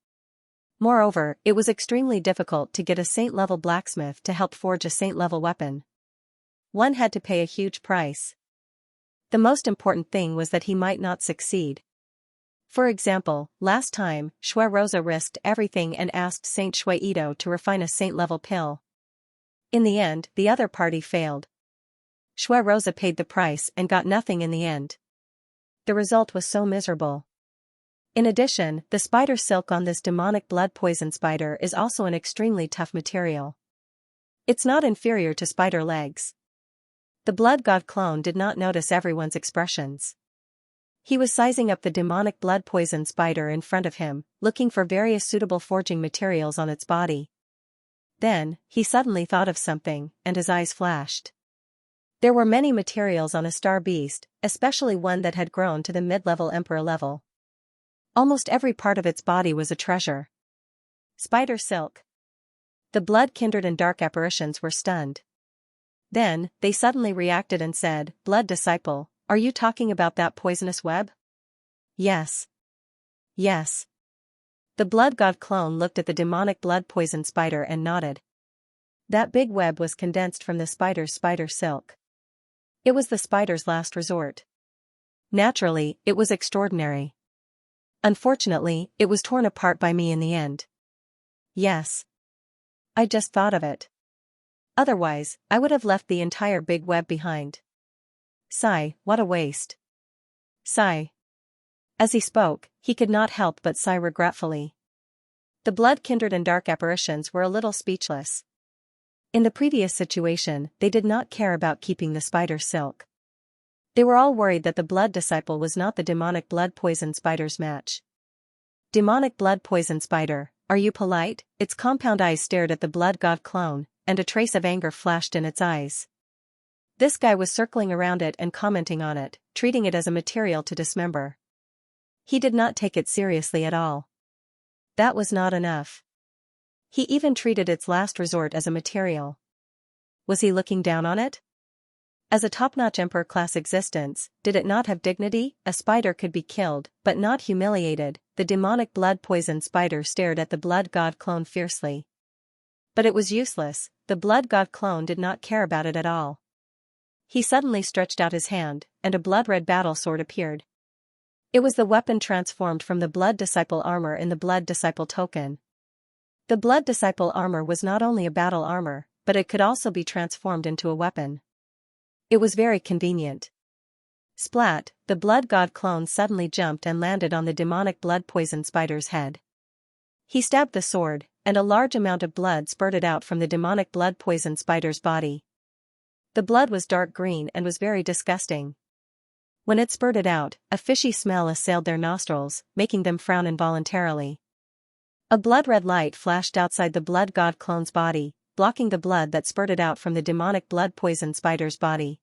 Moreover, it was extremely difficult to get a Saint-level blacksmith to help forge a Saint-level weapon. One had to pay a huge price. The most important thing was that he might not succeed. For example, last time, Shui Rosa risked everything and asked Saint Shui Ito to refine a Saint-level pill. In the end, the other party failed. Shui Rosa paid the price and got nothing in the end. The result was so miserable. In addition, the spider silk on this demonic blood poison spider is also an extremely tough material. It's not inferior to spider legs. The blood god clone did not notice everyone's expressions. He was sizing up the demonic blood poison spider in front of him, looking for various suitable forging materials on its body. Then, he suddenly thought of something, and his eyes flashed. There were many materials on a star beast, especially one that had grown to the mid-level emperor level. Almost every part of its body was a treasure. Spider silk. The blood-kindred and dark apparitions were stunned. Then, they suddenly reacted and said, "Blood disciple, are you talking about that poisonous web?" Yes. Yes. The blood god clone looked at the demonic blood poison spider and nodded. That big web was condensed from the spider's spider silk. It was the spider's last resort. Naturally, it was extraordinary. Unfortunately, it was torn apart by me in the end. Yes. I just thought of it. Otherwise, I would have left the entire big web behind. Sigh, what a waste. Sigh. As he spoke, he could not help but sigh regretfully. The blood-kindred and dark apparitions were a little speechless. In the previous situation, they did not care about keeping the spider silk. They were all worried that the blood disciple was not the demonic blood poison spider's match. Demonic blood poison spider, are you polite? Its compound eyes stared at the blood god clone, and a trace of anger flashed in its eyes. This guy was circling around it and commenting on it, treating it as a material to dismember. He did not take it seriously at all. That was not enough. He even treated its last resort as a material. Was he looking down on it? As a top-notch emperor-class existence, did it not have dignity? A spider could be killed, but not humiliated. The demonic blood poison spider stared at the blood god clone fiercely. But it was useless, the blood god clone did not care about it at all. He suddenly stretched out his hand, and a blood-red battle sword appeared. It was the weapon transformed from the blood disciple armor in the blood disciple token. The blood disciple armor was not only a battle armor, but it could also be transformed into a weapon. It was very convenient. Splat, the blood god clone suddenly jumped and landed on the demonic blood poison spider's head. He stabbed the sword, and a large amount of blood spurted out from the demonic blood poison spider's body. The blood was dark green and was very disgusting. When it spurted out, a fishy smell assailed their nostrils, making them frown involuntarily. A blood-red light flashed outside the blood god clone's body, blocking the blood that spurted out from the demonic blood poison spider's body.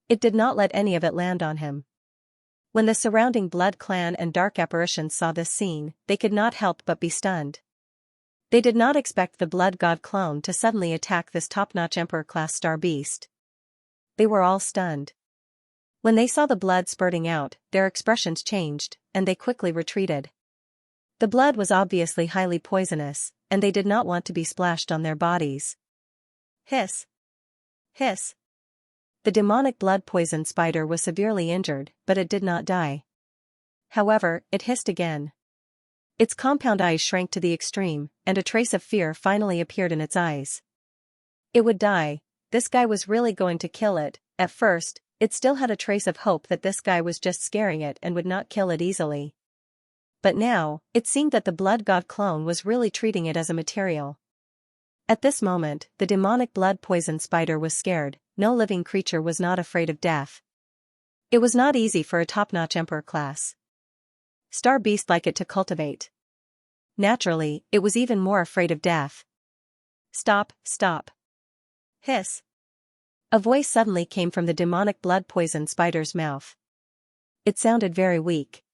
It did not let any of it land on him. When the surrounding blood clan and dark apparitions saw this scene, they could not help but be stunned. They did not expect the blood god clone to suddenly attack this top-notch emperor-class star beast. They were all stunned. When they saw the blood spurting out, their expressions changed, and they quickly retreated. The blood was obviously highly poisonous, and they did not want to be splashed on their bodies. Hiss! Hiss! The demonic blood poison spider was severely injured, but it did not die. However, it hissed again. Its compound eyes shrank to the extreme, and a trace of fear finally appeared in its eyes. It would die. This guy was really going to kill it. At first, it still had a trace of hope that this guy was just scaring it and would not kill it easily. But now, it seemed that the blood god clone was really treating it as a material. At this moment, the demonic blood poison spider was scared. No living creature was not afraid of death. It was not easy for a top-notch emperor class star beast like it to cultivate. Naturally, it was even more afraid of death. Stop, stop. Hiss. A voice suddenly came from the demonic blood poison spider's mouth. It sounded very weak.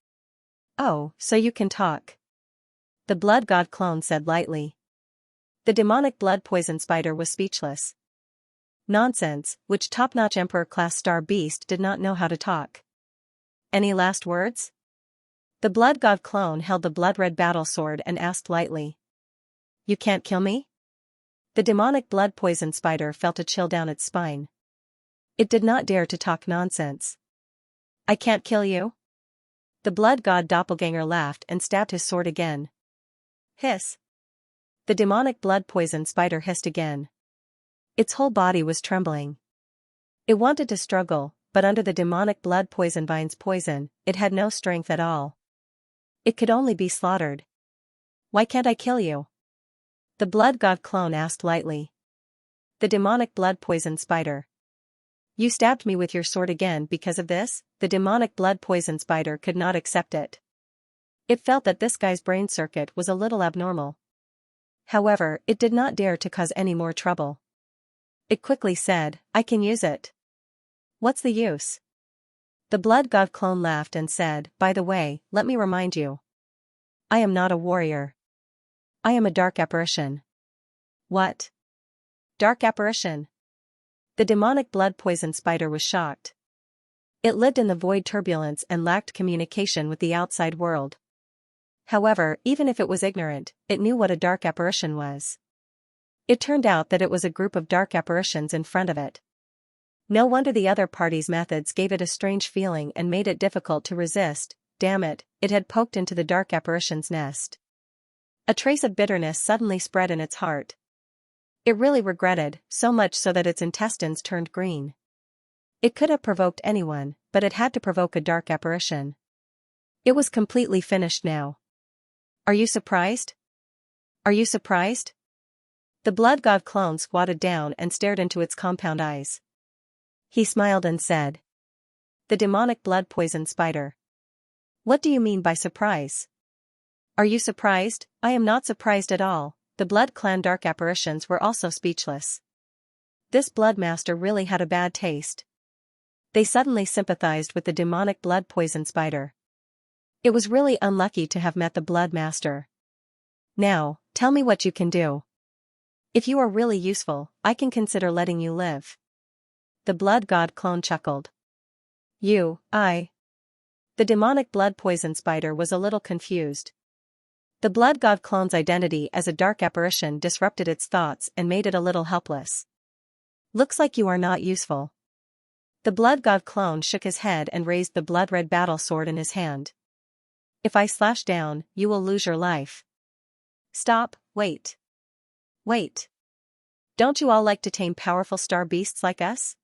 Oh, so you can talk. The blood god clone said lightly. The demonic blood poison spider was speechless. Nonsense, which top-notch emperor-class star beast did not know how to talk? Any last words? The blood god clone held the blood-red battle sword and asked lightly. You can't kill me? The demonic blood poison spider felt a chill down its spine. It did not dare to talk nonsense. I can't kill you? The blood god doppelganger laughed and stabbed his sword again. Hiss. The demonic blood poison spider hissed again. Its whole body was trembling. It wanted to struggle, but under the demonic blood poison vine's poison, it had no strength at all. It could only be slaughtered. Why can't I kill you? The blood god clone asked lightly. The demonic blood poison spider. You stabbed me with your sword again because of this? The demonic blood poison spider could not accept it. It felt that this guy's brain circuit was a little abnormal. However, it did not dare to cause any more trouble. It quickly said, I can use it. What's the use? The blood god clone laughed and said, by the way, let me remind you. I am not a warrior. I am a dark apparition. What? Dark apparition? The demonic blood poison spider was shocked. It lived in the void turbulence and lacked communication with the outside world. However, even if it was ignorant, it knew what a dark apparition was. It turned out that it was a group of dark apparitions in front of it. No wonder the other party's methods gave it a strange feeling and made it difficult to resist. Damn it, it had poked into the dark apparition's nest. A trace of bitterness suddenly spread in its heart. It really regretted, so much so that its intestines turned green. It could have provoked anyone, but it had to provoke a dark apparition. It was completely finished now. Are you surprised? Are you surprised? The blood god clone squatted down and stared into its compound eyes. He smiled and said. The demonic blood poison spider. What do you mean by surprise? Are you surprised? I am not surprised at all. The blood clan dark apparitions were also speechless. This blood master really had a bad taste. They suddenly sympathized with the demonic blood poison spider. It was really unlucky to have met the blood master. Now, tell me what you can do. If you are really useful, I can consider letting you live. The blood god clone chuckled. I. The demonic blood poison spider was a little confused. The blood god clone's identity as a dark apparition disrupted its thoughts and made it a little helpless. Looks like you are not useful. The blood god clone shook his head and raised the blood-red battle sword in his hand. If I slash down, you will lose your life. Stop, wait. Wait. Don't you all like to tame powerful star beasts like us?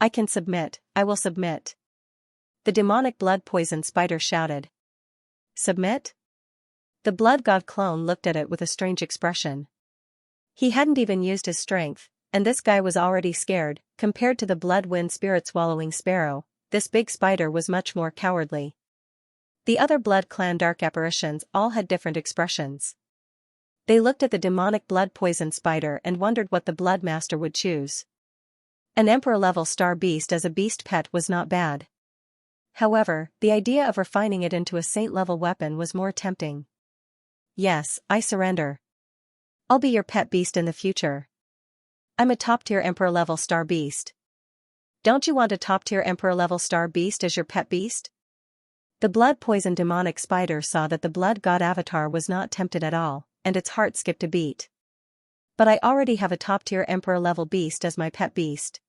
I can submit, I will submit. The demonic blood poison spider shouted. Submit? The blood god clone looked at it with a strange expression. He hadn't even used his strength, and this guy was already scared. Compared to the blood wind spirit swallowing sparrow, this big spider was much more cowardly. The other blood clan dark apparitions all had different expressions. They looked at the demonic blood poison spider and wondered what the blood master would choose. An emperor-level star beast as a beast pet was not bad. However, the idea of refining it into a saint-level weapon was more tempting. Yes, I surrender. I'll be your pet beast in the future. I'm a top-tier emperor-level star beast. Don't you want a top-tier emperor-level star beast as your pet beast? The blood-poison demonic spider saw that the blood god avatar was not tempted at all, and its heart skipped a beat. But I already have a top-tier emperor-level beast as my pet beast.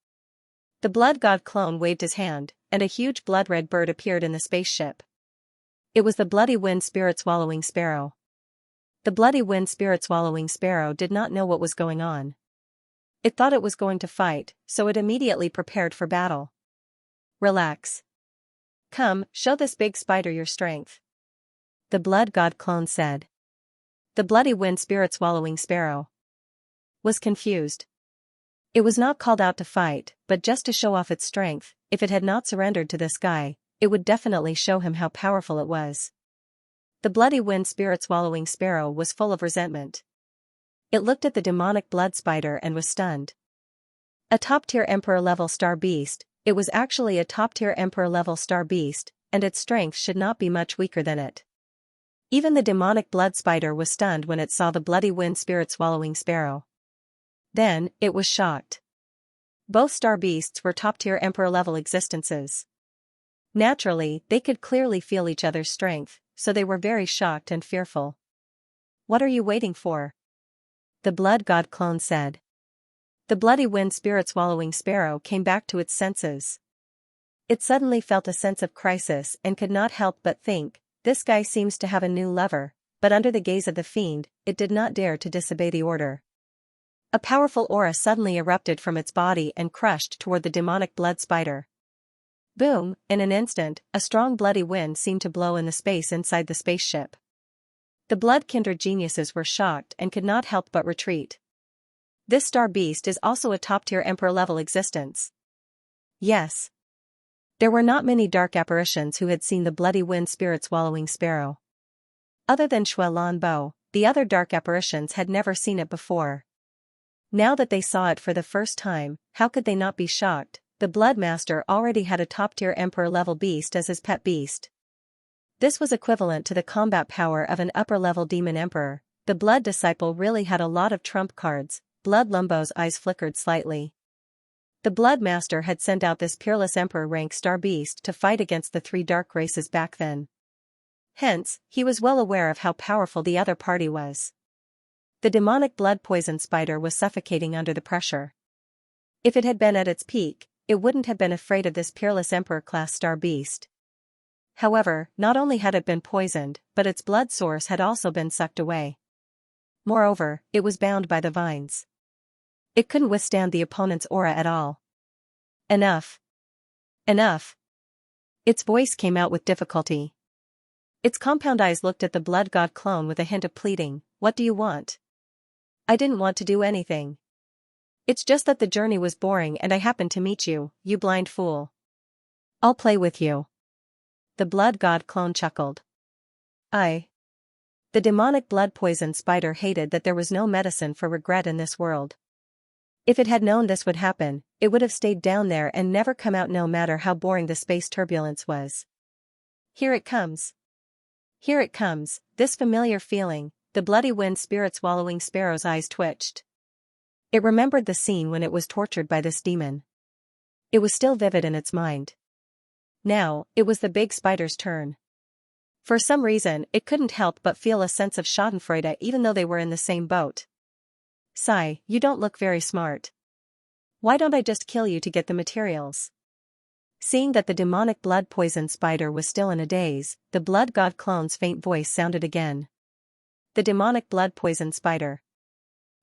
The blood god clone waved his hand, and a huge blood-red bird appeared in the spaceship. It was the bloody wind spirit swallowing sparrow. The bloody wind spirit swallowing sparrow did not know what was going on. It thought it was going to fight, so it immediately prepared for battle. Relax. Come, show this big spider your strength. The blood god clone said. The bloody wind spirit swallowing sparrow was confused. It was not called out to fight, but just to show off its strength. If it had not surrendered to this guy, it would definitely show him how powerful it was. The bloody wind spirit swallowing sparrow was full of resentment. It looked at the demonic blood spider and was stunned. A top-tier emperor-level star beast, it was actually a top-tier emperor-level star beast, and its strength should not be much weaker than it. Even the demonic blood spider was stunned when it saw the bloody wind spirit swallowing sparrow. Then, it was shocked. Both star beasts were top-tier emperor-level existences. Naturally, they could clearly feel each other's strength, so they were very shocked and fearful. What are you waiting for? The blood god clone said. The bloody wind spirit swallowing sparrow came back to its senses. It suddenly felt a sense of crisis and could not help but think, this guy seems to have a new lover, but under the gaze of the fiend, it did not dare to disobey the order. A powerful aura suddenly erupted from its body and crushed toward the demonic blood spider. Boom, in an instant, a strong bloody wind seemed to blow in the space inside the spaceship. The blood kindred geniuses were shocked and could not help but retreat. This star beast is also a top-tier emperor-level existence. Yes. There were not many dark apparitions who had seen the bloody wind spirit swallowing sparrow. Other than Shui Lan Bo, the other dark apparitions had never seen it before. Now that they saw it for the first time, how could they not be shocked? The Blood Master already had a top-tier emperor-level beast as his pet beast. This was equivalent to the combat power of an upper-level demon emperor. The Blood Disciple really had a lot of trump cards. Blood Lumbo's eyes flickered slightly. The Blood Master had sent out this peerless emperor-rank star beast to fight against the three dark races back then. Hence, he was well aware of how powerful the other party was. The demonic blood poison spider was suffocating under the pressure. If it had been at its peak, it wouldn't have been afraid of this peerless emperor-class star beast. However, not only had it been poisoned, but its blood source had also been sucked away. Moreover, it was bound by the vines. It couldn't withstand the opponent's aura at all. Enough. Enough. Its voice came out with difficulty. Its compound eyes looked at the blood god clone with a hint of pleading. What do you want? I didn't want to do anything. It's just that the journey was boring and I happened to meet you, you blind fool. I'll play with you. The blood god clone chuckled. The demonic blood poison spider hated that there was no medicine for regret in this world. If it had known this would happen, it would have stayed down there and never come out no matter how boring the space turbulence was. Here it comes. Here it comes, this familiar feeling. The bloody wind spirit swallowing sparrow's eyes twitched. It remembered the scene when it was tortured by this demon. It was still vivid in its mind. Now, it was the big spider's turn. For some reason, it couldn't help but feel a sense of schadenfreude even though they were in the same boat. Sigh, you don't look very smart. Why don't I just kill you to get the materials? Seeing that the demonic blood poison spider was still in a daze, the blood god clone's faint voice sounded again. The demonic blood poison spider.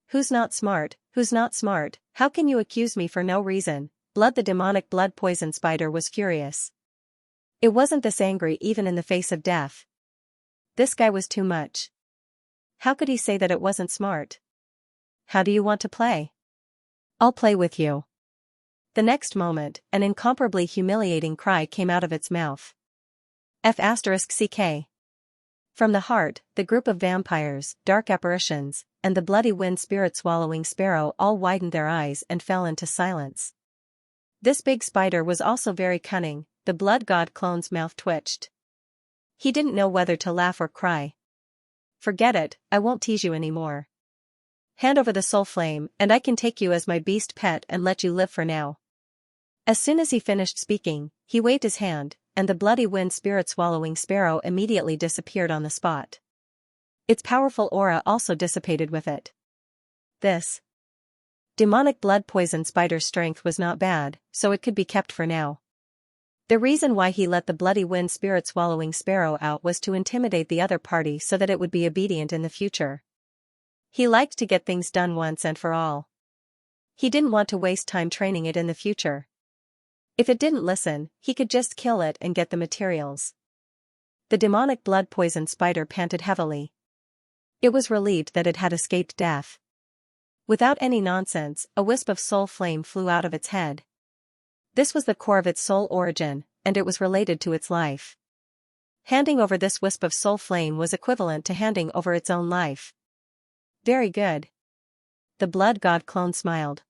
Who's not smart, who's not smart, how can you accuse me for no reason? The demonic blood poison spider was furious. It wasn't this angry even in the face of death. This guy was too much. How could he say that it wasn't smart? How do you want to play? I'll play with you. The next moment, an incomparably humiliating cry came out of its mouth. F***CK. From the heart, the group of vampires, dark apparitions, and the bloody wind spirit swallowing sparrow all widened their eyes and fell into silence. This big spider was also very cunning. The blood god clone's mouth twitched. He didn't know whether to laugh or cry. Forget it, I won't tease you anymore. Hand over the soul flame, and I can take you as my beast pet and let you live for now. As soon as he finished speaking, he waved his hand, and the bloody wind spirit swallowing sparrow immediately disappeared on the spot. Its powerful aura also dissipated with it. This demonic blood poison spider's strength was not bad, so it could be kept for now. The reason why he let the bloody wind spirit swallowing sparrow out was to intimidate the other party so that it would be obedient in the future. He liked to get things done once and for all. He didn't want to waste time training it in the future. If it didn't listen, he could just kill it and get the materials. The demonic blood poison spider panted heavily. It was relieved that it had escaped death. Without any nonsense, a wisp of soul flame flew out of its head. This was the core of its soul origin, and it was related to its life. Handing over this wisp of soul flame was equivalent to handing over its own life. Very good. The blood god clone smiled.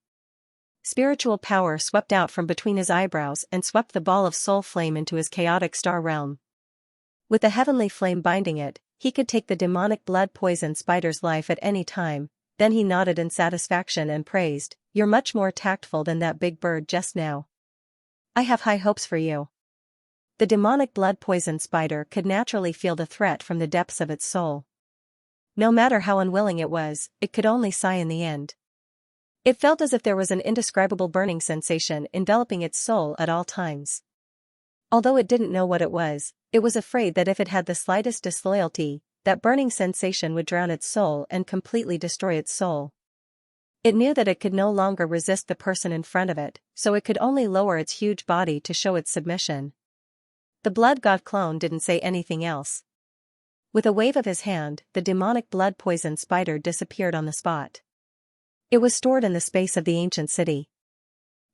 Spiritual power swept out from between his eyebrows and swept the ball of soul flame into his chaotic star realm. With the heavenly flame binding it, he could take the demonic blood poison spider's life at any time. Then he nodded in satisfaction and praised, "You're much more tactful than that big bird just now. I have high hopes for you." The demonic blood poison spider could naturally feel the threat from the depths of its soul. No matter how unwilling it was, it could only sigh in the end. It felt as if there was an indescribable burning sensation enveloping its soul at all times. Although it didn't know what it was afraid that if it had the slightest disloyalty, that burning sensation would drown its soul and completely destroy its soul. It knew that it could no longer resist the person in front of it, so it could only lower its huge body to show its submission. The blood god clone didn't say anything else. With a wave of his hand, the demonic blood poison spider disappeared on the spot. It was stored in the space of the ancient city.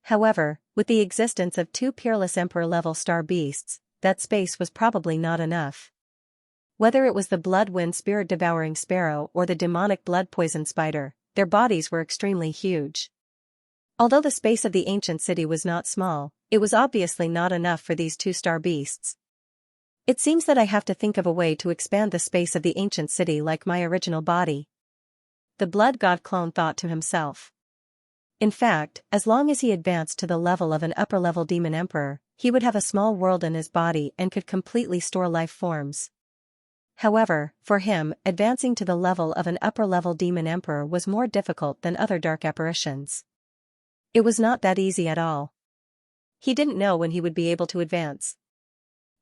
However, with the existence of 2 peerless emperor-level star beasts, that space was probably not enough. Whether it was the blood wind spirit devouring sparrow or the demonic blood poison spider, their bodies were extremely huge. Although the space of the ancient city was not small, it was obviously not enough for these 2 star beasts. It seems that I have to think of a way to expand the space of the ancient city like my original body. The blood god clone thought to himself. In fact, as long as he advanced to the level of an upper-level demon emperor, he would have a small world in his body and could completely store life forms. However, for him, advancing to the level of an upper-level demon emperor was more difficult than other dark apparitions. It was not that easy at all. He didn't know when he would be able to advance.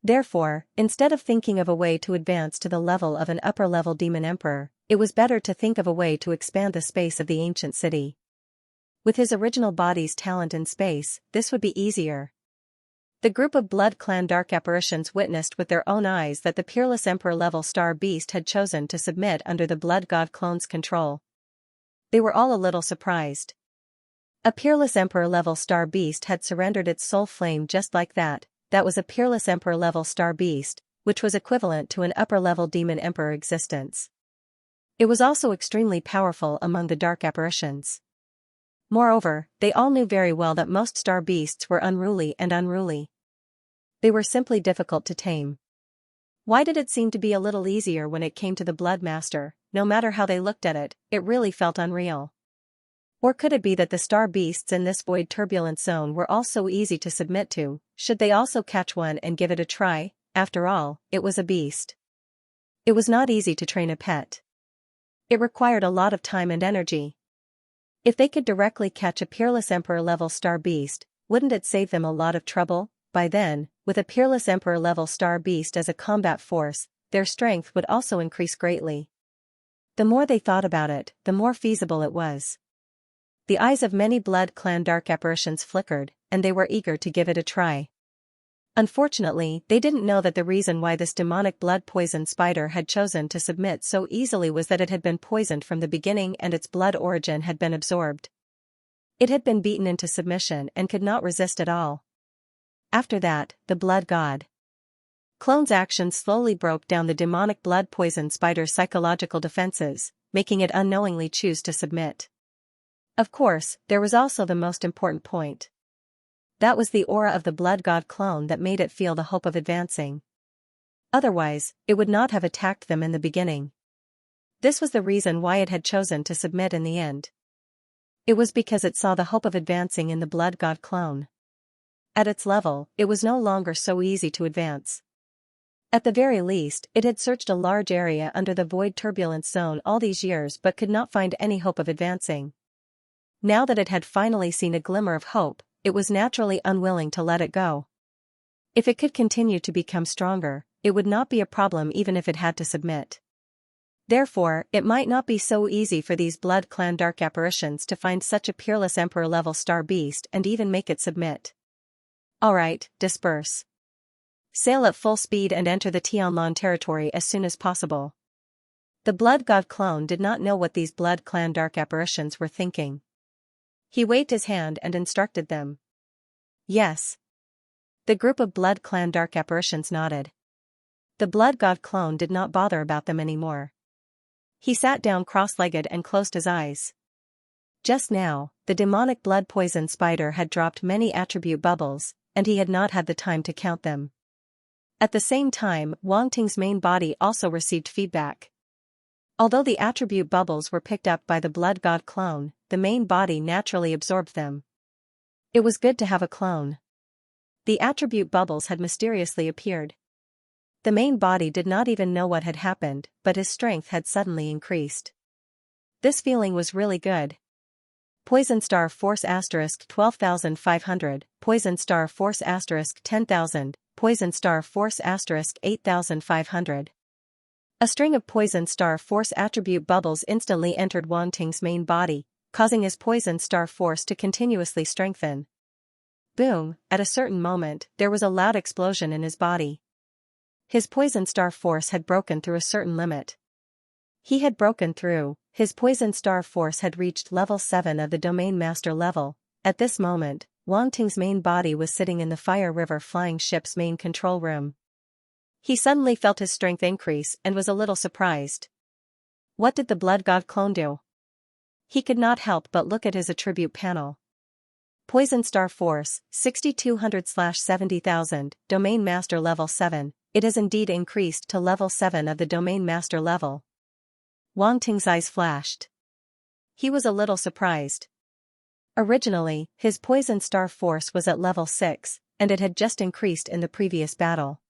Therefore, instead of thinking of a way to advance to the level of an upper-level demon emperor, it was better to think of a way to expand the space of the ancient city. With his original body's talent in space, this would be easier. The group of Blood Clan dark apparitions witnessed with their own eyes that the peerless emperor-level star beast had chosen to submit under the blood god clone's control. They were all a little surprised. A peerless emperor-level star beast had surrendered its soul flame just like that. That was a peerless emperor-level star beast, which was equivalent to an upper-level demon emperor existence. It was also extremely powerful among the dark apparitions. Moreover, they all knew very well that most star beasts were unruly. They were simply difficult to tame. Why did it seem to be a little easier when it came to the Blood Master? No matter how they looked at it, it really felt unreal. Or could it be that the star beasts in this void turbulent zone were all so easy to submit to? Should they also catch one and give it a try? After all, it was a beast. It was not easy to train a pet. It required a lot of time and energy. If they could directly catch a peerless emperor-level star beast, wouldn't it save them a lot of trouble? By then, with a peerless emperor-level star beast as a combat force, their strength would also increase greatly. The more they thought about it, the more feasible it was. The eyes of many Blood Clan dark apparitions flickered, and they were eager to give it a try. Unfortunately, they didn't know that the reason why this demonic blood poison spider had chosen to submit so easily was that it had been poisoned from the beginning and its blood origin had been absorbed. It had been beaten into submission and could not resist at all. After that, the blood god clone's actions slowly broke down the demonic blood poison spider's psychological defenses, making it unknowingly choose to submit. Of course, there was also the most important point. That was the aura of the blood god clone that made it feel the hope of advancing. Otherwise, it would not have attacked them in the beginning. This was the reason why it had chosen to submit in the end. It was because it saw the hope of advancing in the blood god clone. At its level, it was no longer so easy to advance. At the very least, it had searched a large area under the void turbulence zone all these years but could not find any hope of advancing. Now that it had finally seen a glimmer of hope, it was naturally unwilling to let it go. If it could continue to become stronger, it would not be a problem even if it had to submit. Therefore, it might not be so easy for these Blood Clan dark apparitions to find such a peerless Emperor-level star beast and even make it submit. Alright, disperse. Sail at full speed and enter the Tianlan territory as soon as possible. The Blood God clone did not know what these Blood Clan dark apparitions were thinking. He waved his hand and instructed them. Yes. The group of Blood Clan dark apparitions nodded. The Blood God clone did not bother about them anymore. He sat down cross-legged and closed his eyes. Just now, the demonic blood poison spider had dropped many attribute bubbles, and he had not had the time to count them. At the same time, Wang Ting's main body also received feedback. Although the attribute bubbles were picked up by the Blood God clone, the main body naturally absorbed them. It was good to have a clone. The attribute bubbles had mysteriously appeared. The main body did not even know what had happened, but his strength had suddenly increased. This feeling was really good. Poison Star Force * 12,500, Poison Star Force * 10,000, Poison Star Force * 8,500. A string of Poison Star Force attribute bubbles instantly entered Wang Ting's main body, causing his Poison Star Force to continuously strengthen. Boom, at a certain moment, there was a loud explosion in his body. His Poison Star Force had broken through a certain limit. He had broken through, his Poison Star Force had reached level 7 of the Domain Master level. At this moment, Wang Ting's main body was sitting in the Fire River flying ship's main control room. He suddenly felt his strength increase and was a little surprised. What did the Blood God clone do? He could not help but look at his attribute panel. Poison Star Force, 6200/70,000, Domain Master level 7, it has indeed increased to level 7 of the Domain Master level. Wang Ting's eyes flashed. He was a little surprised. Originally, his Poison Star Force was at level 6, and it had just increased in the previous battle.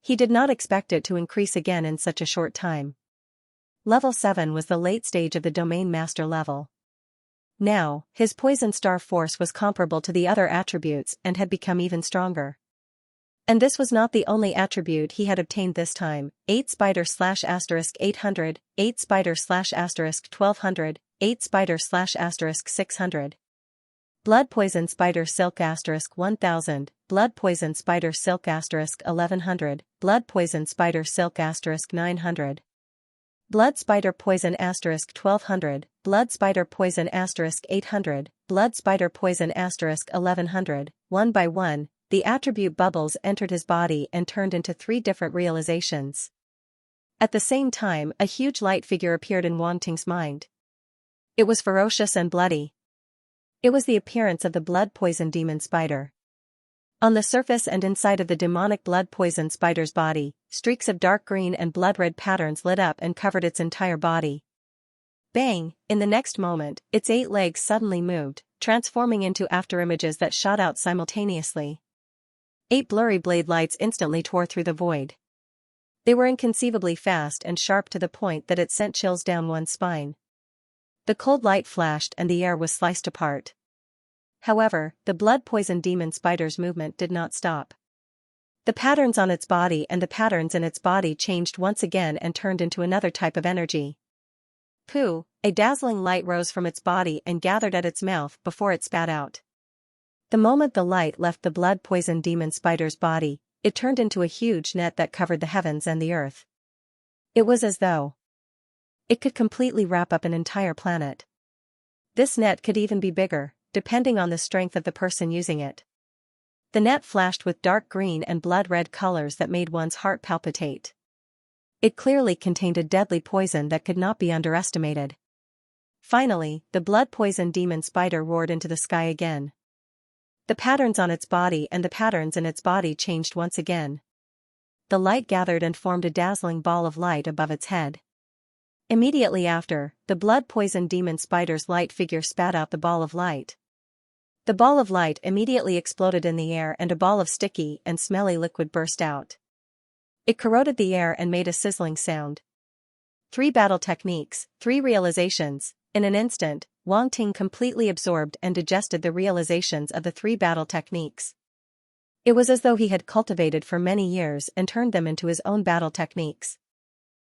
He did not expect it to increase again in such a short time. Level 7 was the late stage of the Domain Master level. Now, his Poison Star Force was comparable to the other attributes and had become even stronger. And this was not the only attribute he had obtained this time. 8 spider / *800, 8 spider / *1200, 8 spider / *600. Blood Poison Spider Silk * 1000, Blood Poison Spider Silk * 1100, Blood Poison Spider Silk * 900. Blood Spider Poison * 1200, Blood Spider Poison * 800, Blood Spider Poison * 1100. One by one, the attribute bubbles entered his body and turned into 3 different realizations. At the same time, a huge light figure appeared in Wang Ting's mind. It was ferocious and bloody. It was the appearance of the blood poison demon spider. On the surface and inside of the demonic blood poison spider's body, streaks of dark green and blood red patterns lit up and covered its entire body. Bang! In the next moment, its 8 legs suddenly moved, transforming into afterimages that shot out simultaneously. 8 blurry blade lights instantly tore through the void. They were inconceivably fast and sharp to the point that it sent chills down one's spine. The cold light flashed and the air was sliced apart. However, the blood poison demon spider's movement did not stop. The patterns on its body and the patterns in its body changed once again and turned into another type of energy. Pooh! A dazzling light rose from its body and gathered at its mouth before it spat out. The moment the light left the blood poison demon spider's body, it turned into a huge net that covered the heavens and the earth. It was as though it could completely wrap up an entire planet. This net could even be bigger, depending on the strength of the person using it. The net flashed with dark green and blood red colors that made one's heart palpitate. It clearly contained a deadly poison that could not be underestimated. Finally, the blood poison demon spider roared into the sky again. The patterns on its body and the patterns in its body changed once again. The light gathered and formed a dazzling ball of light above its head. Immediately after, the blood poison demon spider's light figure spat out the ball of light. The ball of light immediately exploded in the air and a ball of sticky and smelly liquid burst out. It corroded the air and made a sizzling sound. 3 battle techniques, 3 realizations. In an instant, Wang Ting completely absorbed and digested the realizations of the 3 battle techniques. It was as though he had cultivated for many years and turned them into his own battle techniques.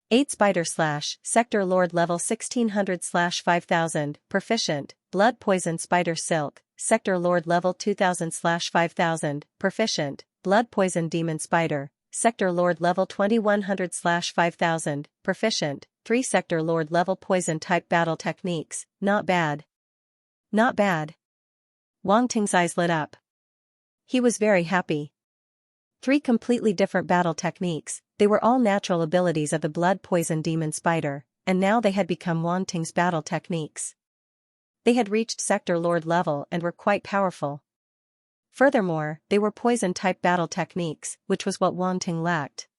8 Spider / Sector Lord level 1600/5000, Proficient, Blood Poison Spider Silk, Sector Lord level 2000/5000, Proficient, Blood Poison Demon Spider, Sector Lord level 2100/5000, Proficient, 3 Sector Lord level Poison Type Battle Techniques, not bad. Not bad. Wang Ting's eyes lit up. He was very happy. 3 completely different battle techniques, they were all natural abilities of the Blood Poison Demon Spider, and now they had become Wang Ting's battle techniques. They had reached Sector Lord level and were quite powerful. Furthermore, they were poison-type battle techniques, which was what Wang Ting lacked.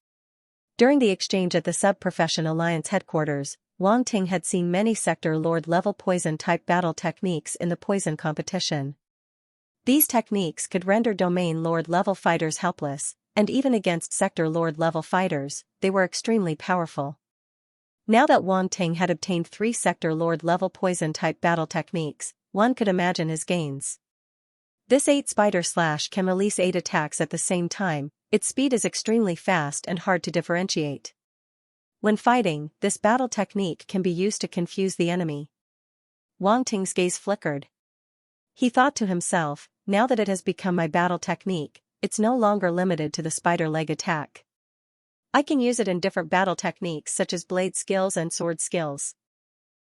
During the exchange at the Sub-Profession Alliance headquarters, Wang Ting had seen many Sector Lord level poison-type battle techniques in the poison competition. These techniques could render Domain Lord level fighters helpless, and even against Sector Lord level fighters, they were extremely powerful. Now that Wang Ting had obtained 3 Sector Lord level poison-type battle techniques, one could imagine his gains. This 8 Spider / can release 8 attacks at the same time, its speed is extremely fast and hard to differentiate. When fighting, this battle technique can be used to confuse the enemy. Wang Ting's gaze flickered. He thought to himself, now that it has become my battle technique, it's no longer limited to the spider leg attack. I can use it in different battle techniques such as blade skills and sword skills.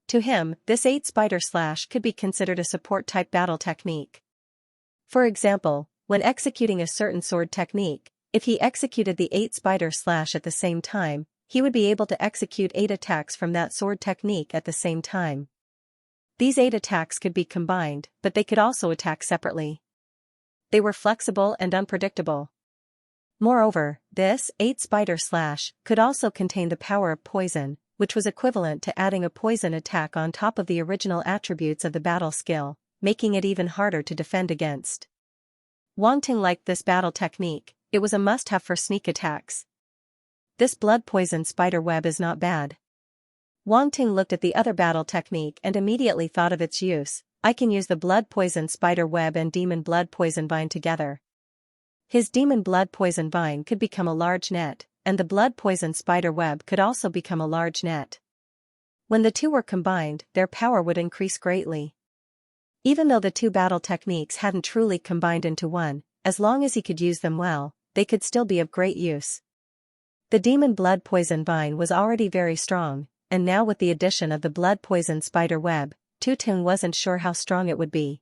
To him, this 8 Spider / could be considered a support-type battle technique. For example, when executing a certain sword technique, if he executed the 8 Spider / at the same time, he would be able to execute 8 attacks from that sword technique at the same time. These 8 attacks could be combined, but they could also attack separately. They were flexible and unpredictable. Moreover, this 8 Spider / could also contain the power of poison, which was equivalent to adding a poison attack on top of the original attributes of the battle skill, making it even harder to defend against. Wang Ting liked this battle technique, it was a must-have for sneak attacks. This blood poison spider web is not bad. Wang Ting looked at the other battle technique and immediately thought of its use. I can use the blood poison spider web and demon blood poison vine together. His demon blood poison vine could become a large net, and the blood poison spider web could also become a large net. When the two were combined, their power would increase greatly. Even though the 2 battle techniques hadn't truly combined into one, as long as he could use them well, they could still be of great use. The demon blood poison vine was already very strong, and now with the addition of the blood poison spider web, Tu Tung wasn't sure how strong it would be.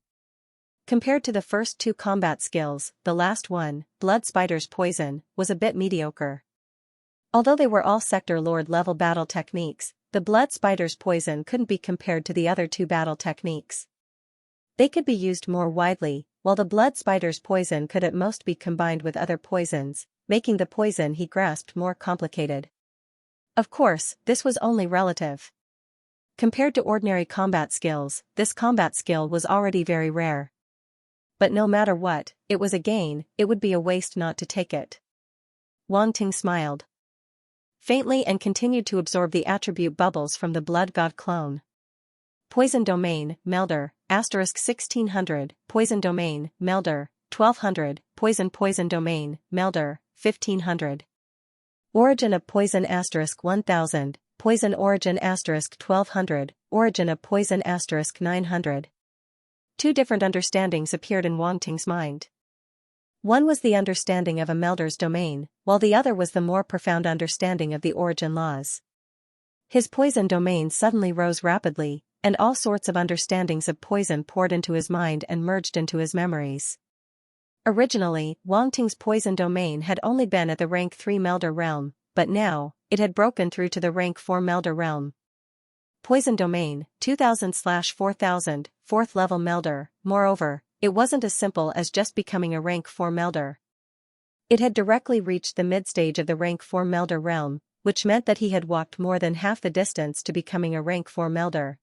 Compared to the first 2 combat skills, the last one, Blood Spider's Poison, was a bit mediocre. Although they were all Sector Lord level battle techniques, the Blood Spider's Poison couldn't be compared to the other 2 battle techniques. They could be used more widely, while the Blood Spider's Poison could at most be combined with other poisons, making the poison he grasped more complicated. Of course, this was only relative. Compared to ordinary combat skills, this combat skill was already very rare. But no matter what, it was a gain, it would be a waste not to take it. Wang Ting smiled faintly and continued to absorb the attribute bubbles from the Blood God clone. Poison Domain, Melder, *1600, Poison Domain, Melder, 1200, Poison Domain, Melder, 1500. Origin of Poison *1000, Poison Origin *1200, Origin of Poison *900. 2 different understandings appeared in Wang Ting's mind. One was the understanding of a Melder's domain, while the other was the more profound understanding of the origin laws. His poison domain suddenly rose rapidly, and all sorts of understandings of poison poured into his mind and merged into his memories. Originally, Wang Ting's poison domain had only been at the rank 3 Melder realm, but now, it had broken through to the rank 4 Melder realm. Poison Domain, 2000/4000, 4th level Melder. Moreover, it wasn't as simple as just becoming a rank 4 Melder. It had directly reached the mid-stage of the rank 4 Melder realm, which meant that he had walked more than half the distance to becoming a rank 4 Melder.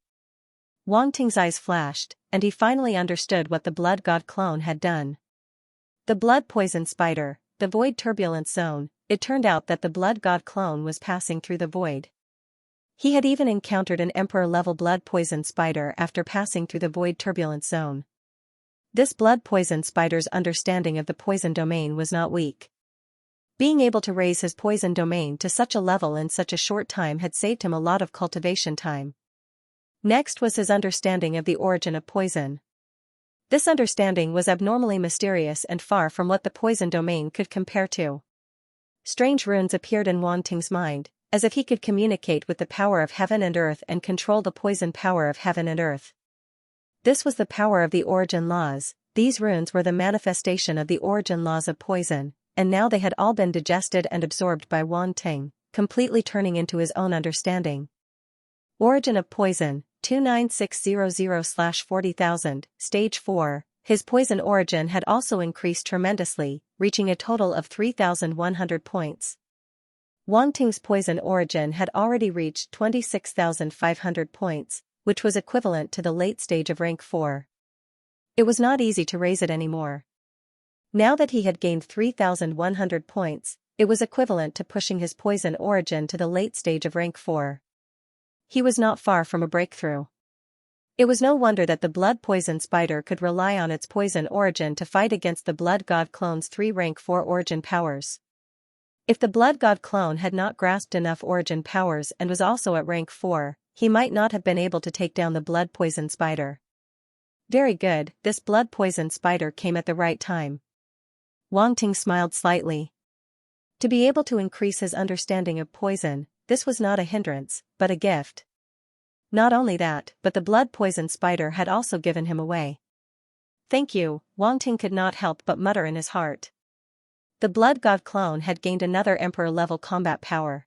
Wang Ting's eyes flashed, and he finally understood what the Blood God clone had done. The blood poison spider, the void turbulence zone. It turned out that the Blood God clone was passing through the void. He had even encountered an Emperor-level blood poison spider after passing through the void turbulence zone. This blood poison spider's understanding of the poison domain was not weak. Being able to raise his poison domain to such a level in such a short time had saved him a lot of cultivation time. Next was his understanding of the origin of poison. This understanding was abnormally mysterious and far from what the poison domain could compare to. Strange runes appeared in Wang Ting's mind, as if he could communicate with the power of heaven and earth and control the poison power of heaven and earth. This was the power of the origin laws. These runes were the manifestation of the origin laws of poison, and now they had all been digested and absorbed by Wang Ting, completely turning into his own understanding. Origin of poison, 29600/40,000, Stage 4. His poison origin had also increased tremendously, reaching a total of 3,100 points. Wang Ting's poison origin had already reached 26,500 points, which was equivalent to the late stage of rank 4. It was not easy to raise it anymore. Now that he had gained 3,100 points, it was equivalent to pushing his poison origin to the late stage of rank 4. He was not far from a breakthrough. It was no wonder that the blood poison spider could rely on its poison origin to fight against the blood god clone's 3 rank 4 origin powers. If the blood god clone had not grasped enough origin powers and was also at rank 4, he might not have been able to take down the blood poison spider. Very good, this blood poison spider came at the right time. Wang Ting smiled slightly. To be able to increase his understanding of poison, this was not a hindrance, but a gift. Not only that, but the blood poison spider had also given him away. Thank you, Wang Ting could not help but mutter in his heart. The blood god clone had gained another emperor-level combat power.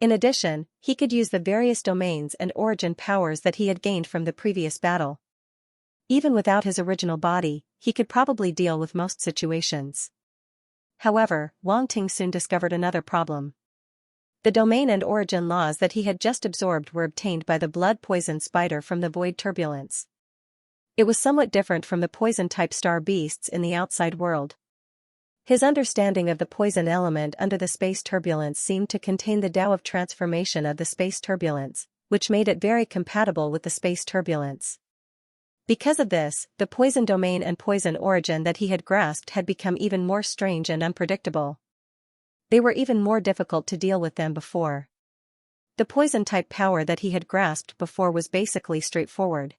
In addition, he could use the various domains and origin powers that he had gained from the previous battle. Even without his original body, he could probably deal with most situations. However, Wang Ting soon discovered another problem. The domain and origin laws that he had just absorbed were obtained by the blood poison spider from the void turbulence. It was somewhat different from the poison-type star beasts in the outside world. His understanding of the poison element under the space turbulence seemed to contain the Tao of transformation of the space turbulence, which made it very compatible with the space turbulence. Because of this, the poison domain and poison origin that he had grasped had become even more strange and unpredictable. They were even more difficult to deal with than before. The poison-type power that he had grasped before was basically straightforward.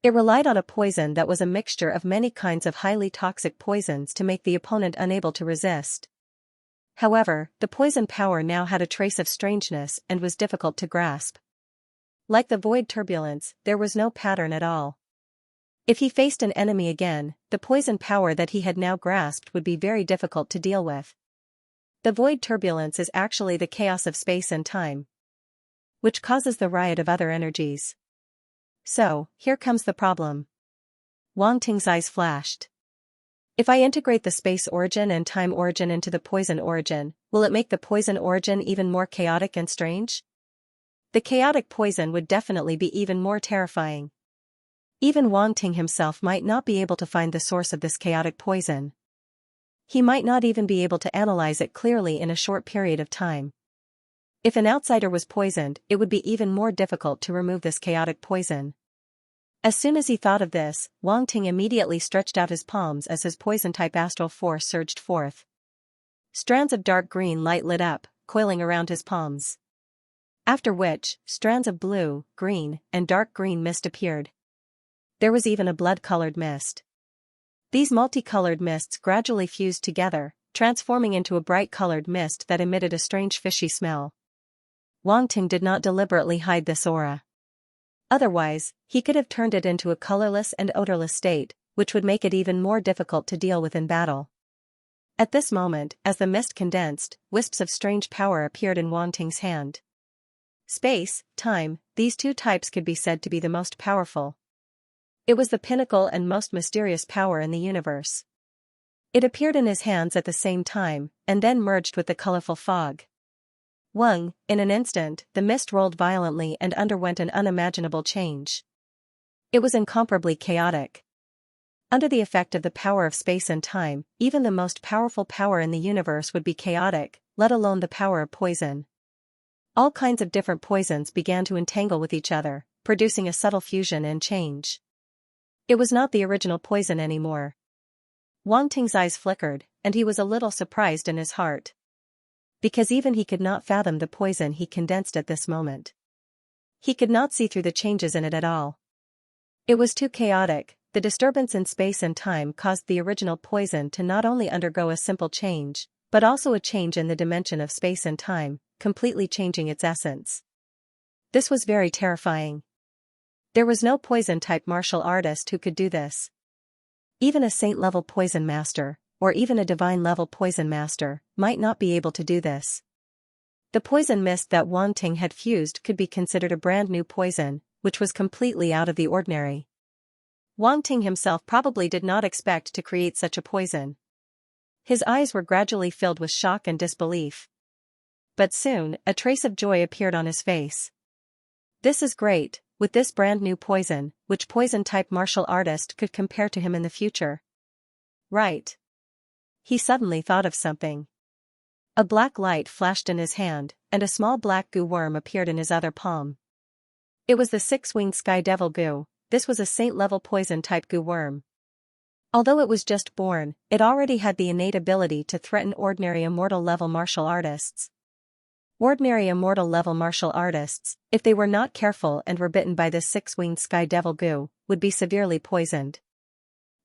It relied on a poison that was a mixture of many kinds of highly toxic poisons to make the opponent unable to resist. However, the poison power now had a trace of strangeness and was difficult to grasp. Like the void turbulence, there was no pattern at all. If he faced an enemy again, the poison power that he had now grasped would be very difficult to deal with. The void turbulence is actually the chaos of space and time, which causes the riot of other energies. So, here comes the problem. Wang Ting's eyes flashed. If I integrate the space origin and time origin into the poison origin, will it make the poison origin even more chaotic and strange? The chaotic poison would definitely be even more terrifying. Even Wang Ting himself might not be able to find the source of this chaotic poison. He might not even be able to analyze it clearly in a short period of time. If an outsider was poisoned, it would be even more difficult to remove this chaotic poison. As soon as he thought of this, Wang Ting immediately stretched out his palms as his poison-type astral force surged forth. Strands of dark green light lit up, coiling around his palms. After which, strands of blue, green, and dark green mist appeared. There was even a blood-colored mist. These multicolored mists gradually fused together, transforming into a bright-colored mist that emitted a strange fishy smell. Wang Ting did not deliberately hide this aura. Otherwise, he could have turned it into a colorless and odorless state, which would make it even more difficult to deal with in battle. At this moment, as the mist condensed, wisps of strange power appeared in Wang Ting's hand. Space, time, these two types could be said to be the most powerful. It was the pinnacle and most mysterious power in the universe. It appeared in his hands at the same time, and then merged with the colorful fog. In an instant, the mist rolled violently and underwent an unimaginable change. It was incomparably chaotic. Under the effect of the power of space and time, even the most powerful power in the universe would be chaotic, let alone the power of poison. All kinds of different poisons began to entangle with each other, producing a subtle fusion and change. It was not the original poison anymore. Wang Ting's eyes flickered, and he was a little surprised in his heart. Because even he could not fathom the poison he condensed at this moment. He could not see through the changes in it at all. It was too chaotic. The disturbance in space and time caused the original poison to not only undergo a simple change, but also a change in the dimension of space and time, completely changing its essence. This was very terrifying. There was no poison-type martial artist who could do this. Even a saint-level poison master, or even a divine-level poison master, might not be able to do this. The poison mist that Wang Ting had fused could be considered a brand new poison, which was completely out of the ordinary. Wang Ting himself probably did not expect to create such a poison. His eyes were gradually filled with shock and disbelief. But soon, a trace of joy appeared on his face. This is great. With this brand new poison, which poison-type martial artist could compare to him in the future? Right. He suddenly thought of something. A black light flashed in his hand, and a small black goo worm appeared in his other palm. It was the six-winged sky devil goo. This was a saint-level poison-type goo worm. Although it was just born, it already had the innate ability to threaten ordinary immortal-level martial artists. Ordinary immortal-level martial artists, if they were not careful and were bitten by this six-winged sky devil goo, would be severely poisoned.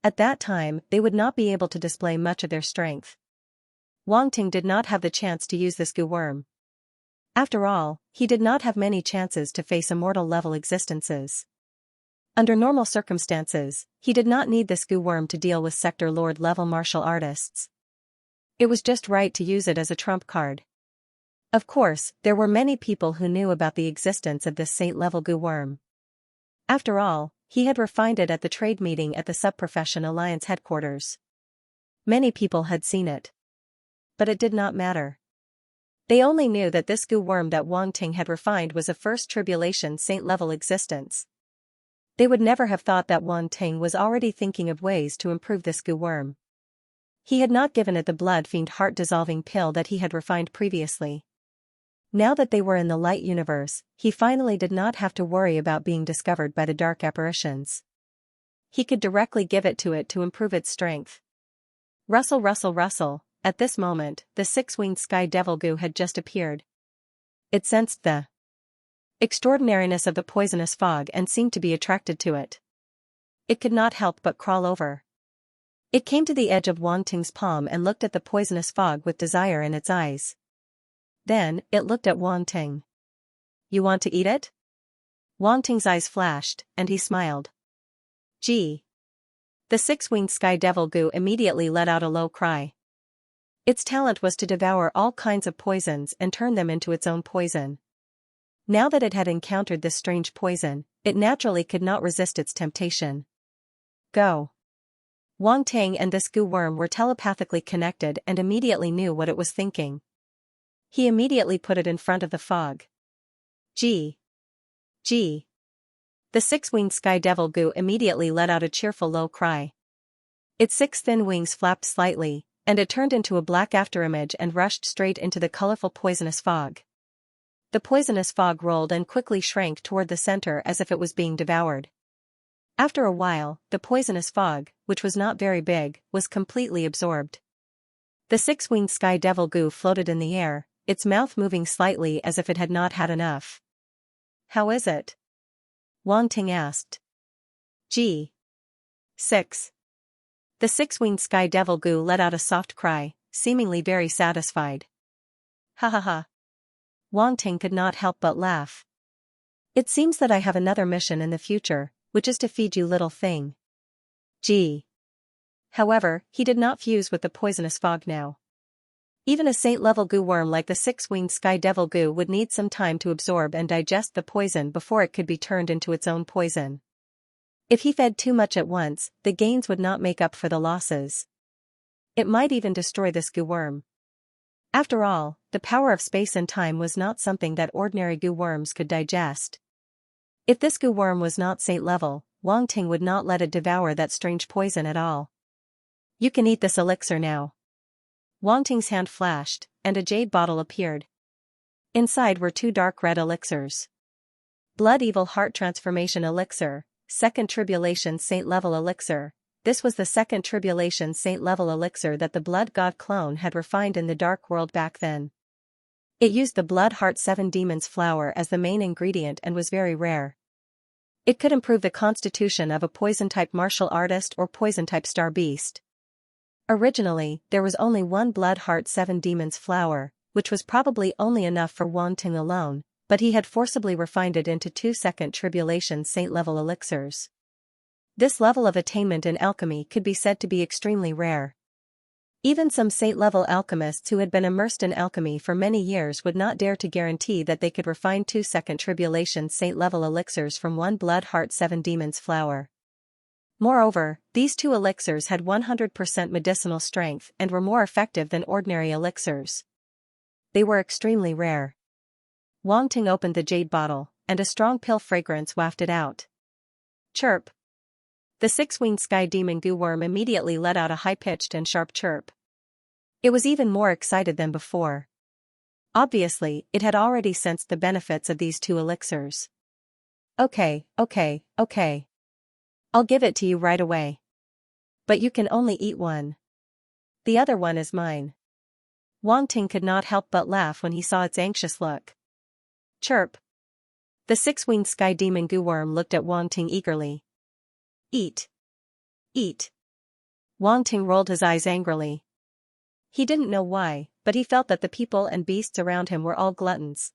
At that time, they would not be able to display much of their strength. Wang Ting did not have the chance to use this goo worm. After all, he did not have many chances to face immortal-level existences. Under normal circumstances, he did not need this goo worm to deal with Sector Lord-level martial artists. It was just right to use it as a trump card. Of course, there were many people who knew about the existence of this saint-level goo worm. After all, he had refined it at the trade meeting at the Sub-Profession Alliance headquarters. Many people had seen it. But it did not matter. They only knew that this goo worm that Wang Ting had refined was a first tribulation saint-level existence. They would never have thought that Wang Ting was already thinking of ways to improve this goo worm. He had not given it the blood-fiend heart-dissolving pill that he had refined previously. Now that they were in the light universe, he finally did not have to worry about being discovered by the dark apparitions. He could directly give it to improve its strength. Rustle, rustle, rustle. At this moment, the six-winged sky devil goo had just appeared. It sensed the extraordinariness of the poisonous fog and seemed to be attracted to it. It could not help but crawl over. It came to the edge of Wang Ting's palm and looked at the poisonous fog with desire in its eyes. Then, it looked at Wang Ting. You want to eat it? Wang Ting's eyes flashed, and he smiled. Gee. The six-winged sky devil goo immediately let out a low cry. Its talent was to devour all kinds of poisons and turn them into its own poison. Now that it had encountered this strange poison, it naturally could not resist its temptation. Go. Wang Ting and this goo worm were telepathically connected and immediately knew what it was thinking. He immediately put it in front of the fog. Gee. Gee. The six-winged sky devil goo immediately let out a cheerful low cry. Its six thin wings flapped slightly, and it turned into a black afterimage and rushed straight into the colorful poisonous fog. The poisonous fog rolled and quickly shrank toward the center as if it was being devoured. After a while, the poisonous fog, which was not very big, was completely absorbed. The six-winged sky devil goo floated in the air, its mouth moving slightly as if it had not had enough. How is it? Wang Ting asked. Gee. 6. The six-winged sky devil goo let out a soft cry, seemingly very satisfied. Ha ha ha. Wang Ting could not help but laugh. It seems that I have another mission in the future, which is to feed you little thing. Gee. However, he did not fuse with the poisonous fog now. Even a saint-level goo worm like the six-winged sky devil goo would need some time to absorb and digest the poison before it could be turned into its own poison. If he fed too much at once, the gains would not make up for the losses. It might even destroy this goo worm. After all, the power of space and time was not something that ordinary goo worms could digest. If this goo worm was not saint-level, Wang Ting would not let it devour that strange poison at all. You can eat this elixir now. Wang Ting's hand flashed, and a jade bottle appeared. Inside were two dark red elixirs. Blood Evil Heart Transformation Elixir. Second Tribulation Saint Level Elixir. This was the Second Tribulation Saint Level Elixir that the Blood God clone had refined in the Dark World back then. It used the Blood Heart 7 Demons flower as the main ingredient and was very rare. It could improve the constitution of a poison-type martial artist or poison-type star beast. Originally, there was only one Blood Heart 7 Demons flower, which was probably only enough for Wang Ting alone, but he had forcibly refined it into 2 Second Tribulation Saint level elixirs. This level of attainment in alchemy could be said to be extremely rare. Even some saint-level alchemists who had been immersed in alchemy for many years would not dare to guarantee that they could refine 2 Second Tribulation Saint-level elixirs from one Blood Heart 7 Demons flower. Moreover, these 2 elixirs had 100% medicinal strength and were more effective than ordinary elixirs. They were extremely rare. Wang Ting opened the jade bottle, and a strong pill fragrance wafted out. Chirp. The 6-winged sky demon goo worm immediately let out a high-pitched and sharp chirp. It was even more excited than before. Obviously, it had already sensed the benefits of these 2 elixirs. Okay. I'll give it to you right away. But you can only eat one. The other one is mine. Wang Ting could not help but laugh when he saw its anxious look. Chirp. The 6-winged sky demon goo worm looked at Wang Ting eagerly. Eat. Eat. Wang Ting rolled his eyes angrily. He didn't know why, but he felt that the people and beasts around him were all gluttons.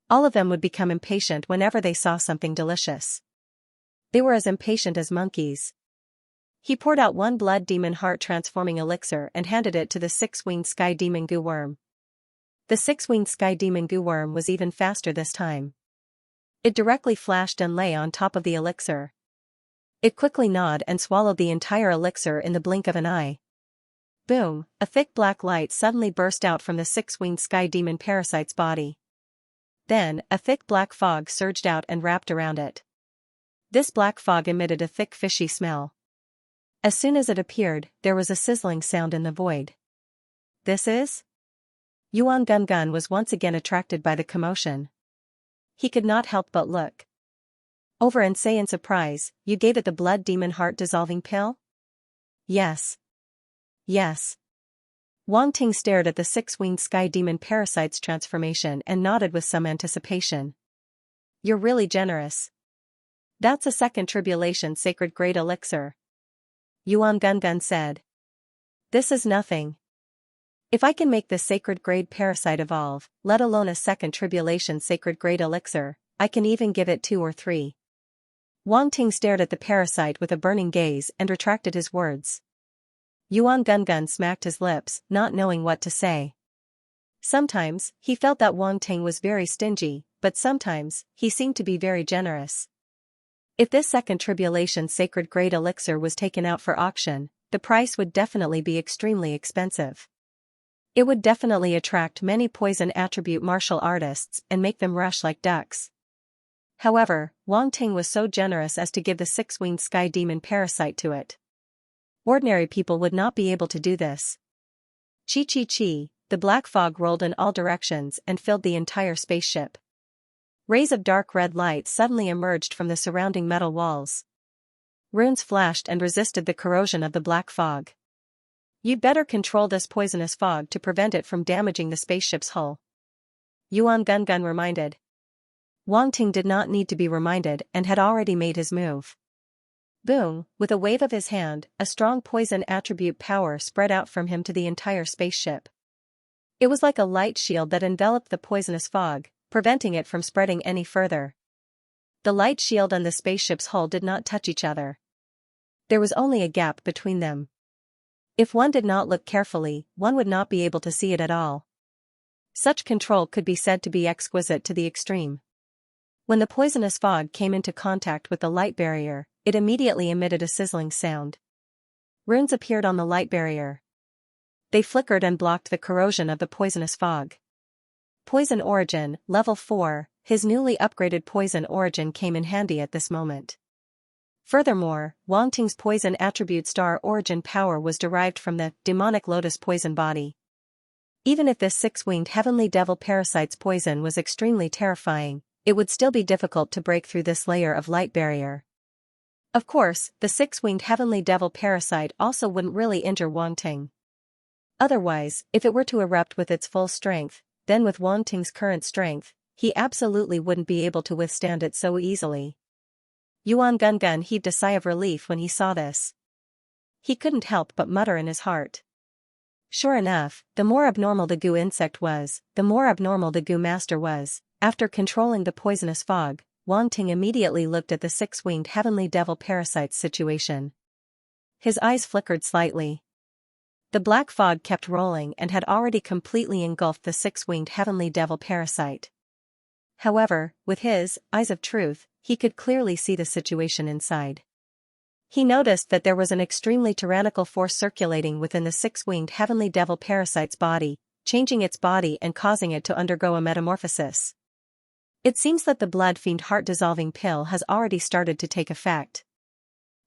All of them would become impatient whenever they saw something delicious. They were as impatient as monkeys. He poured out one blood demon heart transforming elixir and handed it to the 6-winged sky demon goo worm. The 6-winged sky demon goo worm was even faster this time. It directly flashed and lay on top of the elixir. It quickly gnawed and swallowed the entire elixir in the blink of an eye. Boom, a thick black light suddenly burst out from the 6-winged sky demon parasite's body. Then, a thick black fog surged out and wrapped around it. This black fog emitted a thick fishy smell. As soon as it appeared, there was a sizzling sound in the void. This is? Yuan Gun was once again attracted by the commotion. He could not help but look over and say in surprise, "You gave it the blood demon heart dissolving pill?" Yes. Yes. Wang Ting stared at the 6-winged sky demon parasite's transformation and nodded with some anticipation. You're really generous. That's a Second Tribulation Sacred Grade Elixir. Yuan Gun said. This is nothing. If I can make this Sacred Grade parasite evolve, let alone a Second Tribulation Sacred Grade Elixir, I can even give it 2 or 3. Wang Ting stared at the parasite with a burning gaze and retracted his words. Yuan Gun smacked his lips, not knowing what to say. Sometimes, he felt that Wang Ting was very stingy, but sometimes, he seemed to be very generous. If this Second Tribulation Sacred Grade Elixir was taken out for auction, the price would definitely be extremely expensive. It would definitely attract many poison attribute martial artists and make them rush like ducks. However, Wang Ting was so generous as to give the 6-winged sky demon parasite to it. Ordinary people would not be able to do this. Chi, the black fog rolled in all directions and filled the entire spaceship. Rays of dark red light suddenly emerged from the surrounding metal walls. Runes flashed and resisted the corrosion of the black fog. You'd better control this poisonous fog to prevent it from damaging the spaceship's hull. Yuan Gun reminded. Wang Ting did not need to be reminded and had already made his move. Boom, with a wave of his hand, a strong poison attribute power spread out from him to the entire spaceship. It was like a light shield that enveloped the poisonous fog, preventing it from spreading any further. The light shield and the spaceship's hull did not touch each other. There was only a gap between them. If one did not look carefully, one would not be able to see it at all. Such control could be said to be exquisite to the extreme. When the poisonous fog came into contact with the light barrier, it immediately emitted a sizzling sound. Runes appeared on the light barrier. They flickered and blocked the corrosion of the poisonous fog. Poison Origin, Level 4, his newly upgraded Poison Origin came in handy at this moment. Furthermore, Wang Ting's Poison Attribute Star Origin power was derived from the Demonic Lotus Poison Body. Even if this 6-winged Heavenly Devil parasite's poison was extremely terrifying, it would still be difficult to break through this layer of light barrier. Of course, the six-winged heavenly devil parasite also wouldn't really injure Wang Ting. Otherwise, if it were to erupt with its full strength, then with Wang Ting's current strength, he absolutely wouldn't be able to withstand it so easily. Yuan Gungun heaved a sigh of relief when he saw this. He couldn't help but mutter in his heart. Sure enough, the more abnormal the goo insect was, the more abnormal the goo master was. After controlling the poisonous fog, Wang Ting immediately looked at the six-winged heavenly devil parasite's situation. His eyes flickered slightly. The black fog kept rolling and had already completely engulfed the six-winged heavenly devil parasite. However, with his eyes of truth, he could clearly see the situation inside. He noticed that there was an extremely tyrannical force circulating within the six-winged heavenly devil parasite's body, changing its body and causing it to undergo a metamorphosis. It seems that the blood fiend heart-dissolving pill has already started to take effect.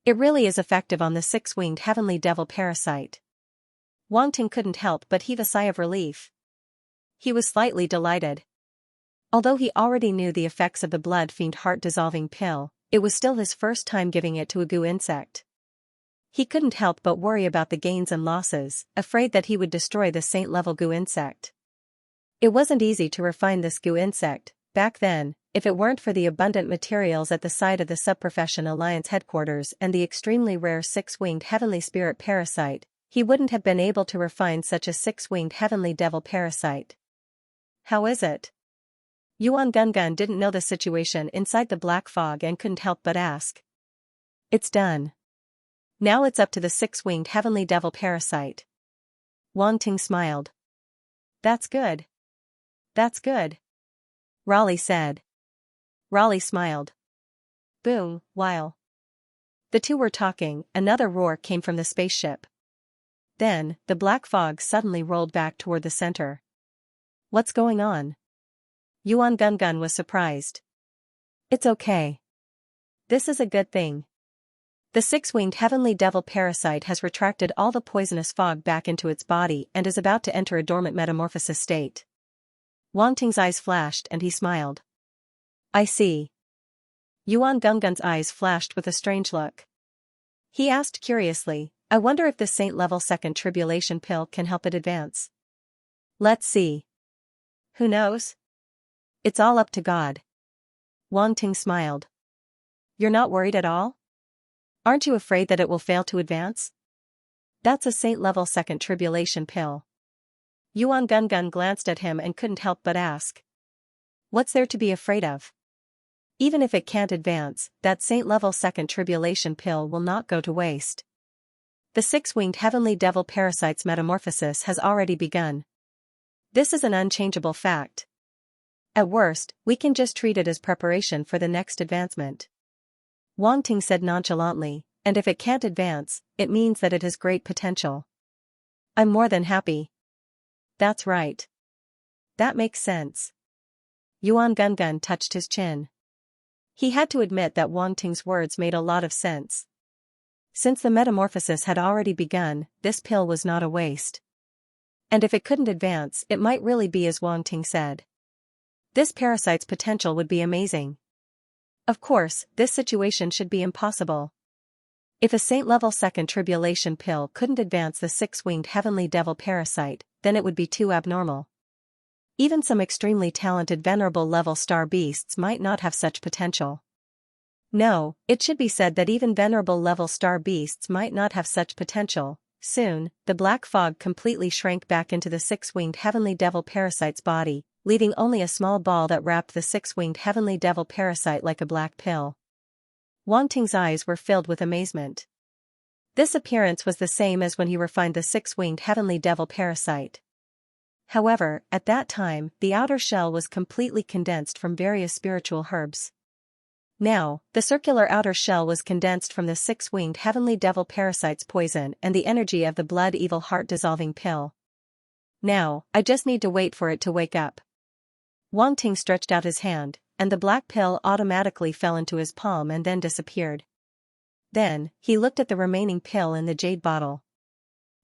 It really is effective on the six-winged heavenly devil parasite. Wang Ting couldn't help but heave a sigh of relief. He was slightly delighted. Although he already knew the effects of the blood fiend heart-dissolving pill, it was still his first time giving it to a goo insect. He couldn't help but worry about the gains and losses, afraid that he would destroy the saint-level goo insect. It wasn't easy to refine this goo insect. Back then, if it weren't for the abundant materials at the site of the Subprofession Alliance headquarters and the extremely rare six-winged heavenly spirit parasite, he wouldn't have been able to refine such a six-winged heavenly devil parasite. How is it? Yuan Gungun didn't know the situation inside the black fog and couldn't help but ask. It's done. Now it's up to the six-winged heavenly devil parasite. Wang Ting smiled. That's good. That's good. Raleigh said. Raleigh smiled. Boom, while the two were talking, another roar came from the spaceship. Then, the black fog suddenly rolled back toward the center. What's going on? Yuan Gungun was surprised. It's okay. This is a good thing. The six-winged heavenly devil parasite has retracted all the poisonous fog back into its body and is about to enter a dormant metamorphosis state. Wang Ting's eyes flashed and he smiled. I see. Yuan Gungun's eyes flashed with a strange look. He asked curiously, I wonder if this saint-level second tribulation pill can help it advance. Let's see. Who knows? It's all up to God. Wang Ting smiled. You're not worried at all? Aren't you afraid that it will fail to advance? That's a saint-level second tribulation pill. Yuan Gungun glanced at him and couldn't help but ask. What's there to be afraid of? Even if it can't advance, that saint-level second tribulation pill will not go to waste. The six-winged heavenly devil parasite's metamorphosis has already begun. This is an unchangeable fact. At worst, we can just treat it as preparation for the next advancement. Wang Ting said nonchalantly, and if it can't advance, it means that it has great potential. I'm more than happy. That's right. That makes sense. Yuan Gungun touched his chin. He had to admit that Wang Ting's words made a lot of sense. Since the metamorphosis had already begun, this pill was not a waste. And if it couldn't advance, it might really be as Wang Ting said. This parasite's potential would be amazing. Of course, this situation should be impossible. If a saint-level second tribulation pill couldn't advance the six-winged heavenly devil parasite, then it would be too abnormal. Even some extremely talented venerable level star beasts might not have such potential. No, it should be said that even venerable level star beasts might not have such potential. Soon, the black fog completely shrank back into the six-winged heavenly devil parasite's body, leaving only a small ball that wrapped the six-winged heavenly devil parasite like a black pill. Wang Ting's eyes were filled with amazement. This appearance was the same as when he refined the six-winged heavenly devil parasite. However, at that time, the outer shell was completely condensed from various spiritual herbs. Now, the circular outer shell was condensed from the six-winged heavenly devil parasite's poison and the energy of the blood evil heart-dissolving pill. Now, I just need to wait for it to wake up. Wang Ting stretched out his hand, and the black pill automatically fell into his palm and then disappeared. Then, he looked at the remaining pill in the jade bottle.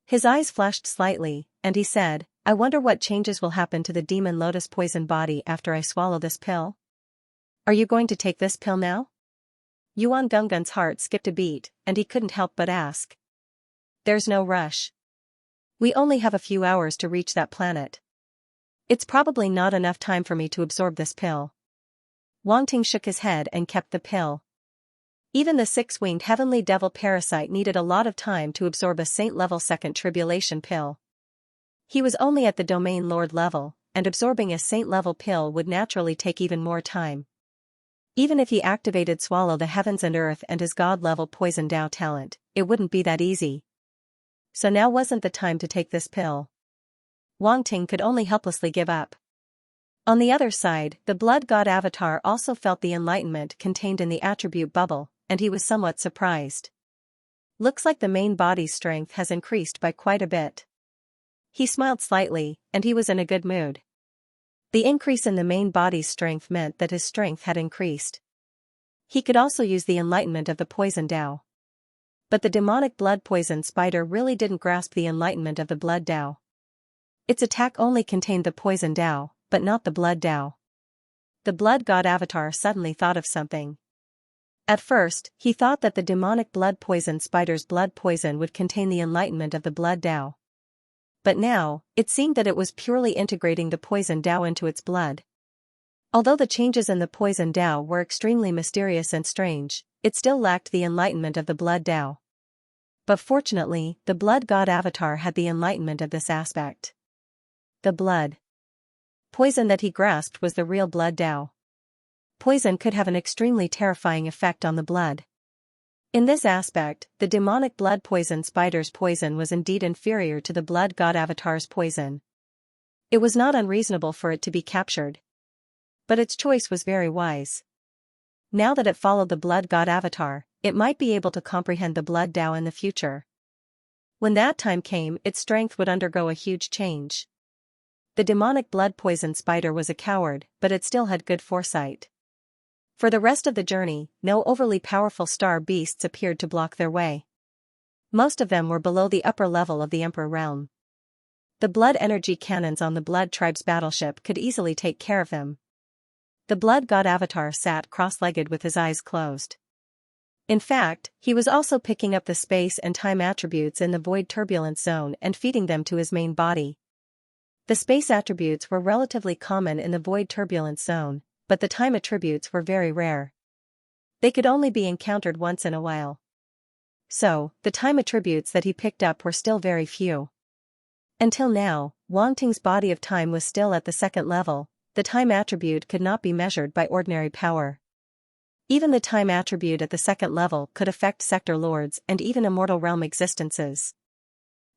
His eyes flashed slightly, and he said, I wonder what changes will happen to the demon lotus poison body after I swallow this pill? Are you going to take this pill now? Yuan Gunggun's heart skipped a beat, and he couldn't help but ask. There's no rush. We only have a few hours to reach that planet. It's probably not enough time for me to absorb this pill. Wang Ting shook his head and kept the pill. Even the six-winged heavenly devil parasite needed a lot of time to absorb a saint-level second tribulation pill. He was only at the domain lord level, and absorbing a saint-level pill would naturally take even more time. Even if he activated Swallow the Heavens and Earth and his god-level poison Dao talent, it wouldn't be that easy. So now wasn't the time to take this pill. Wang Ting could only helplessly give up. On the other side, the blood god avatar also felt the enlightenment contained in the attribute bubble, and he was somewhat surprised. Looks like the main body's strength has increased by quite a bit. He smiled slightly, and he was in a good mood. The increase in the main body's strength meant that his strength had increased. He could also use the enlightenment of the poison Dao. But the demonic blood poison spider really didn't grasp the enlightenment of the blood Dao. Its attack only contained the poison Dao, but not the blood Dao. The blood god avatar suddenly thought of something. At first, he thought that the demonic blood poison spider's blood poison would contain the enlightenment of the blood Dao. But now, it seemed that it was purely integrating the poison Dao into its blood. Although the changes in the poison Dao were extremely mysterious and strange, it still lacked the enlightenment of the blood Dao. But fortunately, the blood god avatar had the enlightenment of this aspect. The blood poison that he grasped was the real blood Dao. Poison could have an extremely terrifying effect on the blood. In this aspect, the demonic blood poison spider's poison was indeed inferior to the blood god avatar's poison. It was not unreasonable for it to be captured. But its choice was very wise. Now that it followed the blood god avatar, it might be able to comprehend the blood Dao in the future. When that time came, its strength would undergo a huge change. The demonic blood poison spider was a coward, but it still had good foresight. For the rest of the journey, no overly powerful star beasts appeared to block their way. Most of them were below the upper level of the Emperor realm. The blood energy cannons on the Blood Tribe's battleship could easily take care of them. The blood god avatar sat cross-legged with his eyes closed. In fact, he was also picking up the space and time attributes in the void turbulence zone and feeding them to his main body. The space attributes were relatively common in the void turbulence zone, but the time attributes were very rare. They could only be encountered once in a while. So, the time attributes that he picked up were still very few. Until now, Wang Ting's body of time was still at the second level. The time attribute could not be measured by ordinary power. Even the time attribute at the second level could affect sector lords and even immortal realm existences.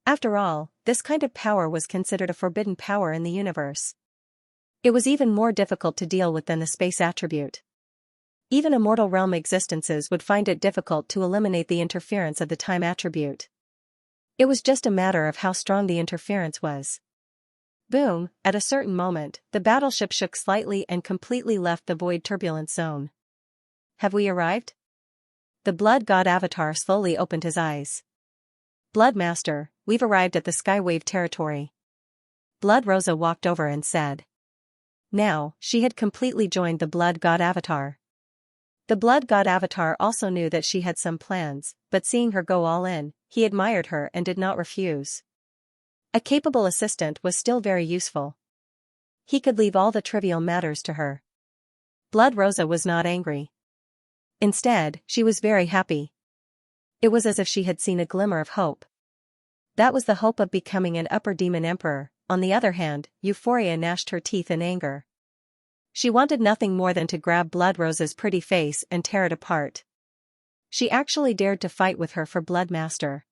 After all, this kind of power was considered a forbidden power in the universe. It was even more difficult to deal with than the space attribute. Even immortal realm existences would find it difficult to eliminate the interference of the time attribute. It was just a matter of how strong the interference was. Boom, at a certain moment, the battleship shook slightly and completely left the void turbulence zone. Have we arrived? The blood god avatar slowly opened his eyes. Blood Master, we've arrived at the Skywave territory. Blood Rosa walked over and said. Now, she had completely joined the blood god avatar. The blood god avatar also knew that she had some plans, but seeing her go all in, he admired her and did not refuse. A capable assistant was still very useful. He could leave all the trivial matters to her. Blood Rosa was not angry. Instead, she was very happy. It was as if she had seen a glimmer of hope. That was the hope of becoming an upper demon emperor. On the other hand, Euphoria gnashed her teeth in anger. She wanted nothing more than to grab Blood Rosa's pretty face and tear it apart. She actually dared to fight with her for Blood Master.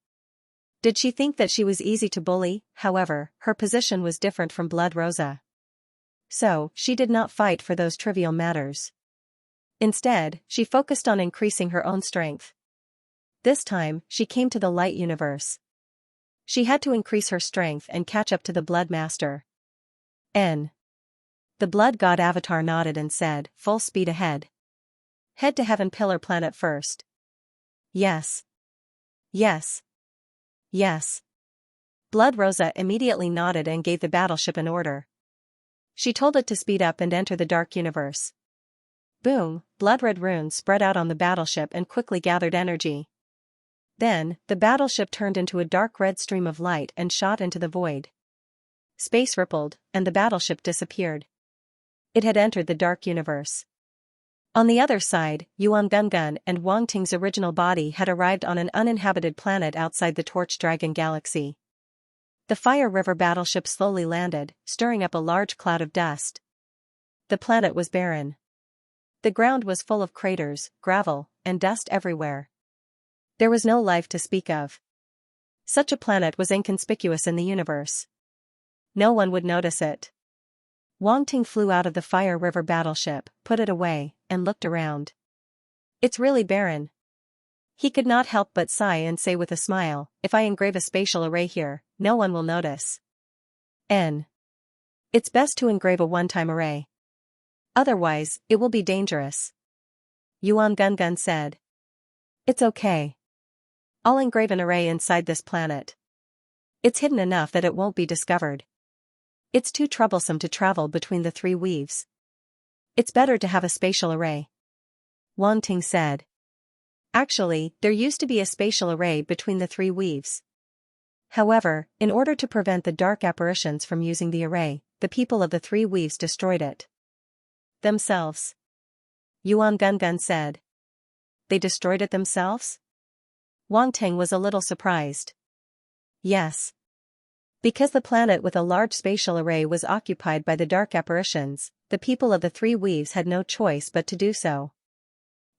Did she think that she was easy to bully? However, her position was different from Blood Rosa. So, she did not fight for those trivial matters. Instead, she focused on increasing her own strength. This time, she came to the light universe. She had to increase her strength and catch up to the Blood Master. The blood god avatar nodded and said, full speed ahead. Head to Heaven Pillar Planet first. Yes. Yes. Yes. Blood Rosa immediately nodded and gave the battleship an order. She told it to speed up and enter the dark universe. Boom, blood-red runes spread out on the battleship and quickly gathered energy. Then, the battleship turned into a dark red stream of light and shot into the void. Space rippled, and the battleship disappeared. It had entered the dark universe. On the other side, Yuan Gungun and Wang Ting's original body had arrived on an uninhabited planet outside the Torch Dragon galaxy. The Fire River battleship slowly landed, stirring up a large cloud of dust. The planet was barren. The ground was full of craters, gravel, and dust everywhere. There was no life to speak of. Such a planet was inconspicuous in the universe. No one would notice it. Wang Ting flew out of the Fire River battleship, put it away, and looked around. It's really barren. He could not help but sigh and say with a smile, if I engrave a spatial array here, no one will notice. It's best to engrave a one-time array. Otherwise, it will be dangerous. Yuan Gungun said. It's okay. I'll engrave an array inside this planet. It's hidden enough that it won't be discovered. It's too troublesome to travel between the three weaves. It's better to have a spatial array. Wang Ting said. Actually, there used to be a spatial array between the three weaves. However, in order to prevent the dark apparitions from using the array, the people of the three weaves destroyed it. Themselves. Yuan Gungun said. They destroyed it themselves? Wang Ting was a little surprised. Yes. Because the planet with a large spatial array was occupied by the dark apparitions, the people of the three weaves had no choice but to do so.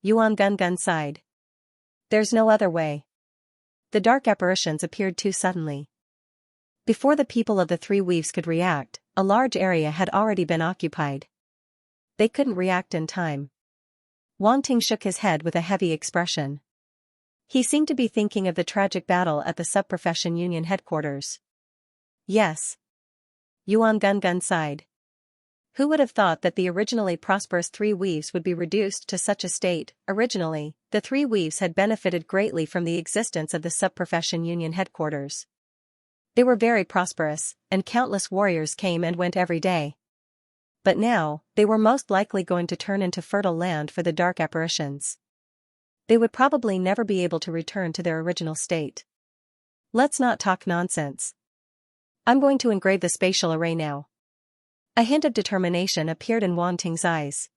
Yuan Gungun sighed. There's no other way. The dark apparitions appeared too suddenly. Before the people of the three weaves could react, a large area had already been occupied. They couldn't react in time. Wang Ting shook his head with a heavy expression. He seemed to be thinking of the tragic battle at the Subprofession Union headquarters. Yes. Yuan Gungun sighed. Who would have thought that the originally prosperous three weaves would be reduced to such a state? Originally, the three weaves had benefited greatly from the existence of the Subprofession Union headquarters. They were very prosperous, and countless warriors came and went every day. But now, they were most likely going to turn into fertile land for the dark apparitions. They would probably never be able to return to their original state. Let's not talk nonsense. I'm going to engrave the spatial array now. A hint of determination appeared in Wang Ting's eyes.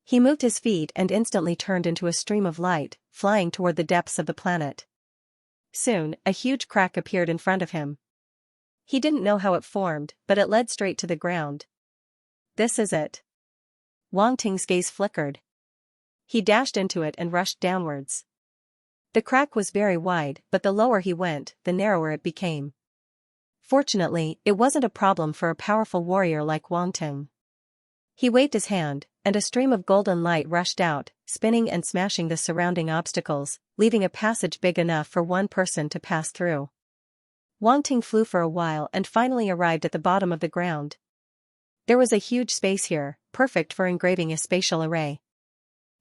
He moved his feet and instantly turned into a stream of light, flying toward the depths of the planet. Soon, a huge crack appeared in front of him. He didn't know how it formed, but it led straight to the ground. This is it. Wang Ting's gaze flickered. He dashed into it and rushed downwards. The crack was very wide, but the lower he went, the narrower it became. Fortunately, it wasn't a problem for a powerful warrior like Wang Ting. He waved his hand, and a stream of golden light rushed out, spinning and smashing the surrounding obstacles, leaving a passage big enough for one person to pass through. Wang Ting flew for a while and finally arrived at the bottom of the ground. There was a huge space here, perfect for engraving a spatial array.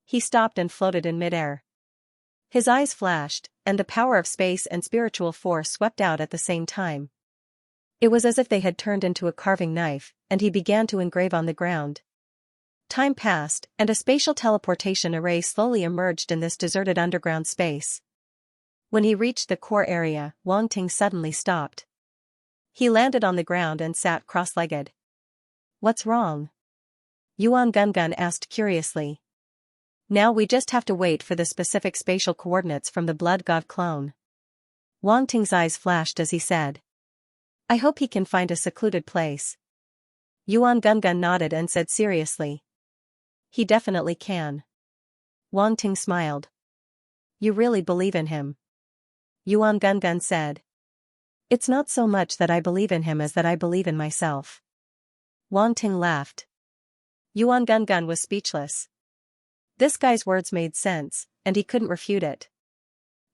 He stopped and floated in midair. His eyes flashed, and the power of space and spiritual force swept out at the same time. It was as if they had turned into a carving knife, and he began to engrave on the ground. Time passed, and a spatial teleportation array slowly emerged in this deserted underground space. When he reached the core area, Wang Ting suddenly stopped. He landed on the ground and sat cross-legged. What's wrong? Yuan Gungun asked curiously. Now we just have to wait for the specific spatial coordinates from the Blood God clone. Wang Ting's eyes flashed as he said. I hope he can find a secluded place. Yuan Gungun nodded and said seriously. He definitely can. Wang Ting smiled. You really believe in him? Yuan Gungun said. It's not so much that I believe in him as that I believe in myself. Wang Ting laughed. Yuan Gungun was speechless. This guy's words made sense, and he couldn't refute it.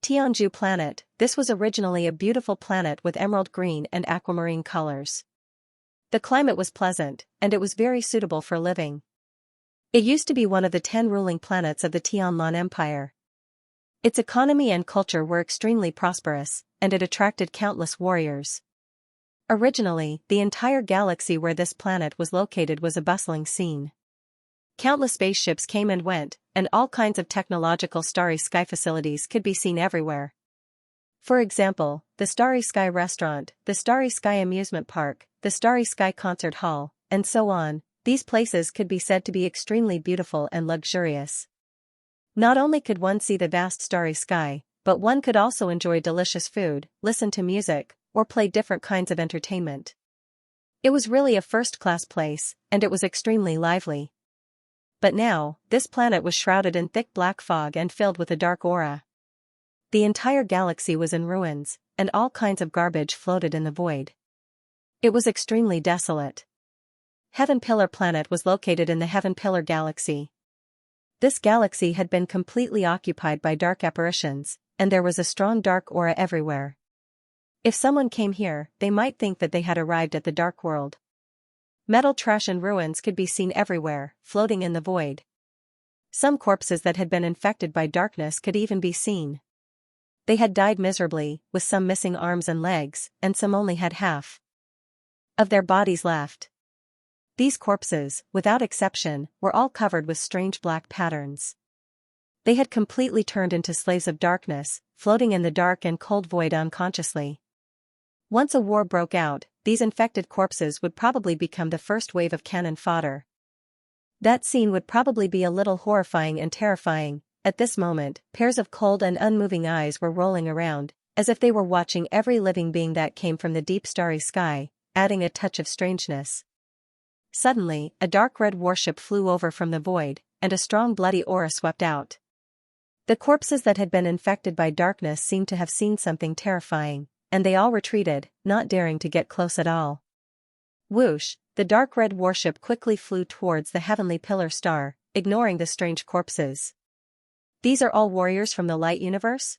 Tianju planet, this was originally a beautiful planet with emerald green and aquamarine colors. The climate was pleasant, and it was very suitable for living. It used to be one of the 10 ruling planets of the Tianlan Empire. Its economy and culture were extremely prosperous, and it attracted countless warriors. Originally, the entire galaxy where this planet was located was a bustling scene. Countless spaceships came and went, and all kinds of technological Starry Sky facilities could be seen everywhere. For example, the Starry Sky Restaurant, the Starry Sky Amusement Park, the Starry Sky Concert Hall, and so on. These places could be said to be extremely beautiful and luxurious. Not only could one see the vast starry sky, but one could also enjoy delicious food, listen to music, or play different kinds of entertainment. It was really a first-class place, and it was extremely lively. But now, this planet was shrouded in thick black fog and filled with a dark aura. The entire galaxy was in ruins, and all kinds of garbage floated in the void. It was extremely desolate. Heaven Pillar Planet was located in the Heaven Pillar Galaxy. This galaxy had been completely occupied by dark apparitions, and there was a strong dark aura everywhere. If someone came here, they might think that they had arrived at the dark world. Metal trash and ruins could be seen everywhere, floating in the void. Some corpses that had been infected by darkness could even be seen. They had died miserably, with some missing arms and legs, and some only had half of their bodies left. These corpses, without exception, were all covered with strange black patterns. They had completely turned into slaves of darkness, floating in the dark and cold void unconsciously. Once a war broke out, these infected corpses would probably become the first wave of cannon fodder. That scene would probably be a little horrifying and terrifying. At this moment, pairs of cold and unmoving eyes were rolling around, as if they were watching every living being that came from the deep starry sky, adding a touch of strangeness. Suddenly, a dark red warship flew over from the void, and a strong bloody aura swept out. The corpses that had been infected by darkness seemed to have seen something terrifying, and they all retreated, not daring to get close at all. Whoosh, the dark red warship quickly flew towards the heavenly pillar star, ignoring the strange corpses. These are all warriors from the light universe?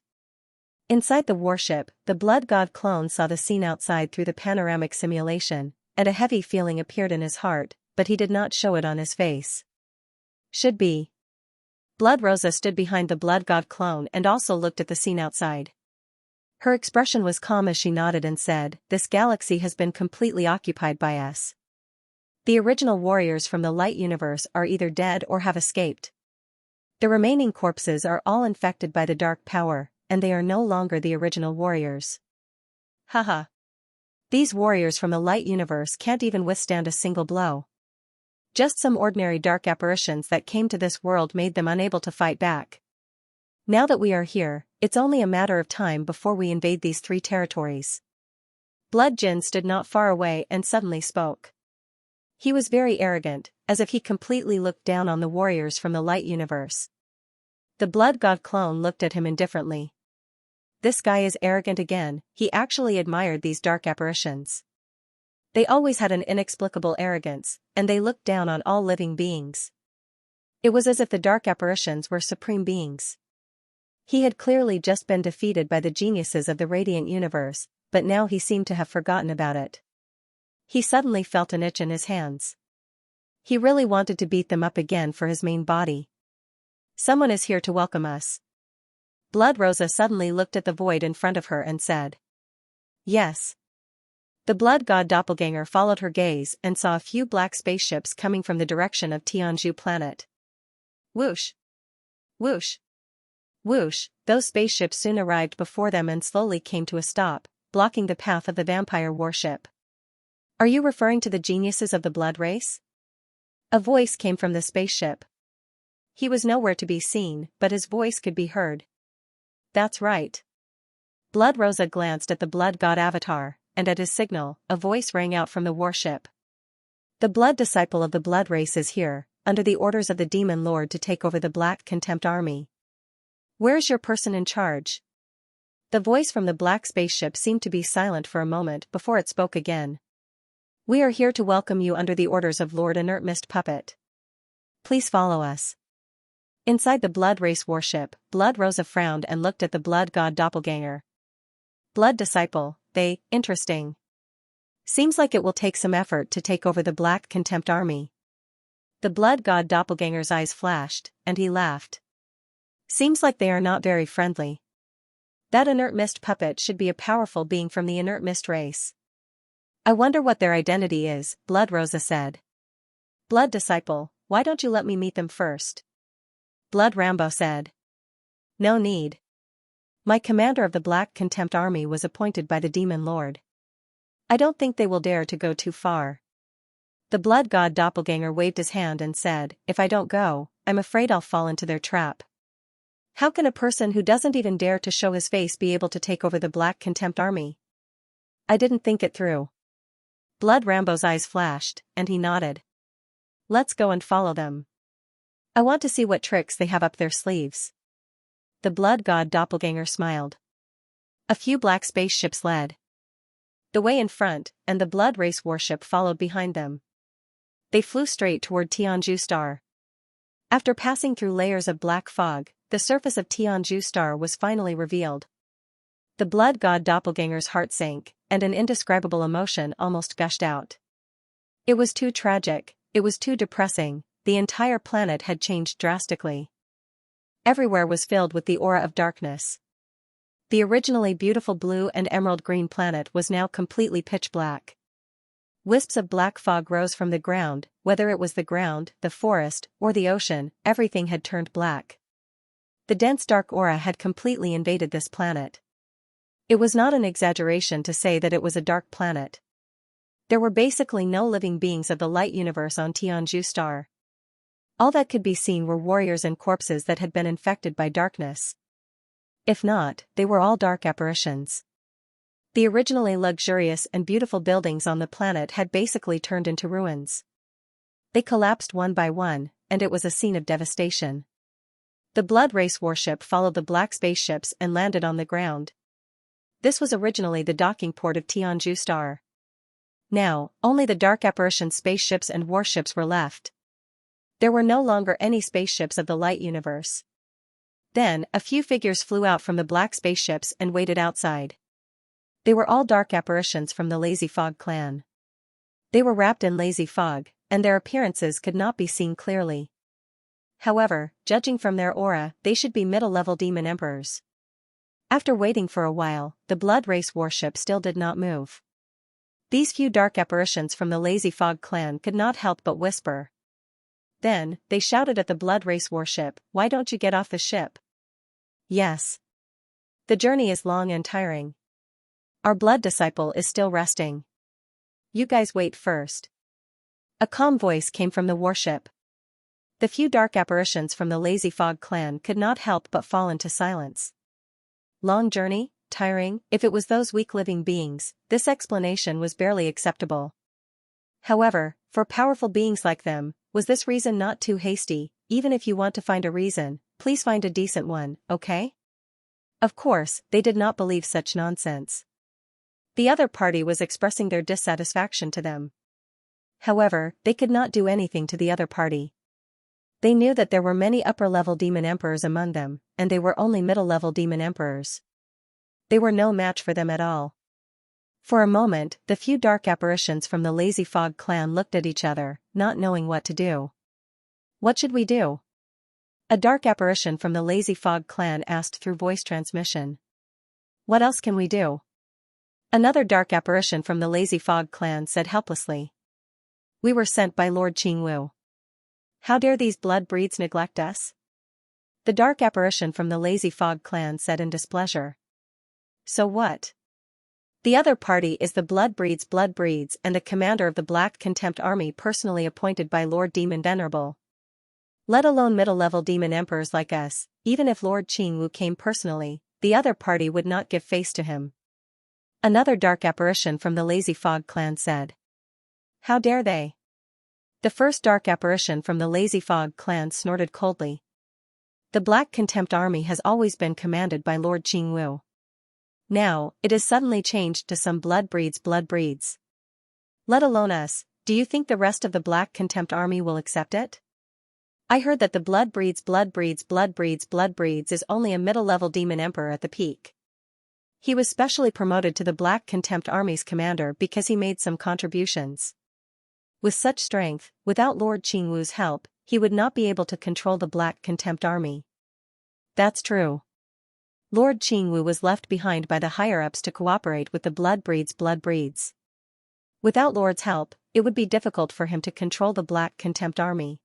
Inside the warship, the blood god clone saw the scene outside through the panoramic simulation, and a heavy feeling appeared in his heart, but he did not show it on his face. Should be. Blood Rosa stood behind the blood god clone and also looked at the scene outside. Her expression was calm as she nodded and said, "This galaxy has been completely occupied by us. The original warriors from the light universe are either dead or have escaped. The remaining corpses are all infected by the dark power, and they are no longer the original warriors. Haha. These warriors from the light universe can't even withstand a single blow. Just some ordinary dark apparitions that came to this world made them unable to fight back. Now that we are here, it's only a matter of time before we invade these 3 territories." Blood Jin stood not far away and suddenly spoke. He was very arrogant, as if he completely looked down on the warriors from the light universe. The blood god clone looked at him indifferently. This guy is arrogant again. He actually admired these dark apparitions. They always had an inexplicable arrogance, and they looked down on all living beings. It was as if the dark apparitions were supreme beings. He had clearly just been defeated by the geniuses of the radiant universe, but now he seemed to have forgotten about it. He suddenly felt an itch in his hands. He really wanted to beat them up again for his main body. "Someone is here to welcome us." Blood Rosa suddenly looked at the void in front of her and said, "Yes." The blood god doppelganger followed her gaze and saw a few black spaceships coming from the direction of Tianzhu planet. Whoosh! Whoosh! Whoosh! Those spaceships soon arrived before them and slowly came to a stop, blocking the path of the vampire warship. "Are you referring to the geniuses of the blood race?" A voice came from the spaceship. He was nowhere to be seen, but his voice could be heard. "That's right." Blood Rosa glanced at the blood god avatar, and at his signal, a voice rang out from the warship. "The blood disciple of the blood race is here, under the orders of the demon lord to take over the Black Contempt army. Where's your person in charge?" The voice from the black spaceship seemed to be silent for a moment before it spoke again. "We are here to welcome you under the orders of Lord Inert Mist Puppet. Please follow us." Inside the blood race warship, Blood Rosa frowned and looked at the blood god doppelganger. "Blood disciple, interesting. Seems like it will take some effort to take over the Black Contempt army." The blood god doppelganger's eyes flashed, and he laughed. "Seems like they are not very friendly. That Inert Mist Puppet should be a powerful being from the Inert Mist race. I wonder what their identity is," Blood Rosa said. "Blood disciple, why don't you let me meet them first? Blood Rambo said. No need. My commander of the Black Contempt Army was appointed by the Demon Lord. I don't think they will dare to go too far. The Blood God Doppelganger waved his hand and said, if I don't go, I'm afraid I'll fall into their trap. How can a person who doesn't even dare to show his face be able to take over the Black Contempt Army? I didn't think it through. Blood Rambo's eyes flashed, and he nodded. Let's go and follow them. I want to see what tricks they have up their sleeves. The Blood God Doppelganger smiled. A few black spaceships led the way in front, and the Blood Race warship followed behind them. They flew straight toward Tianju Star. After passing through layers of black fog, the surface of Tianju Star was finally revealed. The Blood God Doppelganger's heart sank, and an indescribable emotion almost gushed out. It was too tragic, it was too depressing, the entire planet had changed drastically. Everywhere was filled with the aura of darkness. The originally beautiful blue and emerald green planet was now completely pitch black. Wisps of black fog rose from the ground, whether it was the ground, the forest, or the ocean, everything had turned black. The dense dark aura had completely invaded this planet. It was not an exaggeration to say that it was a dark planet. There were basically no living beings of the light universe on Tianju Star. All that could be seen were warriors and corpses that had been infected by darkness. If not, they were all dark apparitions. The originally luxurious and beautiful buildings on the planet had basically turned into ruins. They collapsed one by one, and it was a scene of devastation. The Blood Race warship followed the black spaceships and landed on the ground. This was originally the docking port of Tianju Star. Now, only the dark apparition spaceships and warships were left. There were no longer any spaceships of the light universe. Then, a few figures flew out from the black spaceships and waited outside. They were all dark apparitions from the Lazy Fog clan. They were wrapped in lazy fog, and their appearances could not be seen clearly. However, judging from their aura, they should be middle-level demon emperors. After waiting for a while, the Blood Race warship still did not move. These few dark apparitions from the Lazy Fog clan could not help but whisper. Then, they shouted at the Blood Race warship, "Why don't you get off the ship?" Yes. The journey is long and tiring. Our blood disciple is still resting. You guys wait first. A calm voice came from the warship. The few dark apparitions from the Lazy Fog clan could not help but fall into silence. Long journey? Tiring? If it was those weak living beings, this explanation was barely acceptable. However, for powerful beings like them, was this reason not too hasty? Even if you want to find a reason, please find a decent one, okay? Of course, they did not believe such nonsense. The other party was expressing their dissatisfaction to them. However, they could not do anything to the other party. They knew that there were many upper-level demon emperors among them, and they were only middle-level demon emperors. They were no match for them at all. For a moment, the few dark apparitions from the Lazy Fog clan looked at each other, not knowing what to do. What should we do? A dark apparition from the Lazy Fog clan asked through voice transmission. What else can we do? Another dark apparition from the Lazy Fog clan said helplessly. We were sent by Lord Qingwu. How dare these blood breeds neglect us? The dark apparition from the Lazy Fog clan said in displeasure. So what? The other party is the blood breeds and the commander of the Black Contempt Army personally appointed by Lord Demon Venerable. Let alone middle-level demon emperors like us, even if Lord Qingwu came personally, the other party would not give face to him. Another dark apparition from the Lazy Fog clan said. How dare they? The first dark apparition from the Lazy Fog clan snorted coldly. The Black Contempt Army has always been commanded by Lord Qingwu. Now, it is suddenly changed to some blood breeds. Let alone us, do you think the rest of the Black Contempt Army will accept it? I heard that the blood breeds is only a middle-level demon emperor at the peak. He was specially promoted to the Black Contempt Army's commander because he made some contributions. With such strength, without Lord Qingwu's help, he would not be able to control the Black Contempt Army. That's true. Lord Qingwu was left behind by the higher-ups to cooperate with the blood breeds. Without Lord's help, it would be difficult for him to control the Black Contempt Army.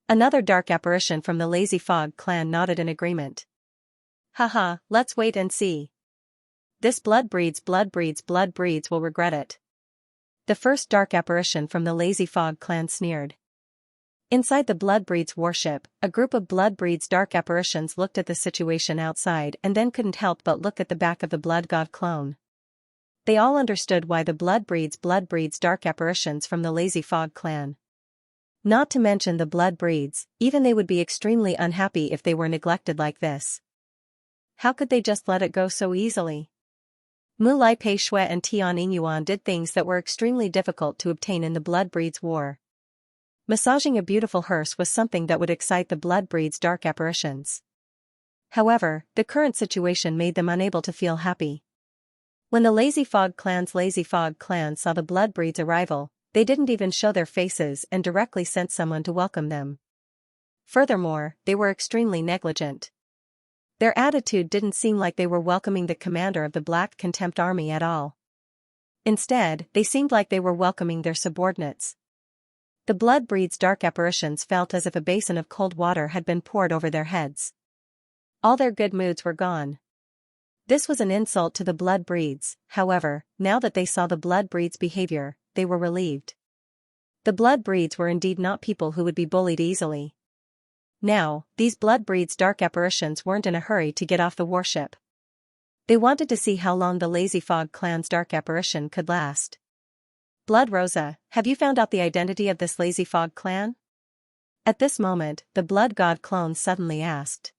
Another dark apparition from the Lazy Fog clan nodded in agreement. Haha, let's wait and see. This blood breeds will regret it. The first dark apparition from the Lazy Fog clan sneered. Inside the Bloodbreeds warship, a group of Bloodbreeds dark apparitions looked at the situation outside and then couldn't help but look at the back of the Blood God clone. They all understood why the Bloodbreeds dark apparitions from the Lazy Fog clan. Not to mention the Bloodbreeds, even they would be extremely unhappy if they were neglected like this. How could they just let it go so easily? Mu Lai Pei Shui and Tian Yingyuan did things that were extremely difficult to obtain in the Bloodbreeds war. Massaging a beautiful hearse was something that would excite the Bloodbreeds dark apparitions. However, the current situation made them unable to feel happy. When the Lazy Fog clan saw the Bloodbreeds' arrival, they didn't even show their faces and directly sent someone to welcome them. Furthermore, they were extremely negligent. Their attitude didn't seem like they were welcoming the commander of the Black Contempt Army at all. Instead, they seemed like they were welcoming their subordinates. The Bloodbreeds' dark apparitions felt as if a basin of cold water had been poured over their heads. All their good moods were gone. This was an insult to the Bloodbreeds. However, now that they saw the Bloodbreeds' behavior, they were relieved. The Bloodbreeds were indeed not people who would be bullied easily. Now, these Bloodbreeds' dark apparitions weren't in a hurry to get off the warship. They wanted to see how long the Lazy Fog clan's dark apparition could last. Blood Rosa, have you found out the identity of this Lazy Fog clan? At this moment, the Blood God clone suddenly asked.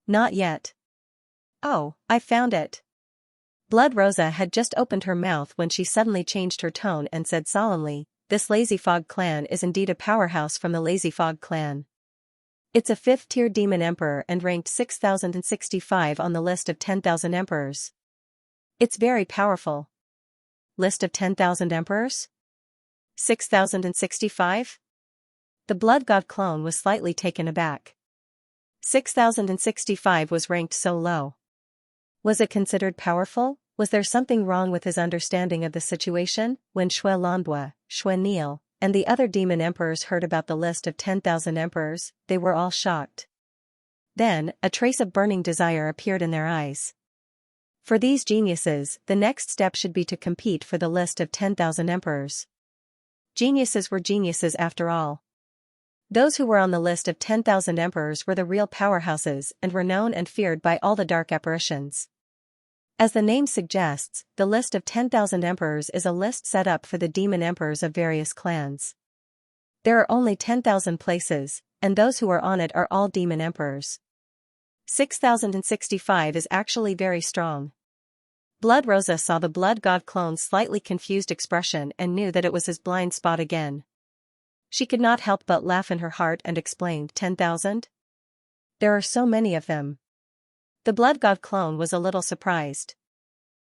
Not yet. Oh, I found it. Blood Rosa had just opened her mouth when she suddenly changed her tone and said solemnly, this Lazy Fog clan is indeed a powerhouse from the Lazy Fog clan. It's a 5th-tier demon emperor and ranked 6065 on the list of 10,000 emperors. It's very powerful. List of 10,000 emperors? 6065? The Blood God clone was slightly taken aback. 6065 was ranked so low. Was it considered powerful? Was there something wrong with his understanding of the situation? When Shui Lanbua, Shui Niel, and the other demon emperors heard about the list of 10,000 emperors, they were all shocked. Then, a trace of burning desire appeared in their eyes. For these geniuses, the next step should be to compete for the list of 10,000 emperors. Geniuses were geniuses after all. Those who were on the list of 10,000 emperors were the real powerhouses and were known and feared by all the dark apparitions. As the name suggests, the list of 10,000 emperors is a list set up for the demon emperors of various clans. There are only 10,000 places, and those who are on it are all demon emperors. 6065 is actually very strong. Blood Rosa saw the Blood God clone's slightly confused expression and knew that it was his blind spot again. She could not help but laugh in her heart and explained, 10,000? There are so many of them. The Blood God clone was a little surprised.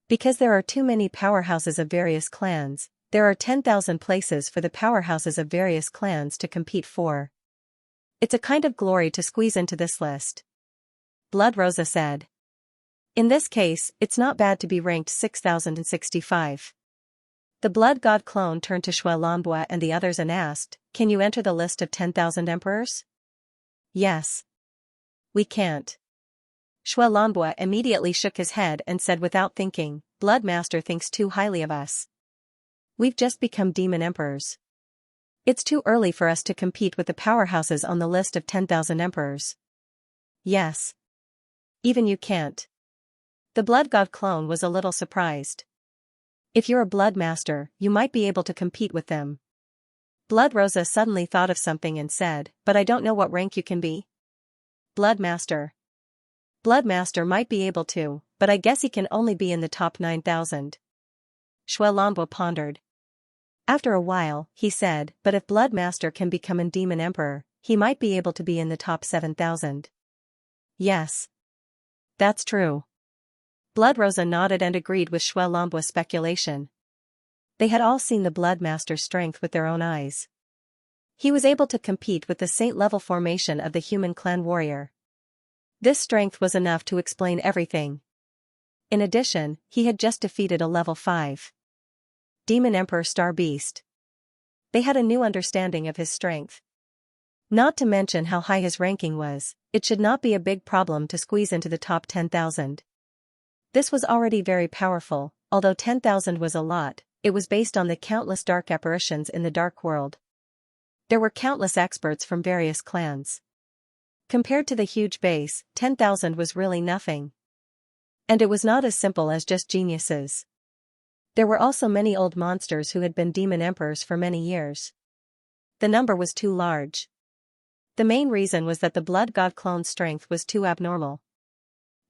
Because there are too many powerhouses of various clans, there are 10,000 places for the powerhouses of various clans to compete for. It's a kind of glory to squeeze into this list. Blood Rosa said. In this case, it's not bad to be ranked 6065. The Blood God clone turned to Shui Lanbua and the others and asked, can you enter the list of 10,000 emperors? Yes. We can't. Shui Lanbua immediately shook his head and said without thinking, Blood Master thinks too highly of us. We've just become demon emperors. It's too early for us to compete with the powerhouses on the list of 10,000 emperors. Yes. Even you can't. The Blood God clone was a little surprised. If you're a Blood Master, you might be able to compete with them. Blood Rosa suddenly thought of something and said, but I don't know what rank you can be. Blood Master. Blood Master might be able to, but I guess he can only be in the top 9,000. Shui Lanbua pondered. After a while, he said, but if Blood Master can become a demon emperor, he might be able to be in the top 7,000. Yes. That's true. Blood Rosa nodded and agreed with Shui Lanbua's speculation. They had all seen the Blood Master's strength with their own eyes. He was able to compete with the saint-level formation of the human clan warrior. This strength was enough to explain everything. In addition, he had just defeated a level 5 Demon Emperor Star Beast. They had a new understanding of his strength. Not to mention how high his ranking was, it should not be a big problem to squeeze into the top 10,000. This was already very powerful, although 10,000 was a lot, it was based on the countless dark apparitions in the dark world. There were countless experts from various clans. Compared to the huge base, 10,000 was really nothing. And it was not as simple as just geniuses. There were also many old monsters who had been demon emperors for many years. The number was too large. The main reason was that the blood god clone's strength was too abnormal.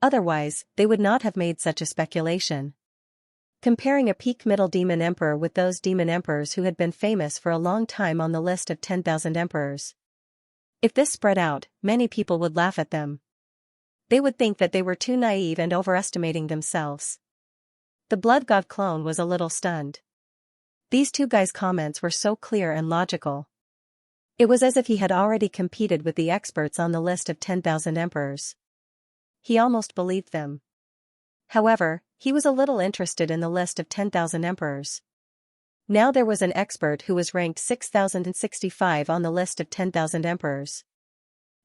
Otherwise, they would not have made such a speculation. Comparing a peak middle demon emperor with those demon emperors who had been famous for a long time on the list of 10,000 emperors. If this spread out, many people would laugh at them. They would think that they were too naive and overestimating themselves. The blood god clone was a little stunned. These two guys' comments were so clear and logical. It was as if he had already competed with the experts on the list of 10,000 emperors. He almost believed them. However, he was a little interested in the list of 10,000 emperors. Now there was an expert who was ranked 6,065 on the list of 10,000 emperors.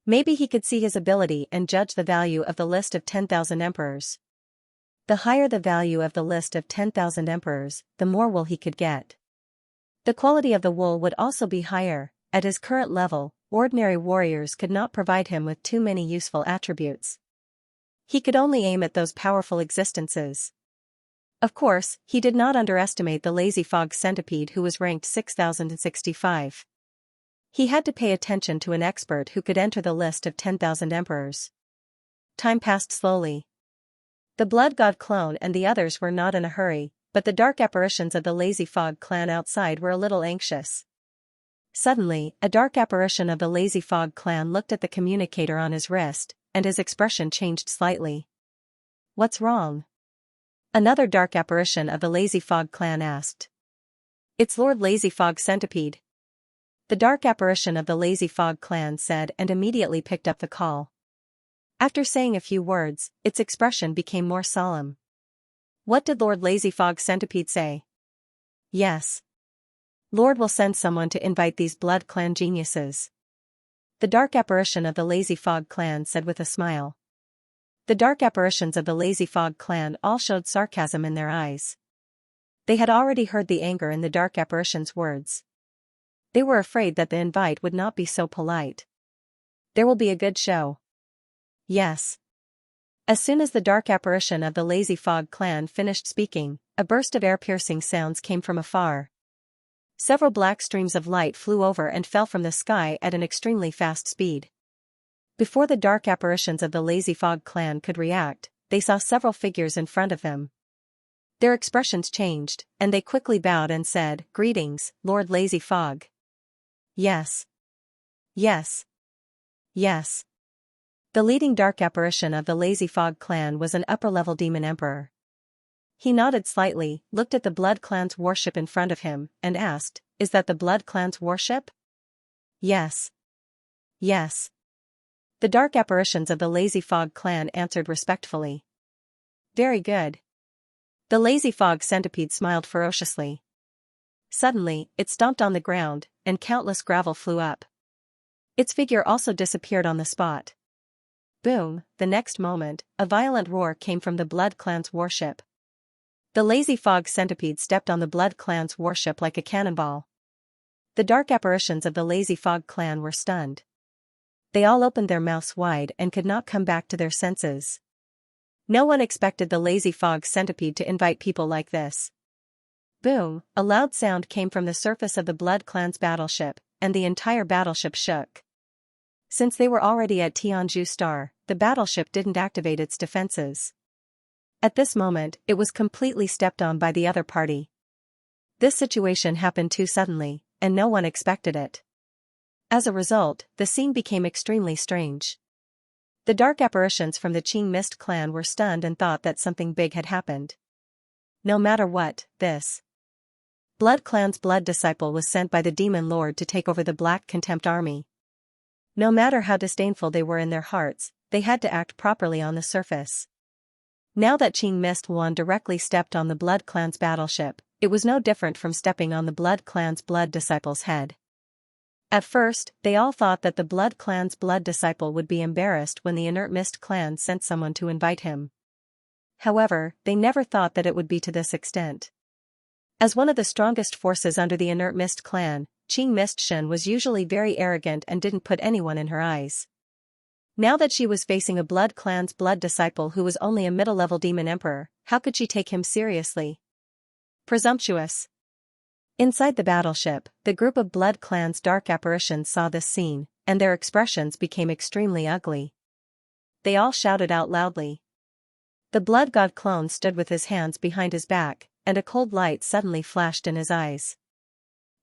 Maybe he could see his ability and judge the value of the list of 10,000 emperors. The higher the value of the list of 10,000 emperors, the more wool he could get. The quality of the wool would also be higher. At his current level, ordinary warriors could not provide him with too many useful attributes. He could only aim at those powerful existences. Of course, he did not underestimate the lazy fog centipede who was ranked 6,065. He had to pay attention to an expert who could enter the list of 10,000 emperors. Time passed slowly. The blood god clone and the others were not in a hurry, but the dark apparitions of the lazy fog clan outside were a little anxious. Suddenly, a dark apparition of the lazy fog clan looked at the communicator on his wrist, and his expression changed slightly. "What's wrong?" Another dark apparition of the lazy fog clan asked. "It's Lord Lazy Fog Centipede," the dark apparition of the lazy fog clan said, and immediately picked up the call. After saying a few words, its expression became more solemn. "What did Lord Lazy Fog Centipede say?" "Yes. Lord will send someone to invite these blood clan geniuses," the dark apparition of the lazy fog clan said with a smile. The dark apparitions of the lazy fog clan all showed sarcasm in their eyes. They had already heard the anger in the dark apparition's words. They were afraid that the invite would not be so polite. "There will be a good show." "Yes." As soon as the dark apparition of the lazy fog clan finished speaking, a burst of air-piercing sounds came from afar. Several black streams of light flew over and fell from the sky at an extremely fast speed. Before the dark apparitions of the lazy fog clan could react, they saw several figures in front of them. Their expressions changed, and they quickly bowed and said, "Greetings, Lord Lazy Fog." "Yes. Yes. Yes." The leading dark apparition of the lazy fog clan was an upper-level demon emperor. He nodded slightly, looked at the Blood Clan's warship in front of him, and asked, "Is that the Blood Clan's warship?" "Yes. Yes." The dark apparitions of the Lazy Fog clan answered respectfully. "Very good." The Lazy Fog centipede smiled ferociously. Suddenly, it stomped on the ground, and countless gravel flew up. Its figure also disappeared on the spot. Boom, the next moment, a violent roar came from the Blood Clan's warship. The Lazy Fog centipede stepped on the Blood Clan's warship like a cannonball. The dark apparitions of the Lazy Fog clan were stunned. They all opened their mouths wide and could not come back to their senses. No one expected the Lazy Fog centipede to invite people like this. Boom, a loud sound came from the surface of the Blood Clan's battleship, and the entire battleship shook. Since they were already at Tianju Star, the battleship didn't activate its defenses. At this moment, it was completely stepped on by the other party. This situation happened too suddenly, and no one expected it. As a result, the scene became extremely strange. The dark apparitions from the Qing Mist clan were stunned and thought that something big had happened. No matter what, this Blood Clan's blood disciple was sent by the Demon Lord to take over the Black Contempt army. No matter how disdainful they were in their hearts, they had to act properly on the surface. Now that Qing Mist Yuan directly stepped on the Blood Clan's battleship, it was no different from stepping on the Blood Clan's blood disciple's head. At first, they all thought that the Blood Clan's blood disciple would be embarrassed when the Inert Mist clan sent someone to invite him. However, they never thought that it would be to this extent. As one of the strongest forces under the Inert Mist clan, Qing Mistshin was usually very arrogant and didn't put anyone in her eyes. Now that she was facing a Blood Clan's blood disciple who was only a middle-level demon emperor, how could she take him seriously? Presumptuous. Inside the battleship, the group of Blood Clan's dark apparitions saw this scene, and their expressions became extremely ugly. They all shouted out loudly. The Blood God clone stood with his hands behind his back, and a cold light suddenly flashed in his eyes.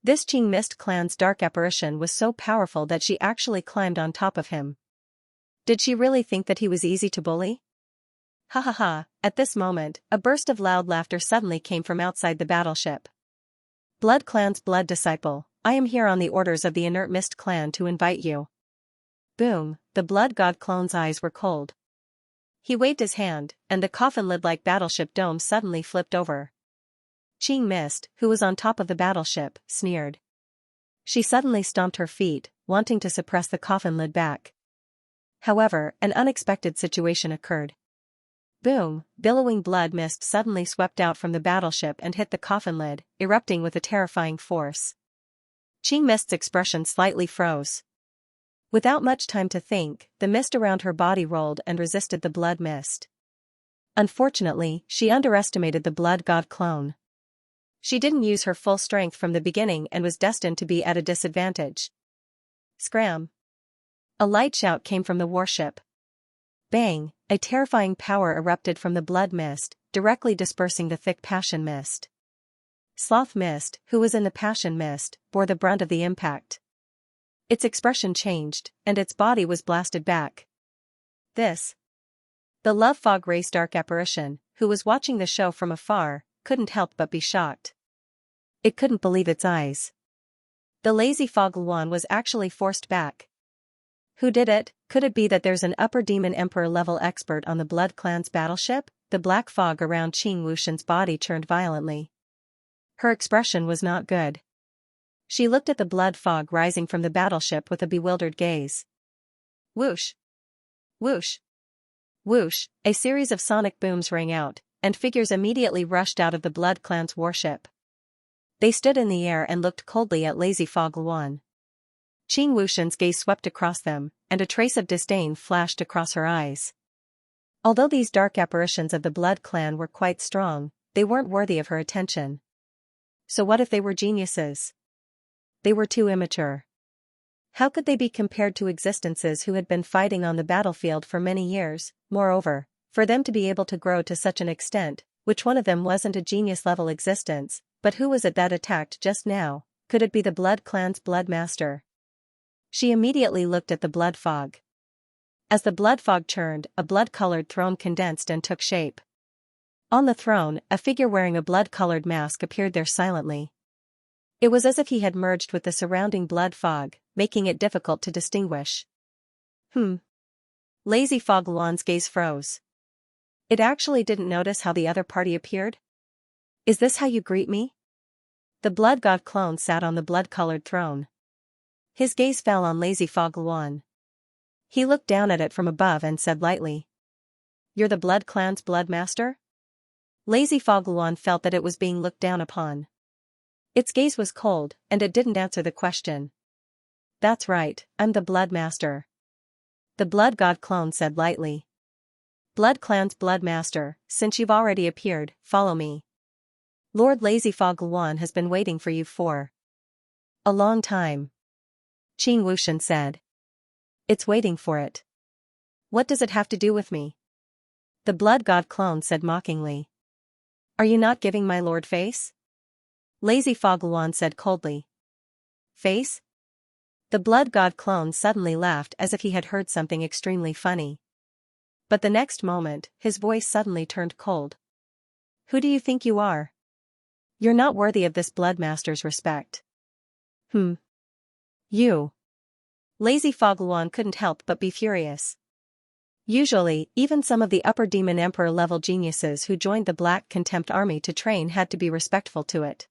This Qing Mist clan's dark apparition was so powerful that she actually climbed on top of him. Did she really think that he was easy to bully? Ha ha ha, at this moment, a burst of loud laughter suddenly came from outside the battleship. Blood Clan's blood disciple, I am here on the orders of the Inert Mist clan to invite you. Boom, the Blood God clone's eyes were cold. He waved his hand, and the coffin lid-like battleship dome suddenly flipped over. Qing Mist, who was on top of the battleship, sneered. She suddenly stomped her feet, wanting to suppress the coffin lid back. However, an unexpected situation occurred. Boom, billowing blood mist suddenly swept out from the battleship and hit the coffin lid, erupting with a terrifying force. Qing Mist's expression slightly froze. Without much time to think, the mist around her body rolled and resisted the blood mist. Unfortunately, she underestimated the Blood God clone. She didn't use her full strength from the beginning and was destined to be at a disadvantage. Scram! A light shout came from the warship. Bang! A terrifying power erupted from the blood mist, directly dispersing the thick passion mist. Sloth Mist, who was in the passion mist, bore the brunt of the impact. Its expression changed, and its body was blasted back. The Love Fog Race dark apparition, who was watching the show from afar, couldn't help but be shocked. It couldn't believe its eyes. The Lazy Fog Luan was actually forced back. Who did it? Could it be that there's an upper demon emperor level expert on the Blood Clan's battleship? The black fog around Qing Wushan's body churned violently. Her expression was not good. She looked at the blood fog rising from the battleship with a bewildered gaze. Whoosh! Whoosh! Whoosh! A series of sonic booms rang out, and figures immediately rushed out of the Blood Clan's warship. They stood in the air and looked coldly at Lazy Fog Luan. Qing Wushan's gaze swept across them, and a trace of disdain flashed across her eyes. Although these dark apparitions of the Blood Clan were quite strong, they weren't worthy of her attention. So what if they were geniuses? They were too immature. How could they be compared to existences who had been fighting on the battlefield for many years? Moreover, for them to be able to grow to such an extent, which one of them wasn't a genius-level existence, but who was it that attacked just now? Could it be the Blood Clan's blood master? She immediately looked at the blood fog. As the blood fog churned, a blood-colored throne condensed and took shape. On the throne, a figure wearing a blood-colored mask appeared there silently. It was as if he had merged with the surrounding blood fog, making it difficult to distinguish. Lazy Fog Luan's gaze froze. It actually didn't notice how the other party appeared? Is this how you greet me? The Blood God clone sat on the blood-colored throne. His gaze fell on Lazy Fog Luan. He looked down at it from above and said lightly. You're the Blood Clan's blood master? Lazy Fog Luan felt that it was being looked down upon. Its gaze was cold, and it didn't answer the question. That's right, I'm the blood master. The Blood God clone said lightly. Blood Clan's blood master, since you've already appeared, follow me. Lord Lazy Fog Luan has been waiting for you for a long time. Qing Wushan said. It's waiting for it. What does it have to do with me? The Blood God clone said mockingly. Are you not giving my lord face? Lazy Fog Luan said coldly. Face? The Blood God clone suddenly laughed as if he had heard something extremely funny. But the next moment, his voice suddenly turned cold. Who do you think you are? You're not worthy of this blood master's respect. You. Lazy Fog Luan couldn't help but be furious. Usually, even some of the upper demon emperor level geniuses who joined the Black Contempt army to train had to be respectful to it.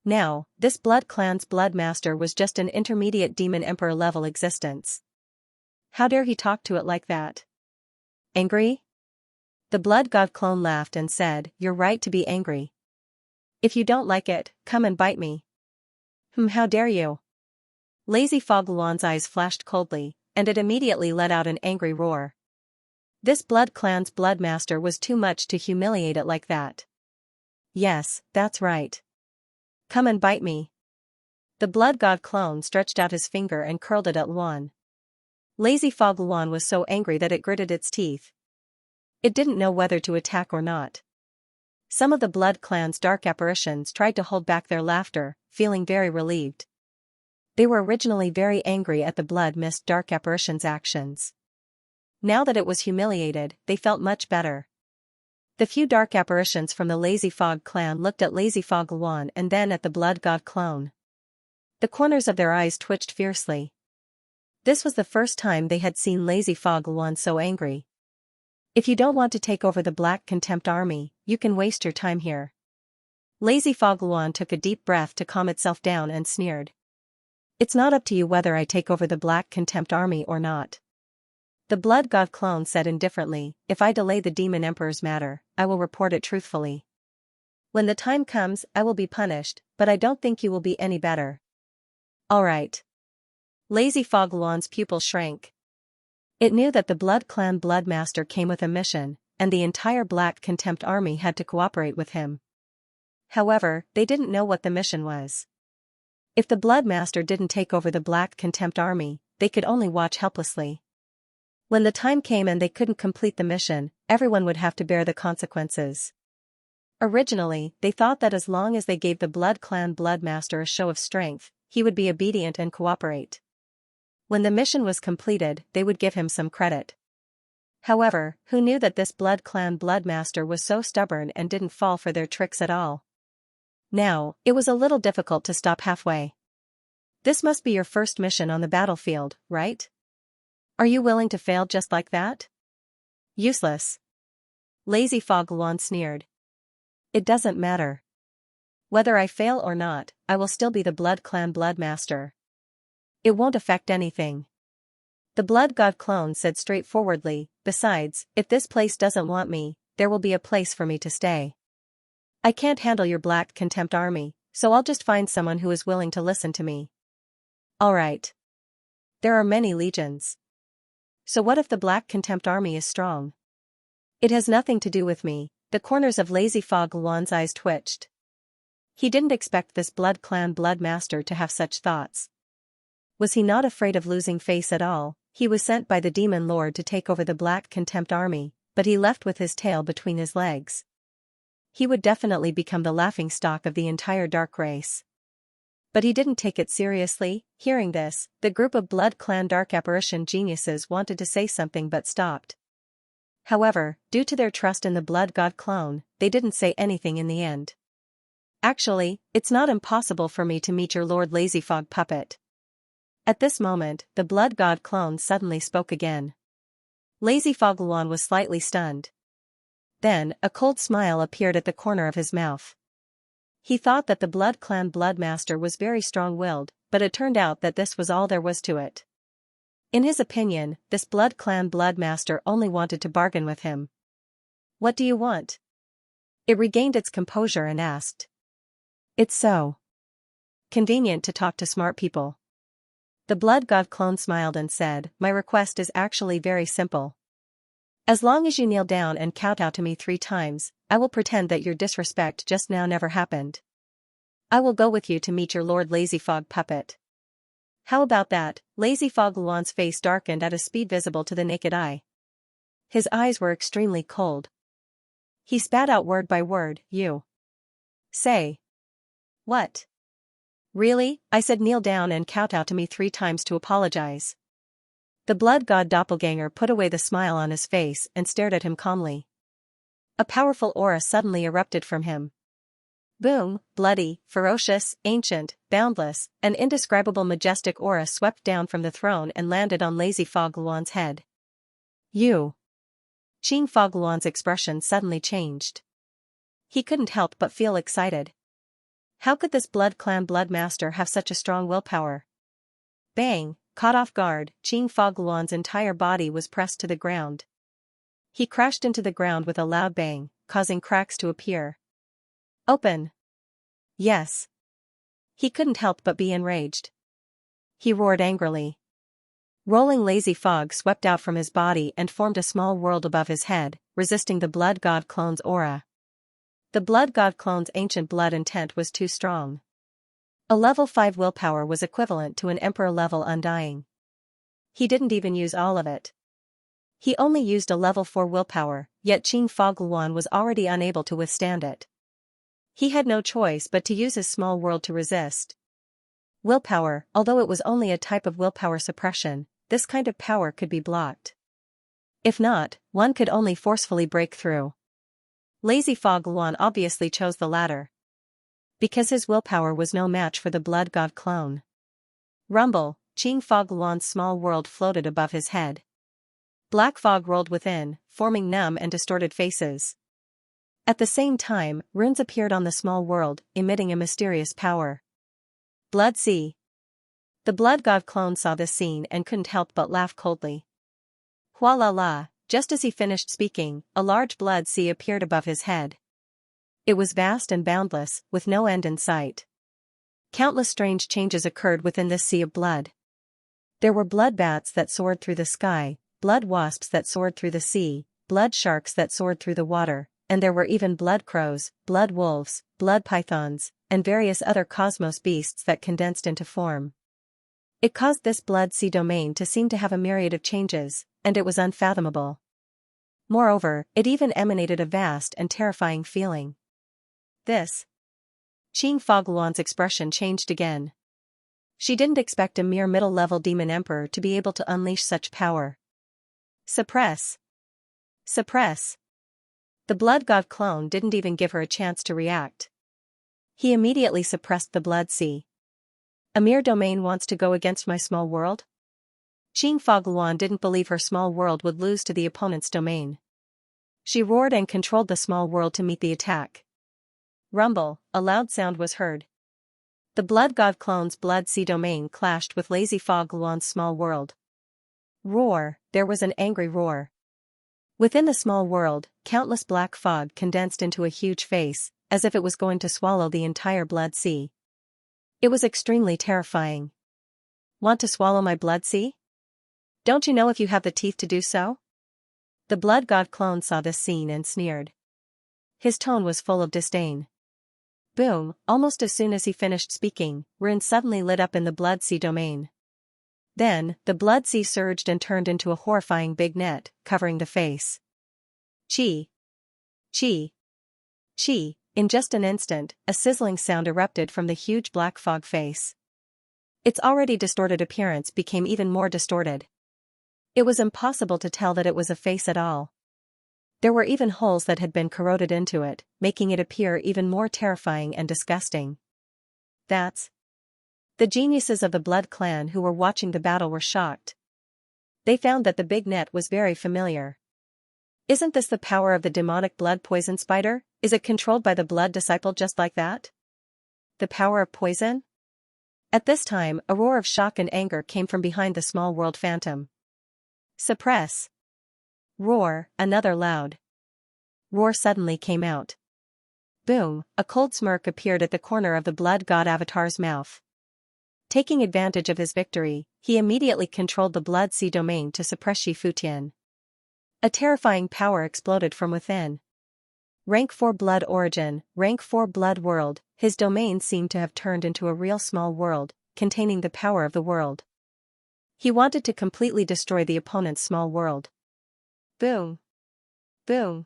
Now, this blood clan's blood master was just an intermediate demon emperor level existence. How dare he talk to it like that? Angry? The blood god clone laughed and said, "You're right to be angry. If you don't like it, come and bite me." How dare you? Lazy Fog Luan's eyes flashed coldly, and it immediately let out an angry roar. This blood clan's blood master was too much to humiliate it like that. Yes, that's right. Come and bite me. The blood god clone stretched out his finger and curled it at Luan. Lazy Fog Luan was so angry that it gritted its teeth. It didn't know whether to attack or not. Some of the blood clan's dark apparitions tried to hold back their laughter, feeling very relieved. They were originally very angry at the blood mist dark apparition's actions. Now that it was humiliated, they felt much better. The few dark apparitions from the Lazy Fog clan looked at Lazy Fog Luan and then at the blood god clone. The corners of their eyes twitched fiercely. This was the first time they had seen Lazy Fog Luan so angry. If you don't want to take over the Black Contempt army, you can waste your time here. Lazy Fog Luan took a deep breath to calm itself down and sneered. It's not up to you whether I take over the Black Contempt army or not. The blood god clone said indifferently, if I delay the demon emperor's matter, I will report it truthfully. When the time comes, I will be punished, but I don't think you will be any better. All right. Lazy Fog Luan's pupil shrank. It knew that the blood clan bloodmaster came with a mission, and the entire Black Contempt army had to cooperate with him. However, they didn't know what the mission was. If the bloodmaster didn't take over the Black Contempt army, they could only watch helplessly. When the time came and they couldn't complete the mission, everyone would have to bear the consequences. Originally, they thought that as long as they gave the blood clan bloodmaster a show of strength, he would be obedient and cooperate. When the mission was completed, they would give him some credit. However, who knew that this blood clan bloodmaster was so stubborn and didn't fall for their tricks at all? Now, it was a little difficult to stop halfway. This must be your first mission on the battlefield, right? Are you willing to fail just like that? Useless. Lazy Fog Luan sneered. It doesn't matter. Whether I fail or not, I will still be the blood clan bloodmaster. It won't affect anything. The blood god clone said straightforwardly, besides, if this place doesn't want me, there will be a place for me to stay. I can't handle your Black Contempt army, so I'll just find someone who is willing to listen to me. All right. There are many legions. So what if the Black Contempt army is strong? It has nothing to do with me. The corners of Lazy Fog Luan's eyes twitched. He didn't expect this blood clan bloodmaster to have such thoughts. Was he not afraid of losing face at all? He was sent by the demon lord to take over the Black Contempt army, but he left with his tail between his legs. He would definitely become the laughingstock of the entire dark race. But he didn't take it seriously. Hearing this, the group of blood clan dark apparition geniuses wanted to say something but stopped. However, due to their trust in the blood god clone, they didn't say anything in the end. Actually, it's not impossible for me to meet your Lord Lazy Fog puppet. At this moment, the blood god clone suddenly spoke again. Lazy Fog Luan was slightly stunned. Then, a cold smile appeared at the corner of his mouth. He thought that the blood clan bloodmaster was very strong-willed, but it turned out that this was all there was to it. In his opinion, this blood clan bloodmaster only wanted to bargain with him. What do you want? It regained its composure and asked. It's so convenient to talk to smart people. The blood god clone smiled and said, my request is actually very simple. As long as you kneel down and kowtow to me 3 times, I will pretend that your disrespect just now never happened. I will go with you to meet your Lord Lazy Fog puppet. How about that? Lazy Fog Luan's face darkened at a speed visible to the naked eye. His eyes were extremely cold. He spat out word by word, you. Say. What? Really? I said kneel down and kowtow to me 3 times to apologize. The blood god doppelganger put away the smile on his face and stared at him calmly. A powerful aura suddenly erupted from him. Boom, bloody, ferocious, ancient, boundless, an indescribable majestic aura swept down from the throne and landed on Lazy Fog Luan's head. You. Qing Fog Luan's expression suddenly changed. He couldn't help but feel excited. How could this Blood Clan Blood Master have such a strong willpower? Bang! Caught off guard, Qing Fogluan's entire body was pressed to the ground. He crashed into the ground with a loud bang, causing cracks to appear. Open! Yes. He couldn't help but be enraged. He roared angrily. Rolling lazy fog swept out from his body and formed a small world above his head, resisting the Blood God Clone's aura. The Blood God Clone's ancient blood intent was too strong. A level 5 willpower was equivalent to an Emperor level Undying. He didn't even use all of it. He only used a level 4 willpower, yet Qing Fogluan was already unable to withstand it. He had no choice but to use his small world to resist. Willpower, although it was only a type of willpower suppression, this kind of power could be blocked. If not, one could only forcefully break through. Lazy Fogluan obviously chose the latter. Because his willpower was no match for the Blood God clone. Rumble, Qing Fogluan's small world floated above his head. Black fog rolled within, forming numb and distorted faces. At the same time, runes appeared on the small world, emitting a mysterious power. Blood Sea. The Blood God clone saw this scene and couldn't help but laugh coldly. Hua la la, just as he finished speaking, a large blood sea appeared above his head. It was vast and boundless, with no end in sight. Countless strange changes occurred within this sea of blood. There were blood bats that soared through the sky, blood wasps that soared through the sea, blood sharks that soared through the water, and there were even blood crows, blood wolves, blood pythons, and various other cosmos beasts that condensed into form. It caused this blood sea domain to seem to have a myriad of changes, and it was unfathomable. Moreover, it even emanated a vast and terrifying feeling. This. Qing Fogluan's expression changed again. She didn't expect a mere middle-level demon emperor to be able to unleash such power. Suppress. Suppress. The Blood God clone didn't even give her a chance to react. He immediately suppressed the blood sea. A mere domain wants to go against my small world? Qing Fogluan didn't believe her small world would lose to the opponent's domain. She roared and controlled the small world to meet the attack. Rumble, a loud sound was heard. The Blood God clone's blood sea domain clashed with Lazy Fogluan's small world. Roar, there was an angry roar. Within the small world, countless black fog condensed into a huge face, as if it was going to swallow the entire blood sea. It was extremely terrifying. Want to swallow my blood sea? Don't you know if you have the teeth to do so? The Blood God clone saw this scene and sneered. His tone was full of disdain. Boom, almost as soon as he finished speaking, runes suddenly lit up in the blood sea domain. Then, the blood sea surged and turned into a horrifying big net, covering the face. Chi. Chi. Chi. In just an instant, a sizzling sound erupted from the huge black fog face. Its already distorted appearance became even more distorted. It was impossible to tell that it was a face at all. There were even holes that had been corroded into it, making it appear even more terrifying and disgusting. That's. The geniuses of the Blood Clan who were watching the battle were shocked. They found that the big net was very familiar. Isn't this the power of the demonic blood poison spider? Is it controlled by the blood disciple just like that? The power of poison? At this time, a roar of shock and anger came from behind the small world phantom. Suppress. Roar, another loud roar suddenly came out. Boom, a cold smirk appeared at the corner of the Blood God Avatar's mouth. Taking advantage of his victory, he immediately controlled the blood sea domain to suppress Shi Futian. A terrifying power exploded from within. Rank 4 blood origin, rank 4 blood world, his domain seemed to have turned into a real small world, containing the power of the world. He wanted to completely destroy the opponent's small world. Boom. Boom.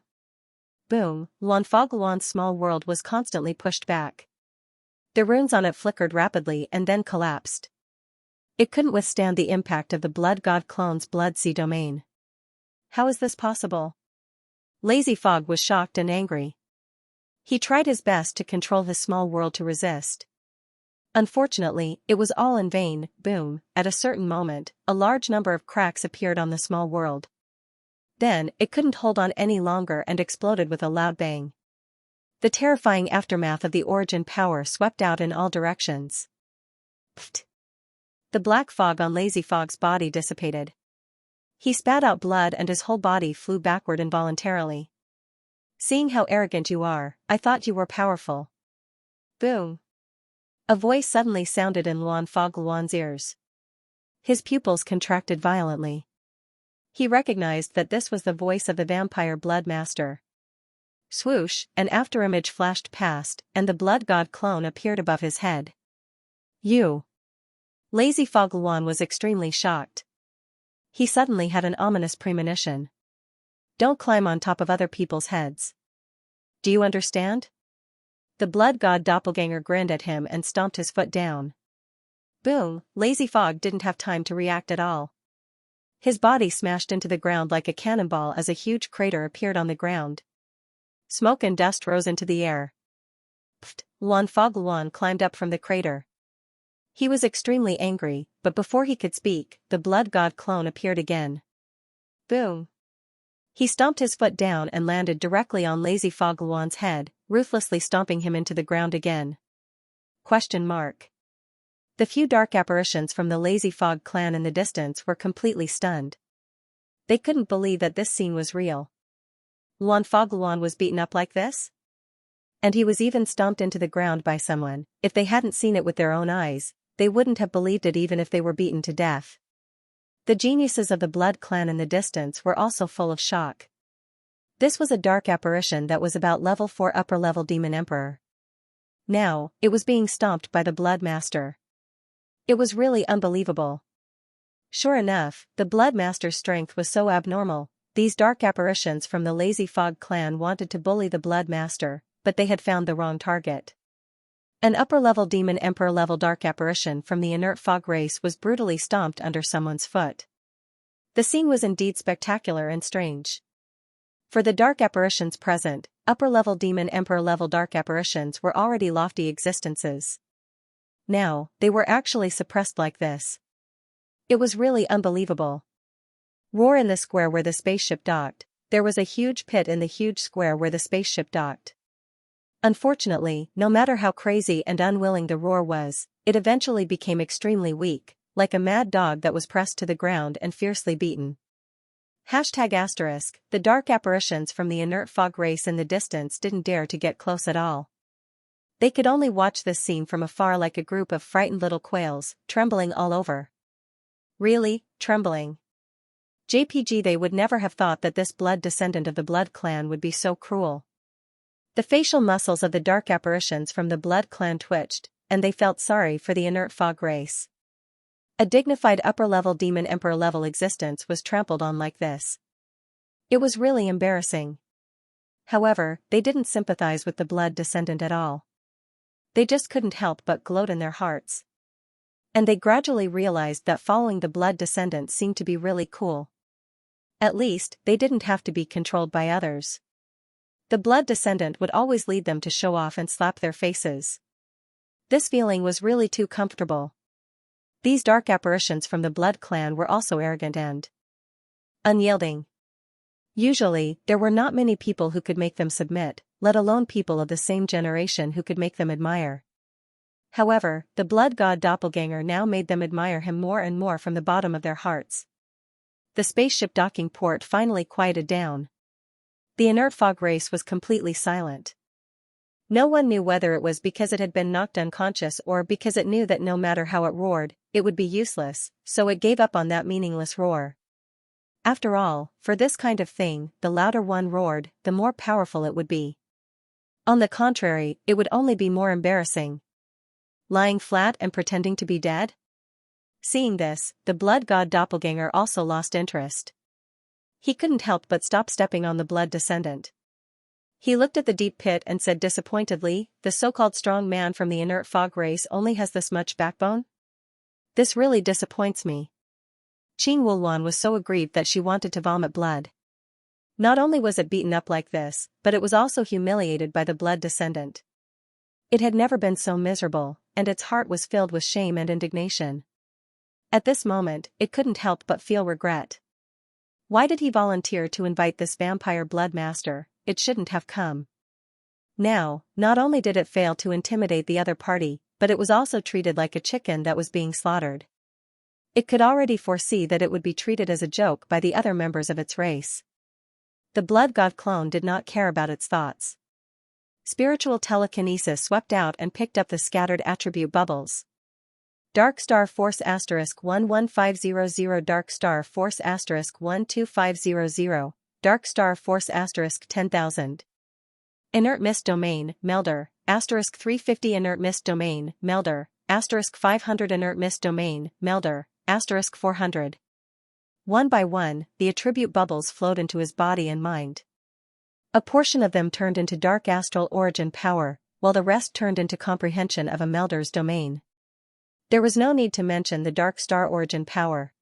Boom, Luan Fogluan's small world was constantly pushed back. The runes on it flickered rapidly and then collapsed. It couldn't withstand the impact of the Blood God clone's blood sea domain. How is this possible? Lazy Fog was shocked and angry. He tried his best to control his small world to resist. Unfortunately, it was all in vain. Boom, at a certain moment, a large number of cracks appeared on the small world. Then, it couldn't hold on any longer and exploded with a loud bang. The terrifying aftermath of the origin power swept out in all directions. Pfft. The black fog on Lazy Fog's body dissipated. He spat out blood and his whole body flew backward involuntarily. Seeing how arrogant you are, I thought you were powerful. Boom. A voice suddenly sounded in Luan Fog Luan's ears. His pupils contracted violently. He recognized that this was the voice of the vampire blood master. Swoosh, an afterimage flashed past, and the blood god clone appeared above his head. You. Lazy Fog Luan was extremely shocked. He suddenly had an ominous premonition. Don't climb on top of other people's heads. Do you understand? The blood god doppelganger grinned at him and stomped his foot down. Boom, Lazy Fog didn't have time to react at all. His body smashed into the ground like a cannonball as a huge crater appeared on the ground. Smoke and dust rose into the air. Pfft, Luan Fog Luan climbed up from the crater. He was extremely angry, but before he could speak, the blood god clone appeared again. Boom. He stomped his foot down and landed directly on Lazy Fog Luan's head, ruthlessly stomping him into the ground again. Question mark. The few dark apparitions from the Lazy Fog clan in the distance were completely stunned. They couldn't believe that this scene was real. Luan Fog Luan was beaten up like this? And he was even stomped into the ground by someone. If they hadn't seen it with their own eyes, they wouldn't have believed it even if they were beaten to death. The geniuses of the Blood clan in the distance were also full of shock. This was a dark apparition that was about level 4 upper level demon emperor. Now, it was being stomped by the Blood master. It was really unbelievable. Sure enough, the Blood master's strength was so abnormal. These dark apparitions from the Lazy Fog clan wanted to bully the Blood master, but they had found the wrong target. An upper-level demon emperor-level dark apparition from the inert fog race was brutally stomped under someone's foot. The scene was indeed spectacular and strange. For the dark apparitions present, upper-level demon emperor-level dark apparitions were already lofty existences. Now, they were actually suppressed like this. It was really unbelievable. Roar in the square where the spaceship docked. There was a huge pit in the huge square where the spaceship docked. Unfortunately, no matter how crazy and unwilling the roar was, it eventually became extremely weak, like a mad dog that was pressed to the ground and fiercely beaten. ***, the dark apparitions from the inert fog race in the distance didn't dare to get close at all. They could only watch this scene from afar like a group of frightened little quails, trembling all over. Really, trembling. JPG, they would never have thought that this blood descendant of the Blood clan would be so cruel. The facial muscles of the dark apparitions from the Blood clan twitched, and they felt sorry for the inert fog race. A dignified upper-level demon emperor-level existence was trampled on like this. It was really embarrassing. However, they didn't sympathize with the blood descendant at all. They just couldn't help but gloat in their hearts. And they gradually realized that following the blood descendant seemed to be really cool. At least, they didn't have to be controlled by others. The blood descendant would always lead them to show off and slap their faces. This feeling was really too comfortable. These dark apparitions from the Blood clan were also arrogant and unyielding. Usually, there were not many people who could make them submit, let alone people of the same generation who could make them admire. However, the blood god doppelganger now made them admire him more and more from the bottom of their hearts. The spaceship docking port finally quieted down. The inert fog race was completely silent. No one knew whether it was because it had been knocked unconscious or because it knew that no matter how it roared, it would be useless, so it gave up on that meaningless roar. After all, for this kind of thing, the louder one roared, the more powerful it would be. On the contrary, it would only be more embarrassing. Lying flat and pretending to be dead? Seeing this, the blood god doppelganger also lost interest. He couldn't help but stop stepping on the blood descendant. He looked at the deep pit and said disappointedly, "The so-called strong man from the inert fog race only has this much backbone? This really disappoints me." Qing Wuluan was so aggrieved that she wanted to vomit blood. Not only was it beaten up like this, but it was also humiliated by the blood descendant. It had never been so miserable, and its heart was filled with shame and indignation. At this moment, it couldn't help but feel regret. Why did he volunteer to invite this vampire blood master? It shouldn't have come. Now, not only did it fail to intimidate the other party, but it was also treated like a chicken that was being slaughtered. It could already foresee that it would be treated as a joke by the other members of its race. The blood god clone did not care about its thoughts. Spiritual telekinesis swept out and picked up the scattered attribute bubbles. Dark Star Force *11500 Dark Star Force *12500 Dark Star Force *10,000 Inert Mist Domain, Melder, *350 Inert Mist Domain, Melder, *500 Inert Mist Domain, Melder, *400 One by one, the attribute bubbles flowed into his body and mind. A portion of them turned into dark astral origin power, while the rest turned into comprehension of a Melder's domain. There was no need to mention the dark star origin power.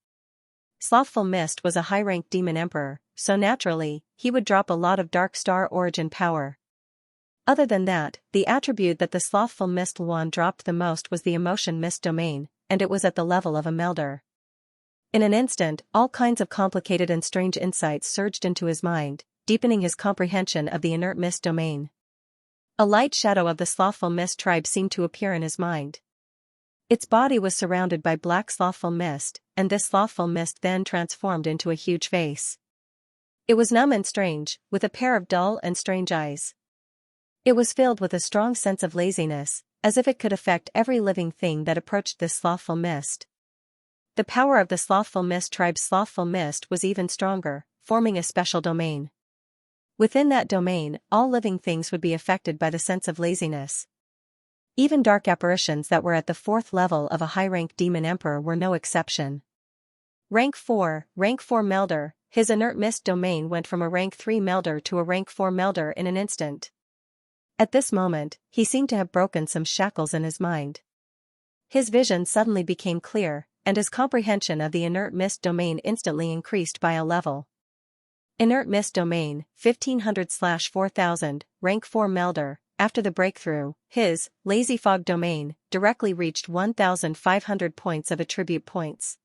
Slothful Mist was a high-ranked demon emperor, so naturally, he would drop a lot of dark star origin power. Other than that, the attribute that the Slothful Mist Luan dropped the most was the emotion mist domain, and it was at the level of a Melder. In an instant, all kinds of complicated and strange insights surged into his mind, deepening his comprehension of the inert mist domain. A light shadow of the Slothful Mist tribe seemed to appear in his mind. Its body was surrounded by black slothful mist, and this slothful mist then transformed into a huge face. It was numb and strange, with a pair of dull and strange eyes. It was filled with a strong sense of laziness, as if it could affect every living thing that approached this slothful mist. The power of the Slothful Mist tribe's slothful mist was even stronger, forming a special domain. Within that domain, all living things would be affected by the sense of laziness. Even dark apparitions that were at the 4th level of a high-rank demon emperor were no exception. Rank 4 Melder, his inert mist domain went from a rank 3 Melder to a rank 4 Melder in an instant. At this moment, he seemed to have broken some shackles in his mind. His vision suddenly became clear, and his comprehension of the inert mist domain instantly increased by a level. Inert mist domain, 1500/4000, rank 4 Melder. After the breakthrough, his lazy fog domain directly reached 1,500 points of attribute points.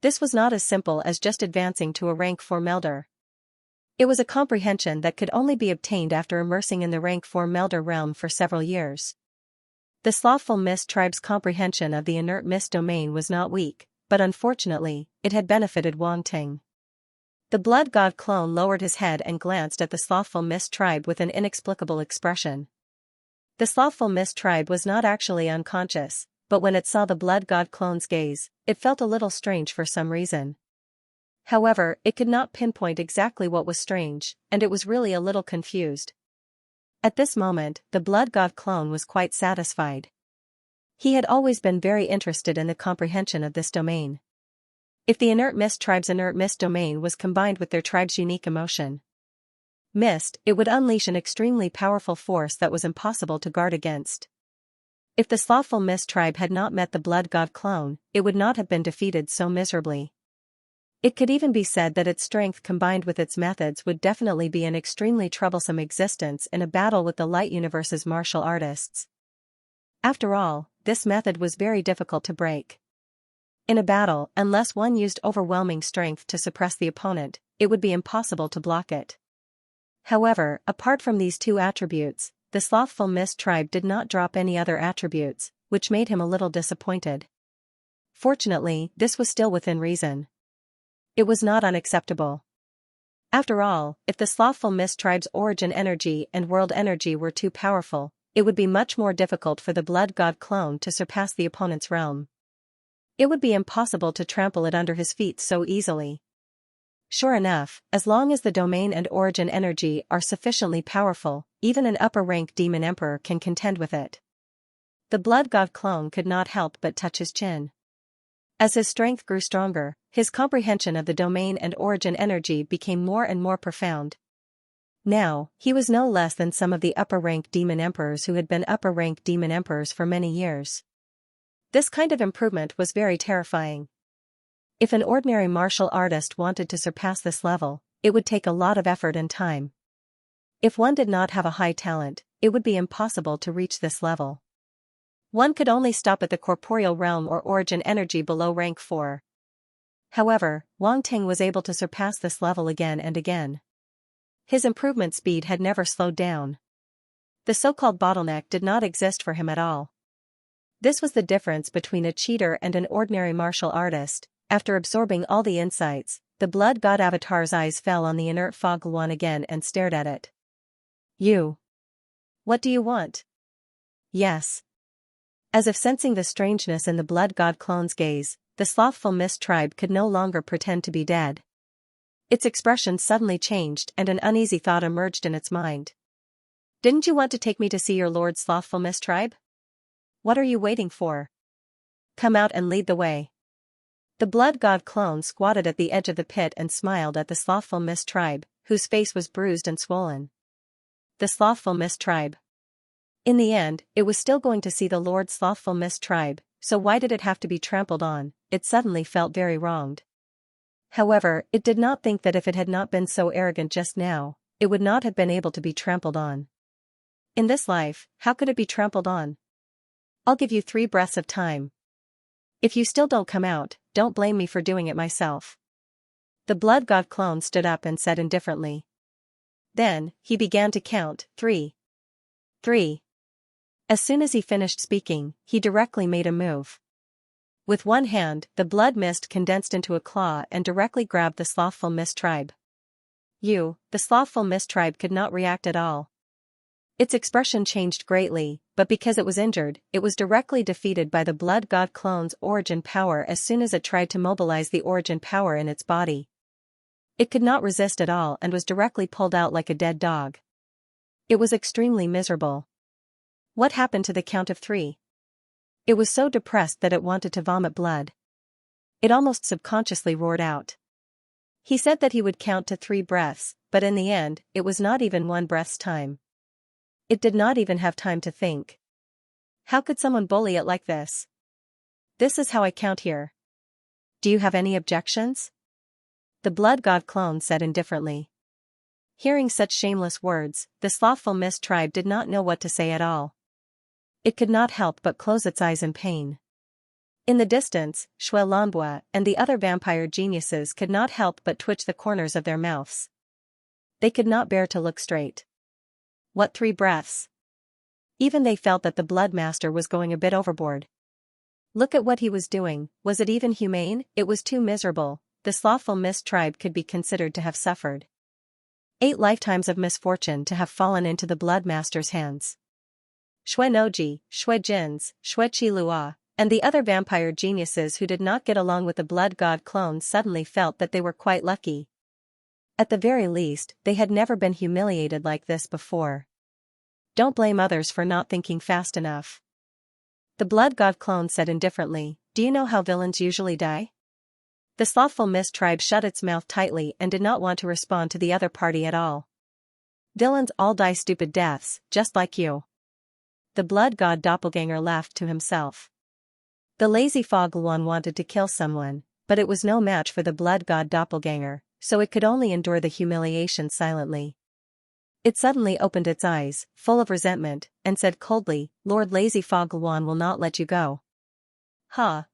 This was not as simple as just advancing to a rank 4 Melder. It was a comprehension that could only be obtained after immersing in the rank 4 Melder realm for several years. The Slothful Mist tribe's comprehension of the inert mist domain was not weak, but unfortunately, it had benefited Wang Ting. The blood god clone lowered his head and glanced at the Slothful Mist tribe with an inexplicable expression. The Slothful Mist tribe was not actually unconscious, but when it saw the blood god clone's gaze, it felt a little strange for some reason. However, it could not pinpoint exactly what was strange, and it was really a little confused. At this moment, the blood god clone was quite satisfied. He had always been very interested in the comprehension of this domain. If the inert mist tribe's inert mist domain was combined with their tribe's unique emotion mist, it would unleash an extremely powerful force that was impossible to guard against. If the Slothful Mist tribe had not met the blood god clone, it would not have been defeated so miserably. It could even be said that its strength combined with its methods would definitely be an extremely troublesome existence in a battle with the Light Universe's martial artists. After all, this method was very difficult to break. In a battle, unless one used overwhelming strength to suppress the opponent, it would be impossible to block it. However, apart from these two attributes, the Slothful Mist tribe did not drop any other attributes, which made him a little disappointed. Fortunately, this was still within reason. It was not unacceptable. After all, if the Slothful Mist tribe's origin energy and world energy were too powerful, it would be much more difficult for the blood god clone to surpass the opponent's realm. It would be impossible to trample it under his feet so easily. Sure enough, as long as the domain and origin energy are sufficiently powerful, even an upper-rank demon emperor can contend with it. The blood god clone could not help but touch his chin. As his strength grew stronger, his comprehension of the domain and origin energy became more and more profound. Now, he was no less than some of the upper-rank demon emperors who had been upper-rank demon emperors for many years. This kind of improvement was very terrifying. If an ordinary martial artist wanted to surpass this level, it would take a lot of effort and time. If one did not have a high talent, it would be impossible to reach this level. One could only stop at the corporeal realm or origin energy below rank 4. However, Wang Ting was able to surpass this level again and again. His improvement speed had never slowed down. The so-called bottleneck did not exist for him at all. This was the difference between a cheater and an ordinary martial artist. After absorbing all the insights, the blood god avatar's eyes fell on the inert fog Luan again and stared at it. You. What do you want? Yes. As if sensing the strangeness in the blood god clone's gaze, the slothful mist tribe could no longer pretend to be dead. Its expression suddenly changed and an uneasy thought emerged in its mind. Didn't you want to take me to see your lord slothful mist tribe? What are you waiting for? Come out and lead the way. The blood god clone squatted at the edge of the pit and smiled at the slothful mist tribe, whose face was bruised and swollen. The slothful mist tribe. In the end, it was still going to see the Lord slothful mist tribe, so why did it have to be trampled on? It suddenly felt very wronged. However, it did not think that if it had not been so arrogant just now, it would not have been able to be trampled on. In this life, how could it be trampled on? I'll give you 3 breaths of time. If you still don't come out, don't blame me for doing it myself. The blood god clone stood up and said indifferently. Then, he began to count, 3. 3. As soon as he finished speaking, he directly made a move. With one hand, the blood mist condensed into a claw and directly grabbed the slothful mist tribe. The slothful mist tribe could not react at all. Its expression changed greatly, but because it was injured, it was directly defeated by the blood god clone's origin power as soon as it tried to mobilize the origin power in its body. It could not resist at all and was directly pulled out like a dead dog. It was extremely miserable. What happened to the count of 3? It was so depressed that it wanted to vomit blood. It almost subconsciously roared out. He said that he would count to 3 breaths, but in the end, it was not even 1 breath's time. It did not even have time to think. How could someone bully it like this? This is how I count here. Do you have any objections? The blood god clone said indifferently. Hearing such shameless words, the slothful mist tribe did not know what to say at all. It could not help but close its eyes in pain. In the distance, Xianxia and the other vampire geniuses could not help but twitch the corners of their mouths. They could not bear to look straight. What 3 breaths? Even they felt that the blood master was going a bit overboard. Look at what he was doing. Was it even humane? It was too miserable. The slothful mist tribe could be considered to have suffered 8 lifetimes of misfortune to have fallen into the blood master's hands. Shui Noji, Shui Jins, Shui Qi Lua, and the other vampire geniuses who did not get along with the blood god clone suddenly felt that they were quite lucky. At the very least, they had never been humiliated like this before. Don't blame others for not thinking fast enough. The blood god clone said indifferently, do you know how villains usually die? The slothful mist tribe shut its mouth tightly and did not want to respond to the other party at all. Villains all die stupid deaths, just like you. The blood god doppelganger laughed to himself. The lazy fog Luan wanted to kill someone, but it was no match for the blood god doppelganger, so it could only endure the humiliation silently. It suddenly opened its eyes, full of resentment, and said coldly, Lord Lazy Fog Luan will not let you go.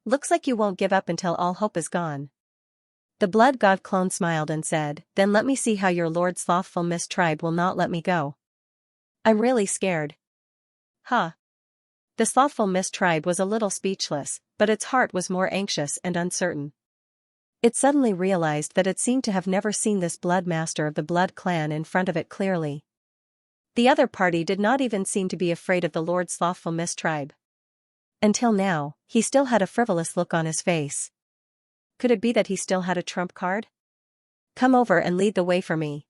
Looks like you won't give up until all hope is gone. The blood god clone smiled and said, then let me see how your Lord Slothful Mist tribe will not let me go. I'm really scared. The Slothful Mist tribe was a little speechless, but its heart was more anxious and uncertain. It suddenly realized that it seemed to have never seen this blood master of the blood clan in front of it clearly. The other party did not even seem to be afraid of the Lord Slothful Mist tribe. Until now, he still had a frivolous look on his face. Could it be that he still had a trump card? Come over and lead the way for me.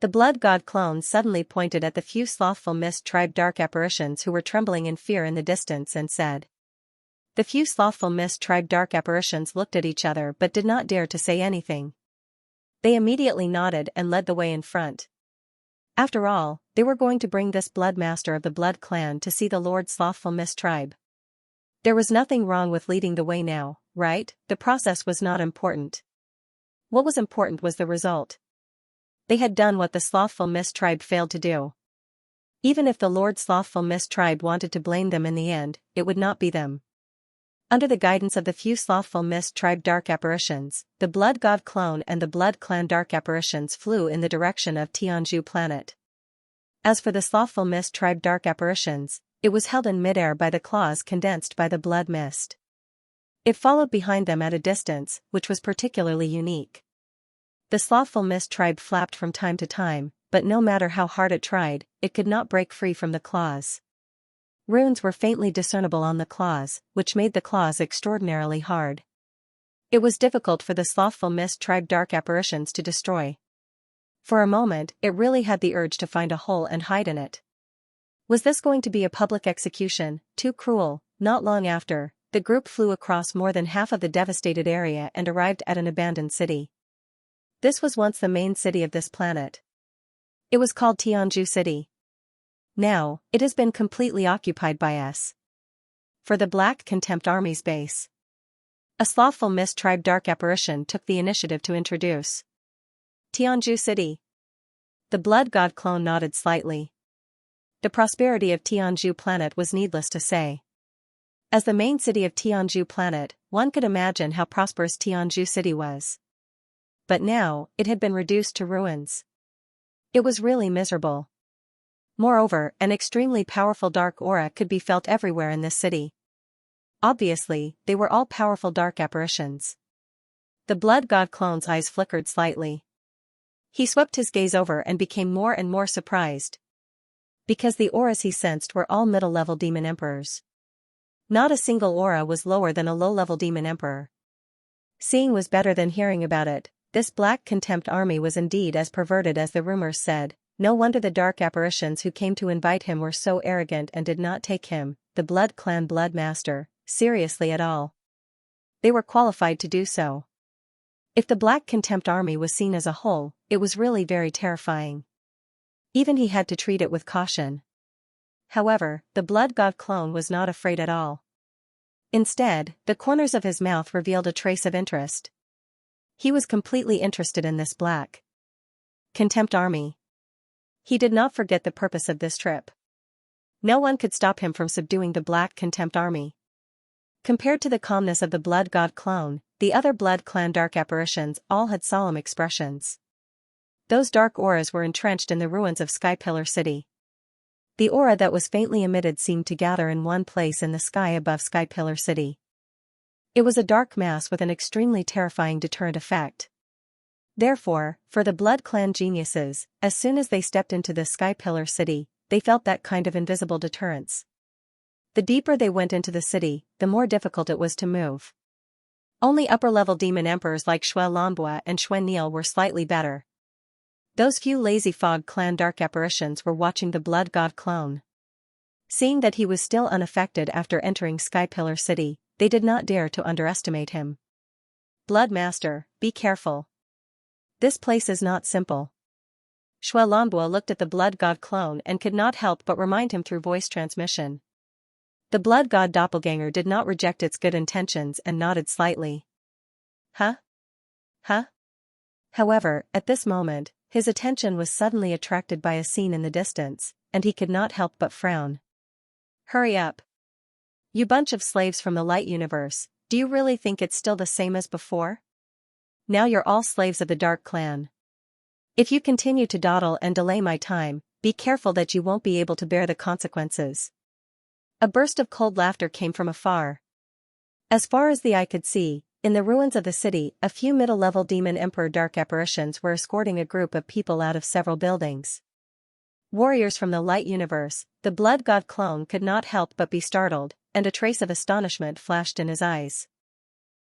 The blood god clone suddenly pointed at the few Slothful Mist tribe dark apparitions who were trembling in fear in the distance and said. The few Slothful Mist tribe dark apparitions looked at each other but did not dare to say anything. They immediately nodded and led the way in front. After all, they were going to bring this blood master of the blood clan to see the Lord Slothful Mist tribe. There was nothing wrong with leading the way now, right? The process was not important. What was important was the result. They had done what the Slothful Mist tribe failed to do. Even if the Lord Slothful Mist tribe wanted to blame them in the end, it would not be them. Under the guidance of the few Slothful Mist tribe dark apparitions, the Blood God clone and the Blood Clan dark apparitions flew in the direction of Tianzhu planet. As for the slothful mist tribe dark apparitions, it was held in midair by the claws condensed by the blood mist. It followed behind them at a distance, which was particularly unique. The slothful mist tribe flapped from time to time, but no matter how hard it tried, it could not break free from the claws. Runes were faintly discernible on the claws, which made the claws extraordinarily hard. It was difficult for the slothful mist tribe dark apparitions to destroy. For a moment, it really had the urge to find a hole and hide in it. Was this going to be a public execution? Too cruel. Not long after, the group flew across more than half of the devastated area and arrived at an abandoned city. This was once the main city of this planet. It was called Xianxia City. Now, it has been completely occupied by us. For the Black Contempt Army's base. A slothful mist tribe dark apparition took the initiative to introduce. Xianxia City. The blood god clone nodded slightly. The prosperity of Xianxia planet was needless to say. As the main city of Xianxia planet, one could imagine how prosperous Xianxia City was. But now, it had been reduced to ruins. It was really miserable. Moreover, an extremely powerful dark aura could be felt everywhere in this city. Obviously, they were all powerful dark apparitions. The blood god clone's eyes flickered slightly. He swept his gaze over and became more and more surprised. Because the auras he sensed were all middle-level demon emperors. Not a single aura was lower than a low-level demon emperor. Seeing was better than hearing about it. This Black Contempt Army was indeed as perverted as the rumors said. No wonder the dark apparitions who came to invite him were so arrogant and did not take him, the Blood Clan Blood Master, seriously at all. They were qualified to do so. If the Black Contempt Army was seen as a whole, it was really very terrifying. Even he had to treat it with caution. However, the Blood God clone was not afraid at all. Instead, the corners of his mouth revealed a trace of interest. He was completely interested in this Black Contempt Army. He did not forget the purpose of this trip. No one could stop him from subduing the Black Contempt Army. Compared to the calmness of the Blood God clone, the other Blood Clan dark apparitions all had solemn expressions. Those dark auras were entrenched in the ruins of Skypillar City. The aura that was faintly emitted seemed to gather in one place in the sky above Skypillar City. It was a dark mass with an extremely terrifying deterrent effect. Therefore, for the Blood Clan geniuses, as soon as they stepped into the Skypillar City, they felt that kind of invisible deterrence. The deeper they went into the city, the more difficult it was to move. Only upper-level demon emperors like Xianxia and Xuan were slightly better. Those few lazy Fog Clan dark apparitions were watching the Blood God clone. Seeing that he was still unaffected after entering Skypillar City, they did not dare to underestimate him. Blood Master, be careful. This place is not simple. Xianxia looked at the Blood God clone and could not help but remind him through voice transmission. The Blood God doppelganger did not reject its good intentions and nodded slightly. Huh? Huh? However, at this moment, his attention was suddenly attracted by a scene in the distance, and he could not help but frown. Hurry up. You bunch of slaves from the light universe, do you really think it's still the same as before? Now you're all slaves of the Dark Clan. If you continue to dawdle and delay my time, be careful that you won't be able to bear the consequences. A burst of cold laughter came from afar. As far as the eye could see, in the ruins of the city, a few middle-level demon emperor dark apparitions were escorting a group of people out of several buildings. Warriors from the light universe, the Blood God clone could not help but be startled, and a trace of astonishment flashed in his eyes.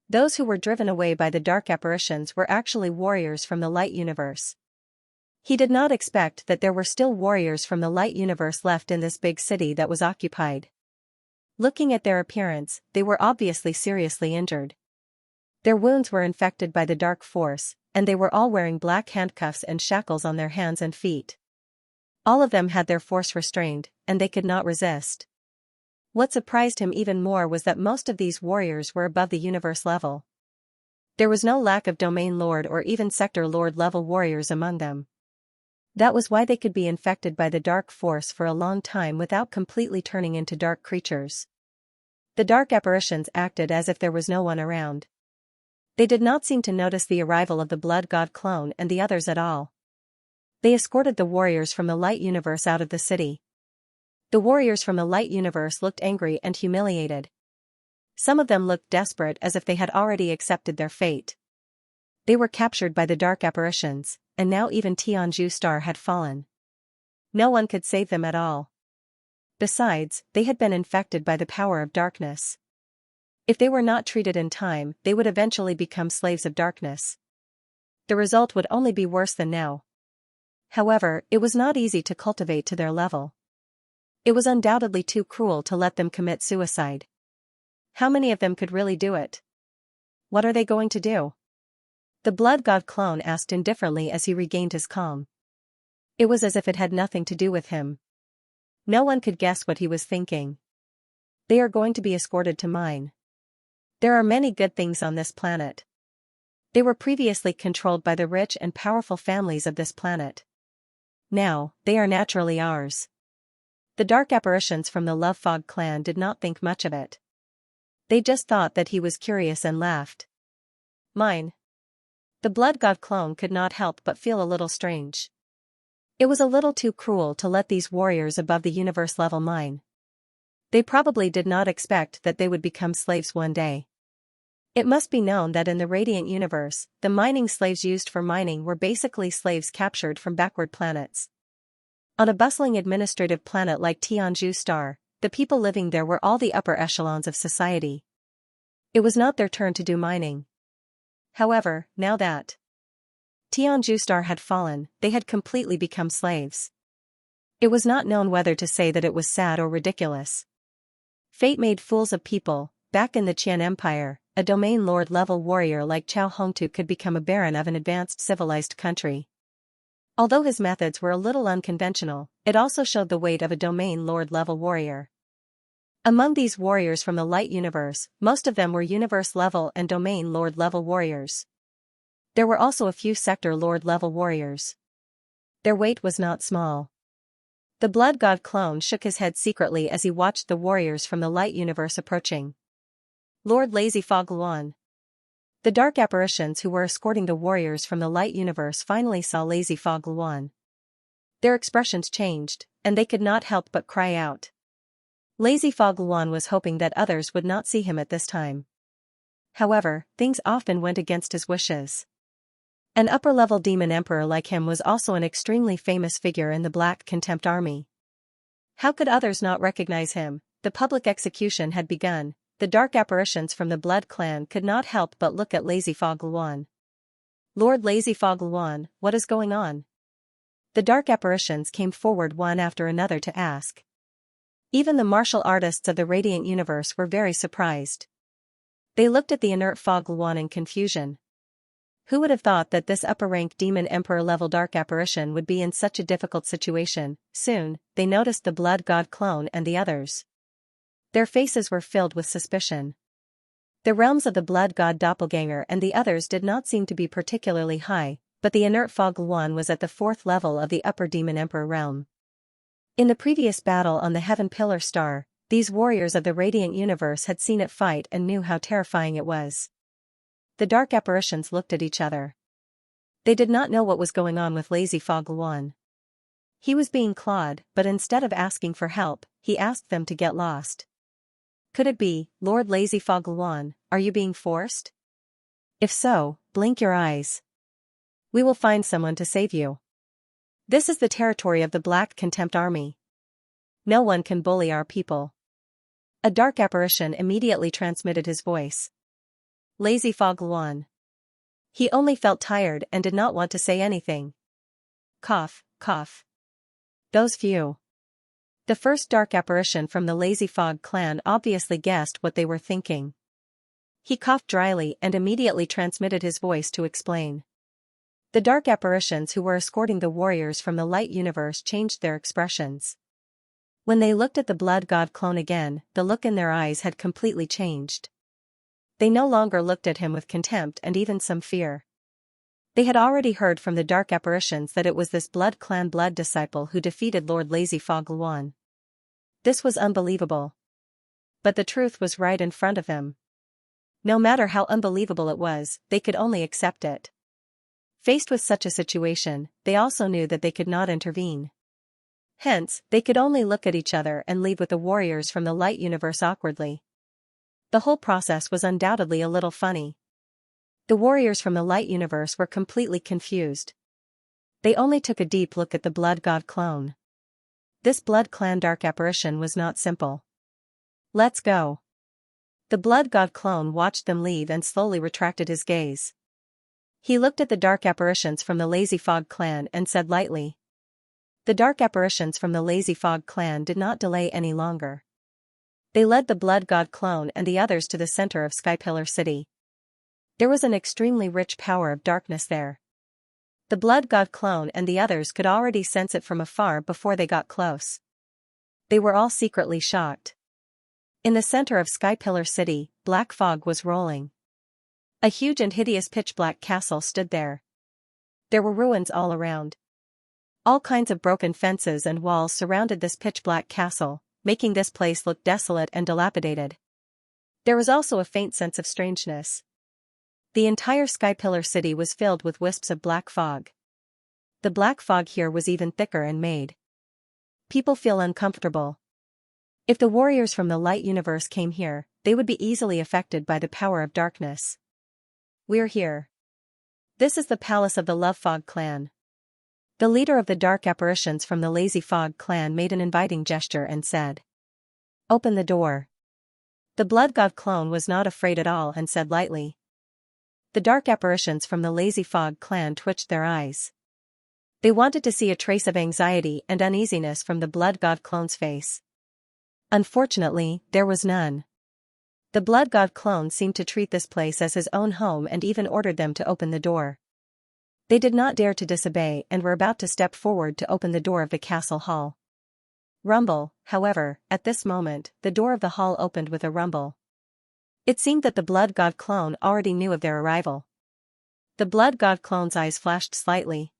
Those who were driven away by the dark apparitions were actually warriors from the light universe. He did not expect that there were still warriors from the light universe left in this big city that was occupied. Looking at their appearance, they were obviously seriously injured. Their wounds were infected by the dark force, and they were all wearing black handcuffs and shackles on their hands and feet. All of them had their force restrained, and they could not resist. What surprised him even more was that most of these warriors were above the universe level. There was no lack of domain lord or even sector lord level warriors among them. That was why they could be infected by the dark force for a long time without completely turning into dark creatures. The dark apparitions acted as if there was no one around. They did not seem to notice the arrival of the Blood God clone and the others at all. They escorted the warriors from the light universe out of the city. The warriors from the light universe looked angry and humiliated. Some of them looked desperate as if they had already accepted their fate. They were captured by the dark apparitions, and now even Xianxia star had fallen. No one could save them at all. Besides, they had been infected by the power of darkness. If they were not treated in time, they would eventually become slaves of darkness. The result would only be worse than now. However, it was not easy to cultivate to their level. It was undoubtedly too cruel to let them commit suicide. How many of them could really do it? What are they going to do? The blood god clone asked indifferently as he regained his calm. It was as if it had nothing to do with him. No one could guess what he was thinking. They are going to be escorted to mine. There are many good things on this planet. They were previously controlled by the rich and powerful families of this planet. Now, they are naturally ours. The dark apparitions from the Love Fog clan did not think much of it. They just thought that he was curious and laughed. Mine. The blood god clone could not help but feel a little strange. It was a little too cruel to let these warriors above the universe level mine. They probably did not expect that they would become slaves one day. It must be known that in the Radiant Universe, the mining slaves used for mining were basically slaves captured from backward planets. On a bustling administrative planet like Xianxia star, the people living there were all the upper echelons of society. It was not their turn to do mining. However, now that Xianxia star had fallen, they had completely become slaves. It was not known whether to say that it was sad or ridiculous. Fate made fools of people. Back in the Qian Empire, a domain lord level warrior like Chao Hongtu could become a baron of an advanced civilized country. Although his methods were a little unconventional, it also showed the weight of a domain lord level warrior. Among these warriors from the light universe, most of them were universe level and domain lord level warriors. There were also a few sector lord level warriors. Their weight was not small. The blood god clone shook his head secretly as he watched the warriors from the light universe approaching. Lord Lazy Fog Luan. The dark apparitions who were escorting the warriors from the light universe finally saw Lazy Fog Luan. Their expressions changed, and they could not help but cry out. Lazy Fog Luan was hoping that others would not see him at this time. However, things often went against his wishes. An upper-level demon emperor like him was also an extremely famous figure in the Black Contempt army. How could others not recognize him? The public execution had begun. The dark apparitions from the Blood clan could not help but look at Lazy Fog Luan. Lord Lazy Fog Luan, what is going on? The dark apparitions came forward one after another to ask. Even the martial artists of the Radiant Universe were very surprised. They looked at the inert Fog Luan in confusion. Who would have thought that this upper-rank demon emperor level dark apparition would be in such a difficult situation? Soon, they noticed the blood god clone and the others. Their faces were filled with suspicion. The realms of the blood god doppelganger and the others did not seem to be particularly high, but the inert Fog Luan was at the 4th level of the upper demon emperor realm. In the previous battle on the Heaven Pillar Star, these warriors of the Radiant Universe had seen it fight and knew how terrifying it was. The dark apparitions looked at each other. They did not know what was going on with Lazy Fog Luan. He was being clawed, but instead of asking for help, he asked them to get lost. Could it be, Lord Lazy Fog Luan, are you being forced? If so, blink your eyes. We will find someone to save you. This is the territory of the Black Contempt army. No one can bully our people. A dark apparition immediately transmitted his voice. Lazy Fog Luan. He only felt tired and did not want to say anything. Cough, cough. Those few. The first dark apparition from the Lazy Fog clan obviously guessed what they were thinking. He coughed dryly and immediately transmitted his voice to explain. The dark apparitions who were escorting the warriors from the light universe changed their expressions. When they looked at the blood god clone again, the look in their eyes had completely changed. They no longer looked at him with contempt and even some fear. They had already heard from the dark apparitions that it was this blood clan blood disciple who defeated Lord Lazy Fog Luan. This was unbelievable. But the truth was right in front of them. No matter how unbelievable it was, they could only accept it. Faced with such a situation, they also knew that they could not intervene. Hence, they could only look at each other and leave with the warriors from the light universe awkwardly. The whole process was undoubtedly a little funny. The warriors from the light universe were completely confused. They only took a deep look at the Blood God clone. This Blood Clan dark apparition was not simple. Let's go. The Blood God clone watched them leave and slowly retracted his gaze. He looked at the dark apparitions from the Lazy Fog clan and said lightly. The dark apparitions from the Lazy Fog clan did not delay any longer. They led the Blood God clone and the others to the center of Skypillar City. There was an extremely rich power of darkness there. The Blood God clone and the others could already sense it from afar before they got close. They were all secretly shocked. In the center of Skypillar City, black fog was rolling. A huge and hideous pitch-black castle stood there. There were ruins all around. All kinds of broken fences and walls surrounded this pitch-black castle, making this place look desolate and dilapidated. There was also a faint sense of strangeness. The entire Skypillar City was filled with wisps of black fog. The black fog here was even thicker and made people feel uncomfortable. If the warriors from the light universe came here, they would be easily affected by the power of darkness. We're here. This is the palace of the Love Fog clan. The leader of the dark apparitions from the Lazy Fog clan made an inviting gesture and said, "Open the door." The Blood God clone was not afraid at all and said lightly. The dark apparitions from the Lazy Fog clan twitched their eyes. They wanted to see a trace of anxiety and uneasiness from the Blood God clone's face. Unfortunately, there was none. The Blood God clone seemed to treat this place as his own home and even ordered them to open the door. They did not dare to disobey and were about to step forward to open the door of the castle hall. Rumble, however, at this moment, the door of the hall opened with a rumble. It seemed that the Blood God clone already knew of their arrival. The Blood God clone's eyes flashed slightly.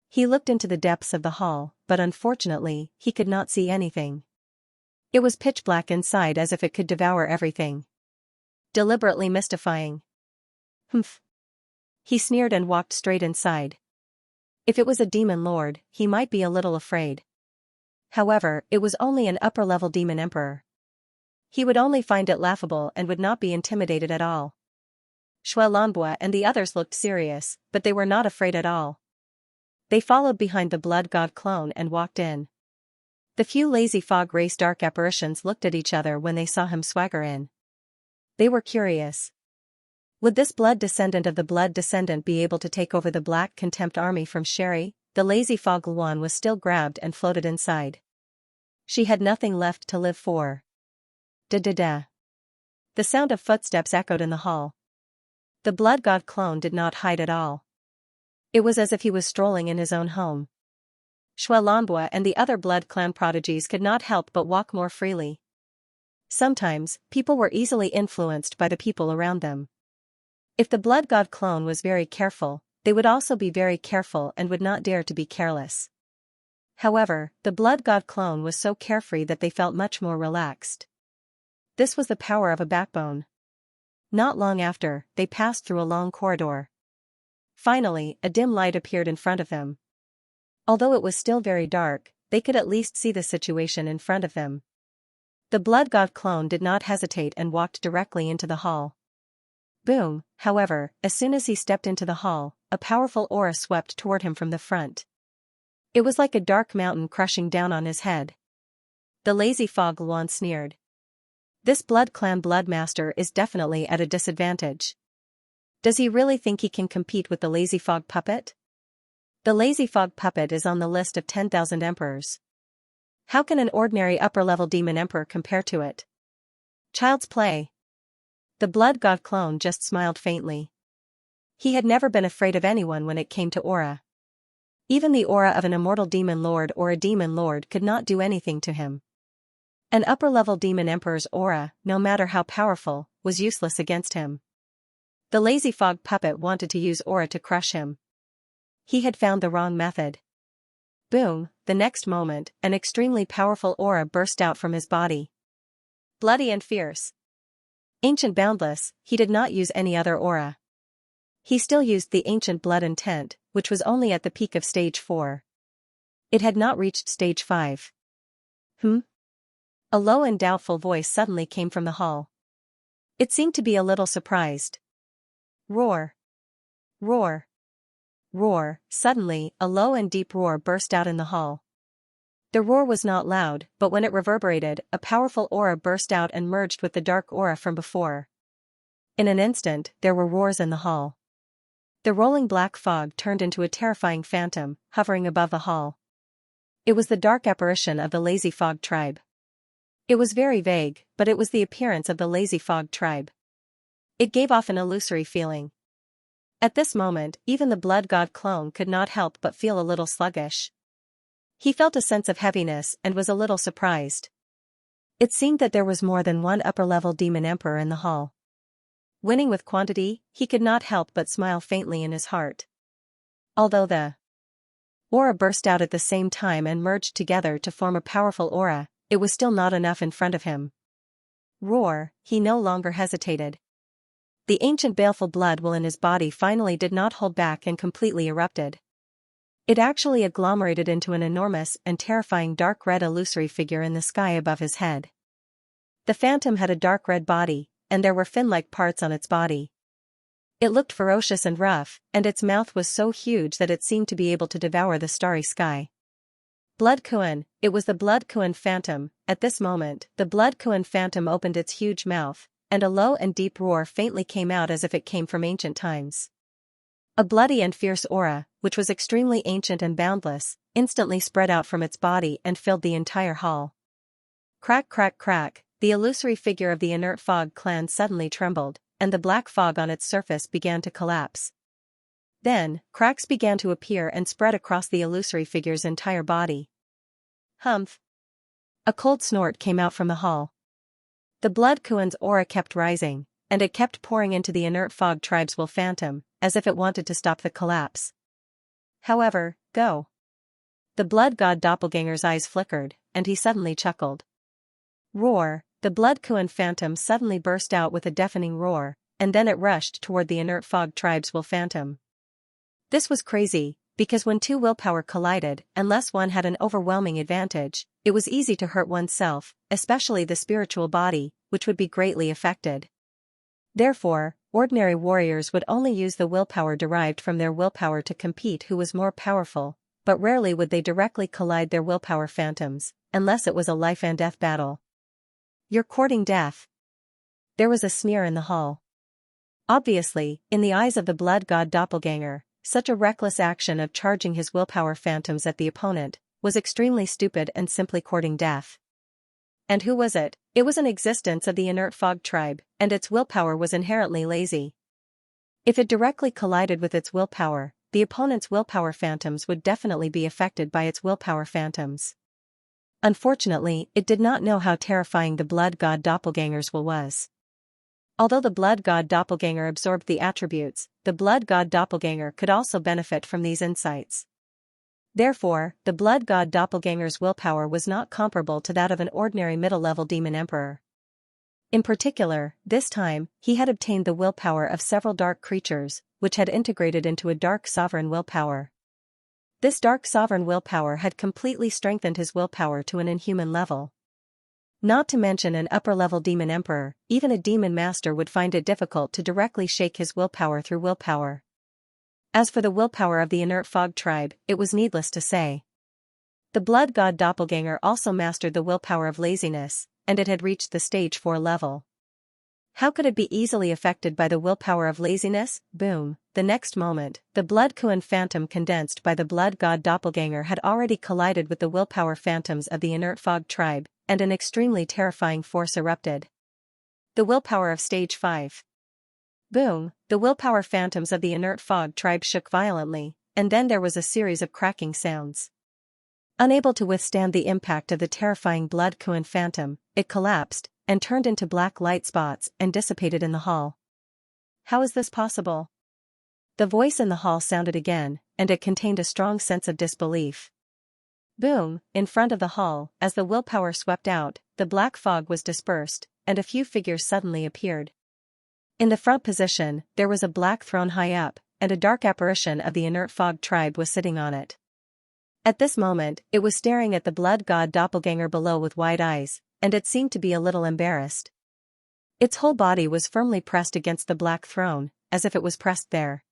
He looked into the depths of the hall, but unfortunately, he could not see anything. It was pitch black inside as if it could devour everything. Deliberately mystifying. Humph. He sneered and walked straight inside. If it was a demon lord, he might be a little afraid. However, it was only an upper-level demon emperor. He would only find it laughable and would not be intimidated at all. Xuelanbua and the others looked serious, but they were not afraid at all. They followed behind the Blood God clone and walked in. The few Lazy Fog race dark apparitions looked at each other when they saw him swagger in. They were curious. Would this blood descendant of the blood descendant be able to take over the Black Contempt army from Sherry? The Lazy Fog Luan was still grabbed and floated inside. She had nothing left to live for. Da-da-da. The sound of footsteps echoed in the hall. The Blood God clone did not hide at all. It was as if he was strolling in his own home. Xuelanbua and the other Blood Clan prodigies could not help but walk more freely. Sometimes, people were easily influenced by the people around them. If the Blood God clone was very careful, they would also be very careful and would not dare to be careless. However, the Blood God clone was so carefree that they felt much more relaxed. This was the power of a backbone. Not long after, they passed through a long corridor. Finally, a dim light appeared in front of them. Although it was still very dark, they could at least see the situation in front of them. The Blood God clone did not hesitate and walked directly into the hall. Boom, however, as soon as he stepped into the hall, a powerful aura swept toward him from the front. It was like a dark mountain crushing down on his head. The Lazy Fog Luan sneered. This Blood Clan Bloodmaster is definitely at a disadvantage. Does he really think he can compete with the Lazy Fog Puppet? The Lazy Fog Puppet is on the list of 10,000 emperors. How can an ordinary upper-level demon emperor compare to it? Child's play. The Blood God clone just smiled faintly. He had never been afraid of anyone when it came to aura. Even the aura of an immortal demon lord or a demon lord could not do anything to him. An upper-level demon emperor's aura, no matter how powerful, was useless against him. The Lazy Fog Puppet wanted to use aura to crush him. He had found the wrong method. Boom, the next moment, an extremely powerful aura burst out from his body. Bloody and fierce. Ancient Boundless, he did not use any other aura. He still used the ancient blood intent, which was only at the peak of stage 4. It had not reached stage 5. A low and doubtful voice suddenly came from the hall. It seemed to be a little surprised. Roar. Roar. Roar. Suddenly, a low and deep roar burst out in the hall. The roar was not loud, but when it reverberated, a powerful aura burst out and merged with the dark aura from before. In an instant, there were roars in the hall. The rolling black fog turned into a terrifying phantom, hovering above the hall. It was the dark apparition of the Lazy Fog tribe. It was very vague, but it was the appearance of the Lazy Fog tribe. It gave off an illusory feeling. At this moment, even the blood god clone could not help but feel a little sluggish. He felt a sense of heaviness and was a little surprised. It seemed that there was more than one upper-level demon emperor in the hall. Winning with quantity, he could not help but smile faintly in his heart. Although the aura burst out at the same time and merged together to form a powerful aura, it was still not enough in front of him. Roar, he no longer hesitated. The ancient baleful blood will in his body finally did not hold back and completely erupted. It actually agglomerated into an enormous and terrifying dark red illusory figure in the sky above his head. The phantom had a dark red body, and there were fin-like parts on its body. It looked ferocious and rough, and its mouth was so huge that it seemed to be able to devour the starry sky. Blood Kuan, it was the Blood Kuan phantom. At this moment, the Blood Kuan phantom opened its huge mouth, and a low and deep roar faintly came out as if it came from ancient times. A bloody and fierce aura, which was extremely ancient and boundless, instantly spread out from its body and filled the entire hall. Crack crack crack, the illusory figure of the inert fog clan suddenly trembled, and the black fog on its surface began to collapse. Then, cracks began to appear and spread across the illusory figure's entire body. Humph! A cold snort came out from the hall. The Blood Kuan's aura kept rising, and it kept pouring into the inert fog tribe's will phantom, as if it wanted to stop the collapse. However, go. The blood god doppelganger's eyes flickered, and he suddenly chuckled. Roar, the Blood Kuan phantom suddenly burst out with a deafening roar, and then it rushed toward the inert fog tribe's will phantom. This was crazy, because when two willpower collided, unless one had an overwhelming advantage, it was easy to hurt oneself, especially the spiritual body, which would be greatly affected. Therefore, ordinary warriors would only use the willpower derived from their willpower to compete who was more powerful, but rarely would they directly collide their willpower phantoms, unless it was a life-and-death battle. You're courting death. There was a sneer in the hall. Obviously, in the eyes of the blood god doppelganger, such a reckless action of charging his willpower phantoms at the opponent was extremely stupid and simply courting death. And who was it? It was an existence of the inert fog tribe, and its willpower was inherently lazy. If it directly collided with its willpower, the opponent's willpower phantoms would definitely be affected by its willpower phantoms. Unfortunately, it did not know how terrifying the blood god doppelganger's will was. Although the blood god doppelganger absorbed the attributes, the blood god doppelganger could also benefit from these insights. Therefore, the blood god doppelganger's willpower was not comparable to that of an ordinary middle-level demon emperor. In particular, this time, he had obtained the willpower of several dark creatures, which had integrated into a dark sovereign willpower. This dark sovereign willpower had completely strengthened his willpower to an inhuman level. Not to mention an upper-level demon emperor, even a demon master would find it difficult to directly shake his willpower through willpower. As for the willpower of the inert fog tribe, it was needless to say. The blood god doppelganger also mastered the willpower of laziness, and it had reached the stage 4 level. How could it be easily affected by the willpower of laziness? Boom! The next moment, the blood Kuan phantom condensed by the blood god doppelganger had already collided with the willpower phantoms of the inert fog tribe, and an extremely terrifying force erupted. The willpower of stage 5. Boom! The willpower phantoms of the inert fog tribe shook violently, and then there was a series of cracking sounds. Unable to withstand the impact of the terrifying blood Kuan phantom, it collapsed, and turned into black light spots and dissipated in the hall. How is this possible? The voice in the hall sounded again, and it contained a strong sense of disbelief. Boom! In front of the hall, as the willpower swept out, the black fog was dispersed, and a few figures suddenly appeared. In the front position, there was a black throne high up, and a dark apparition of the inert fog tribe was sitting on it. At this moment, it was staring at the blood god doppelganger below with wide eyes, and it seemed to be a little embarrassed. Its whole body was firmly pressed against the black throne, as if it was pressed there.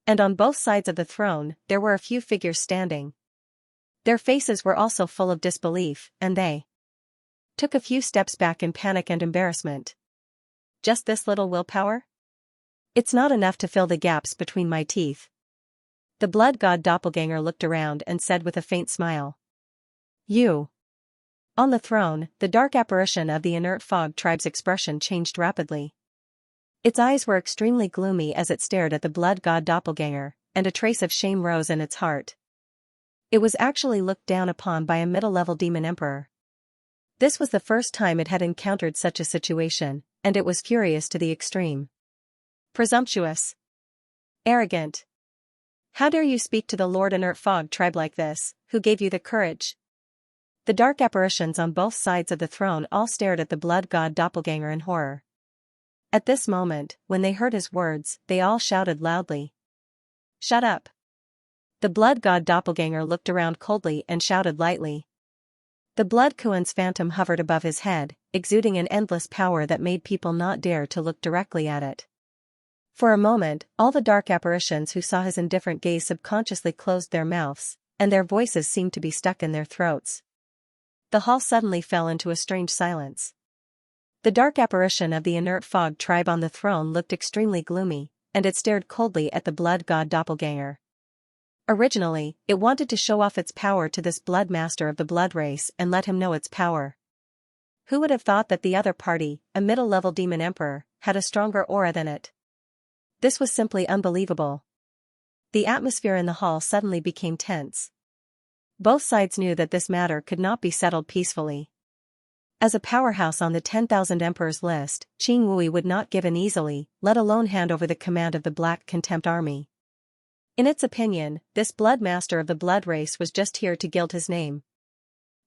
And on both sides of the throne, there were a few figures standing. Their faces were also full of disbelief, and they took a few steps back in panic and embarrassment. Just this little willpower? It's not enough to fill the gaps between my teeth. The blood god doppelganger looked around and said with a faint smile. You. On the throne, the dark apparition of the inert fog tribe's expression changed rapidly. Its eyes were extremely gloomy as it stared at the blood god doppelganger, and a trace of shame rose in its heart. It was actually looked down upon by a middle-level demon emperor. This was the first time it had encountered such a situation, and it was furious to the extreme. Presumptuous. Arrogant. How dare you speak to the Lord Inert Fog tribe like this? Who gave you the courage? The dark apparitions on both sides of the throne all stared at the blood god doppelganger in horror. At this moment, when they heard his words, they all shouted loudly. Shut up. The blood god doppelganger looked around coldly and shouted lightly. The blood Kuan's phantom hovered above his head, exuding an endless power that made people not dare to look directly at it. For a moment, all the dark apparitions who saw his indifferent gaze subconsciously closed their mouths, and their voices seemed to be stuck in their throats. The hall suddenly fell into a strange silence. The dark apparition of the inert fog tribe on the throne looked extremely gloomy, and it stared coldly at the blood god doppelganger. Originally, it wanted to show off its power to this blood master of the blood race and let him know its power. Who would have thought that the other party, a middle-level demon emperor, had a stronger aura than it? This was simply unbelievable. The atmosphere in the hall suddenly became tense. Both sides knew that this matter could not be settled peacefully. As a powerhouse on the 10,000 emperors list, Qing Wui would not give in easily, let alone hand over the command of the Black Contempt Army. In its opinion, this blood master of the blood race was just here to gild his name.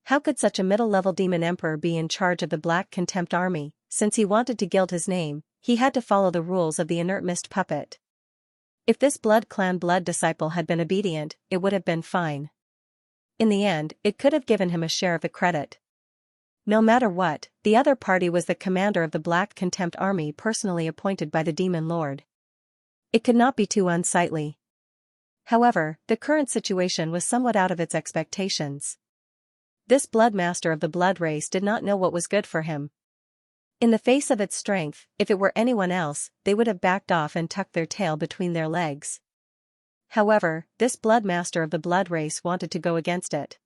How could such a middle-level demon emperor be in charge of the Black Contempt Army? Since he wanted to gild his name, he had to follow the rules of the inert mist puppet. If this blood clan blood disciple had been obedient, it would have been fine. In the end, it could have given him a share of the credit. No matter what, the other party was the commander of the Black Contempt Army personally appointed by the Demon Lord. It could not be too unsightly. However, the current situation was somewhat out of its expectations. This blood master of the blood race did not know what was good for him. In the face of its strength, if it were anyone else, they would have backed off and tucked their tail between their legs. However, this blood master of the blood race wanted to go against it.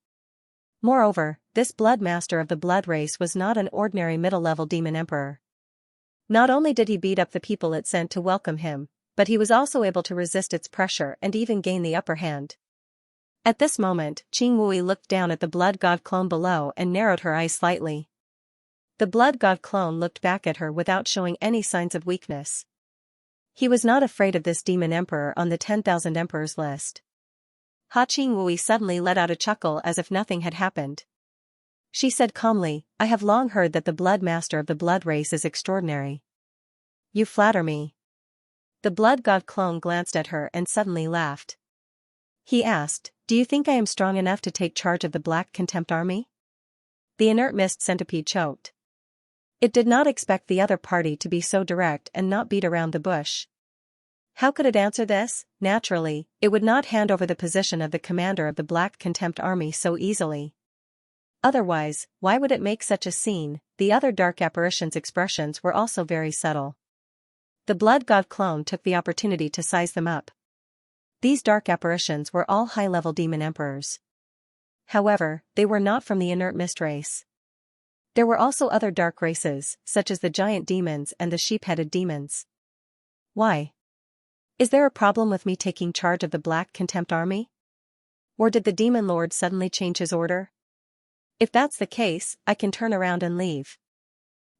Moreover, this blood master of the blood race was not an ordinary middle-level demon emperor. Not only did he beat up the people it sent to welcome him, but he was also able to resist its pressure and even gain the upper hand. At this moment, Qing Wui looked down at the blood god clone below and narrowed her eyes slightly. The blood god clone looked back at her without showing any signs of weakness. He was not afraid of this demon emperor on the 10,000 emperors list. Ha Qing Wui suddenly let out a chuckle as if nothing had happened. She said calmly, I have long heard that the blood master of the blood race is extraordinary. You flatter me. The blood god clone glanced at her and suddenly laughed. He asked, do you think I am strong enough to take charge of the Black Contempt Army? The inert mist centipede choked. It did not expect the other party to be so direct and not beat around the bush. How could it answer this? Naturally, it would not hand over the position of the commander of the Black Contempt Army so easily. Otherwise, why would it make such a scene? The other dark apparitions' expressions were also very subtle. The blood god clone took the opportunity to size them up. These dark apparitions were all high-level demon emperors. However, they were not from the inert mist race. There were also other dark races, such as the giant demons and the sheep-headed demons. Why? Is there a problem with me taking charge of the Black Contempt Army? Or did the Demon Lord suddenly change his order? If that's the case, I can turn around and leave.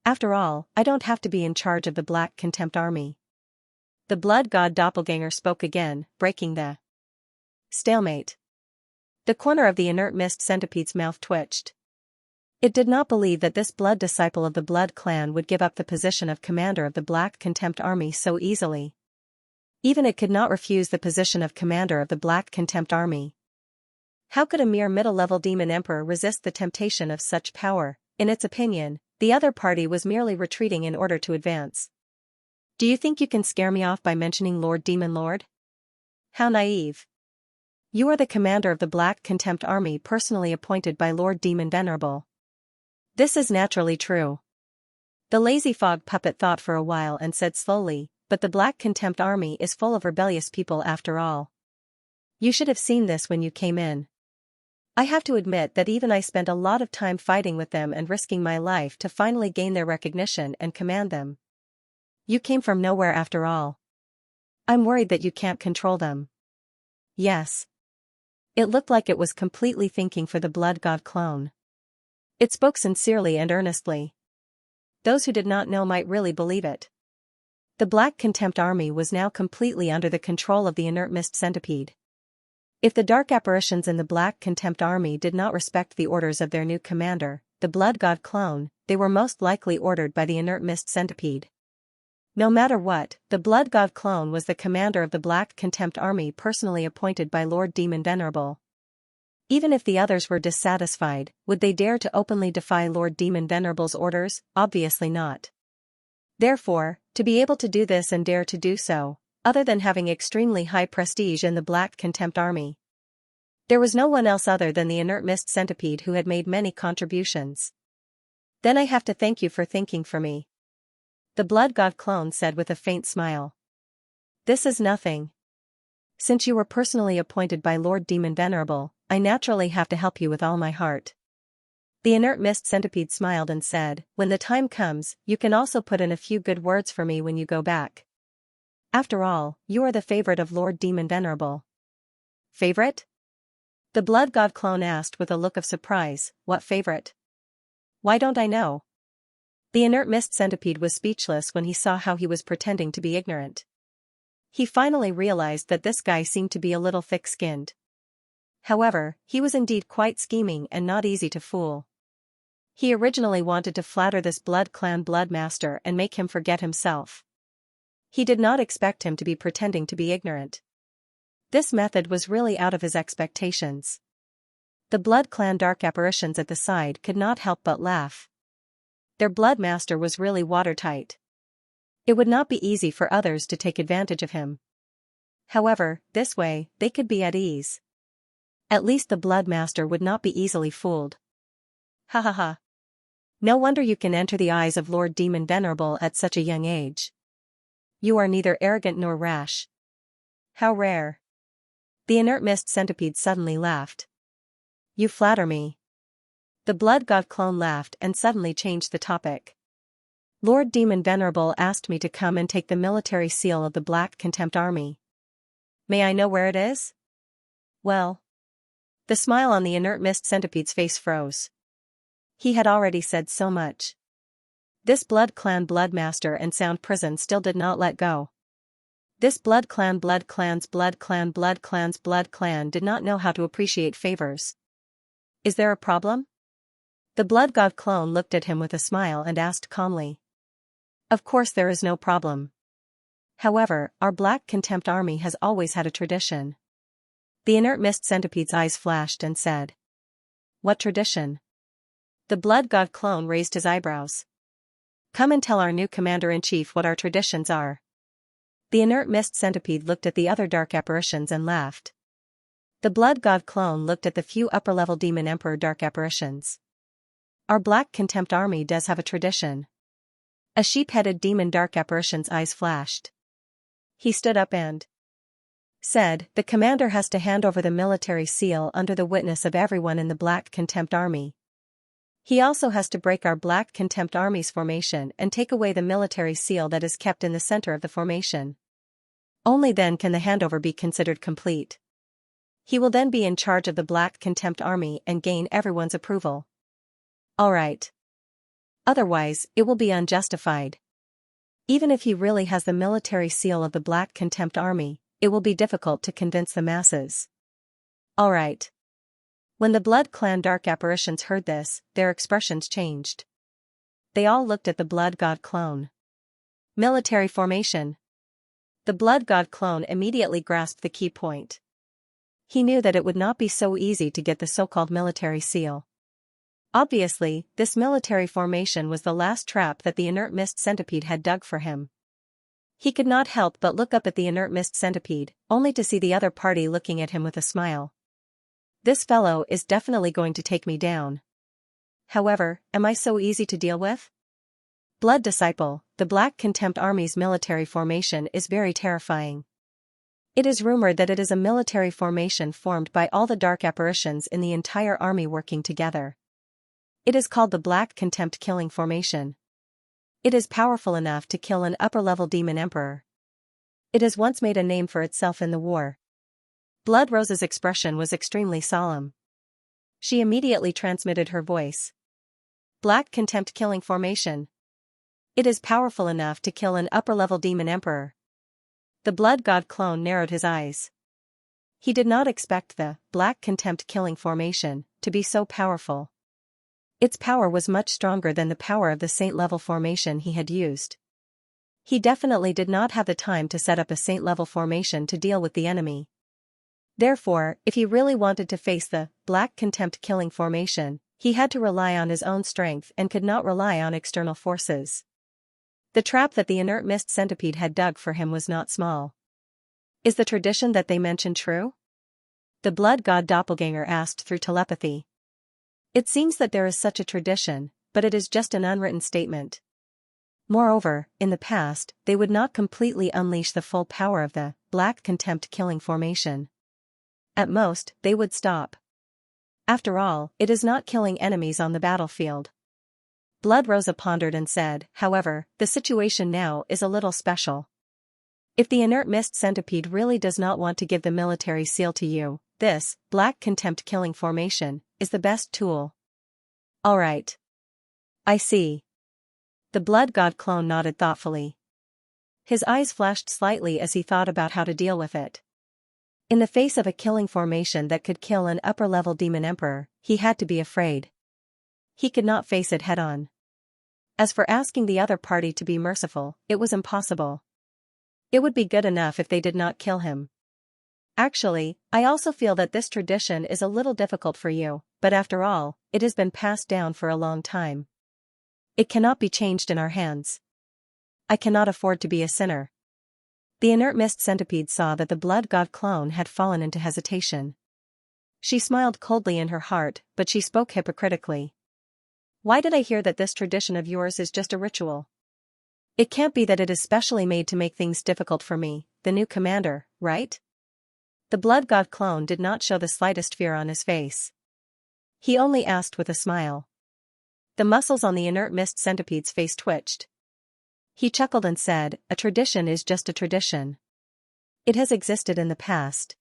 After all, I don't have to be in charge of the Black Contempt Army. The blood god doppelganger spoke again, breaking the stalemate. The corner of the inert mist centipede's mouth twitched. It did not believe that this blood disciple of the Blood clan would give up the position of commander of the Black Contempt Army so easily. Even it could not refuse the position of commander of the Black Contempt Army. How could a mere middle-level demon emperor resist the temptation of such power? In its opinion, the other party was merely retreating in order to advance. Do you think you can scare me off by mentioning Lord Demon Lord? How naive. You are the commander of the Black Contempt Army personally appointed by Lord Demon Venerable. This is naturally true. The lazy fog puppet thought for a while and said slowly, but the Black Contempt Army is full of rebellious people after all. You should have seen this when you came in. I have to admit that even I spent a lot of time fighting with them and risking my life to finally gain their recognition and command them. You came from nowhere after all. I'm worried that you can't control them. Yes. It looked like it was completely thinking for the Blood God clone. It spoke sincerely and earnestly. Those who did not know might really believe it. The Black Contempt Army was now completely under the control of the inert mist centipede. If the dark apparitions in the Black Contempt Army did not respect the orders of their new commander, the Blood God clone, they were most likely ordered by the inert mist centipede. No matter what, the Blood God clone was the commander of the Black Contempt Army personally appointed by Lord Demon Venerable. Even if the others were dissatisfied, would they dare to openly defy Lord Demon Venerable's orders? Obviously not. Therefore, to be able to do this and dare to do so, other than having extremely high prestige in the Black Contempt Army, there was no one else other than the inert mist centipede who had made many contributions. Then I have to thank you for thinking for me. The Blood God clone said with a faint smile. This is nothing. Since you were personally appointed by Lord Demon Venerable, I naturally have to help you with all my heart. The inert mist centipede smiled and said, when the time comes, you can also put in a few good words for me when you go back. After all, you are the favorite of Lord Demon Venerable. Favorite? The Blood God clone asked with a look of surprise, what favorite? Why don't I know? The inert mist centipede was speechless when he saw how he was pretending to be ignorant. He finally realized that this guy seemed to be a little thick-skinned. However, he was indeed quite scheming and not easy to fool. He originally wanted to flatter this Blood Clan Bloodmaster and make him forget himself. He did not expect him to be pretending to be ignorant. This method was really out of his expectations. The Blood Clan dark apparitions at the side could not help but laugh. Their Bloodmaster was really watertight. It would not be easy for others to take advantage of him. However, this way, they could be at ease. At least the Bloodmaster would not be easily fooled. Ha ha ha. No wonder you can enter the eyes of Lord Demon Venerable at such a young age. You are neither arrogant nor rash. How rare. The inert mist centipede suddenly laughed. You flatter me. The Blood God clone laughed and suddenly changed the topic. Lord Demon Venerable asked me to come and take the military seal of the Black Contempt Army. May I know where it is? Well. The smile on the inert mist centipede's face froze. He had already said so much. This Blood Clan Bloodmaster and Sound Prison still did not let go. This Blood Clan Blood Clan's Blood Clan Blood Clan's Blood Clan did not know how to appreciate favors. Is there a problem? The Blood God clone looked at him with a smile and asked calmly. Of course there is no problem. However, our Black Contempt Army has always had a tradition. The inert mist centipede's eyes flashed and said. What tradition? The Blood God clone raised his eyebrows. Come and tell our new commander-in-chief what our traditions are. The inert mist centipede looked at the other dark apparitions and laughed. The Blood God clone looked at the few upper-level Demon Emperor dark apparitions. Our Black Contempt Army does have a tradition. A sheep-headed demon dark apparition's eyes flashed. He stood up and said, the commander has to hand over the military seal under the witness of everyone in the Black Contempt Army. He also has to break our Black Contempt Army's formation and take away the military seal that is kept in the center of the formation. Only then can the handover be considered complete. He will then be in charge of the Black Contempt Army and gain everyone's approval. All right. Otherwise, it will be unjustified. Even if he really has the military seal of the Black Contempt Army, it will be difficult to convince the masses. All right. When the Blood Clan dark apparitions heard this, their expressions changed. They all looked at the Blood God clone. Military formation. The Blood God clone immediately grasped the key point. He knew that it would not be so easy to get the so-called military seal. Obviously, this military formation was the last trap that the inert mist centipede had dug for him. He could not help but look up at the inert mist centipede, only to see the other party looking at him with a smile. This fellow is definitely going to take me down. However, am I so easy to deal with? Blood Disciple, the Black Contempt Army's military formation is very terrifying. It is rumored that it is a military formation formed by all the dark apparitions in the entire army working together. It is called the Black Contempt Killing Formation. It is powerful enough to kill an upper-level demon emperor. It has once made a name for itself in the war. Blood Rose's expression was extremely solemn. She immediately transmitted her voice. Black Contempt Killing Formation. It is powerful enough to kill an upper-level demon emperor. The Blood God clone narrowed his eyes. He did not expect the Black Contempt Killing Formation to be so powerful. Its power was much stronger than the power of the Saint-level formation he had used. He definitely did not have the time to set up a Saint-level formation to deal with the enemy. Therefore, if he really wanted to face the Black Contempt Killing Formation, he had to rely on his own strength and could not rely on external forces. The trap that the inert mist centipede had dug for him was not small. Is the tradition that they mentioned true? The Blood God doppelganger asked through telepathy. It seems that there is such a tradition, but it is just an unwritten statement. Moreover, in the past, they would not completely unleash the full power of the Black Contempt Killing Formation. At most, they would stop. After all, it is not killing enemies on the battlefield. Blood Rosa pondered and said, however, the situation now is a little special. If the inert mist centipede really does not want to give the military seal to you, this Black Contempt Killing Formation is the best tool. All right. I see. The Blood God clone nodded thoughtfully. His eyes flashed slightly as he thought about how to deal with it. In the face of a killing formation that could kill an upper-level demon emperor, he had to be afraid. He could not face it head-on. As for asking the other party to be merciful, it was impossible. It would be good enough if they did not kill him. Actually, I also feel that this tradition is a little difficult for you, but after all, it has been passed down for a long time. It cannot be changed in our hands. I cannot afford to be a sinner. The inert mist centipede saw that the Blood God clone had fallen into hesitation. She smiled coldly in her heart, but she spoke hypocritically. Why did I hear that this tradition of yours is just a ritual? It can't be that it is specially made to make things difficult for me, the new commander, right? The Blood God clone did not show the slightest fear on his face. He only asked with a smile. The muscles on the inert mist centipede's face twitched. He chuckled and said, a tradition is just a tradition. It has existed in the past.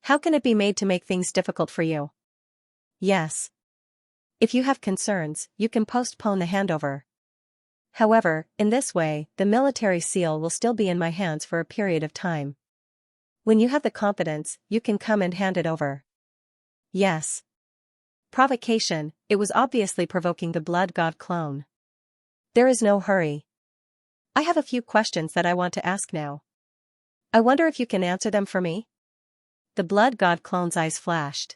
How can it be made to make things difficult for you? Yes. If you have concerns, you can postpone the handover. However, in this way, the military seal will still be in my hands for a period of time. When you have the confidence, you can come and hand it over. Yes. Provocation, it was obviously provoking the Blood God clone. There is no hurry. I have a few questions that I want to ask now. I wonder if you can answer them for me? The Blood God clone's eyes flashed.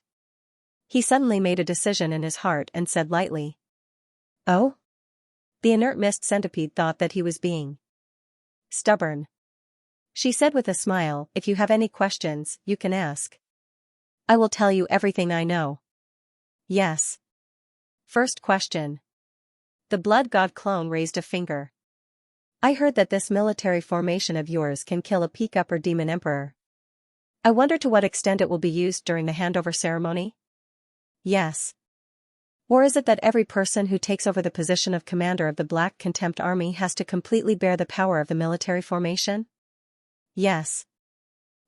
He suddenly made a decision in his heart and said lightly. Oh? The inert mist centipede thought that he was being stubborn. She said with a smile, if you have any questions, you can ask. I will tell you everything I know. Yes. First question. The Blood God clone raised a finger. I heard that this military formation of yours can kill a peak upper demon emperor. I wonder to what extent it will be used during the handover ceremony? Yes. Or is it that every person who takes over the position of commander of the Black Contempt Army has to completely bear the power of the military formation? Yes.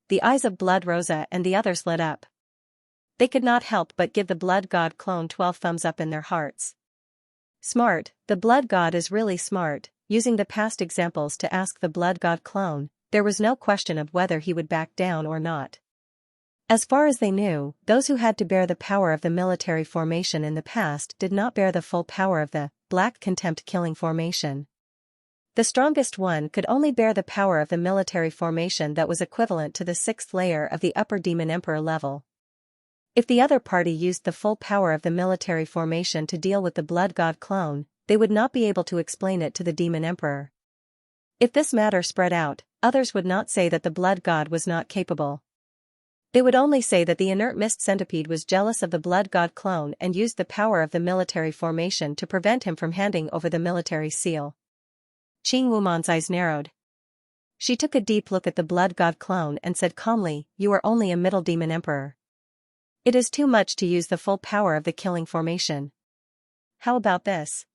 The eyes of Blood Rosa and the others lit up. They could not help but give the Blood God clone 12 thumbs up in their hearts. Smart, the Blood God is really smart. Using the past examples to ask the Blood God clone, there was no question of whether he would back down or not. As far as they knew, those who had to bear the power of the military formation in the past did not bear the full power of the Black Contempt killing formation. The strongest one could only bear the power of the military formation that was equivalent to the sixth layer of the upper demon emperor level. If the other party used the full power of the military formation to deal with the blood god clone, they would not be able to explain it to the demon emperor. If this matter spread out, others would not say that the blood god was not capable. They would only say that the inert mist centipede was jealous of the blood god clone and used the power of the military formation to prevent him from handing over the military seal. Qing Wuman's eyes narrowed. She took a deep look at the blood god clone and said calmly, "You are only a middle demon emperor. It is too much to use the full power of the killing formation. How about this?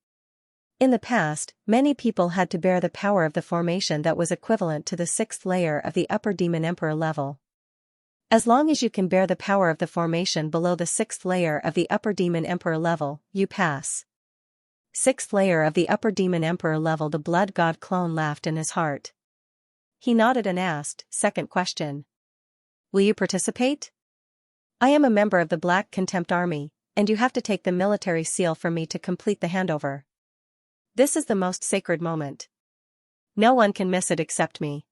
In the past, many people had to bear the power of the formation that was equivalent to the sixth layer of the upper demon emperor level. As long as you can bear the power of the formation below the sixth layer of the upper demon emperor level, you pass." Sixth layer of the upper demon emperor level. The blood god clone laughed in his heart. He nodded and asked, "Second question. Will you participate? I am a member of the Black Contempt Army, and you have to take the military seal from me to complete the handover. This is the most sacred moment. No one can miss it except me."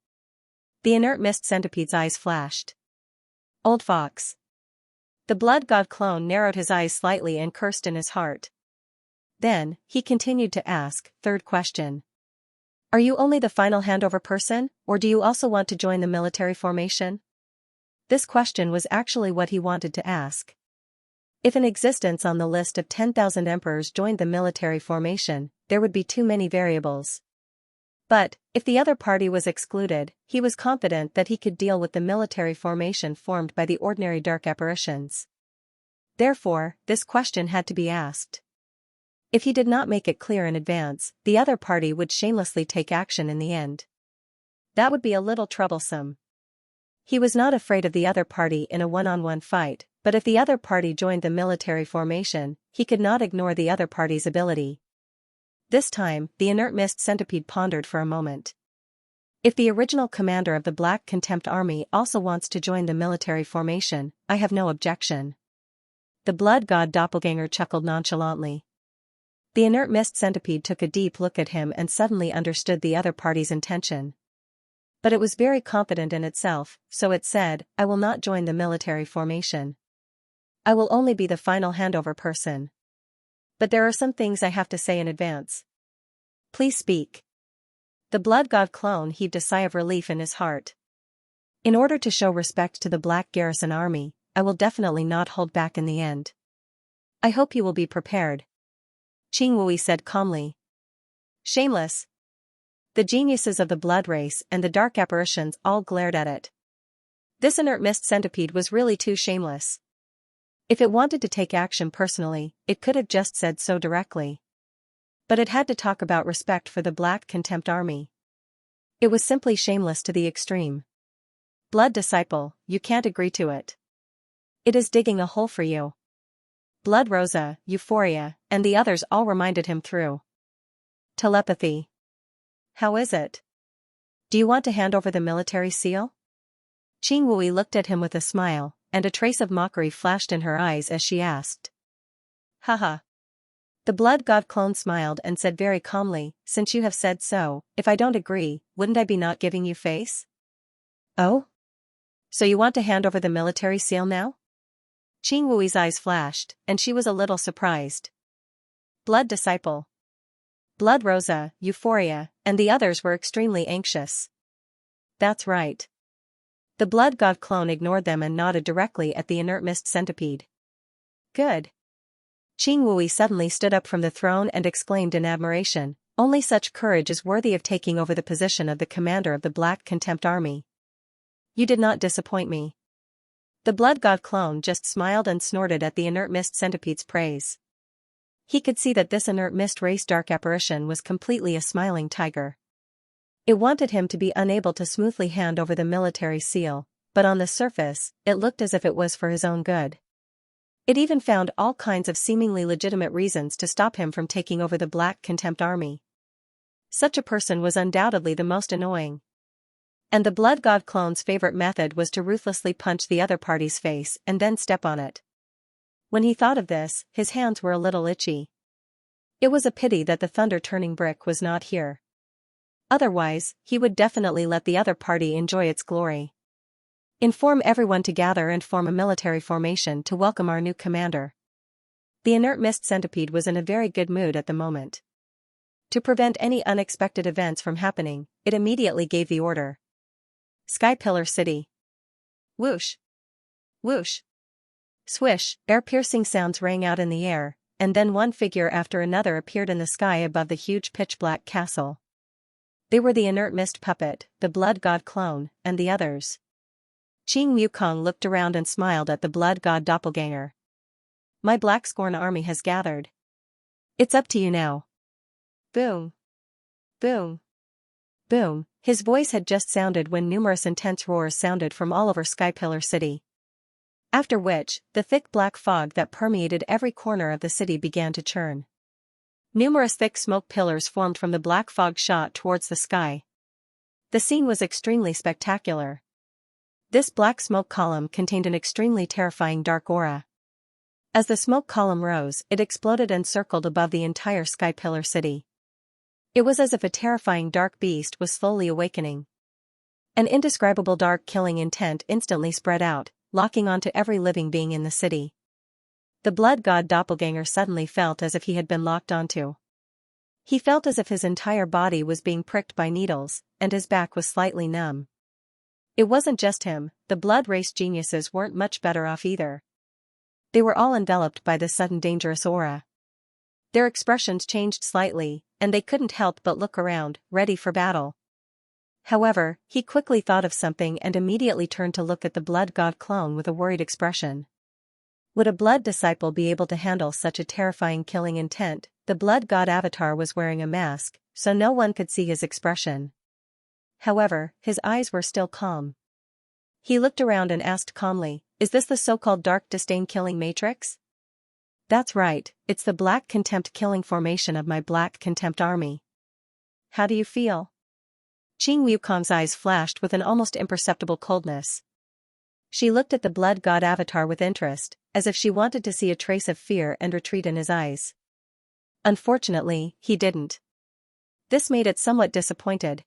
The inert mist centipede's eyes flashed. Old fox. The blood god clone narrowed his eyes slightly and cursed in his heart. Then, he continued to ask, "Third question. Are you only the final handover person, or do you also want to join the military formation?" This question was actually what he wanted to ask. If an existence on the list of 10,000 emperors joined the military formation, there would be too many variables. But, if the other party was excluded, he was confident that he could deal with the military formation formed by the ordinary dark apparitions. Therefore, this question had to be asked. If he did not make it clear in advance, the other party would shamelessly take action in the end. That would be a little troublesome. He was not afraid of the other party in a one-on-one fight, but if the other party joined the military formation, he could not ignore the other party's ability. This time, the inert mist centipede pondered for a moment. If the original commander of the Black Contempt Army also wants to join the military formation, I have no objection. The blood god doppelganger chuckled nonchalantly. The inert mist centipede took a deep look at him and suddenly understood the other party's intention. But it was very confident in itself, so it said, "I will not join the military formation. I will only be the final handover person. But there are some things I have to say in advance." "Please speak." The blood god clone heaved a sigh of relief in his heart. "In order to show respect to the Black Garrison Army, I will definitely not hold back in the end. I hope you will be prepared," Qing Wui said calmly. Shameless. The geniuses of the blood race and the dark apparitions all glared at it. This inert mist centipede was really too shameless. If it wanted to take action personally, it could have just said so directly. But it had to talk about respect for the Black Contempt Army. It was simply shameless to the extreme. "Blood disciple, you can't agree to it. It is digging a hole for you." Blood Rosa, Euphoria, and the others all reminded him through telepathy. "How is it? Do you want to hand over the military seal?" Qing Wui looked at him with a smile, and a trace of mockery flashed in her eyes as she asked. "Haha." The blood god clone smiled and said very calmly, "Since you have said so, if I don't agree, wouldn't I be not giving you face?" "Oh? So you want to hand over the military seal now?" Qing Wui's eyes flashed, and she was a little surprised. Blood disciple, Blood Rosa, Euphoria, and the others were extremely anxious. "That's right." The blood god clone ignored them and nodded directly at the inert mist centipede. "Good." Qing Wui suddenly stood up from the throne and exclaimed in admiration, "Only such courage is worthy of taking over the position of the commander of the Black Contempt Army. You did not disappoint me." The blood god clone just smiled and snorted at the inert mist centipede's praise. He could see that this inert mist race dark apparition was completely a smiling tiger. It wanted him to be unable to smoothly hand over the military seal, but on the surface, it looked as if it was for his own good. It even found all kinds of seemingly legitimate reasons to stop him from taking over the Black Contempt Army. Such a person was undoubtedly the most annoying. And the blood god clone's favorite method was to ruthlessly punch the other party's face and then step on it. When he thought of this, his hands were a little itchy. It was a pity that the thunder-turning brick was not here. Otherwise, he would definitely let the other party enjoy its glory. Inform everyone to gather and form a military formation to welcome our new commander. The inert mist centipede was in a very good mood at the moment. To prevent any unexpected events from happening, it immediately gave the order. Sky Pillar City. Whoosh! Whoosh! Swish! Air-piercing sounds rang out in the air, and then one figure after another appeared in the sky above the huge pitch-black castle. They were the inert mist puppet, the blood god clone, and the others. Qing Wukong looked around and smiled at the blood god doppelganger. My Black Scorn army has gathered. It's up to you now. Boom. Boom. Boom. His voice had just sounded when numerous intense roars sounded from all over Sky Pillar City. After which, the thick black fog that permeated every corner of the city began to churn. Numerous thick smoke pillars formed from the black fog shot towards the sky. The scene was extremely spectacular. This black smoke column contained an extremely terrifying dark aura. As the smoke column rose, it exploded and circled above the entire Sky Pillar City. It was as if a terrifying dark beast was slowly awakening. An indescribable dark killing intent instantly spread out, locking onto every living being in the city. The blood god doppelganger suddenly felt as if he had been locked onto. He felt as if his entire body was being pricked by needles, and his back was slightly numb. It wasn't just him, the blood race geniuses weren't much better off either. They were all enveloped by this sudden dangerous aura. Their expressions changed slightly, and they couldn't help but look around, ready for battle. However, he quickly thought of something and immediately turned to look at the blood god clone with a worried expression. Would a blood disciple be able to handle such a terrifying killing intent? The blood god avatar was wearing a mask, so no one could see his expression. However, his eyes were still calm. He looked around and asked calmly, "Is this the so-called dark disdain killing matrix?" "That's right, it's the Black Contempt killing formation of my Black Contempt army. How do you feel?" Qing Wukong's eyes flashed with an almost imperceptible coldness. She looked at the blood god avatar with interest, as if she wanted to see a trace of fear and retreat in his eyes. Unfortunately, he didn't. This made it somewhat disappointed.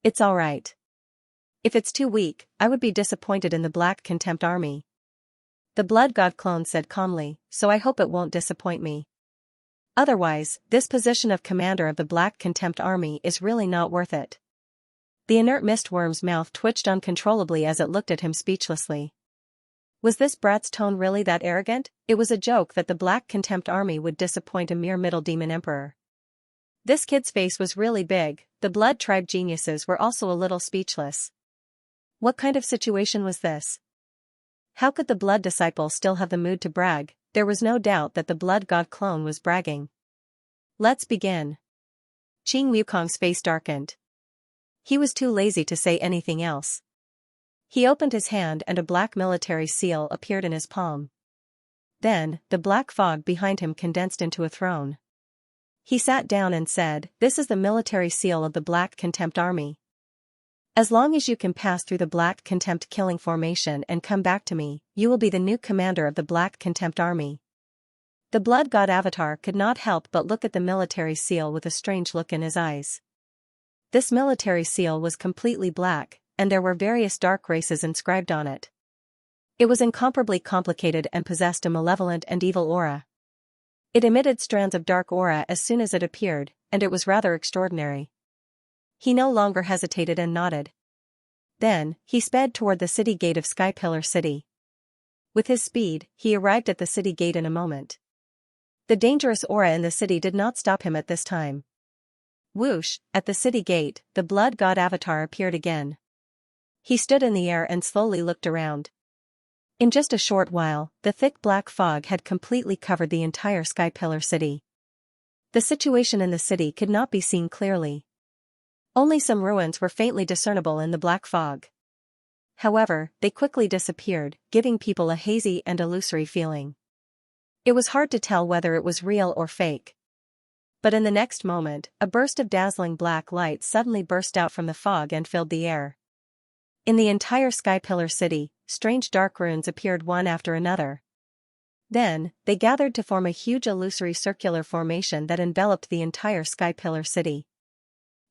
"It's all right. If it's too weak, I would be disappointed in the Black Contempt army," the blood god clone said calmly, "so I hope it won't disappoint me. Otherwise, this position of commander of the Black Contempt army is really not worth it." The inert mistworm's mouth twitched uncontrollably as it looked at him speechlessly. Was this brat's tone really that arrogant? It was a joke that the Black Contempt army would disappoint a mere middle demon emperor. This kid's face was really big. The blood tribe geniuses were also a little speechless. What kind of situation was this? How could the blood disciple still have the mood to brag? There was no doubt that the blood god clone was bragging. "Let's begin." Qing Wukong's face darkened. He was too lazy to say anything else. He opened his hand and a black military seal appeared in his palm. Then, the black fog behind him condensed into a throne. He sat down and said, "This is the military seal of the Black Contempt army. As long as you can pass through the Black Contempt killing formation and come back to me, you will be the new commander of the Black Contempt army." The blood god avatar could not help but look at the military seal with a strange look in his eyes. This military seal was completely black, and there were various dark races inscribed on it. It was incomparably complicated and possessed a malevolent and evil aura. It emitted strands of dark aura as soon as it appeared, and it was rather extraordinary. He no longer hesitated and nodded. Then, he sped toward the city gate of Sky Pillar City. With his speed, he arrived at the city gate in a moment. The dangerous aura in the city did not stop him at this time. Whoosh! At the city gate, the blood god avatar appeared again. He stood in the air and slowly looked around. In just a short while, the thick black fog had completely covered the entire Sky Pillar City. The situation in the city could not be seen clearly. Only some ruins were faintly discernible in the black fog. However, they quickly disappeared, giving people a hazy and illusory feeling. It was hard to tell whether it was real or fake. But in the next moment, a burst of dazzling black light suddenly burst out from the fog and filled the air. In the entire Sky Pillar city, strange dark runes appeared one after another. Then, they gathered to form a huge illusory circular formation that enveloped the entire Sky Pillar city.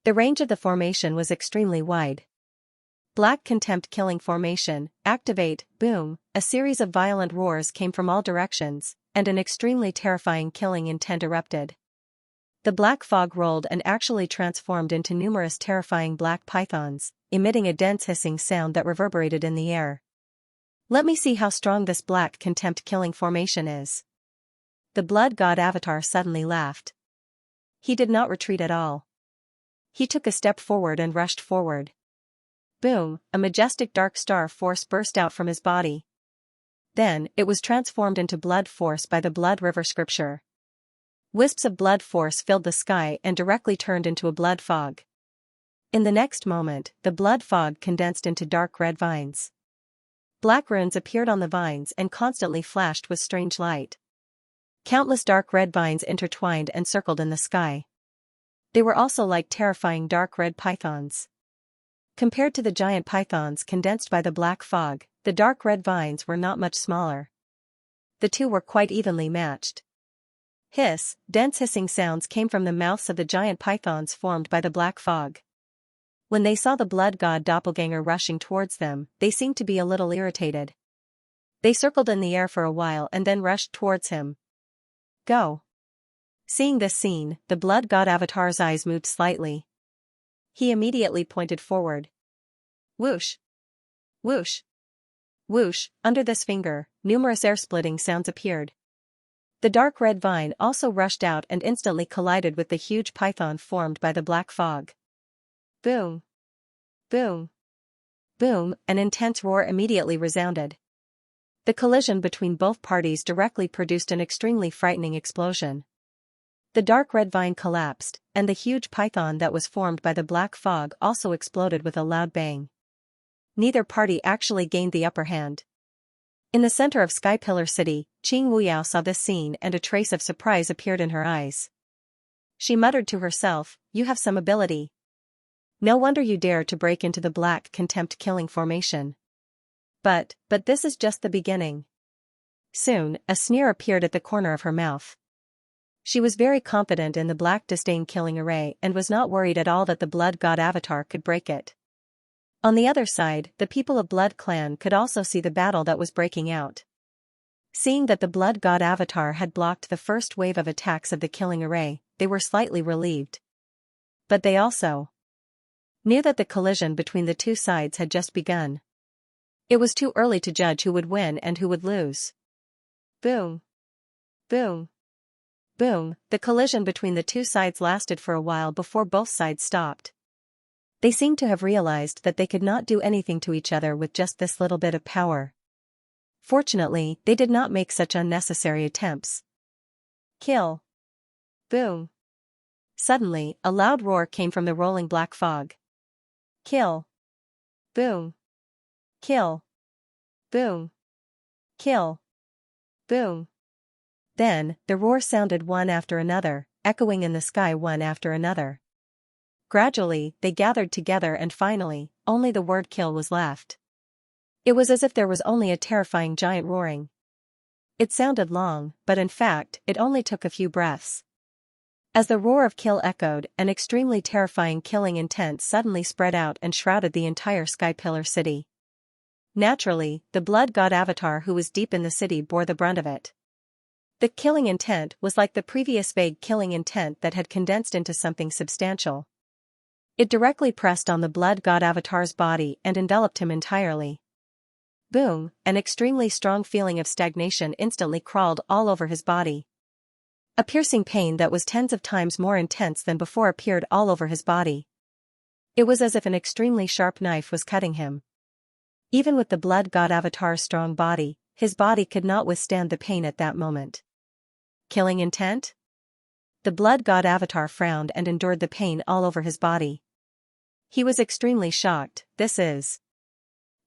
The range of the formation was extremely wide. Black Contempt Killing Formation, activate, boom, a series of violent roars came from all directions, and an extremely terrifying killing intent erupted. The black fog rolled and actually transformed into numerous terrifying black pythons, emitting a dense hissing sound that reverberated in the air. Let me see how strong this Black Contempt Killing Formation is. The Blood God Avatar suddenly laughed. He did not retreat at all. He took a step forward and rushed forward. Boom, a majestic dark star force burst out from his body. Then, it was transformed into blood force by the blood river scripture. Wisps of blood force filled the sky and directly turned into a blood fog. In the next moment, the blood fog condensed into dark red vines. Black runes appeared on the vines and constantly flashed with strange light. Countless dark red vines intertwined and circled in the sky. They were also like terrifying dark red pythons. Compared to the giant pythons condensed by the black fog, the dark red vines were not much smaller. The two were quite evenly matched. Hiss, dense hissing sounds came from the mouths of the giant pythons formed by the black fog. When they saw the blood god doppelganger rushing towards them, they seemed to be a little irritated. They circled in the air for a while and then rushed towards him. Go! Seeing this scene, the blood god avatar's eyes moved slightly. He immediately pointed forward. Whoosh! Whoosh! Whoosh! Under this finger, numerous air-splitting sounds appeared. The dark red vine also rushed out and instantly collided with the huge python formed by the black fog. Boom! Boom! Boom! An intense roar immediately resounded. The collision between both parties directly produced an extremely frightening explosion. The dark red vine collapsed, and the huge python that was formed by the black fog also exploded with a loud bang. Neither party actually gained the upper hand. In the center of Sky Pillar City, Qing Wuyao saw this scene and a trace of surprise appeared in her eyes. She muttered to herself, "You have some ability. No wonder you dare to break into the Black Contempt Killing Formation. But this is just the beginning." Soon, a sneer appeared at the corner of her mouth. She was very confident in the Black Disdain Killing Array and was not worried at all that the Blood God Avatar could break it. On the other side, the people of Blood Clan could also see the battle that was breaking out. Seeing that the Blood God Avatar had blocked the first wave of attacks of the Killing Array, they were slightly relieved. But they also knew that the collision between the two sides had just begun. It was too early to judge who would win and who would lose. Boom! Boom! Boom! The collision between the two sides lasted for a while before both sides stopped. They seemed to have realized that they could not do anything to each other with just this little bit of power. Fortunately, they did not make such unnecessary attempts. Kill! Boom! Suddenly, a loud roar came from the rolling black fog. Kill! Boom! Kill! Boom! Kill! Boom! Then, the roar sounded one after another, echoing in the sky one after another. Gradually, they gathered together and finally, only the word kill was left. It was as if there was only a terrifying giant roaring. It sounded long, but in fact, it only took a few breaths. As the roar of kill echoed, an extremely terrifying killing intent suddenly spread out and shrouded the entire Sky Pillar city. Naturally, the Blood God Avatar who was deep in the city bore the brunt of it. The killing intent was like the previous vague killing intent that had condensed into something substantial. It directly pressed on the Blood God Avatar's body and enveloped him entirely. Boom! An extremely strong feeling of stagnation instantly crawled all over his body. A piercing pain that was tens of times more intense than before appeared all over his body. It was as if an extremely sharp knife was cutting him. Even with the Blood God Avatar's strong body, his body could not withstand the pain at that moment. Killing intent? The Blood God Avatar frowned and endured the pain all over his body. He was extremely shocked. This is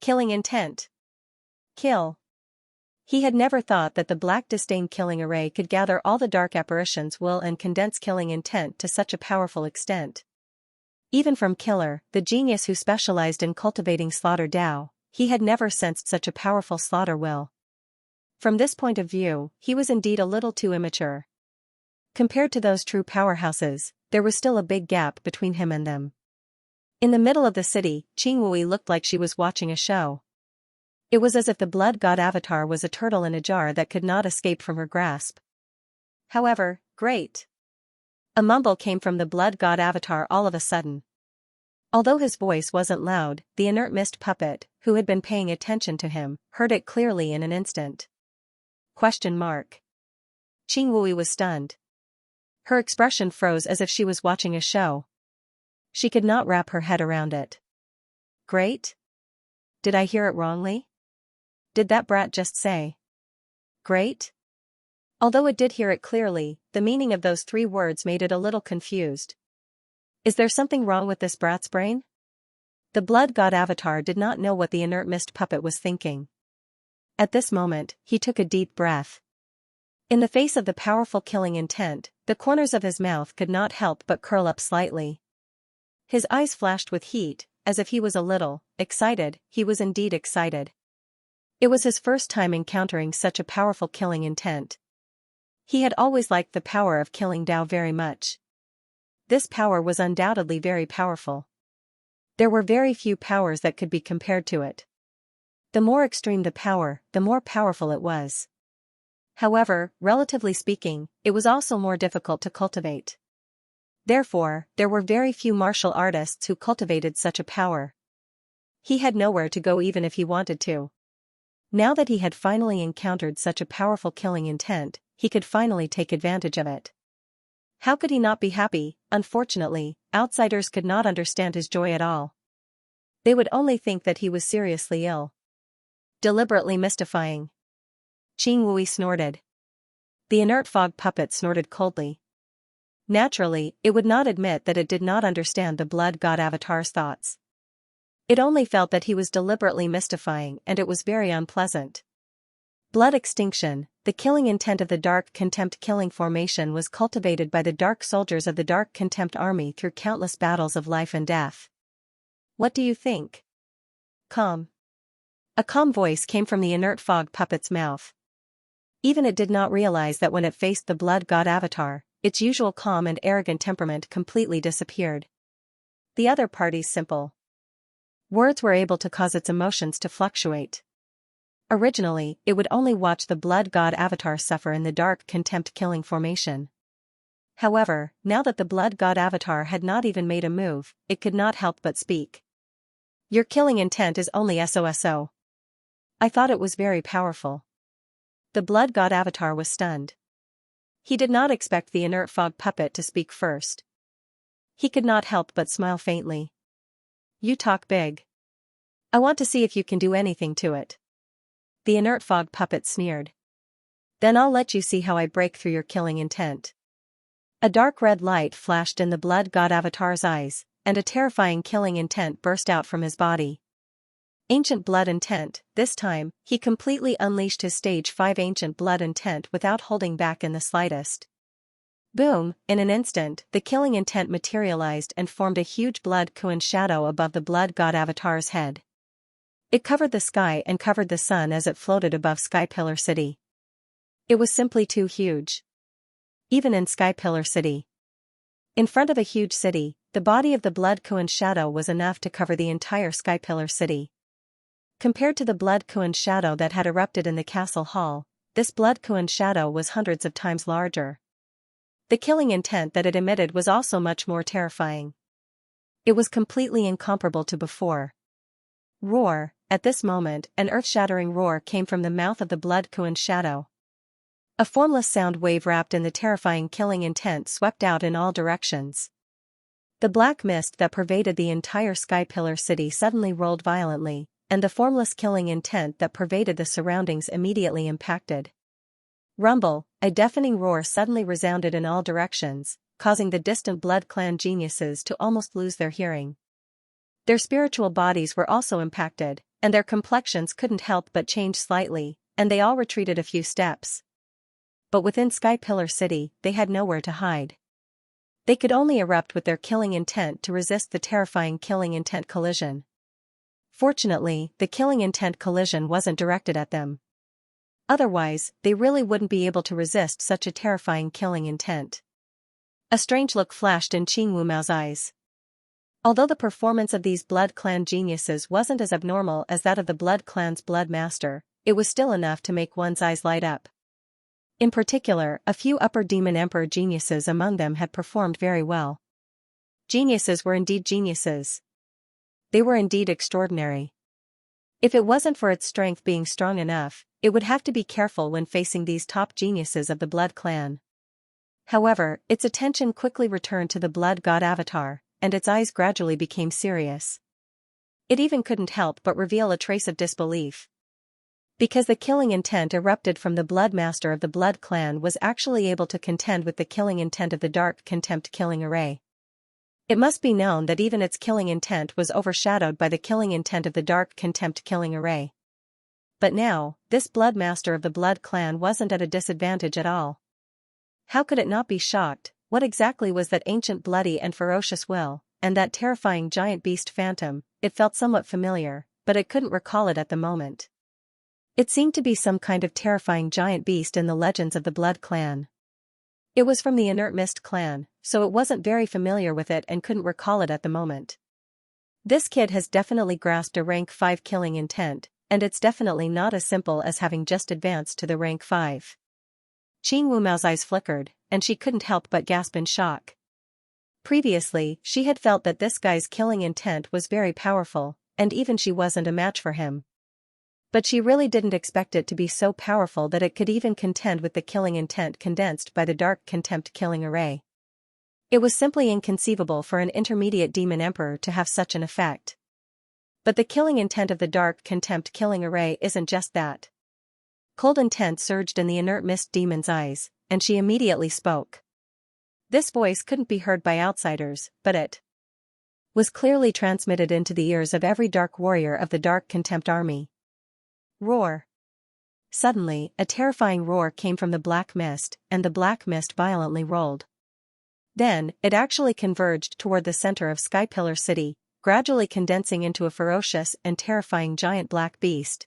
killing intent. Kill. He had never thought that the Black Disdain Killing Array could gather all the dark apparitions' will and condense killing intent to such a powerful extent. Even from Killer, the genius who specialized in cultivating slaughter Dao, he had never sensed such a powerful slaughter will. From this point of view, he was indeed a little too immature. Compared to those true powerhouses, there was still a big gap between him and them. In the middle of the city, Qingwui looked like she was watching a show. It was as if the blood god avatar was a turtle in a jar that could not escape from her grasp. However, great! A mumble came from the blood god avatar all of a sudden. Although his voice wasn't loud, the inert mist puppet, who had been paying attention to him, heard it clearly in an instant. Qingwui was stunned. Her expression froze as if she was watching a show. She could not wrap her head around it. Great? Did I hear it wrongly? Did that brat just say great? Although it did hear it clearly, the meaning of those 3 words made it a little confused. Is there something wrong with this brat's brain? The blood god avatar did not know what the inert mist puppet was thinking. At this moment, he took a deep breath. In the face of the powerful killing intent, the corners of his mouth could not help but curl up slightly. His eyes flashed with heat, as if he was a little excited. He was indeed excited. It was his first time encountering such a powerful killing intent. He had always liked the power of killing Dao very much. This power was undoubtedly very powerful. There were very few powers that could be compared to it. The more extreme the power, the more powerful it was. However, relatively speaking, it was also more difficult to cultivate. Therefore, there were very few martial artists who cultivated such a power. He had nowhere to go even if he wanted to. Now that he had finally encountered such a powerful killing intent, he could finally take advantage of it. How could he not be happy? Unfortunately, outsiders could not understand his joy at all. They would only think that he was seriously ill. Deliberately mystifying. Qingwui snorted. The inert fog puppet snorted coldly. Naturally, it would not admit that it did not understand the blood god avatar's thoughts. It only felt that he was deliberately mystifying, and it was very unpleasant. Blood extinction, the killing intent of the Dark Contempt killing formation, was cultivated by the Dark Soldiers of the Dark Contempt army through countless battles of life and death. What do you think? Calm. A calm voice came from the inert fog puppet's mouth. Even it did not realize that when it faced the blood god avatar, its usual calm and arrogant temperament completely disappeared. The other party's simple words were able to cause its emotions to fluctuate. Originally, it would only watch the blood god avatar suffer in the Dark Contempt killing formation. However, now that the blood god avatar had not even made a move, it could not help but speak. Your killing intent is only SOSO. I thought it was very powerful. The blood god avatar was stunned. He did not expect the inert fog puppet to speak first. He could not help but smile faintly. You talk big. I want to see if you can do anything to it. The inert fog puppet sneered. Then I'll let you see how I break through your killing intent. A dark red light flashed in the blood god avatar's eyes, and a terrifying killing intent burst out from his body. Ancient blood intent. This time, he completely unleashed his stage 5 ancient blood intent without holding back in the slightest. Boom! In an instant, the killing intent materialized and formed a huge blood koan shadow above the blood god avatar's head. It covered the sky and covered the sun as it floated above Sky Pillar City. It was simply too huge. Even in Sky Pillar City. In front of a huge city, the body of the blood koan shadow was enough to cover the entire Sky Pillar City. Compared to the blood koan shadow that had erupted in the castle hall, this blood koan shadow was hundreds of times larger. The killing intent that it emitted was also much more terrifying. It was completely incomparable to before. Roar! At this moment, an earth-shattering roar came from the mouth of the blood koan shadow. A formless sound wave wrapped in the terrifying killing intent swept out in all directions. The black mist that pervaded the entire Sky Pillar City suddenly rolled violently, and the formless killing intent that pervaded the surroundings immediately impacted. Rumble! A deafening roar suddenly resounded in all directions, causing the distant Blood Clan geniuses to almost lose their hearing. Their spiritual bodies were also impacted, and their complexions couldn't help but change slightly, and they all retreated a few steps. But within Sky Pillar City, they had nowhere to hide. They could only erupt with their killing intent to resist the terrifying killing intent collision. Fortunately, the killing intent collision wasn't directed at them. Otherwise, they really wouldn't be able to resist such a terrifying killing intent. A strange look flashed in Qing Wumao's eyes. Although the performance of these Blood Clan geniuses wasn't as abnormal as that of the Blood Clan's Blood Master, it was still enough to make one's eyes light up. In particular, a few Upper Demon Emperor geniuses among them had performed very well. Geniuses were indeed geniuses. They were indeed extraordinary. If it wasn't for its strength being strong enough, it would have to be careful when facing these top geniuses of the Blood Clan. However, its attention quickly returned to the Blood God Avatar, and its eyes gradually became serious. It even couldn't help but reveal a trace of disbelief. Because the killing intent erupted from the Blood Master of the Blood Clan was actually able to contend with the killing intent of the Dark Contempt killing array. It must be known that even its killing intent was overshadowed by the killing intent of the Dark Contempt killing array. But now, this Blood Master of the Blood Clan wasn't at a disadvantage at all. How could it not be shocked? What exactly was that ancient bloody and ferocious will, and that terrifying giant beast phantom? It felt somewhat familiar, but it couldn't recall it at the moment. It seemed to be some kind of terrifying giant beast in the legends of the Blood Clan. It was from the Inert Mist clan, so it wasn't very familiar with it and couldn't recall it at the moment. This kid has definitely grasped a rank 5 killing intent, and it's definitely not as simple as having just advanced to the rank 5. Qing Wumao's eyes flickered, and she couldn't help but gasp in shock. Previously, she had felt that this guy's killing intent was very powerful, and even she wasn't a match for him. But she really didn't expect it to be so powerful that it could even contend with the killing intent condensed by the Dark Contempt killing array. It was simply inconceivable for an intermediate demon emperor to have such an effect. But the killing intent of the Dark Contempt killing array isn't just that. Cold intent surged in the Inert Mist demon's eyes, and she immediately spoke. This voice couldn't be heard by outsiders, but it was clearly transmitted into the ears of every dark warrior of the Dark Contempt army. Roar. Suddenly, a terrifying roar came from the black mist, and the black mist violently rolled. Then, it actually converged toward the center of Sky Pillar City, gradually condensing into a ferocious and terrifying giant black beast.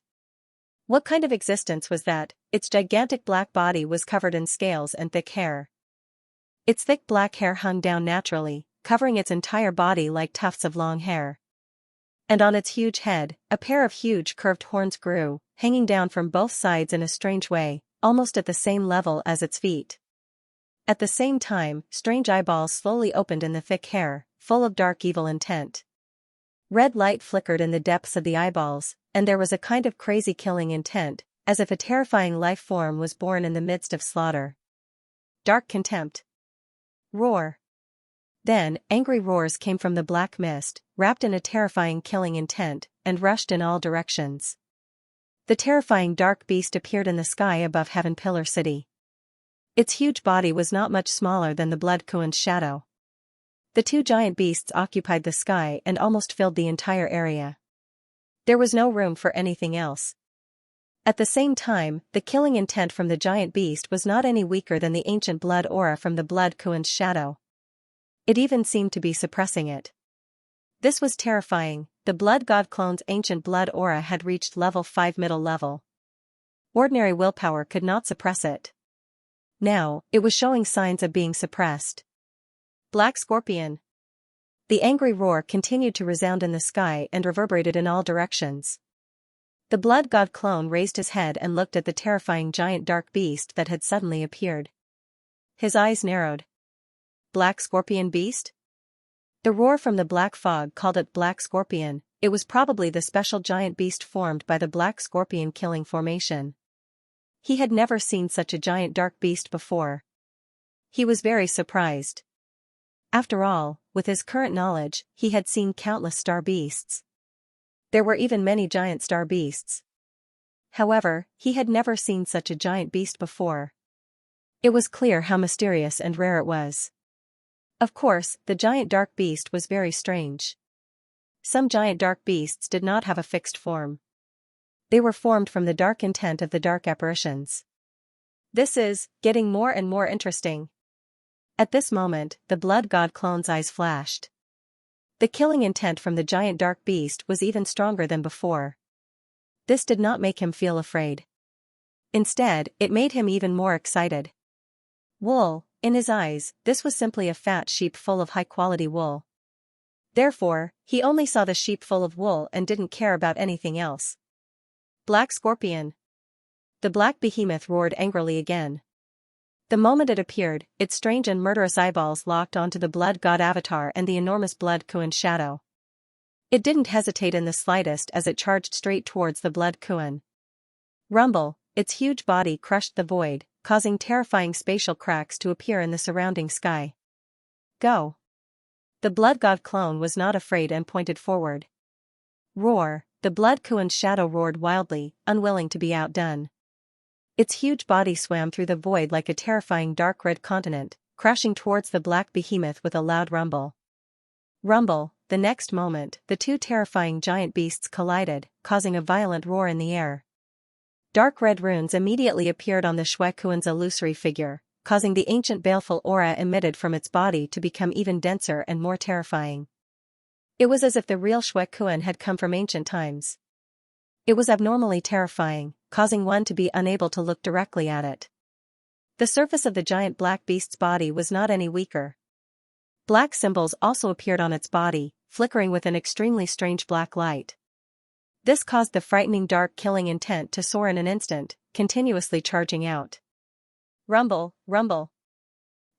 What kind of existence was that? Its gigantic black body was covered in scales and thick hair. Its thick black hair hung down naturally, covering its entire body like tufts of long hair. And on its huge head, a pair of huge curved horns grew, hanging down from both sides in a strange way, almost at the same level as its feet. At the same time, strange eyeballs slowly opened in the thick hair, full of dark evil intent. Red light flickered in the depths of the eyeballs, and there was a kind of crazy killing intent, as if a terrifying life form was born in the midst of slaughter. Dark Contempt. Roar. Then, angry roars came from the black mist, wrapped in a terrifying killing intent, and rushed in all directions. The terrifying dark beast appeared in the sky above Heaven Pillar City. Its huge body was not much smaller than the Blood Kuan's shadow. The two giant beasts occupied the sky and almost filled the entire area. There was no room for anything else. At the same time, the killing intent from the giant beast was not any weaker than the ancient blood aura from the Blood Kuan's shadow. It even seemed to be suppressing it. This was terrifying. The Blood God clone's ancient blood aura had reached level 5 middle level. Ordinary willpower could not suppress it. Now, it was showing signs of being suppressed. Black Scorpion. The angry roar continued to resound in the sky and reverberated in all directions. The Blood God clone raised his head and looked at the terrifying giant dark beast that had suddenly appeared. His eyes narrowed. Black Scorpion beast? The roar from the black fog called it Black Scorpion. It was probably the special giant beast formed by the Black Scorpion killing formation. He had never seen such a giant dark beast before. He was very surprised. After all, with his current knowledge, he had seen countless star beasts. There were even many giant star beasts. However, he had never seen such a giant beast before. It was clear how mysterious and rare it was. Of course, the giant dark beast was very strange. Some giant dark beasts did not have a fixed form. They were formed from the dark intent of the dark apparitions. This is getting more and more interesting. At this moment, the blood god clone's eyes flashed. The killing intent from the giant dark beast was even stronger than before. This did not make him feel afraid. Instead, it made him even more excited. Wool, in his eyes, this was simply a fat sheep full of high-quality wool. Therefore, he only saw the sheep full of wool and didn't care about anything else. Black Scorpion. The black behemoth roared angrily again. The moment it appeared, its strange and murderous eyeballs locked onto the blood god avatar and the enormous blood Kuan shadow. It didn't hesitate in the slightest as it charged straight towards the blood Kuan. Rumble, its huge body crushed the void, causing terrifying spatial cracks to appear in the surrounding sky. Go! The blood god clone was not afraid and pointed forward. Roar, the blood Kuan's shadow roared wildly, unwilling to be outdone. Its huge body swam through the void like a terrifying dark red continent, crashing towards the black behemoth with a loud rumble. Rumble, the next moment, the two terrifying giant beasts collided, causing a violent roar in the air. Dark red runes immediately appeared on the Shui Kuan's illusory figure, causing the ancient baleful aura emitted from its body to become even denser and more terrifying. It was as if the real Shui Kuan had come from ancient times. It was abnormally terrifying, causing one to be unable to look directly at it. The surface of the giant black beast's body was not any weaker. Black symbols also appeared on its body, flickering with an extremely strange black light. This caused the frightening dark killing intent to soar in an instant, continuously charging out. Rumble, rumble.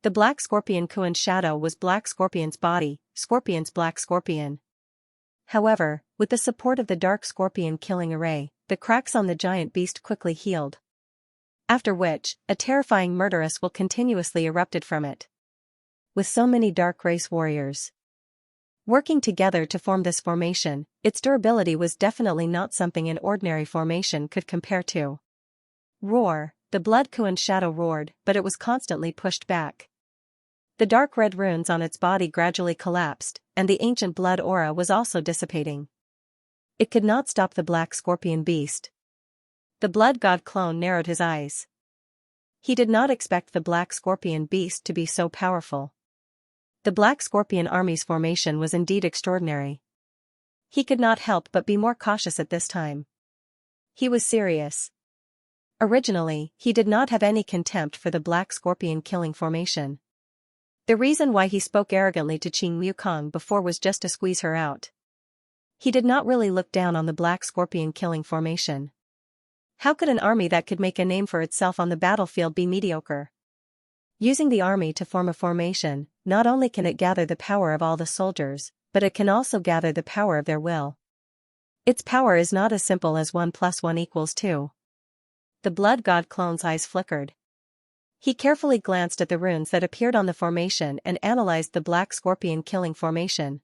The black scorpion Kuan's shadow was Black Scorpion's body, Scorpion's Black Scorpion. However, with the support of the dark scorpion killing array, the cracks on the giant beast quickly healed. After which, a terrifying murderous will continuously erupted from it. With so many dark race warriors working together to form this formation, its durability was definitely not something an ordinary formation could compare to. Roar, the blood Kuan's shadow roared, but it was constantly pushed back. The dark red runes on its body gradually collapsed, and the ancient blood aura was also dissipating. It could not stop the black scorpion beast. The blood god clone narrowed his eyes. He did not expect the black scorpion beast to be so powerful. The black scorpion army's formation was indeed extraordinary. He could not help but be more cautious at this time. He was serious. Originally, he did not have any contempt for the black scorpion killing formation. The reason why he spoke arrogantly to Qing Wukong before was just to squeeze her out. He did not really look down on the black scorpion killing formation. How could an army that could make a name for itself on the battlefield be mediocre? Using the army to form a formation, not only can it gather the power of all the soldiers, but it can also gather the power of their will. Its power is not as simple as 1 + 1 = 2. The blood god clone's eyes flickered. He carefully glanced at the runes that appeared on the formation and analyzed the black scorpion killing formation.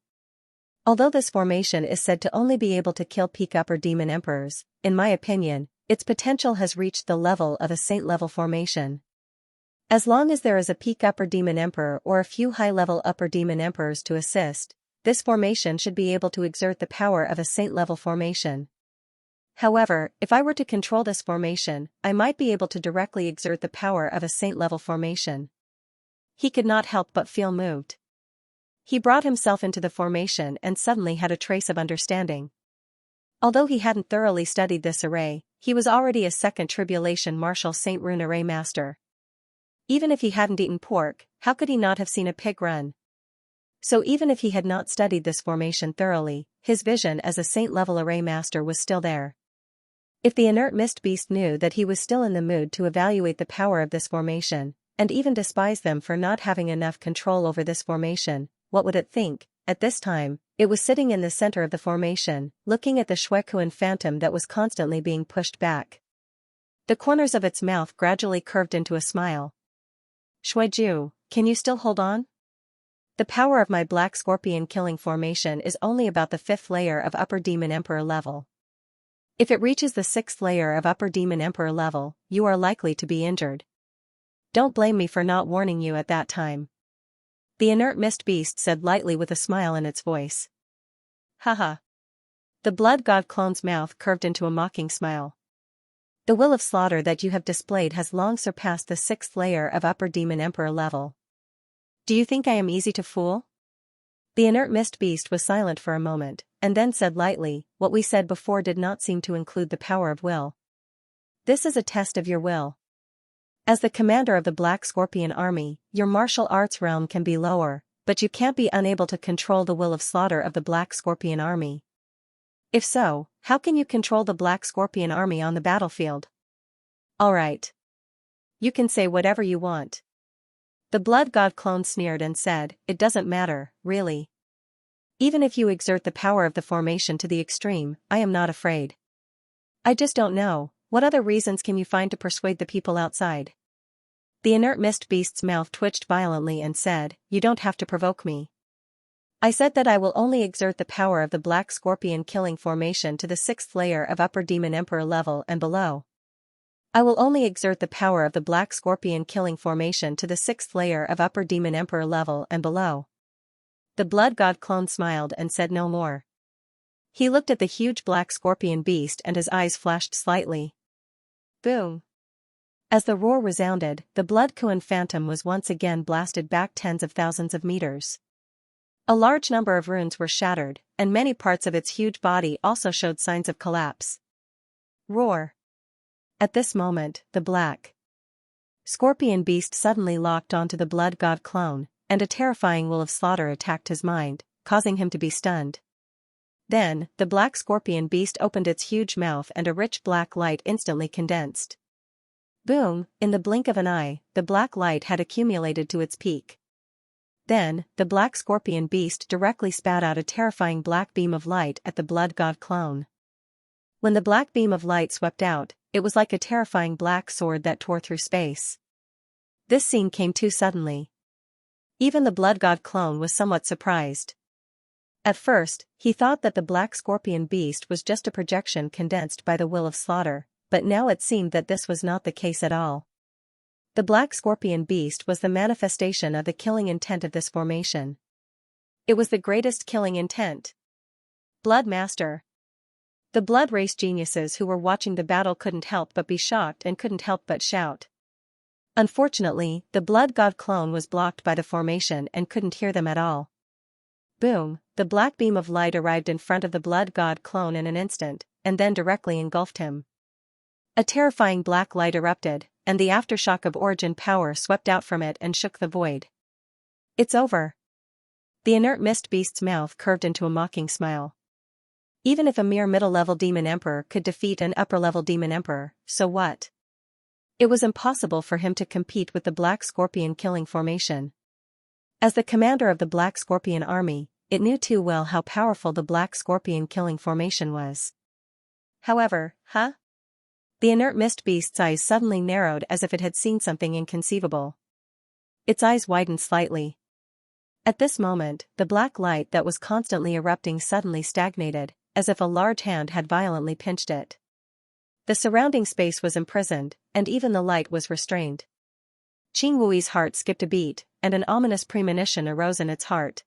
Although this formation is said to only be able to kill peak upper demon emperors, in my opinion, its potential has reached the level of a saint-level formation. As long as there is a peak upper demon emperor or a few high-level upper demon emperors to assist, this formation should be able to exert the power of a saint-level formation. However, if I were to control this formation, I might be able to directly exert the power of a saint-level formation. He could not help but feel moved. He brought himself into the formation and suddenly had a trace of understanding. Although he hadn't thoroughly studied this array, he was already a second tribulation martial Saint Rune array master. Even if he hadn't eaten pork, how could he not have seen a pig run? So even if he had not studied this formation thoroughly, his vision as a saint-level array master was still there. If the inert mist beast knew that he was still in the mood to evaluate the power of this formation, and even despise them for not having enough control over this formation, what would it think? At this time, it was sitting in the center of the formation, looking at the Shui Kuan phantom that was constantly being pushed back. The corners of its mouth gradually curved into a smile. Shuiju, can you still hold on? The power of my black scorpion killing formation is only about the 5th layer of upper demon emperor level. If it reaches the 6th layer of upper demon emperor level, you are likely to be injured. Don't blame me for not warning you at that time. The inert mist beast said lightly with a smile in its voice. Haha. The blood god clone's mouth curved into a mocking smile. The will of slaughter that you have displayed has long surpassed the 6th layer of upper demon emperor level. Do you think I am easy to fool? The inert mist beast was silent for a moment, and then said lightly, what we said before did not seem to include the power of will. This is a test of your will. As the commander of the Black Scorpion army, your martial arts realm can be lower, but you can't be unable to control the will of slaughter of the Black Scorpion army. If so, how can you control the Black Scorpion army on the battlefield? Alright. You can say whatever you want. The Blood God clone sneered and said, it doesn't matter, really. Even if you exert the power of the formation to the extreme, I am not afraid. I just don't know, what other reasons can you find to persuade the people outside? The inert mist beast's mouth twitched violently and said, you don't have to provoke me. I said that I will only exert the power of the Black Scorpion killing formation to the 6th layer of Upper Demon Emperor level and below. I will only exert the power of the Black Scorpion killing formation to the 6th layer of Upper Demon Emperor level and below. The Blood God clone smiled and said no more. He looked at the huge Black Scorpion beast and his eyes flashed slightly. Boom! As the roar resounded, the Blood Kuan Phantom was once again blasted back tens of thousands of meters. A large number of runes were shattered, and many parts of its huge body also showed signs of collapse. Roar! At this moment, the Black Scorpion beast suddenly locked onto the Blood God clone, and a terrifying will of slaughter attacked his mind, causing him to be stunned. Then, the Black Scorpion beast opened its huge mouth and a rich black light instantly condensed. Boom! In the blink of an eye, the black light had accumulated to its peak. Then, the Black Scorpion beast directly spat out a terrifying black beam of light at the Blood God clone. When the black beam of light swept out, it was like a terrifying black sword that tore through space. This scene came too suddenly. Even the Blood God clone was somewhat surprised. At first, he thought that the Black Scorpion beast was just a projection condensed by the will of slaughter, but now it seemed that this was not the case at all. The Black Scorpion beast was the manifestation of the killing intent of this formation. It was the greatest killing intent. Blood Master. The Blood Race geniuses who were watching the battle couldn't help but be shocked and couldn't help but shout. Unfortunately, the Blood God clone was blocked by the formation and couldn't hear them at all. Boom! The black beam of light arrived in front of the Blood God clone in an instant, and then directly engulfed him. A terrifying black light erupted, and the aftershock of origin power swept out from it and shook the void. It's over. The inert mist beast's mouth curved into a mocking smile. Even if a mere middle-level demon emperor could defeat an upper-level demon emperor, so what? It was impossible for him to compete with the Black Scorpion killing formation. As the commander of the Black Scorpion army, it knew too well how powerful the Black Scorpion killing formation was. However, The inert mist beast's eyes suddenly narrowed as if it had seen something inconceivable. Its eyes widened slightly. At this moment, the black light that was constantly erupting suddenly stagnated, as if a large hand had violently pinched it. The surrounding space was imprisoned, and even the light was restrained. Qing Wui's heart skipped a beat, and an ominous premonition arose in its heart.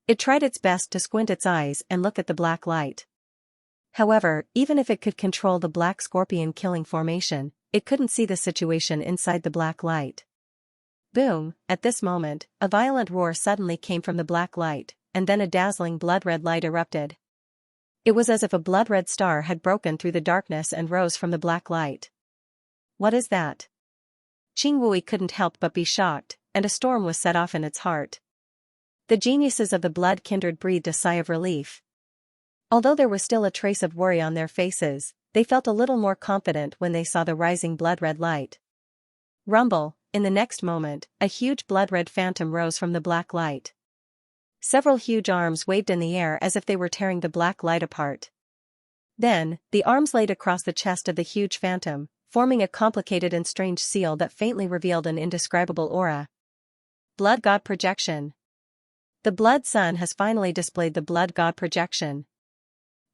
It tried its best to squint its eyes and look at the black light. However, even if it could control the Black Scorpion killing formation, it couldn't see the situation inside the black light. Boom! At this moment, a violent roar suddenly came from the black light, and then a dazzling blood-red light erupted. It was as if a blood-red star had broken through the darkness and rose from the black light. What is that? Qing Wui couldn't help but be shocked, and a storm was set off in its heart. The geniuses of the blood kindred breathed a sigh of relief. Although there was still a trace of worry on their faces, they felt a little more confident when they saw the rising blood-red light. Rumble! In the next moment, a huge blood-red phantom rose from the black light. Several huge arms waved in the air as if they were tearing the black light apart. Then, the arms laid across the chest of the huge phantom, forming a complicated and strange seal that faintly revealed an indescribable aura. Blood God Projection. The Blood Sun has finally displayed the Blood God Projection.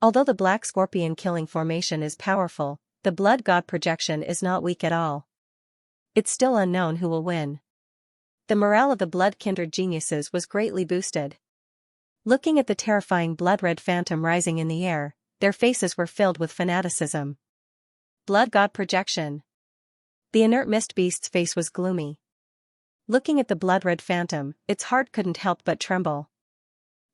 Although the Black Scorpion killing formation is powerful, the Blood God Projection is not weak at all. It's still unknown who will win. The morale of the blood kindred geniuses was greatly boosted. Looking at the terrifying blood-red phantom rising in the air, their faces were filled with fanaticism. Blood God Projection. The inert mist beast's face was gloomy. Looking at the blood-red phantom, its heart couldn't help but tremble.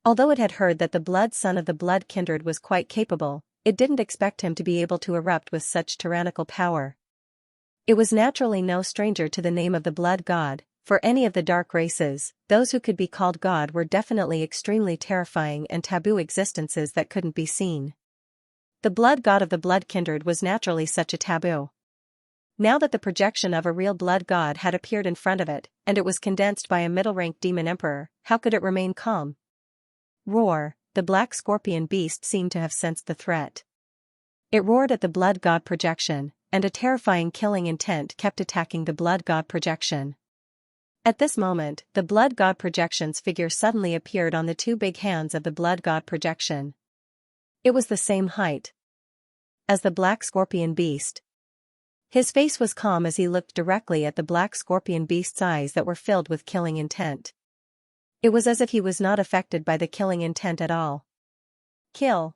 Although it had heard that the blood son of the blood kindred was quite capable, it didn't expect him to be able to erupt with such tyrannical power. It was naturally no stranger to the name of the blood god. For any of the dark races, those who could be called god were definitely extremely terrifying and taboo existences that couldn't be seen. The blood god of the blood kindred was naturally such a taboo. Now that the projection of a real blood god had appeared in front of it, and it was condensed by a middle-ranked demon emperor, how could it remain calm? Roar! The black scorpion beast seemed to have sensed the threat. It roared at the blood god projection, and a terrifying killing intent kept attacking the blood god projection. At this moment, the blood god projection's figure suddenly appeared on the two big hands of the blood god projection. It was the same height as the black scorpion beast. His face was calm as he looked directly at the black scorpion beast's eyes that were filled with killing intent. It was as if he was not affected by the killing intent at all. Kill!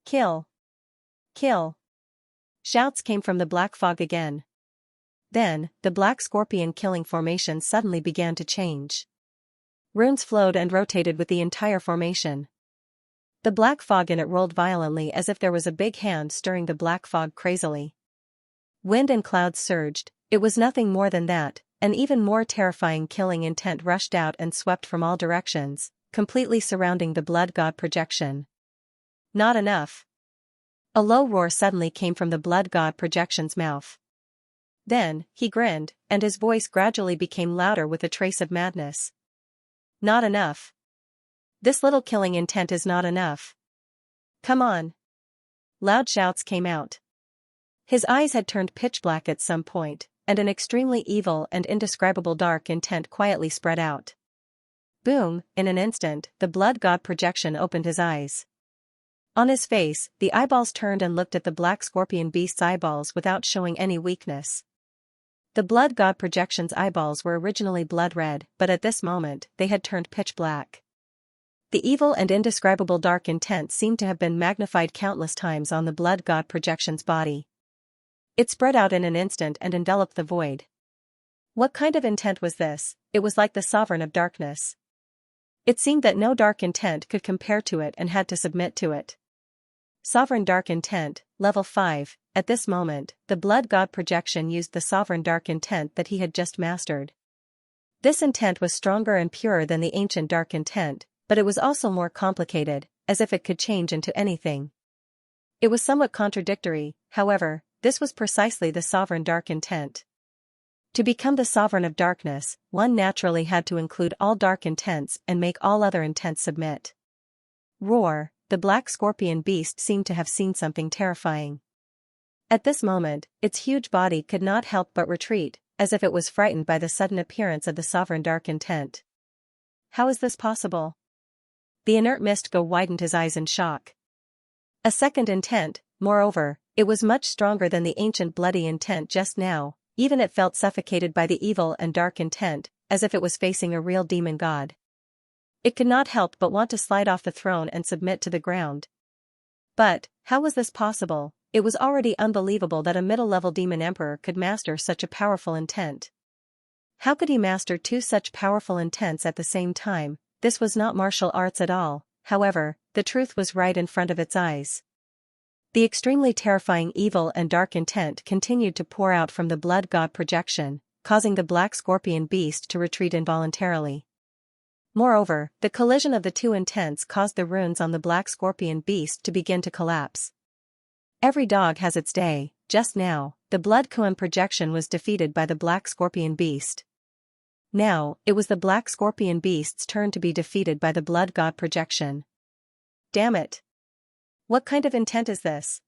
Kill! Kill! Shouts came from the black fog again. Then, the black scorpion killing formation suddenly began to change. Runes flowed and rotated with the entire formation. The black fog in it rolled violently as if there was a big hand stirring the black fog crazily. Wind and clouds surged. It was nothing more than that. An even more terrifying killing intent rushed out and swept from all directions, completely surrounding the blood god projection. Not enough. A low roar suddenly came from the blood god projection's mouth. Then, he grinned, and his voice gradually became louder with a trace of madness. Not enough. This little killing intent is not enough. Come on. Loud shouts came out. His eyes had turned pitch black at some point, and an extremely evil and indescribable dark intent quietly spread out. Boom! In an instant, the blood god projection opened his eyes. On his face, the eyeballs turned and looked at the black scorpion beast's eyeballs without showing any weakness. The blood god projection's eyeballs were originally blood red, but at this moment, they had turned pitch black. The evil and indescribable dark intent seemed to have been magnified countless times on the blood god projection's body. It spread out in an instant and enveloped the void. What kind of intent was this? It was like the sovereign of darkness. It seemed that no dark intent could compare to it and had to submit to it. Sovereign Dark Intent, Level 5, at this moment, the Blood God projection used the Sovereign Dark Intent that he had just mastered. This intent was stronger and purer than the ancient Dark Intent, but it was also more complicated, as if it could change into anything. It was somewhat contradictory, however, this was precisely the Sovereign Dark Intent. To become the Sovereign of Darkness, one naturally had to include all dark intents and make all other intents submit. Roar! The black scorpion beast seemed to have seen something terrifying. At this moment, its huge body could not help but retreat, as if it was frightened by the sudden appearance of the Sovereign Dark Intent. How is this possible? The inert mist go widened his eyes in shock. A second intent, moreover, it was much stronger than the ancient bloody intent just now, even it felt suffocated by the evil and dark intent, as if it was facing a real demon god. It could not help but want to slide off the throne and submit to the ground. But, how was this possible? It was already unbelievable that a middle-level demon emperor could master such a powerful intent. How could he master two such powerful intents at the same time? This was not martial arts at all. However, the truth was right in front of its eyes. The extremely terrifying evil and dark intent continued to pour out from the blood god projection, causing the black scorpion beast to retreat involuntarily. Moreover, the collision of the two intents caused the runes on the black scorpion beast to begin to collapse. Every dog has its day. Just now, the blood koan projection was defeated by the black scorpion beast. Now, it was the black scorpion beast's turn to be defeated by the blood god projection. Damn it! What kind of intent is this?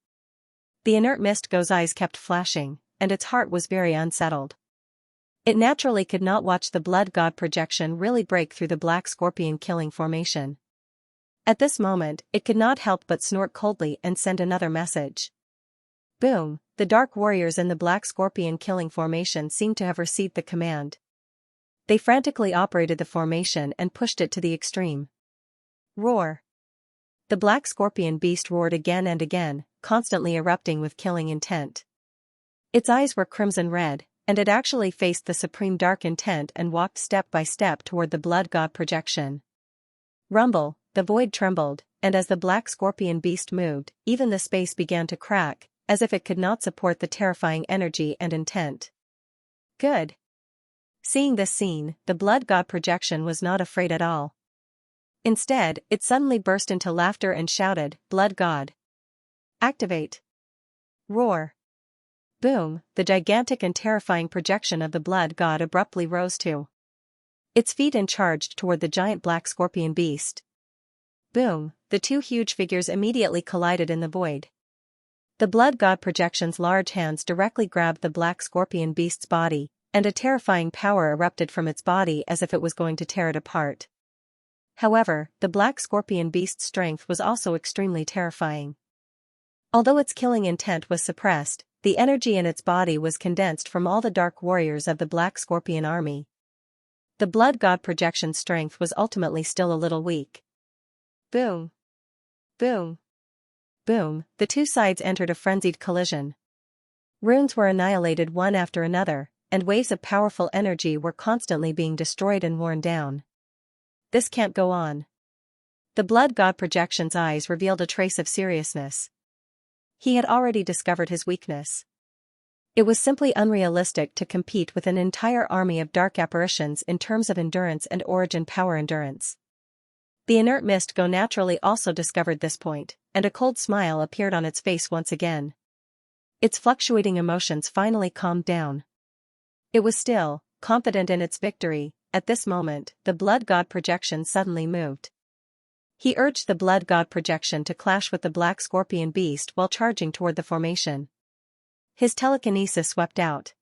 The inert mist go's eyes kept flashing, and its heart was very unsettled. It naturally could not watch the blood god projection really break through the black scorpion killing formation. At this moment, it could not help but snort coldly and send another message. Boom! The dark warriors in the black scorpion killing formation seemed to have received the command. They frantically operated the formation and pushed it to the extreme. Roar! The black scorpion beast roared again and again, constantly erupting with killing intent. Its eyes were crimson red, and it actually faced the supreme dark intent and walked step by step toward the blood god projection. Rumble, the void trembled, and as the black scorpion beast moved, even the space began to crack, as if it could not support the terrifying energy and intent. Good. Seeing this scene, the blood god projection was not afraid at all. Instead, it suddenly burst into laughter and shouted, "Blood god! Activate! Roar!" Boom, the gigantic and terrifying projection of the blood god abruptly rose to its feet and charged toward the giant black scorpion beast. Boom, the two huge figures immediately collided in the void. The blood god projection's large hands directly grabbed the black scorpion beast's body, and a terrifying power erupted from its body as if it was going to tear it apart. However, the black scorpion beast's strength was also extremely terrifying. Although its killing intent was suppressed, the energy in its body was condensed from all the dark warriors of the black scorpion army. The blood god projection's strength was ultimately still a little weak. Boom! Boom! Boom, the two sides entered a frenzied collision. Runes were annihilated one after another, and waves of powerful energy were constantly being destroyed and worn down. This can't go on. The blood god projection's eyes revealed a trace of seriousness. He had already discovered his weakness. It was simply unrealistic to compete with an entire army of dark apparitions in terms of endurance and origin power endurance. The inert mist go naturally also discovered this point, and a cold smile appeared on its face once again. Its fluctuating emotions finally calmed down. It was still, confident in its victory. At this moment, the blood god projection suddenly moved. He urged the blood god projection to clash with the black scorpion beast while charging toward the formation. His telekinesis swept out.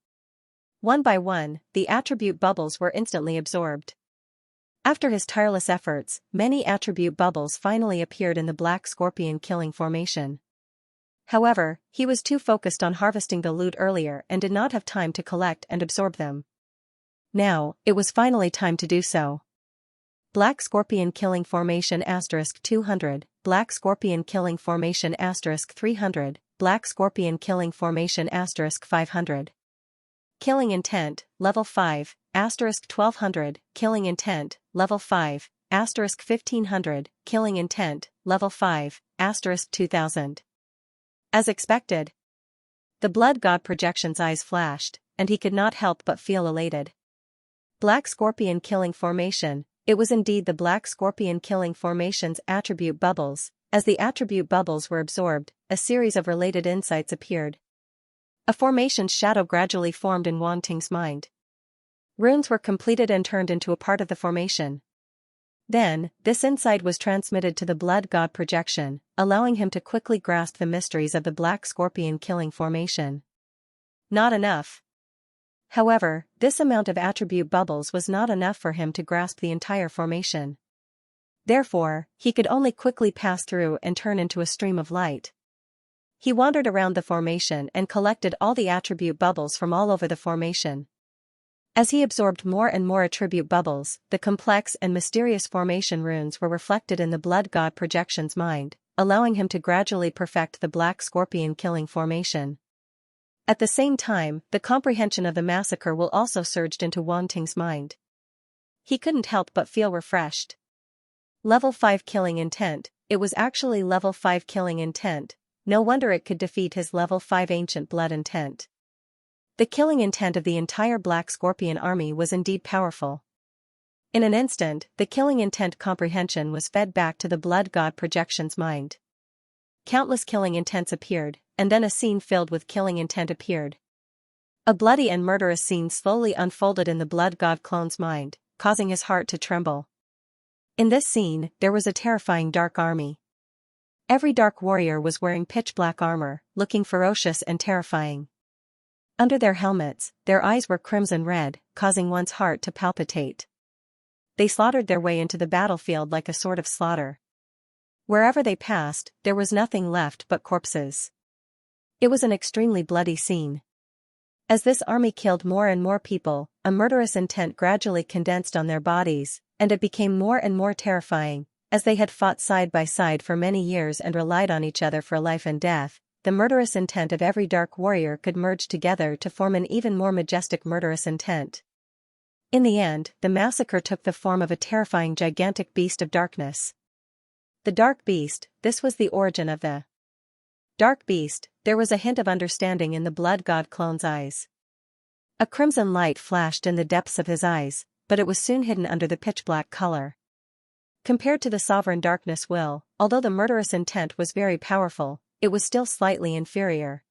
One by one, the attribute bubbles were instantly absorbed. After his tireless efforts, many attribute bubbles finally appeared in the black scorpion killing formation. However, he was too focused on harvesting the loot earlier and did not have time to collect and absorb them. Now, it was finally time to do so. Black Scorpion Killing Formation *200, Black Scorpion Killing Formation *300, Black Scorpion Killing Formation *500. Killing Intent, Level 5, *1200, Killing Intent, Level 5, *1500, Killing Intent, Level 5, *2000. As expected. The blood god projection's eyes flashed, and he could not help but feel elated. Black Scorpion Killing Formation. It was indeed the Black Scorpion Killing Formation's attribute bubbles. As the attribute bubbles were absorbed, a series of related insights appeared. A formation's shadow gradually formed in Wanting's mind. Runes were completed and turned into a part of the formation. Then, this insight was transmitted to the blood god projection, allowing him to quickly grasp the mysteries of the Black Scorpion Killing Formation. Not enough. However, this amount of attribute bubbles was not enough for him to grasp the entire formation. Therefore, he could only quickly pass through and turn into a stream of light. He wandered around the formation and collected all the attribute bubbles from all over the formation. As he absorbed more and more attribute bubbles, the complex and mysterious formation runes were reflected in the blood god projection's mind, allowing him to gradually perfect the Black Scorpion Killing Formation. At the same time, the comprehension of the massacre will also surged into Wanting's mind. He couldn't help but feel refreshed. Level 5 Killing Intent. It was actually Level 5 Killing Intent. No wonder it could defeat his Level 5 Ancient Blood Intent. The killing intent of the entire Black Scorpion army was indeed powerful. In an instant, the killing intent comprehension was fed back to the blood god projection's mind. Countless killing intents appeared, and then a scene filled with killing intent appeared. A bloody and murderous scene slowly unfolded in the blood god clone's mind, causing his heart to tremble. In this scene, there was a terrifying dark army. Every dark warrior was wearing pitch-black armor, looking ferocious and terrifying. Under their helmets, their eyes were crimson red, causing one's heart to palpitate. They slaughtered their way into the battlefield like a sort of slaughter. Wherever they passed, there was nothing left but corpses. It was an extremely bloody scene. As this army killed more and more people, a murderous intent gradually condensed on their bodies, and it became more and more terrifying. As they had fought side by side for many years and relied on each other for life and death, the murderous intent of every dark warrior could merge together to form an even more majestic murderous intent. In the end, the massacre took the form of a terrifying gigantic beast of darkness. The Dark Beast, this was the origin of the Dark Beast. There was a hint of understanding in the blood god clone's eyes. A crimson light flashed in the depths of his eyes, but it was soon hidden under the pitch-black color. Compared to the sovereign darkness will, although the murderous intent was very powerful, it was still slightly inferior.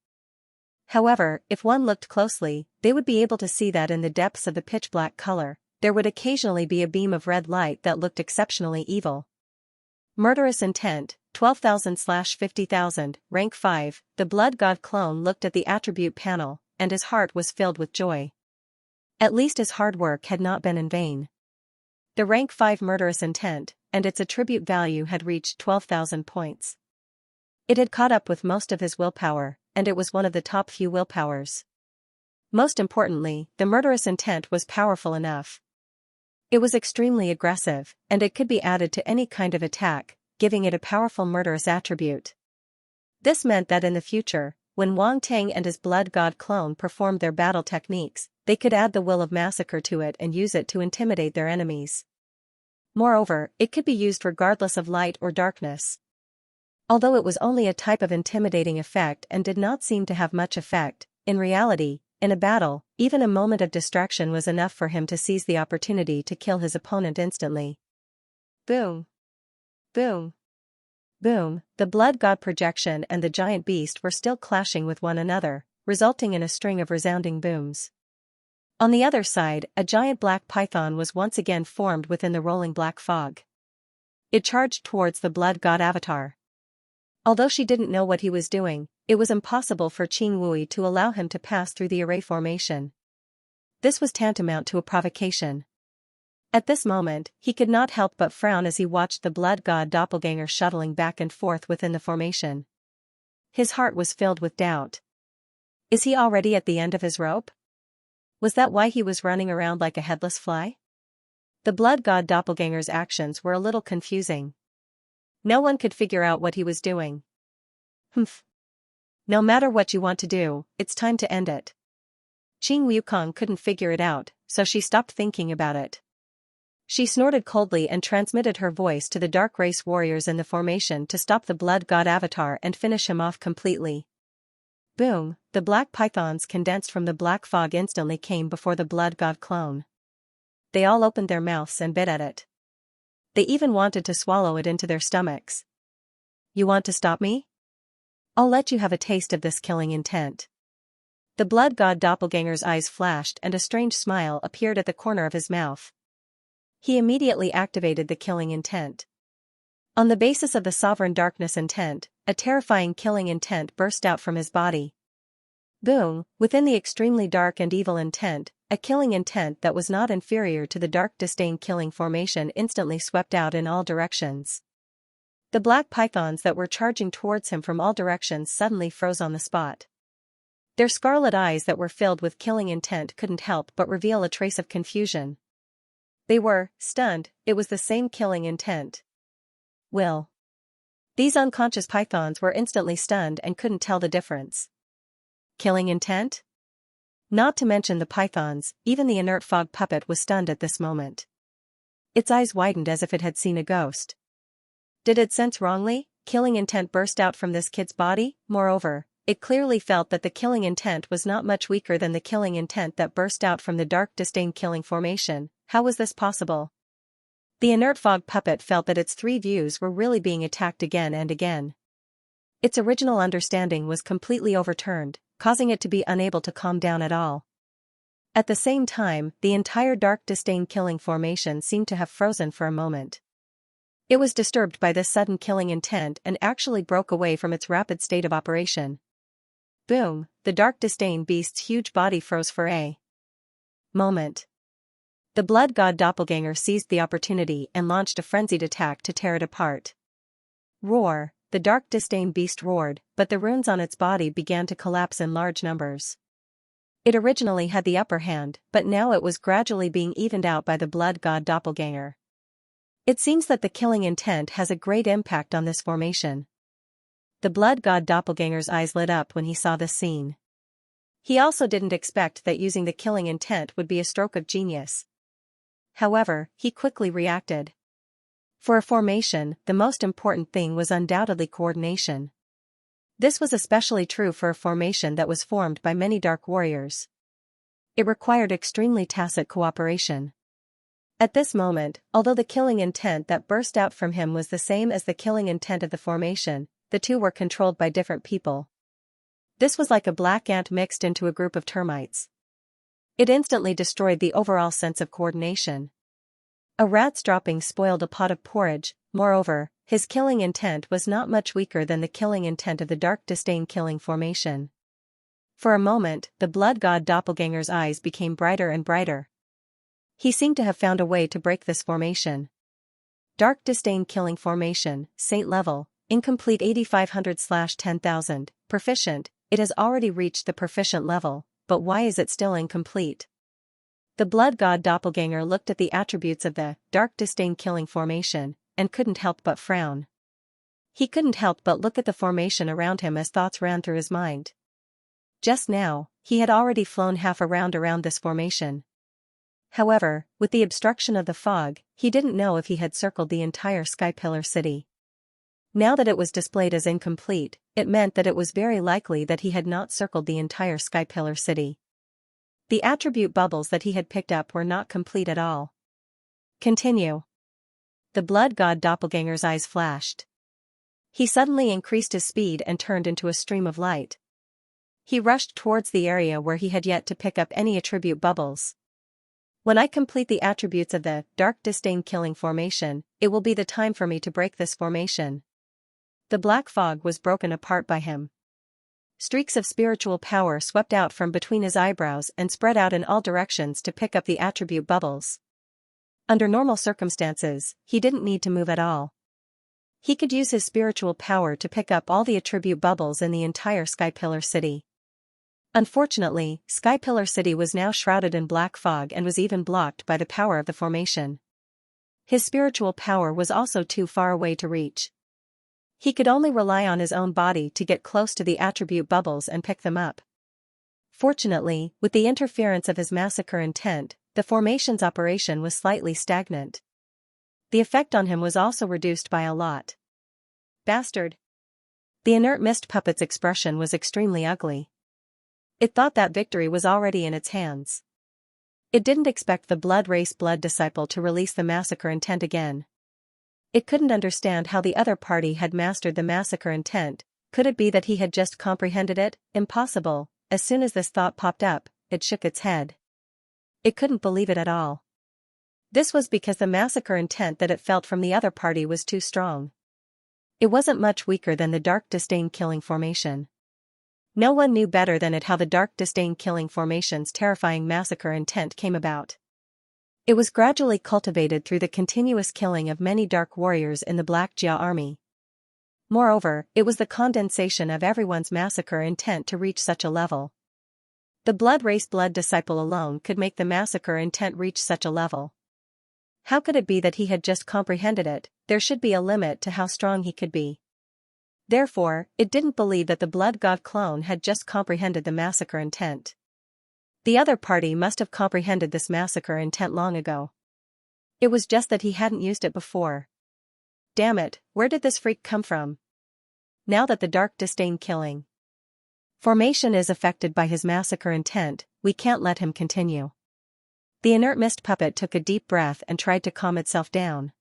However, if one looked closely, they would be able to see that in the depths of the pitch-black color, there would occasionally be a beam of red light that looked exceptionally evil. Murderous intent, 12,000/50,000, rank 5, the blood god clone looked at the attribute panel, and his heart was filled with joy. At least his hard work had not been in vain. The rank 5 murderous intent, and its attribute value had reached 12,000 points. It had caught up with most of his willpower, and it was one of the top few willpowers. Most importantly, the murderous intent was powerful enough. It was extremely aggressive, and it could be added to any kind of attack, giving it a powerful murderous attribute. This meant that in the future, when Wang Tang and his blood god clone performed their battle techniques, they could add the will of massacre to it and use it to intimidate their enemies. Moreover, it could be used regardless of light or darkness. Although it was only a type of intimidating effect and did not seem to have much effect, in reality, in a battle, even a moment of distraction was enough for him to seize the opportunity to kill his opponent instantly. Boom! Boom! Boom! The blood god projection and the giant beast were still clashing with one another, resulting in a string of resounding booms. On the other side, a giant black python was once again formed within the rolling black fog. It charged towards the blood god avatar. Although she didn't know what he was doing, it was impossible for Qing Wui to allow him to pass through the array formation. This was tantamount to a provocation. At this moment, he could not help but frown as he watched the blood god doppelganger shuttling back and forth within the formation. His heart was filled with doubt. Is he already at the end of his rope? Was that why he was running around like a headless fly? The blood god doppelganger's actions were a little confusing. No one could figure out what he was doing. Humph. No matter what you want to do, it's time to end it. Qing Wukong couldn't figure it out, so she stopped thinking about it. She snorted coldly and transmitted her voice to the dark race warriors in the formation to stop the blood god avatar and finish him off completely. Boom! The black pythons condensed from the black fog instantly came before the blood god clone. They all opened their mouths and bit at it. They even wanted to swallow it into their stomachs. You want to stop me? I'll let you have a taste of this killing intent. The blood god doppelganger's eyes flashed and a strange smile appeared at the corner of his mouth. He immediately activated the killing intent. On the basis of the sovereign darkness intent, a terrifying killing intent burst out from his body. Boom! Within the extremely dark and evil intent, a killing intent that was not inferior to the dark disdain killing formation instantly swept out in all directions. The black pythons that were charging towards him from all directions suddenly froze on the spot. Their scarlet eyes that were filled with killing intent couldn't help but reveal a trace of confusion. They were stunned. It was the same killing intent. Will. These unconscious pythons were instantly stunned and couldn't tell the difference. Killing intent? Not to mention the pythons, even the inert fog puppet was stunned at this moment. Its eyes widened as if it had seen a ghost. Did it sense wrongly? Killing intent burst out from this kid's body. Moreover, it clearly felt that the killing intent was not much weaker than the killing intent that burst out from the dark disdain killing formation. How was this possible? The inert fog puppet felt that its three views were really being attacked again and again. Its original understanding was completely overturned, causing it to be unable to calm down at all. At the same time, the entire dark disdain killing formation seemed to have frozen for a moment. It was disturbed by this sudden killing intent and actually broke away from its rapid state of operation. Boom! The dark disdain beast's huge body froze for a moment. The blood god doppelganger seized the opportunity and launched a frenzied attack to tear it apart. Roar! The dark disdain beast roared, but the runes on its body began to collapse in large numbers. It originally had the upper hand, but now it was gradually being evened out by the blood god doppelganger. It seems that the killing intent has a great impact on this formation. The blood god doppelganger's eyes lit up when he saw this scene. He also didn't expect that using the killing intent would be a stroke of genius. However, he quickly reacted. For a formation, the most important thing was undoubtedly coordination. This was especially true for a formation that was formed by many dark warriors. It required extremely tacit cooperation. At this moment, although the killing intent that burst out from him was the same as the killing intent of the formation, the two were controlled by different people. This was like a black ant mixed into a group of termites. It instantly destroyed the overall sense of coordination. A rat's dropping spoiled a pot of porridge. Moreover, his killing intent was not much weaker than the killing intent of the dark disdain killing formation. For a moment, the blood god doppelganger's eyes became brighter and brighter. He seemed to have found a way to break this formation. Dark disdain killing formation, Saint level, incomplete 8500/10,000, proficient. It has already reached the proficient level, but why is it still incomplete? The blood god doppelganger looked at the attributes of the dark disdain killing formation, and couldn't help but frown. He couldn't help but look at the formation around him as thoughts ran through his mind. Just now, he had already flown half a round around this formation. However, with the obstruction of the fog, he didn't know if he had circled the entire Sky Pillar city. Now that it was displayed as incomplete, it meant that it was very likely that he had not circled the entire Sky Pillar city. The attribute bubbles that he had picked up were not complete at all. Continue. The blood god doppelganger's eyes flashed. He suddenly increased his speed and turned into a stream of light. He rushed towards the area where he had yet to pick up any attribute bubbles. When I complete the attributes of the dark disdain killing formation, it will be the time for me to break this formation. The black fog was broken apart by him. Streaks of spiritual power swept out from between his eyebrows and spread out in all directions to pick up the attribute bubbles. Under normal circumstances, he didn't need to move at all. He could use his spiritual power to pick up all the attribute bubbles in the entire Sky Pillar city. Unfortunately, Sky Pillar city was now shrouded in black fog and was even blocked by the power of the formation. His spiritual power was also too far away to reach. He could only rely on his own body to get close to the attribute bubbles and pick them up. Fortunately, with the interference of his massacre intent, the formation's operation was slightly stagnant. The effect on him was also reduced by a lot. Bastard. The inert mist puppet's expression was extremely ugly. It thought that victory was already in its hands. It didn't expect the blood race blood disciple to release the massacre intent again. It couldn't understand how the other party had mastered the massacre intent. Could it be that he had just comprehended it? Impossible. As soon as this thought popped up, it shook its head. It couldn't believe it at all. This was because the massacre intent that it felt from the other party was too strong. It wasn't much weaker than the dark disdain killing formation. No one knew better than it how the dark disdain killing formation's terrifying massacre intent came about. It was gradually cultivated through the continuous killing of many dark warriors in the Black Jia army. Moreover, it was the condensation of everyone's massacre intent to reach such a level. The blood race blood disciple alone could make the massacre intent reach such a level. How could it be that he had just comprehended it? There should be a limit to how strong he could be. Therefore, it didn't believe that the blood god clone had just comprehended the massacre intent. The other party must have comprehended this massacre intent long ago. It was just that he hadn't used it before. Damn it, where did this freak come from? Now that the dark disdain killing formation is affected by his massacre intent, we can't let him continue. The inert mist puppet took a deep breath and tried to calm itself down.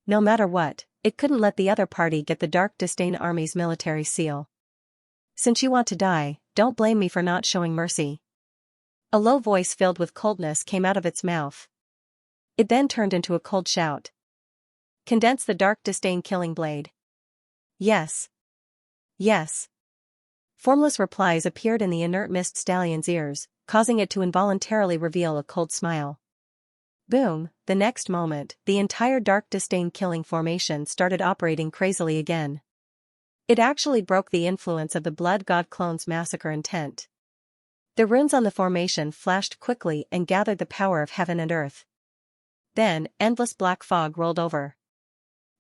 No matter what, it couldn't let the other party get the dark disdain army's military seal. Since you want to die, don't blame me for not showing mercy. A low voice filled with coldness came out of its mouth. It then turned into a cold shout. Condense the dark disdain killing blade. Yes. Yes. Formless replies appeared in the inert mist stallion's ears, causing it to involuntarily reveal a cold smile. Boom, the next moment, the entire dark disdain killing formation started operating crazily again. It actually broke the influence of the blood god clone's massacre intent. The runes on the formation flashed quickly and gathered the power of heaven and earth. Then, endless black fog rolled over.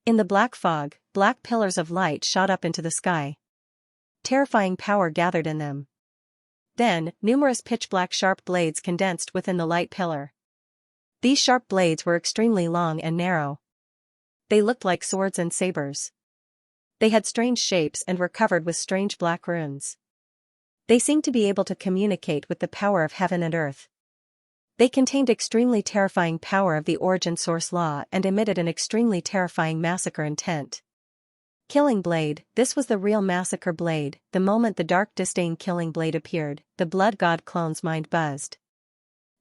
In the black fog, black pillars of light shot up into the sky. Terrifying power gathered in them. Then, numerous pitch-black sharp blades condensed within the light pillar. These sharp blades were extremely long and narrow. They looked like swords and sabers. They had strange shapes and were covered with strange black runes. They seemed to be able to communicate with the power of heaven and earth. They contained extremely terrifying power of the origin source law and emitted an extremely terrifying massacre intent. Killing blade, this was the real massacre blade. The moment the dark disdain killing blade appeared, the blood god clone's mind buzzed.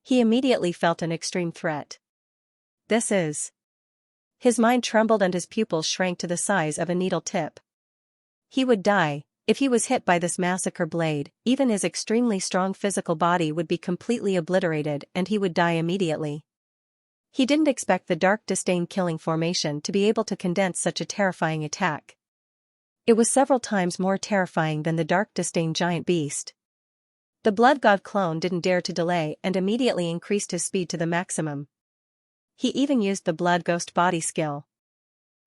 He immediately felt an extreme threat. This is. His mind trembled and his pupils shrank to the size of a needle tip. He would die. If he was hit by this massacre blade, even his extremely strong physical body would be completely obliterated and he would die immediately. He didn't expect the dark disdain killing formation to be able to condense such a terrifying attack. It was several times more terrifying than the dark disdain giant beast. The blood god clone didn't dare to delay and immediately increased his speed to the maximum. He even used the blood ghost body skill.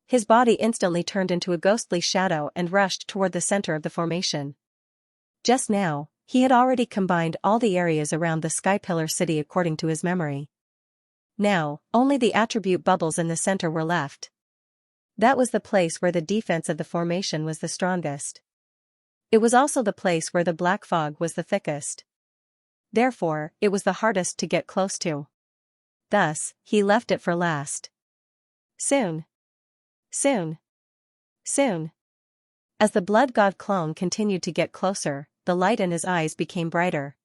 His body instantly turned into a ghostly shadow and rushed toward the center of the formation. Just now, he had already combined all the areas around the Sky Pillar City according to his memory. Now, only the attribute bubbles in the center were left. That was the place where the defense of the formation was the strongest. It was also the place where the black fog was the thickest. Therefore, it was the hardest to get close to. Thus, he left it for last. Soon. Soon. Soon. As the blood god clone continued to get closer, the light in his eyes became brighter.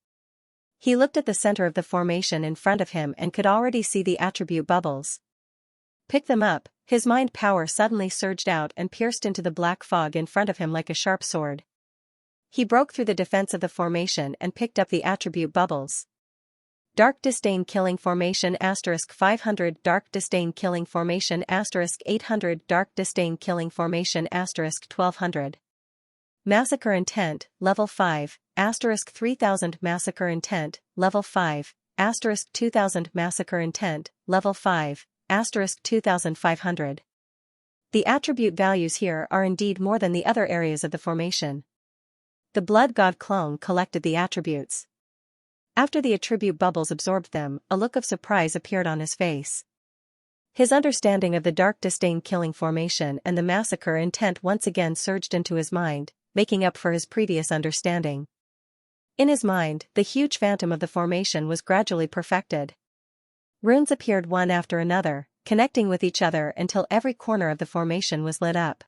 He looked at the center of the formation in front of him and could already see the attribute bubbles. Pick them up. His mind power suddenly surged out and pierced into the black fog in front of him like a sharp sword. He broke through the defense of the formation and picked up the attribute bubbles. Dark Disdain Killing Formation *500 Dark Disdain Killing Formation *800 Dark Disdain Killing Formation *1200 Massacre Intent, Level 5, *3000 Massacre Intent, Level 5, *2000 Massacre Intent, Level 5, *2500 The attribute values here are indeed more than the other areas of the formation. The blood god clone collected the attributes. After the attribute bubbles absorbed them, a look of surprise appeared on his face. His understanding of the Dark Disdain Killing Formation and the Massacre Intent once again surged into his mind, making up for his previous understanding. In his mind, the huge phantom of the formation was gradually perfected. Runes appeared one after another, connecting with each other until every corner of the formation was lit up.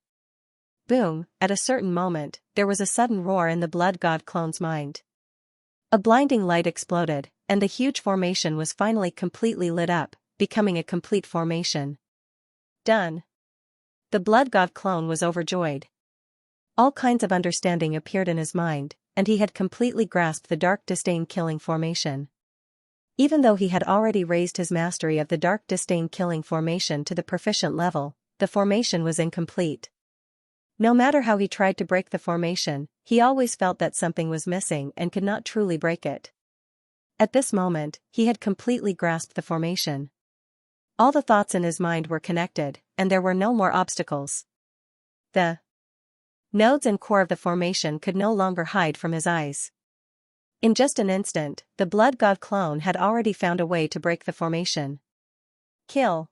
Boom, at a certain moment, there was a sudden roar in the blood god clone's mind. A blinding light exploded, and the huge formation was finally completely lit up, becoming a complete formation. Done. The blood god clone was overjoyed. All kinds of understanding appeared in his mind, and he had completely grasped the Dark Disdain Killing Formation. Even though he had already raised his mastery of the Dark Disdain Killing Formation to the proficient level, the formation was incomplete. No matter how he tried to break the formation, he always felt that something was missing and could not truly break it. At this moment, he had completely grasped the formation. All the thoughts in his mind were connected, and there were no more obstacles. The nodes and core of the formation could no longer hide from his eyes. In just an instant, the blood god clone had already found a way to break the formation. Kill.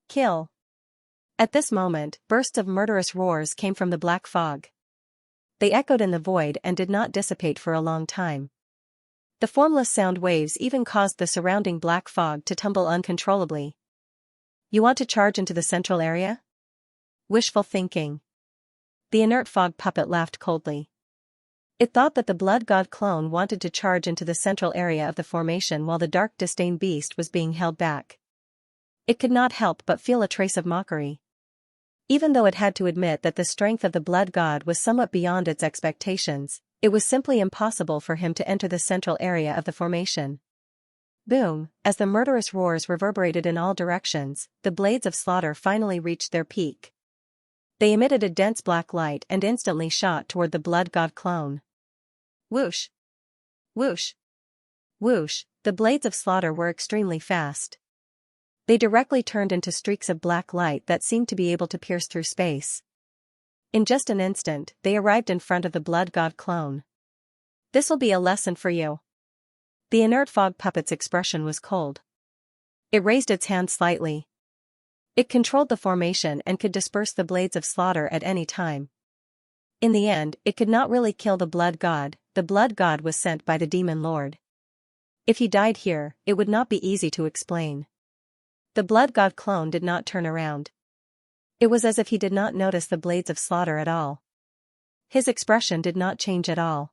Kill. At this moment, bursts of murderous roars came from the black fog. They echoed in the void and did not dissipate for a long time. The formless sound waves even caused the surrounding black fog to tumble uncontrollably. You want to charge into the central area? Wishful thinking. The inert fog puppet laughed coldly. It thought that the blood god clone wanted to charge into the central area of the formation while the Dark Disdain beast was being held back. It could not help but feel a trace of mockery. Even though it had to admit that the strength of the blood god was somewhat beyond its expectations, it was simply impossible for him to enter the central area of the formation. Boom, as the murderous roars reverberated in all directions, the blades of slaughter finally reached their peak. They emitted a dense black light and instantly shot toward the blood god clone. Whoosh! Whoosh! Whoosh! The blades of slaughter were extremely fast. They directly turned into streaks of black light that seemed to be able to pierce through space. In just an instant, they arrived in front of the blood god clone. "This'll be a lesson for you." The inert fog puppet's expression was cold. It raised its hand slightly. It controlled the formation and could disperse the blades of slaughter at any time. In the end, it could not really kill the blood god was sent by the demon lord. If he died here, it would not be easy to explain. The blood god clone did not turn around. It was as if he did not notice the blades of slaughter at all. His expression did not change at all.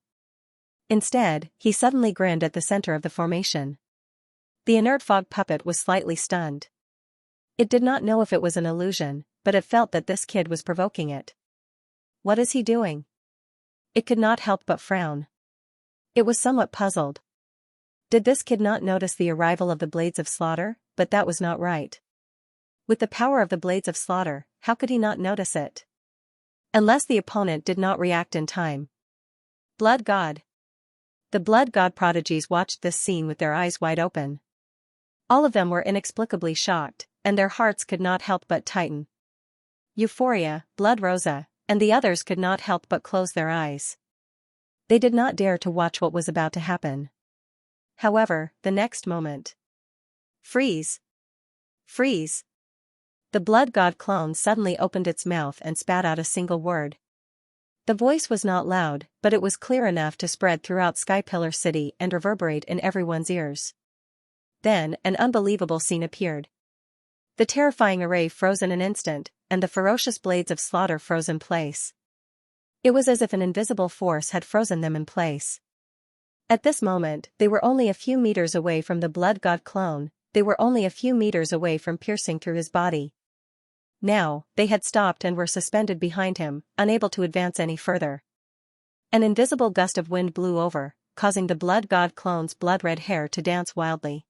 Instead, he suddenly grinned at the center of the formation. The inert fog puppet was slightly stunned. It did not know if it was an illusion, but it felt that this kid was provoking it. What is he doing? It could not help but frown. It was somewhat puzzled. Did this kid not notice the arrival of the blades of slaughter? But that was not right. With the power of the blades of slaughter, how could he not notice it? Unless the opponent did not react in time. Blood god. The blood god prodigies watched this scene with their eyes wide open. All of them were inexplicably shocked, and their hearts could not help but tighten. Euphoria, Blood Rosa, and the others could not help but close their eyes. They did not dare to watch what was about to happen. However, the next moment. Freeze! Freeze! The blood god clone suddenly opened its mouth and spat out a single word. The voice was not loud, but it was clear enough to spread throughout Skypillar City and reverberate in everyone's ears. Then, an unbelievable scene appeared. The terrifying array froze in an instant, and the ferocious blades of slaughter froze in place. It was as if an invisible force had frozen them in place. At this moment, they were only a few meters away from the blood god clone. They were only a few meters away from piercing through his body. Now, they had stopped and were suspended behind him, unable to advance any further. An invisible gust of wind blew over, causing the blood god clone's blood-red hair to dance wildly.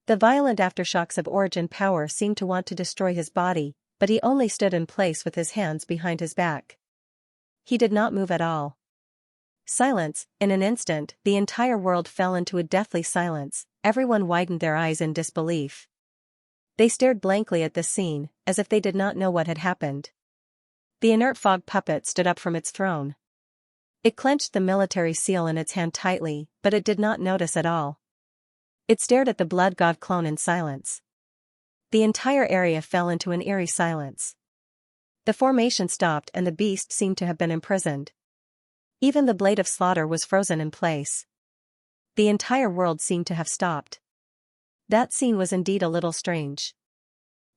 The violent aftershocks of origin power seemed to want to destroy his body, but he only stood in place with his hands behind his back. He did not move at all. Silence. In an instant, the entire world fell into a deathly silence. Everyone widened their eyes in disbelief. They stared blankly at this scene, as if they did not know what had happened. The inert fog puppet stood up from its throne. It clenched the military seal in its hand tightly, but it did not notice at all. It stared at the blood god clone in silence. The entire area fell into an eerie silence. The formation stopped and the beast seemed to have been imprisoned. Even the blade of slaughter was frozen in place. The entire world seemed to have stopped. That scene was indeed a little strange.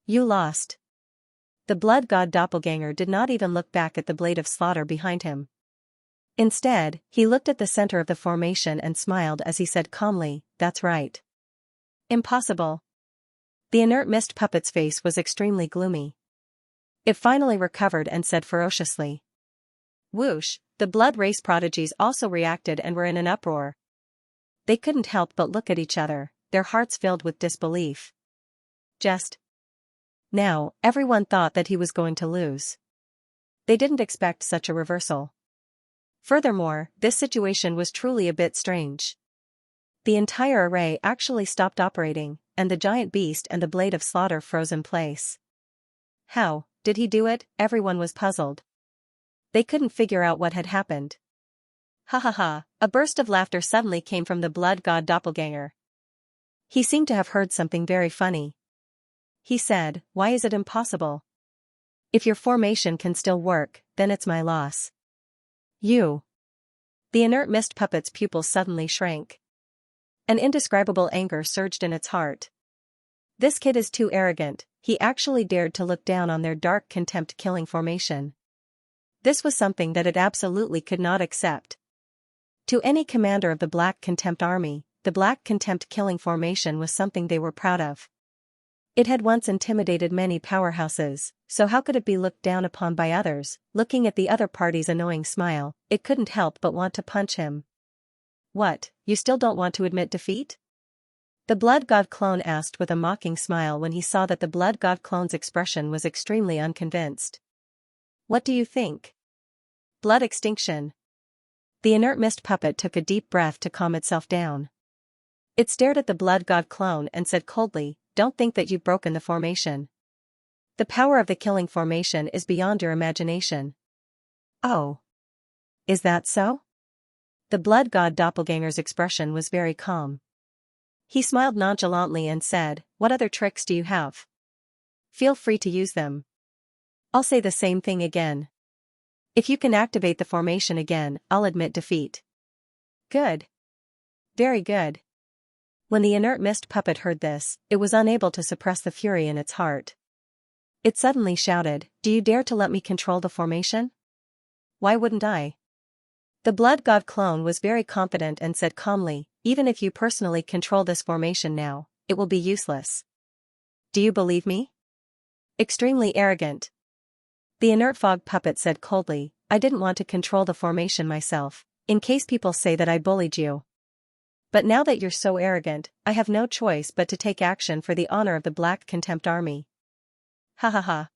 You lost. The blood god doppelganger did not even look back at the blade of slaughter behind him. Instead, he looked at the center of the formation and smiled as he said calmly, "That's right." Impossible. The inert mist puppet's face was extremely gloomy. It finally recovered and said ferociously. Whoosh! The blood race prodigies also reacted and were in an uproar. They couldn't help but look at each other, their hearts filled with disbelief. Just now, everyone thought that he was going to lose. They didn't expect such a reversal. Furthermore, this situation was truly a bit strange. The entire array actually stopped operating, and the giant beast and the blade of slaughter froze in place. How did he do it? Everyone was puzzled. They couldn't figure out what had happened. Ha ha ha, a burst of laughter suddenly came from the blood god doppelganger. He seemed to have heard something very funny. He said, "Why is it impossible? If your formation can still work, then it's my loss." You. The inert mist puppet's pupils suddenly shrank. An indescribable anger surged in its heart. This kid is too arrogant, he actually dared to look down on their dark contempt killing formation. This was something that it absolutely could not accept. To any commander of the Black Contempt Army, the Black Contempt killing formation was something they were proud of. It had once intimidated many powerhouses, so how could it be looked down upon by others? Looking at the other party's annoying smile, it couldn't help but want to punch him. What, you still don't want to admit defeat? The Blood God clone asked with a mocking smile when he saw that the Blood God clone's expression was extremely unconvinced. What do you think? Blood extinction. The inert mist puppet took a deep breath to calm itself down. It stared at the Blood God clone and said coldly, don't think that you've broken the formation. The power of the killing formation is beyond your imagination. Oh. Is that so? The blood god doppelganger's expression was very calm. He smiled nonchalantly and said, "What other tricks do you have? Feel free to use them. I'll say the same thing again. If you can activate the formation again, I'll admit defeat." Good. Very good. When the inert mist puppet heard this, it was unable to suppress the fury in its heart. It suddenly shouted, "Do you dare to let me control the formation? Why wouldn't I?" The blood god clone was very confident and said calmly, "Even if you personally control this formation now, it will be useless. Do you believe me?" Extremely arrogant. The inert fog puppet said coldly, "I didn't want to control the formation myself, in case people say that I bullied you. But now that you're so arrogant, I have no choice but to take action for the honor of the Black Contempt Army." Ha ha ha.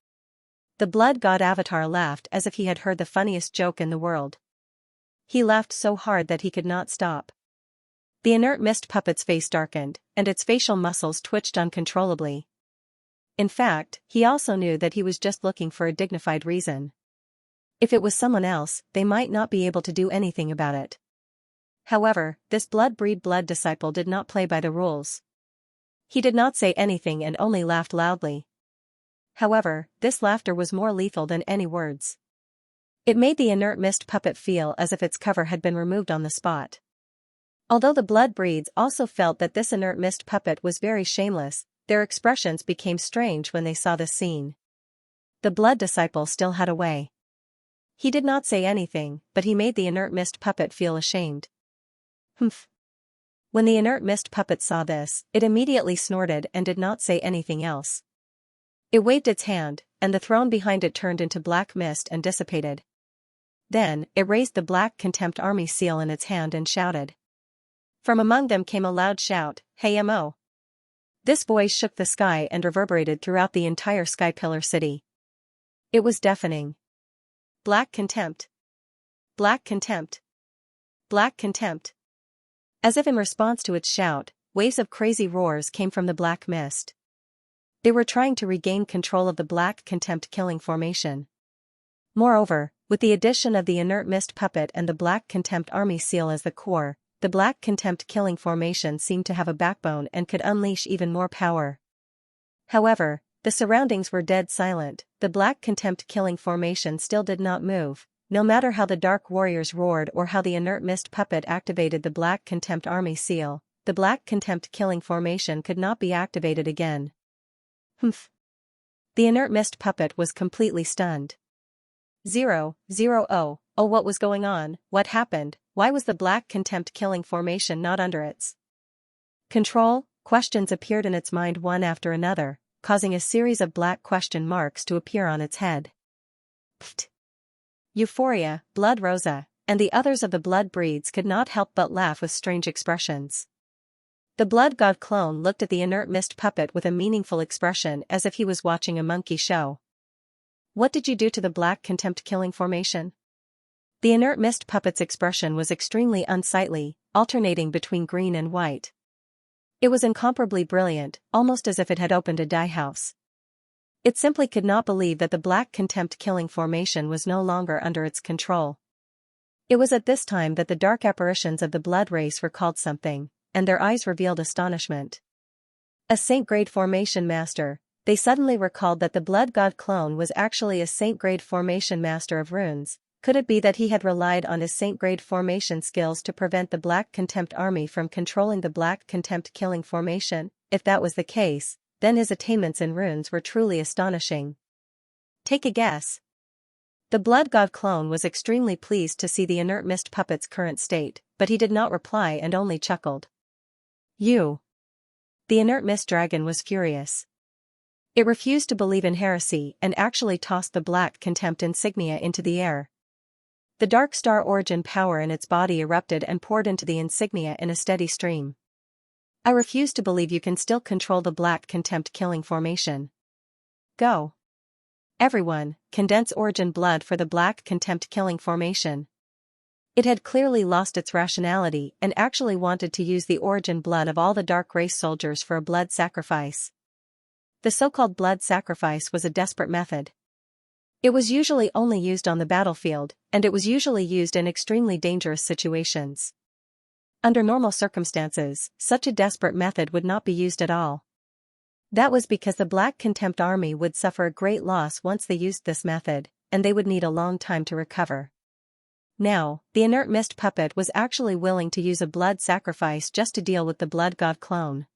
The blood god avatar laughed as if he had heard the funniest joke in the world. He laughed so hard that he could not stop. The inert mist puppet's face darkened, and its facial muscles twitched uncontrollably. In fact, he also knew that he was just looking for a dignified reason. If it was someone else, they might not be able to do anything about it. However, this blood-breed blood disciple did not play by the rules. He did not say anything and only laughed loudly. However, this laughter was more lethal than any words. It made the inert mist puppet feel as if its cover had been removed on the spot. Although the blood breeds also felt that this inert mist puppet was very shameless, their expressions became strange when they saw this scene. The blood disciple still had a way. He did not say anything, but he made the inert mist puppet feel ashamed. Humph. When the inert mist puppet saw this, it immediately snorted and did not say anything else. It waved its hand, and the throne behind it turned into black mist and dissipated. Then, it raised the Black Contempt Army seal in its hand and shouted. From among them came a loud shout, "Hey Mo!" This voice shook the sky and reverberated throughout the entire Sky Pillar city. It was deafening. Black Contempt. Black Contempt. Black Contempt. As if in response to its shout, waves of crazy roars came from the black mist. They were trying to regain control of the Black Contempt killing formation. Moreover, with the addition of the inert mist puppet and the Black Contempt Army seal as the core, the Black Contempt killing formation seemed to have a backbone and could unleash even more power. However, the surroundings were dead silent. The Black Contempt killing formation still did not move, no matter how the Dark Warriors roared or how the inert mist puppet activated the Black Contempt Army seal. The Black Contempt killing formation could not be activated again. Humph. The inert mist puppet was completely stunned. 0, 0, oh, what was going on? What happened? Why was the Black Contempt killing formation not under its control? Questions appeared in its mind one after another, causing a series of black question marks to appear on its head. Pfft. Euphoria, Blood Rosa, and the others of the blood breeds could not help but laugh with strange expressions. The blood god clone looked at the inert mist puppet with a meaningful expression as if he was watching a monkey show. What did you do to the Black Contempt killing formation? The inert mist puppet's expression was extremely unsightly, alternating between green and white. It was incomparably brilliant, almost as if it had opened a dye house. It simply could not believe that the Black Contempt killing formation was no longer under its control. It was at this time that the dark apparitions of the blood race recalled something, and their eyes revealed astonishment. A Saint-grade formation master. They suddenly recalled that the blood god clone was actually a Saint-grade formation master of runes. Could it be that he had relied on his Saint-grade formation skills to prevent the Black Contempt Army from controlling the Black Contempt killing formation? If that was the case, then his attainments in runes were truly astonishing. Take a guess. The blood god clone was extremely pleased to see the inert mist puppet's current state, but he did not reply and only chuckled. You. The inert mist dragon was furious. It refused to believe in heresy and actually tossed the Black Contempt insignia into the air. The dark star origin power in its body erupted and poured into the insignia in a steady stream. I refuse to believe you can still control the Black Contempt killing formation. Go. Everyone, condense origin blood for the Black Contempt killing formation. It had clearly lost its rationality and actually wanted to use the origin blood of all the dark race soldiers for a blood sacrifice. The so-called blood sacrifice was a desperate method. It was usually only used on the battlefield, and it was usually used in extremely dangerous situations. Under normal circumstances, such a desperate method would not be used at all. That was because the Black Contempt Army would suffer a great loss once they used this method, and they would need a long time to recover. Now, the inert mist puppet was actually willing to use a blood sacrifice just to deal with the blood god clone.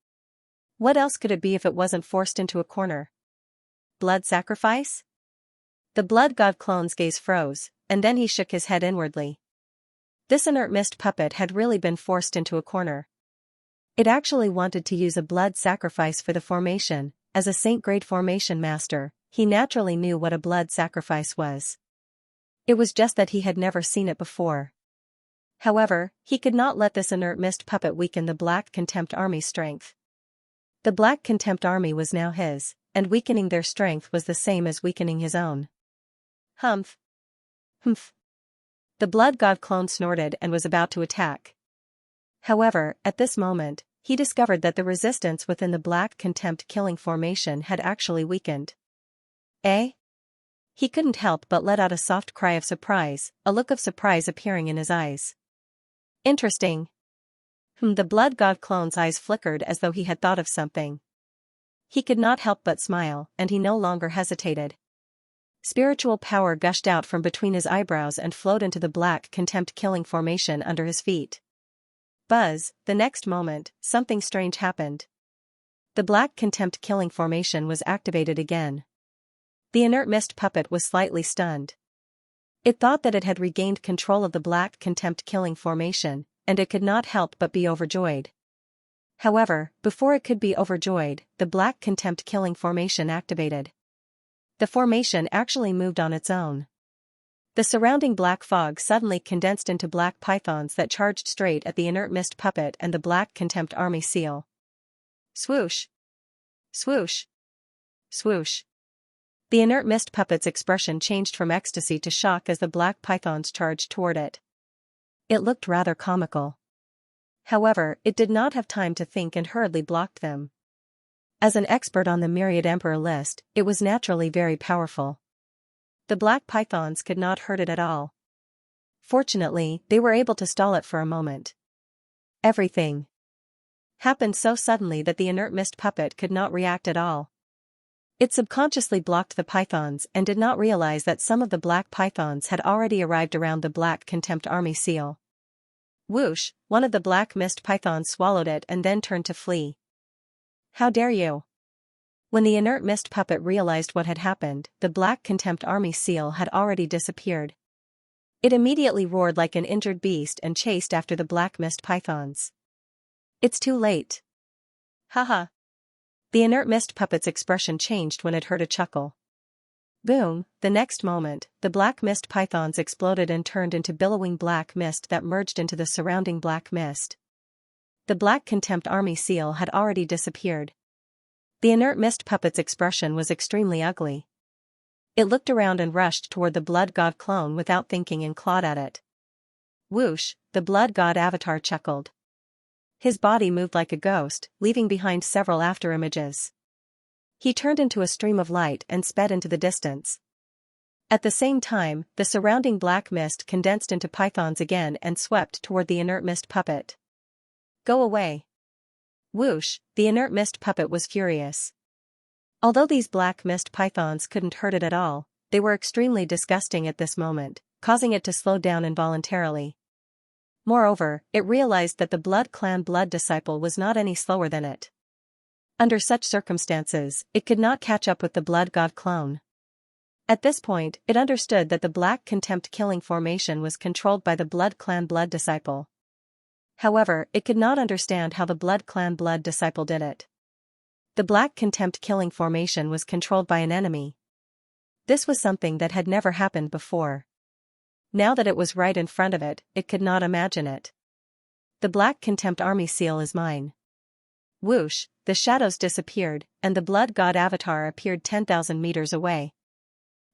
What else could it be if it wasn't forced into a corner? Blood sacrifice? The blood god clone's gaze froze, and then he shook his head inwardly. This inert mist puppet had really been forced into a corner. It actually wanted to use a blood sacrifice for the formation. As a saint-grade formation master, he naturally knew what a blood sacrifice was. It was just that he had never seen it before. However, he could not let this inert mist puppet weaken the Black Contempt Army's strength. The Black Contempt Army was now his, and weakening their strength was the same as weakening his own. Humph. Humph. The blood god clone snorted and was about to attack. However, at this moment, he discovered that the resistance within the Black Contempt killing formation had actually weakened. Eh? He couldn't help but let out a soft cry of surprise, a look of surprise appearing in his eyes. Interesting. The blood god clone's eyes flickered as though he had thought of something. He could not help but smile, and he no longer hesitated. Spiritual power gushed out from between his eyebrows and flowed into the Black Contempt killing formation under his feet. Buzz, the next moment, something strange happened. The Black Contempt killing formation was activated again. The inert mist puppet was slightly stunned. It thought that it had regained control of the Black Contempt killing formation, and it could not help but be overjoyed. However, before it could be overjoyed, the Black Contempt killing formation activated. The formation actually moved on its own. The surrounding black fog suddenly condensed into black pythons that charged straight at the inert mist puppet and the Black Contempt Army seal. Swoosh! Swoosh! Swoosh! The inert mist puppet's expression changed from ecstasy to shock as the black pythons charged toward it. It looked rather comical. However, it did not have time to think and hurriedly blocked them. As an expert on the Myriad Emperor list, it was naturally very powerful. The black pythons could not hurt it at all. Fortunately, they were able to stall it for a moment. Everything happened so suddenly that the inert mist puppet could not react at all. It subconsciously blocked the pythons and did not realize that some of the black pythons had already arrived around the Black Contempt Army seal. Whoosh, one of the black mist pythons swallowed it and then turned to flee. How dare you! When the inert mist puppet realized what had happened, the Black Contempt Army seal had already disappeared. It immediately roared like an injured beast and chased after the black mist pythons. It's too late. Haha. The inert mist puppet's expression changed when it heard a chuckle. Boom, the next moment, the black mist pythons exploded and turned into billowing black mist that merged into the surrounding black mist. The Black Contempt Army seal had already disappeared. The inert mist puppet's expression was extremely ugly. It looked around and rushed toward the blood god clone without thinking and clawed at it. Whoosh, the blood god avatar chuckled. His body moved like a ghost, leaving behind several afterimages. He turned into a stream of light and sped into the distance. At the same time, the surrounding black mist condensed into pythons again and swept toward the inert mist puppet. Go away. Whoosh, the inert mist puppet was furious. Although these black mist pythons couldn't hurt it at all, they were extremely disgusting at this moment, causing it to slow down involuntarily. Moreover, it realized that the Blood Clan blood disciple was not any slower than it. Under such circumstances, it could not catch up with the blood god clone. At this point, it understood that the Black Contempt killing formation was controlled by the Blood Clan blood disciple. However, it could not understand how the Blood Clan blood disciple did it. The Black Contempt killing formation was controlled by an enemy. This was something that had never happened before. Now that it was right in front of it, it could not imagine it. The Black Contempt Army seal is mine. Whoosh, the shadows disappeared, and the blood god avatar appeared 10,000 meters away.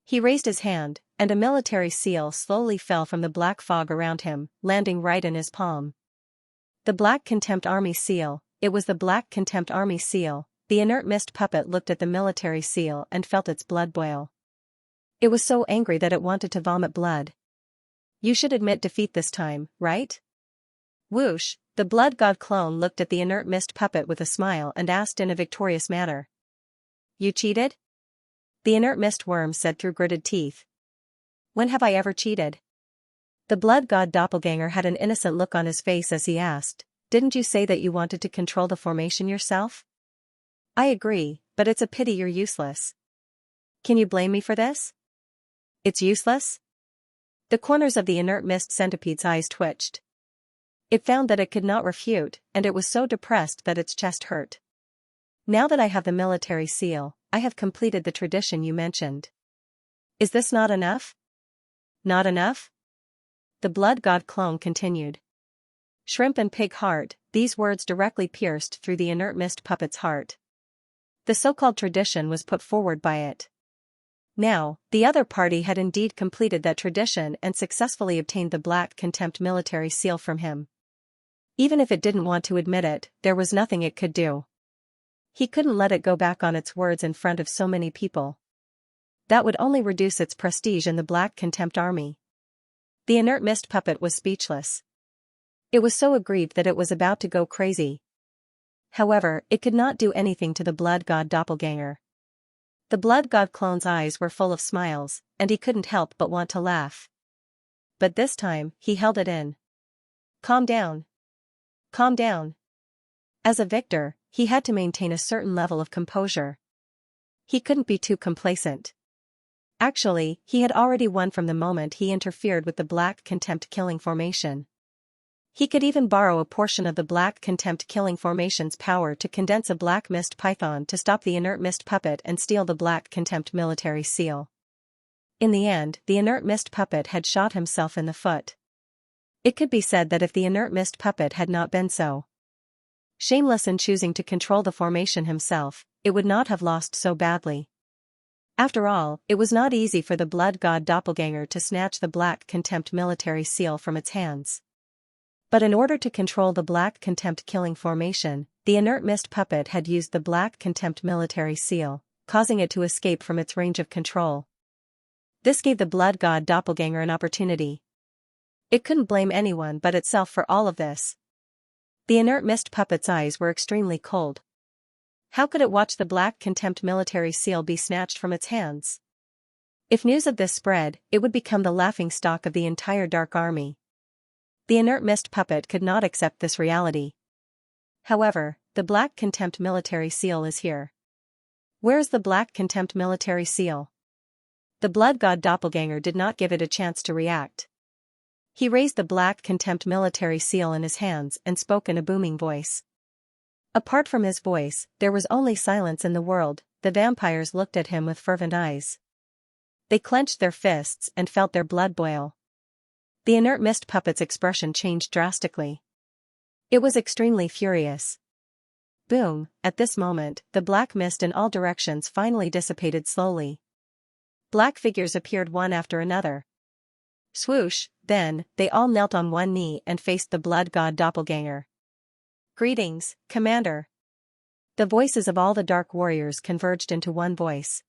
He raised his hand, and a military seal slowly fell from the black fog around him, landing right in his palm. The Black Contempt Army seal, it was the Black Contempt Army seal, the inert mist puppet looked at the military seal and felt its blood boil. It was so angry that it wanted to vomit blood. You should admit defeat this time, right? Whoosh, the blood god clone looked at the inert mist puppet with a smile and asked in a victorious manner. You cheated? The inert mist worm said through gritted teeth. When have I ever cheated? The blood god doppelganger had an innocent look on his face as he asked, didn't you say that you wanted to control the formation yourself? I agree, but it's a pity you're useless. Can you blame me for this? It's useless? The corners of the inert mist centipede's eyes twitched. It found that it could not refute, and it was so depressed that its chest hurt. Now that I have the military seal, I have completed the tradition you mentioned. Is this not enough? Not enough? The blood god clone continued. Shrimp and pig heart, these words directly pierced through the inert mist puppet's heart. The so-called tradition was put forward by it. Now, the other party had indeed completed that tradition and successfully obtained the black contempt military seal from him. Even if it didn't want to admit it, there was nothing it could do. He couldn't let it go back on its words in front of so many people. That would only reduce its prestige in the black contempt army. The inert mist puppet was speechless. It was so aggrieved that it was about to go crazy. However, it could not do anything to the blood god doppelganger. The blood god clone's eyes were full of smiles, and he couldn't help but want to laugh. But this time, he held it in. Calm down. Calm down. As a victor, he had to maintain a certain level of composure. He couldn't be too complacent. Actually, he had already won from the moment he interfered with the black contempt killing formation. He could even borrow a portion of the black contempt killing formation's power to condense a black mist python to stop the inert mist puppet and steal the black contempt military seal. In the end, the inert mist puppet had shot himself in the foot. It could be said that if the inert mist puppet had not been so shameless in choosing to control the formation himself, it would not have lost so badly. After all, it was not easy for the blood god doppelganger to snatch the black contempt military seal from its hands. But in order to control the black contempt killing formation, the inert mist puppet had used the black contempt military seal, causing it to escape from its range of control. This gave the blood god doppelganger an opportunity. It couldn't blame anyone but itself for all of this. The inert mist puppet's eyes were extremely cold. How could it watch the black contempt military seal be snatched from its hands? If news of this spread, it would become the laughingstock of the entire Dark Army. The inert mist puppet could not accept this reality. However, the black contempt military seal is here. Where is the black contempt military seal? The blood god doppelganger did not give it a chance to react. He raised the black contempt military seal in his hands and spoke in a booming voice. Apart from his voice, there was only silence in the world. The vampires looked at him with fervent eyes. They clenched their fists and felt their blood boil. The inert mist puppet's expression changed drastically. It was extremely furious. Boom, at this moment, the black mist in all directions finally dissipated slowly. Black figures appeared one after another. Swoosh, then, they all knelt on one knee and faced the blood god doppelganger. Greetings, Commander. The voices of all the dark warriors converged into one voice.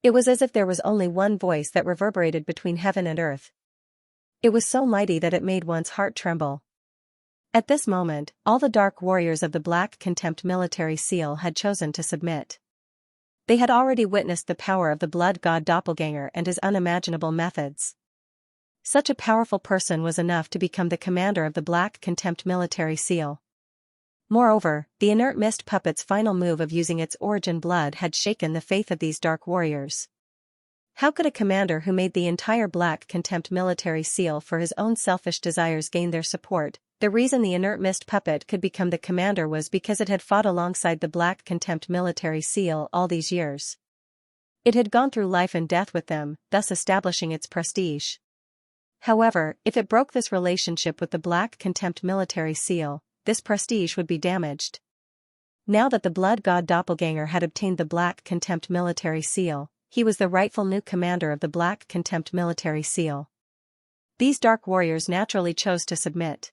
It was as if there was only one voice that reverberated between heaven and earth. It was so mighty that it made one's heart tremble. At this moment, all the dark warriors of the black contempt military seal had chosen to submit. They had already witnessed the power of the blood god doppelganger and his unimaginable methods. Such a powerful person was enough to become the commander of the black contempt military seal. Moreover, the inert mist puppet's final move of using its origin blood had shaken the faith of these dark warriors. How could a commander who made the entire black contempt military seal for his own selfish desires gain their support? The reason the inert mist puppet could become the commander was because it had fought alongside the black contempt military seal all these years. It had gone through life and death with them, thus establishing its prestige. However, if it broke this relationship with the black contempt military seal, this prestige would be damaged. Now that the blood god doppelganger had obtained the black contempt military seal, he was the rightful new commander of the black contempt military seal. These dark warriors naturally chose to submit.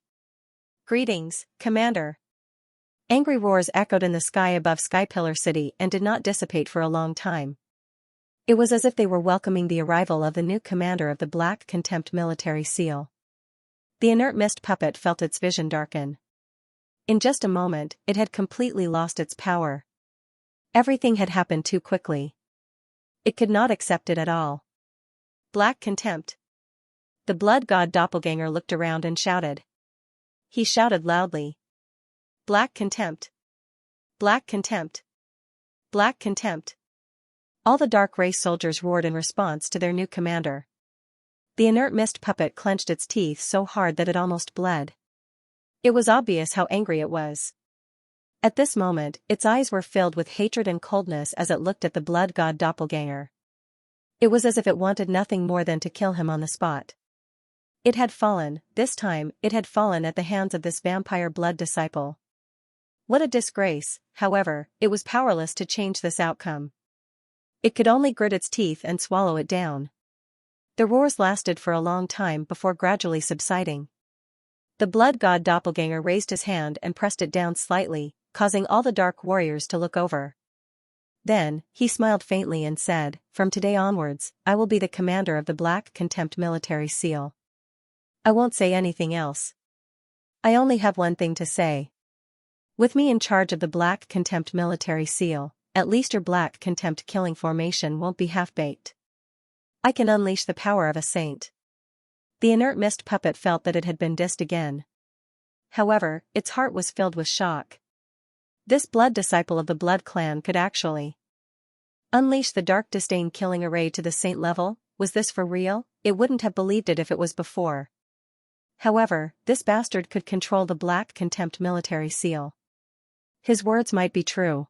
Greetings, Commander. Angry roars echoed in the sky above Skypillar City and did not dissipate for a long time. It was as if they were welcoming the arrival of the new commander of the Black Contempt military seal. The inert mist puppet felt its vision darken. In just a moment, it had completely lost its power. Everything had happened too quickly. It could not accept it at all. Black Contempt. The blood god doppelganger looked around and shouted. He shouted loudly. Black Contempt. Black Contempt. Black Contempt. All the dark race soldiers roared in response to their new commander. The inert mist puppet clenched its teeth so hard that it almost bled. It was obvious how angry it was. At this moment, its eyes were filled with hatred and coldness as it looked at the blood god doppelganger. It was as if it wanted nothing more than to kill him on the spot. It had fallen, this time, it had fallen at the hands of this vampire blood disciple. What a disgrace, however, it was powerless to change this outcome. It could only grit its teeth and swallow it down. The roars lasted for a long time before gradually subsiding. The blood god doppelganger raised his hand and pressed it down slightly, causing all the dark warriors to look over. Then, he smiled faintly and said, "From today onwards, I will be the commander of the Black Contempt military seal. I won't say anything else. I only have one thing to say. With me in charge of the Black Contempt military seal, at least your Black Contempt killing formation won't be half-baked. I can unleash the power of a saint." The inert mist puppet felt that it had been dissed again. However, its heart was filled with shock. This blood disciple of the Blood Clan could actually unleash the dark disdain killing array to the saint level. Was this for real? It wouldn't have believed it if it was before. However, this bastard could control the Black Contempt military seal. His words might be true.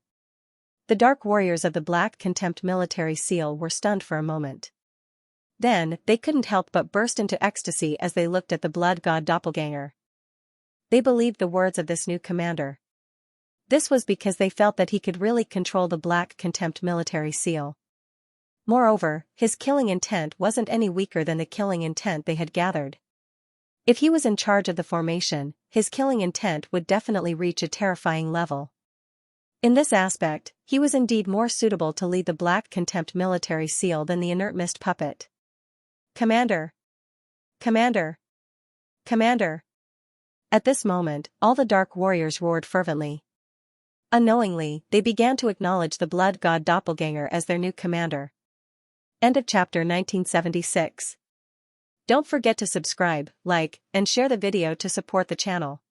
The dark warriors of the Black Contempt military seal were stunned for a moment. Then, they couldn't help but burst into ecstasy as they looked at the blood god doppelganger. They believed the words of this new commander. This was because they felt that he could really control the Black Contempt military seal. Moreover, his killing intent wasn't any weaker than the killing intent they had gathered. If he was in charge of the formation, his killing intent would definitely reach a terrifying level. In this aspect, he was indeed more suitable to lead the Black Contempt military seal than the inert mist puppet. Commander! Commander! Commander! At this moment, all the dark warriors roared fervently. Unknowingly, they began to acknowledge the blood god doppelganger as their new commander. End of chapter 1976. Don't forget to subscribe, like, and share the video to support the channel.